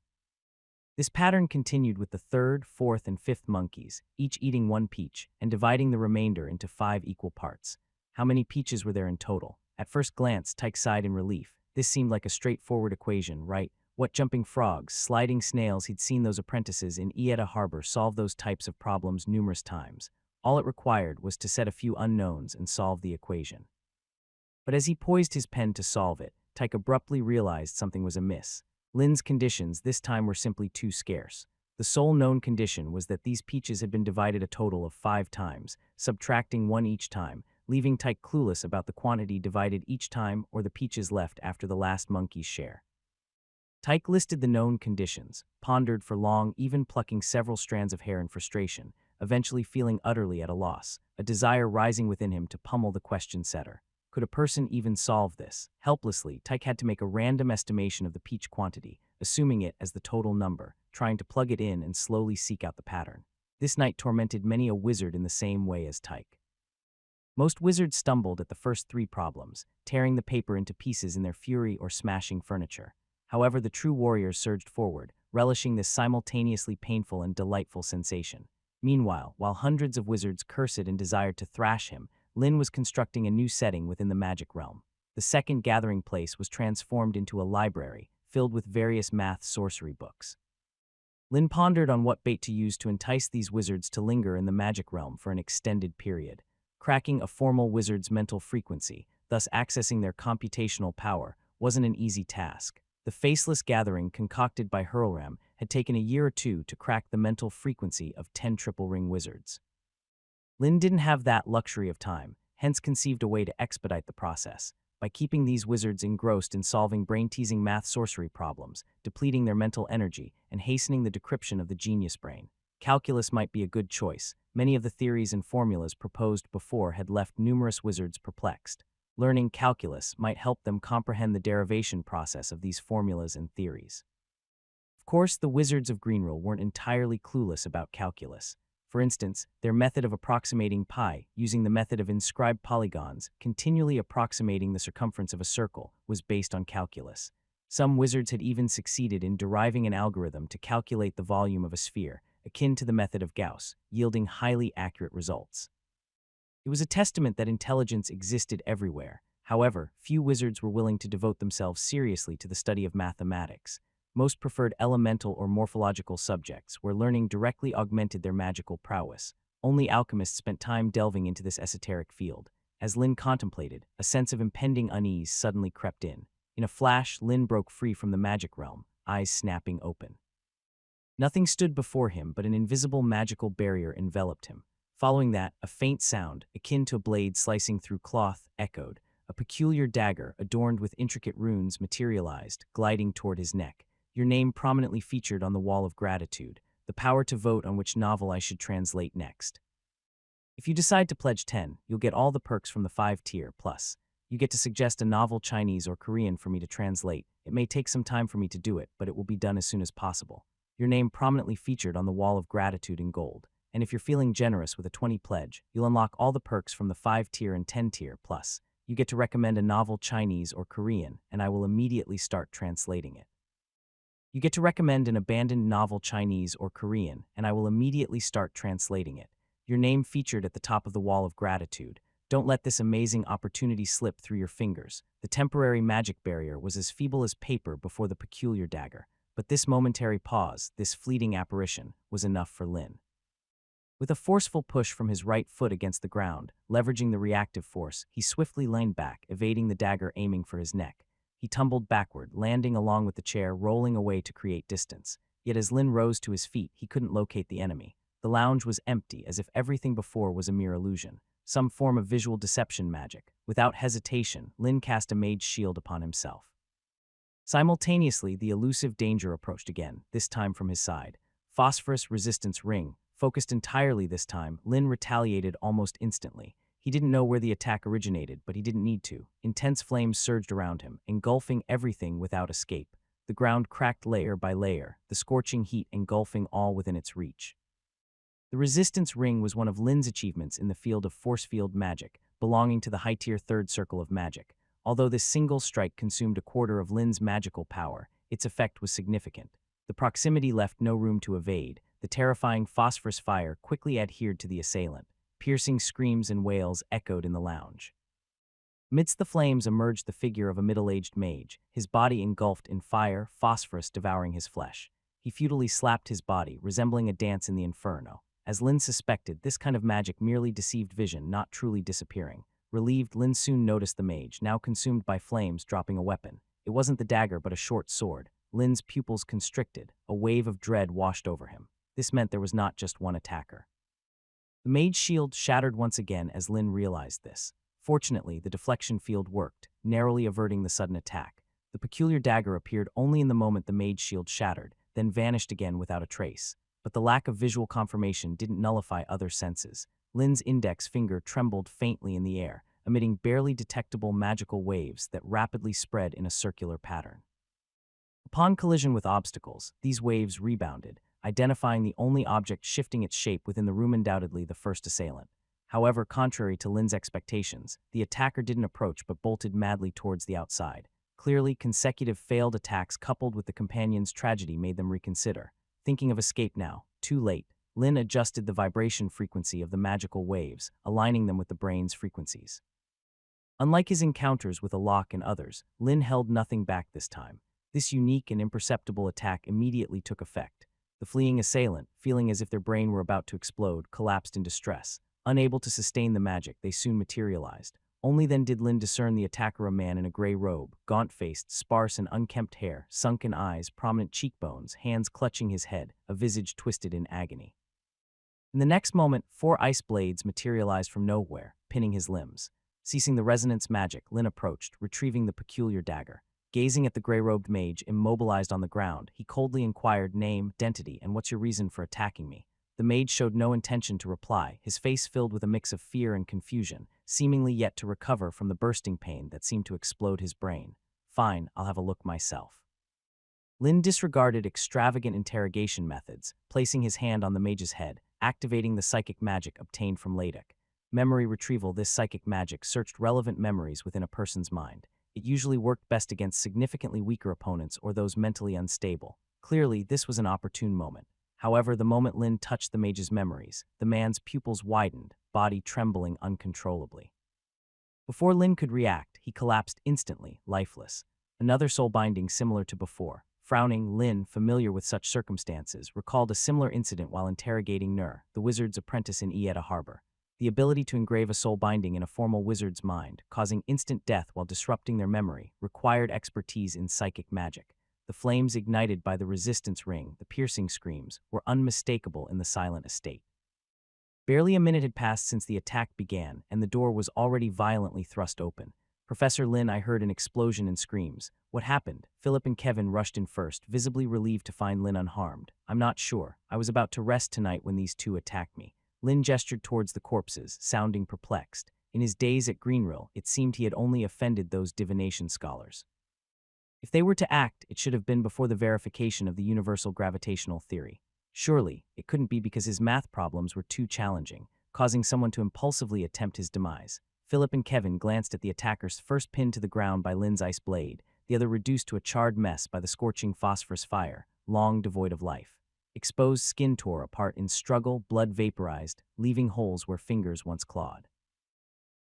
This pattern continued with the third, fourth, and fifth monkeys, each eating 1 peach and dividing the remainder into 5 equal parts. How many peaches were there in total? At first glance, Tyke sighed in relief. This seemed like a straightforward equation, right? What jumping frogs, sliding snails, he'd seen those apprentices in Ieta Harbor solve those types of problems numerous times. All it required was to set a few unknowns and solve the equation. But as he poised his pen to solve it, Tyke abruptly realized something was amiss. Lin's conditions this time were simply too scarce. The sole known condition was that these peaches had been divided a total of 5 times, subtracting 1 each time, leaving Tyke clueless about the quantity divided each time or the peaches left after the last monkey's share. Tyke listed the known conditions, pondered for long, even plucking several strands of hair in frustration, eventually feeling utterly at a loss, a desire rising within him to pummel the question setter. Could a person even solve this? Helplessly, Tyke had to make a random estimation of the peach quantity, assuming it as the total number, trying to plug it in and slowly seek out the pattern. This night tormented many a wizard in the same way as Tyke. Most wizards stumbled at the first 3 problems, tearing the paper into pieces in their fury or smashing furniture. However, the true warriors surged forward, relishing this simultaneously painful and delightful sensation. Meanwhile, while hundreds of wizards cursed and desired to thrash him, Lin was constructing a new setting within the magic realm. The second gathering place was transformed into a library, filled with various math sorcery books. Lin pondered on what bait to use to entice these wizards to linger in the magic realm for an extended period. Cracking a formal wizard's mental frequency, thus accessing their computational power, wasn't an easy task. The faceless gathering concocted by Hurlram had taken a year or 2 to crack the mental frequency of 10 triple-ring wizards. Lin didn't have that luxury of time, hence conceived a way to expedite the process, by keeping these wizards engrossed in solving brain-teasing math sorcery problems, depleting their mental energy, and hastening the decryption of the genius brain. Calculus might be a good choice. Many of the theories and formulas proposed before had left numerous wizards perplexed. Learning calculus might help them comprehend the derivation process of these formulas and theories. Of course, the wizards of Greenrill weren't entirely clueless about calculus. For instance, their method of approximating pi, using the method of inscribed polygons, continually approximating the circumference of a circle, was based on calculus. Some wizards had even succeeded in deriving an algorithm to calculate the volume of a sphere, akin to the method of Gauss, yielding highly accurate results. It was a testament that intelligence existed everywhere. However, few wizards were willing to devote themselves seriously to the study of mathematics. Most preferred elemental or morphological subjects, where learning directly augmented their magical prowess. Only alchemists spent time delving into this esoteric field. As Lin contemplated, a sense of impending unease suddenly crept in. In a flash, Lin broke free from the magic realm, eyes snapping open. Nothing stood before him but an invisible magical barrier enveloped him. Following that, a faint sound, akin to a blade slicing through cloth, echoed. A peculiar dagger, adorned with intricate runes, materialized, gliding toward his neck. Your name prominently featured on the wall of gratitude, the power to vote on which novel I should translate next. If you decide to pledge 10, you'll get all the perks from the 5-tier, plus you get to suggest a novel Chinese or Korean for me to translate. It may take some time for me to do it, but it will be done as soon as possible. Your name prominently featured on the wall of gratitude in gold. And if you're feeling generous with a 20 pledge, you'll unlock all the perks from the 5-tier and 10-tier, plus you get to recommend a novel Chinese or Korean, and I will immediately start translating it. You get to recommend an abandoned novel Chinese or Korean, and I will immediately start translating it. Your name featured at the top of the wall of gratitude. Don't let this amazing opportunity slip through your fingers. The temporary magic barrier was as feeble as paper before the peculiar dagger, but this momentary pause, this fleeting apparition, was enough for Lin. With a forceful push from his right foot against the ground, leveraging the reactive force, he swiftly leaned back, evading the dagger aiming for his neck. He tumbled backward, landing along with the chair, rolling away to create distance. Yet as Lin rose to his feet, he couldn't locate the enemy. The lounge was empty, as if everything before was a mere illusion, some form of visual deception magic. Without hesitation, Lin cast a mage shield upon himself. Simultaneously, the elusive danger approached again, this time from his side. Phosphorus resistance ring. Focused entirely this time, Lin retaliated almost instantly. He didn't know where the attack originated, but he didn't need to. Intense flames surged around him, engulfing everything without escape. The ground cracked layer by layer, the scorching heat engulfing all within its reach. The resistance ring was one of Lin's achievements in the field of force field magic, belonging to the high-tier 3rd circle of magic. Although this single strike consumed a quarter of Lin's magical power, its effect was significant. The proximity left no room to evade. The terrifying phosphorus fire quickly adhered to the assailant. Piercing screams and wails echoed in the lounge. Amidst the flames emerged the figure of a middle-aged mage, his body engulfed in fire, phosphorus devouring his flesh. He futilely slapped his body, resembling a dance in the inferno. As Lin suspected, this kind of magic merely deceived vision, not truly disappearing. Relieved, Lin soon noticed the mage, now consumed by flames, dropping a weapon. It wasn't the dagger, but a short sword. Lin's pupils constricted. A wave of dread washed over him. This meant there was not just one attacker. The mage's shield shattered once again as Lin realized this. Fortunately, the deflection field worked, narrowly averting the sudden attack. The peculiar dagger appeared only in the moment the mage's shield shattered, then vanished again without a trace. But the lack of visual confirmation didn't nullify other senses. Lin's index finger trembled faintly in the air, emitting barely detectable magical waves that rapidly spread in a circular pattern. Upon collision with obstacles, these waves rebounded, identifying the only object shifting its shape within the room, undoubtedly the first assailant. However, contrary to Lin's expectations, the attacker didn't approach but bolted madly towards the outside. Clearly, consecutive failed attacks coupled with the companion's tragedy made them reconsider. Thinking of escape now, too late, Lin adjusted the vibration frequency of the magical waves, aligning them with the brain's frequencies. Unlike his encounters with Alok and others, Lin held nothing back this time. This unique and imperceptible attack immediately took effect. The fleeing assailant, feeling as if their brain were about to explode, collapsed in distress. Unable to sustain the magic, they soon materialized. Only then did Lin discern the attacker, a man in a gray robe, gaunt-faced, sparse and unkempt hair, sunken eyes, prominent cheekbones, hands clutching his head, a visage twisted in agony. In the next moment, 4 ice blades materialized from nowhere, pinning his limbs. Ceasing the resonance magic, Lin approached, retrieving the peculiar dagger. Gazing at the gray-robed mage, immobilized on the ground, he coldly inquired, "Name, identity, and what's your reason for attacking me?" The mage showed no intention to reply, his face filled with a mix of fear and confusion, seemingly yet to recover from the bursting pain that seemed to explode his brain. "Fine, I'll have a look myself." Lin disregarded extravagant interrogation methods, placing his hand on the mage's head, activating the psychic magic obtained from Ladek. Memory retrieval. This psychic magic searched relevant memories within a person's mind. It usually worked best against significantly weaker opponents or those mentally unstable. Clearly, this was an opportune moment. However, the moment Lin touched the mage's memories, the man's pupils widened, body trembling uncontrollably. Before Lin could react, he collapsed instantly, lifeless. Another soul binding similar to before. Frowning, Lin, familiar with such circumstances, recalled a similar incident while interrogating Nur, the wizard's apprentice in Ieta Harbor. The ability to engrave a soul binding in a formal wizard's mind, causing instant death while disrupting their memory, required expertise in psychic magic. The flames ignited by the resistance ring, the piercing screams, were unmistakable in the silent estate. Barely a minute had passed since the attack began, and the door was already violently thrust open. "Professor Lin," I heard an explosion and screams. "What happened?" Philip and Kevin rushed in first, visibly relieved to find Lin unharmed. "I'm not sure. I was about to rest tonight when these two attacked me." Lin gestured towards the corpses, sounding perplexed. In his days at Greenrill, it seemed he had only offended those divination scholars. If they were to act, it should have been before the verification of the universal gravitational theory. Surely, it couldn't be because his math problems were too challenging, causing someone to impulsively attempt his demise. Philip and Kevin glanced at the attacker's first pinned to the ground by Lin's ice blade, the other reduced to a charred mess by the scorching phosphorus fire, long devoid of life. Exposed skin tore apart in struggle, blood vaporized, leaving holes where fingers once clawed.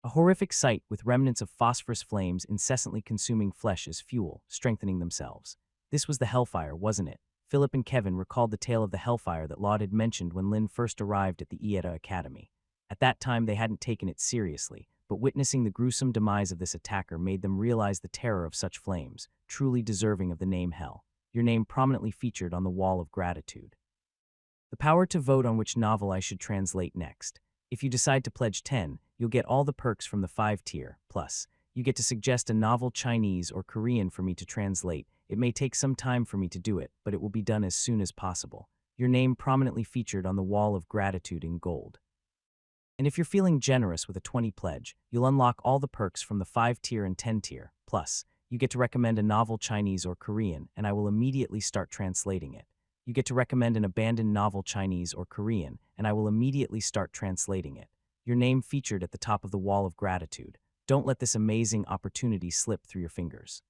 A horrific sight with remnants of phosphorus flames incessantly consuming flesh as fuel, strengthening themselves. This was the hellfire, wasn't it? Philip and Kevin recalled the tale of the hellfire that Laud had mentioned when Lin first arrived at the Ieta Academy. At that time they hadn't taken it seriously, but witnessing the gruesome demise of this attacker made them realize the terror of such flames, truly deserving of the name Hell. Your name prominently featured on the wall of gratitude. The power to vote on which novel I should translate next. If you decide to pledge 10, you'll get all the perks from the 5-tier. Plus, you get to suggest a novel Chinese or Korean for me to translate. It may take some time for me to do it, but it will be done as soon as possible. Your name prominently featured on the wall of gratitude in gold. And if you're feeling generous with a 20 pledge, you'll unlock all the perks from the 5-tier and 10-tier. Plus, you get to recommend a novel Chinese or Korean, and I will immediately start translating it. You get to recommend an abandoned novel Chinese or Korean, and I will immediately start translating it. Your name featured at the top of the wall of gratitude. Don't let this amazing opportunity slip through your fingers.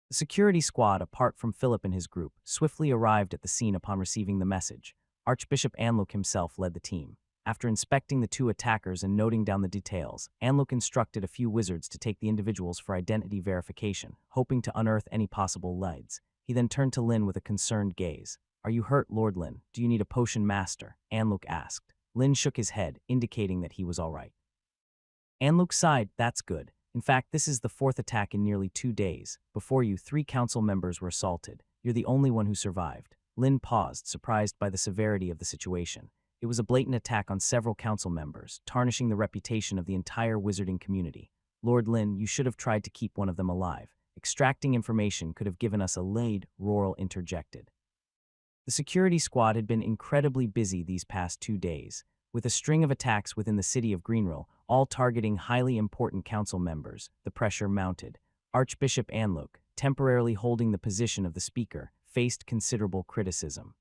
The security squad, apart from Philip and his group, swiftly arrived at the scene upon receiving the message. Archbishop Anluk himself led the team. After inspecting the two attackers and noting down the details, Anluk instructed a few wizards to take the individuals for identity verification, hoping to unearth any possible leads. He then turned to Lin with a concerned gaze. "Are you hurt, Lord Lin? Do you need a potion master?" Anluk asked. Lin shook his head, indicating that he was all right. Anluk sighed. "That's good. In fact, this is the 4th attack in nearly 2 days. Before you, 3 council members were assaulted. You're the only one who survived." Lin paused, surprised by the severity of the situation. It was a blatant attack on several council members, tarnishing the reputation of the entire wizarding community. Lord Lin, you should have tried to keep one of them alive. Extracting information could have given us a lead, Roral interjected. The security squad had been incredibly busy these past 2 days, with a string of attacks within the city of Greenrill, all targeting highly important council members. The pressure mounted. Archbishop Anluk, temporarily holding the position of the speaker, faced considerable criticism.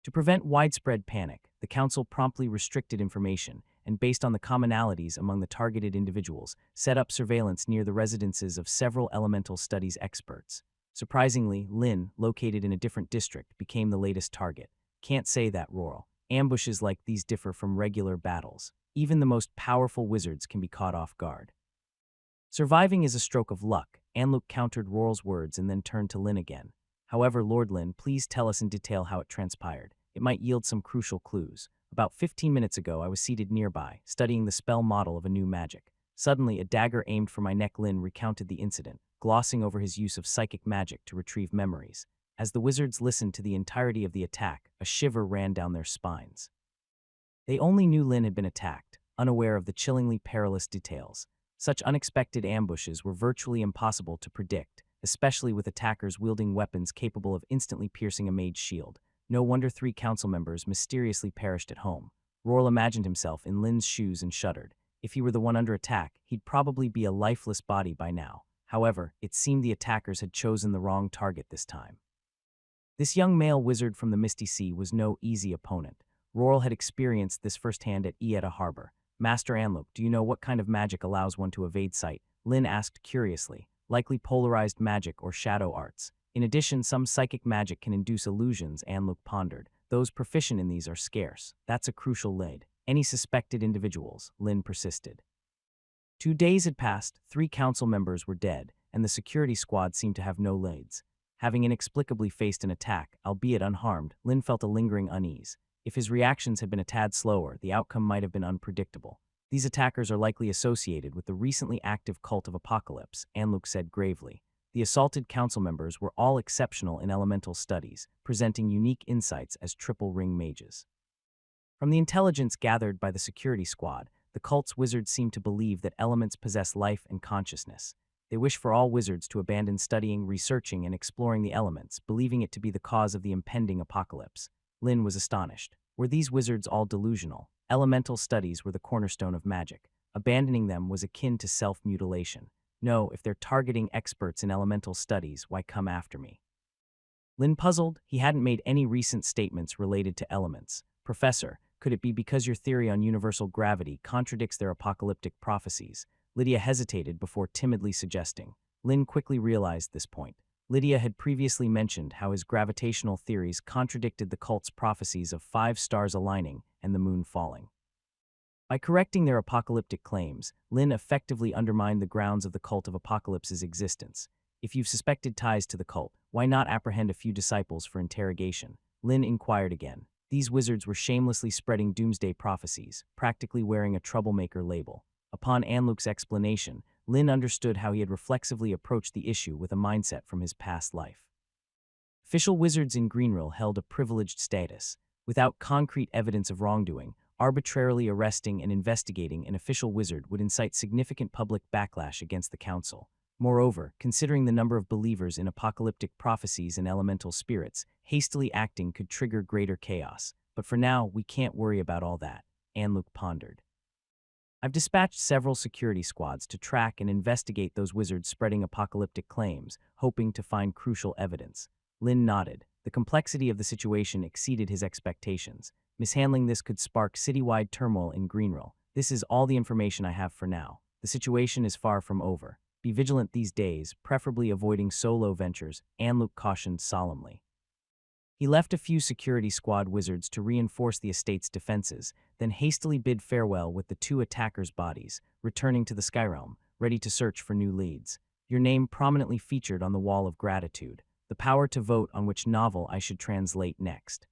To prevent widespread panic, the council promptly restricted information and, based on the commonalities among the targeted individuals, set up surveillance near the residences of several elemental studies experts. Surprisingly, Lin, located in a different district, became the latest target. Can't say that, Roral. Ambushes like these differ from regular battles. Even the most powerful wizards can be caught off guard. Surviving is a stroke of luck, Anluk countered Roral's words and then turned to Lin again. However, Lord Lin, please tell us in detail how it transpired. It might yield some crucial clues. About 15 minutes ago, I was seated nearby, studying the spell model of a new magic. Suddenly, a dagger aimed for my neck. Lin recounted the incident, glossing over his use of psychic magic to retrieve memories. As the wizards listened to the entirety of the attack, a shiver ran down their spines. They only knew Lin had been attacked, unaware of the chillingly perilous details. Such unexpected ambushes were virtually impossible to predict, especially with attackers wielding weapons capable of instantly piercing a mage's shield. No wonder 3 council members mysteriously perished at home. Roral imagined himself in Lin's shoes and shuddered. If he were the one under attack, he'd probably be a lifeless body by now. However, it seemed the attackers had chosen the wrong target this time. This young male wizard from the Misty Sea was no easy opponent. Roral had experienced this firsthand at Ieta Harbor. Master Anluk, do you know what kind of magic allows one to evade sight? Lin asked curiously. Likely polarized magic or shadow arts. In addition, some psychic magic can induce illusions, Anluk pondered. Those proficient in these are scarce. That's a crucial lead. Any suspected individuals? Lin persisted. 2 days had passed, 3 council members were dead, and the security squad seemed to have no leads. Having inexplicably faced an attack, albeit unharmed, Lin felt a lingering unease. If his reactions had been a tad slower, the outcome might have been unpredictable. These attackers are likely associated with the recently active cult of Apocalypse, Anluk said gravely. The assaulted council members were all exceptional in elemental studies, presenting unique insights as triple-ring mages. From the intelligence gathered by the security squad, the cult's wizards seem to believe that elements possess life and consciousness. They wish for all wizards to abandon studying, researching, and exploring the elements, believing it to be the cause of the impending apocalypse. Lin was astonished. Were these wizards all delusional? Elemental studies were the cornerstone of magic. Abandoning them was akin to self-mutilation. No, if they're targeting experts in elemental studies, why come after me? Lin puzzled. He hadn't made any recent statements related to elements. Professor, could it be because your theory on universal gravity contradicts their apocalyptic prophecies? Lydia hesitated before timidly suggesting. Lin quickly realized this point. Lydia had previously mentioned how his gravitational theories contradicted the cult's prophecies of 5 stars aligning and the moon falling. By correcting their apocalyptic claims, Lin effectively undermined the grounds of the cult of Apocalypse's existence. If you've suspected ties to the cult, why not apprehend a few disciples for interrogation? Lin inquired again. These wizards were shamelessly spreading doomsday prophecies, practically wearing a troublemaker label. Upon Anluk's explanation, Lin understood how he had reflexively approached the issue with a mindset from his past life. Official wizards in Greenrill held a privileged status. Without concrete evidence of wrongdoing, arbitrarily arresting and investigating an official wizard would incite significant public backlash against the council. Moreover, considering the number of believers in apocalyptic prophecies and elemental spirits, hastily acting could trigger greater chaos. But for now, we can't worry about all that, Anluk pondered. I've dispatched several security squads to track and investigate those wizards spreading apocalyptic claims, hoping to find crucial evidence. Lin nodded. The complexity of the situation exceeded his expectations. Mishandling this could spark citywide turmoil in Greenrill. This is all the information I have for now. The situation is far from over. Be vigilant these days, preferably avoiding solo ventures, Anluk cautioned solemnly. He left a few security squad wizards to reinforce the estate's defenses, then hastily bid farewell with the 2 attackers' bodies, returning to the Skyrealm, ready to search for new leads. Your name prominently featured on the wall of gratitude, the power to vote on which novel I should translate next.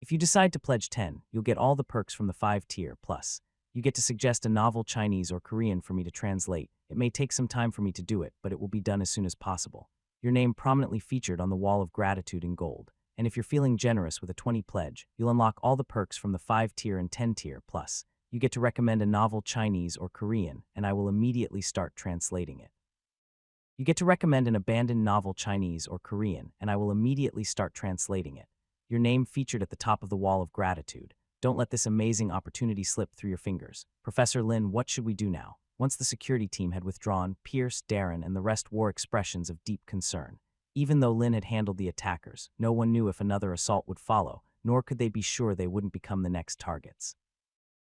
If you decide to pledge 10, you'll get all the perks from the 5-tier, plus you get to suggest a novel Chinese or Korean for me to translate. It may take some time for me to do it, but it will be done as soon as possible. Your name prominently featured on the wall of gratitude in gold. and if you're feeling generous with a 20 pledge, you'll unlock all the perks from the 5-tier and 10-tier. Plus, you get to recommend a novel Chinese or Korean, and I will immediately start translating it. You get to recommend an abandoned novel Chinese or Korean, and I will immediately start translating it. Your name featured at the top of the wall of gratitude. Don't let this amazing opportunity slip through your fingers. Professor Lin, what should we do now? Once the security team had withdrawn, Pierce, Darren, and the rest wore expressions of deep concern. Even though Lin had handled the attackers, no one knew if another assault would follow, nor could they be sure they wouldn't become the next targets.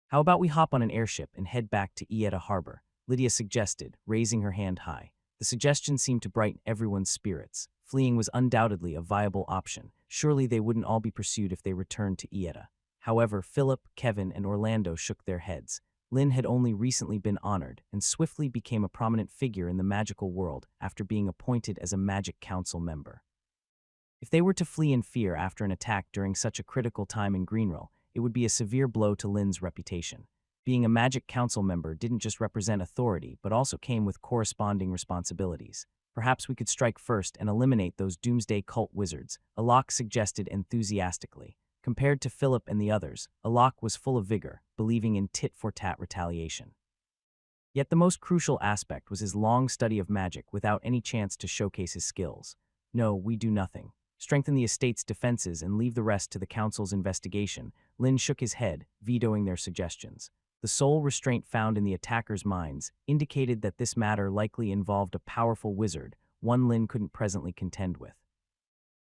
How about we hop on an airship and head back to Ieda Harbor? Lydia suggested, raising her hand high. The suggestion seemed to brighten everyone's spirits. Fleeing was undoubtedly a viable option. Surely they wouldn't all be pursued if they returned to Ieda. However, Philip, Kevin, and Orlando shook their heads. Lin had only recently been honored and swiftly became a prominent figure in the magical world after being appointed as a Magic Council member. If they were to flee in fear after an attack during such a critical time in Greenrill, it would be a severe blow to Lin's reputation. Being a Magic Council member didn't just represent authority, but also came with corresponding responsibilities. Perhaps we could strike first and eliminate those doomsday cult wizards, Alok suggested enthusiastically. Compared to Philip and the others, Alok was full of vigor, believing in tit-for-tat retaliation. Yet the most crucial aspect was his long study of magic without any chance to showcase his skills. No, we do nothing. Strengthen the estate's defenses and leave the rest to the council's investigation. Lin shook his head, vetoing their suggestions. The sole restraint found in the attackers' minds indicated that this matter likely involved a powerful wizard, one Lin couldn't presently contend with.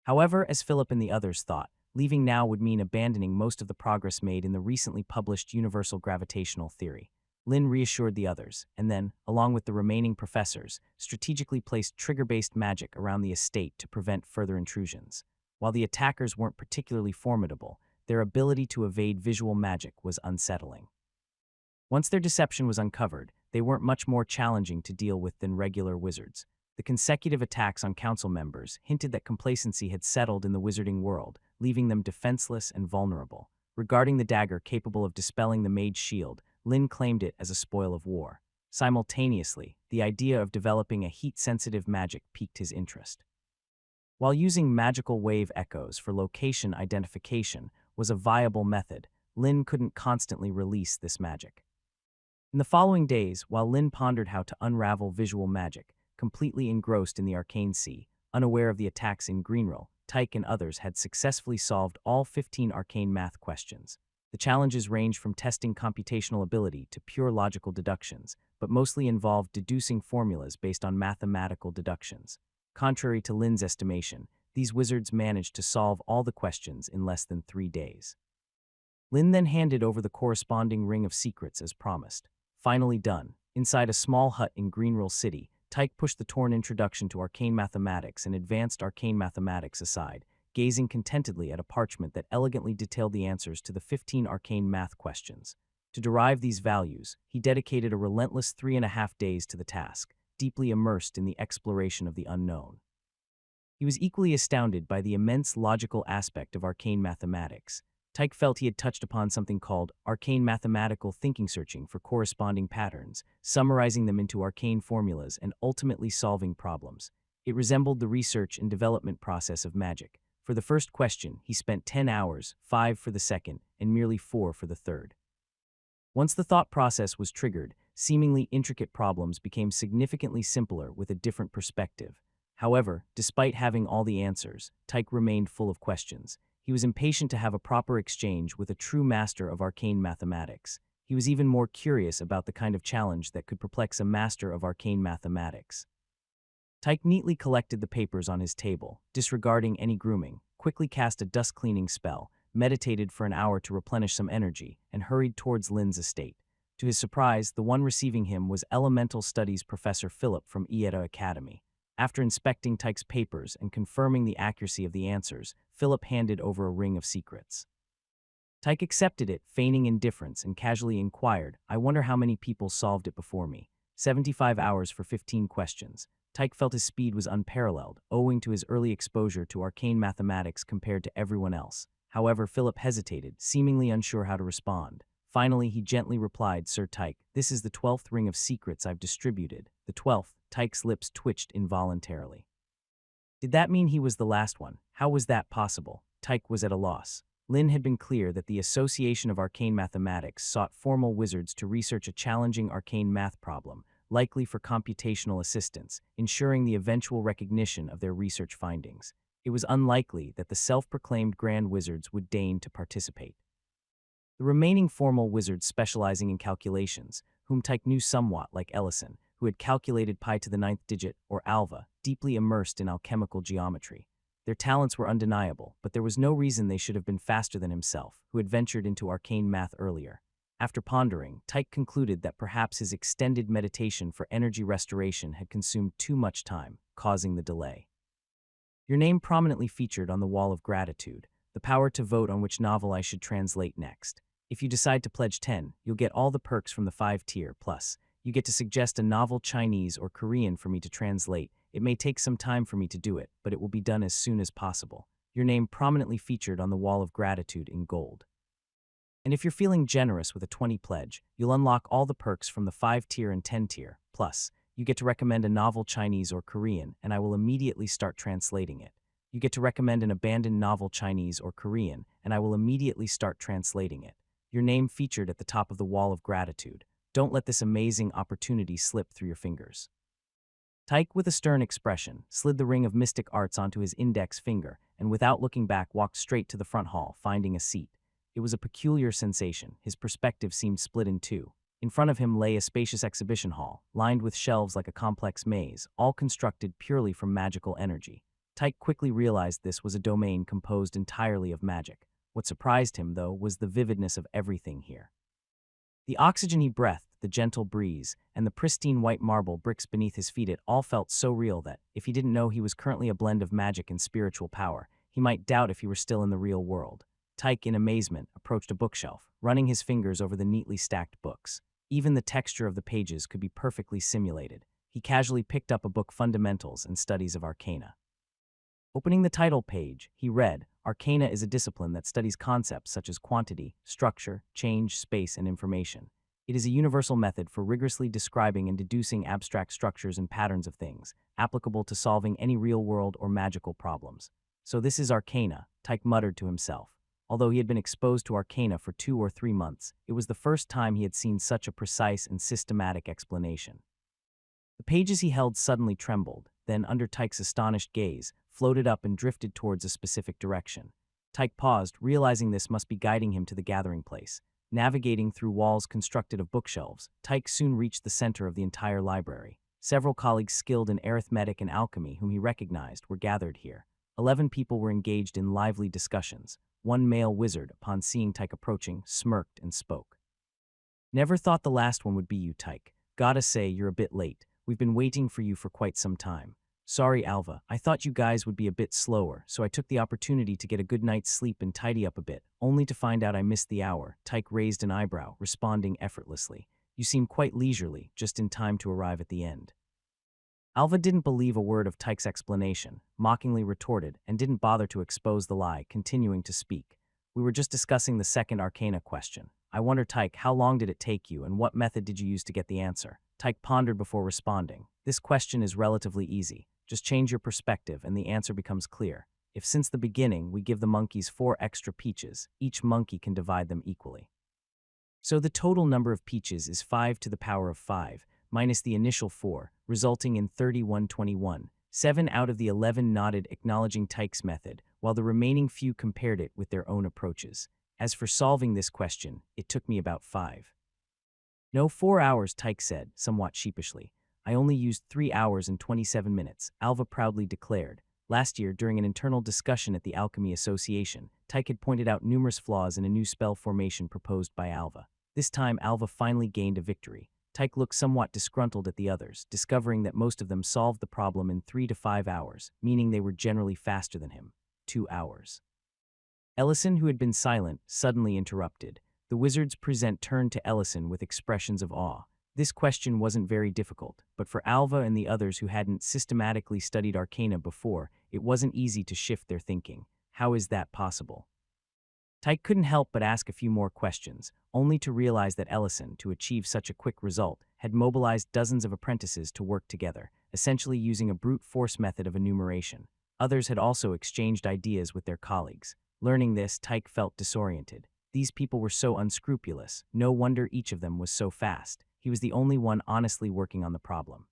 However, as Philip and the others thought, leaving now would mean abandoning most of the progress made in the recently published universal gravitational theory. Lin reassured the others, and then, along with the remaining professors, strategically placed trigger-based magic around the estate to prevent further intrusions. While the attackers weren't particularly formidable, their ability to evade visual magic was unsettling. Once their deception was uncovered, they weren't much more challenging to deal with than regular wizards. The consecutive attacks on council members hinted that complacency had settled in the wizarding world, leaving them defenseless and vulnerable. Regarding the dagger capable of dispelling the mage's shield, Lin claimed it as a spoil of war. Simultaneously, the idea of developing a heat-sensitive magic piqued his interest. While using magical wave echoes for location identification was a viable method, Lin couldn't constantly release this magic. In the following days, while Lin pondered how to unravel visual magic, completely engrossed in the arcane sea, unaware of the attacks in Greenrill, Tyke and others had successfully solved all 15 arcane math questions. The challenges ranged from testing computational ability to pure logical deductions, but mostly involved deducing formulas based on mathematical deductions. Contrary to Lin's estimation, these wizards managed to solve all the questions in less than 3 days. Lin then handed over the corresponding ring of secrets as promised. Finally done, inside a small hut in Greenrill City, Tyke pushed the torn introduction to arcane mathematics and advanced arcane mathematics aside, gazing contentedly at a parchment that elegantly detailed the answers to the 15 arcane math questions. To derive these values, he dedicated a relentless 3.5 days to the task, deeply immersed in the exploration of the unknown. He was equally astounded by the immense logical aspect of arcane mathematics. Tyke felt he had touched upon something called arcane mathematical thinking, searching for corresponding patterns, summarizing them into arcane formulas, and ultimately solving problems. It resembled the research and development process of magic. For the first question, he spent 10 hours, 5 for the second, and merely 4 for the third. Once the thought process was triggered, seemingly intricate problems became significantly simpler with a different perspective. However, despite having all the answers, Tyke remained full of questions. He was impatient to have a proper exchange with a true master of arcane mathematics. He was even more curious about the kind of challenge that could perplex a master of arcane mathematics. Tyke neatly collected the papers on his table, disregarding any grooming, quickly cast a dust-cleaning spell, meditated for an hour to replenish some energy, and hurried towards Lin's estate. To his surprise, the one receiving him was Elemental Studies Professor Philip from Ieda Academy. After inspecting Tyke's papers and confirming the accuracy of the answers, Philip handed over a ring of secrets. Tyke accepted it, feigning indifference, and casually inquired, "I wonder how many people solved it before me." 75 hours for 15 questions. Tyke felt his speed was unparalleled, owing to his early exposure to arcane mathematics compared to everyone else. However, Philip hesitated, seemingly unsure how to respond. Finally, he gently replied, "Sir Tyke, this is the 12th ring of secrets I've distributed." The 12th, Tyke's lips twitched involuntarily. Did that mean he was the last one? How was that possible? Tyke was at a loss. Lin had been clear that the Association of Arcane Mathematics sought formal wizards to research a challenging arcane math problem, likely for computational assistance, ensuring the eventual recognition of their research findings. It was unlikely that the self-proclaimed Grand Wizards would deign to participate. The remaining formal wizards specializing in calculations, whom Tyke knew somewhat, like Ellison, who had calculated pi to the ninth digit, or Alva, deeply immersed in alchemical geometry. Their talents were undeniable, but there was no reason they should have been faster than himself, who had ventured into arcane math earlier. After pondering, Tyke concluded that perhaps his extended meditation for energy restoration had consumed too much time, causing the delay. Your name prominently featured on the Wall of Gratitude, the power to vote on which novel I should translate next. If you decide to pledge 10, you'll get all the perks from the 5-tier, plus you get to suggest a novel Chinese or Korean for me to translate. It may take some time for me to do it, but it will be done as soon as possible. Your name prominently featured on the Wall of Gratitude in gold. And if you're feeling generous with a 20 pledge, you'll unlock all the perks from the 5-tier and 10-tier. Plus, you get to recommend a novel Chinese or Korean, and I will immediately start translating it. You get to recommend an abandoned novel Chinese or Korean, and I will immediately start translating it. Your name featured at the top of the Wall of Gratitude. Don't let this amazing opportunity slip through your fingers. Tyke, with a stern expression, slid the ring of mystic arts onto his index finger, and without looking back walked straight to the front hall, finding a seat. It was a peculiar sensation. His perspective seemed split in two. In front of him lay a spacious exhibition hall, lined with shelves like a complex maze, all constructed purely from magical energy. Tyke quickly realized this was a domain composed entirely of magic. What surprised him, though, was the vividness of everything here. The oxygen he breathed, the gentle breeze, and the pristine white marble bricks beneath his feet, it all felt so real that, if he didn't know he was currently a blend of magic and spiritual power, he might doubt if he were still in the real world. Tyke, in amazement, approached a bookshelf, running his fingers over the neatly stacked books. Even the texture of the pages could be perfectly simulated. He casually picked up a book, Fundamentals and Studies of Arcana. Opening the title page, he read, Arcana is a discipline that studies concepts such as quantity, structure, change, space, and information. It is a universal method for rigorously describing and deducing abstract structures and patterns of things, applicable to solving any real-world or magical problems. So this is Arcana, Tyke muttered to himself. Although he had been exposed to Arcana for 2 or 3 months, it was the first time he had seen such a precise and systematic explanation. The pages he held suddenly trembled, then, under Tyke's astonished gaze, floated up and drifted towards a specific direction. Tyke paused, realizing this must be guiding him to the gathering place. Navigating through walls constructed of bookshelves, Tyke soon reached the center of the entire library. Several colleagues skilled in arithmetic and alchemy whom he recognized were gathered here. 11 people were engaged in lively discussions. One male wizard, upon seeing Tyke approaching, smirked and spoke. Never thought the last one would be you, Tyke. Gotta say, you're a bit late. We've been waiting for you for quite some time. Sorry, Alva. I thought you guys would be a bit slower, so I took the opportunity to get a good night's sleep and tidy up a bit, only to find out I missed the hour. Tyke raised an eyebrow, responding effortlessly. You seem quite leisurely, just in time to arrive at the end. Alva didn't believe a word of Tyke's explanation, mockingly retorted, and didn't bother to expose the lie, continuing to speak. We were just discussing the second Arcana question. I wonder, Tyke, how long did it take you, and what method did you use to get the answer? Tyke pondered before responding. This question is relatively easy. Just change your perspective and the answer becomes clear. If since the beginning we give the monkeys 4 extra peaches, each monkey can divide them equally. So the total number of peaches is 5 to the power of 5, minus the initial 4, resulting in 3121. 7 out of the 11 nodded, acknowledging Tyke's method, while the remaining few compared it with their own approaches. As for solving this question, it took me about 5. No, 4 hours, Tyke said, somewhat sheepishly. I only used 3 hours and 27 minutes, Alva proudly declared. Last year, during an internal discussion at the Alchemy Association, Tyke had pointed out numerous flaws in a new spell formation proposed by Alva. This time, Alva finally gained a victory. Tyke looked somewhat disgruntled at the others, discovering that most of them solved the problem in 3 to 5 hours, meaning they were generally faster than him. 2 hours. Ellison, who had been silent, suddenly interrupted. The wizard's present turned to Ellison with expressions of awe. This question wasn't very difficult, but for Alva and the others who hadn't systematically studied Arcana before, it wasn't easy to shift their thinking. How is that possible? Tyke couldn't help but ask a few more questions, only to realize that Ellison, to achieve such a quick result, had mobilized dozens of apprentices to work together, essentially using a brute force method of enumeration. Others had also exchanged ideas with their colleagues. Learning this, Tyke felt disoriented. These people were so unscrupulous. No wonder each of them was so fast. He was the only one honestly working on the problem.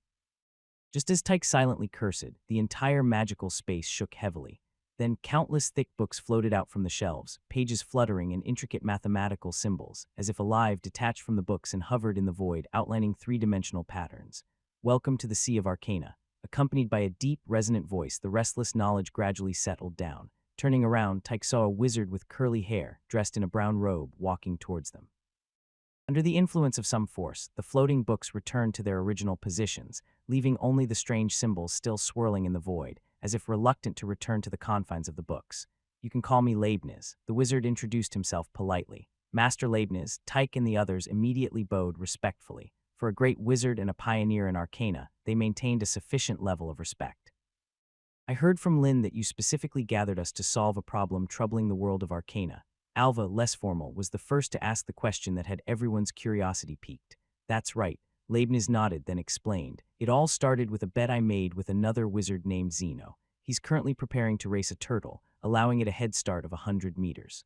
Just as Tyke silently cursed, the entire magical space shook heavily. Then countless thick books floated out from the shelves, pages fluttering in intricate mathematical symbols, as if alive, detached from the books and hovered in the void, outlining three-dimensional patterns. Welcome to the Sea of Arcana. Accompanied by a deep, resonant voice, the restless knowledge gradually settled down. Turning around, Tyke saw a wizard with curly hair, dressed in a brown robe, walking towards them. Under the influence of some force, the floating books returned to their original positions, leaving only the strange symbols still swirling in the void, as if reluctant to return to the confines of the books. "You can call me Leibniz," the wizard introduced himself politely. Master Leibniz, Tyke and the others immediately bowed respectfully. For a great wizard and a pioneer in arcana, they maintained a sufficient level of respect. "I heard from Lynn that you specifically gathered us to solve a problem troubling the world of arcana." Alva, less formal, was the first to ask the question that had everyone's curiosity piqued. "That's right," Leibniz nodded, then explained. "It all started with a bet I made with another wizard named Zeno. He's currently preparing to race a turtle, allowing it a head start of 100 meters.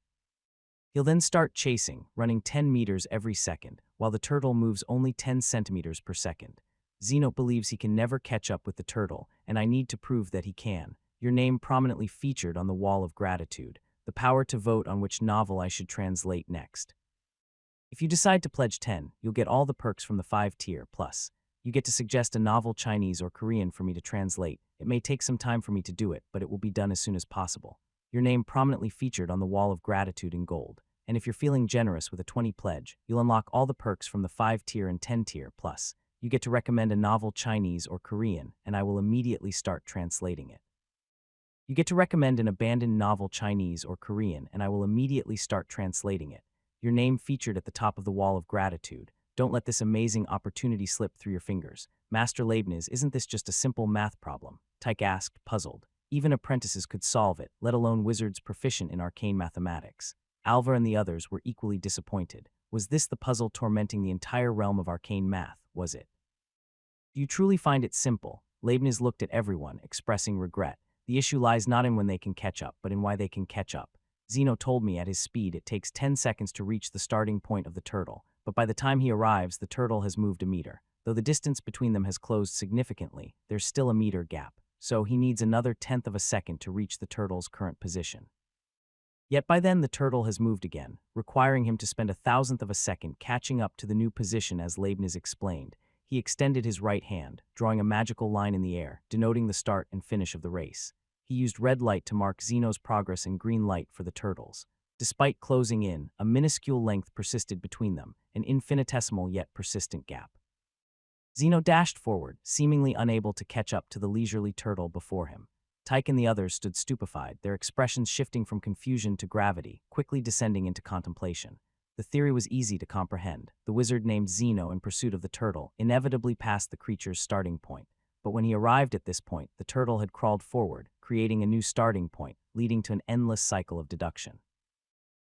He'll then start chasing, running 10 meters every second, while the turtle moves only 10 centimeters per second. Zeno believes he can never catch up with the turtle, and I need to prove that he can. Your name prominently featured on the wall of gratitude. The power to vote on which novel I should translate next. If you decide to pledge 10, you'll get all the perks from the 5-tier, plus you get to suggest a novel Chinese or Korean for me to translate. It may take some time for me to do it, but it will be done as soon as possible. Your name prominently featured on the wall of gratitude in gold. And if you're feeling generous with a 20 pledge, you'll unlock all the perks from the 5-tier and 10-tier, plus you get to recommend a novel Chinese or Korean, and I will immediately start translating it. You get to recommend an abandoned novel Chinese or Korean, and I will immediately start translating it. Your name featured at the top of the wall of gratitude. Don't let this amazing opportunity slip through your fingers. Master Leibniz, isn't this just a simple math problem? Tyke asked, puzzled. Even apprentices could solve it, let alone wizards proficient in arcane mathematics. Alva and the others were equally disappointed. Was this the puzzle tormenting the entire realm of arcane math, was it? Do you truly find it simple? Leibniz looked at everyone, expressing regret. The issue lies not in when they can catch up, but in why they can catch up. Zeno told me at his speed it takes 10 seconds to reach the starting point of the turtle, but by the time he arrives, the turtle has moved a meter. Though the distance between them has closed significantly, there's still a meter gap, so he needs another 1/10 of a second to reach the turtle's current position. Yet by then the turtle has moved again, requiring him to spend 1/1000th of a second catching up to the new position. As Leibniz explained, he extended his right hand, drawing a magical line in the air, denoting the start and finish of the race. He used red light to mark Zeno's progress and green light for the turtles. Despite closing in, a minuscule length persisted between them, an infinitesimal yet persistent gap. Zeno dashed forward, seemingly unable to catch up to the leisurely turtle before him. Tyke and the others stood stupefied, their expressions shifting from confusion to gravity, quickly descending into contemplation. The theory was easy to comprehend. The wizard named Zeno, in pursuit of the turtle, inevitably passed the creature's starting point. But when he arrived at this point, the turtle had crawled forward, creating a new starting point, leading to an endless cycle of deduction.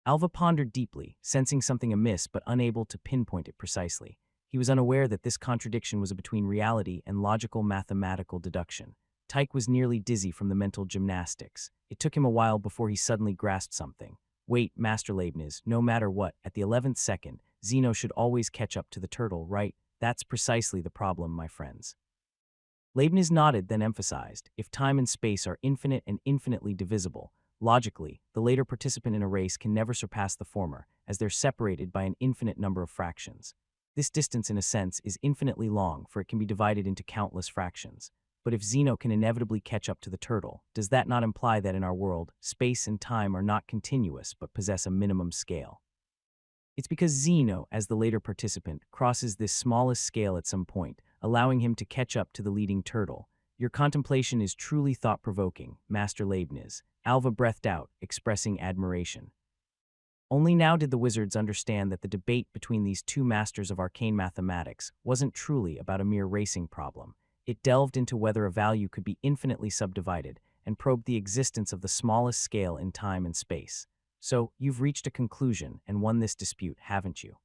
Alva pondered deeply, sensing something amiss but unable to pinpoint it precisely. He was unaware that this contradiction was between reality and logical mathematical deduction. Tyke was nearly dizzy from the mental gymnastics. It took him a while before he suddenly grasped something. Wait, Master Leibniz, no matter what, at the 11th second, Zeno should always catch up to the turtle, right? That's precisely the problem, my friends. Leibniz nodded, then emphasized, if time and space are infinite and infinitely divisible, logically, the later participant in a race can never surpass the former, as they're separated by an infinite number of fractions. This distance, in a sense, is infinitely long, for it can be divided into countless fractions. But if Zeno can inevitably catch up to the turtle, does that not imply that in our world, space and time are not continuous but possess a minimum scale? It's because Zeno, as the later participant, crosses this smallest scale at some point, allowing him to catch up to the leading turtle. Your contemplation is truly thought-provoking, Master Leibniz. Alva breathed out, expressing admiration. Only now did the wizards understand that the debate between these two masters of arcane mathematics wasn't truly about a mere racing problem. It delved into whether a value could be infinitely subdivided and probed the existence of the smallest scale in time and space. So, you've reached a conclusion and won this dispute, haven't you?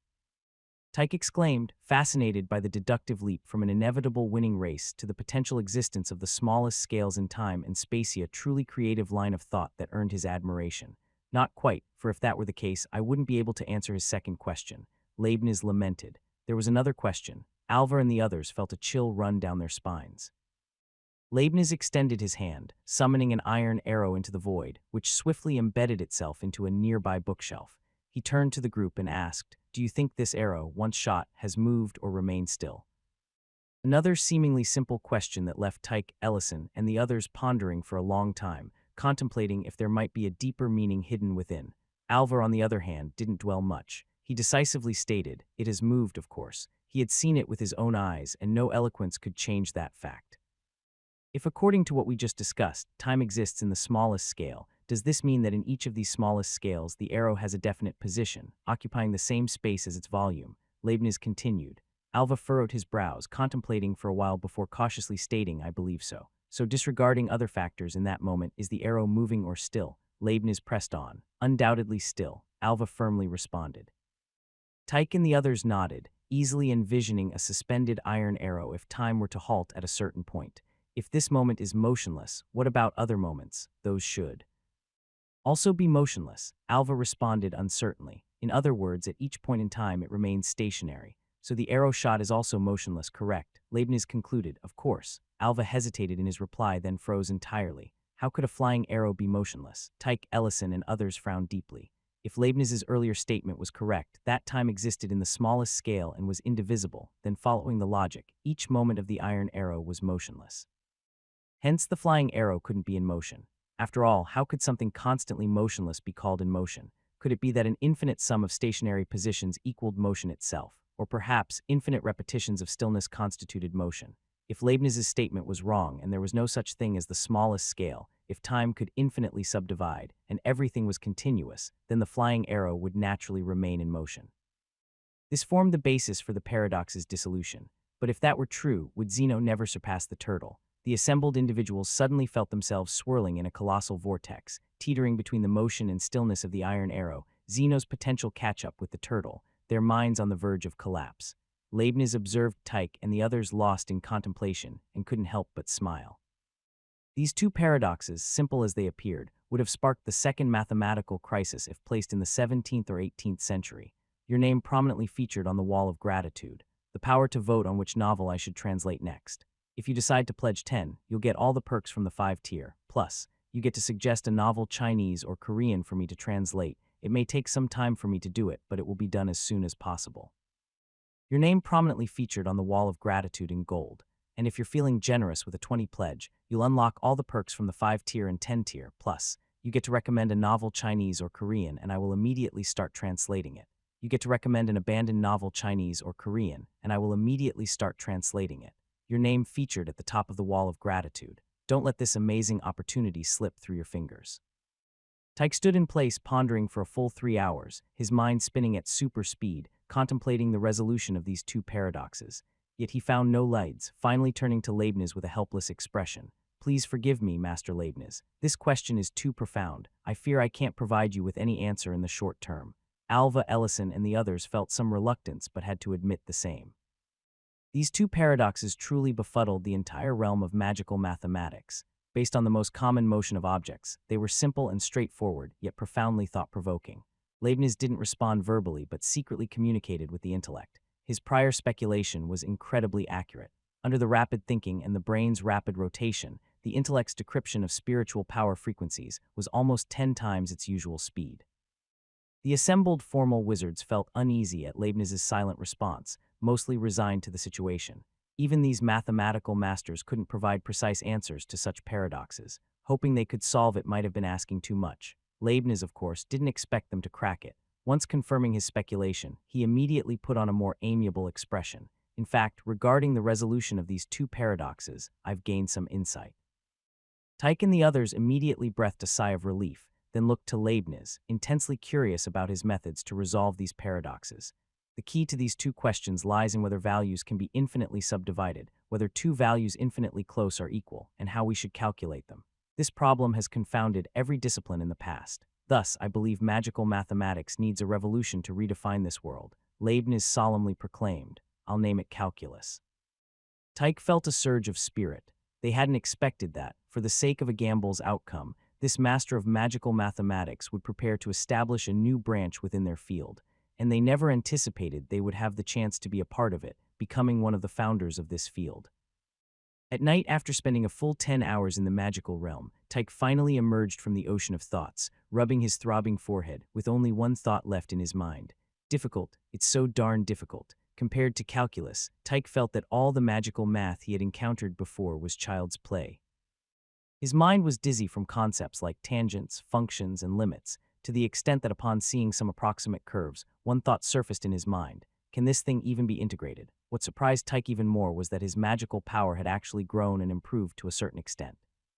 Tyke exclaimed, fascinated by the deductive leap from an inevitable winning race to the potential existence of the smallest scales in time and space, a truly creative line of thought that earned his admiration. Not quite, for if that were the case, I wouldn't be able to answer his second question. Leibniz lamented. There was another question. Alva and the others felt a chill run down their spines. Leibniz extended his hand, summoning an iron arrow into the void, which swiftly embedded itself into a nearby bookshelf. He turned to the group and asked, "Do you think this arrow, once shot, has moved or remained still?" Another seemingly simple question that left Tyke, Ellison, and the others pondering for a long time, contemplating if there might be a deeper meaning hidden within. Alvar, on the other hand, didn't dwell much. He decisively stated, "It has moved, of course." He had seen it with his own eyes, and no eloquence could change that fact. If, according to what we just discussed, time exists in the smallest scale, does this mean that in each of these smallest scales the arrow has a definite position, occupying the same space as its volume? Leibniz continued. Alva furrowed his brows, contemplating for a while before cautiously stating, "I believe so." So, disregarding other factors in that moment, is the arrow moving or still? Leibniz pressed on. "Undoubtedly still," Alva firmly responded. Tyke and the others nodded, easily envisioning a suspended iron arrow if time were to halt at a certain point. If this moment is motionless, what about other moments? Those should also be motionless, Alva responded uncertainly. In other words, at each point in time it remains stationary. So the arrow shot is also motionless, correct? Leibniz concluded. Of course. Alva hesitated in his reply, then froze entirely. How could a flying arrow be motionless? Tyke, Ellison, and others frowned deeply. If Leibniz's earlier statement was correct, that time existed in the smallest scale and was indivisible, then following the logic, each moment of the iron arrow was motionless. Hence, the flying arrow couldn't be in motion. After all, how could something constantly motionless be called in motion? Could it be that an infinite sum of stationary positions equaled motion itself? Or perhaps infinite repetitions of stillness constituted motion? If Leibniz's statement was wrong and there was no such thing as the smallest scale, if time could infinitely subdivide and everything was continuous, then the flying arrow would naturally remain in motion. This formed the basis for the paradox's dissolution. But if that were true, would Zeno never surpass the turtle? The assembled individuals suddenly felt themselves swirling in a colossal vortex, teetering between the motion and stillness of the iron arrow, Zeno's potential catch-up with the turtle, their minds on the verge of collapse. Leibniz observed Tyke and the others lost in contemplation and couldn't help but smile. These two paradoxes, simple as they appeared, would have sparked the second mathematical crisis if placed in the 17th or 18th century. Your name prominently featured on the wall of gratitude, the power to vote on which novel I should translate next. If you decide to pledge 10, you'll get all the perks from the 5-tier. Plus, you get to suggest a novel Chinese or Korean for me to translate. It may take some time for me to do it, but it will be done as soon as possible. Your name prominently featured on the wall of gratitude in gold. And if you're feeling generous with a 20 pledge, you'll unlock all the perks from the 5-tier and 10-tier. Plus, you get to recommend a novel Chinese or Korean, and I will immediately start translating it. You get to recommend an abandoned novel Chinese or Korean, and I will immediately start translating it. Your name featured at the top of the wall of gratitude. Don't let this amazing opportunity slip through your fingers. Tyke stood in place, pondering for a full 3 hours, his mind spinning at super speed, contemplating the resolution of these two paradoxes. Yet he found no leads, finally turning to Leibniz with a helpless expression. "Please forgive me, Master Leibniz. This question is too profound. I fear I can't provide you with any answer in the short term." Alva, Ellison, and the others felt some reluctance but had to admit the same. These two paradoxes truly befuddled the entire realm of magical mathematics. Based on the most common motion of objects, they were simple and straightforward, yet profoundly thought-provoking. Leibniz didn't respond verbally but secretly communicated with the intellect. His prior speculation was incredibly accurate. Under the rapid thinking and the brain's rapid rotation, the intellect's decryption of spiritual power frequencies was almost 10 times its usual speed. The assembled formal wizards felt uneasy at Leibniz's silent response, mostly resigned to the situation. Even these mathematical masters couldn't provide precise answers to such paradoxes. Hoping they could solve it might have been asking too much. Leibniz, of course, didn't expect them to crack it. Once confirming his speculation, he immediately put on a more amiable expression. "In fact, regarding the resolution of these two paradoxes, I've gained some insight." Tyke and the others immediately breathed a sigh of relief, then looked to Leibniz, intensely curious about his methods to resolve these paradoxes. The key to these two questions lies in whether values can be infinitely subdivided, whether two values infinitely close are equal, and how we should calculate them. This problem has confounded every discipline in the past. Thus, I believe magical mathematics needs a revolution to redefine this world. Leibniz solemnly proclaimed, "I'll name it calculus." Tyke felt a surge of spirit. They hadn't expected that, for the sake of a gamble's outcome, this master of magical mathematics would prepare to establish a new branch within their field, and they never anticipated they would have the chance to be a part of it, becoming one of the founders of this field. At night, after spending a full 10 hours in the magical realm, Tyke finally emerged from the ocean of thoughts, rubbing his throbbing forehead, with only one thought left in his mind. Difficult, it's so darn difficult. Compared to calculus, Tyke felt that all the magical math he had encountered before was child's play. His mind was dizzy from concepts like tangents, functions, and limits, to the extent that upon seeing some approximate curves, one thought surfaced in his mind: can this thing even be integrated? What surprised Tyke even more was that his magical power had actually grown and improved to a certain extent.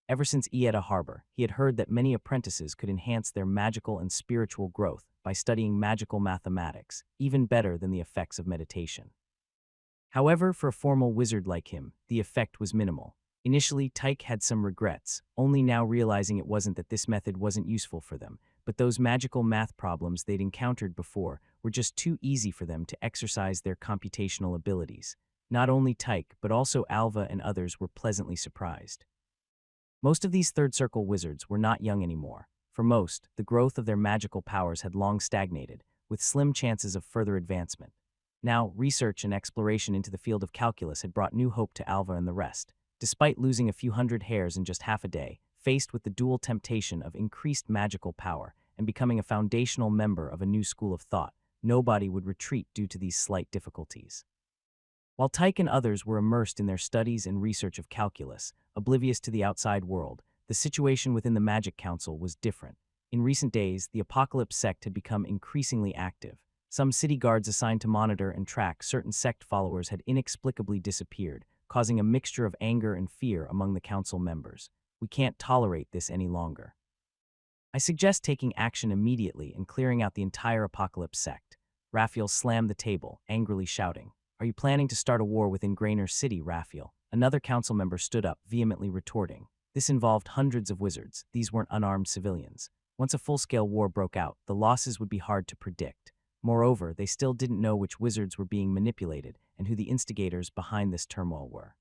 Ever since Ieda Harbor, he had heard that many apprentices could enhance their magical and spiritual growth by studying magical mathematics, even better than the effects of meditation. However, for a formal wizard like him, the effect was minimal. Initially, Tyke had some regrets, only now realizing it wasn't that this method wasn't useful for them, but those magical math problems they'd encountered before were just too easy for them to exercise their computational abilities. Not only Tyke, but also Alva and others were pleasantly surprised. Most of these third circle wizards were not young anymore. For most, the growth of their magical powers had long stagnated, with slim chances of further advancement. Now, research and exploration into the field of calculus had brought new hope to Alva and the rest. Despite losing a few hundred hairs in just half a day, faced with the dual temptation of increased magical power and becoming a foundational member of a new school of thought, nobody would retreat due to these slight difficulties. While Tyke and others were immersed in their studies and research of calculus, oblivious to the outside world, the situation within the Magic Council was different. In recent days, the Apocalypse sect had become increasingly active. Some city guards assigned to monitor and track certain sect followers had inexplicably disappeared, causing a mixture of anger and fear among the council members. We can't tolerate this any longer. I suggest taking action immediately and clearing out the entire Apocalypse sect. Raphael slammed the table, angrily shouting, "Are you planning to start a war within Grainer City, Raphael?" Another council member stood up, vehemently retorting. This involved hundreds of wizards. These weren't unarmed civilians. Once a full-scale war broke out, the losses would be hard to predict. Moreover, they still didn't know which wizards were being manipulated and who the instigators behind this turmoil were.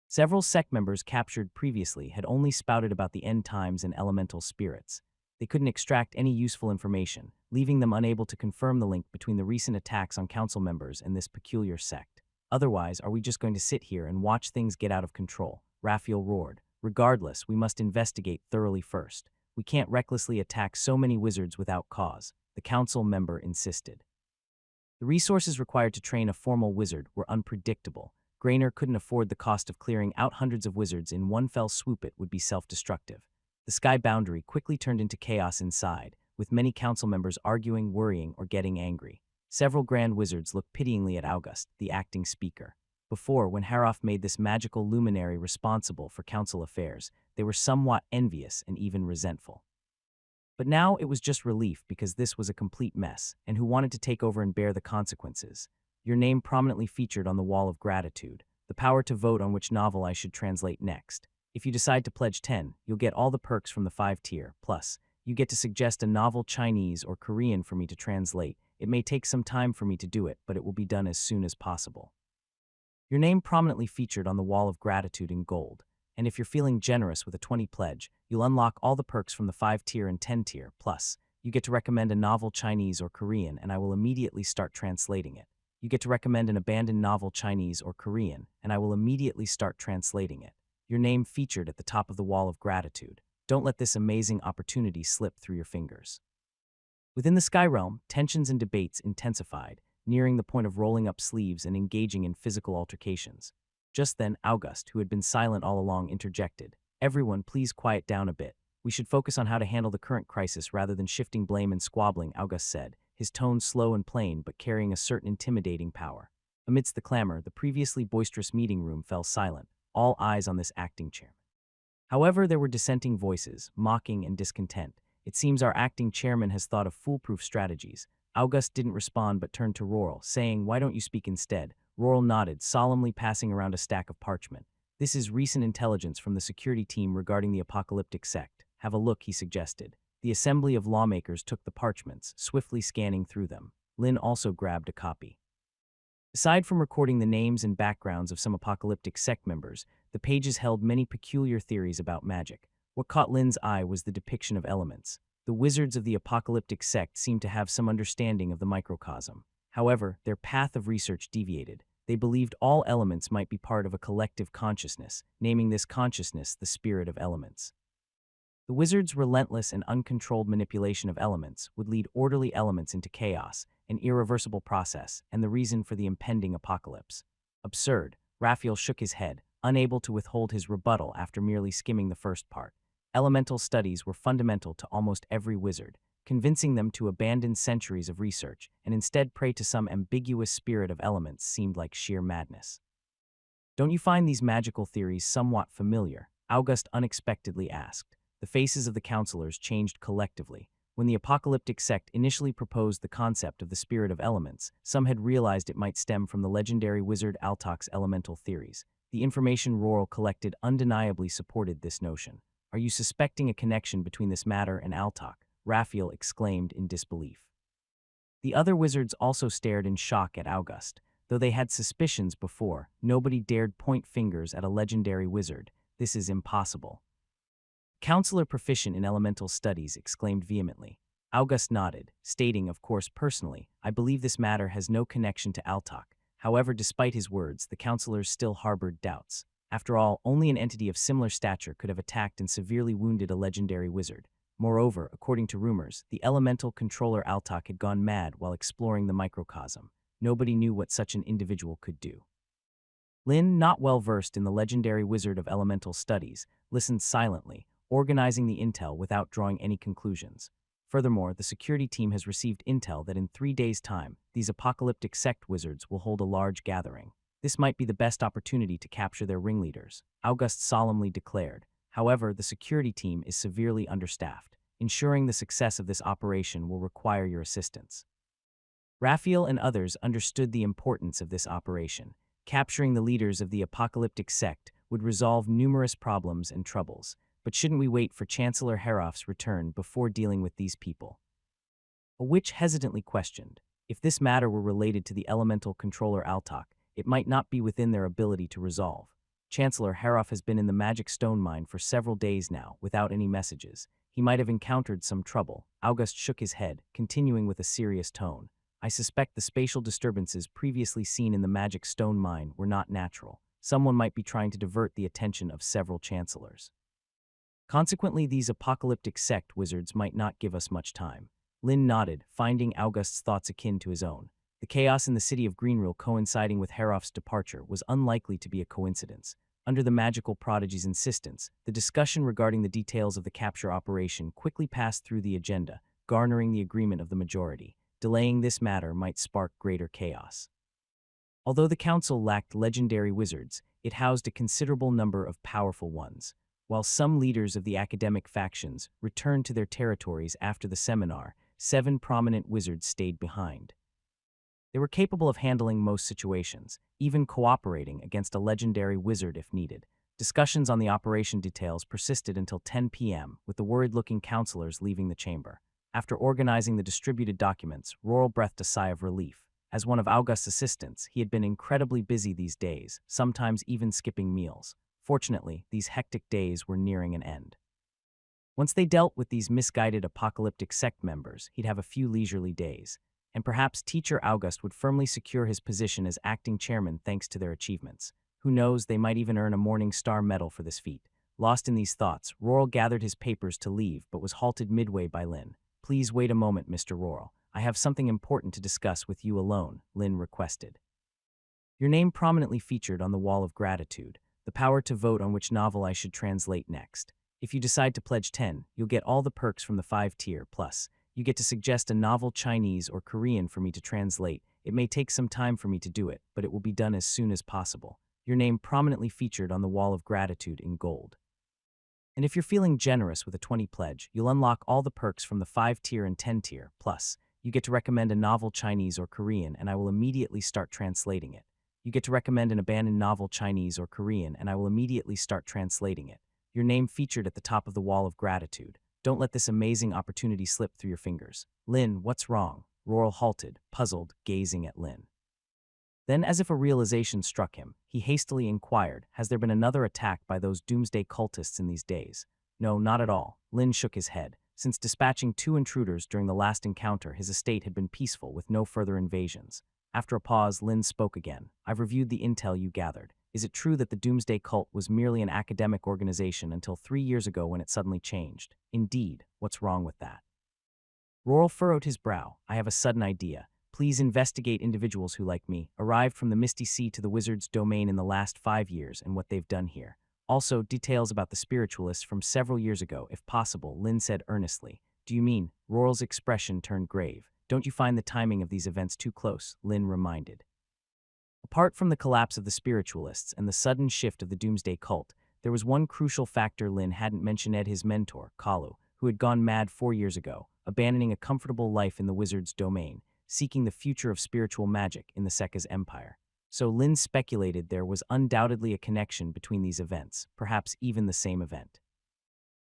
Several sect members captured previously had only spouted about the end times and elemental spirits. They couldn't extract any useful information, leaving them unable to confirm the link between the recent attacks on council members and this peculiar sect. Otherwise, are we just going to sit here and watch things get out of control? Raphael roared. Regardless, we must investigate thoroughly first. We can't recklessly attack so many wizards without cause, the council member insisted. The resources required to train a formal wizard were unpredictable. Grainer couldn't afford the cost of clearing out hundreds of wizards in one fell swoop. It would be self-destructive. The sky boundary quickly turned into chaos inside, with many council members arguing, worrying, or getting angry. Several grand wizards looked pityingly at August, the acting speaker. Before, when Haroff made this magical luminary responsible for council affairs, they were somewhat envious and even resentful. But now it was just relief because this was a complete mess, and who wanted to take over and bear the consequences. Your name prominently featured on the wall of gratitude, the power to vote on which novel I should translate next. If you decide to pledge 10, you'll get all the perks from the 5-tier, plus, you get to suggest a novel Chinese or Korean for me to translate. It may take some time for me to do it, but it will be done as soon as possible. Your name prominently featured on the wall of gratitude in gold, and if you're feeling generous with a 20 pledge, you'll unlock all the perks from the 5-tier and 10-tier, plus, you get to recommend a novel Chinese or Korean and I will immediately start translating it. You get to recommend an abandoned novel Chinese or Korean, and I will immediately start translating it. Your name featured at the top of the wall of gratitude. Don't let this amazing opportunity slip through your fingers. Within the Sky Realm, tensions and debates intensified, nearing the point of rolling up sleeves and engaging in physical altercations. Just then, August, who had been silent all along, interjected. "Everyone, please quiet down a bit. We should focus on how to handle the current crisis rather than shifting blame and squabbling," August said, his tone slow and plain but carrying a certain intimidating power. Amidst the clamor, the previously boisterous meeting room fell silent, all eyes on this acting chairman. However, there were dissenting voices, mocking and discontent. "It seems our acting chairman has thought of foolproof strategies." August didn't respond but turned to Roral, saying, "Why don't you speak instead?" Roral nodded, solemnly passing around a stack of parchment. "This is recent intelligence from the security team regarding the apocalyptic sect. Have a look," he suggested. The assembly of lawmakers took the parchments, swiftly scanning through them. Lin also grabbed a copy. Aside from recording the names and backgrounds of some apocalyptic sect members, the pages held many peculiar theories about magic. What caught Lin's eye was the depiction of elements. The wizards of the apocalyptic sect seemed to have some understanding of the microcosm. However, their path of research deviated. They believed all elements might be part of a collective consciousness, naming this consciousness the spirit of elements. The wizards' relentless and uncontrolled manipulation of elements would lead orderly elements into chaos, an irreversible process, and the reason for the impending apocalypse. Absurd. Raphael shook his head, unable to withhold his rebuttal after merely skimming the first part. Elemental studies were fundamental to almost every wizard, convincing them to abandon centuries of research and instead pray to some ambiguous spirit of elements seemed like sheer madness. Don't you find these magical theories somewhat familiar? August unexpectedly asked. The faces of the counselors changed collectively. When the apocalyptic sect initially proposed the concept of the spirit of elements, some had realized it might stem from the legendary wizard Altok's elemental theories. The information Roral collected undeniably supported this notion. Are you suspecting a connection between this matter and Altok? Raphael exclaimed in disbelief. The other wizards also stared in shock at August. Though they had suspicions before, nobody dared point fingers at a legendary wizard. This is impossible. Counselor proficient in elemental studies exclaimed vehemently. August nodded, stating, of course personally, I believe this matter has no connection to Altok. However, despite his words, the counselors still harbored doubts. After all, only an entity of similar stature could have attacked and severely wounded a legendary wizard. Moreover, according to rumors, the elemental controller Altok had gone mad while exploring the microcosm. Nobody knew what such an individual could do. Lin, not well versed in the legendary wizard of elemental studies, listened silently, organizing the intel without drawing any conclusions. Furthermore, the security team has received intel that in 3 days' time, these apocalyptic sect wizards will hold a large gathering. This might be the best opportunity to capture their ringleaders, August solemnly declared. However, the security team is severely understaffed. Ensuring the success of this operation will require your assistance. Raphael and others understood the importance of this operation. Capturing the leaders of the apocalyptic sect would resolve numerous problems and troubles. But shouldn't we wait for Chancellor Heroff's return before dealing with these people? A witch hesitantly questioned. If this matter were related to the elemental controller Altok, it might not be within their ability to resolve. Chancellor Heroff has been in the magic stone mine for several days now, without any messages. He might have encountered some trouble. August shook his head, continuing with a serious tone. I suspect the spatial disturbances previously seen in the magic stone mine were not natural. Someone might be trying to divert the attention of several chancellors. Consequently, these apocalyptic sect wizards might not give us much time. Lin nodded, finding August's thoughts akin to his own. The chaos in the city of Greenrill coinciding with Heroff's departure was unlikely to be a coincidence. Under the magical prodigy's insistence, the discussion regarding the details of the capture operation quickly passed through the agenda, garnering the agreement of the majority. Delaying this matter might spark greater chaos. Although the council lacked legendary wizards, it housed a considerable number of powerful ones. While some leaders of the academic factions returned to their territories after the seminar, 7 prominent wizards stayed behind. They were capable of handling most situations, even cooperating against a legendary wizard if needed. Discussions on the operation details persisted until 10 p.m., with the worried-looking counselors leaving the chamber. After organizing the distributed documents, Roral breathed a sigh of relief. As one of August's assistants, he had been incredibly busy these days, sometimes even skipping meals. Fortunately, these hectic days were nearing an end. Once they dealt with these misguided apocalyptic sect members, he'd have a few leisurely days, and perhaps Teacher August would firmly secure his position as acting chairman thanks to their achievements. Who knows, they might even earn a Morning Star medal for this feat. Lost in these thoughts, Roral gathered his papers to leave but was halted midway by Lin. Please wait a moment, Mr. Roral. I have something important to discuss with you alone, Lin requested. Your name prominently featured on the Wall of Gratitude, the power to vote on which novel I should translate next. If you decide to pledge 10, you'll get all the perks from the 5-tier, plus you get to suggest a novel Chinese or Korean for me to translate. It may take some time for me to do it, but it will be done as soon as possible. Your name prominently featured on the Wall of Gratitude in gold. And if you're feeling generous with a 20 pledge, you'll unlock all the perks from the 5-tier and 10-tier, plus you get to recommend a novel Chinese or Korean and I will immediately start translating it. You get to recommend an abandoned novel Chinese or Korean and I will immediately start translating it. Your name featured at the top of the Wall of Gratitude. Don't let this amazing opportunity slip through your fingers. Lin, what's wrong? Roral halted, puzzled, gazing at Lin. Then, as if a realization struck him, he hastily inquired, "Has there been another attack by those doomsday cultists in these days?" "No, not at all." Lin shook his head. Since dispatching 2 intruders during the last encounter, his estate had been peaceful with no further invasions. After a pause, Lin spoke again. "I've reviewed the intel you gathered. Is it true that the Doomsday Cult was merely an academic organization until 3 years ago when it suddenly changed?" "Indeed. What's wrong with that?" Roral furrowed his brow. "I have a sudden idea. Please investigate individuals who, like me, arrived from the Misty Sea to the Wizard's domain in the last 5 years and what they've done here. Also, details about the spiritualists from several years ago, if possible," Lin said earnestly. "Do you mean?" Roral's expression turned grave. "Don't you find the timing of these events too close?" Lin reminded. Apart from the collapse of the spiritualists and the sudden shift of the Doomsday Cult, there was one crucial factor Lin hadn't mentioned: his mentor, Kalu, who had gone mad 4 years ago, abandoning a comfortable life in the Wizard's domain, seeking the future of spiritual magic in the Sekka's empire. So Lin speculated there was undoubtedly a connection between these events, perhaps even the same event.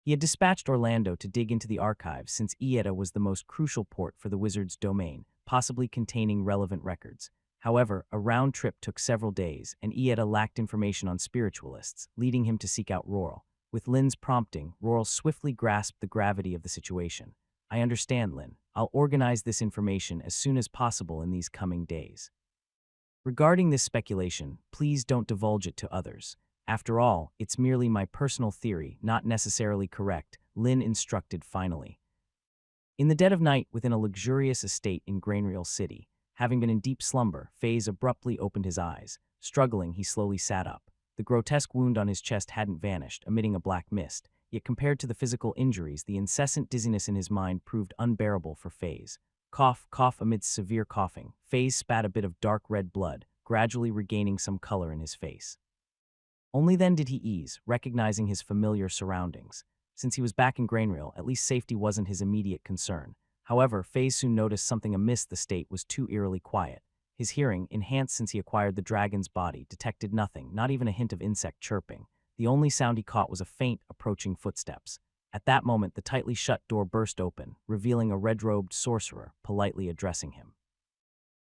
He had dispatched Orlando to dig into the archives since Ieta was the most crucial port for the Wizard's domain, possibly containing relevant records. However, a round trip took several days, and Ieta lacked information on spiritualists, leading him to seek out Roral. With Lin's prompting, Roral swiftly grasped the gravity of the situation. "I understand, Lin. I'll organize this information as soon as possible in these coming days. Regarding this speculation, please don't divulge it to others. After all, it's merely my personal theory, not necessarily correct," Lin instructed finally. In the dead of night within a luxurious estate in Grainreal City, having been in deep slumber, Faze abruptly opened his eyes. Struggling, he slowly sat up. The grotesque wound on his chest hadn't vanished, emitting a black mist, yet compared to the physical injuries, the incessant dizziness in his mind proved unbearable for Faze. Cough, cough. Amidst severe coughing, Faze spat a bit of dark red blood, gradually regaining some color in his face. Only then did he ease, recognizing his familiar surroundings. Since he was back in Grainreal, at least safety wasn't his immediate concern. However, Faze soon noticed something amiss. The state was too eerily quiet. His hearing, enhanced since he acquired the dragon's body, detected nothing, not even a hint of insect chirping. The only sound he caught was a faint, approaching footsteps. At that moment, the tightly shut door burst open, revealing a red-robed sorcerer, politely addressing him.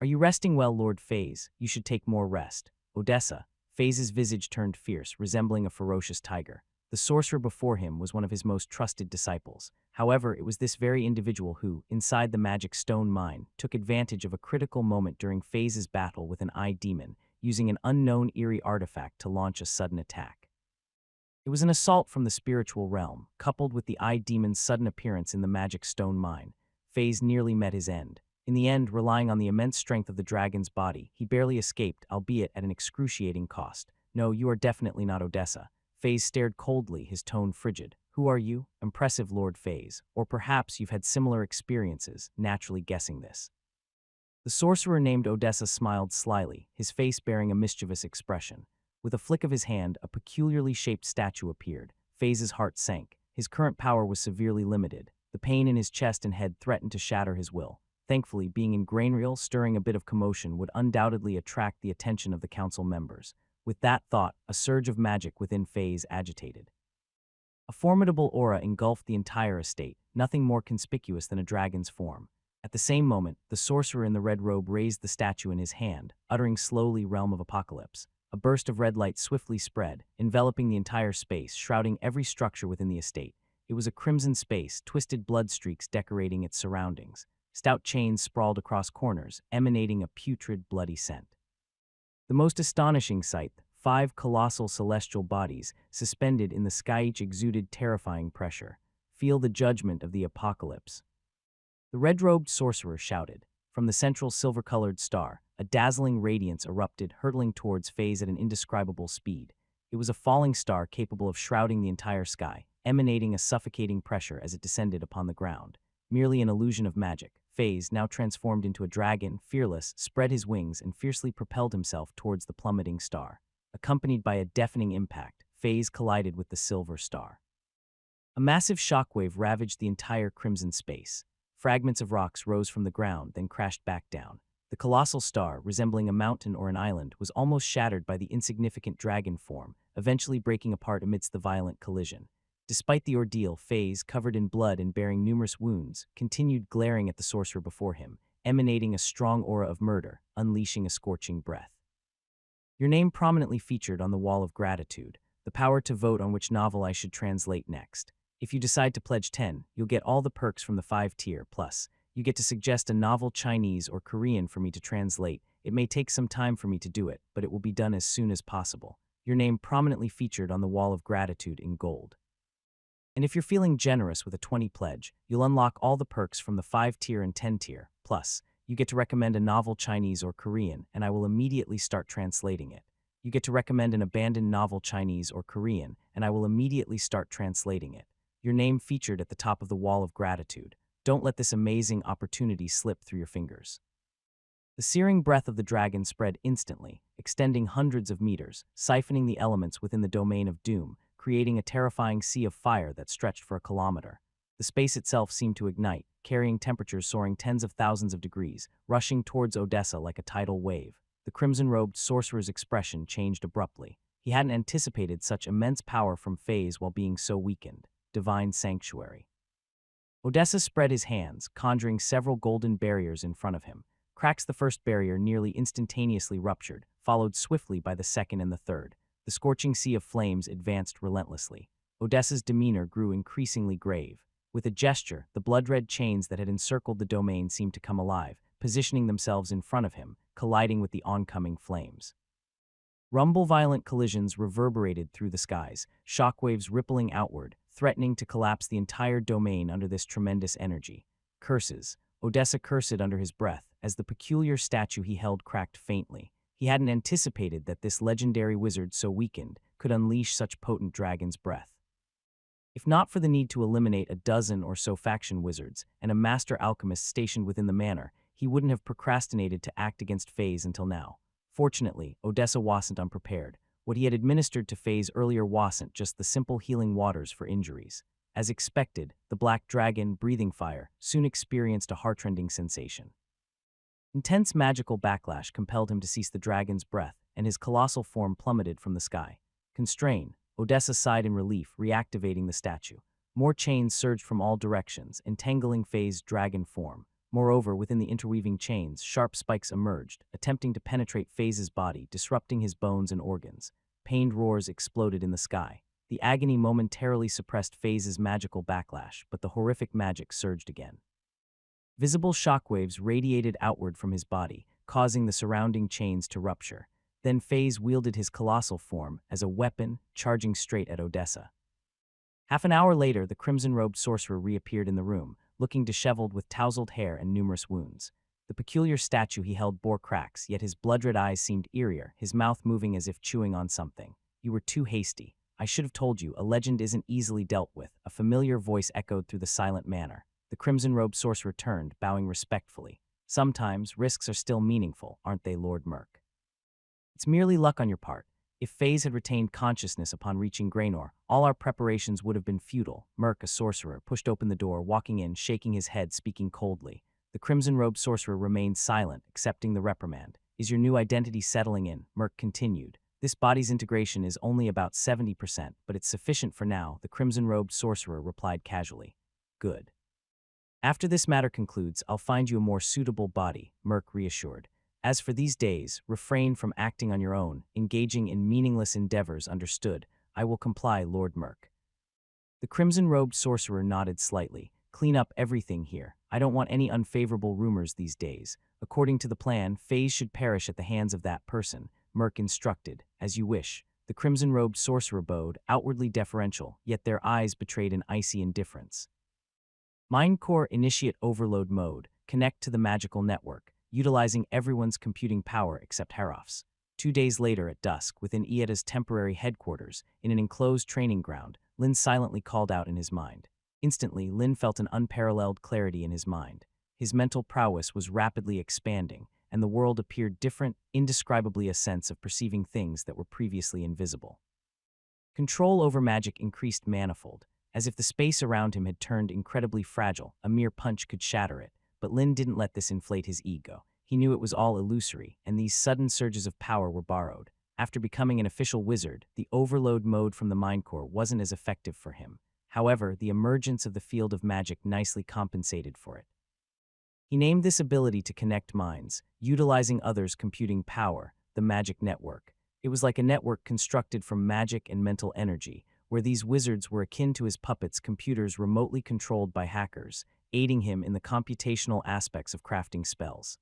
"Are you resting well, Lord Faze? You should take more rest." "Odessa." Faze's visage turned fierce, resembling a ferocious tiger. The sorcerer before him was one of his most trusted disciples. However, it was this very individual who, inside the magic stone mine, took advantage of a critical moment during Faze's battle with an eye demon, using an unknown eerie artifact to launch a sudden attack. It was an assault from the spiritual realm, coupled with the eye demon's sudden appearance in the magic stone mine. Faze nearly met his end. In the end, relying on the immense strength of the dragon's body, he barely escaped, albeit at an excruciating cost. "No, you are definitely not Odessa." Faze stared coldly, his tone frigid. "Who are you?" "Impressive, Lord Faze. Or perhaps you've had similar experiences," naturally guessing this. The sorcerer named Odessa smiled slyly, his face bearing a mischievous expression. With a flick of his hand, a peculiarly shaped statue appeared. Faze's heart sank. His current power was severely limited. The pain in his chest and head threatened to shatter his will. Thankfully, being in Grainreal, stirring a bit of commotion would undoubtedly attract the attention of the council members. With that thought, a surge of magic within Faze agitated. A formidable aura engulfed the entire estate, nothing more conspicuous than a dragon's form. At the same moment, the sorcerer in the red robe raised the statue in his hand, uttering slowly, "Realm of Apocalypse." A burst of red light swiftly spread, enveloping the entire space, shrouding every structure within the estate. It was a crimson space, twisted blood streaks decorating its surroundings. Stout chains sprawled across corners, emanating a putrid, bloody scent. The most astonishing sight, 5 colossal celestial bodies suspended in the sky, each exuded terrifying pressure. "Feel the judgment of the apocalypse," the red-robed sorcerer shouted. From the central silver-colored star, a dazzling radiance erupted, hurtling towards Faze at an indescribable speed. It was a falling star capable of shrouding the entire sky, emanating a suffocating pressure as it descended upon the ground. Merely an illusion of magic, Faze, now transformed into a dragon, fearless, spread his wings and fiercely propelled himself towards the plummeting star. Accompanied by a deafening impact, Faze collided with the silver star. A massive shockwave ravaged the entire crimson space. Fragments of rocks rose from the ground, then crashed back down. The colossal star, resembling a mountain or an island, was almost shattered by the insignificant dragon form, eventually breaking apart amidst the violent collision. Despite the ordeal, Faze, covered in blood and bearing numerous wounds, continued glaring at the sorcerer before him, emanating a strong aura of murder, unleashing a scorching breath. Your name prominently featured on the wall of gratitude, the power to vote on which novel I should translate next. If you decide to pledge 10, you'll get all the perks from the 5-tier, plus you get to suggest a novel Chinese or Korean for me to translate. It may take some time for me to do it, but it will be done as soon as possible. Your name prominently featured on the wall of gratitude in gold. And if you're feeling generous with a 20 pledge, you'll unlock all the perks from the 5-tier and 10-tier. Plus, you get to recommend a novel Chinese or Korean, and I will immediately start translating it. You get to recommend an abandoned novel Chinese or Korean, and I will immediately start translating it. Your name featured at the top of the wall of gratitude. Don't let this amazing opportunity slip through your fingers. The searing breath of the dragon spread instantly, extending hundreds of meters, siphoning the elements within the domain of doom, creating a terrifying sea of fire that stretched for a kilometer. The space itself seemed to ignite, carrying temperatures soaring tens of thousands of degrees, rushing towards Odessa like a tidal wave. The crimson-robed sorcerer's expression changed abruptly. He hadn't anticipated such immense power from Phase while being so weakened. Divine Sanctuary. Odessa spread his hands, conjuring several golden barriers in front of him. Cracks the first barrier nearly instantaneously ruptured, followed swiftly by the second and the third. The scorching sea of flames advanced relentlessly. Odessa's demeanor grew increasingly grave. With a gesture, the blood-red chains that had encircled the domain seemed to come alive, positioning themselves in front of him, colliding with the oncoming flames. Rumble-violent collisions reverberated through the skies, shockwaves rippling outward, threatening to collapse the entire domain under this tremendous energy. Curses. Odessa cursed under his breath, as the peculiar statue he held cracked faintly. He hadn't anticipated that this legendary wizard so weakened could unleash such potent dragon's breath. If not for the need to eliminate a dozen or so faction wizards and a master alchemist stationed within the manor, he wouldn't have procrastinated to act against Phase until now. Fortunately, Odessa wasn't unprepared. What he had administered to Phase earlier wasn't just the simple healing waters for injuries. As expected, the black dragon, breathing fire, soon experienced a heartrending sensation. Intense magical backlash compelled him to cease the dragon's breath, and his colossal form plummeted from the sky. Constrained, Odessa sighed in relief, reactivating the statue. More chains surged from all directions, entangling Phase's dragon form. Moreover, within the interweaving chains, sharp spikes emerged, attempting to penetrate Phase's body, disrupting his bones and organs. Pained roars exploded in the sky. The agony momentarily suppressed Phase's magical backlash, but the horrific magic surged again. Visible shockwaves radiated outward from his body, causing the surrounding chains to rupture. Then Phase wielded his colossal form as a weapon, charging straight at Odessa. Half an hour later, the crimson-robed sorcerer reappeared in the room, looking disheveled with tousled hair and numerous wounds. The peculiar statue he held bore cracks, yet his blood-red eyes seemed eerier, his mouth moving as if chewing on something. "You were too hasty. I should have told you, a legend isn't easily dealt with," a familiar voice echoed through the silent manor. The crimson-robed sorcerer turned, bowing respectfully. "Sometimes, risks are still meaningful, aren't they, Lord Merc? It's merely luck on your part. If Phase had retained consciousness upon reaching Graynor, all our preparations would have been futile." Merc, a sorcerer, pushed open the door, walking in, shaking his head, speaking coldly. The crimson-robed sorcerer remained silent, accepting the reprimand. "Is your new identity settling in?" Merc continued. "This body's integration is only about 70%, but it's sufficient for now," the crimson-robed sorcerer replied casually. "Good. After this matter concludes, I'll find you a more suitable body," Merc reassured. "As for these days, refrain from acting on your own, engaging in meaningless endeavors, understood? I will comply, Lord Merc." The crimson-robed sorcerer nodded slightly. "Clean up everything here. I don't want any unfavorable rumors these days. According to the plan, Phase should perish at the hands of that person," Merc instructed. "As you wish." The crimson-robed sorcerer bowed, outwardly deferential, yet their eyes betrayed an icy indifference. Mindcore Initiate Overload Mode. Connect to the magical network, utilizing everyone's computing power except Harof's. 2 days later at dusk, within Ietta's temporary headquarters, in an enclosed training ground, Lin silently called out in his mind. Instantly, Lin felt an unparalleled clarity in his mind. His mental prowess was rapidly expanding, and the world appeared different, indescribably a sense of perceiving things that were previously invisible. Control over magic increased manifold. As if the space around him had turned incredibly fragile, a mere punch could shatter it. But Lin didn't let this inflate his ego. He knew it was all illusory, and these sudden surges of power were borrowed. After becoming an official wizard, the overload mode from the Mindcore wasn't as effective for him. However, the emergence of the field of magic nicely compensated for it. He named this ability to connect minds, utilizing others' computing power, the magic network. It was like a network constructed from magic and mental energy, where these wizards were akin to his puppets, computers remotely controlled by hackers, aiding him in the computational aspects of crafting spells.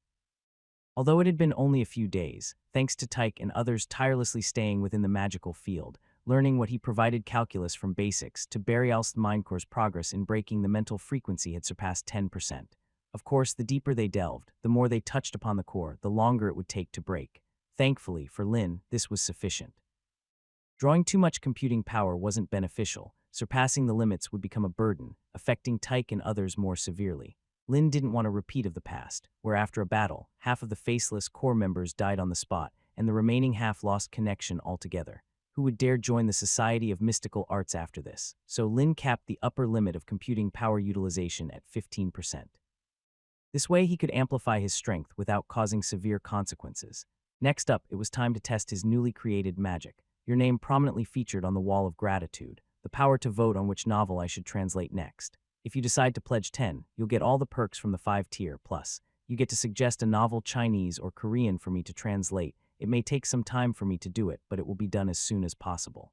Although it had been only a few days, thanks to Tyke and others tirelessly staying within the magical field, learning what he provided calculus from basics to Barial's Mindcore's progress in breaking the mental frequency had surpassed 10%. Of course, the deeper they delved, the more they touched upon the core, the longer it would take to break. Thankfully, for Lin, this was sufficient. Drawing too much computing power wasn't beneficial. Surpassing the limits would become a burden, affecting Tyke and others more severely. Lin didn't want a repeat of the past, where after a battle, half of the faceless core members died on the spot, and the remaining half lost connection altogether. Who would dare join the Society of Mystical Arts after this? So Lin capped the upper limit of computing power utilization at 15%. This way he could amplify his strength without causing severe consequences. Next up, it was time to test his newly created magic. Your name prominently featured on the wall of gratitude, the power to vote on which novel I should translate next. If you decide to pledge 10, you'll get all the perks from the 5-tier, plus you get to suggest a novel Chinese or Korean for me to translate. It may take some time for me to do it, but it will be done as soon as possible.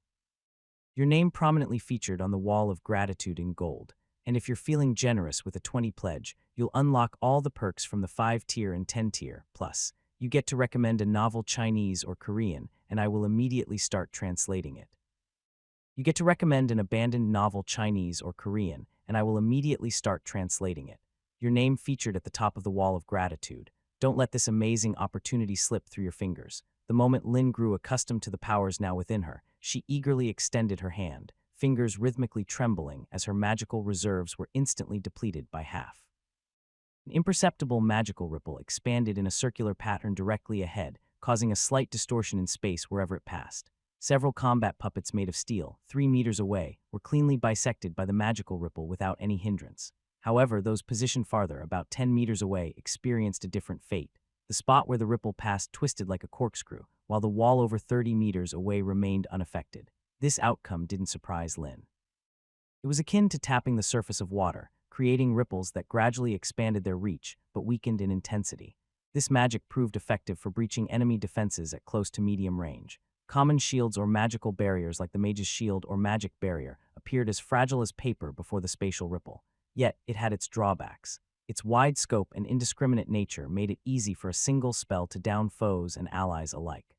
Your name prominently featured on the wall of gratitude in gold, and if you're feeling generous with a 20 pledge, you'll unlock all the perks from the 5-tier and 10-tier, plus you get to recommend a novel Chinese or Korean, and I will immediately start translating it. You get to recommend an abandoned novel Chinese or Korean, and I will immediately start translating it. Your name featured at the top of the wall of gratitude. Don't let this amazing opportunity slip through your fingers. The moment Lin grew accustomed to the powers now within her, she eagerly extended her hand, fingers rhythmically trembling as her magical reserves were instantly depleted by half. An imperceptible magical ripple expanded in a circular pattern directly ahead, causing a slight distortion in space wherever it passed. Several combat puppets made of steel, 3 meters away, were cleanly bisected by the magical ripple without any hindrance. However, those positioned farther, about 10 meters away, experienced a different fate. The spot where the ripple passed twisted like a corkscrew, while the wall over 30 meters away remained unaffected. This outcome didn't surprise Lin. It was akin to tapping the surface of water, creating ripples that gradually expanded their reach, but weakened in intensity. This magic proved effective for breaching enemy defenses at close to medium range. Common shields or magical barriers like the Mage's Shield or Magic Barrier appeared as fragile as paper before the spatial ripple. Yet, it had its drawbacks. Its wide scope and indiscriminate nature made it easy for a single spell to down foes and allies alike.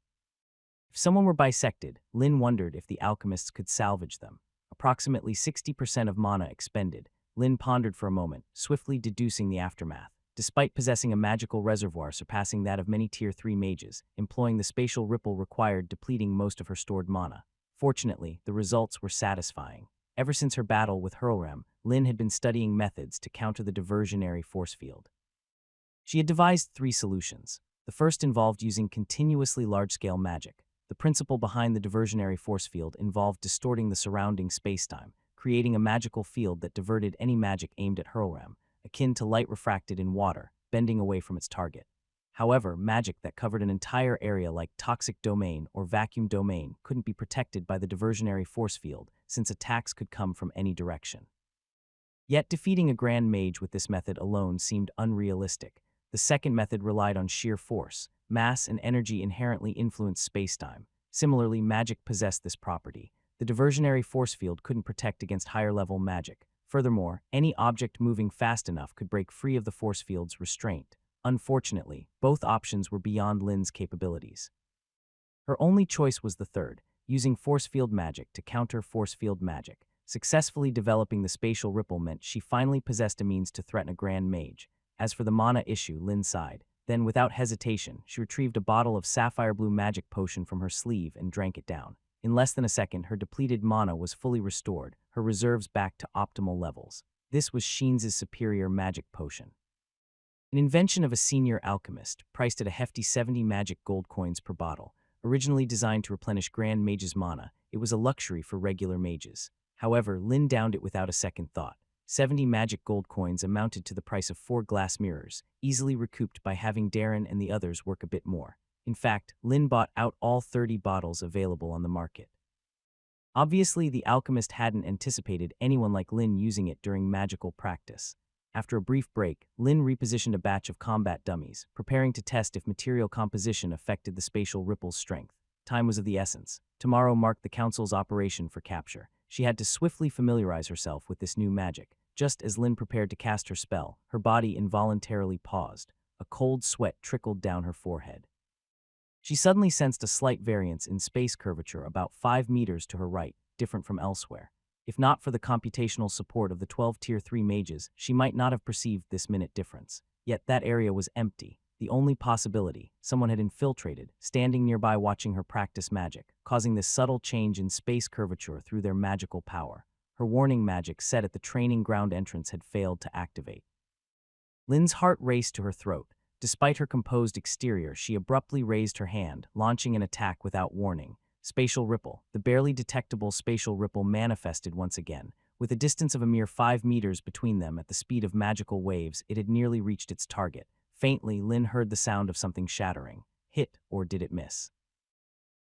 If someone were bisected, Lin wondered if the alchemists could salvage them. Approximately 60% of mana expended. Lin pondered for a moment, swiftly deducing the aftermath. Despite possessing a magical reservoir surpassing that of many Tier 3 mages, employing the spatial ripple required depleting most of her stored mana. Fortunately, the results were satisfying. Ever since her battle with Hurlram, Lin had been studying methods to counter the diversionary force field. She had devised 3 solutions. The first involved using continuously large-scale magic. The principle behind the diversionary force field involved distorting the surrounding spacetime, creating a magical field that diverted any magic aimed at Hurlram, akin to light refracted in water, bending away from its target. However, magic that covered an entire area like toxic domain or vacuum domain couldn't be protected by the diversionary force field, since attacks could come from any direction. Yet defeating a Grand Mage with this method alone seemed unrealistic. The second method relied on sheer force. Mass and energy inherently influence spacetime. Similarly, magic possessed this property. The diversionary force field couldn't protect against higher-level magic. Furthermore, any object moving fast enough could break free of the force field's restraint. Unfortunately, both options were beyond Lin's capabilities. Her only choice was the third, using force field magic to counter force field magic. Successfully developing the spatial ripple meant she finally possessed a means to threaten a Grand Mage. As for the mana issue, Lin sighed. Then, without hesitation, she retrieved a bottle of sapphire blue magic potion from her sleeve and drank it down. In less than a second, her depleted mana was fully restored, her reserves back to optimal levels. This was Sheens's superior magic potion. An invention of a senior alchemist, priced at a hefty 70 magic gold coins per bottle. Originally designed to replenish Grand Mage's mana, it was a luxury for regular mages. However, Lin downed it without a second thought. 70 magic gold coins amounted to the price of 4 glass mirrors, easily recouped by having Darren and the others work a bit more. In fact, Lin bought out all 30 bottles available on the market. Obviously, the alchemist hadn't anticipated anyone like Lin using it during magical practice. After a brief break, Lin repositioned a batch of combat dummies, preparing to test if material composition affected the spatial ripple's strength. Time was of the essence. Tomorrow marked the Council's operation for capture. She had to swiftly familiarize herself with this new magic. Just as Lin prepared to cast her spell, her body involuntarily paused. A cold sweat trickled down her forehead. She suddenly sensed a slight variance in space curvature about 5 meters to her right, different from elsewhere. If not for the computational support of the 12 Tier 3 mages, she might not have perceived this minute difference. Yet that area was empty. The only possibility, someone had infiltrated, standing nearby watching her practice magic, causing this subtle change in space curvature through their magical power. Her warning magic set at the training ground entrance had failed to activate. Lin's heart raced to her throat. Despite her composed exterior, she abruptly raised her hand, launching an attack without warning. Spatial ripple. The barely detectable spatial ripple manifested once again. With a distance of a mere 5 meters between them at the speed of magical waves, it had nearly reached its target. Faintly, Lin heard the sound of something shattering. Hit, or did it miss?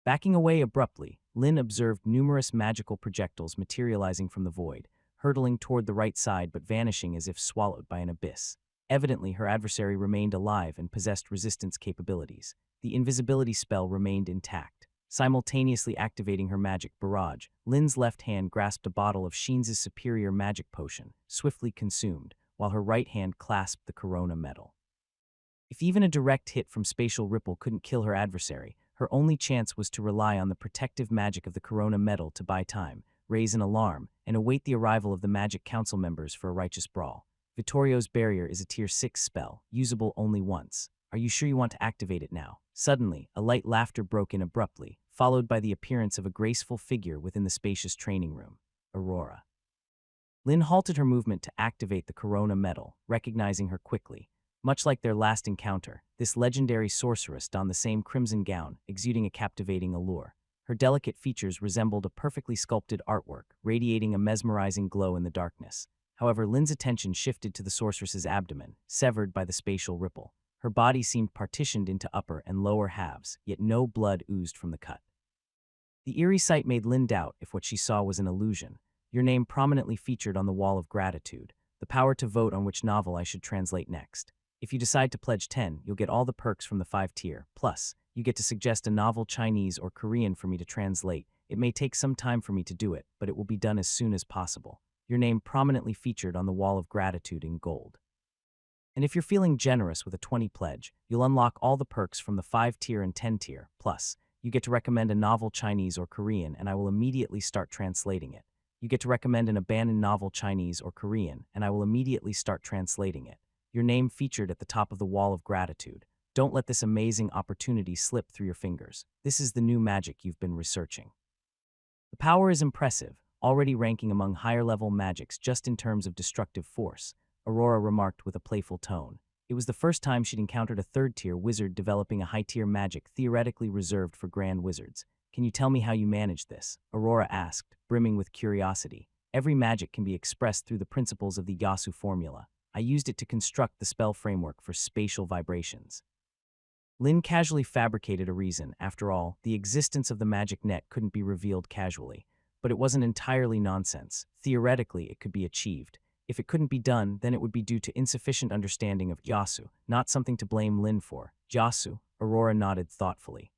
Backing away abruptly, Lin observed numerous magical projectiles materializing from the void, hurtling toward the right side but vanishing as if swallowed by an abyss. Evidently, her adversary remained alive and possessed resistance capabilities. The invisibility spell remained intact. Simultaneously activating her magic barrage, Lin's left hand grasped a bottle of Sheen's superior magic potion, swiftly consumed, while her right hand clasped the corona medal. If even a direct hit from spatial ripple couldn't kill her adversary, her only chance was to rely on the protective magic of the corona medal to buy time, raise an alarm, and await the arrival of the Magic Council members for a righteous brawl. Vittorio's Barrier is a Tier 6 spell, usable only once. Are you sure you want to activate it now? Suddenly, a light laughter broke in abruptly, followed by the appearance of a graceful figure within the spacious training room. Aurora. Lin halted her movement to activate the corona medal, recognizing her quickly. Much like their last encounter, this legendary sorceress donned the same crimson gown, exuding a captivating allure. Her delicate features resembled a perfectly sculpted artwork, radiating a mesmerizing glow in the darkness. However, Lin's attention shifted to the sorceress's abdomen, severed by the spatial ripple. Her body seemed partitioned into upper and lower halves, yet no blood oozed from the cut. The eerie sight made Lin doubt if what she saw was an illusion. Your name prominently featured on the wall of gratitude, the power to vote on which novel I should translate next. If you decide to pledge 10, you'll get all the perks from the 5 tier. Plus, you get to suggest a novel Chinese or Korean for me to translate. It may take some time for me to do it, but it will be done as soon as possible. Your name prominently featured on the wall of gratitude in gold. And if you're feeling generous with a 20 pledge, you'll unlock all the perks from the 5 tier and 10 tier. Plus, you get to recommend a novel Chinese or Korean, and I will immediately start translating it. You get to recommend an abandoned novel Chinese or Korean, and I will immediately start translating it. Your name featured at the top of the wall of gratitude. Don't let this amazing opportunity slip through your fingers. This is the new magic you've been researching. The power is impressive, already ranking among higher-level magics just in terms of destructive force, Aurora remarked with a playful tone. It was the first time she'd encountered a third-tier wizard developing a high-tier magic theoretically reserved for grand wizards. Can you tell me how you managed this? Aurora asked, brimming with curiosity. Every magic can be expressed through the principles of the Yasu formula. I used it to construct the spell framework for spatial vibrations. Lin casually fabricated a reason. After all, the existence of the magic net couldn't be revealed casually. But it wasn't entirely nonsense. Theoretically, it could be achieved. If it couldn't be done, then it would be due to insufficient understanding of Yasu, not something to blame Lin for. Yasu, Aurora nodded thoughtfully.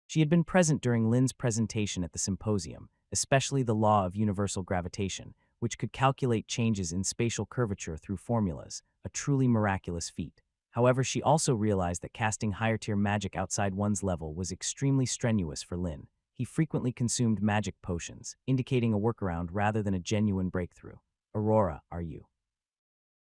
She had been present during Lin's presentation at the symposium, especially the law of universal gravitation, which could calculate changes in spatial curvature through formulas, a truly miraculous feat. However, she also realized that casting higher-tier magic outside one's level was extremely strenuous for Lin. He frequently consumed magic potions, indicating a workaround rather than a genuine breakthrough. Aurora, are you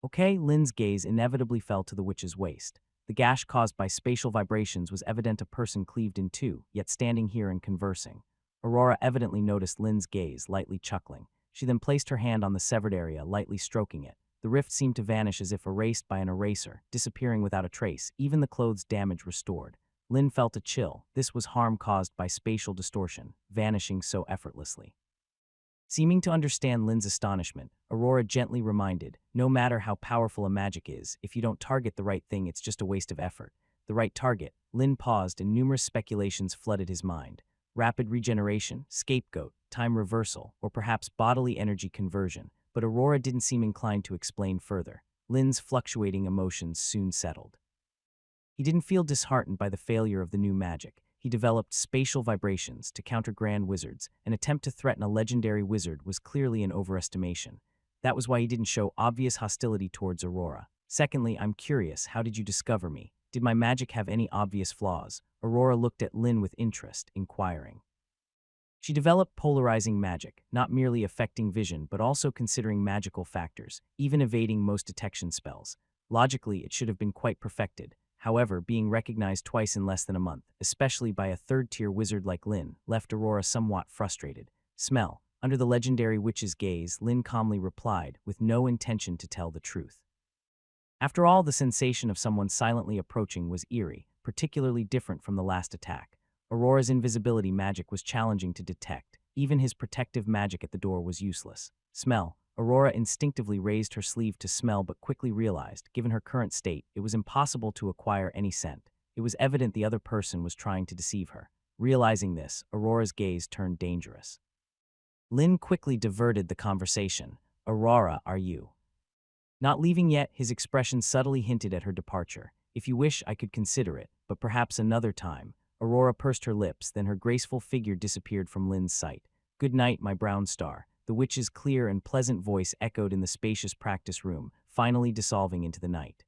okay? Lin's gaze inevitably fell to the witch's waist. The gash caused by spatial vibrations was evident a person cleaved in two, yet standing here and conversing. Aurora evidently noticed Lin's gaze, lightly chuckling. She then placed her hand on the severed area, lightly stroking it. The rift seemed to vanish as if erased by an eraser, disappearing without a trace, even the clothes' damage restored. Lin felt a chill. This was harm caused by spatial distortion, vanishing so effortlessly. Seeming to understand Lin's astonishment, Aurora gently reminded, no matter how powerful a magic is, if you don't target the right thing, it's just a waste of effort. The right target. Lin paused and numerous speculations flooded his mind. Rapid regeneration, scapegoat, time reversal, or perhaps bodily energy conversion, but Aurora didn't seem inclined to explain further. Lin's fluctuating emotions soon settled. He didn't feel disheartened by the failure of the new magic. He developed spatial vibrations to counter grand wizards. An attempt to threaten a legendary wizard was clearly an overestimation. That was why he didn't show obvious hostility towards Aurora. Secondly, I'm curious, how did you discover me? Did my magic have any obvious flaws? Aurora looked at Lin with interest, inquiring. She developed polarizing magic, not merely affecting vision but also considering magical factors, even evading most detection spells. Logically, it should have been quite perfected. However, being recognized twice in less than a month, especially by a third-tier wizard like Lin, left Aurora somewhat frustrated. Smell. Under the legendary witch's gaze, Lin calmly replied, with no intention to tell the truth. After all, the sensation of someone silently approaching was eerie, particularly different from the last attack. Aurora's invisibility magic was challenging to detect. Even his protective magic at the door was useless. Smell. Aurora instinctively raised her sleeve to smell but quickly realized, given her current state, it was impossible to acquire any scent. It was evident the other person was trying to deceive her. Realizing this, Aurora's gaze turned dangerous. Lin quickly diverted the conversation. Aurora, are you? Not leaving yet, his expression subtly hinted at her departure. If you wish, I could consider it, but perhaps another time. Aurora pursed her lips, then her graceful figure disappeared from Lin's sight. Good night, my brown star. The witch's clear and pleasant voice echoed in the spacious practice room, finally dissolving into the night.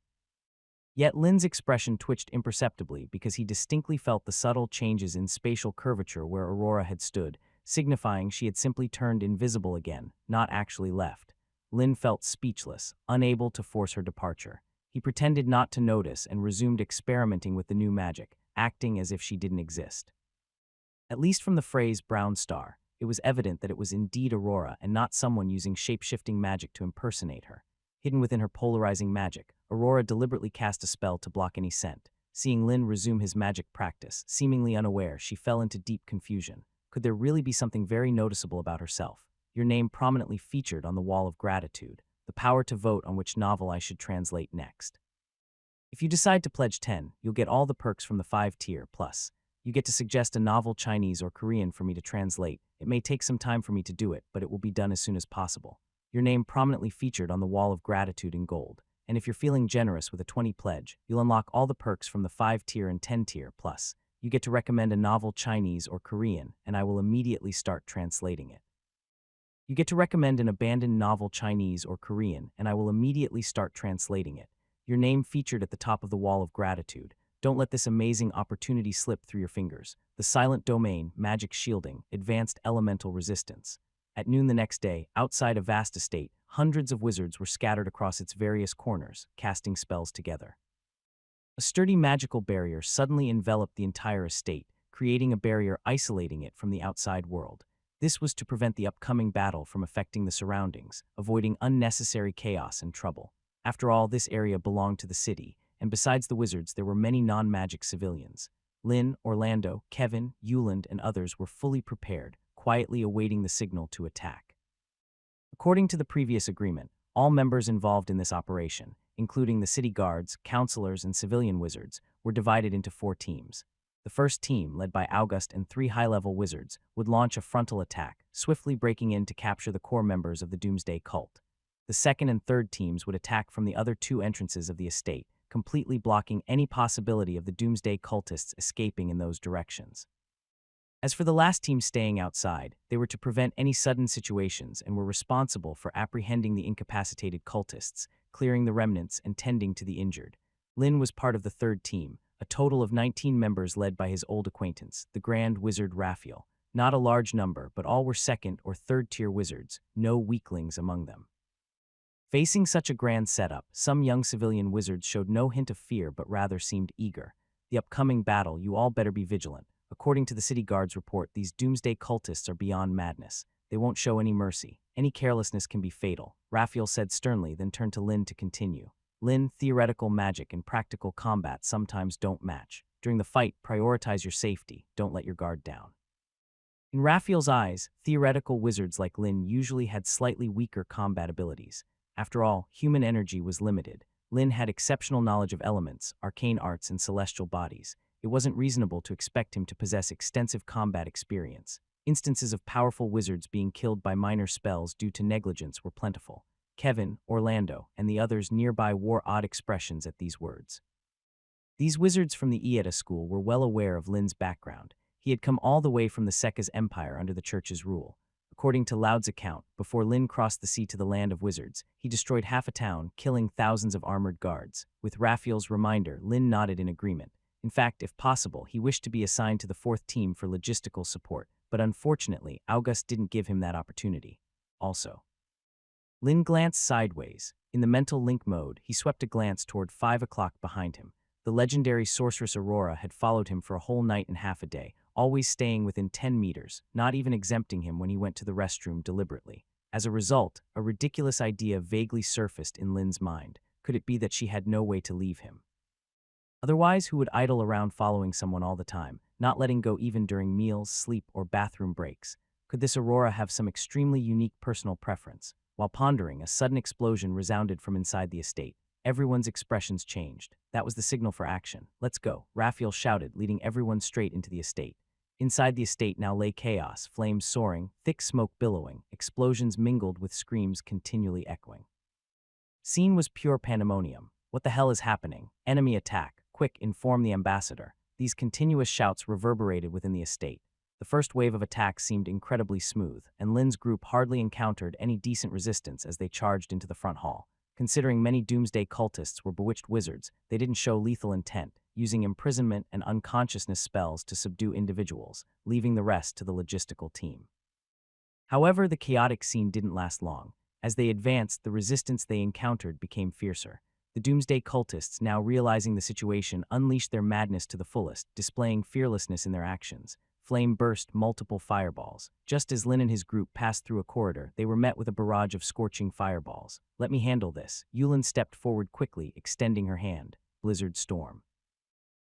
Yet Lin's expression twitched imperceptibly because he distinctly felt the subtle changes in spatial curvature where Aurora had stood, signifying she had simply turned invisible again, not actually left. Lin felt speechless, unable to force her departure. He pretended not to notice and resumed experimenting with the new magic, acting as if she didn't exist. At least from the phrase brown star, it was evident that it was indeed Aurora and not someone using shape-shifting magic to impersonate her. Hidden within her polarizing magic, Aurora deliberately cast a spell to block any scent. Seeing Lin resume his magic practice, seemingly unaware, she fell into deep confusion. Could there really be something very noticeable about herself? Your name prominently featured on the wall of gratitude, the power to vote on which novel I should translate next. If you decide to pledge 10, you'll get all the perks from the 5-tier plus. You get to suggest a novel Chinese or Korean for me to translate. It may take some time for me to do it, but it will be done as soon as possible. Your name prominently featured on the wall of gratitude in gold. And if you're feeling generous with a 20 pledge, you'll unlock all the perks from the 5-tier and 10-tier plus. You get to recommend a novel Chinese or Korean, and I will immediately start translating it. You get to recommend an abandoned novel Chinese or Korean, and I will immediately start translating it. Your name featured at the top of the wall of gratitude. Don't let this amazing opportunity slip through your fingers. The silent domain, magic shielding, advanced elemental resistance. At noon the next day, outside a vast estate, hundreds of wizards were scattered across its various corners, casting spells together. A sturdy magical barrier suddenly enveloped the entire estate, creating a barrier isolating it from the outside world. This was to prevent the upcoming battle from affecting the surroundings, avoiding unnecessary chaos and trouble. After all, this area belonged to the city, and besides the wizards, there were many non-magic civilians. Lin, Orlando, Kevin, Euland, and others were fully prepared, quietly awaiting the signal to attack. According to the previous agreement, all members involved in this operation, including the city guards, counselors, and civilian wizards, were divided into 4 teams. The first team, led by August and 3 high-level wizards, would launch a frontal attack, swiftly breaking in to capture the core members of the Doomsday cult. The second and third teams would attack from the other 2 entrances of the estate, completely blocking any possibility of the Doomsday cultists escaping in those directions. As for the last team staying outside, they were to prevent any sudden situations and were responsible for apprehending the incapacitated cultists, clearing the remnants, and tending to the injured. Lin was part of the third team, a total of 19 members led by his old acquaintance, the Grand Wizard Raphael. Not a large number, but all were second- or third-tier wizards, no weaklings among them. Facing such a grand setup, some young civilian wizards showed no hint of fear but rather seemed eager. The upcoming battle, you all better be vigilant. According to the city guard's report, these doomsday cultists are beyond madness. They won't show any mercy. Any carelessness can be fatal, Raphael said sternly, then turned to Lin to continue. Lin, theoretical magic and practical combat sometimes don't match. During the fight, prioritize your safety. Don't let your guard down. In Raphael's eyes, theoretical wizards like Lin usually had slightly weaker combat abilities. After all, human energy was limited. Lin had exceptional knowledge of elements, arcane arts, and celestial bodies. It wasn't reasonable to expect him to possess extensive combat experience. Instances of powerful wizards being killed by minor spells due to negligence were plentiful. Kevin, Orlando, and the others nearby wore odd expressions at these words. These wizards from the Ieta school were well aware of Lin's background. He had come all the way from the Sekka's empire under the church's rule. According to Loud's account, before Lin crossed the sea to the land of wizards, he destroyed half a town, killing thousands of armored guards. With Raphael's reminder, Lin nodded in agreement. In fact, if possible, he wished to be assigned to the fourth team for logistical support, but unfortunately, August didn't give him that opportunity. Also, Lin glanced sideways. In the mental link mode, he swept a glance toward 5 o'clock behind him. The legendary sorceress Aurora had followed him for a whole night and half a day, always staying within 10 meters, not even exempting him when he went to the restroom deliberately. As a result, a ridiculous idea vaguely surfaced in Lin's mind. Could it be that she had no way to leave him? Otherwise, who would idle around following someone all the time, not letting go even during meals, sleep, or bathroom breaks? Could this Aurora have some extremely unique personal preference? While pondering, a sudden explosion resounded from inside the estate. Everyone's expressions changed. That was the signal for action. "Let's go," Raphael shouted, leading everyone straight into the estate. Inside the estate now lay chaos, flames soaring, thick smoke billowing, explosions mingled with screams continually echoing. Scene was pure pandemonium. "What the hell is happening? Enemy attack. Quick, inform the ambassador." These continuous shouts reverberated within the estate. The first wave of attacks seemed incredibly smooth, and Lin's group hardly encountered any decent resistance as they charged into the front hall. Considering many doomsday cultists were bewitched wizards, they didn't show lethal intent, using imprisonment and unconsciousness spells to subdue individuals, leaving the rest to the logistical team. However, the chaotic scene didn't last long. As they advanced, the resistance they encountered became fiercer. The doomsday cultists, now realizing the situation, unleashed their madness to the fullest, displaying fearlessness in their actions. Flame burst multiple fireballs. Just as Lin and his group passed through a corridor, they were met with a barrage of scorching fireballs. "Let me handle this." Yulin stepped forward quickly, extending her hand. Blizzard storm.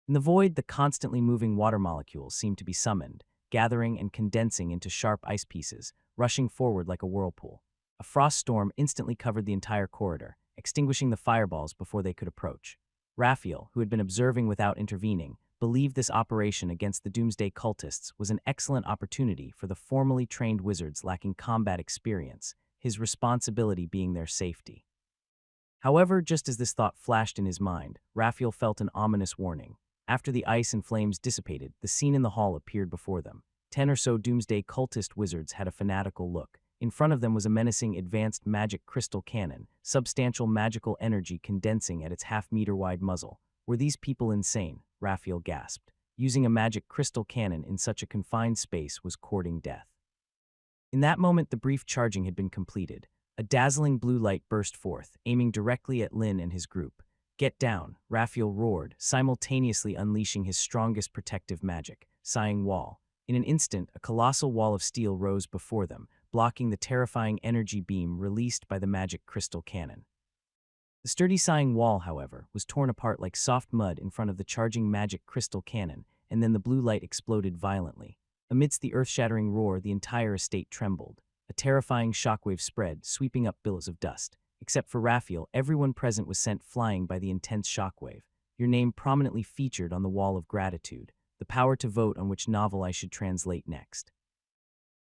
In the void, the constantly moving water molecules seemed to be summoned, gathering and condensing into sharp ice pieces, rushing forward like a whirlpool. A frost storm instantly covered the entire corridor, extinguishing the fireballs before they could approach. Raphael, who had been observing without intervening, believed this operation against the doomsday cultists was an excellent opportunity for the formally trained wizards lacking combat experience, his responsibility being their safety. However, just as this thought flashed in his mind, Raphael felt an ominous warning. After the ice and flames dissipated, the scene in the hall appeared before them. 10 or so doomsday cultist wizards had a fanatical look. In front of them was a menacing advanced magic crystal cannon, substantial magical energy condensing at its half-meter-wide muzzle. Were these people insane? Raphael gasped. Using a magic crystal cannon in such a confined space was courting death. In that moment, the brief charging had been completed. A dazzling blue light burst forth, aiming directly at Lin and his group. "Get down," Raphael roared, simultaneously unleashing his strongest protective magic, Sighing Wall. In an instant, a colossal wall of steel rose before them, blocking the terrifying energy beam released by the magic crystal cannon. The sturdy Sighing Wall, however, was torn apart like soft mud in front of the charging magic crystal cannon, and then the blue light exploded violently. Amidst the earth-shattering roar, the entire estate trembled. A terrifying shockwave spread, sweeping up billows of dust. Except for Raphael, everyone present was sent flying by the intense shockwave. Your name prominently featured on the wall of gratitude, the power to vote on which novel I should translate next.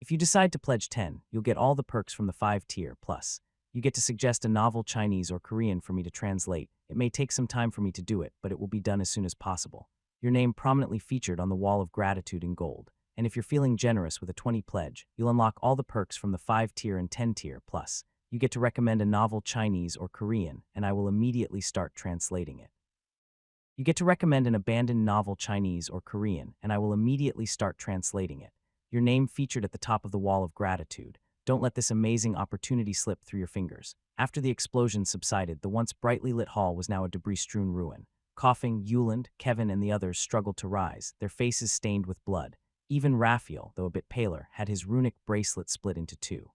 If you decide to pledge 10, you'll get all the perks from the 5-tier plus. You get to suggest a novel, Chinese or Korean, for me to translate. It may take some time for me to do it, but it will be done as soon as possible. Your name prominently featured on the wall of gratitude in gold. And if you're feeling generous with a 20 pledge, you'll unlock all the perks from the 5-tier and 10-tier plus. You get to recommend a novel, Chinese or Korean, and I will immediately start translating it. You get to recommend an abandoned novel, Chinese or Korean, and I will immediately start translating it. Your name featured at the top of the wall of gratitude. Don't let this amazing opportunity slip through your fingers. After the explosion subsided, the once brightly lit hall was now a debris-strewn ruin. Coughing, Yuland, Kevin, and the others struggled to rise, their faces stained with blood. Even Raphael, though a bit paler, had his runic bracelet split into two.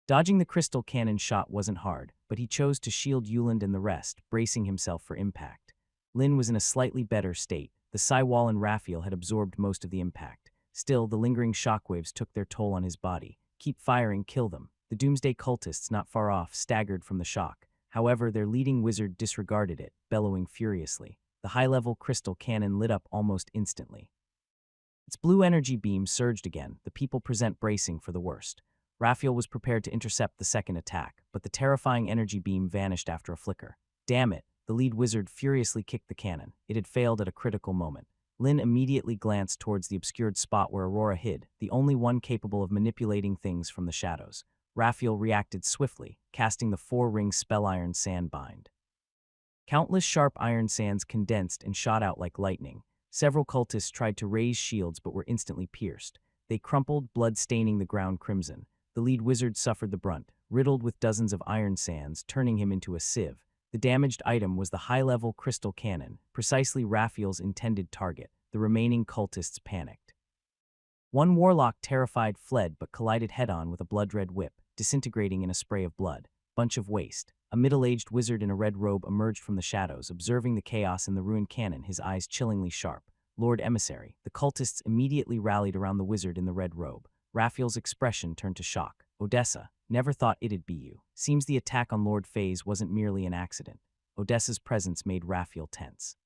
Dodging the crystal cannon shot wasn't hard, but he chose to shield Yuland and the rest, bracing himself for impact. Lin was in a slightly better state. The Psywall and Raphael had absorbed most of the impact. Still, the lingering shockwaves took their toll on his body. Keep firing, kill them. The doomsday cultists not far off staggered from the shock. However, their leading wizard disregarded it, bellowing furiously. The high-level crystal cannon lit up almost instantly. Its blue energy beam surged again, the people present bracing for the worst. Raphael was prepared to intercept the second attack, but the terrifying energy beam vanished after a flicker. Damn it, the lead wizard furiously kicked the cannon. It had failed at a critical moment. Lin immediately glanced towards the obscured spot where Aurora hid, the only one capable of manipulating things from the shadows. Raphael reacted swiftly, casting the 4-ring spell iron sandbind. Countless sharp iron sands condensed and shot out like lightning. Several cultists tried to raise shields but were instantly pierced. They crumpled, blood staining the ground crimson. The lead wizard suffered the brunt, riddled with dozens of iron sands, turning him into a sieve. The damaged item was the high-level crystal cannon, precisely Raphael's intended target. The remaining cultists panicked. One warlock, terrified, fled but collided head-on with a blood-red whip, disintegrating in a spray of blood. Bunch of waste. A middle-aged wizard in a red robe emerged from the shadows, observing the chaos in the ruined cannon, his eyes chillingly sharp. Lord Emissary. The cultists immediately rallied around the wizard in the red robe. Raphael's expression turned to shock. Odessa, never thought it'd be you. Seems the attack on Lord Faze wasn't merely an accident. Odessa's presence made Raphael tense.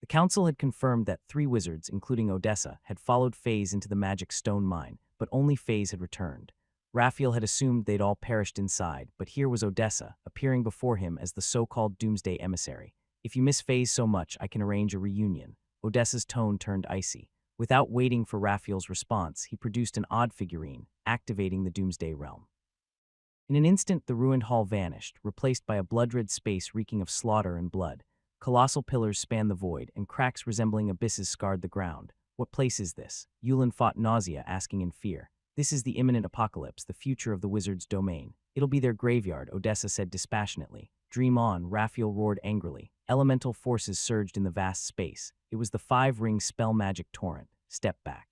The council had confirmed that 3 wizards, including Odessa, had followed Faze into the magic stone mine, but only Faze had returned. Raphael had assumed they'd all perished inside, but here was Odessa, appearing before him as the so-called Doomsday Emissary. If you miss Faze so much, I can arrange a reunion. Odessa's tone turned icy. Without waiting for Raphael's response, he produced an odd figurine, activating the Doomsday Realm. In an instant, the ruined hall vanished, replaced by a blood-red space reeking of slaughter and blood. Colossal pillars spanned the void, and cracks resembling abysses scarred the ground. What place is this? Yulin fought nausea, asking in fear. This is the imminent apocalypse, the future of the wizard's domain. It'll be their graveyard, Odessa said dispassionately. Dream on, Raphael roared angrily. Elemental forces surged in the vast space. It was the 5-ring spell magic torrent. Step back.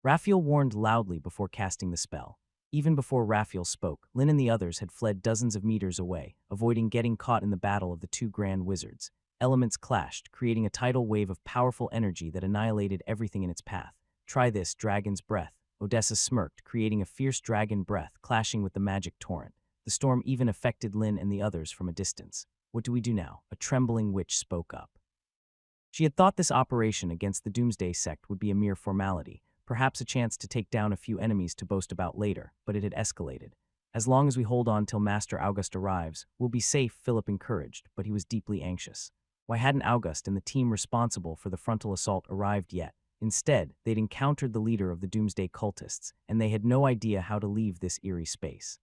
Raphael warned loudly before casting the spell. Even before Raphael spoke, Lin and the others had fled dozens of meters away, avoiding getting caught in the battle of the 2 grand wizards. Elements clashed, creating a tidal wave of powerful energy that annihilated everything in its path. Try this, dragon's breath. Odessa smirked, creating a fierce dragon breath, clashing with the magic torrent. The storm even affected Lin and the others from a distance. What do we do now? A trembling witch spoke up. She had thought this operation against the Doomsday sect would be a mere formality, perhaps a chance to take down a few enemies to boast about later, but it had escalated. As long as we hold on till Master August arrives, we'll be safe, Philip encouraged, but he was deeply anxious. Why hadn't August and the team responsible for the frontal assault arrived yet? Instead, they'd encountered the leader of the Doomsday cultists, and they had no idea how to leave this eerie space.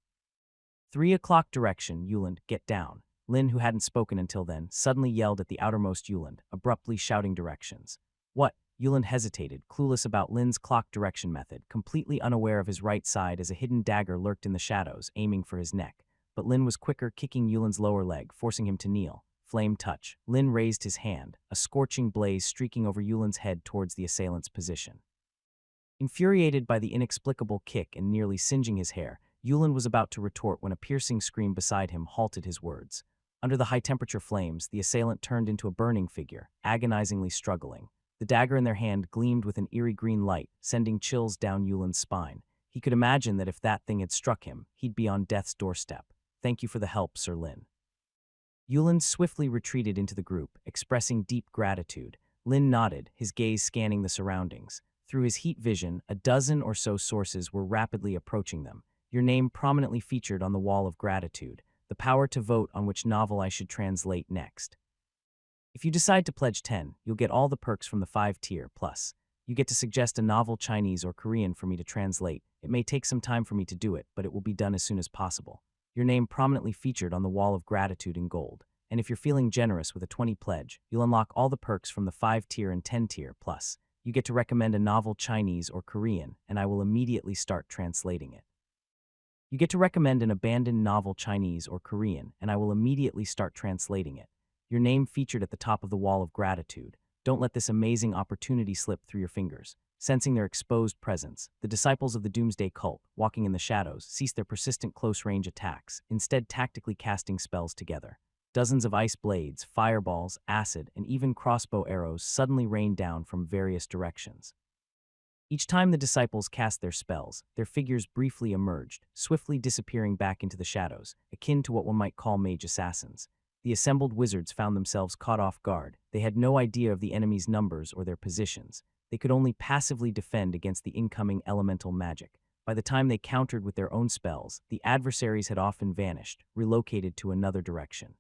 3 o'clock direction, Yuland, get down. Lin, who hadn't spoken until then, suddenly yelled at the outermost Yuland, abruptly shouting directions. What? Yuland hesitated, clueless about Lin's clock direction method, completely unaware of his right side as a hidden dagger lurked in the shadows, aiming for his neck. But Lin was quicker, kicking Yuland's lower leg, forcing him to kneel. Flame touch. Lin raised his hand, a scorching blaze streaking over Yuland's head towards the assailant's position. Infuriated by the inexplicable kick and nearly singeing his hair, Yuland was about to retort when a piercing scream beside him halted his words. Under the high-temperature flames, the assailant turned into a burning figure, agonizingly struggling. The dagger in their hand gleamed with an eerie green light, sending chills down Yuland's spine. He could imagine that if that thing had struck him, he'd be on death's doorstep. Thank you for the help, Sir Lin. Yuland swiftly retreated into the group, expressing deep gratitude. Lin nodded, his gaze scanning the surroundings. Through his heat vision, a dozen or so sources were rapidly approaching them. Your name prominently featured on the wall of gratitude. The power to vote on which novel I should translate next. If you decide to pledge 10, you'll get all the perks from the 5-tier, plus you get to suggest a novel Chinese or Korean for me to translate. It may take some time for me to do it, but it will be done as soon as possible. Your name prominently featured on the wall of gratitude in gold. And if you're feeling generous with a 20 pledge, you'll unlock all the perks from the 5-tier and 10-tier, plus you get to recommend a novel Chinese or Korean, and I will immediately start translating it. You get to recommend an abandoned novel Chinese or Korean, and I will immediately start translating it. Your name featured at the top of the wall of gratitude. Don't let this amazing opportunity slip through your fingers. Sensing their exposed presence, the disciples of the Doomsday cult, walking in the shadows, ceased their persistent close-range attacks, instead tactically casting spells together. Dozens of ice blades, fireballs, acid, and even crossbow arrows suddenly rained down from various directions. Each time the disciples cast their spells, their figures briefly emerged, swiftly disappearing back into the shadows, akin to what one might call mage assassins. The assembled wizards found themselves caught off guard. They had no idea of the enemy's numbers or their positions. They could only passively defend against the incoming elemental magic. By the time they countered with their own spells, the adversaries had often vanished, relocated to another direction.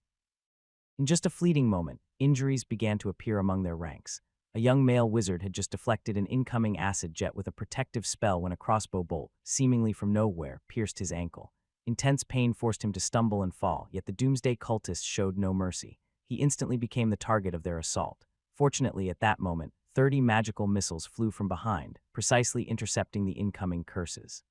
In just a fleeting moment, injuries began to appear among their ranks. A young male wizard had just deflected an incoming acid jet with a protective spell when a crossbow bolt, seemingly from nowhere, pierced his ankle. Intense pain forced him to stumble and fall, yet the doomsday cultists showed no mercy. He instantly became the target of their assault. Fortunately, at that moment, 30 magical missiles flew from behind, precisely intercepting the incoming curses.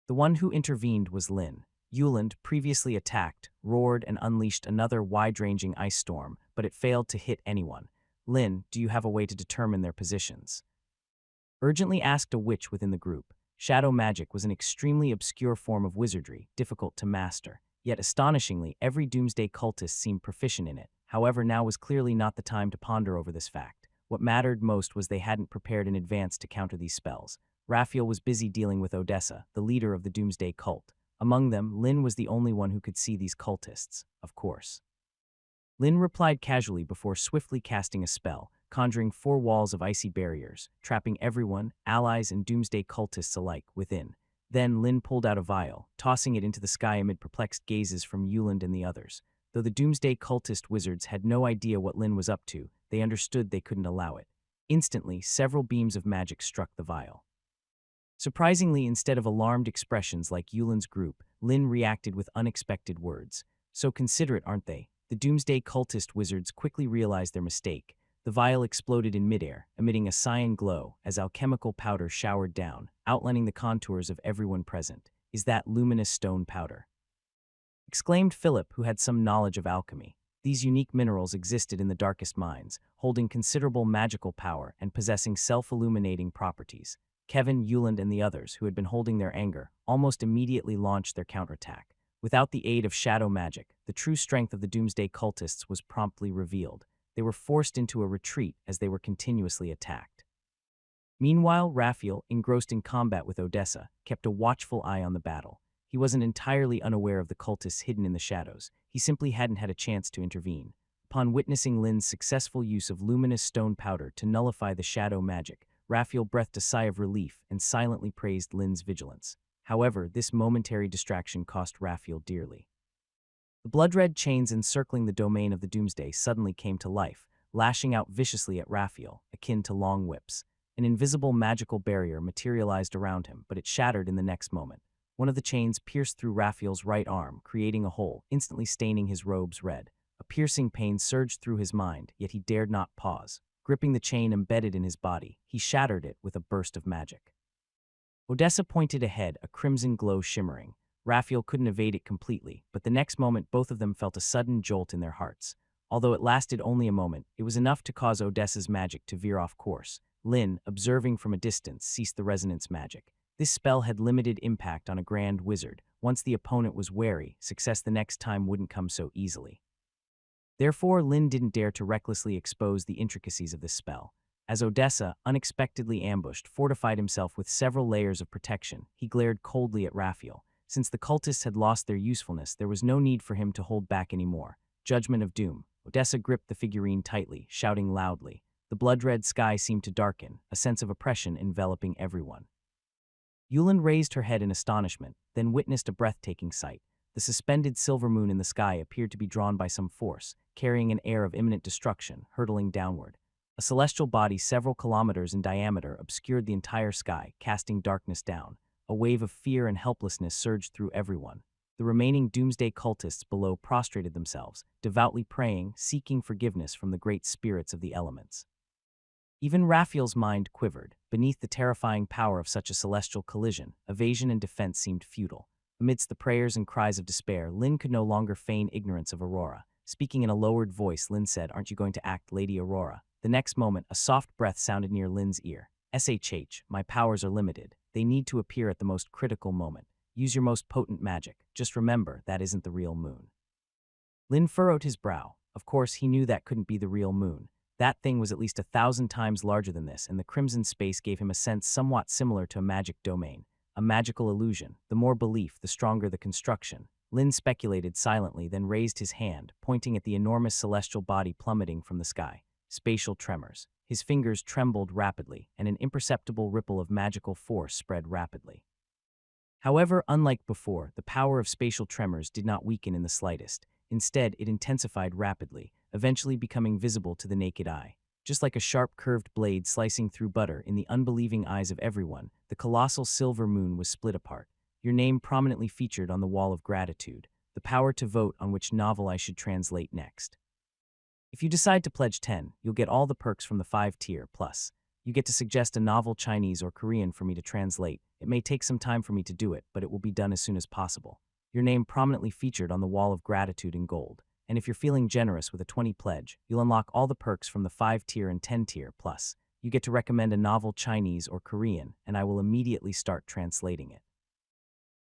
The one who intervened was Lin. Yuland, previously attacked, roared and unleashed another wide-ranging ice storm, but it failed to hit anyone. Lin, do you have a way to determine their positions? Urgently asked a witch within the group. Shadow magic was an extremely obscure form of wizardry, difficult to master. Yet astonishingly, every doomsday cultist seemed proficient in it. However, now was clearly not the time to ponder over this fact. What mattered most was they hadn't prepared in advance to counter these spells. Raphael was busy dealing with Odessa, the leader of the doomsday cult. Among them, Lin was the only one who could see these cultists, of course. Lin replied casually before swiftly casting a spell, conjuring 4 walls of icy barriers, trapping everyone, allies and doomsday cultists alike, within. Then Lin pulled out a vial, tossing it into the sky amid perplexed gazes from Yuland and the others. Though the doomsday cultist wizards had no idea what Lin was up to, they understood they couldn't allow it. Instantly, several beams of magic struck the vial. Surprisingly, instead of alarmed expressions like Yuland's group, Lin reacted with unexpected words. So considerate, aren't they? The doomsday cultist wizards quickly realized their mistake. The vial exploded in midair, emitting a cyan glow as alchemical powder showered down, outlining the contours of everyone present. Is that luminous stone powder? Exclaimed Philip, who had some knowledge of alchemy. These unique minerals existed in the darkest mines, holding considerable magical power and possessing self-illuminating properties. Kevin, Yuland, and the others, who had been holding their anger, almost immediately launched their counterattack. Without the aid of shadow magic, the true strength of the doomsday cultists was promptly revealed. They were forced into a retreat as they were continuously attacked. Meanwhile, Raphael, engrossed in combat with Odessa, kept a watchful eye on the battle. He wasn't entirely unaware of the cultists hidden in the shadows. He simply hadn't had a chance to intervene. Upon witnessing Lin's successful use of luminous stone powder to nullify the shadow magic, Raphael breathed a sigh of relief and silently praised Lin's vigilance. However, this momentary distraction cost Raphael dearly. The blood-red chains encircling the domain of the Doomsday suddenly came to life, lashing out viciously at Raphael, akin to long whips. An invisible magical barrier materialized around him, but it shattered in the next moment. One of the chains pierced through Raphael's right arm, creating a hole, instantly staining his robes red. A piercing pain surged through his mind, yet he dared not pause. Gripping the chain embedded in his body, he shattered it with a burst of magic. Odessa pointed ahead, a crimson glow shimmering. Raphael couldn't evade it completely, but the next moment both of them felt a sudden jolt in their hearts. Although it lasted only a moment, it was enough to cause Odessa's magic to veer off course. Lin, observing from a distance, ceased the resonance magic. This spell had limited impact on a grand wizard. Once the opponent was wary, success the next time wouldn't come so easily. Therefore, Lin didn't dare to recklessly expose the intricacies of this spell. As Odessa, unexpectedly ambushed, fortified himself with several layers of protection, he glared coldly at Raphael. Since the cultists had lost their usefulness, there was no need for him to hold back anymore. Judgment of Doom. Odessa gripped the figurine tightly, shouting loudly. The blood-red sky seemed to darken, a sense of oppression enveloping everyone. Yuland raised her head in astonishment, then witnessed a breathtaking sight. The suspended silver moon in the sky appeared to be drawn by some force, carrying an air of imminent destruction, hurtling downward. A celestial body several kilometers in diameter obscured the entire sky, casting darkness down. A wave of fear and helplessness surged through everyone. The remaining doomsday cultists below prostrated themselves, devoutly praying, seeking forgiveness from the great spirits of the elements. Even Raphael's mind quivered. Beneath the terrifying power of such a celestial collision, evasion and defense seemed futile. Amidst the prayers and cries of despair, Lin could no longer feign ignorance of Aurora. Speaking in a lowered voice, Lin said, "Aren't you going to act, Lady Aurora?" The next moment, a soft breath sounded near Lin's ear. "SHH, my powers are limited. They need to appear at the most critical moment. Use your most potent magic. Just remember, that isn't the real moon." Lin furrowed his brow. Of course, he knew that couldn't be the real moon. That thing was at least 1,000 times larger than this, and the crimson space gave him a sense somewhat similar to a magic domain. A magical illusion. The more belief, the stronger the construction. Lin speculated silently, then raised his hand, pointing at the enormous celestial body plummeting from the sky. Spatial tremors. His fingers trembled rapidly, and an imperceptible ripple of magical force spread rapidly. However, unlike before, the power of spatial tremors did not weaken in the slightest. Instead, it intensified rapidly, eventually becoming visible to the naked eye. Just like a sharp curved blade slicing through butter in the unbelieving eyes of everyone, the colossal silver moon was split apart. Your name prominently featured on the wall of gratitude, the power to vote on which novel I should translate next. If you decide to pledge 10, you'll get all the perks from the 5-tier plus. You get to suggest a novel Chinese or Korean for me to translate. It may take some time for me to do it, but it will be done as soon as possible. Your name prominently featured on the wall of gratitude in gold. And if you're feeling generous with a 20 pledge, you'll unlock all the perks from the 5-tier and 10-tier plus. You get to recommend a novel Chinese or Korean, and I will immediately start translating it.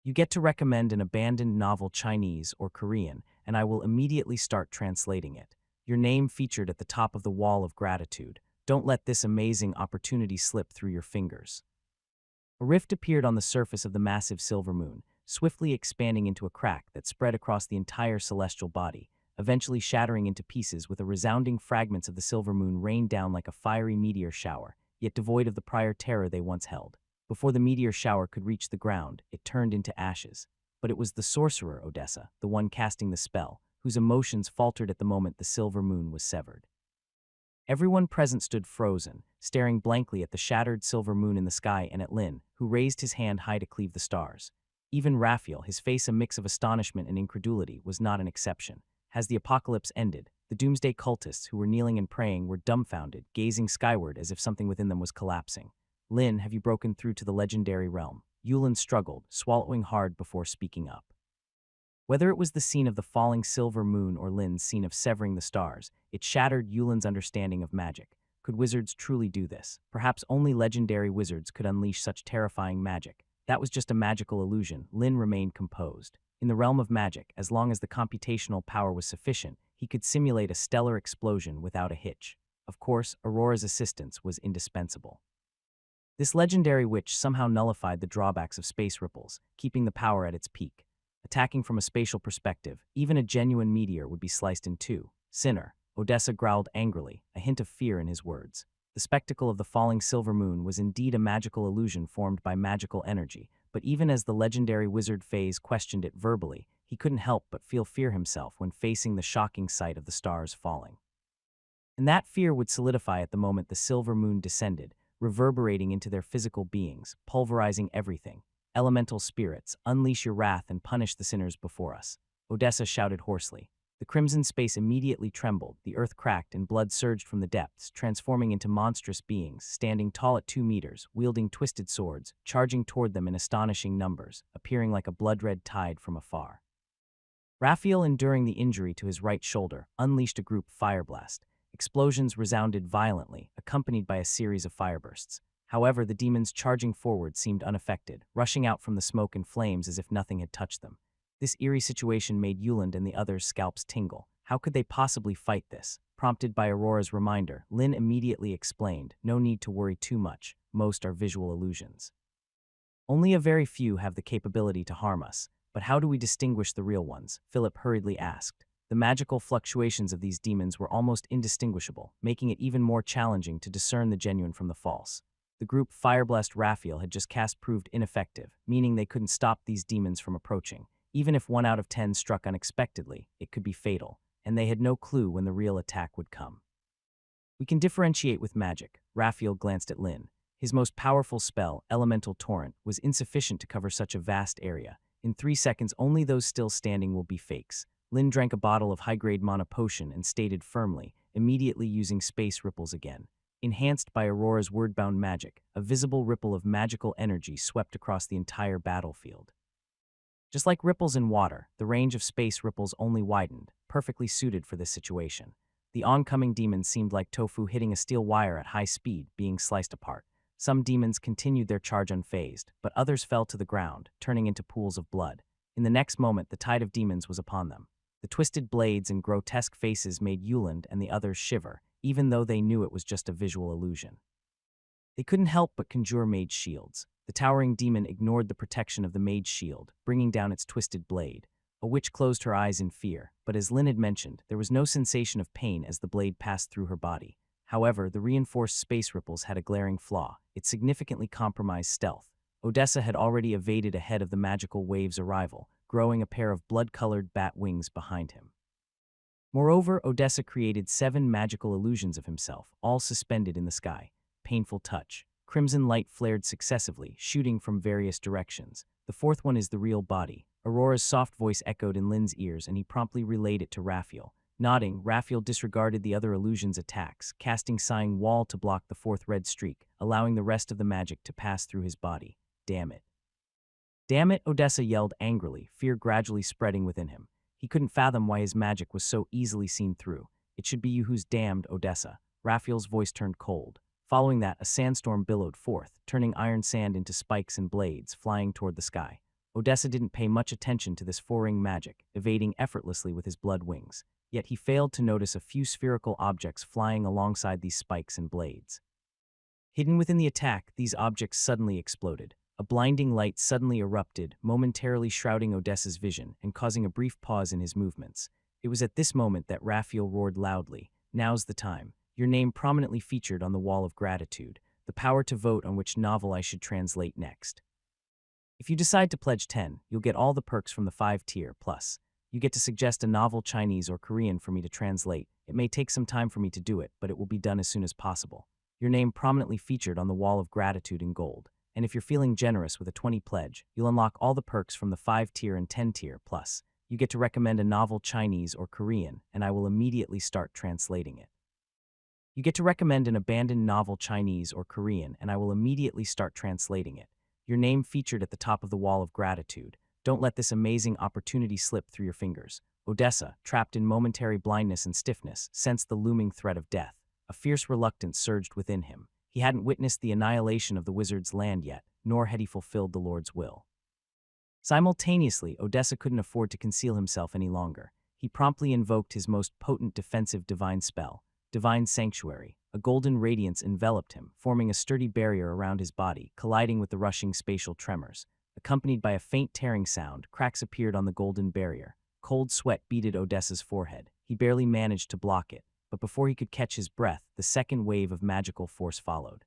You get to recommend an abandoned novel Chinese or Korean, and I will immediately start translating it. Your name featured at the top of the wall of gratitude. Don't let this amazing opportunity slip through your fingers. A rift appeared on the surface of the massive silver moon, swiftly expanding into a crack that spread across the entire celestial body, eventually shattering into pieces with a resounding fragments of the silver moon rained down like a fiery meteor shower, yet devoid of the prior terror they once held. Before the meteor shower could reach the ground, it turned into ashes. But it was the sorcerer Odessa, the one casting the spell, whose emotions faltered at the moment the silver moon was severed. Everyone present stood frozen, staring blankly at the shattered silver moon in the sky and at Lin, who raised his hand high to cleave the stars. Even Raphael, his face a mix of astonishment and incredulity, was not an exception. As the apocalypse ended, the doomsday cultists who were kneeling and praying were dumbfounded, gazing skyward as if something within them was collapsing. Lin, have you broken through to the legendary realm? Yulin struggled, swallowing hard before speaking up. Whether it was the scene of the falling silver moon or Lin's scene of severing the stars, it shattered Yulin's understanding of magic. Could wizards truly do this? Perhaps only legendary wizards could unleash such terrifying magic. That was just a magical illusion. Lin remained composed. In the realm of magic, as long as the computational power was sufficient, he could simulate a stellar explosion without a hitch. Of course, Aurora's assistance was indispensable. This legendary witch somehow nullified the drawbacks of space ripples, keeping the power at its peak. Attacking from a spatial perspective, even a genuine meteor would be sliced in two. Sinner, Odessa growled angrily, a hint of fear in his words. The spectacle of the falling silver moon was indeed a magical illusion formed by magical energy, but even as the legendary wizard Faze questioned it verbally, he couldn't help but feel fear himself when facing the shocking sight of the stars falling. And that fear would solidify at the moment the silver moon descended, reverberating into their physical beings, pulverizing everything. Elemental spirits, unleash your wrath and punish the sinners before us. Odessa shouted hoarsely. The crimson space immediately trembled, the earth cracked and blood surged from the depths, transforming into monstrous beings, standing tall at 2 meters, wielding twisted swords, charging toward them in astonishing numbers, appearing like a blood-red tide from afar. Raphael, enduring the injury to his right shoulder, unleashed a group fireblast. Explosions resounded violently, accompanied by a series of firebursts. However, the demons charging forward seemed unaffected, rushing out from the smoke and flames as if nothing had touched them. This eerie situation made Yuland and the others' scalps tingle. How could they possibly fight this? Prompted by Aurora's reminder, Lin immediately explained, no need to worry too much, most are visual illusions. Only a very few have the capability to harm us, but how do we distinguish the real ones? Philip hurriedly asked. The magical fluctuations of these demons were almost indistinguishable, making it even more challenging to discern the genuine from the false. The group Fireblessed Raphael had just cast proved ineffective, meaning they couldn't stop these demons from approaching. Even if 1 out of 10 struck unexpectedly, it could be fatal, and they had no clue when the real attack would come. We can differentiate with magic. Raphael glanced at Lin. His most powerful spell, Elemental Torrent, was insufficient to cover such a vast area. In 3 seconds, only those still standing will be fakes. Lin drank a bottle of high-grade mana potion and stated firmly, immediately using space ripples again. Enhanced by Aurora's word-bound magic, a visible ripple of magical energy swept across the entire battlefield. Just like ripples in water, the range of space ripples only widened, perfectly suited for this situation. The oncoming demons seemed like tofu hitting a steel wire at high speed, being sliced apart. Some demons continued their charge unfazed, but others fell to the ground, turning into pools of blood. In the next moment, the tide of demons was upon them. The twisted blades and grotesque faces made Yuland and the others shiver, even though they knew it was just a visual illusion. They couldn't help but conjure mage shields. The towering demon ignored the protection of the mage shield, bringing down its twisted blade. A witch closed her eyes in fear, but as Lin had mentioned, there was no sensation of pain as the blade passed through her body. However, the reinforced space ripples had a glaring flaw. It significantly compromised stealth. Odessa had already evaded ahead of the magical wave's arrival, growing a pair of blood-colored bat wings behind him. Moreover, Odessa created 7 magical illusions of himself, all suspended in the sky. Painful touch. Crimson light flared successively, shooting from various directions. The fourth one is the real body. Aurora's soft voice echoed in Lin's ears, and he promptly relayed it to Raphael. Nodding, Raphael disregarded the other illusion's attacks, casting Sighing Wall to block the fourth red streak, allowing the rest of the magic to pass through his body. Damn it. Damn it, Odessa yelled angrily, fear gradually spreading within him. He couldn't fathom why his magic was so easily seen through. It should be you who's damned, Odessa. Raphael's voice turned cold. Following that, a sandstorm billowed forth, turning iron sand into spikes and blades, flying toward the sky. Odessa didn't pay much attention to this four-ring magic, evading effortlessly with his blood wings. Yet he failed to notice a few spherical objects flying alongside these spikes and blades. Hidden within the attack, these objects suddenly exploded. A blinding light suddenly erupted, momentarily shrouding Odessa's vision and causing a brief pause in his movements. It was at this moment that Raphael roared loudly, "Now's the time." Your name prominently featured on the wall of gratitude, the power to vote on which novel I should translate next. If you decide to pledge 10, you'll get all the perks from the 5-tier, plus you get to suggest a novel Chinese or Korean for me to translate. It may take some time for me to do it, but it will be done as soon as possible. Your name prominently featured on the wall of gratitude in gold. And if you're feeling generous with a 20 pledge, you'll unlock all the perks from the 5-tier and 10-tier, plus you get to recommend a novel Chinese or Korean, and I will immediately start translating it. You get to recommend an abandoned novel Chinese or Korean, and I will immediately start translating it. Your name featured at the top of the wall of gratitude. Don't let this amazing opportunity slip through your fingers. Odessa, trapped in momentary blindness and stiffness, sensed the looming threat of death. A fierce reluctance surged within him. He hadn't witnessed the annihilation of the wizard's land yet, nor had he fulfilled the Lord's will. Simultaneously, Odessa couldn't afford to conceal himself any longer. He promptly invoked his most potent defensive divine spell, Divine Sanctuary. A golden radiance enveloped him, forming a sturdy barrier around his body, colliding with the rushing spatial tremors. Accompanied by a faint tearing sound, cracks appeared on the golden barrier. Cold sweat beaded Odessa's forehead. He barely managed to block it, but before he could catch his breath, the second wave of magical force followed.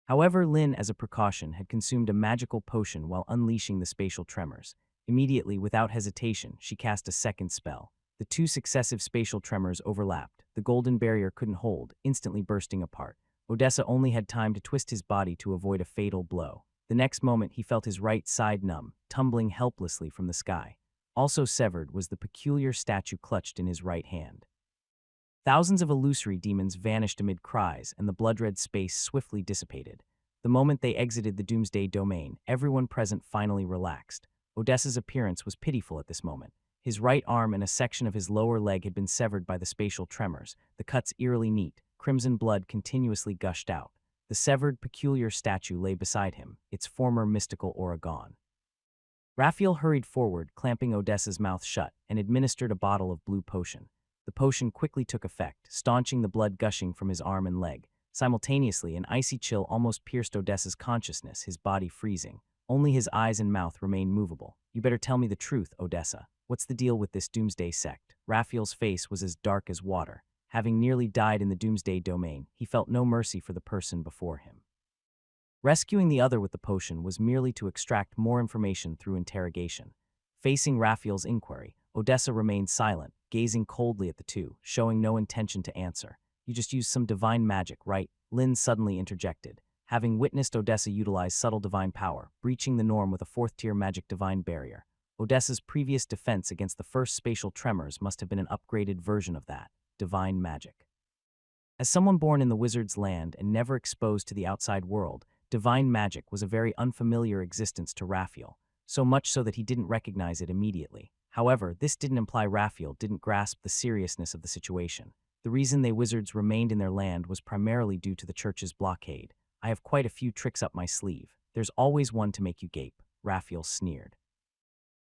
However, Lin, as a precaution, had consumed a magical potion while unleashing the spatial tremors. Immediately, without hesitation, she cast a second spell. The 2 successive spatial tremors overlapped. The golden barrier couldn't hold, instantly bursting apart. Odessa only had time to twist his body to avoid a fatal blow. The next moment, he felt his right side numb, tumbling helplessly from the sky. Also severed was the peculiar statue clutched in his right hand. Thousands of illusory demons vanished amid cries, and the blood-red space swiftly dissipated. The moment they exited the Doomsday Domain, everyone present finally relaxed. Odessa's appearance was pitiful at this moment. His right arm and a section of his lower leg had been severed by the spatial tremors, the cuts eerily neat. Crimson blood continuously gushed out. The severed, peculiar statue lay beside him, its former mystical aura gone. Raphael hurried forward, clamping Odessa's mouth shut, and administered a bottle of blue potion. The potion quickly took effect, staunching the blood gushing from his arm and leg. Simultaneously, an icy chill almost pierced Odessa's consciousness, his body freezing. Only his eyes and mouth remained movable. You better tell me the truth, Odessa. What's the deal with this Doomsday sect? Raphael's face was as dark as water. Having nearly died in the Doomsday Domain, he felt no mercy for the person before him. Rescuing the other with the potion was merely to extract more information through interrogation. Facing Raphael's inquiry, Odessa remained silent, gazing coldly at the two, showing no intention to answer. You just used some divine magic, right? Lin suddenly interjected. Having witnessed Odessa utilize subtle divine power, breaching the norm with a 4th-tier magic divine barrier, Odessa's previous defense against the first spatial tremors must have been an upgraded version of that, divine magic. As someone born in the wizard's land and never exposed to the outside world, divine magic was a very unfamiliar existence to Raphael, so much so that he didn't recognize it immediately. However, this didn't imply Raphael didn't grasp the seriousness of the situation. The reason they wizards remained in their land was primarily due to the church's blockade. I have quite a few tricks up my sleeve. There's always one to make you gape, Raphael sneered.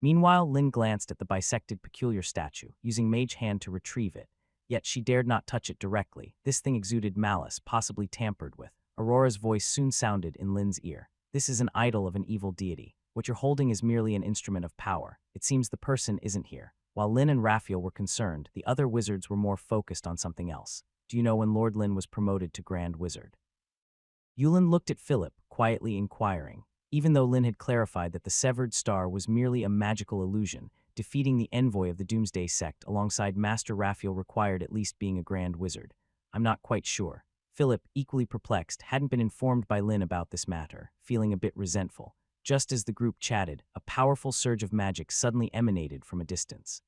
Meanwhile, Lin glanced at the bisected peculiar statue, using Mage Hand to retrieve it. Yet she dared not touch it directly. This thing exuded malice, possibly tampered with. Aurora's voice soon sounded in Lin's ear. This is an idol of an evil deity. What you're holding is merely an instrument of power. It seems the person isn't here. While Lin and Raphael were concerned, the other wizards were more focused on something else. Do you know when Lord Lin was promoted to Grand Wizard? Yulin looked at Philip, quietly inquiring. even though Lin had clarified that the severed star was merely a magical illusion. Defeating the envoy of the Doomsday sect alongside Master Raphael required at least being a grand wizard. I'm not quite sure. Philip, equally perplexed, hadn't been informed by Lin about this matter, feeling a bit resentful. Just as the group chatted, a powerful surge of magic suddenly emanated from a distance.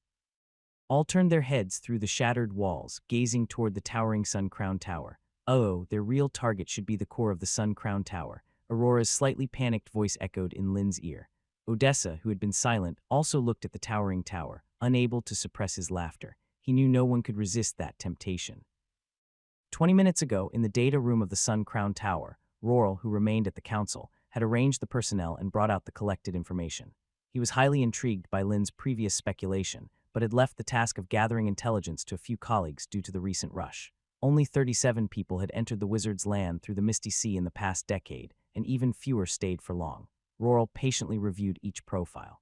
All turned their heads through the shattered walls, gazing toward the towering Sun Crown Tower. Oh, their real target should be the core of the Sun Crown Tower. Aurora's slightly panicked voice echoed in Lin's ear. Odessa, who had been silent, also looked at the towering tower, unable to suppress his laughter. He knew no one could resist that temptation. 20 minutes ago, in the data room of the Sun Crown Tower, Roral, who remained at the council, had arranged the personnel and brought out the collected information. He was highly intrigued by Lin's previous speculation, but had left the task of gathering intelligence to a few colleagues due to the recent rush. Only 37 people had entered the wizard's land through the Misty Sea in the past decade, and even fewer stayed for long. Roral patiently reviewed each profile.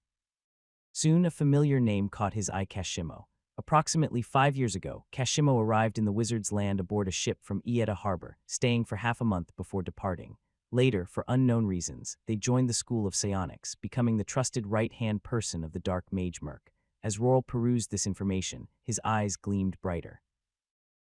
Soon, a familiar name caught his eye: Kashimo. Approximately 5 years ago, Kashimo arrived in the wizard's land aboard a ship from Ieda Harbor, staying for half a month before departing. Later, for unknown reasons, they joined the School of Psionics, becoming the trusted right-hand person of the Dark Mage Merc. As Roral perused this information, his eyes gleamed brighter.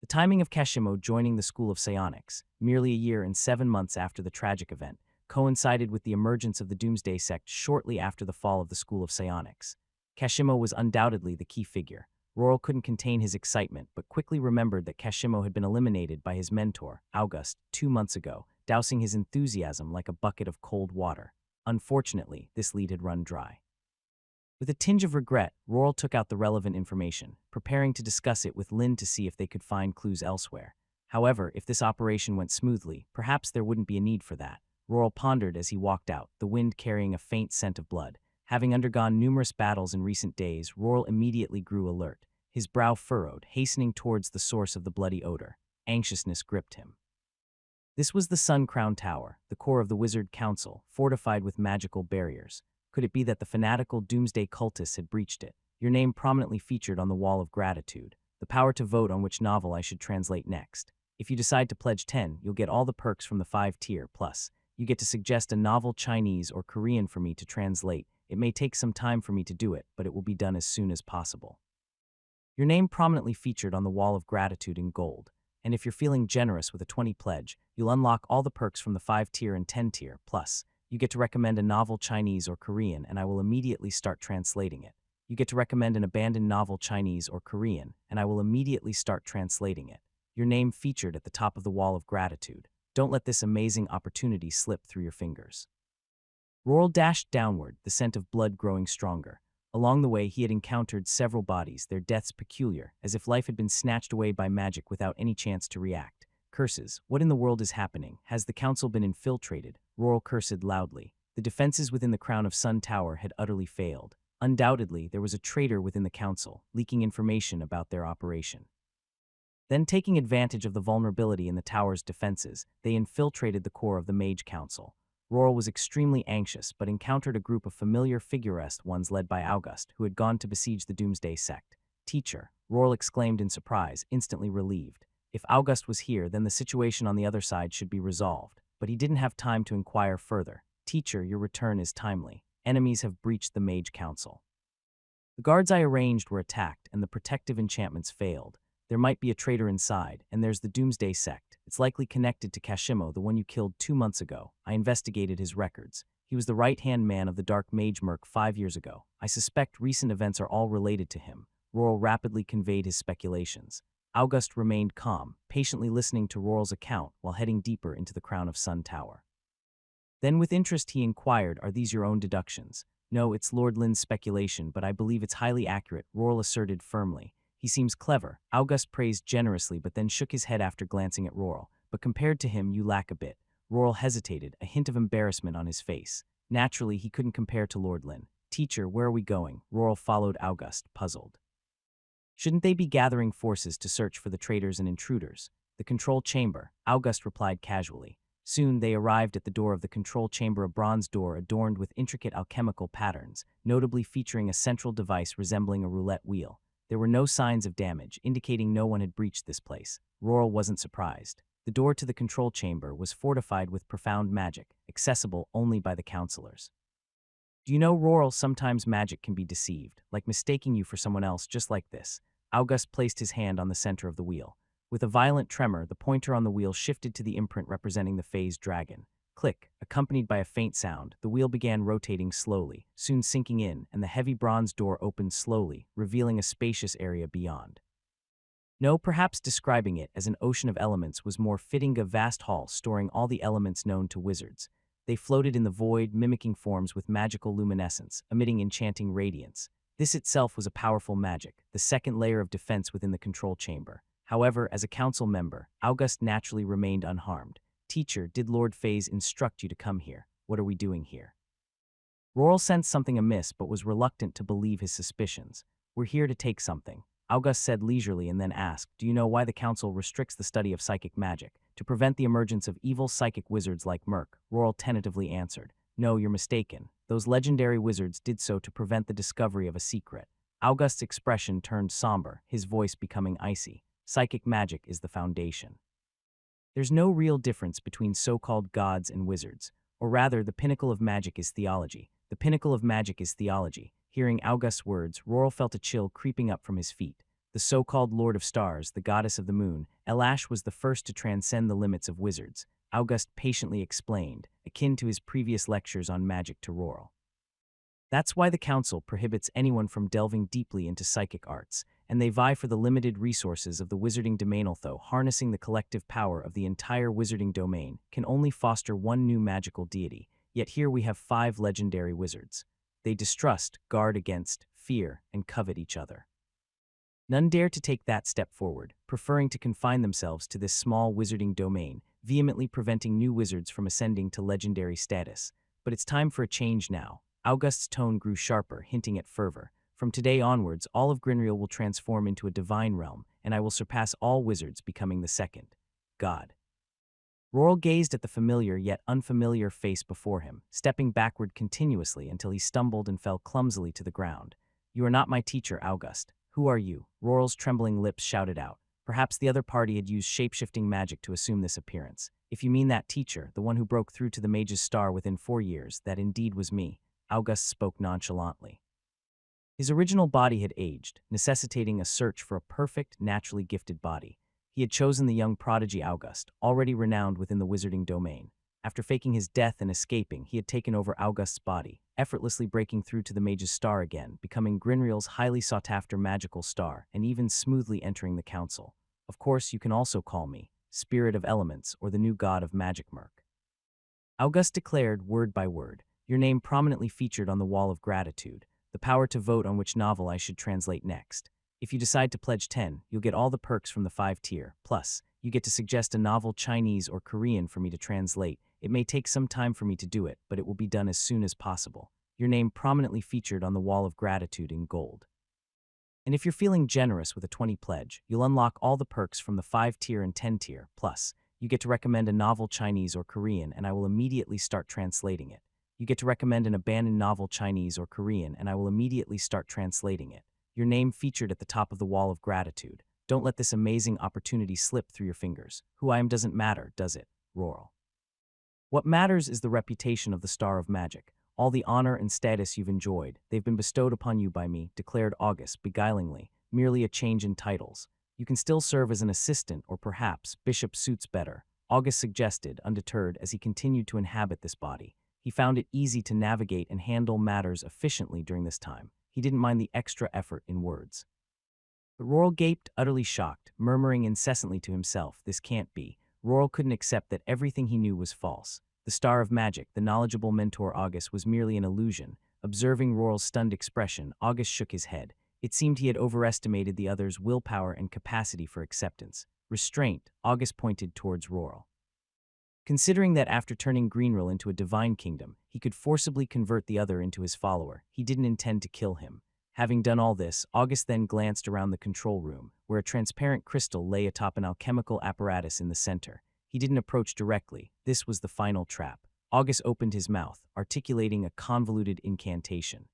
The timing of Kashimo joining the School of Psionics, merely a year and 7 months after the tragic event, coincided with the emergence of the Doomsday sect shortly after the fall of the School of Psionics. Kashimo was undoubtedly the key figure. Roral couldn't contain his excitement, but quickly remembered that Kashimo had been eliminated by his mentor, August, 2 months ago, dousing his enthusiasm like a bucket of cold water. Unfortunately, this lead had run dry. With a tinge of regret, Roral took out the relevant information, preparing to discuss it with Lin to see if they could find clues elsewhere. However, if this operation went smoothly, perhaps there wouldn't be a need for that. Roral pondered as he walked out, the wind carrying a faint scent of blood. Having undergone numerous battles in recent days, Roral immediately grew alert. His brow furrowed, hastening towards the source of the bloody odor. Anxiousness gripped him. This was the Sun Crown Tower, the core of the Wizard Council, fortified with magical barriers. Could it be that the fanatical Doomsday cultists had breached it? Your name prominently featured on the Wall of Gratitude. The power to vote on which novel I should translate next. If you decide to pledge 10, you'll get all the perks from the 5-tier, plus you get to suggest a novel Chinese or Korean for me to translate. It may take some time for me to do it, but it will be done as soon as possible. Your name prominently featured on the Wall of Gratitude in gold, and if you're feeling generous with a 20 pledge, you'll unlock all the perks from the 5-tier and 10-tier, plus you get to recommend a novel Chinese or Korean, and I will immediately start translating it. You get to recommend an abandoned novel Chinese or Korean, and I will immediately start translating it. Your name featured at the top of the Wall of Gratitude. Don't let this amazing opportunity slip through your fingers. Roral dashed downward, the scent of blood growing stronger. Along the way, he had encountered several bodies, their deaths peculiar, as if life had been snatched away by magic without any chance to react. Curses, what in the world is happening? Has the council been infiltrated? Roral cursed loudly. The defenses within the Crown of Sun Tower had utterly failed. Undoubtedly, there was a traitor within the council, leaking information about their operation. Then, taking advantage of the vulnerability in the tower's defenses, they infiltrated the core of the Mage Council. Roral was extremely anxious, but encountered a group of familiar figuresque ones led by August, who had gone to besiege the Doomsday sect. Teacher, Roral exclaimed in surprise, instantly relieved. If August was here, then the situation on the other side should be resolved. But he didn't have time to inquire further. Teacher, your return is timely. Enemies have breached the Mage Council. The guards I arranged were attacked, and the protective enchantments failed. There might be a traitor inside, and there's the Doomsday sect. It's likely connected to Kashimo, the one you killed 2 months ago. I investigated his records. He was the right-hand man of the Dark Mage Merc 5 years ago. I suspect recent events are all related to him. Roral rapidly conveyed his speculations. August remained calm, patiently listening to Roral's account while heading deeper into the Crown of Sun Tower. Then with interest he inquired, are these your own deductions? No, it's Lord Lin's speculation, but I believe it's highly accurate, Roral asserted firmly. He seems clever. August praised generously but then shook his head after glancing at Roral. But compared to him, you lack a bit. Roral hesitated, a hint of embarrassment on his face. Naturally, he couldn't compare to Lord Lin. Teacher, where are we going? Roral followed August, puzzled. Shouldn't they be gathering forces to search for the traitors and intruders? The control chamber, August replied casually. Soon they arrived at the door of the control chamber, a bronze door adorned with intricate alchemical patterns, notably featuring a central device resembling a roulette wheel. There were no signs of damage, indicating no one had breached this place. Roral wasn't surprised. The door to the control chamber was fortified with profound magic, accessible only by the counselors. Do you know, Roral, sometimes magic can be deceived, like mistaking you for someone else just like this. August placed his hand on the center of the wheel. With a violent tremor, the pointer on the wheel shifted to the imprint representing the phased dragon. Click, accompanied by a faint sound, the wheel began rotating slowly, soon sinking in, and the heavy bronze door opened slowly, revealing a spacious area beyond. No, perhaps describing it as an ocean of elements was more fitting, a vast hall storing all the elements known to wizards. They floated in the void, mimicking forms with magical luminescence, emitting enchanting radiance. This itself was a powerful magic, the second layer of defense within the control chamber. However, as a council member, August naturally remained unharmed. Teacher, did Lord Faze instruct you to come here? What are we doing here? Roral sensed something amiss but was reluctant to believe his suspicions. We're here to take something, August said leisurely, and then asked, do you know why the council restricts the study of psychic magic? To prevent the emergence of evil psychic wizards like Merc, Roral tentatively answered. No, you're mistaken. Those legendary wizards did so to prevent the discovery of a secret. August's expression turned somber, his voice becoming icy. Psychic magic is the foundation. There's no real difference between so-called gods and wizards, or rather, the pinnacle of magic is theology. The pinnacle of magic is theology. Hearing August's words, Roral felt a chill creeping up from his feet. The so-called Lord of Stars, the goddess of the moon, Elash, was the first to transcend the limits of wizards, August patiently explained, akin to his previous lectures on magic to Roral. That's why the council prohibits anyone from delving deeply into psychic arts, and they vie for the limited resources of the wizarding domain. Although harnessing the collective power of the entire wizarding domain can only foster one new magical deity, yet here we have 5 legendary wizards. They distrust, guard against, fear, and covet each other. None dare to take that step forward, preferring to confine themselves to this small wizarding domain, vehemently preventing new wizards from ascending to legendary status. But it's time for a change now. August's tone grew sharper, hinting at fervor. From today onwards, all of Grinriel will transform into a divine realm, and I will surpass all wizards, becoming the second god. Roral gazed at the familiar yet unfamiliar face before him, stepping backward continuously until he stumbled and fell clumsily to the ground. You are not my teacher, August. Who are you? Roral's trembling lips shouted out. Perhaps the other party had used shape-shifting magic to assume this appearance. If you mean that teacher, the one who broke through to the mage's star within 4 years, that indeed was me, August spoke nonchalantly. His original body had aged, necessitating a search for a perfect, naturally gifted body. He had chosen the young prodigy August, already renowned within the wizarding domain. After faking his death and escaping, he had taken over August's body, effortlessly breaking through to the mage's star again, becoming Grinriel's highly sought-after magical star, and even smoothly entering the council. Of course, you can also call me Spirit of Elements or the new god of magic, Merc. August declared, word by word. Your name prominently featured on the wall of gratitude, the power to vote on which novel I should translate next. If you decide to pledge 10, you'll get all the perks from the 5-tier. Plus, you get to suggest a novel Chinese or Korean for me to translate. It may take some time for me to do it, but it will be done as soon as possible. Your name prominently featured on the wall of gratitude in gold. And if you're feeling generous with a 20 pledge, you'll unlock all the perks from the 5-tier and 10-tier. Plus, you get to recommend a novel Chinese or Korean, and I will immediately start translating it. You get to recommend an abandoned novel Chinese or Korean, and I will immediately start translating it. Your name featured at the top of the wall of gratitude. Don't let this amazing opportunity slip through your fingers. Who I am doesn't matter, does it, Roral? What matters is the reputation of the Star of Magic. All the honor and status you've enjoyed, they've been bestowed upon you by me, declared August beguilingly, merely a change in titles. You can still serve as an assistant, or perhaps Bishop suits better, August suggested, undeterred as he continued to inhabit this body. He found it easy to navigate and handle matters efficiently during this time. He didn't mind the extra effort in words. But Roral gaped, utterly shocked, murmuring incessantly to himself, this can't be. Roral couldn't accept that everything he knew was false. The Star of Magic, the knowledgeable mentor August, was merely an illusion. Observing Roral's stunned expression, August shook his head. It seemed he had overestimated the other's willpower and capacity for acceptance. Restraint, August pointed towards Roral. Considering that after turning Greenrill into a divine kingdom, he could forcibly convert the other into his follower, he didn't intend to kill him. Having done all this, August then glanced around the control room, where a transparent crystal lay atop an alchemical apparatus in the center. He didn't approach directly. This was the final trap. August opened his mouth, articulating a convoluted incantation.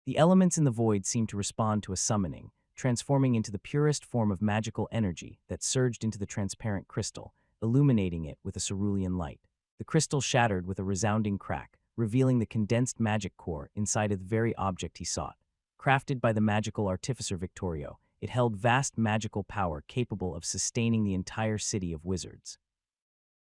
The elements in the void seemed to respond to a summoning, transforming into the purest form of magical energy that surged into the transparent crystal, illuminating it with a cerulean light. The crystal shattered with a resounding crack, revealing the condensed magic core inside of the very object he sought. Crafted by the magical artificer Victorio, it held vast magical power capable of sustaining the entire city of wizards.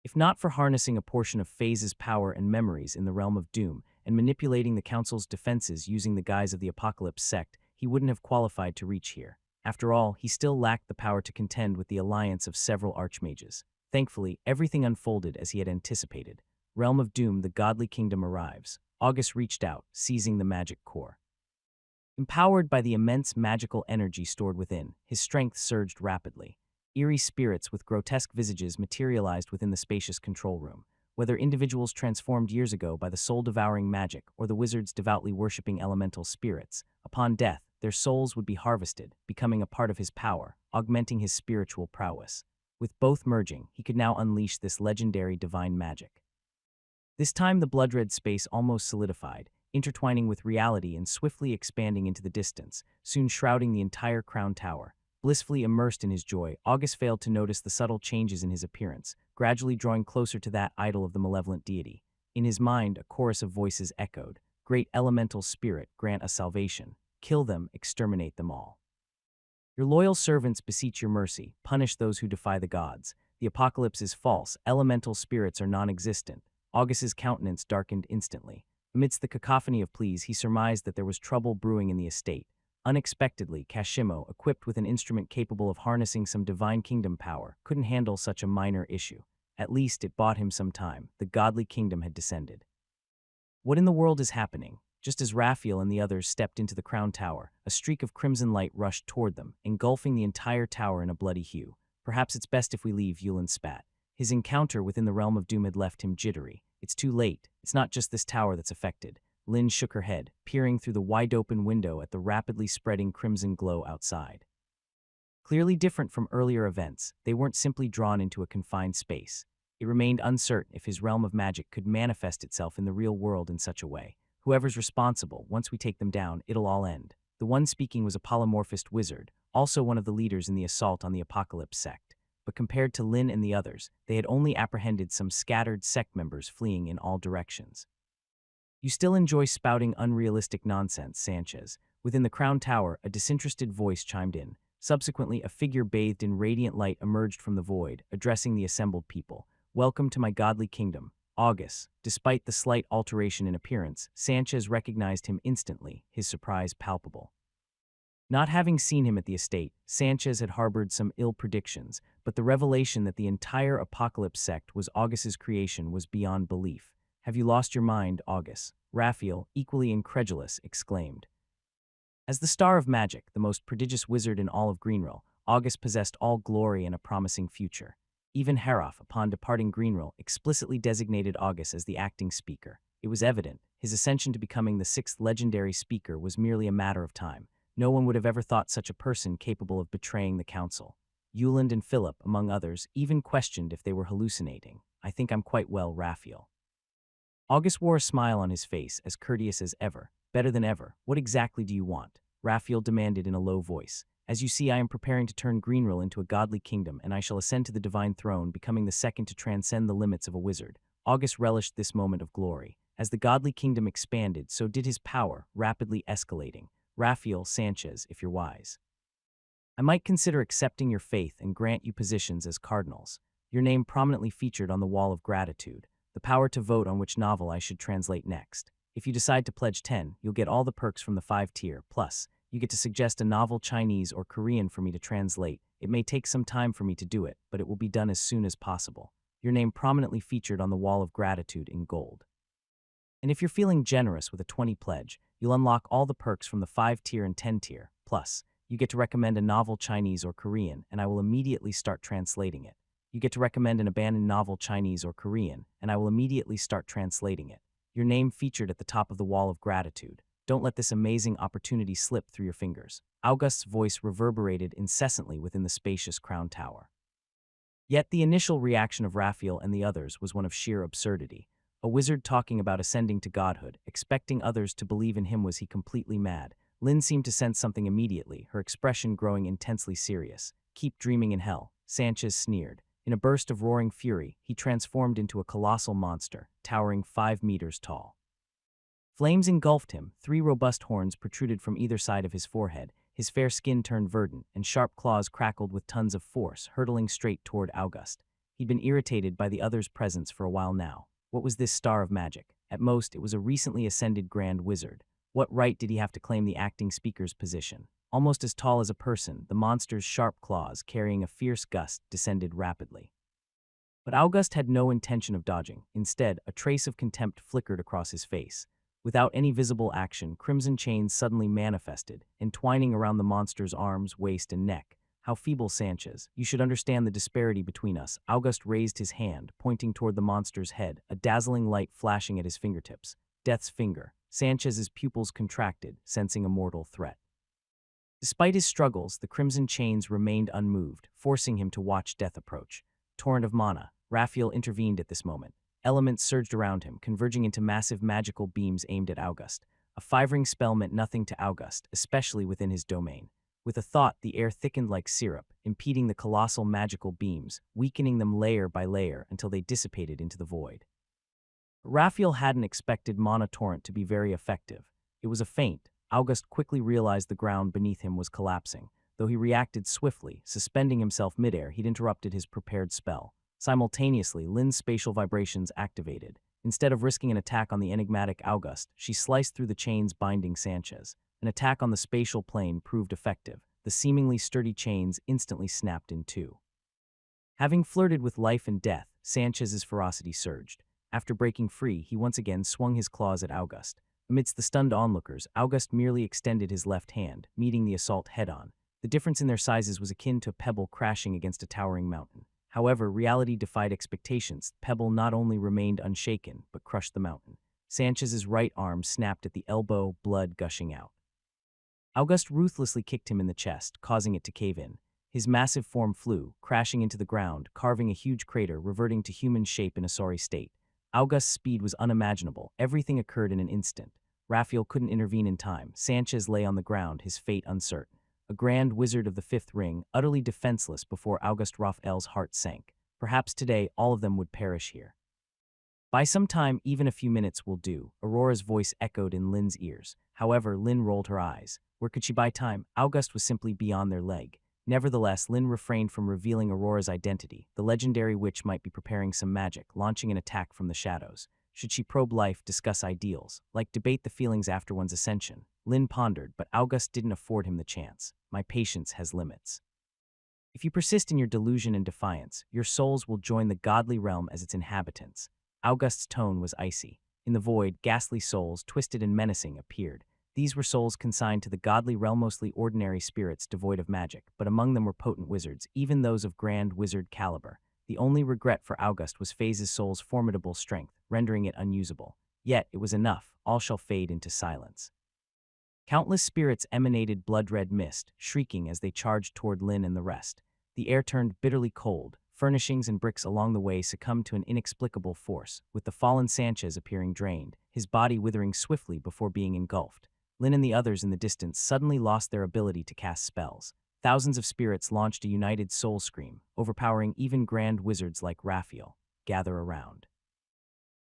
If not for harnessing a portion of Phase's power and memories in the realm of doom and manipulating the Council's defenses using the guise of the Apocalypse sect, he wouldn't have qualified to reach here. After all, he still lacked the power to contend with the alliance of several archmages. Thankfully, everything unfolded as he had anticipated. Realm of Doom, the godly kingdom arrives. August reached out, seizing the magic core. Empowered by the immense magical energy stored within, his strength surged rapidly. Eerie spirits with grotesque visages materialized within the spacious control room. Whether individuals transformed years ago by the soul-devouring magic or the wizards devoutly worshipping elemental spirits, upon death, their souls would be harvested, becoming a part of his power, augmenting his spiritual prowess. With both merging, he could now unleash this legendary divine magic. This time the blood-red space almost solidified, intertwining with reality and swiftly expanding into the distance, soon shrouding the entire crown tower. Blissfully immersed in his joy, August failed to notice the subtle changes in his appearance, gradually drawing closer to that idol of the malevolent deity. In his mind, a chorus of voices echoed, "Great elemental spirit, grant us salvation. Kill them, exterminate them all. Your loyal servants beseech your mercy, punish those who defy the gods. The apocalypse is false, elemental spirits are non-existent." August's countenance darkened instantly. Amidst the cacophony of pleas, he surmised that there was trouble brewing in the estate. Unexpectedly, Kashimo, equipped with an instrument capable of harnessing some divine kingdom power, couldn't handle such a minor issue. At least it bought him some time. The godly kingdom had descended. What in the world is happening? Just as Raphael and the others stepped into the crown tower, a streak of crimson light rushed toward them, engulfing the entire tower in a bloody hue. "Perhaps it's best if we leave," Yulin spat. His encounter within the realm of doom had left him jittery. "It's too late. It's not just this tower that's affected." Lynn shook her head, peering through the wide-open window at the rapidly spreading crimson glow outside. Clearly different from earlier events, they weren't simply drawn into a confined space. It remained uncertain if his realm of magic could manifest itself in the real world in such a way. "Whoever's responsible, once we take them down, it'll all end." The one speaking was a polymorphist wizard, also one of the leaders in the assault on the Apocalypse sect. But compared to Lin and the others, they had only apprehended some scattered sect members fleeing in all directions. "You still enjoy spouting unrealistic nonsense, Sanchez." Within the crown tower, a disinterested voice chimed in. Subsequently, a figure bathed in radiant light emerged from the void, addressing the assembled people. "Welcome to my godly kingdom, August." Despite the slight alteration in appearance, Sanchez recognized him instantly, his surprise palpable. Not having seen him at the estate, Sanchez had harbored some ill predictions, but the revelation that the entire Apocalypse sect was August's creation was beyond belief. "Have you lost your mind, August?" Raphael, equally incredulous, exclaimed. As the star of magic, the most prodigious wizard in all of Greenrill, August possessed all glory and a promising future. Even Haroff, upon departing Greenrill, explicitly designated August as the acting speaker. It was evident, his ascension to becoming the sixth legendary speaker was merely a matter of time. No one would have ever thought such a person capable of betraying the council. Yuland and Philip, among others, even questioned if they were hallucinating. "I think I'm quite well, Raphael." August wore a smile on his face, as courteous as ever. "Better than ever. What exactly do you want?" Raphael demanded in a low voice. "As you see, I am preparing to turn Greenrill into a godly kingdom, and I shall ascend to the divine throne, becoming the second to transcend the limits of a wizard." August relished this moment of glory. As the godly kingdom expanded, so did his power, rapidly escalating. "Raphael Sanchez, if you're wise, I might consider accepting your faith and grant you positions as cardinals." Your name prominently featured on the wall of gratitude. The power to vote on which novel I should translate next. If you decide to pledge 10, you'll get all the perks from the 5-tier. Plus, you get to suggest a novel Chinese or Korean for me to translate. It may take some time for me to do it, but it will be done as soon as possible. Your name prominently featured on the wall of gratitude in gold. And if you're feeling generous with a 20 pledge, you'll unlock all the perks from the 5-tier and 10-tier. Plus, you get to recommend a novel Chinese or Korean, and I will immediately start translating it. You get to recommend an abandoned novel Chinese or Korean, and I will immediately start translating it. Your name featured at the top of the wall of gratitude. Don't let this amazing opportunity slip through your fingers. August's voice reverberated incessantly within the spacious crown tower. Yet the initial reaction of Raphael and the others was one of sheer absurdity. A wizard talking about ascending to godhood, expecting others to believe in him. Was he completely mad? Lynn seemed to sense something immediately, her expression growing intensely serious. "Keep dreaming in hell," Sanchez sneered. In a burst of roaring fury, he transformed into a colossal monster, towering 5 meters tall. Flames engulfed him, 3 robust horns protruded from either side of his forehead, his fair skin turned verdant, and sharp claws crackled with tons of force, hurtling straight toward August. He'd been irritated by the other's presence for a while now. What was this star of magic? At most, it was a recently ascended grand wizard. What right did he have to claim the acting speaker's position? Almost as tall as a person, the monster's sharp claws, carrying a fierce gust, descended rapidly. But August had no intention of dodging. Instead, a trace of contempt flickered across his face. Without any visible action, crimson chains suddenly manifested, entwining around the monster's arms, waist, and neck. How feeble, Sanchez. You should understand the disparity between us. August raised his hand, pointing toward the monster's head, a dazzling light flashing at his fingertips. Death's finger. Sanchez's pupils contracted, sensing a mortal threat. Despite his struggles, the crimson chains remained unmoved, forcing him to watch death approach. Torrent of mana. Raphael intervened at this moment. Elements surged around him, converging into massive magical beams aimed at August. A 5-ring spell meant nothing to August, especially within his domain. With a thought, the air thickened like syrup, impeding the colossal magical beams, weakening them layer by layer until they dissipated into the void. Raphael hadn't expected Mana Torrent to be very effective. It was a feint. August quickly realized the ground beneath him was collapsing. Though he reacted swiftly, suspending himself midair, he'd interrupted his prepared spell. Simultaneously, Lin's spatial vibrations activated. Instead of risking an attack on the enigmatic August, she sliced through the chains binding Sanchez. An attack on the spatial plane proved effective. The seemingly sturdy chains instantly snapped in two. Having flirted with life and death, Sanchez's ferocity surged. After breaking free, he once again swung his claws at August. Amidst the stunned onlookers, August merely extended his left hand, meeting the assault head-on. The difference in their sizes was akin to a pebble crashing against a towering mountain. However, reality defied expectations. Pebble not only remained unshaken, but crushed the mountain. Sanchez's right arm snapped at the elbow, blood gushing out. August ruthlessly kicked him in the chest, causing it to cave in. His massive form flew, crashing into the ground, carving a huge crater, reverting to human shape in a sorry state. August's speed was unimaginable. Everything occurred in an instant. Raphael couldn't intervene in time. Sanchez lay on the ground, his fate uncertain. A grand wizard of the 5th ring, utterly defenseless before August Raphael's heart sank. Perhaps today all of them would perish here. By some time, even a few minutes will do, Aurora's voice echoed in Lin's ears. However, Lin rolled her eyes. Where could she buy time? August was simply beyond their leg. Nevertheless, Lin refrained from revealing Aurora's identity. The legendary witch might be preparing some magic, launching an attack from the shadows. Should she probe life, discuss ideals, like debate the feelings after one's ascension? Lin pondered, but August didn't afford him the chance. My patience has limits. If you persist in your delusion and defiance, your souls will join the godly realm as its inhabitants. August's tone was icy. In the void, ghastly souls, twisted and menacing, appeared. These were souls consigned to the godly realm, mostly ordinary spirits devoid of magic, but among them were potent wizards, even those of grand wizard caliber. The only regret for August was Phase's soul's formidable strength, rendering it unusable. Yet it was enough. All shall fade into silence. Countless spirits emanated blood-red mist, shrieking as they charged toward Lin and the rest. The air turned bitterly cold. Furnishings and bricks along the way succumbed to an inexplicable force, with the fallen Sanchez appearing drained, his body withering swiftly before being engulfed. Lin and the others in the distance suddenly lost their ability to cast spells. Thousands of spirits launched a united soul scream, overpowering even grand wizards like Raphael. Gather around.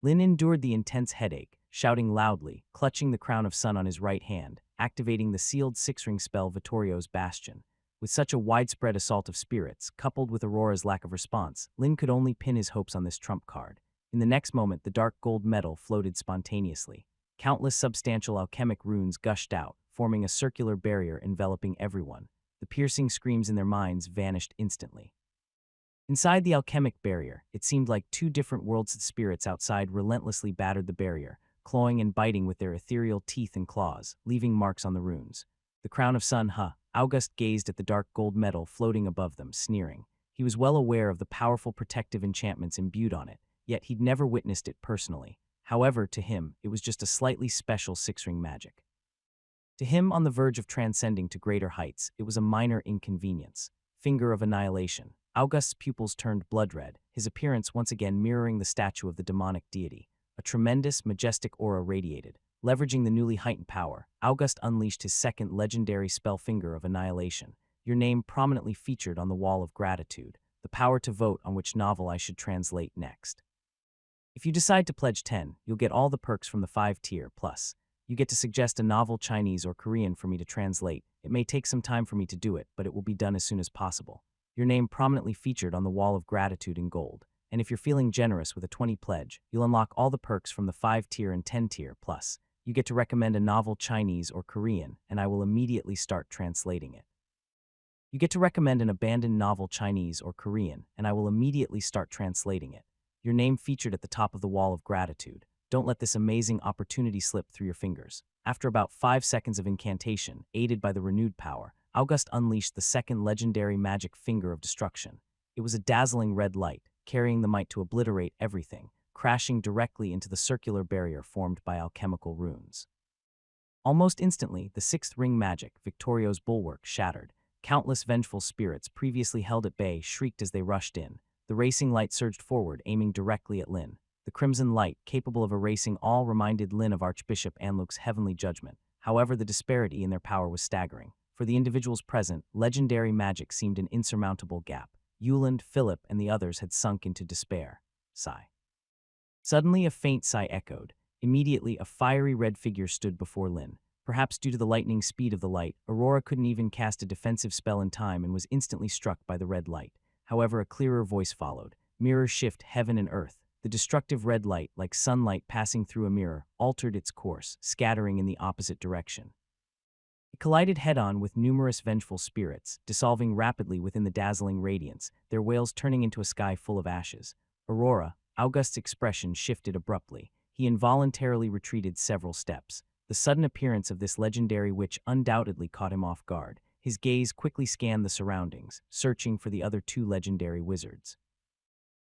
Lin endured the intense headache, shouting loudly, clutching the crown of sun on his right hand, activating the sealed 6-ring spell Vittorio's Bastion. With such a widespread assault of spirits, coupled with Aurora's lack of response, Lin could only pin his hopes on this trump card. In the next moment, the dark gold metal floated spontaneously. Countless substantial alchemic runes gushed out, forming a circular barrier enveloping everyone. The piercing screams in their minds vanished instantly. Inside the alchemic barrier, it seemed like 2 different worlds of spirits outside relentlessly battered the barrier, clawing and biting with their ethereal teeth and claws, leaving marks on the runes. The crown of sun, August gazed at the dark gold metal floating above them, sneering. He was well aware of the powerful protective enchantments imbued on it, yet he'd never witnessed it personally. However, to him, it was just a slightly special 6-ring magic. To him, on the verge of transcending to greater heights, it was a minor inconvenience. Finger of annihilation. August's pupils turned blood-red, his appearance once again mirroring the statue of the demonic deity. A tremendous, majestic aura radiated. Leveraging the newly heightened power, August unleashed his second legendary spell, Finger of Annihilation. Your name prominently featured on the Wall of Gratitude. the power to vote on which novel I should translate next. If you decide to pledge 10, you'll get all the perks from the 5-tier, plus you get to suggest a novel Chinese or Korean for me to translate. It may take some time for me to do it, but it will be done as soon as possible. Your name prominently featured on the wall of gratitude in gold. And if you're feeling generous with a 20 pledge, you'll unlock all the perks from the 5-tier and 10-tier, plus you get to recommend a novel Chinese or Korean, and I will immediately start translating it. You get to recommend an abandoned novel Chinese or Korean, and I will immediately start translating it. Your name featured at the top of the wall of gratitude. Don't let this amazing opportunity slip through your fingers. After about 5 seconds of incantation, aided by the renewed power, August unleashed the second legendary magic finger of destruction. It was a dazzling red light, carrying the might to obliterate everything, crashing directly into the circular barrier formed by alchemical runes. Almost instantly, the sixth ring magic, Victorio's bulwark, shattered. Countless vengeful spirits previously held at bay shrieked as they rushed in. The racing light surged forward, aiming directly at Lin. The crimson light, capable of erasing all, reminded Lin of Archbishop Anluk's heavenly judgment. However, the disparity in their power was staggering. For the individuals present, legendary magic seemed an insurmountable gap. Yuland, Philip, and the others had sunk into despair. Sigh. Suddenly, a faint sigh echoed. Immediately, a fiery red figure stood before Lin. Perhaps due to the lightning speed of the light, Aurora couldn't even cast a defensive spell in time and was instantly struck by the red light. However, a clearer voice followed. Mirror shift heaven and earth. The destructive red light, like sunlight passing through a mirror, altered its course, scattering in the opposite direction. It collided head-on with numerous vengeful spirits, dissolving rapidly within the dazzling radiance, their wails turning into a sky full of ashes. Aurora, August's expression shifted abruptly. He involuntarily retreated several steps. The sudden appearance of this legendary witch undoubtedly caught him off guard. His gaze quickly scanned the surroundings, searching for the other two legendary wizards.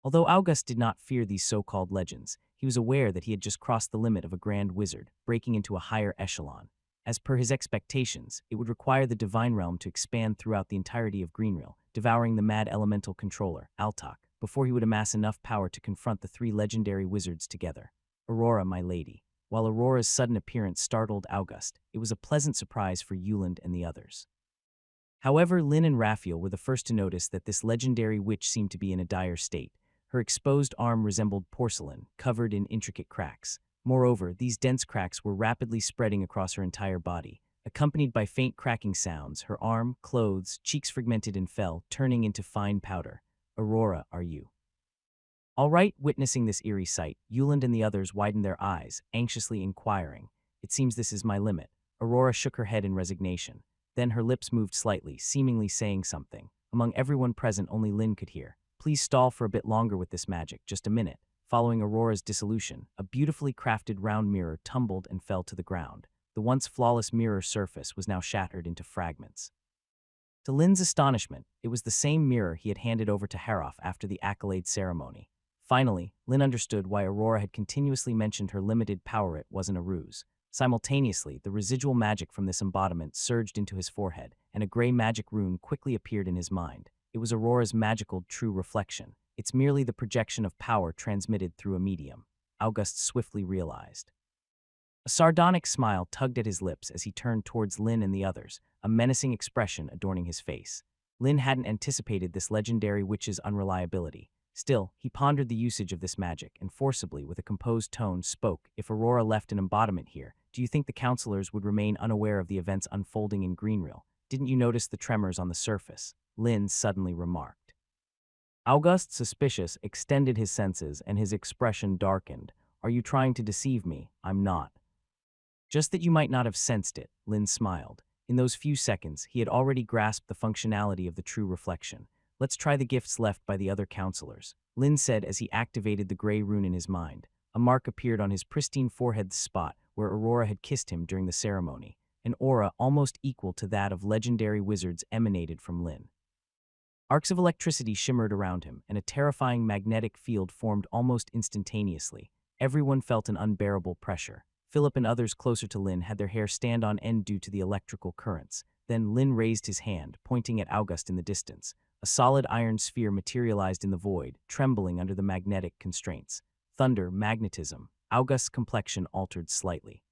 Although August did not fear these so-called legends, he was aware that he had just crossed the limit of a grand wizard, breaking into a higher echelon. As per his expectations, it would require the divine realm to expand throughout the entirety of Greenreal, devouring the mad elemental controller, Altok, before he would amass enough power to confront the three legendary wizards together. Aurora, my lady. While Aurora's sudden appearance startled August, it was a pleasant surprise for Yuland and the others. However, Lin and Raphael were the first to notice that this legendary witch seemed to be in a dire state. Her exposed arm resembled porcelain, covered in intricate cracks. Moreover, these dense cracks were rapidly spreading across her entire body. Accompanied by faint cracking sounds, her arm, clothes, cheeks fragmented and fell, turning into fine powder. Aurora, are you all right? Witnessing this eerie sight, Yuland and the others widened their eyes, anxiously inquiring. It seems this is my limit. Aurora shook her head in resignation. Then her lips moved slightly, seemingly saying something. Among everyone present, only Lin could hear. Please stall for a bit longer with this magic, just a minute. Following Aurora's dissolution, a beautifully crafted round mirror tumbled and fell to the ground. The once flawless mirror surface was now shattered into fragments. To Lin's astonishment, it was the same mirror he had handed over to Haroff after the accolade ceremony. Finally, Lin understood why Aurora had continuously mentioned her limited power. It wasn't a ruse. Simultaneously, the residual magic from this embodiment surged into his forehead, and a gray magic rune quickly appeared in his mind. It was Aurora's magical true reflection. It's merely the projection of power transmitted through a medium, August swiftly realized. A sardonic smile tugged at his lips as he turned towards Lin and the others, a menacing expression adorning his face. Lin hadn't anticipated this legendary witch's unreliability. Still, he pondered the usage of this magic and forcibly, with a composed tone, spoke. If Aurora left an embodiment here, do you think the counselors would remain unaware of the events unfolding in Greenreal? Didn't you notice the tremors on the surface? Lin suddenly remarked. August, suspicious, extended his senses and his expression darkened. Are you trying to deceive me? I'm not. Just that you might not have sensed it, Lin smiled. In those few seconds, he had already grasped the functionality of the true reflection. Let's try the gifts left by the other counselors, Lin said as he activated the gray rune in his mind. A mark appeared on his pristine forehead, the spot where Aurora had kissed him during the ceremony. An aura almost equal to that of legendary wizards emanated from Lin. Arcs of electricity shimmered around him, and a terrifying magnetic field formed almost instantaneously. Everyone felt an unbearable pressure. Philip and others closer to Lin had their hair stand on end due to the electrical currents. Then Lin raised his hand, pointing at August in the distance. A solid iron sphere materialized in the void, trembling under the magnetic constraints. Thunder, magnetism. August's complexion altered slightly.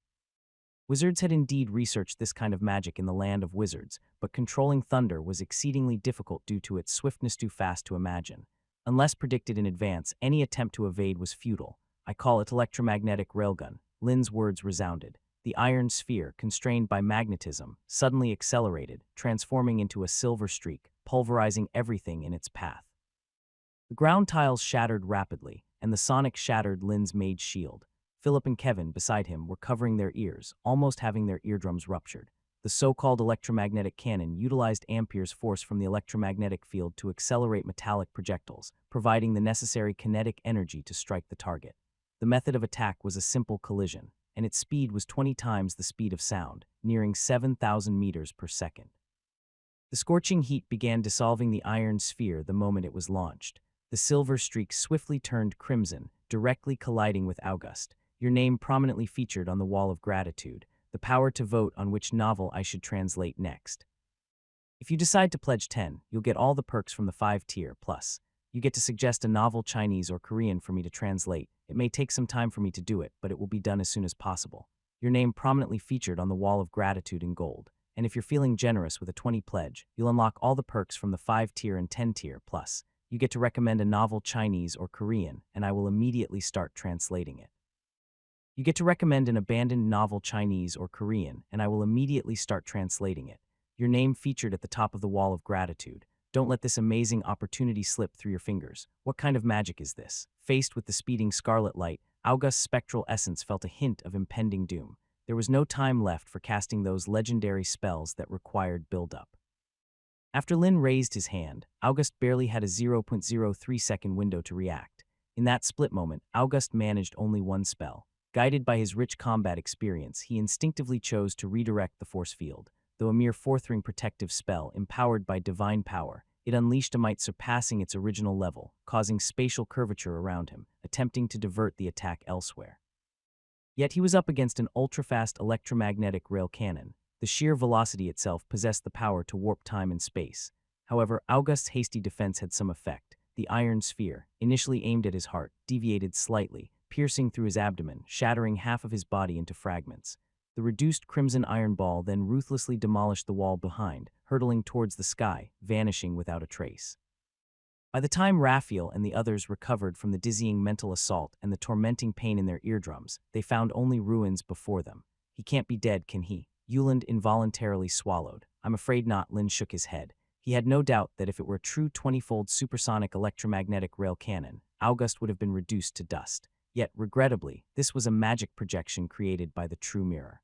Wizards had indeed researched this kind of magic in the land of wizards, but controlling thunder was exceedingly difficult due to its swiftness too fast to imagine. Unless predicted in advance, any attempt to evade was futile. I call it electromagnetic railgun. Lin's words resounded. The iron sphere, constrained by magnetism, suddenly accelerated, transforming into a silver streak, pulverizing everything in its path. The ground tiles shattered rapidly, and the sonic shattered Lin's mage shield. Philip and Kevin, beside him, were covering their ears, almost having their eardrums ruptured. The so-called electromagnetic cannon utilized Ampere's force from the electromagnetic field to accelerate metallic projectiles, providing the necessary kinetic energy to strike the target. The method of attack was a simple collision, and its speed was 20 times the speed of sound, nearing 7,000 meters per second. The scorching heat began dissolving the iron sphere the moment it was launched. The silver streak swiftly turned crimson, directly colliding with August. Your name prominently featured on the wall of gratitude, the power to vote on which novel I should translate next. If you decide to pledge 10, you'll get all the perks from the 5-tier plus. You get to suggest a novel Chinese or Korean for me to translate. It may take some time for me to do it, but it will be done as soon as possible. Your name prominently featured on the wall of gratitude in gold. And if you're feeling generous with a 20 pledge, you'll unlock all the perks from the 5-tier and 10-tier plus. You get to recommend a novel Chinese or Korean, and I will immediately start translating it. You get to recommend an abandoned novel Chinese or Korean, and I will immediately start translating it. Your name featured at the top of the wall of gratitude. Don't let this amazing opportunity slip through your fingers. What kind of magic is this? Faced with the speeding scarlet light, August's spectral essence felt a hint of impending doom. There was no time left for casting those legendary spells that required build-up. After Lin raised his hand, August barely had a 0.03-second window to react. In that split moment, August managed only one spell. Guided by his rich combat experience, he instinctively chose to redirect the force field. Though a mere fourth-ring protective spell, empowered by divine power, it unleashed a might surpassing its original level, causing spatial curvature around him, attempting to divert the attack elsewhere. Yet he was up against an ultra-fast electromagnetic rail cannon. The sheer velocity itself possessed the power to warp time and space. However, August's hasty defense had some effect. The iron sphere, initially aimed at his heart, deviated slightly, piercing through his abdomen, shattering half of his body into fragments. The reduced crimson iron ball then ruthlessly demolished the wall behind, hurtling towards the sky, vanishing without a trace. By the time Raphael and the others recovered from the dizzying mental assault and the tormenting pain in their eardrums, they found only ruins before them. He can't be dead, can he? Yuland involuntarily swallowed. I'm afraid not, Lin shook his head. He had no doubt that if it were a true 20-fold supersonic electromagnetic rail cannon, August would have been reduced to dust. Yet, regrettably, this was a magic projection created by the True Mirror.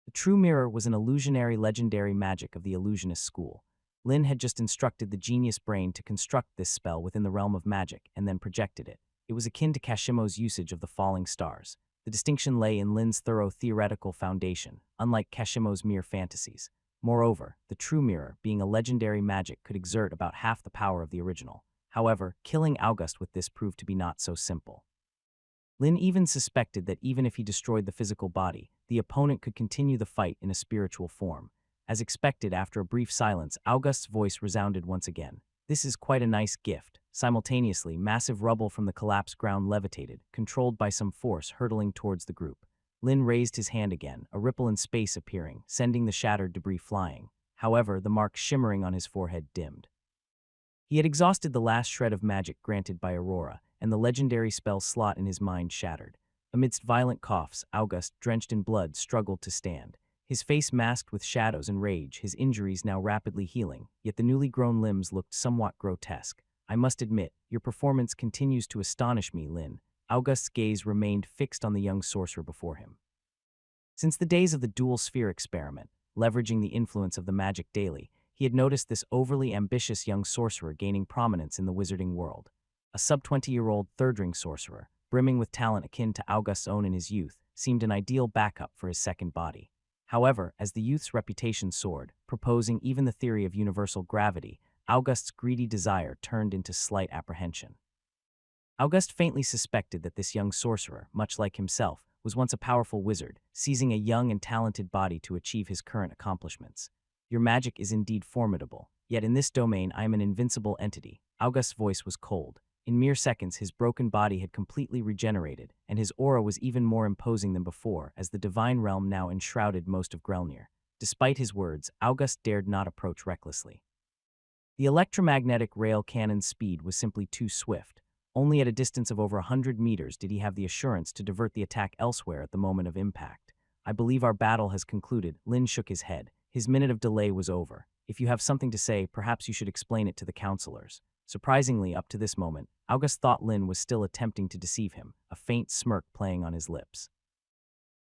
The True Mirror was an illusionary legendary magic of the illusionist school. Lin had just instructed the genius brain to construct this spell within the realm of magic and then projected it. It was akin to Kashimo's usage of the falling stars. The distinction lay in Lin's thorough theoretical foundation, unlike Kashimo's mere fantasies. Moreover, the True Mirror, being a legendary magic, could exert about half the power of the original. However, killing August with this proved to be not so simple. Lin even suspected that even if he destroyed the physical body, the opponent could continue the fight in a spiritual form. As expected, after a brief silence, August's voice resounded once again. This is quite a nice gift. Simultaneously, massive rubble from the collapsed ground levitated, controlled by some force hurtling towards the group. Lin raised his hand again, a ripple in space appearing, sending the shattered debris flying. However, the mark shimmering on his forehead dimmed. He had exhausted the last shred of magic granted by Aurora, and the legendary spell slot in his mind shattered. Amidst violent coughs, August, drenched in blood, struggled to stand. His face masked with shadows and rage, his injuries now rapidly healing, yet the newly grown limbs looked somewhat grotesque. I must admit, your performance continues to astonish me, Lin. August's gaze remained fixed on the young sorcerer before him. Since the days of the dual sphere experiment, leveraging the influence of the magic daily, he had noticed this overly ambitious young sorcerer gaining prominence in the wizarding world. A sub-20-year-old third-ring sorcerer, brimming with talent akin to August's own in his youth, seemed an ideal backup for his second body. However, as the youth's reputation soared, proposing even the theory of universal gravity, August's greedy desire turned into slight apprehension. August faintly suspected that this young sorcerer, much like himself, was once a powerful wizard, seizing a young and talented body to achieve his current accomplishments. Your magic is indeed formidable, yet in this domain I am an invincible entity. August's voice was cold. In mere seconds, his broken body had completely regenerated, and his aura was even more imposing than before, as the divine realm now enshrouded most of Grelnir. Despite his words, August dared not approach recklessly. The electromagnetic rail cannon's speed was simply too swift. Only at a distance of over 100 meters did he have the assurance to divert the attack elsewhere at the moment of impact. I believe our battle has concluded. Lin shook his head. His minute of delay was over. If you have something to say, perhaps you should explain it to the counselors. Surprisingly, up to this moment, August thought Lin was still attempting to deceive him, a faint smirk playing on his lips.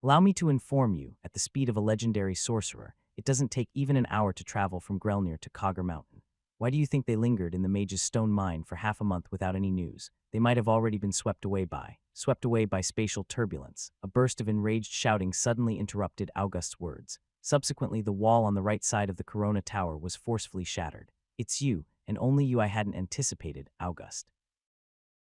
Allow me to inform you, at the speed of a legendary sorcerer, it doesn't take even an hour to travel from Grelnir to Cogger Mountain. Why do you think they lingered in the mage's stone mine for half a month without any news? They might have already been swept away by spatial turbulence. A burst of enraged shouting suddenly interrupted August's words. Subsequently, the wall on the right side of the Corona Tower was forcefully shattered. It's you, and only you I hadn't anticipated, August.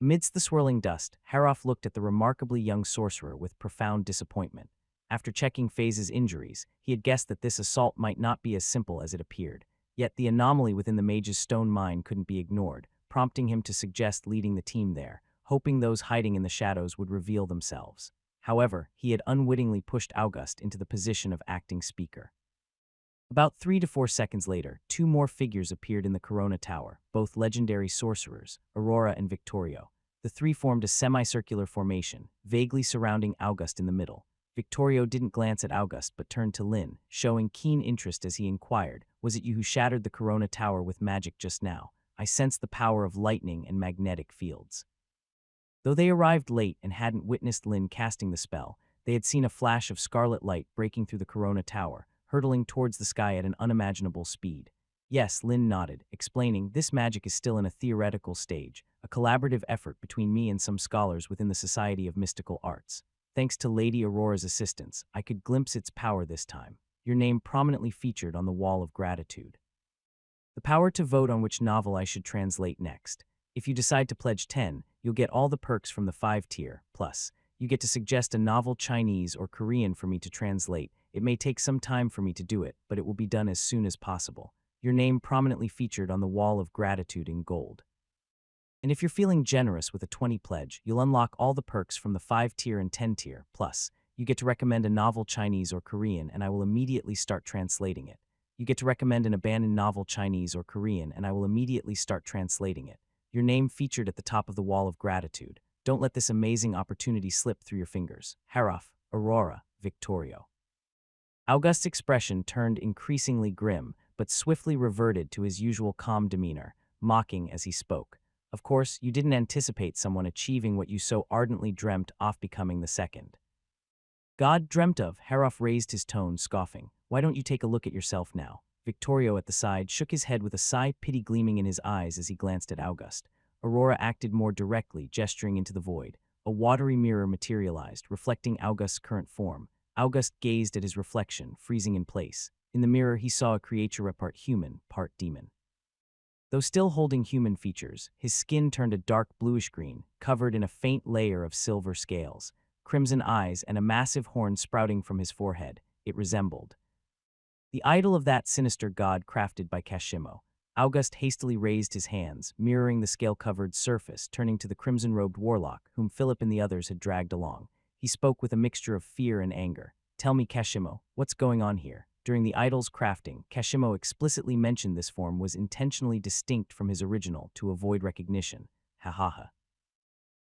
Amidst the swirling dust, Haroff looked at the remarkably young sorcerer with profound disappointment. After checking Faze's injuries, he had guessed that this assault might not be as simple as it appeared. Yet the anomaly within the mage's stone mine couldn't be ignored, prompting him to suggest leading the team there, hoping those hiding in the shadows would reveal themselves. However, he had unwittingly pushed August into the position of acting speaker. About 3 to 4 seconds later, two more figures appeared in the Corona Tower, both legendary sorcerers, Aurora and Victorio. The three formed a semicircular formation, vaguely surrounding August in the middle. Victorio didn't glance at August but turned to Lin, showing keen interest as he inquired, "Was it you who shattered the Corona Tower with magic just now? I sensed the power of lightning and magnetic fields." Though they arrived late and hadn't witnessed Lin casting the spell, they had seen a flash of scarlet light breaking through the Corona Tower, hurtling towards the sky at an unimaginable speed. Yes, Lin nodded, explaining, "This magic is still in a theoretical stage, a collaborative effort between me and some scholars within the Society of Mystical Arts. Thanks to Lady Aurora's assistance, I could glimpse its power this time. Your name prominently featured on the Wall of Gratitude. The power to vote on which novel I should translate next. If you decide to pledge 10, you'll get all the perks from the 5-tier, plus, you get to suggest a novel Chinese or Korean for me to translate. It may take some time for me to do it, but it will be done as soon as possible. Your name prominently featured on the Wall of Gratitude in gold. And if you're feeling generous with a 20 pledge, you'll unlock all the perks from the 5-tier and 10-tier, plus, you get to recommend a novel Chinese or Korean and I will immediately start translating it. You get to recommend an abandoned novel Chinese or Korean and I will immediately start translating it. Your name featured at the top of the Wall of Gratitude. Don't let this amazing opportunity slip through your fingers. Haroff, Aurora, Victorio." August's expression turned increasingly grim, but swiftly reverted to his usual calm demeanor, mocking as he spoke. "Of course, you didn't anticipate someone achieving what you so ardently dreamt of becoming the second. God dreamt of." Haroff raised his tone, scoffing. "Why don't you take a look at yourself now?" Victorio at the side shook his head with a sigh, pity gleaming in his eyes as he glanced at August. Aurora acted more directly, gesturing into the void. A watery mirror materialized, reflecting August's current form. August gazed at his reflection, freezing in place. In the mirror, he saw a creature part human, part demon. Though still holding human features, his skin turned a dark bluish-green, covered in a faint layer of silver scales, crimson eyes, and a massive horn sprouting from his forehead. It resembled the idol of that sinister god crafted by Kashimo. August hastily raised his hands, mirroring the scale-covered surface, turning to the crimson-robed warlock, whom Philip and the others had dragged along. He spoke with a mixture of fear and anger. "Tell me, Kashimo, what's going on here?" During the idol's crafting, Kashimo explicitly mentioned this form was intentionally distinct from his original to avoid recognition. Ha ha ha.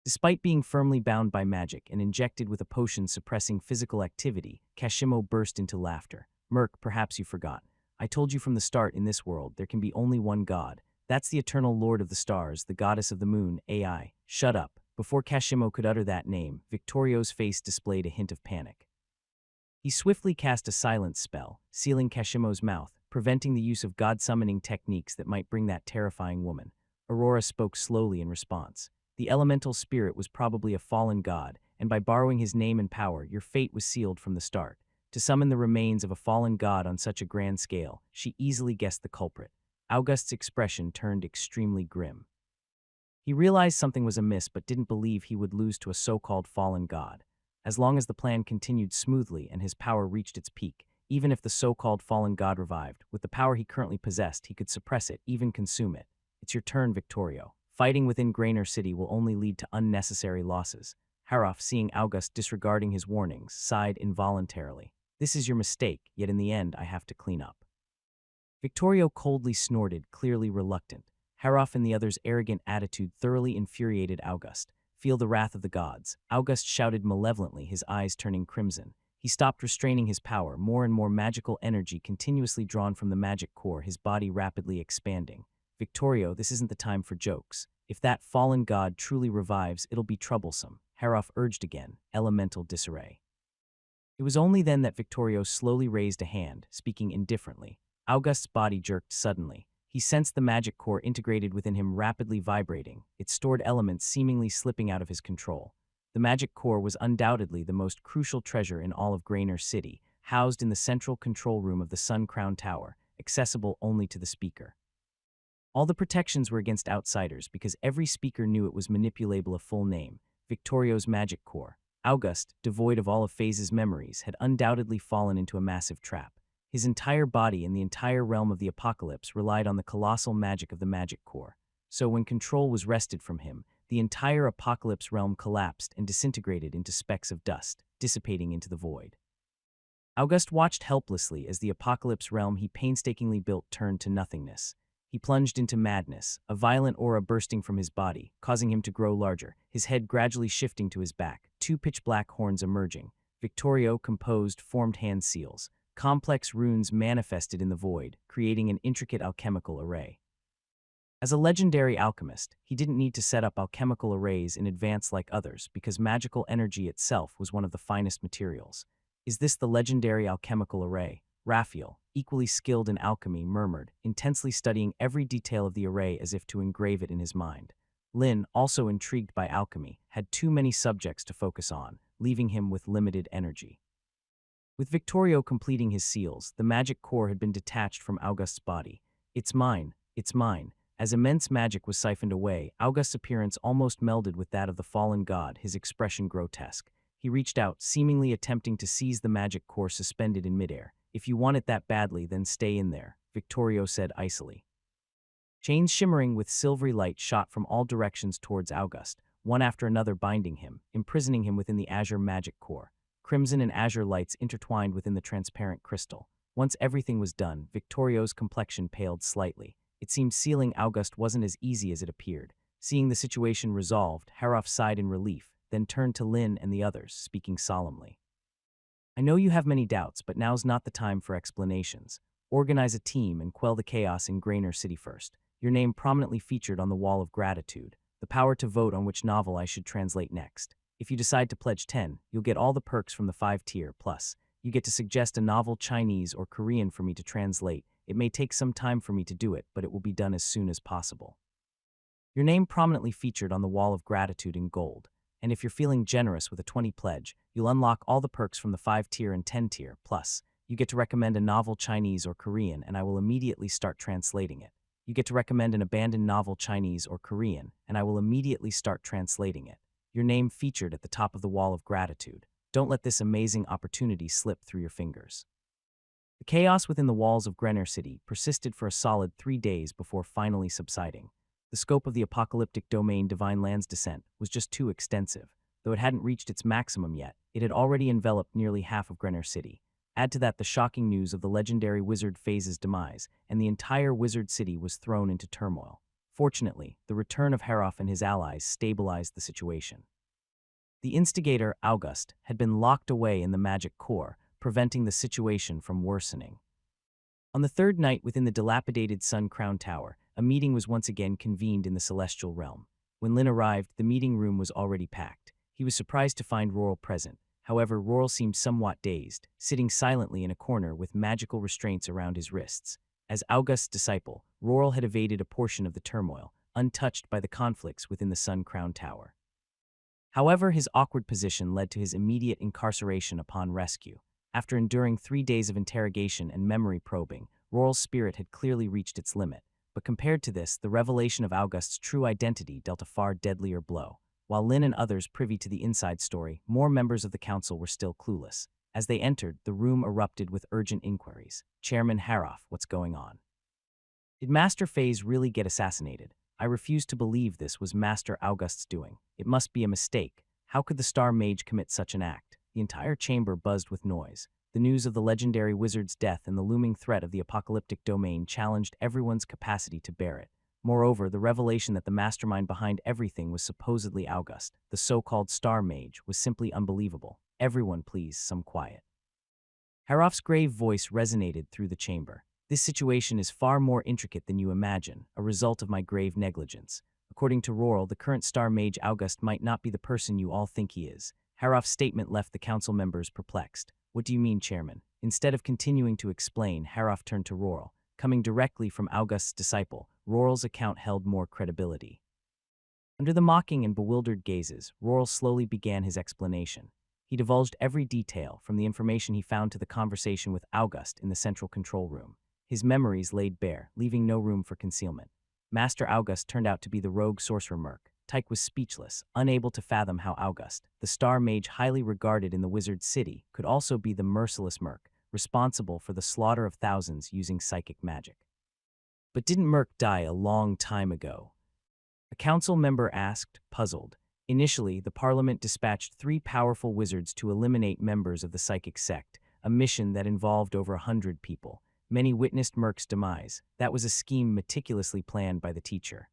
Despite being firmly bound by magic and injected with a potion suppressing physical activity, Kashimo burst into laughter. "Merc, perhaps you forgot. I told you from the start, in this world, there can be only one god. That's the eternal lord of the stars, the goddess of the moon, Ai. Shut up." Before Kashimo could utter that name, Victorio's face displayed a hint of panic. He swiftly cast a silence spell, sealing Kashimo's mouth, preventing the use of god-summoning techniques that might bring that terrifying woman. Aurora spoke slowly in response. "The elemental spirit was probably a fallen god, and by borrowing his name and power, your fate was sealed from the start. To summon the remains of a fallen god on such a grand scale, she easily guessed the culprit." August's expression turned extremely grim. He realized something was amiss but didn't believe he would lose to a so-called fallen god. As long as the plan continued smoothly and his power reached its peak, even if the so-called fallen god revived, with the power he currently possessed, he could suppress it, even consume it. "It's your turn, Victorio. Fighting within Grainer City will only lead to unnecessary losses. Haroff, seeing August disregarding his warnings, sighed involuntarily. This is your mistake, yet in the end I have to clean up. Victorio coldly snorted, clearly reluctant. Haroff and the other's arrogant attitude thoroughly infuriated August. Feel the wrath of the gods. August shouted malevolently, his eyes turning crimson. He stopped restraining his power, more and more magical energy continuously drawn from the magic core, his body rapidly expanding. Victorio, this isn't the time for jokes. If that fallen god truly revives, it'll be troublesome, Haroff urged again, elemental disarray. It was only then that Victorio slowly raised a hand, speaking indifferently. August's body jerked suddenly. He sensed the magic core integrated within him rapidly vibrating, its stored elements seemingly slipping out of his control. The magic core was undoubtedly the most crucial treasure in all of Grainer City, housed in the central control room of the Sun Crown Tower, accessible only to the speaker. All the protections were against outsiders because every speaker knew it was manipulable. A full name, Victorio's magic core. August, devoid of all of Phase's memories, had undoubtedly fallen into a massive trap. His entire body and the entire realm of the apocalypse relied on the colossal magic of the magic core. So when control was wrested from him, the entire apocalypse realm collapsed and disintegrated into specks of dust, dissipating into the void. August watched helplessly as the apocalypse realm he painstakingly built turned to nothingness. He plunged into madness, a violent aura bursting from his body, causing him to grow larger, his head gradually shifting to his back, two pitch-black horns emerging. Victorio composed formed hand seals. Complex runes manifested in the void, creating an intricate alchemical array. As a legendary alchemist, he didn't need to set up alchemical arrays in advance like others because magical energy itself was one of the finest materials. Is this the legendary alchemical array? Raphael, equally skilled in alchemy, murmured, intensely studying every detail of the array as if to engrave it in his mind. Lin, also intrigued by alchemy, had too many subjects to focus on, leaving him with limited energy. With Victorio completing his seals, the magic core had been detached from August's body. It's mine, it's mine. As immense magic was siphoned away, August's appearance almost melded with that of the fallen god, his expression grotesque. He reached out, seemingly attempting to seize the magic core suspended in midair. If you want it that badly, then stay in there, Victorio said icily. Chains shimmering with silvery light shot from all directions towards August, one after another binding him, imprisoning him within the azure magic core. Crimson and azure lights intertwined within the transparent crystal. Once everything was done, Victorio's complexion paled slightly. It seemed sealing August wasn't as easy as it appeared. Seeing the situation resolved, Haroff sighed in relief, then turned to Lin and the others, speaking solemnly. I know you have many doubts, but now's not the time for explanations. Organize a team and quell the chaos in Grainer City first. Your name prominently featured on the Wall of Gratitude. The power to vote on which novel I should translate next. If you decide to pledge 10, you'll get all the perks from the 5-tier, plus you get to suggest a novel Chinese or Korean for me to translate. It may take some time for me to do it, but it will be done as soon as possible. Your name prominently featured on the Wall of Gratitude in gold. And if you're feeling generous with a 20 pledge, you'll unlock all the perks from the 5-tier and 10-tier, plus you get to recommend a novel Chinese or Korean and I will immediately start translating it. You get to recommend an abandoned novel Chinese or Korean and I will immediately start translating it. Your name featured at the top of the Wall of Gratitude. Don't let this amazing opportunity slip through your fingers. The chaos within the walls of Grainer City persisted for a solid 3 days before finally subsiding. The scope of the apocalyptic domain Divine Land's descent was just too extensive. Though it hadn't reached its maximum yet, it had already enveloped nearly half of Grainer City. Add to that the shocking news of the legendary wizard Phase's demise, and the entire wizard city was thrown into turmoil. Fortunately, the return of Haroff and his allies stabilized the situation. The instigator, August, had been locked away in the magic core, preventing the situation from worsening. On the third night within the dilapidated Sun Crown Tower, a meeting was once again convened in the celestial realm. When Lin arrived, the meeting room was already packed. He was surprised to find Roral present. However, Roral seemed somewhat dazed, sitting silently in a corner with magical restraints around his wrists. As August's disciple, Roral had evaded a portion of the turmoil, untouched by the conflicts within the Sun Crown Tower. However, his awkward position led to his immediate incarceration upon rescue. After enduring 3 days of interrogation and memory probing, Roral's spirit had clearly reached its limit. But compared to this, the revelation of August's true identity dealt a far deadlier blow. While Lin and others privy to the inside story, more members of the council were still clueless. As they entered, the room erupted with urgent inquiries. Chairman Haroff, what's going on? Did Master Phase really get assassinated? I refuse to believe this was Master August's doing. It must be a mistake. How could the Star Mage commit such an act? The entire chamber buzzed with noise. The news of the legendary wizard's death and the looming threat of the apocalyptic domain challenged everyone's capacity to bear it. Moreover, the revelation that the mastermind behind everything was supposedly August, the so-called Star Mage, was simply unbelievable. Everyone, please, some quiet. Harroff's grave voice resonated through the chamber. This situation is far more intricate than you imagine, a result of my grave negligence. According to Roral, the current Star Mage August might not be the person you all think he is. Harroff's statement left the council members perplexed. What do you mean, Chairman? Instead of continuing to explain, Harroff turned to Roral. Coming directly from August's disciple, Roral's account held more credibility. Under the mocking and bewildered gazes, Roral slowly began his explanation. He divulged every detail, from the information he found to the conversation with August in the central control room. His memories laid bare, leaving no room for concealment. Master August turned out to be the rogue sorcerer Merc. Tyke was speechless, unable to fathom how August, the Star Mage highly regarded in the wizard city, could also be the merciless Merc, responsible for the slaughter of thousands using psychic magic. But didn't Merc die a long time ago? A council member asked, puzzled. Initially, the Parliament dispatched 3 powerful wizards to eliminate members of the psychic sect, a mission that involved over 100 people. Many witnessed Merc's demise. That was a scheme meticulously planned by the teacher.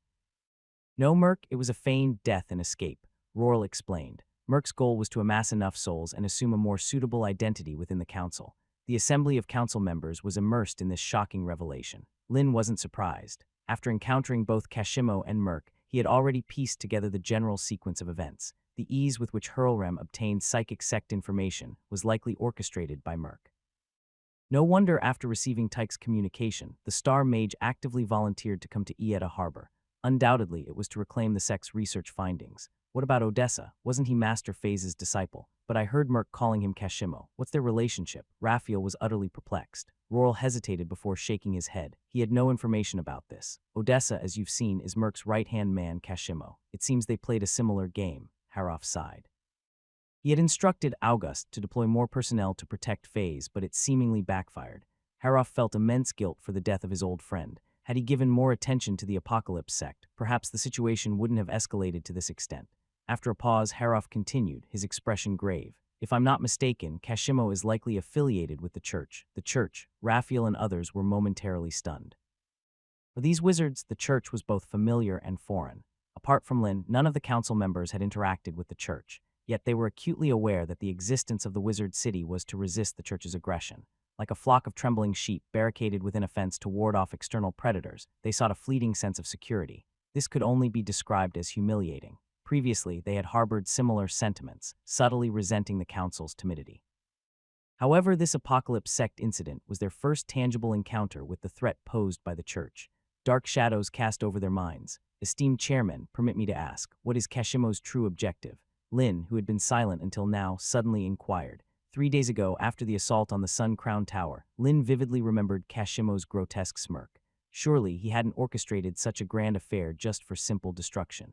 No, Merc, it was a feigned death and escape, Roral explained. Merc's goal was to amass enough souls and assume a more suitable identity within the council. The assembly of council members was immersed in this shocking revelation. Lin wasn't surprised. After encountering both Kashimo and Merc, he had already pieced together the general sequence of events. The ease with which Hurlrem obtained psychic sect information was likely orchestrated by Merc. No wonder after receiving Tyke's communication, the Star Mage actively volunteered to come to Ieta Harbor. Undoubtedly, it was to reclaim the sect's research findings. What about Odessa? Wasn't he Master Phase's disciple? But I heard Merc calling him Kashimo. What's their relationship? Raphael was utterly perplexed. Roral hesitated before shaking his head. He had no information about this. Odessa, as you've seen, is Merc's right-hand man, Kashimo. It seems they played a similar game, Harroff sighed. He had instructed August to deploy more personnel to protect Phase, but it seemingly backfired. Harroff felt immense guilt for the death of his old friend. Had he given more attention to the Apocalypse sect, perhaps the situation wouldn't have escalated to this extent. After a pause, Harroff continued, his expression grave. If I'm not mistaken, Kashimo is likely affiliated with the church. The church, Raphael and others were momentarily stunned. For these wizards, the church was both familiar and foreign. Apart from Lin, none of the council members had interacted with the church. Yet they were acutely aware that the existence of the wizard city was to resist the church's aggression. Like a flock of trembling sheep barricaded within a fence to ward off external predators, they sought a fleeting sense of security. This could only be described as humiliating. Previously, they had harbored similar sentiments, subtly resenting the council's timidity. However, this Apocalypse sect incident was their first tangible encounter with the threat posed by the church. Dark shadows cast over their minds. Esteemed chairman, permit me to ask, what is Kashimo's true objective? Lin, who had been silent until now, suddenly inquired. 3 days ago, after the assault on the Sun Crown Tower, Lin vividly remembered Kashimo's grotesque smirk. Surely he hadn't orchestrated such a grand affair just for simple destruction.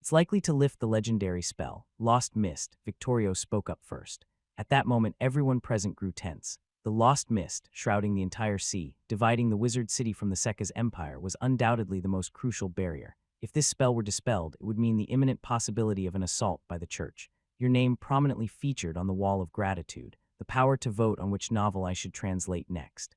It's likely to lift the legendary spell. Lost Mist, Victorio spoke up first. At that moment, everyone present grew tense. The Lost Mist, shrouding the entire sea, dividing the wizard city from the Sekka's empire, was undoubtedly the most crucial barrier. If this spell were dispelled, it would mean the imminent possibility of an assault by the church. Your name prominently featured on the Wall of Gratitude, the power to vote on which novel I should translate next.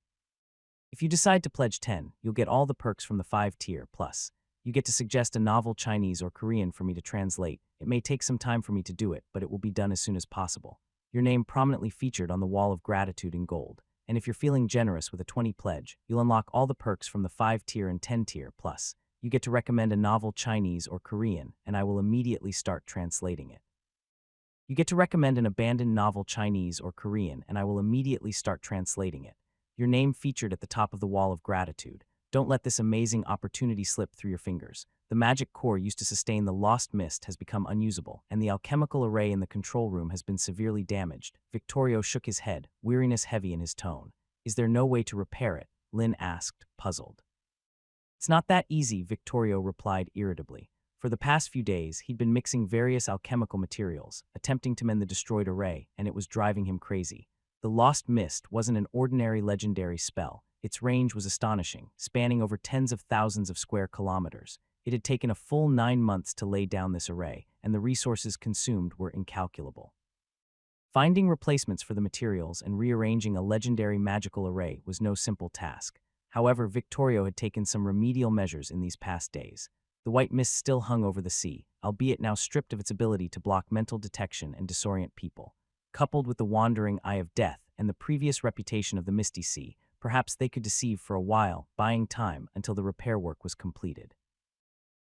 If you decide to pledge 10, you'll get all the perks from the 5-tier plus. You get to suggest a novel Chinese or Korean for me to translate. It may take some time for me to do it, but it will be done as soon as possible. Your name prominently featured on the Wall of Gratitude in gold. And if you're feeling generous with a 20 pledge, you'll unlock all the perks from the 5-tier and 10-tier plus. You get to recommend a novel Chinese or Korean, and I will immediately start translating it. You get to recommend an abandoned novel Chinese or Korean, and I will immediately start translating it. Your name featured at the top of the Wall of Gratitude. Don't let this amazing opportunity slip through your fingers. The magic core used to sustain the Lost Mist has become unusable, and the alchemical array in the control room has been severely damaged. Victorio shook his head, weariness heavy in his tone. Is there no way to repair it? Lin asked, puzzled. It's not that easy, Victorio replied irritably. For the past few days, he'd been mixing various alchemical materials, attempting to mend the destroyed array, and it was driving him crazy. The Lost Mist wasn't an ordinary legendary spell. Its range was astonishing, spanning over tens of thousands of square kilometers. It had taken a full 9 months to lay down this array, and the resources consumed were incalculable. Finding replacements for the materials and rearranging a legendary magical array was no simple task. However, Victorio had taken some remedial measures in these past days. The white mist still hung over the sea, albeit now stripped of its ability to block mental detection and disorient people. Coupled with the wandering eye of death and the previous reputation of the Misty Sea, perhaps they could deceive for a while, buying time until the repair work was completed.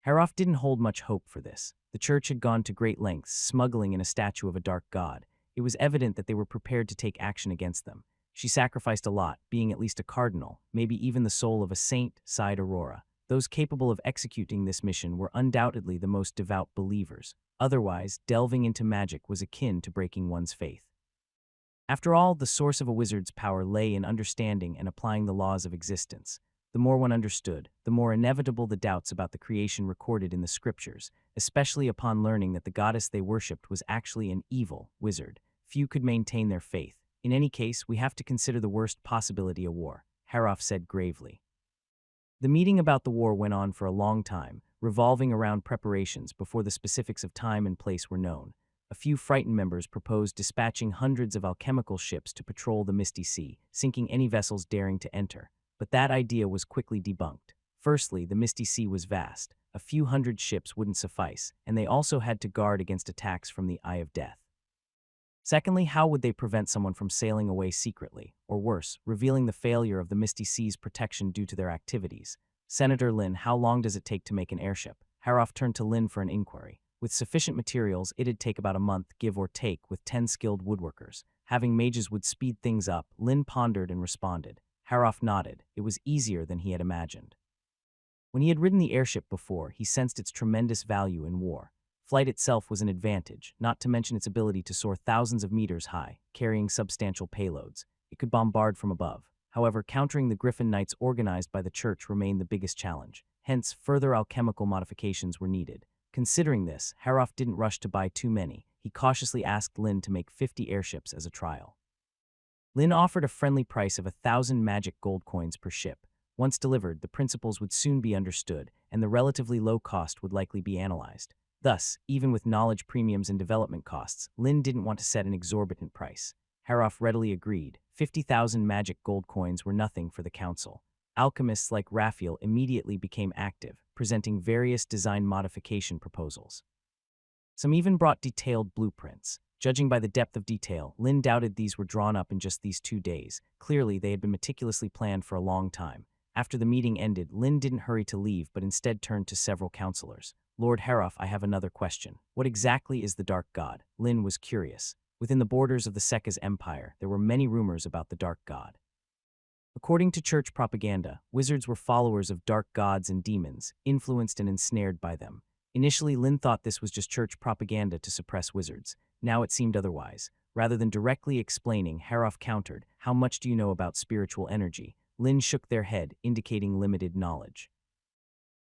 Haroff didn't hold much hope for this. The church had gone to great lengths, smuggling in a statue of a dark god. It was evident that they were prepared to take action against them. She sacrificed a lot, being at least a cardinal, maybe even the soul of a saint, sighed Aurora. Those capable of executing this mission were undoubtedly the most devout believers. Otherwise, delving into magic was akin to breaking one's faith. After all, the source of a wizard's power lay in understanding and applying the laws of existence. The more one understood, the more inevitable the doubts about the creation recorded in the scriptures, especially upon learning that the goddess they worshipped was actually an evil wizard. Few could maintain their faith. In any case, we have to consider the worst possibility, a war, Haroff said gravely. The meeting about the war went on for a long time, revolving around preparations before the specifics of time and place were known. A few frightened members proposed dispatching hundreds of alchemical ships to patrol the Misty Sea, sinking any vessels daring to enter. But that idea was quickly debunked. Firstly, the Misty Sea was vast. A few hundred ships wouldn't suffice, and they also had to guard against attacks from the Eye of Death. Secondly, how would they prevent someone from sailing away secretly, or worse, revealing the failure of the Misty Sea's protection due to their activities? Senator Lin, how long does it take to make an airship? Haroff turned to Lin for an inquiry. With sufficient materials, it'd take about a month, give or take, with 10 skilled woodworkers. Having mages would speed things up. Lin pondered and responded. Haroff nodded. It was easier than he had imagined. When he had ridden the airship before, he sensed its tremendous value in war. Flight itself was an advantage, not to mention its ability to soar thousands of meters high, carrying substantial payloads. It could bombard from above. However, countering the Griffin Knights organized by the church remained the biggest challenge. Hence, further alchemical modifications were needed. Considering this, Haroff didn't rush to buy too many. He cautiously asked Lin to make 50 airships as a trial. Lin offered a friendly price of 1,000 magic gold coins per ship. Once delivered, the principles would soon be understood, and the relatively low cost would likely be analyzed. Thus, even with knowledge premiums and development costs, Lin didn't want to set an exorbitant price. Haroff readily agreed. 50,000 magic gold coins were nothing for the council. Alchemists like Raphael immediately became active, presenting various design modification proposals. Some even brought detailed blueprints. Judging by the depth of detail, Lin doubted these were drawn up in just these 2 days. Clearly, they had been meticulously planned for a long time. After the meeting ended, Lin didn't hurry to leave but instead turned to several counselors. Lord Haroff, I have another question. What exactly is the Dark God? Lin was curious. Within the borders of the Sekka's empire, there were many rumors about the Dark God. According to church propaganda, wizards were followers of dark gods and demons, influenced and ensnared by them. Initially, Lin thought this was just church propaganda to suppress wizards. Now it seemed otherwise. Rather than directly explaining, Haroff countered, "How much do you know about spiritual energy?" Lin shook their head, indicating limited knowledge.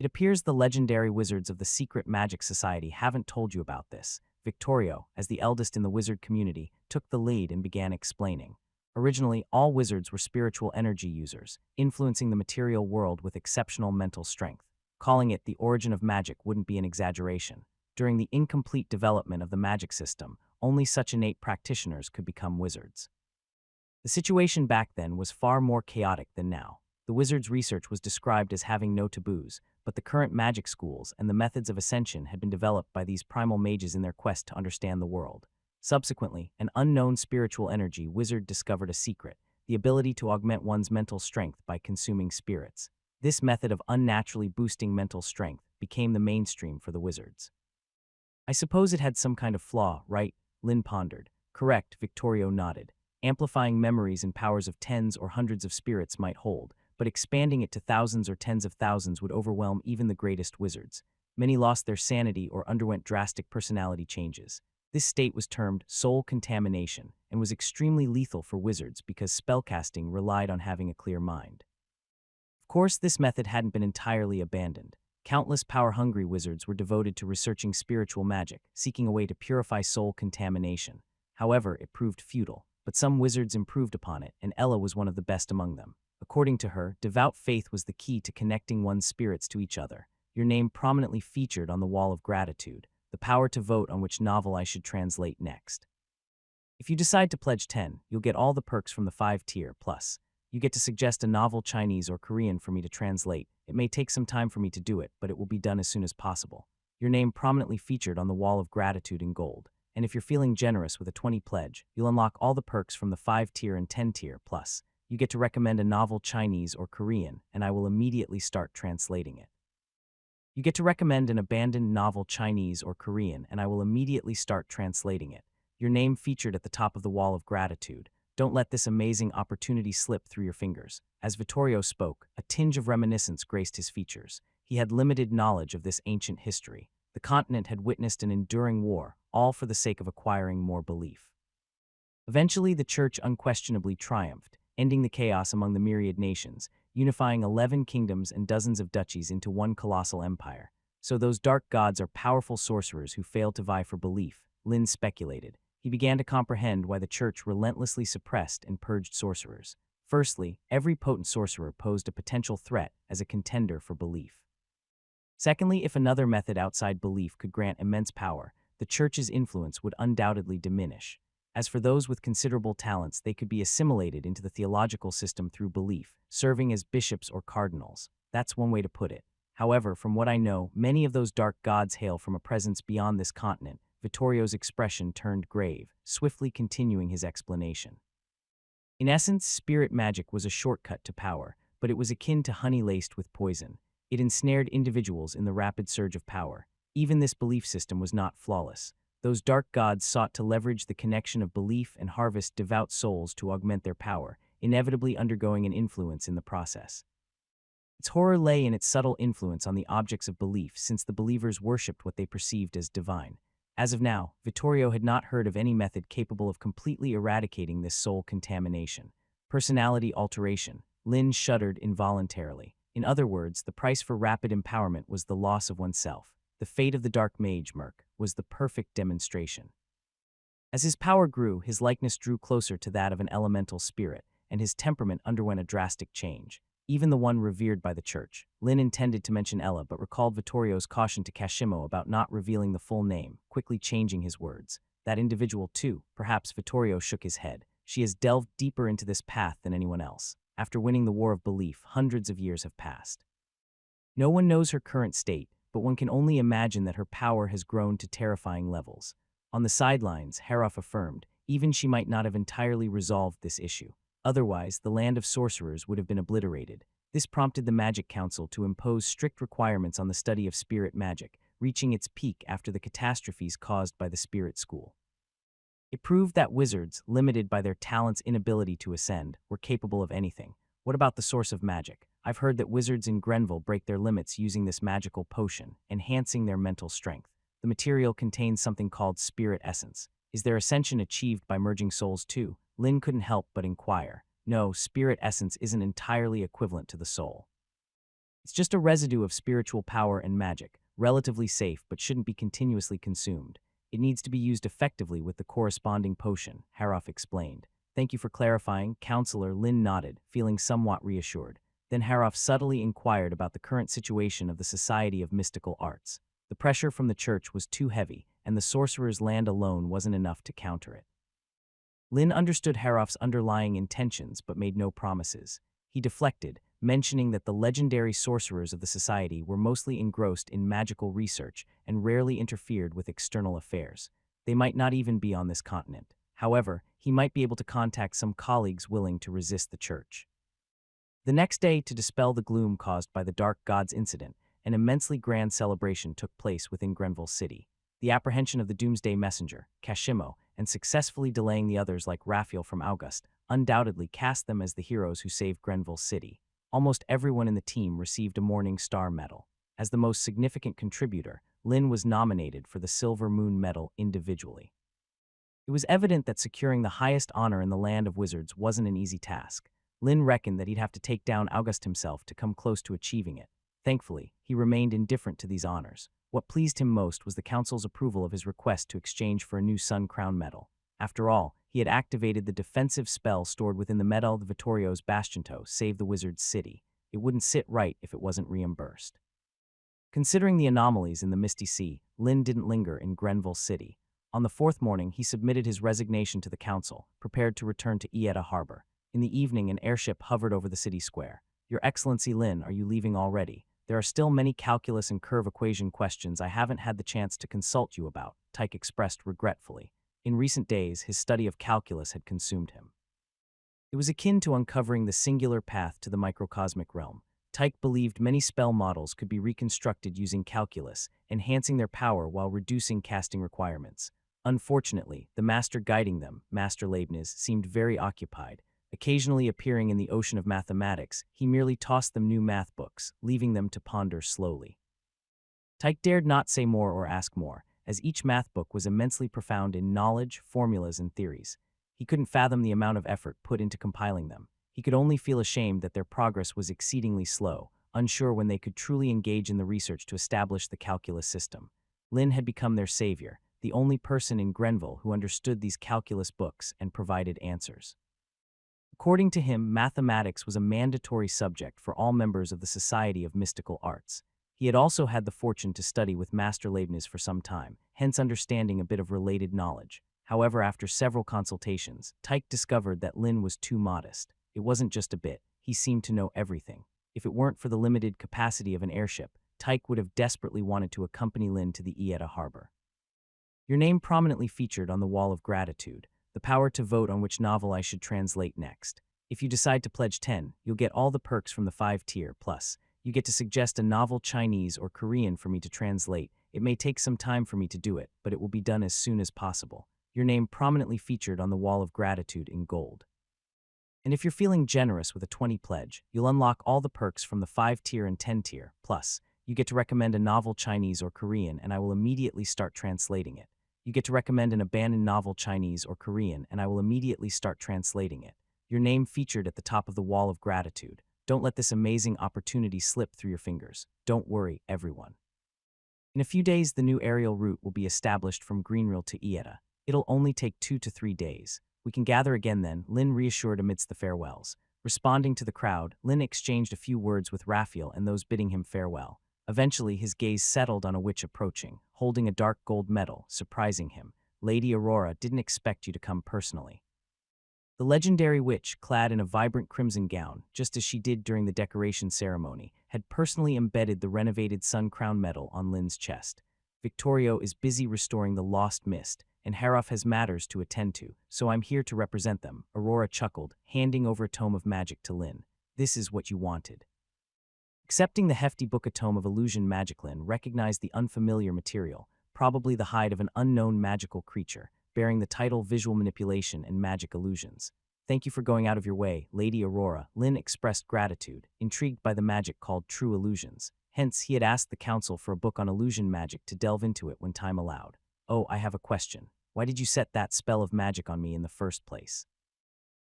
It appears the legendary wizards of the Secret Magic Society haven't told you about this. Victorio, as the eldest in the wizard community, took the lead and began explaining. Originally, all wizards were spiritual energy users, influencing the material world with exceptional mental strength. Calling it the origin of magic wouldn't be an exaggeration. During the incomplete development of the magic system, only such innate practitioners could become wizards. The situation back then was far more chaotic than now. The wizards' research was described as having no taboos, but the current magic schools and the methods of ascension had been developed by these primal mages in their quest to understand the world. Subsequently, an unknown spiritual energy wizard discovered a secret, the ability to augment one's mental strength by consuming spirits. This method of unnaturally boosting mental strength became the mainstream for the wizards. I suppose it had some kind of flaw, right? Lin pondered. Correct, Victorio nodded. Amplifying memories and powers of tens or hundreds of spirits might hold, but expanding it to thousands or tens of thousands would overwhelm even the greatest wizards. Many lost their sanity or underwent drastic personality changes. This state was termed soul contamination and was extremely lethal for wizards because spellcasting relied on having a clear mind. Of course, this method hadn't been entirely abandoned. Countless power-hungry wizards were devoted to researching spiritual magic, seeking a way to purify soul contamination. However, it proved futile, but some wizards improved upon it, and Ella was one of the best among them. According to her, devout faith was the key to connecting one's spirits to each other. Your name prominently featured on the wall of gratitude, the power to vote on which novel I should translate next. If you decide to pledge 10, you'll get all the perks from the 5-tier, plus you get to suggest a novel Chinese or Korean for me to translate. It may take some time for me to do it, but it will be done as soon as possible. Your name prominently featured on the wall of gratitude in gold. And if you're feeling generous with a 20 pledge, you'll unlock all the perks from the 5-tier and 10-tier, plus you get to recommend a novel Chinese or Korean, and I will immediately start translating it. You get to recommend an abandoned novel Chinese or Korean, and I will immediately start translating it. Your name featured at the top of the wall of gratitude. Don't let this amazing opportunity slip through your fingers. As Vittorio spoke, a tinge of reminiscence graced his features. He had limited knowledge of this ancient history. The continent had witnessed an enduring war, all for the sake of acquiring more belief. Eventually, the church unquestionably triumphed, ending the chaos among the myriad nations, unifying 11 kingdoms and dozens of duchies into one colossal empire. So those dark gods are powerful sorcerers who failed to vie for belief, Lin speculated. He began to comprehend why the church relentlessly suppressed and purged sorcerers. Firstly, every potent sorcerer posed a potential threat as a contender for belief. Secondly, if another method outside belief could grant immense power, the church's influence would undoubtedly diminish. As for those with considerable talents, they could be assimilated into the theological system through belief, serving as bishops or cardinals. That's one way to put it. However, from what I know, many of those dark gods hail from a presence beyond this continent. Vittorio's expression turned grave, swiftly continuing his explanation. In essence, spirit magic was a shortcut to power, but it was akin to honey laced with poison. It ensnared individuals in the rapid surge of power. Even this belief system was not flawless. Those dark gods sought to leverage the connection of belief and harvest devout souls to augment their power, inevitably undergoing an influence in the process. Its horror lay in its subtle influence on the objects of belief, since the believers worshipped what they perceived as divine. As of now, Vittorio had not heard of any method capable of completely eradicating this soul contamination. Personality alteration. Lin shuddered involuntarily. In other words, the price for rapid empowerment was the loss of oneself. The fate of the Dark Mage, Merc, was the perfect demonstration. As his power grew, his likeness drew closer to that of an elemental spirit, and his temperament underwent a drastic change. Even the one revered by the church. Lin intended to mention Ella, but recalled Vittorio's caution to Kashimo about not revealing the full name, quickly changing his words. That individual, too. Perhaps Vittorio shook his head. She has delved deeper into this path than anyone else. After winning the War of Belief, hundreds of years have passed. No one knows her current state, but one can only imagine that her power has grown to terrifying levels. On the sidelines, Haroff affirmed, even she might not have entirely resolved this issue. Otherwise, the land of sorcerers would have been obliterated. This prompted the Magic Council to impose strict requirements on the study of spirit magic, reaching its peak after the catastrophes caused by the Spirit School. It proved that wizards, limited by their talent's inability to ascend, were capable of anything. What about the source of magic? I've heard that wizards in Grenville break their limits using this magical potion, enhancing their mental strength. The material contains something called spirit essence. Is their ascension achieved by merging souls too? Lin couldn't help but inquire. No, spirit essence isn't entirely equivalent to the soul. It's just a residue of spiritual power and magic, relatively safe but shouldn't be continuously consumed. It needs to be used effectively with the corresponding potion, Haroff explained. Thank you for clarifying, Counselor. Lin nodded, feeling somewhat reassured. Then Haroff subtly inquired about the current situation of the Society of Mystical Arts. The pressure from the church was too heavy, and the sorcerer's land alone wasn't enough to counter it. Lin understood Haroff's underlying intentions but made no promises. He deflected, mentioning that the legendary sorcerers of the society were mostly engrossed in magical research and rarely interfered with external affairs. They might not even be on this continent. However, he might be able to contact some colleagues willing to resist the church. The next day, to dispel the gloom caused by the Dark Gods incident, an immensely grand celebration took place within Grenville City. The apprehension of the Doomsday Messenger, Kashimo, and successfully delaying the others like Raphael from August, undoubtedly cast them as the heroes who saved Grenville City. Almost everyone in the team received a Morning Star Medal. As the most significant contributor, Lin was nominated for the Silver Moon Medal individually. It was evident that securing the highest honor in the land of wizards wasn't an easy task. Lin reckoned that he'd have to take down August himself to come close to achieving it. Thankfully, he remained indifferent to these honors. What pleased him most was the council's approval of his request to exchange for a new Sun Crown medal. After all, he had activated the defensive spell stored within the Medal de Vittorio's Bastionto, Save the Wizard's City. It wouldn't sit right if it wasn't reimbursed. Considering the anomalies in the Misty Sea, Lin didn't linger in Grenville City. On the fourth morning, he submitted his resignation to the council, prepared to return to Ieta Harbor. In the evening, an airship hovered over the city square. "Your Excellency Lin, are you leaving already? There are still many calculus and curve equation questions I haven't had the chance to consult you about," Tyke expressed regretfully. In recent days, his study of calculus had consumed him. It was akin to uncovering the singular path to the microcosmic realm. Tyke believed many spell models could be reconstructed using calculus, enhancing their power while reducing casting requirements. Unfortunately, the master guiding them, Master Leibniz, seemed very occupied. Occasionally appearing in the ocean of mathematics, he merely tossed them new math books, leaving them to ponder slowly. Tyke dared not say more or ask more, as each math book was immensely profound in knowledge, formulas, and theories. He couldn't fathom the amount of effort put into compiling them. He could only feel ashamed that their progress was exceedingly slow, unsure when they could truly engage in the research to establish the calculus system. Lin had become their savior, the only person in Grenville who understood these calculus books and provided answers. According to him, mathematics was a mandatory subject for all members of the Society of Mystical Arts. He had also had the fortune to study with Master Leibniz for some time, hence understanding a bit of related knowledge. However, after several consultations, Tyke discovered that Lin was too modest. It wasn't just a bit, he seemed to know everything. If it weren't for the limited capacity of an airship, Tyke would have desperately wanted to accompany Lin to the Ieta Harbor. Your name prominently featured on the Wall of Gratitude, the power to vote on which novel I should translate next. If you decide to pledge 10, you'll get all the perks from the 5-tier, plus you get to suggest a novel Chinese or Korean for me to translate. It may take some time for me to do it, but it will be done as soon as possible. Your name prominently featured on the Wall of Gratitude in gold. And if you're feeling generous with a 20 pledge, you'll unlock all the perks from the 5-tier and 10-tier, plus you get to recommend a novel Chinese or Korean and I will immediately start translating it. You get to recommend an abandoned novel Chinese or Korean and I will immediately start translating it. Your name featured at the top of the Wall of Gratitude. Don't let this amazing opportunity slip through your fingers. Don't worry, everyone. In a few days, the new aerial route will be established from Greenrill to Ieta. It'll only take 2 to 3 days. We can gather again then, Lin reassured amidst the farewells. Responding to the crowd, Lin exchanged a few words with Raphael and those bidding him farewell. Eventually, his gaze settled on a witch approaching, holding a dark gold medal, surprising him. "Lady Aurora didn't expect you to come personally." The legendary witch, clad in a vibrant crimson gown, just as she did during the decoration ceremony, had personally embedded the renovated Sun Crown medal on Lin's chest. "Victorio is busy restoring the lost mist, and Haroff has matters to attend to, so I'm here to represent them," Aurora chuckled, handing over a tome of magic to Lin. "This is what you wanted." Accepting the hefty book, a tome of illusion, magic, Lin recognized the unfamiliar material, probably the hide of an unknown magical creature, bearing the title Visual Manipulation and Magic Illusions. "Thank you for going out of your way, Lady Aurora." Lin expressed gratitude, intrigued by the magic called True Illusions. Hence, he had asked the council for a book on illusion magic to delve into it when time allowed. "Oh, I have a question. Why did you set that spell of magic on me in the first place?"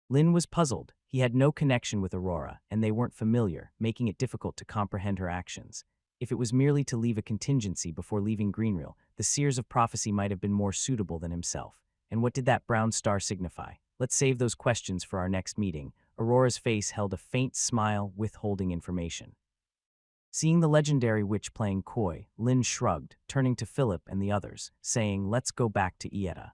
Lin was puzzled. He had no connection with Aurora, and they weren't familiar, making it difficult to comprehend her actions. If it was merely to leave a contingency before leaving Greenrill, the seers of prophecy might have been more suitable than himself. And what did that brown star signify? Let's save those questions for our next meeting. Aurora's face held a faint smile, withholding information. Seeing the legendary witch playing coy, Lin shrugged, turning to Philip and the others, saying, "Let's go back to Ieta."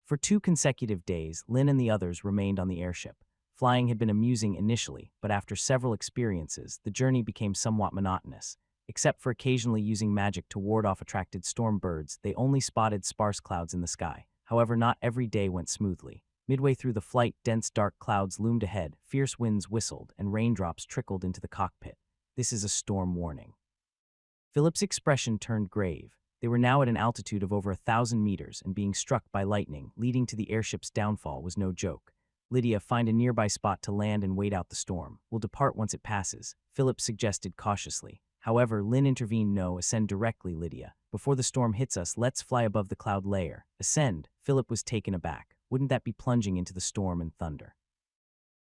For 2 consecutive days, Lin and the others remained on the airship. Flying had been amusing initially, but after several experiences, the journey became somewhat monotonous. Except for occasionally using magic to ward off attracted storm birds, they only spotted sparse clouds in the sky. However, not every day went smoothly. Midway through the flight, dense dark clouds loomed ahead, fierce winds whistled, and raindrops trickled into the cockpit. "This is a storm warning." Philip's expression turned grave. They were now at an altitude of over 1,000 meters, and being struck by lightning, leading to the airship's downfall, was no joke. "Lydia, find a nearby spot to land and wait out the storm. We'll depart once it passes," Philip suggested cautiously. However, Lin intervened. "No, ascend directly, Lydia. Before the storm hits us, let's fly above the cloud layer." "Ascend?" Philip was taken aback. Wouldn't that be plunging into the storm and thunder?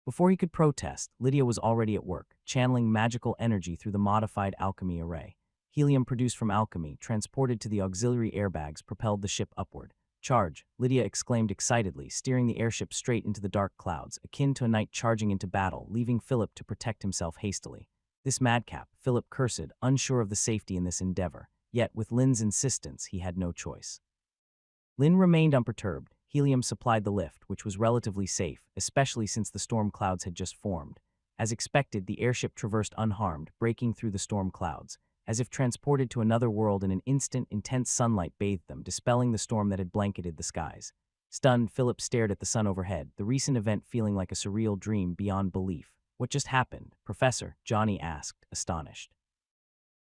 Before he could protest, Lydia was already at work, channeling magical energy through the modified alchemy array. Helium produced from alchemy, transported to the auxiliary airbags, propelled the ship upward. Charge, Lydia exclaimed excitedly, steering the airship straight into the dark clouds, akin to a knight charging into battle, leaving Philip to protect himself hastily. This madcap, Philip cursed, unsure of the safety in this endeavor. Yet, with Lynn's insistence, he had no choice. Lynn remained unperturbed. Helium supplied the lift, which was relatively safe, especially since the storm clouds had just formed. As expected, the airship traversed unharmed, breaking through the storm clouds. As if transported to another world in an instant, intense sunlight bathed them, dispelling the storm that had blanketed the skies. Stunned, Philip stared at the sun overhead, the recent event feeling like a surreal dream beyond belief. What just happened, Professor? Johnny asked, astonished.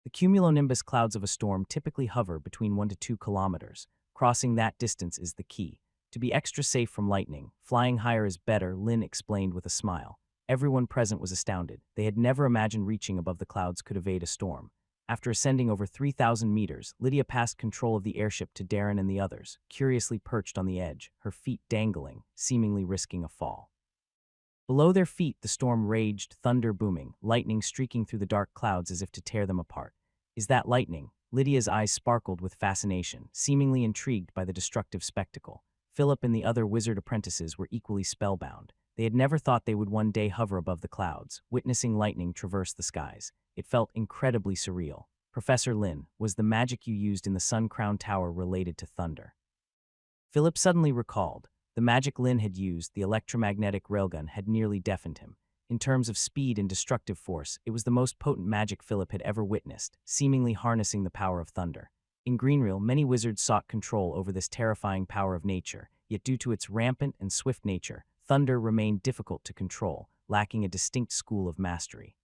The cumulonimbus clouds of a storm typically hover between 1 to 2 kilometers. Crossing that distance is the key. To be extra safe from lightning, flying higher is better, Lynn explained with a smile. Everyone present was astounded. They had never imagined reaching above the clouds could evade a storm. After ascending over 3,000 meters, Lydia passed control of the airship to Darren and the others, curiously perched on the edge, her feet dangling, seemingly risking a fall. Below their feet, the storm raged, thunder booming, lightning streaking through the dark clouds as if to tear them apart. Is that lightning? Lydia's eyes sparkled with fascination, seemingly intrigued by the destructive spectacle. Philip and the other wizard apprentices were equally spellbound. They had never thought they would one day hover above the clouds, witnessing lightning traverse the skies. It felt incredibly surreal. Professor Lynn, was the magic you used in the Sun Crown Tower related to thunder? Philip suddenly recalled. The magic Lynn had used, the electromagnetic railgun, had nearly deafened him. In terms of speed and destructive force, it was the most potent magic Philip had ever witnessed, seemingly harnessing the power of thunder. In Greenreal, many wizards sought control over this terrifying power of nature, yet due to its rampant and swift nature, thunder remained difficult to control, lacking a distinct school of mastery.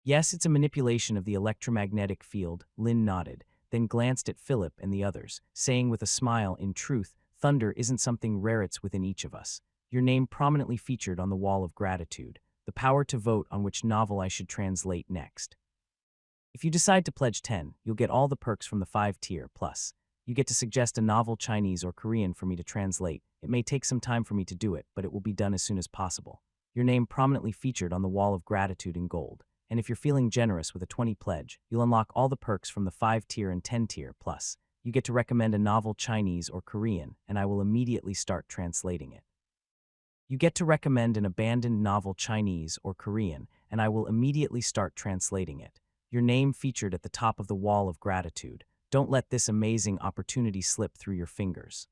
Yes, it's a manipulation of the electromagnetic field, Lynn nodded, then glanced at Philip and the others, saying with a smile, in truth, thunder isn't something rare, it's within each of us. Your name prominently featured on the wall of gratitude, the power to vote on which novel I should translate next. If you decide to pledge 10, you'll get all the perks from the 5-tier, plus you get to suggest a novel, Chinese or Korean, for me to translate. It may take some time for me to do it, but it will be done as soon as possible. Your name prominently featured on the wall of gratitude in gold. And if you're feeling generous with a 20 pledge, you'll unlock all the perks from the 5-tier and 10-tier, plus you get to recommend a novel, Chinese or Korean, and I will immediately start translating it. You get to recommend an abandoned novel, Chinese or Korean, and I will immediately start translating it. Your name featured at the top of the wall of gratitude. Don't let this amazing opportunity slip through your fingers.